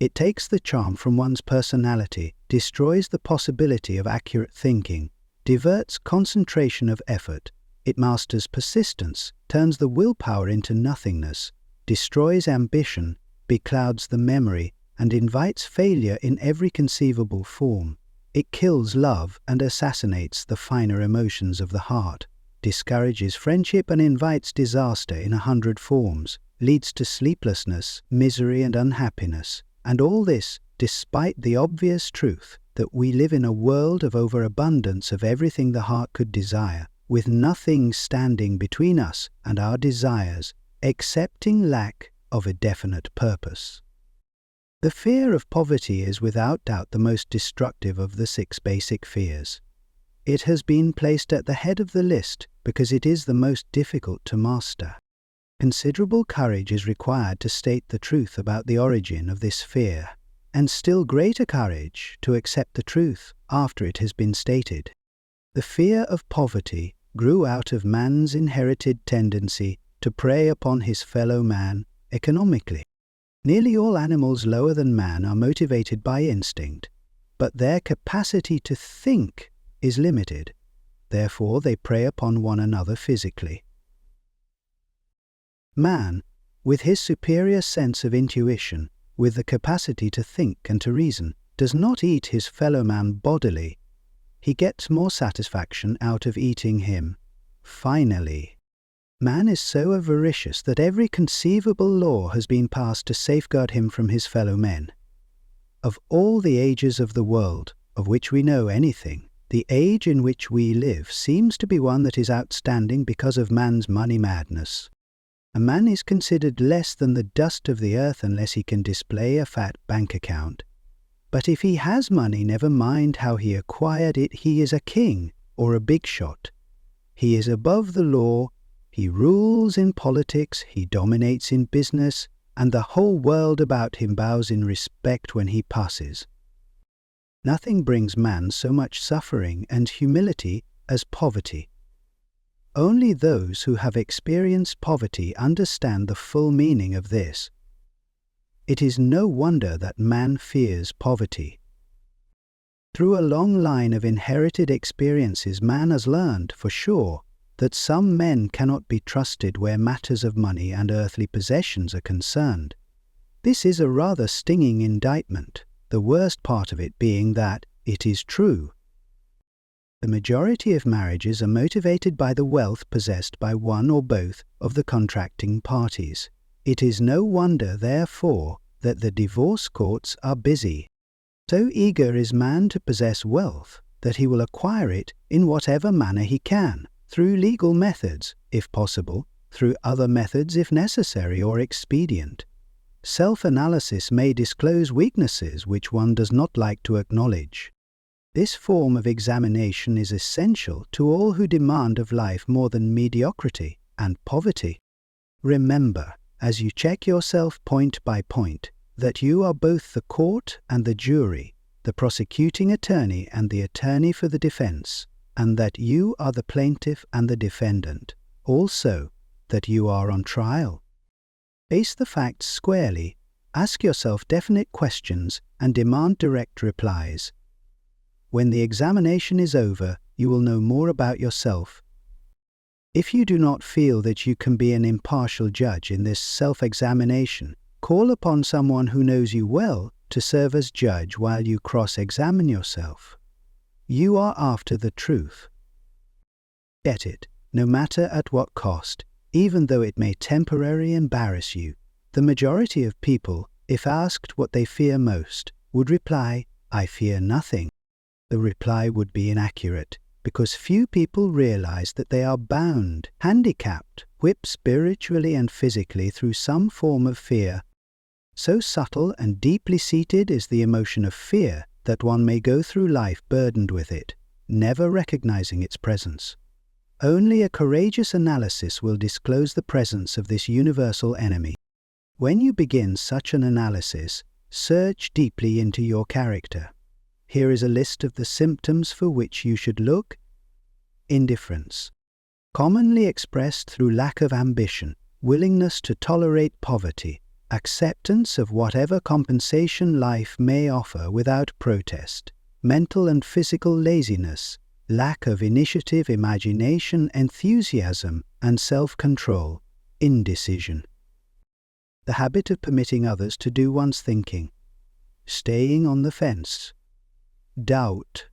It takes the charm from one's personality, destroys the possibility of accurate thinking, diverts concentration of effort. It masters persistence, turns the willpower into nothingness, destroys ambition, beclouds the memory, and invites failure in every conceivable form. It kills love and assassinates the finer emotions of the heart, discourages friendship and invites disaster in 100 forms, leads to sleeplessness, misery, and unhappiness. And all this, despite the obvious truth that we live in a world of overabundance of everything the heart could desire, with nothing standing between us and our desires, excepting lack of a definite purpose. The fear of poverty is without doubt the most destructive of the 6 basic fears. It has been placed at the head of the list because it is the most difficult to master. Considerable courage is required to state the truth about the origin of this fear, and still greater courage to accept the truth after it has been stated. The fear of poverty grew out of man's inherited tendency to prey upon his fellow man economically. Nearly all animals lower than man are motivated by instinct, but their capacity to think is limited. Therefore, they prey upon one another physically. Man, with his superior sense of intuition, with the capacity to think and to reason, does not eat his fellow man bodily. He gets more satisfaction out of eating him finally. Man is so avaricious that every conceivable law has been passed to safeguard him from his fellow men. Of all the ages of the world, of which we know anything, the age in which we live seems to be one that is outstanding because of man's money madness. A man is considered less than the dust of the earth unless he can display a fat bank account. But if he has money, never mind how he acquired it, he is a king or a big shot. He is above the law, he rules in politics, he dominates in business, and the whole world about him bows in respect when he passes. Nothing brings man so much suffering and humility as poverty. Only those who have experienced poverty understand the full meaning of this. It is no wonder that man fears poverty. Through a long line of inherited experiences, man has learned, for sure, that some men cannot be trusted where matters of money and earthly possessions are concerned. This is a rather stinging indictment, the worst part of it being that it is true. The majority of marriages are motivated by the wealth possessed by one or both of the contracting parties. It is no wonder, therefore, that the divorce courts are busy. So eager is man to possess wealth that he will acquire it in whatever manner he can, through legal methods, if possible, through other methods if necessary or expedient. Self-analysis may disclose weaknesses which one does not like to acknowledge. This form of examination is essential to all who demand of life more than mediocrity and poverty. Remember, as you check yourself point by point, that you are both the court and the jury, the prosecuting attorney and the attorney for the defense, and that you are the plaintiff and the defendant. Also, that you are on trial. Face the facts squarely, ask yourself definite questions, and demand direct replies. When the examination is over, you will know more about yourself. If you do not feel that you can be an impartial judge in this self-examination, call upon someone who knows you well to serve as judge while you cross-examine yourself. You are after the truth. Get it, no matter at what cost, even though it may temporarily embarrass you. The majority of people, if asked what they fear most, would reply, "I fear nothing." The reply would be inaccurate, because few people realize that they are bound, handicapped, whipped spiritually and physically through some form of fear. So subtle and deeply seated is the emotion of fear that one may go through life burdened with it, never recognizing its presence. Only a courageous analysis will disclose the presence of this universal enemy. When you begin such an analysis, search deeply into your character. Here is a list of the symptoms for which you should look. Indifference. Commonly expressed through lack of ambition, willingness to tolerate poverty, acceptance of whatever compensation life may offer without protest, mental and physical laziness, lack of initiative, imagination, enthusiasm, and self-control, indecision. The habit of permitting others to do one's thinking. Staying on the fence. Doubt.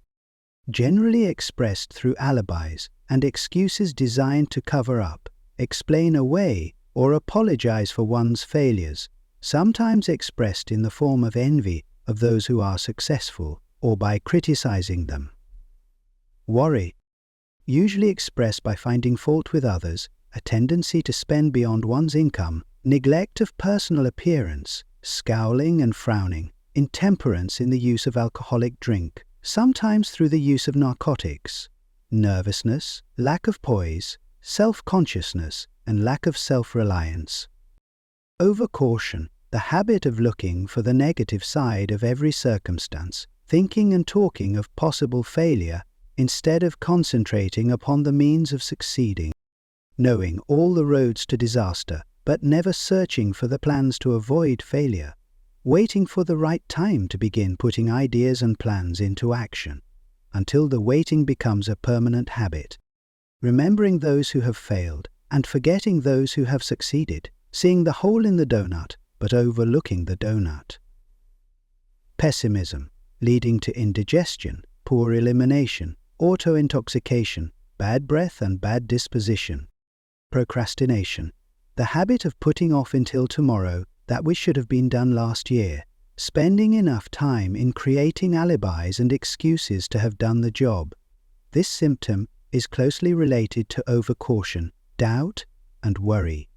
Generally expressed through alibis and excuses designed to cover up, explain away, or apologize for one's failures, sometimes expressed in the form of envy of those who are successful, or by criticizing them. Worry. Usually expressed by finding fault with others, a tendency to spend beyond one's income, neglect of personal appearance, scowling and frowning, intemperance in the use of alcoholic drink, sometimes through the use of narcotics, nervousness, lack of poise, self-consciousness, and lack of self-reliance. Overcaution, the habit of looking for the negative side of every circumstance, thinking and talking of possible failure, instead of concentrating upon the means of succeeding. Knowing all the roads to disaster, but never searching for the plans to avoid failure. Waiting for the right time to begin putting ideas and plans into action, until the waiting becomes a permanent habit. Remembering those who have failed, and forgetting those who have succeeded, seeing the hole in the donut, but overlooking the donut. Pessimism, leading to indigestion, poor elimination, auto-intoxication, bad breath and bad disposition. Procrastination, the habit of putting off until tomorrow that which should have been done last year, spending enough time in creating alibis and excuses to have done the job. This symptom is closely related to overcaution, doubt, and worry.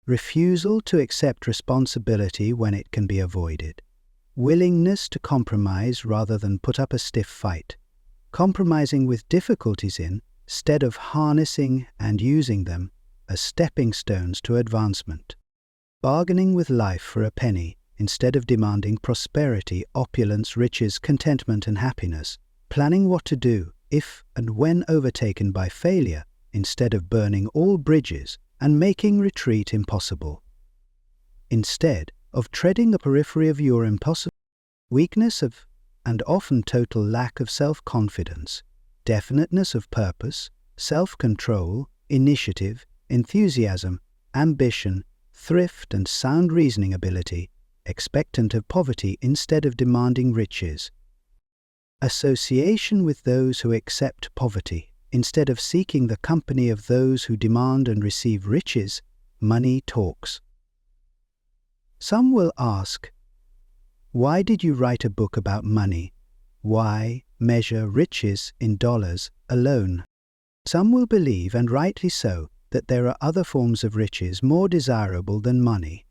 Refusal to accept responsibility when it can be avoided. Willingness to compromise rather than put up a stiff fight. Compromising with difficulties instead of harnessing and using them as stepping stones to advancement. Bargaining with life for a penny instead of demanding prosperity, opulence, riches, contentment, and happiness. Planning what to do if and when overtaken by failure instead of burning all bridges and making retreat impossible. Instead of treading the periphery of your impossible, weakness of and often total lack of self-confidence, definiteness of purpose, self-control, initiative, enthusiasm, ambition, thrift and sound reasoning ability, expectant of poverty instead of demanding riches. Association with those who accept poverty instead of seeking the company of those who demand and receive riches, money talks. Some will ask, why did you write a book about money? Why measure riches in dollars alone? Some will believe, and rightly so, that there are other forms of riches more desirable than money.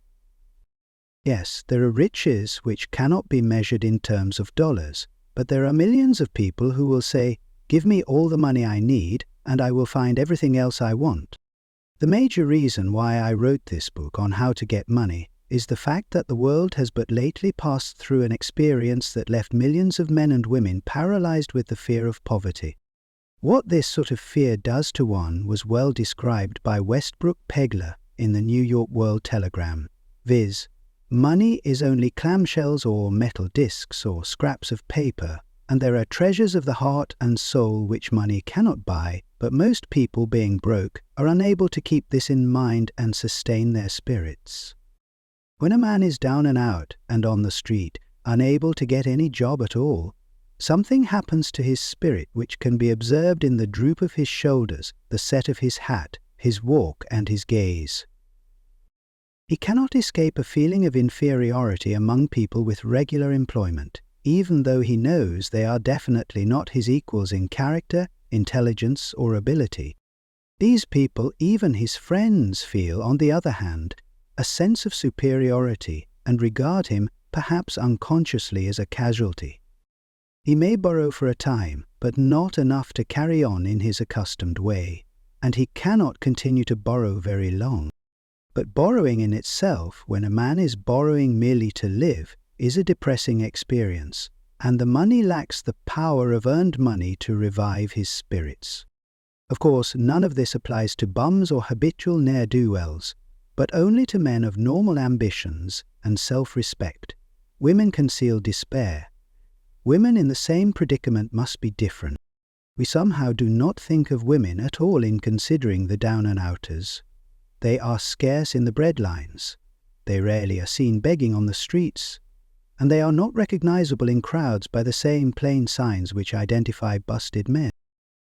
Yes, there are riches which cannot be measured in terms of dollars, but there are millions of people who will say, "Give me all the money I need, and I will find everything else I want." The major reason why I wrote this book on how to get money is the fact that the world has but lately passed through an experience that left millions of men and women paralyzed with the fear of poverty. What this sort of fear does to one was well described by Westbrook Pegler in the New York World Telegram, viz., "Money is only clamshells or metal discs or scraps of paper, and there are treasures of the heart and soul which money cannot buy, but most people, being broke, are unable to keep this in mind and sustain their spirits." When a man is down and out and on the street, unable to get any job at all, something happens to his spirit which can be observed in the droop of his shoulders, the set of his hat, his walk and his gaze. He cannot escape a feeling of inferiority among people with regular employment, even though he knows they are definitely not his equals in character, intelligence, or ability. These people, even his friends, feel, on the other hand, a sense of superiority and regard him, perhaps unconsciously, as a casualty. He may borrow for a time, but not enough to carry on in his accustomed way, and he cannot continue to borrow very long. But borrowing in itself, when a man is borrowing merely to live, is a depressing experience, and the money lacks the power of earned money to revive his spirits. Of course, none of this applies to bums or habitual ne'er-do-wells, but only to men of normal ambitions and self-respect. Women conceal despair. Women in the same predicament must be different. We somehow do not think of women at all in considering the down-and-outers. They are scarce in the breadlines. They rarely are seen begging on the streets, and they are not recognizable in crowds by the same plain signs which identify busted men.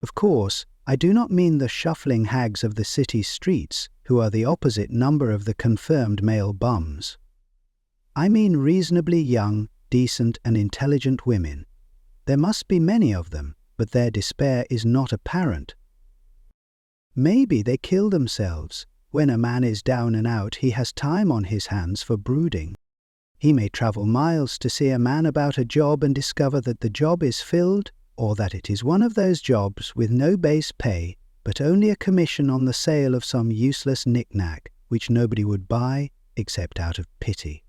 Of course, I do not mean the shuffling hags of the city streets, who are the opposite number of the confirmed male bums. I mean reasonably young, decent and intelligent women. There must be many of them, but their despair is not apparent. Maybe they kill themselves. When a man is down and out, he has time on his hands for brooding. He may travel miles to see a man about a job and discover that the job is filled, or that it is one of those jobs with no base pay, but only a commission on the sale of some useless knick-knack, which nobody would buy except out of pity.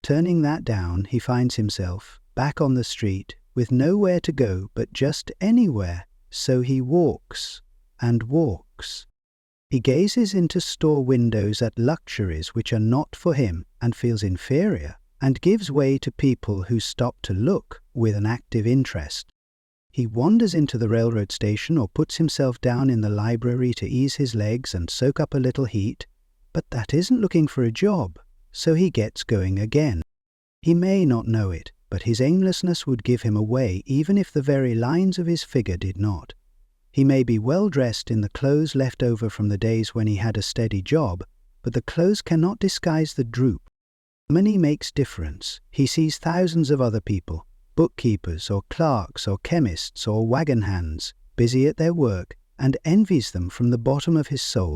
Turning that down, he finds himself back on the street with nowhere to go but just anywhere, so he walks and walks. He gazes into store windows at luxuries which are not for him and feels inferior, and gives way to people who stop to look with an active interest. He wanders into the railroad station or puts himself down in the library to ease his legs and soak up a little heat, but that isn't looking for a job, so he gets going again. He may not know it, but his aimlessness would give him away even if the very lines of his figure did not. He may be well dressed in the clothes left over from the days when he had a steady job, but the clothes cannot disguise the droop. Money makes difference. He sees thousands of other people, bookkeepers or clerks or chemists or wagon hands, busy at their work, and envies them from the bottom of his soul.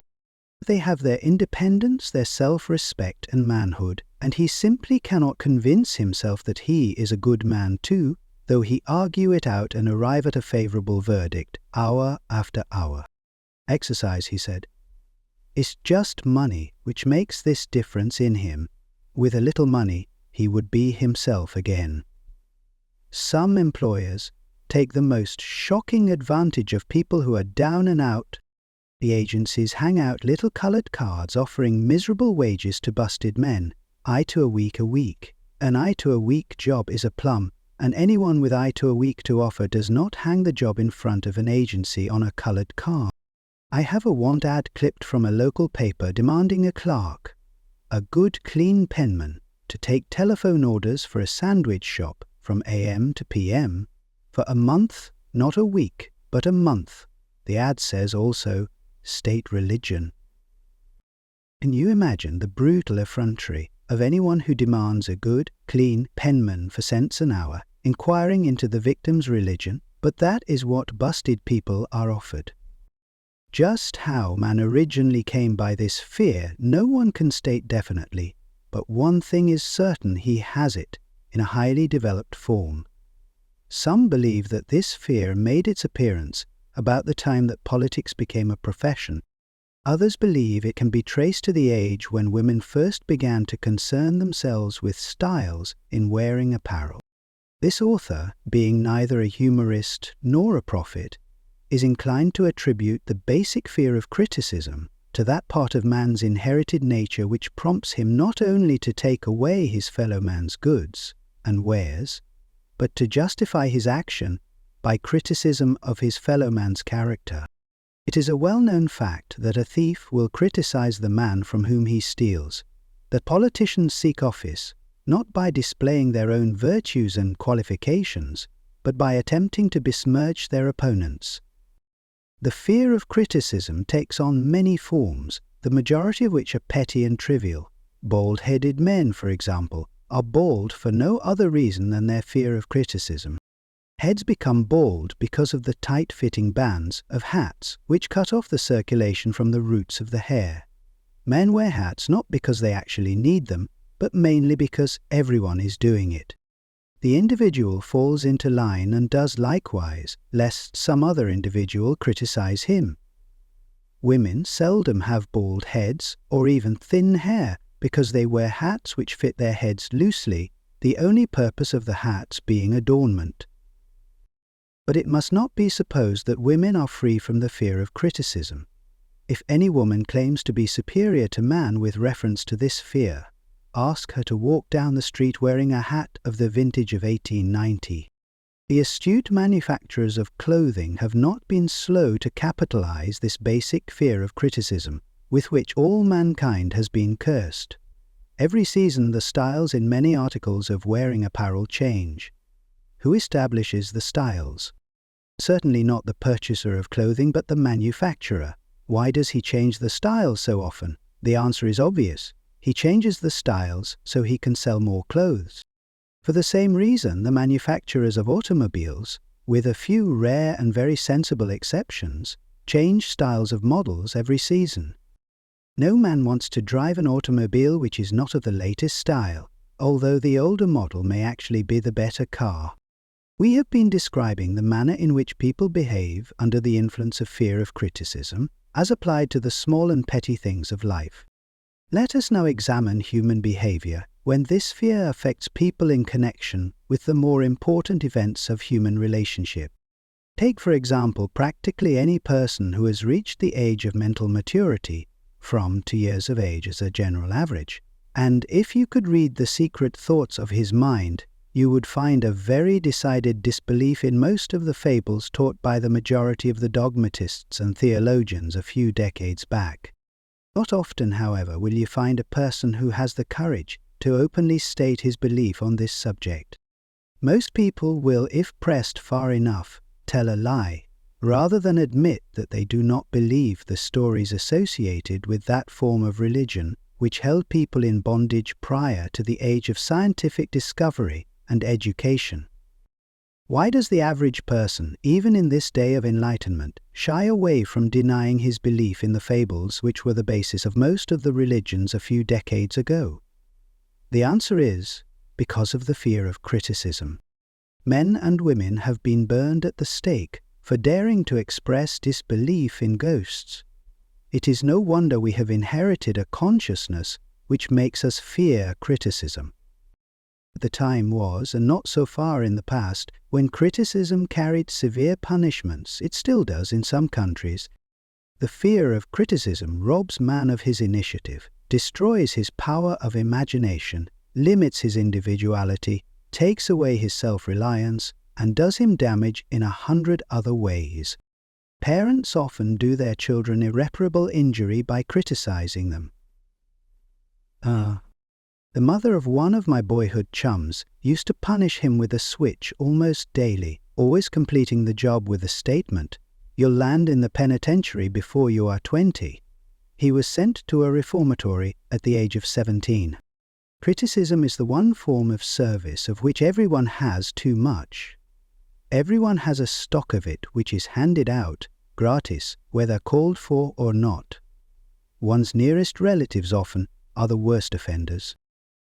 They have their independence, their self-respect and manhood, and he simply cannot convince himself that he is a good man too, though he argue it out and arrive at a favorable verdict, hour after hour. Exercise, he said. It's just money which makes this difference in him. With a little money, he would be himself again. Some employers take the most shocking advantage of people who are down and out. The agencies hang out little coloured cards offering miserable wages to busted men. I to a week. An I to a week job is a plum, and anyone with I to a week to offer does not hang the job in front of an agency on a coloured card. I have a want ad clipped from a local paper demanding a clerk, a good clean penman, to take telephone orders for a sandwich shop from AM to PM for a month, not a week, but a month. The ad says also, state religion. Can you imagine the brutal effrontery of anyone who demands a good, clean penman for cents an hour, inquiring into the victim's religion? But that is what busted people are offered. Just how man originally came by this fear, no one can state definitely, but one thing is certain: he has it in a highly developed form. Some believe that this fear made its appearance about the time that politics became a profession. Others believe it can be traced to the age when women first began to concern themselves with styles in wearing apparel. This author, being neither a humorist nor a prophet, is inclined to attribute the basic fear of criticism to that part of man's inherited nature which prompts him not only to take away his fellow man's goods and wares, but to justify his action by criticism of his fellow man's character. It is a well-known fact that a thief will criticize the man from whom he steals, that politicians seek office not by displaying their own virtues and qualifications, but by attempting to besmirch their opponents. The fear of criticism takes on many forms, the majority of which are petty and trivial. Bald-headed men, for example, are bald for no other reason than their fear of criticism. Heads become bald because of the tight-fitting bands of hats which cut off the circulation from the roots of the hair. Men wear hats not because they actually need them, but mainly because everyone is doing it. The individual falls into line and does likewise, lest some other individual criticize him. Women seldom have bald heads or even thin hair because they wear hats which fit their heads loosely, the only purpose of the hats being adornment. But it must not be supposed that women are free from the fear of criticism. If any woman claims to be superior to man with reference to this fear, ask her to walk down the street wearing a hat of the vintage of 1890. The astute manufacturers of clothing have not been slow to capitalize this basic fear of criticism, with which all mankind has been cursed. Every season the styles in many articles of wearing apparel change. Who establishes the styles? Certainly not the purchaser of clothing, but the manufacturer. Why does he change the styles so often? The answer is obvious. He changes the styles so he can sell more clothes. For the same reason, the manufacturers of automobiles, with a few rare and very sensible exceptions, change styles of models every season. No man wants to drive an automobile which is not of the latest style, although the older model may actually be the better car. We have been describing the manner in which people behave under the influence of fear of criticism, as applied to the small and petty things of life. Let us now examine human behavior when this fear affects people in connection with the more important events of human relationship. Take, for example, practically any person who has reached the age of mental maturity, from 2 years of age as a general average, and if you could read the secret thoughts of his mind, you would find a very decided disbelief in most of the fables taught by the majority of the dogmatists and theologians a few decades back. Not often, however, will you find a person who has the courage to openly state his belief on this subject. Most people will, if pressed far enough, tell a lie, rather than admit that they do not believe the stories associated with that form of religion which held people in bondage prior to the age of scientific discovery and education. Why does the average person, even in this day of enlightenment, shy away from denying his belief in the fables which were the basis of most of the religions a few decades ago? The answer is, because of the fear of criticism. Men and women have been burned at the stake for daring to express disbelief in ghosts. It is no wonder we have inherited a consciousness which makes us fear criticism. The time was, and not so far in the past, when criticism carried severe punishments. It still does in some countries. The fear of criticism robs man of his initiative, destroys his power of imagination, limits his individuality, takes away his self-reliance, and does him damage in 100 other ways. Parents often do their children irreparable injury by criticizing them. The mother of one of my boyhood chums used to punish him with a switch almost daily, always completing the job with the statement, "You'll land in the penitentiary before you are 20. He was sent to a reformatory at the age of 17. Criticism is the one form of service of which everyone has too much. Everyone has a stock of it which is handed out gratis, whether called for or not. One's nearest relatives often are the worst offenders.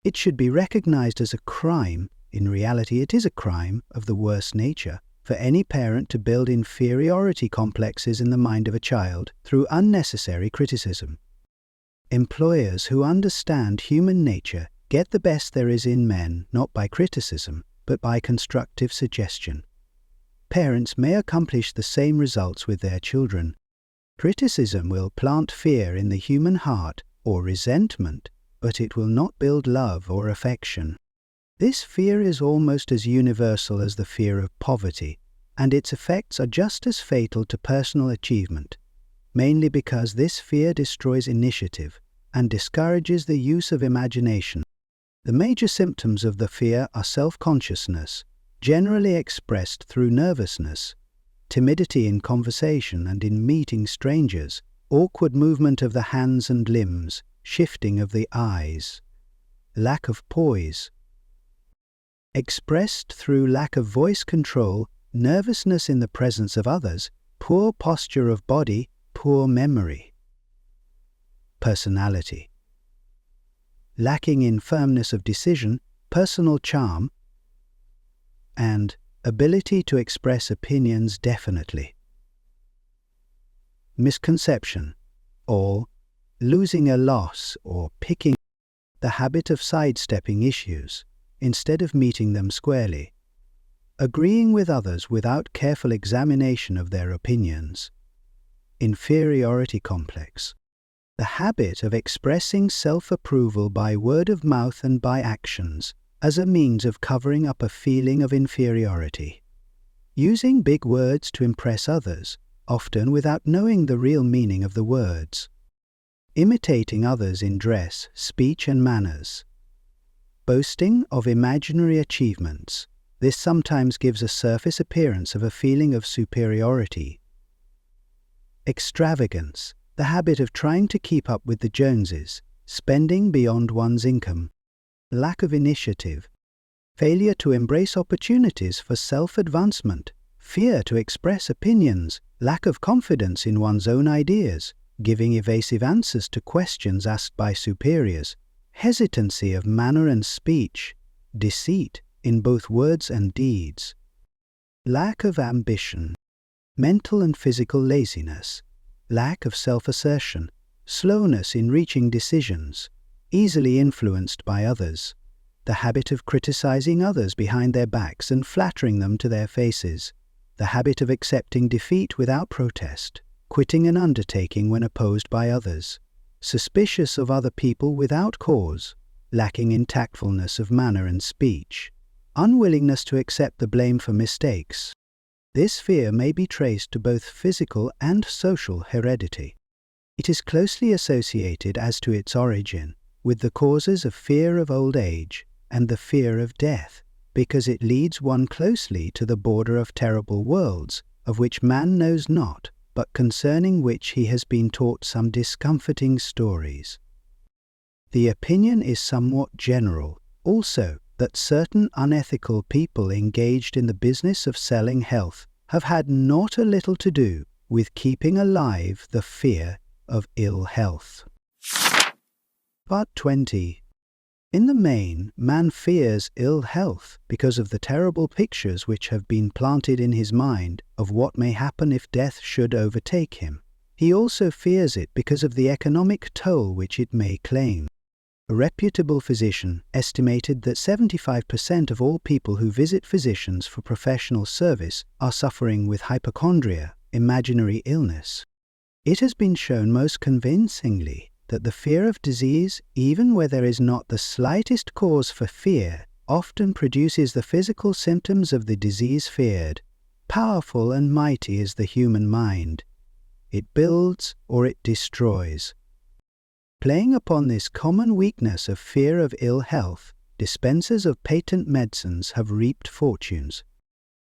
It should be recognized as a crime, in reality it is a crime of the worst nature, for any parent to build inferiority complexes in the mind of a child through unnecessary criticism. Employers who understand human nature get the best there is in men not by criticism, but by constructive suggestion. Parents may accomplish the same results with their children. Criticism will plant fear in the human heart or resentment, but it will not build love or affection. This fear is almost as universal as the fear of poverty, and its effects are just as fatal to personal achievement, mainly because this fear destroys initiative and discourages the use of imagination. The major symptoms of the fear are self-consciousness, generally expressed through nervousness, timidity in conversation and in meeting strangers, awkward movement of the hands and limbs, shifting of the eyes, lack of poise. Expressed through lack of voice control, nervousness in the presence of others, poor posture of body, poor memory. Personality. Lacking in firmness of decision, personal charm, and ability to express opinions definitely. Misconception, or losing a loss or picking, the habit of sidestepping issues instead of meeting them squarely. Agreeing with others without careful examination of their opinions. Inferiority complex. The habit of expressing self-approval by word of mouth and by actions as a means of covering up a feeling of inferiority. Using big words to impress others, often without knowing the real meaning of the words. Imitating others in dress, speech and manners. Boasting of imaginary achievements. This sometimes gives a surface appearance of a feeling of superiority. Extravagance, the habit of trying to keep up with the Joneses, spending beyond one's income. Lack of initiative, failure to embrace opportunities for self-advancement, fear to express opinions, lack of confidence in one's own ideas, giving evasive answers to questions asked by superiors, hesitancy of manner and speech, deceit in both words and deeds. Lack of ambition, mental and physical laziness, lack of self-assertion, slowness in reaching decisions, easily influenced by others, the habit of criticizing others behind their backs and flattering them to their faces, the habit of accepting defeat without protest, quitting an undertaking when opposed by others, suspicious of other people without cause, lacking in tactfulness of manner and speech, unwillingness to accept the blame for mistakes. This fear may be traced to both physical and social heredity. It is closely associated as to its origin with the causes of fear of old age and the fear of death, because it leads one closely to the border of terrible worlds, of which man knows not, but concerning which he has been taught some discomforting stories. The opinion is somewhat general, also, that certain unethical people engaged in the business of selling health have had not a little to do with keeping alive the fear of ill health. Part 20. In the main, man fears ill health because of the terrible pictures which have been planted in his mind of what may happen if death should overtake him. He also fears it because of the economic toll which it may claim. A reputable physician estimated that 75% of all people who visit physicians for professional service are suffering with hypochondria, imaginary illness. It has been shown most convincingly that the fear of disease, even where there is not the slightest cause for fear, often produces the physical symptoms of the disease feared. Powerful and mighty is the human mind. It builds or it destroys. Playing upon this common weakness of fear of ill health, dispensers of patent medicines have reaped fortunes.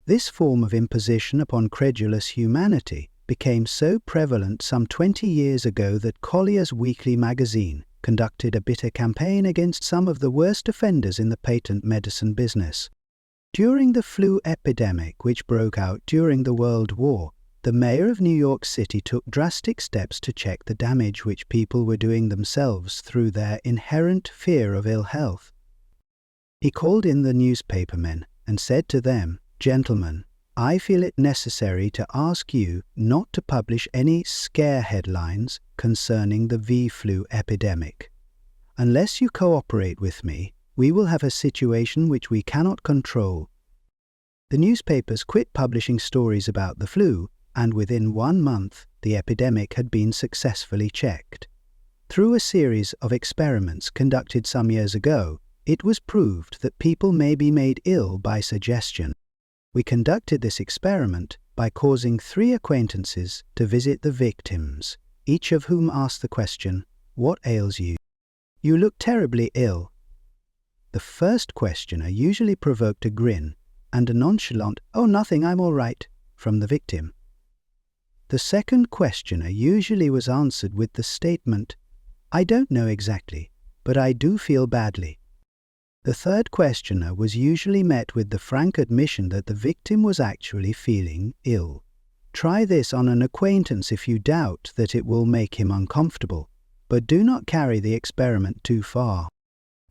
This form of imposition upon credulous humanity became so prevalent some 20 years ago that Collier's Weekly magazine conducted a bitter campaign against some of the worst offenders in the patent medicine business. During the flu epidemic which broke out during the World War, The mayor of New York City took drastic steps to check the damage which people were doing themselves through their inherent fear of ill health. He called in the newspapermen and said to them, "Gentlemen, I feel it necessary to ask you not to publish any scare headlines concerning the V-flu epidemic. Unless you cooperate with me, we will have a situation which we cannot control." The newspapers quit publishing stories about the flu, and within 1 month, the epidemic had been successfully checked. Through a series of experiments conducted some years ago, it was proved that people may be made ill by suggestion. We conducted this experiment by causing 3 acquaintances to visit the victims, each of whom asked the question, "What ails you? You look terribly ill." The first questioner usually provoked a grin and a nonchalant, "Oh, nothing, I'm all right," from the victim. The second questioner usually was answered with the statement, "I don't know exactly, but I do feel badly." The third questioner was usually met with the frank admission that the victim was actually feeling ill. Try this on an acquaintance if you doubt that it will make him uncomfortable, but do not carry the experiment too far.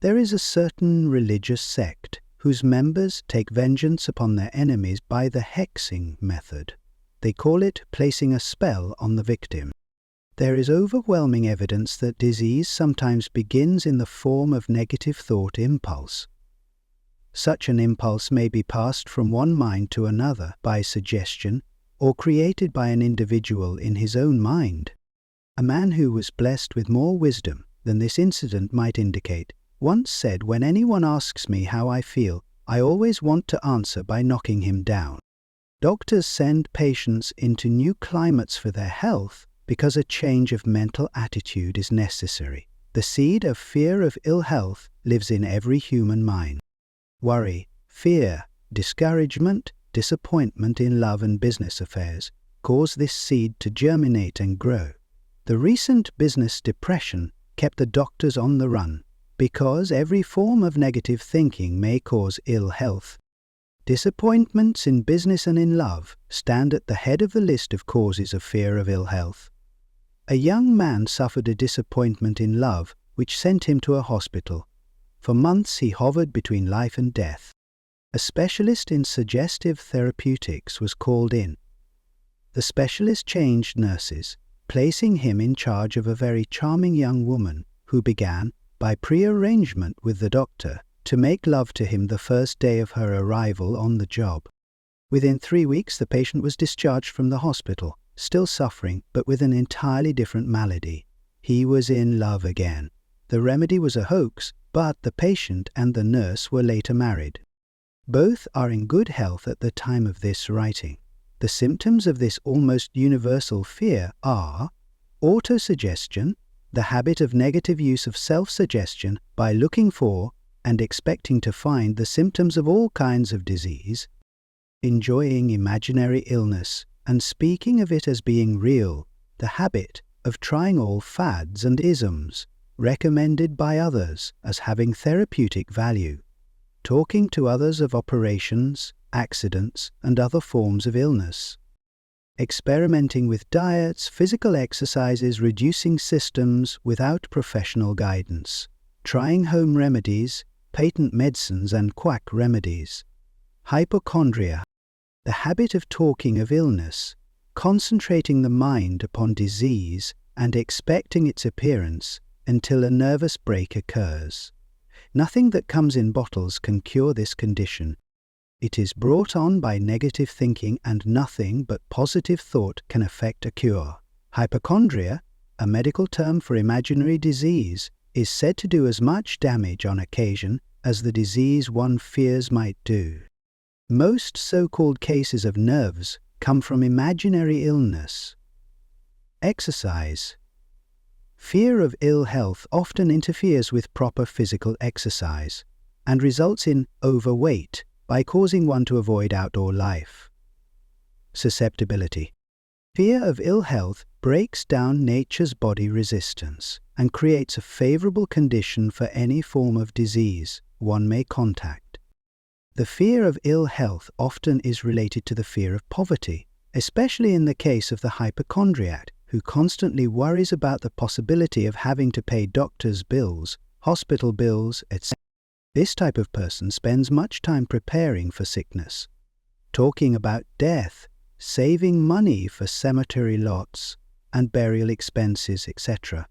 There is a certain religious sect whose members take vengeance upon their enemies by the hexing method. They call it placing a spell on the victim. There is overwhelming evidence that disease sometimes begins in the form of negative thought impulse. Such an impulse may be passed from one mind to another by suggestion or created by an individual in his own mind. A man who was blessed with more wisdom than this incident might indicate once said, "When anyone asks me how I feel, I always want to answer by knocking him down." Doctors send patients into new climates for their health because a change of mental attitude is necessary. The seed of fear of ill health lives in every human mind. Worry, fear, discouragement, disappointment in love and business affairs cause this seed to germinate and grow. The recent business depression kept the doctors on the run because every form of negative thinking may cause ill health. Disappointments in business and in love stand at the head of the list of causes of fear of ill health. A young man suffered a disappointment in love which sent him to a hospital. For months he hovered between life and death. A specialist in suggestive therapeutics was called in. The specialist changed nurses, placing him in charge of a very charming young woman who began, by pre-arrangement with the doctor, to make love to him the first day of her arrival on the job. Within 3 weeks the patient was discharged from the hospital, still suffering but with an entirely different malady. He was in love again. The remedy was a hoax, but the patient and the nurse were later married. Both are in good health at the time of this writing. The symptoms of this almost universal fear are autosuggestion, the habit of negative use of self-suggestion by looking for and expecting to find the symptoms of all kinds of disease, enjoying imaginary illness and speaking of it as being real, the habit of trying all fads and isms recommended by others as having therapeutic value, talking to others of operations, accidents, and other forms of illness, experimenting with diets, physical exercises, reducing systems without professional guidance, trying home remedies, patent medicines and quack remedies, hypochondria, the habit of talking of illness, concentrating the mind upon disease and expecting its appearance until a nervous break occurs. Nothing that comes in bottles can cure this condition. It is brought on by negative thinking, and nothing but positive thought can effect a cure. Hypochondria, a medical term for imaginary disease, is said to do as much damage on occasion as the disease one fears might do. Most so-called cases of nerves come from imaginary illness. Exercise. Fear of ill health often interferes with proper physical exercise and results in overweight by causing one to avoid outdoor life. Susceptibility. Fear of ill health breaks down nature's body resistance and creates a favorable condition for any form of disease one may contact. The fear of ill health often is related to the fear of poverty, especially in the case of the hypochondriac, who constantly worries about the possibility of having to pay doctor's bills, hospital bills, etc. This type of person spends much time preparing for sickness, talking about death, saving money for cemetery lots and burial expenses, etc.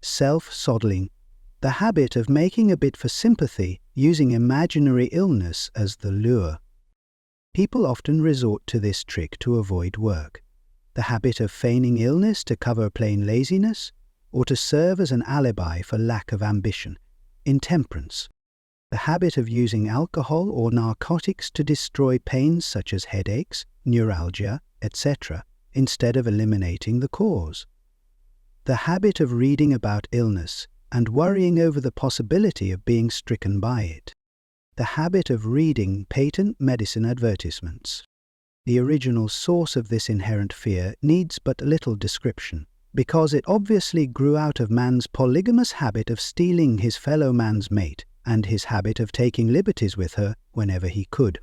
Self-sodding, the habit of making a bid for sympathy using imaginary illness as the lure. People often resort to this trick to avoid work. The habit of feigning illness to cover plain laziness, or to serve as an alibi for lack of ambition. Intemperance. The habit of using alcohol or narcotics to destroy pains such as headaches, neuralgia, etc., instead of eliminating the cause. The habit of reading about illness and worrying over the possibility of being stricken by it. The habit of reading patent medicine advertisements. The original source of this inherent fear needs but little description, because it obviously grew out of man's polygamous habit of stealing his fellow man's mate and his habit of taking liberties with her whenever he could.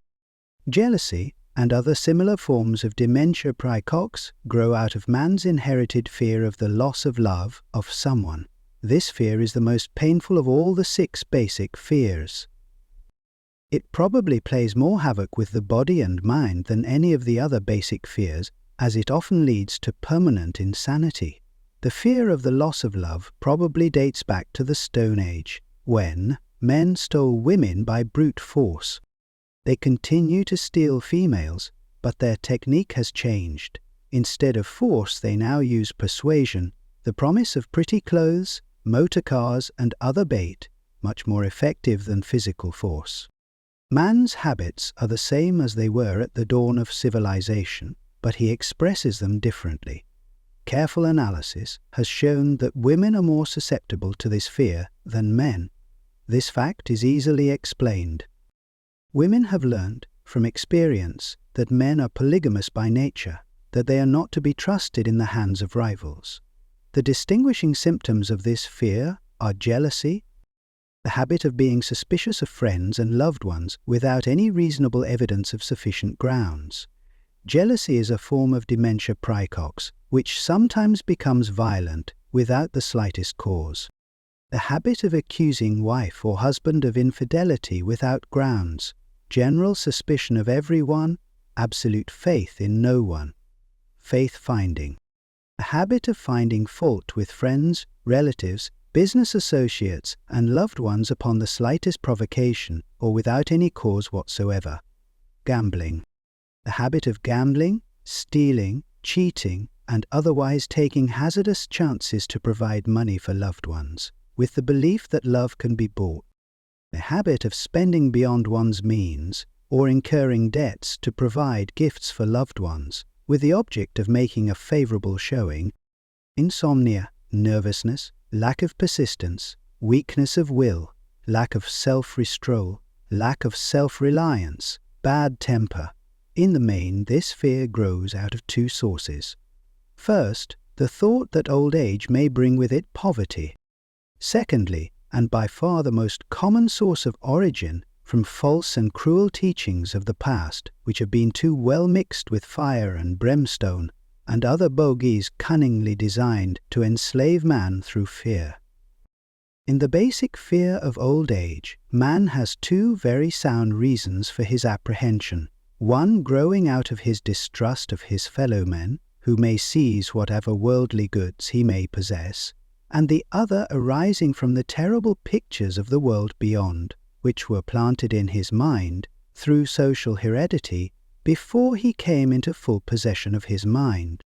Jealousy and other similar forms of dementia praecox grow out of man's inherited fear of the loss of love of someone. This fear is the most painful of all the 6 basic fears. It probably plays more havoc with the body and mind than any of the other basic fears, as it often leads to permanent insanity. The fear of the loss of love probably dates back to the Stone Age, when men stole women by brute force. They continue to steal females, but their technique has changed. Instead of force, they now use persuasion, the promise of pretty clothes, motor cars, and other bait, much more effective than physical force. Man's habits are the same as they were at the dawn of civilization, but he expresses them differently. Careful analysis has shown that women are more susceptible to this fear than men. This fact is easily explained. Women have learned from experience that men are polygamous by nature, that they are not to be trusted in the hands of rivals. The distinguishing symptoms of this fear are jealousy, the habit of being suspicious of friends and loved ones without any reasonable evidence of sufficient grounds. Jealousy is a form of dementia praecox, which sometimes becomes violent without the slightest cause. The habit of accusing wife or husband of infidelity without grounds, general suspicion of everyone, absolute faith in no one. Faith-finding. The habit of finding fault with friends, relatives, business associates, and loved ones upon the slightest provocation or without any cause whatsoever. Gambling. The habit of gambling, stealing, cheating, and otherwise taking hazardous chances to provide money for loved ones, with the belief that love can be bought. The habit of spending beyond one's means or incurring debts to provide gifts for loved ones, with the object of making a favorable showing. Insomnia, nervousness, lack of persistence, weakness of will, lack of self-restraint, lack of self-reliance, bad temper. In the main, this fear grows out of 2 sources. First, the thought that old age may bring with it poverty. Secondly, and by far the most common source of origin, from false and cruel teachings of the past, which have been too well mixed with fire and brimstone, and other bogies cunningly designed to enslave man through fear. In the basic fear of old age, man has 2 very sound reasons for his apprehension, one growing out of his distrust of his fellow men, who may seize whatever worldly goods he may possess, and the other arising from the terrible pictures of the world beyond, which were planted in his mind through social heredity before he came into full possession of his mind.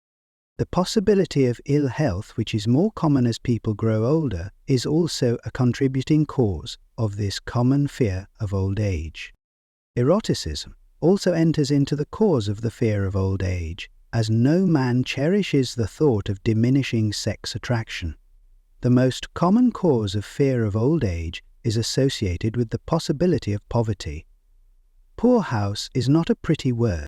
The possibility of ill health, which is more common as people grow older, is also a contributing cause of this common fear of old age. Eroticism also enters into the cause of the fear of old age, as no man cherishes the thought of diminishing sex attraction. The most common cause of fear of old age is associated with the possibility of poverty. Poorhouse is not a pretty word.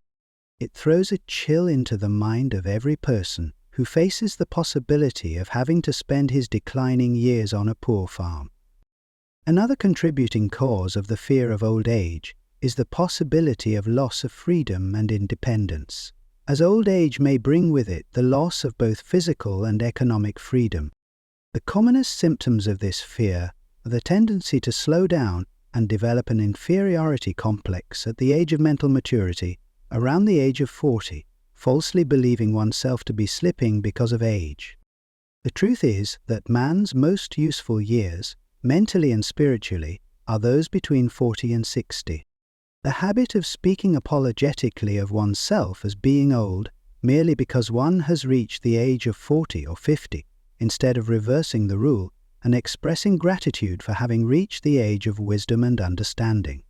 It throws a chill into the mind of every person who faces the possibility of having to spend his declining years on a poor farm. Another contributing cause of the fear of old age is the possibility of loss of freedom and independence. as old age may bring with it the loss of both physical and economic freedom. The commonest symptoms of this fear are the tendency to slow down and develop an inferiority complex at the age of mental maturity, around the age of 40, falsely believing oneself to be slipping because of age. The truth is that man's most useful years, mentally and spiritually, are those between 40 and 60. The habit of speaking apologetically of oneself as being old merely because one has reached the age of 40 or 50, instead of reversing the rule and expressing gratitude for having reached the age of wisdom and understanding.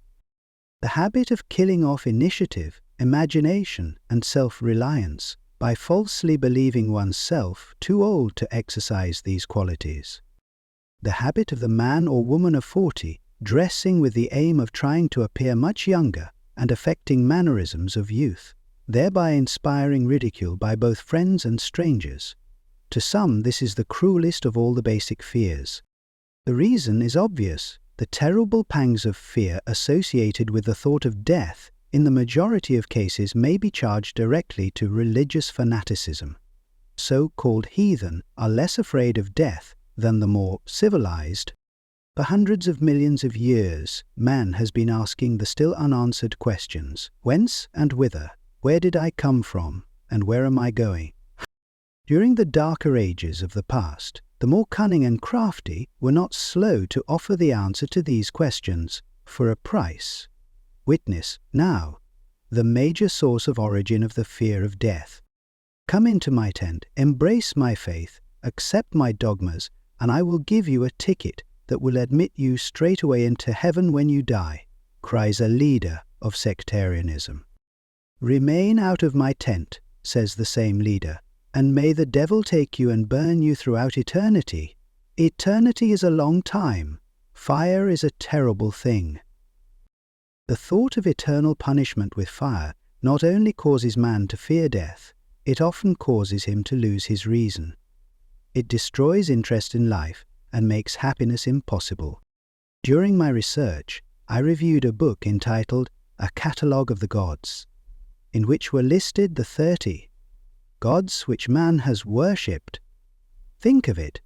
The habit of killing off initiative, imagination, and self-reliance by falsely believing oneself too old to exercise these qualities. The habit of the man or woman of 40 dressing with the aim of trying to appear much younger and affecting mannerisms of youth, thereby inspiring ridicule by both friends and strangers. To some, this is the cruelest of all the basic fears. The reason is obvious. The terrible pangs of fear associated with the thought of death in the majority of cases may be charged directly to religious fanaticism. So-called heathen are less afraid of death than the more civilized. For hundreds of millions of years, man has been asking the still unanswered questions: whence and whither? Where did I come from? And where am I going? During the darker ages of the past, the more cunning and crafty were not slow to offer the answer to these questions for a price. Witness, now, the major source of origin of the fear of death. Come into my tent, embrace my faith, accept my dogmas, and I will give you a ticket that will admit you straightway into heaven when you die, cries a leader of sectarianism. Remain out of my tent, says the same leader, and may the devil take you and burn you throughout eternity. Eternity is a long time. Fire is a terrible thing. The thought of eternal punishment with fire not only causes man to fear death, it often causes him to lose his reason. It destroys interest in life and makes happiness impossible. During my research, I reviewed a book entitled A Catalogue of the Gods, in which were listed the 30 gods which man has worshipped. Think of it,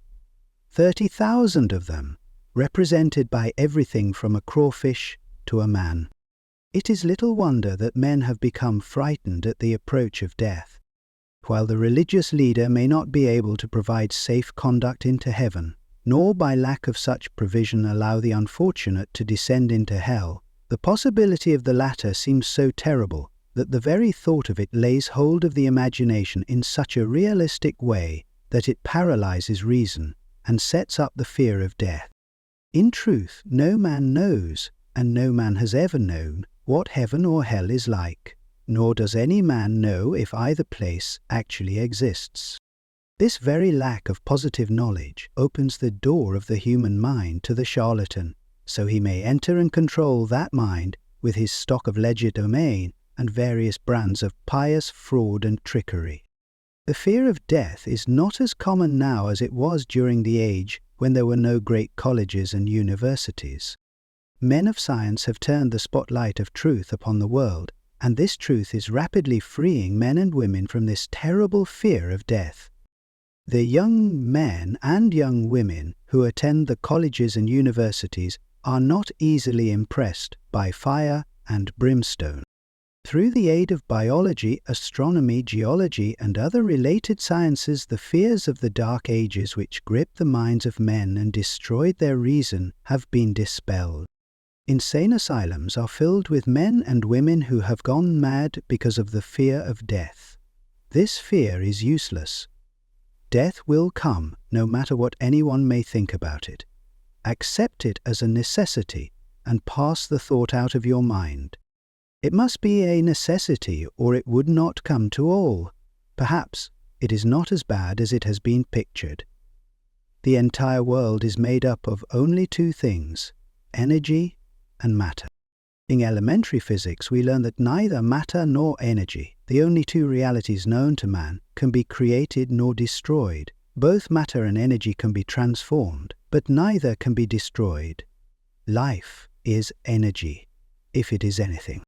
30,000 of them, represented by everything from a crawfish to a man. It is little wonder that men have become frightened at the approach of death. While the religious leader may not be able to provide safe conduct into heaven, nor by lack of such provision allow the unfortunate to descend into hell, the possibility of the latter seems so terrible that the very thought of it lays hold of the imagination in such a realistic way that it paralyzes reason and sets up the fear of death. In truth, no man knows, and no man has ever known, what heaven or hell is like, nor does any man know if either place actually exists. This very lack of positive knowledge opens the door of the human mind to the charlatan, so he may enter and control that mind with his stock of legerdemain and various brands of pious fraud and trickery. The fear of death is not as common now as it was during the age when there were no great colleges and universities. Men of science have turned the spotlight of truth upon the world, and this truth is rapidly freeing men and women from this terrible fear of death. The young men and young women who attend the colleges and universities are not easily impressed by fire and brimstone. Through the aid of biology, astronomy, geology, and other related sciences, the fears of the Dark Ages which gripped the minds of men and destroyed their reason have been dispelled. Insane asylums are filled with men and women who have gone mad because of the fear of death. This fear is useless. Death will come, no matter what anyone may think about it. Accept it as a necessity and pass the thought out of your mind. It must be a necessity, or it would not come to all. Perhaps it is not as bad as it has been pictured. The entire world is made up of only two things: energy and matter. In elementary physics, we learn that neither matter nor energy, the only two realities known to man, can be created nor destroyed. Both matter and energy can be transformed, but neither can be destroyed. Life is energy, if it is anything.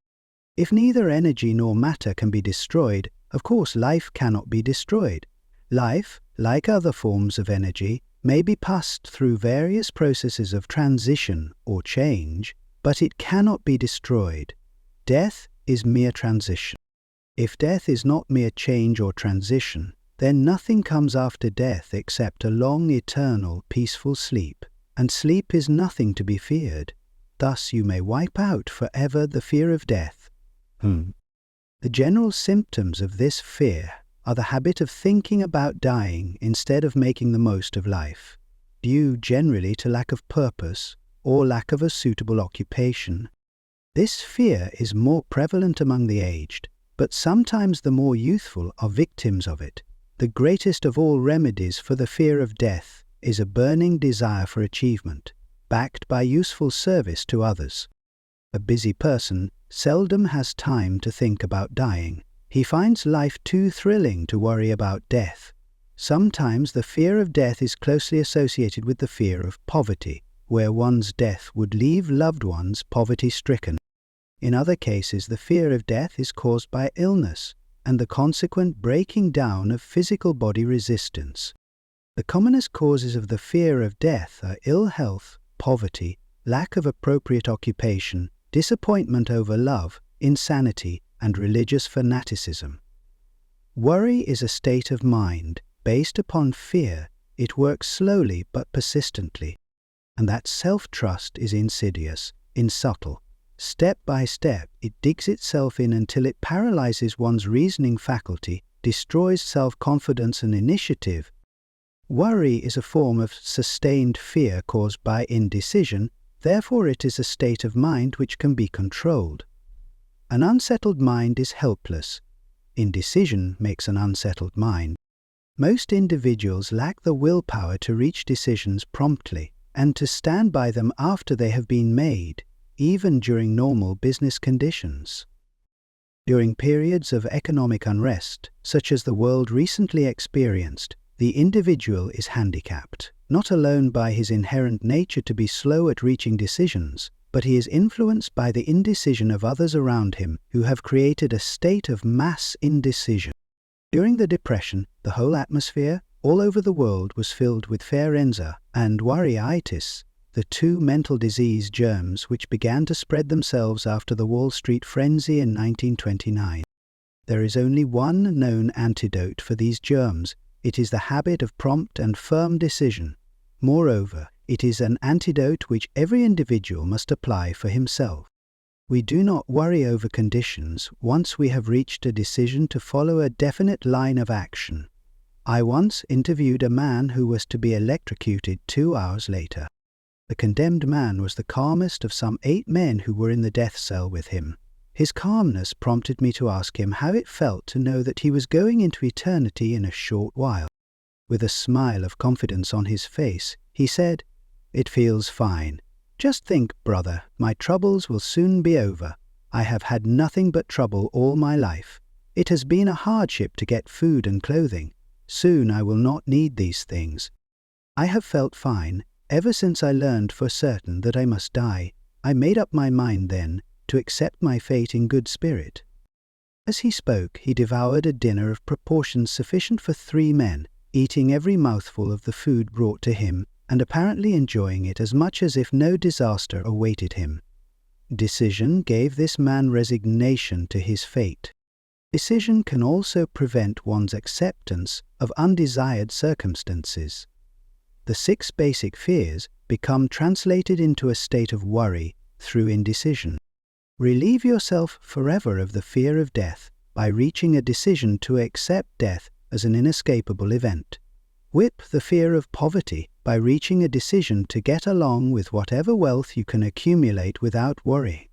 If neither energy nor matter can be destroyed, Of course, life cannot be destroyed. Life, like other forms of energy, may be passed through various processes of transition or change, but it cannot be destroyed. Death is mere transition. If death is not mere change or transition, then nothing comes after death except a long, eternal, peaceful sleep, and sleep is nothing to be feared. Thus you may wipe out forever the fear of death. The general symptoms of this fear are the habit of thinking about dying instead of making the most of life, due generally to lack of purpose or lack of a suitable occupation. This fear is more prevalent among the aged, but sometimes the more youthful are victims of it. The greatest of all remedies for the fear of death is a burning desire for achievement, backed by useful service to others. A busy person seldom has time to think about dying. He finds life too thrilling to worry about death. Sometimes the fear of death is closely associated with the fear of poverty, where one's death would leave loved ones poverty-stricken. In other cases, the fear of death is caused by illness and the consequent breaking down of physical body resistance. The commonest causes of the fear of death are ill health, poverty, lack of appropriate occupation, disappointment over love, insanity, and religious fanaticism. Worry is a state of mind based upon fear. It works slowly but persistently, and that self-trust is insidious, subtle. Step by step, it digs itself in until it paralyzes one's reasoning faculty, destroys self-confidence and initiative. Worry is a form of sustained fear caused by indecision. Therefore, it is a state of mind which can be controlled. An unsettled mind is helpless. Indecision makes an unsettled mind. Most individuals lack the willpower to reach decisions promptly and to stand by them after they have been made, even during normal business conditions. During periods of economic unrest, such as the world recently experienced, the individual is handicapped, not alone by his inherent nature to be slow at reaching decisions, but he is influenced by the indecision of others around him who have created a state of mass indecision. During the Depression, the whole atmosphere all over the world was filled with ferenza and worryitis, the two mental disease germs which began to spread themselves after the Wall Street frenzy in 1929. There is only one known antidote for these germs. It is the habit of prompt and firm decision. Moreover, it is an antidote which every individual must apply for himself. We do not worry over conditions once we have reached a decision to follow a definite line of action. I once interviewed a man who was to be electrocuted 2 hours later. The condemned man was the calmest of some 8 men who were in the death cell with him. His calmness prompted me to ask him how it felt to know that he was going into eternity in a short while. With a smile of confidence on his face, he said, "It feels fine. Just think, brother, my troubles will soon be over. I have had nothing but trouble all my life. It has been a hardship to get food and clothing. Soon I will not need these things. I have felt fine ever since I learned for certain that I must die. I made up my mind then to accept my fate in good spirit." As he spoke, he devoured a dinner of proportions sufficient for 3 men, eating every mouthful of the food brought to him, and apparently enjoying it as much as if no disaster awaited him. Decision gave this man resignation to his fate. Decision can also prevent one's acceptance of undesired circumstances. The 6 basic fears become translated into a state of worry through indecision. Relieve yourself forever of the fear of death by reaching a decision to accept death as an inescapable event. Whip the fear of poverty by reaching a decision to get along with whatever wealth you can accumulate without worry.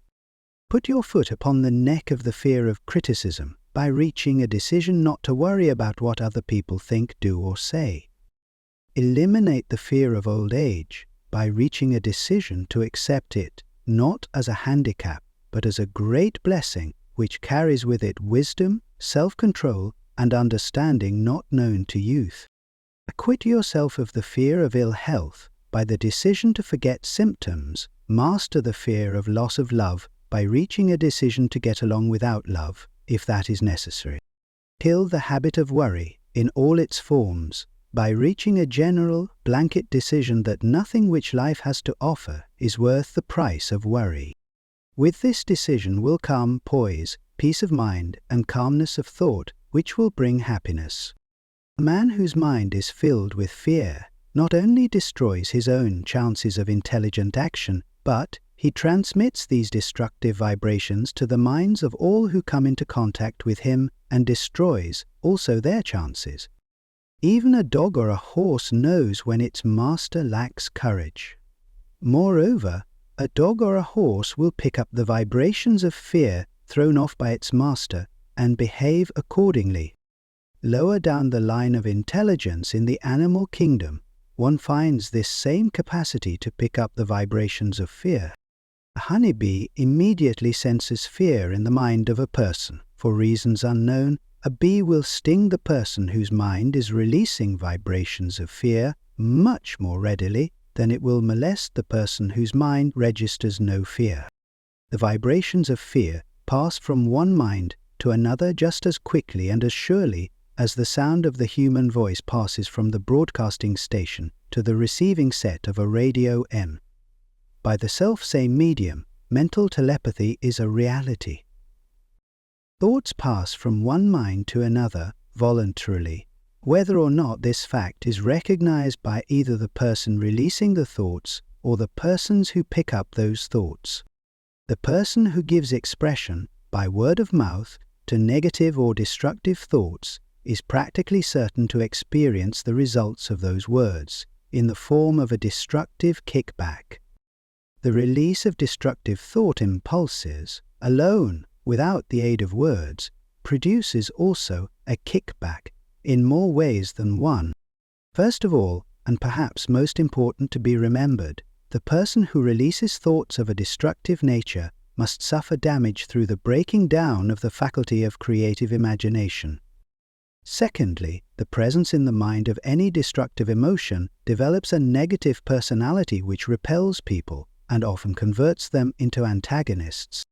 Put your foot upon the neck of the fear of criticism by reaching a decision not to worry about what other people think, do, or say. Eliminate the fear of old age by reaching a decision to accept it not as a handicap, but as a great blessing which carries with it wisdom, self-control, and understanding not known to youth. Acquit yourself of the fear of ill health by the decision to forget symptoms. Master the fear of loss of love by reaching a decision to get along without love, if that is necessary. Kill the habit of worry in all its forms by reaching a general, blanket decision that nothing which life has to offer is worth the price of worry. With this decision will come poise, peace of mind, and calmness of thought, which will bring happiness. A man whose mind is filled with fear not only destroys his own chances of intelligent action, but he transmits these destructive vibrations to the minds of all who come into contact with him and destroys also their chances. Even a dog or a horse knows when its master lacks courage. Moreover, a dog or a horse will pick up the vibrations of fear thrown off by its master and behave accordingly. Lower down the line of intelligence in the animal kingdom, one finds this same capacity to pick up the vibrations of fear. A honeybee immediately senses fear in the mind of a person. For reasons unknown, a bee will sting the person whose mind is releasing vibrations of fear much more readily than it will molest the person whose mind registers no fear. The vibrations of fear pass from one mind to another just as quickly and as surely as the sound of the human voice passes from the broadcasting station to the receiving set of a radio M. By the self-same medium, mental telepathy is a reality. Thoughts pass from one mind to another voluntarily, whether or not this fact is recognized by either the person releasing the thoughts or the persons who pick up those thoughts. The person who gives expression, by word of mouth, to negative or destructive thoughts is practically certain to experience the results of those words in the form of a destructive kickback. The release of destructive thought impulses, alone, without the aid of words, produces also a kickback in more ways than one. First of all, and perhaps most important to be remembered, the person who releases thoughts of a destructive nature must suffer damage through the breaking down of the faculty of creative imagination. Secondly, the presence in the mind of any destructive emotion develops a negative personality which repels people and often converts them into antagonists.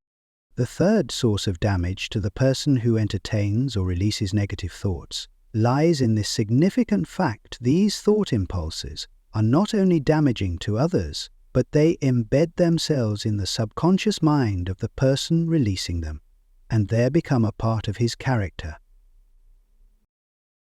The third source of damage to the person who entertains or releases negative thoughts lies in this significant fact: these thought impulses are not only damaging to others, but they embed themselves in the subconscious mind of the person releasing them, and there become a part of his character.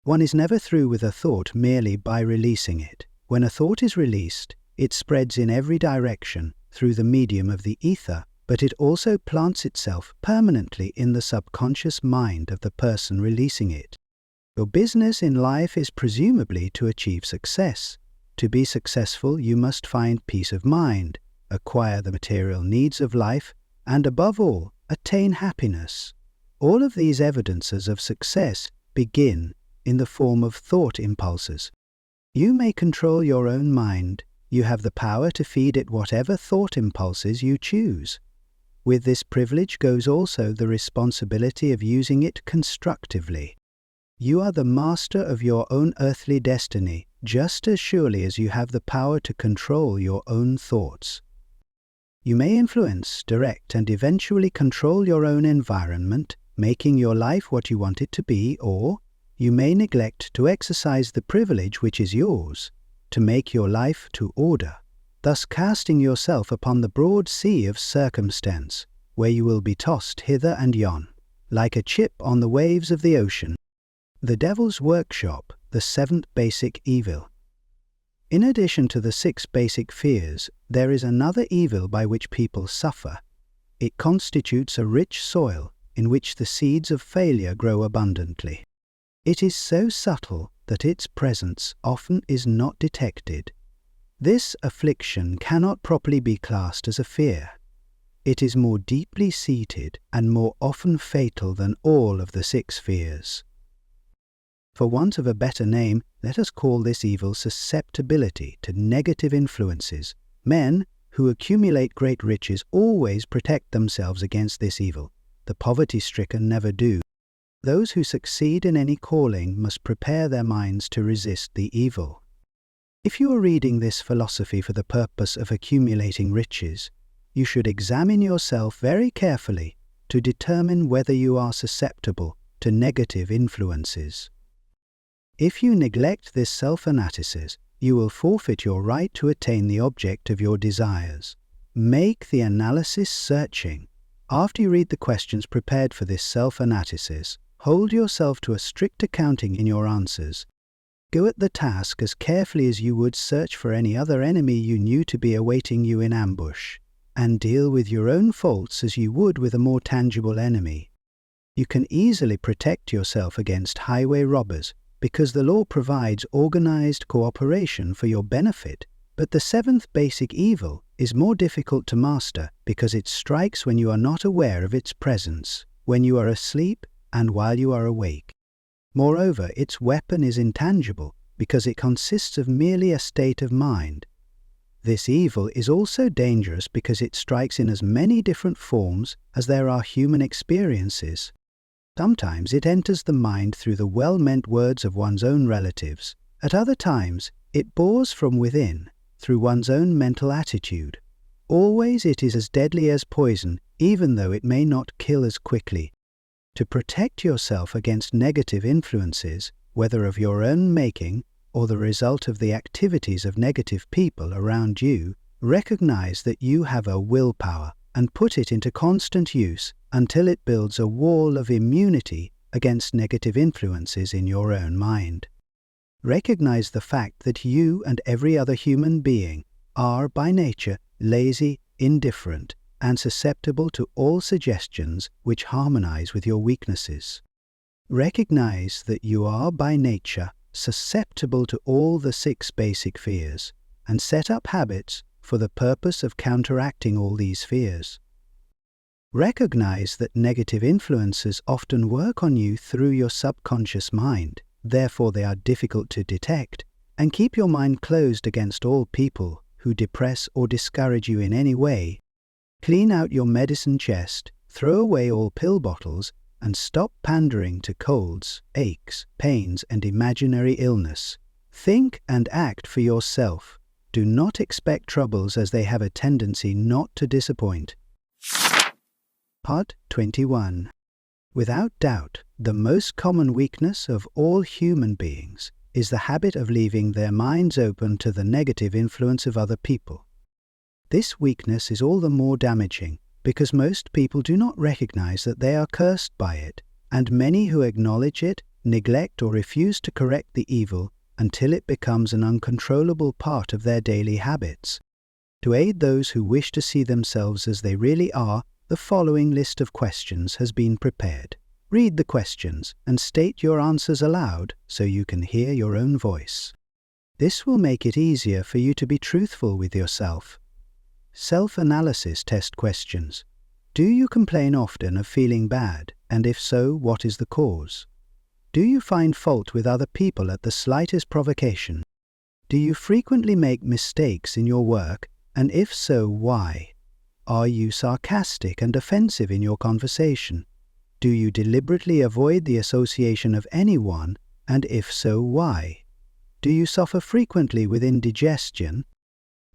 One is never through with a thought merely by releasing it. When a thought is released, it spreads in every direction through the medium of the ether, but it also plants itself permanently in the subconscious mind of the person releasing it. Your business in life is presumably to achieve success. To be successful, you must find peace of mind, acquire the material needs of life, and above all, attain happiness. All of these evidences of success begin in the form of thought impulses. You may control your own mind. You have the power to feed it whatever thought impulses you choose. With this privilege goes also the responsibility of using it constructively. You are the master of your own earthly destiny, just as surely as you have the power to control your own thoughts. You may influence, direct, and eventually control your own environment, making your life what you want it to be, or you may neglect to exercise the privilege which is yours, to make your life to order, thus casting yourself upon the broad sea of circumstance, where you will be tossed hither and yon, like a chip on the waves of the ocean. The Devil's Workshop, the seventh basic evil. In addition to the 6 basic fears, there is another evil by which people suffer. It constitutes a rich soil in which the seeds of failure grow abundantly. It is so subtle that its presence often is not detected. This affliction cannot properly be classed as a fear. It is more deeply seated and more often fatal than all of the 6 fears. For want of a better name, let us call this evil susceptibility to negative influences. Men who accumulate great riches always protect themselves against this evil. The poverty-stricken never do. Those who succeed in any calling must prepare their minds to resist the evil. If you are reading this philosophy for the purpose of accumulating riches, you should examine yourself very carefully to determine whether you are susceptible to negative influences. If you neglect this self-analysis, you will forfeit your right to attain the object of your desires. Make the analysis searching. After you read the questions prepared for this self-analysis, hold yourself to a strict accounting in your answers. Go at the task as carefully as you would search for any other enemy you knew to be awaiting you in ambush, and deal with your own faults as you would with a more tangible enemy. You can easily protect yourself against highway robbers because the law provides organized cooperation for your benefit, but the seventh basic evil is more difficult to master because it strikes when you are not aware of its presence, when you are asleep and while you are awake. Moreover, its weapon is intangible because it consists of merely a state of mind. This evil is also dangerous because it strikes in as many different forms as there are human experiences. Sometimes it enters the mind through the well-meant words of one's own relatives. At other times, it bores from within, through one's own mental attitude. Always it is as deadly as poison, even though it may not kill as quickly. To protect yourself against negative influences, whether of your own making or the result of the activities of negative people around you, recognize that you have a willpower and put it into constant use until it builds a wall of immunity against negative influences in your own mind. Recognize the fact that you and every other human being are by nature lazy, indifferent, and susceptible to all suggestions which harmonize with your weaknesses. Recognize that you are by nature susceptible to all the 6 basic fears, and set up habits for the purpose of counteracting all these fears. Recognize that negative influences often work on you through your subconscious mind, therefore they are difficult to detect, and keep your mind closed against all people who depress or discourage you in any way. Clean out your medicine chest, throw away all pill bottles, and stop pandering to colds, aches, pains, and imaginary illness. Think and act for yourself. Do not expect troubles as they have a tendency not to disappoint. Part 21. Without doubt, the most common weakness of all human beings is the habit of leaving their minds open to the negative influence of other people. This weakness is all the more damaging because most people do not recognize that they are cursed by it, and many who acknowledge it neglect or refuse to correct the evil until it becomes an uncontrollable part of their daily habits. To aid those who wish to see themselves as they really are, the following list of questions has been prepared. Read the questions and state your answers aloud so you can hear your own voice. This will make it easier for you to be truthful with yourself. Self-analysis test questions. Do you complain often of feeling bad, and if so, what is the cause? Do you find fault with other people at the slightest provocation? Do you frequently make mistakes in your work, and if so, why? Are you sarcastic and offensive in your conversation? Do you deliberately avoid the association of anyone, and if so, why? Do you suffer frequently with indigestion?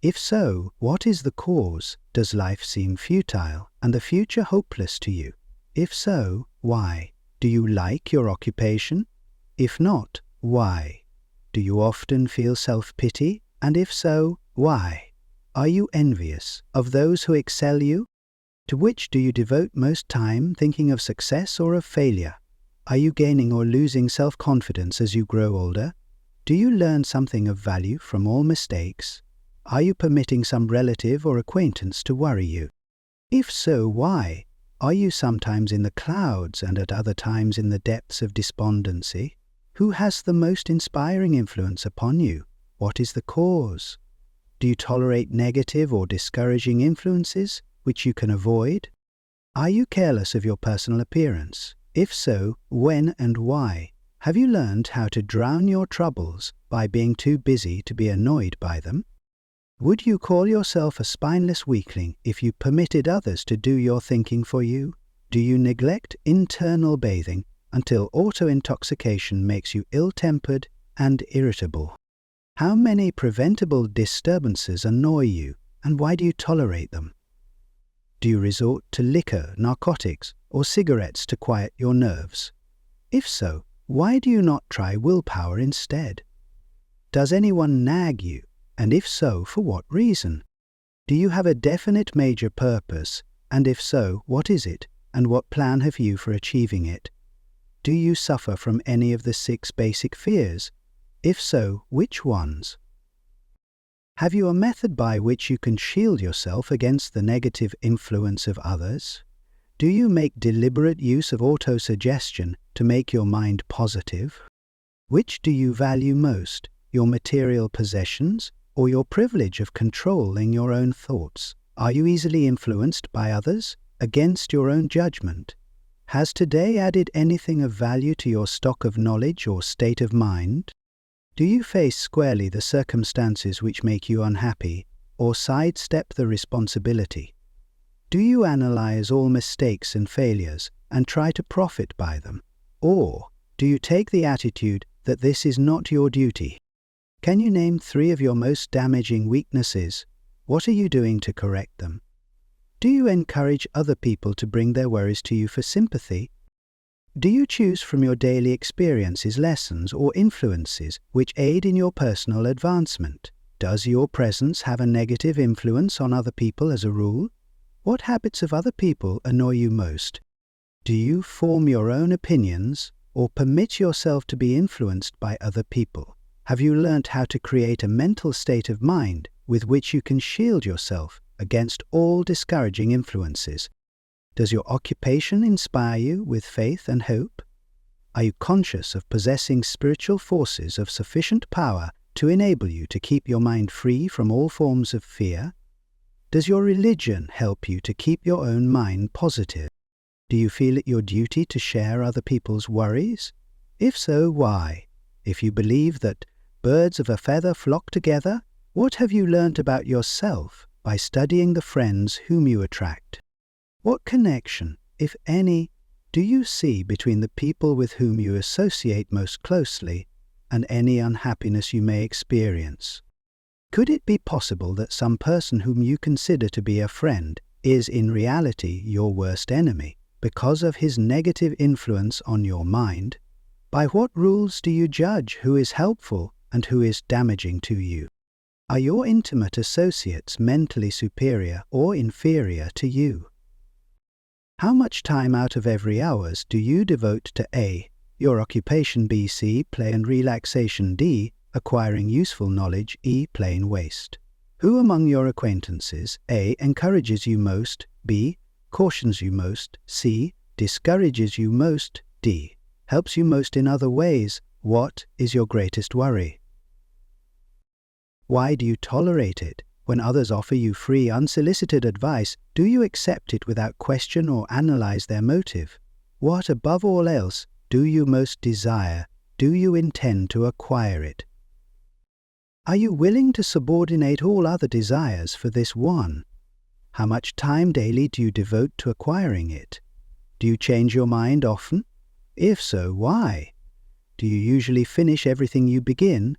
If so, what is the cause? Does life seem futile and the future hopeless to you? If so, why? Do you like your occupation? If not, why? Do you often feel self-pity? And if so, why? Are you envious of those who excel you? To which do you devote most time, thinking of success or of failure? Are you gaining or losing self-confidence as you grow older? Do you learn something of value from all mistakes? Are you permitting some relative or acquaintance to worry you? If so, why? Are you sometimes in the clouds and at other times in the depths of despondency? Who has the most inspiring influence upon you? What is the cause? Do you tolerate negative or discouraging influences which you can avoid? Are you careless of your personal appearance? If so, when and why? Have you learned how to drown your troubles by being too busy to be annoyed by them? Would you call yourself a spineless weakling if you permitted others to do your thinking for you? Do you neglect internal bathing until auto-intoxication makes you ill-tempered and irritable? How many preventable disturbances annoy you, and why do you tolerate them? Do you resort to liquor, narcotics, or cigarettes to quiet your nerves? If so, why do you not try willpower instead? Does anyone nag you, and if so, for what reason? Do you have a definite major purpose, and if so, what is it, and what plan have you for achieving it? Do you suffer from any of the 6 basic fears? If so, which ones? Have you a method by which you can shield yourself against the negative influence of others? Do you make deliberate use of autosuggestion to make your mind positive? Which do you value most, your material possessions or your privilege of controlling your own thoughts? Are you easily influenced by others against your own judgment? Has today added anything of value to your stock of knowledge or state of mind? Do you face squarely the circumstances which make you unhappy, or sidestep the responsibility? Do you analyze all mistakes and failures and try to profit by them? Or do you take the attitude that this is not your duty? Can you name 3 of your most damaging weaknesses? What are you doing to correct them? Do you encourage other people to bring their worries to you for sympathy? Do you choose from your daily experiences lessons or influences which aid in your personal advancement? Does your presence have a negative influence on other people as a rule? What habits of other people annoy you most? Do you form your own opinions or permit yourself to be influenced by other people? Have you learnt how to create a mental state of mind with which you can shield yourself against all discouraging influences? Does your occupation inspire you with faith and hope? Are you conscious of possessing spiritual forces of sufficient power to enable you to keep your mind free from all forms of fear? Does your religion help you to keep your own mind positive? Do you feel it your duty to share other people's worries? If so, why? If you believe that birds of a feather flock together, what have you learnt about yourself by studying the friends whom you attract? What connection, if any, do you see between the people with whom you associate most closely and any unhappiness you may experience? Could it be possible that some person whom you consider to be a friend is in reality your worst enemy because of his negative influence on your mind? By what rules do you judge who is helpful and who is damaging to you? Are your intimate associates mentally superior or inferior to you? How much time out of every hours do you devote to A, your occupation, B, C, play and relaxation, D, acquiring useful knowledge, E, plain waste? Who among your acquaintances, A, encourages you most, B, cautions you most, C, discourages you most, D, helps you most in other ways? What is your greatest worry? Why do you tolerate it? When others offer you free, unsolicited advice, do you accept it without question or analyze their motive? What, above all else, do you most desire? Do you intend to acquire it? Are you willing to subordinate all other desires for this one? How much time daily do you devote to acquiring it? Do you change your mind often? If so, why? Do you usually finish everything you begin?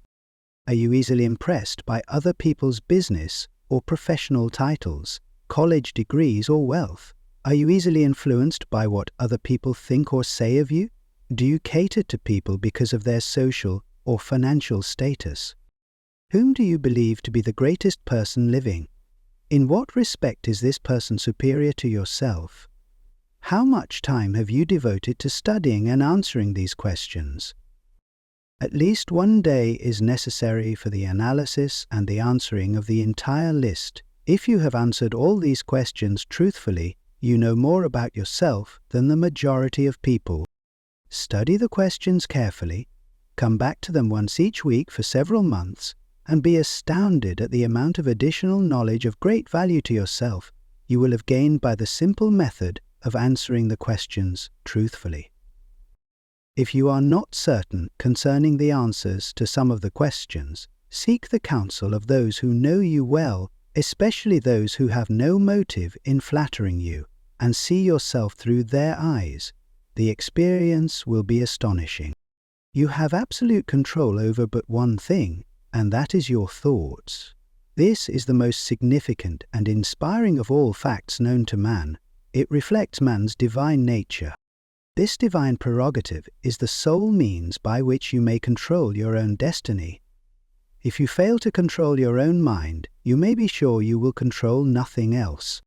Are you easily impressed by other people's business or professional titles, college degrees or wealth? Are you easily influenced by what other people think or say of you? Do you cater to people because of their social or financial status? Whom do you believe to be the greatest person living? In what respect is this person superior to yourself? How much time have you devoted to studying and answering these questions? At least one day is necessary for the analysis and the answering of the entire list. If you have answered all these questions truthfully, you know more about yourself than the majority of people. Study the questions carefully, come back to them once each week for several months, and be astounded at the amount of additional knowledge of great value to yourself you will have gained by the simple method of answering the questions truthfully. If you are not certain concerning the answers to some of the questions, seek the counsel of those who know you well, especially those who have no motive in flattering you, and see yourself through their eyes. The experience will be astonishing. You have absolute control over but one thing, and that is your thoughts. This is the most significant and inspiring of all facts known to man. It reflects man's divine nature. This divine prerogative is the sole means by which you may control your own destiny. If you fail to control your own mind, you may be sure you will control nothing else.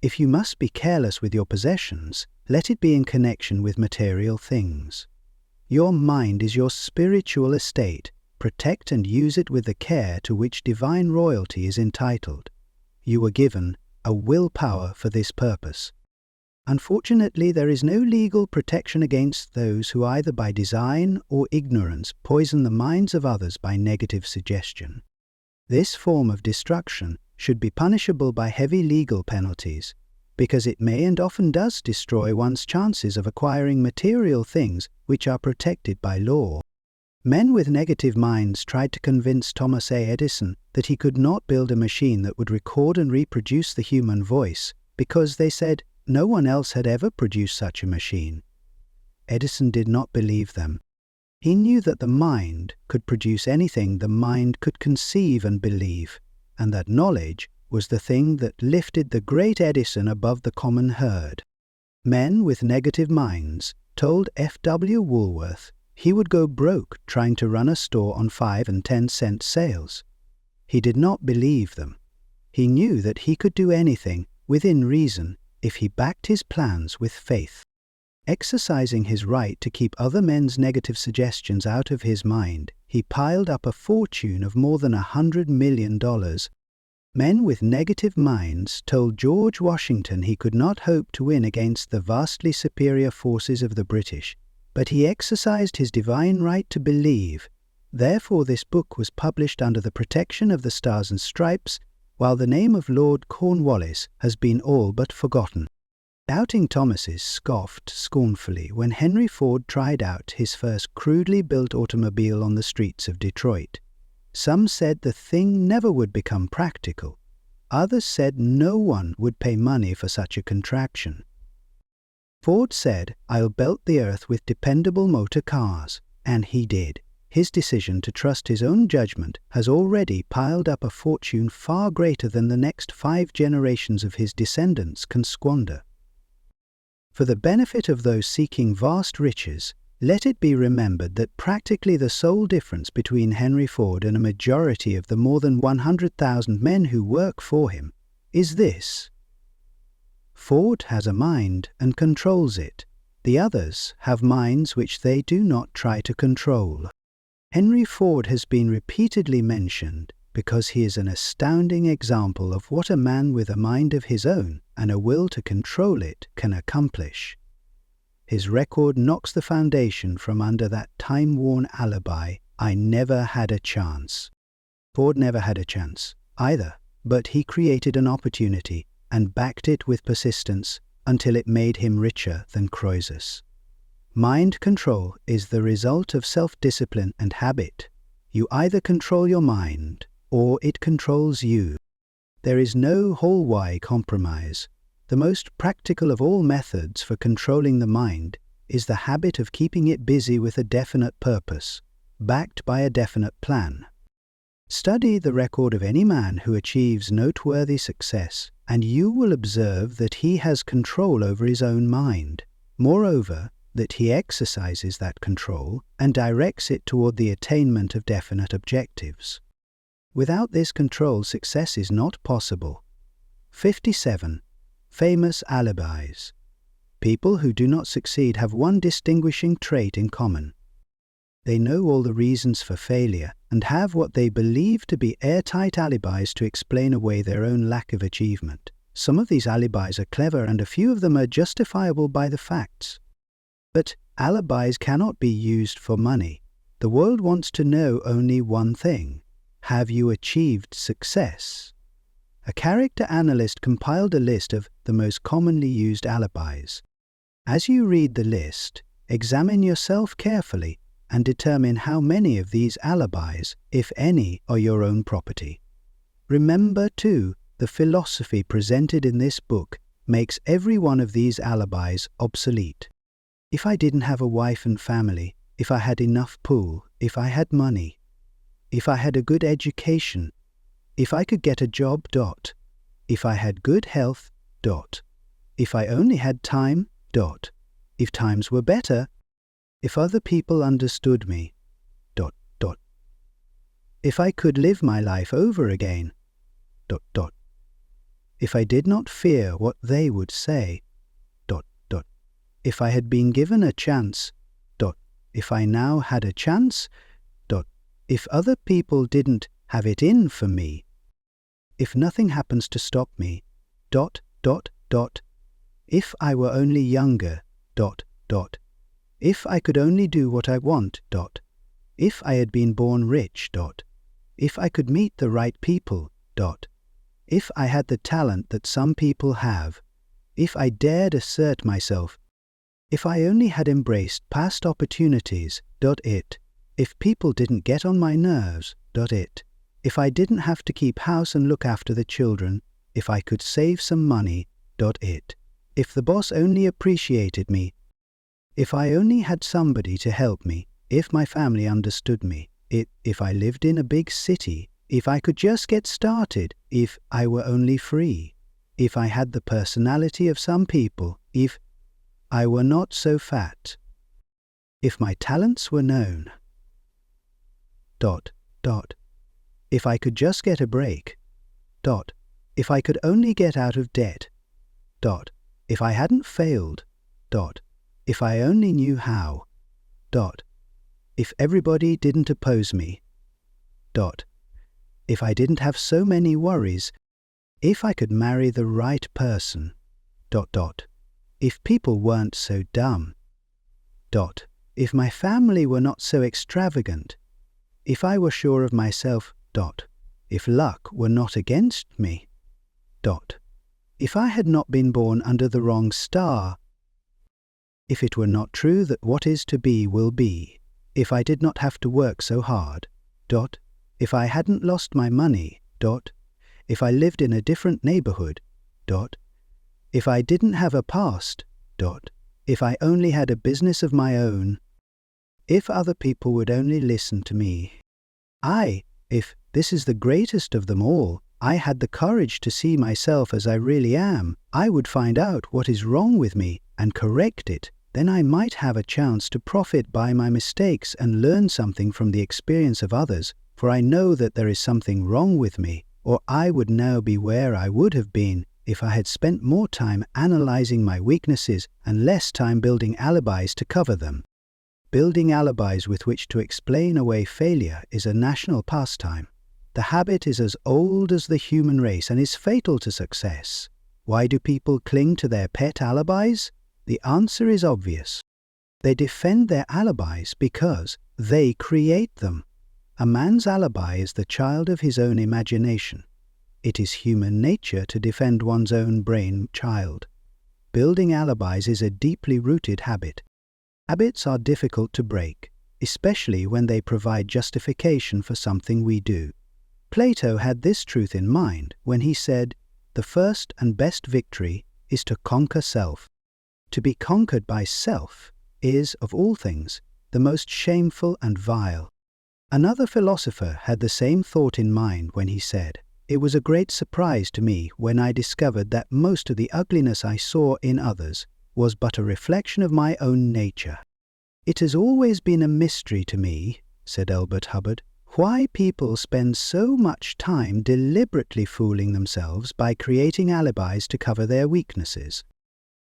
If you must be careless with your possessions, let it be in connection with material things. Your mind is your spiritual estate. Protect and use it with the care to which divine royalty is entitled. You were given a willpower for this purpose. Unfortunately, there is no legal protection against those who either by design or ignorance poison the minds of others by negative suggestion. This form of destruction should be punishable by heavy legal penalties, because it may and often does destroy one's chances of acquiring material things which are protected by law. Men with negative minds tried to convince Thomas A. Edison that he could not build a machine that would record and reproduce the human voice because, they said, no one else had ever produced such a machine. Edison did not believe them. He knew that the mind could produce anything the mind could conceive and believe, and that knowledge was the thing that lifted the great Edison above the common herd. Men with negative minds told F.W. Woolworth he would go broke trying to run a store on 5 and 10 cent sales. He did not believe them. He knew that he could do anything, within reason, if he backed his plans with faith. Exercising his right to keep other men's negative suggestions out of his mind, he piled up a fortune of more than $100 million. Men with negative minds told George Washington he could not hope to win against the vastly superior forces of the British, but he exercised his divine right to believe. Therefore this book was published under the protection of the Stars and Stripes, while the name of Lord Cornwallis has been all but forgotten. Doubting Thomases scoffed scornfully when Henry Ford tried out his first crudely built automobile on the streets of Detroit. Some said the thing never would become practical. Others said no one would pay money for such a contraption. Ford said, "I'll belt the earth with dependable motor cars," and he did. His decision to trust his own judgment has already piled up a fortune far greater than the next 5 generations of his descendants can squander. For the benefit of those seeking vast riches, let it be remembered that practically the sole difference between Henry Ford and a majority of the more than 100,000 men who work for him is this: Ford has a mind and controls it. The others have minds which they do not try to control. Henry Ford has been repeatedly mentioned because he is an astounding example of what a man with a mind of his own and a will to control it can accomplish. His record knocks the foundation from under that time-worn alibi, "I never had a chance." Ford never had a chance, either, but he created an opportunity and backed it with persistence until it made him richer than Croesus. Mind control is the result of self-discipline and habit. You either control your mind or it controls you. There is no whole-why compromise. The most practical of all methods for controlling the mind is the habit of keeping it busy with a definite purpose, backed by a definite plan. Study the record of any man who achieves noteworthy success, and you will observe that he has control over his own mind. Moreover, that he exercises that control and directs it toward the attainment of definite objectives. Without this control, success is not possible. 57. Famous alibis. People who do not succeed have one distinguishing trait in common. They know all the reasons for failure and have what they believe to be airtight alibis to explain away their own lack of achievement. Some of these alibis are clever and a few of them are justifiable by the facts. But alibis cannot be used for money. The world wants to know only one thing: have you achieved success? A character analyst compiled a list of the most commonly used alibis. As you read the list, examine yourself carefully and determine how many of these alibis, if any, are your own property. Remember, too, the philosophy presented in this book makes every one of these alibis obsolete. If I didn't have a wife and family, if I had enough pool, if I had money, if I had a good education, if I could get a job, if I had good health, if I only had time, if times were better, if other people understood me, ... if I could live my life over again, ... if I did not fear what they would say, ... if I had been given a chance, ... if I now had a chance, ... if other people didn't have it in for me, if nothing happens to stop me, ... if I were only younger, ... if I could only do what I want, ... if I had been born rich, ... if I could meet the right people, ... if I had the talent that some people have, if I dared assert myself, if I only had embraced past opportunities, ... if people didn't get on my nerves, ... if I didn't have to keep house and look after the children, if I could save some money, ... if the boss only appreciated me, if I only had somebody to help me, if my family understood me, if I lived in a big city, if I could just get started, if I were only free, if I had the personality of some people, if I were not so fat, if my talents were known, ... if I could just get a break, ... if I could only get out of debt, ... if I hadn't failed, ... if I only knew how, ... if everybody didn't oppose me, ... if I didn't have so many worries, if I could marry the right person, ... if people weren't so dumb, ... if my family were not so extravagant, if I were sure of myself, ... if luck were not against me, ... if I had not been born under the wrong star, if it were not true that what is to be will be, if I did not have to work so hard, ... if I hadn't lost my money, ... if I lived in a different neighborhood, ... if I didn't have a past, ... if I only had a business of my own, if other people would only listen to me, if, this is the greatest of them all, I had the courage to see myself as I really am, I would find out what is wrong with me and correct it, then I might have a chance to profit by my mistakes and learn something from the experience of others, for I know that there is something wrong with me, or I would now be where I would have been if I had spent more time analyzing my weaknesses and less time building alibis to cover them. Building alibis with which to explain away failure is a national pastime. The habit is as old as the human race and is fatal to success. Why do people cling to their pet alibis? The answer is obvious. They defend their alibis because they create them. A man's alibi is the child of his own imagination. It is human nature to defend one's own brain child. Building alibis is a deeply rooted habit. Habits are difficult to break, especially when they provide justification for something we do. Plato had this truth in mind when he said, "The first and best victory is to conquer self." To be conquered by self is, of all things, the most shameful and vile. Another philosopher had the same thought in mind when he said, "It was a great surprise to me when I discovered that most of the ugliness I saw in others was but a reflection of my own nature." "It has always been a mystery to me," said Elbert Hubbard, "why people spend so much time deliberately fooling themselves by creating alibis to cover their weaknesses.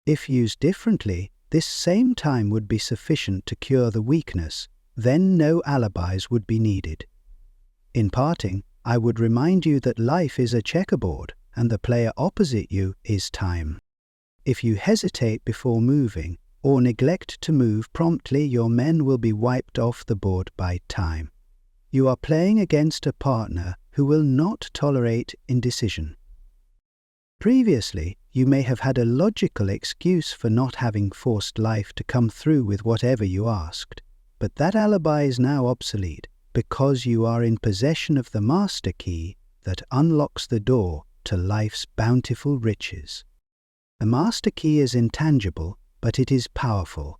If used differently, this same time would be sufficient to cure the weakness, then no alibis would be needed." In parting, I would remind you that life is a checkerboard, and the player opposite you is time. If you hesitate before moving, or neglect to move promptly, your men will be wiped off the board by time. You are playing against a partner who will not tolerate indecision. Previously, you may have had a logical excuse for not having forced life to come through with whatever you asked, but that alibi is now obsolete because you are in possession of the master key that unlocks the door to life's bountiful riches. The master key is intangible, but it is powerful.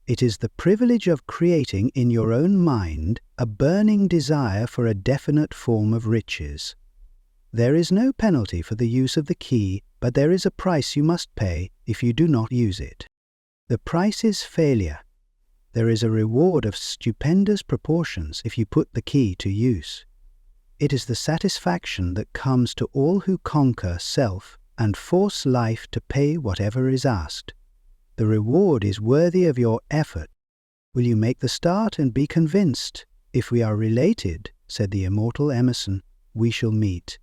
It is the privilege of creating in your own mind a burning desire for a definite form of riches. There is no penalty for the use of the key, but there is a price you must pay if you do not use it. The price is failure. There is a reward of stupendous proportions if you put the key to use. It is the satisfaction that comes to all who conquer self and force life to pay whatever is asked. The reward is worthy of your effort. Will you make the start and be convinced? If we are related, said the immortal Emerson, we shall meet.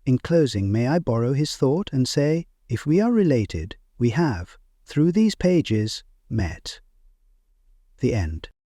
In closing, may I borrow his thought and say, if we are related, we have, through these pages, met. The end.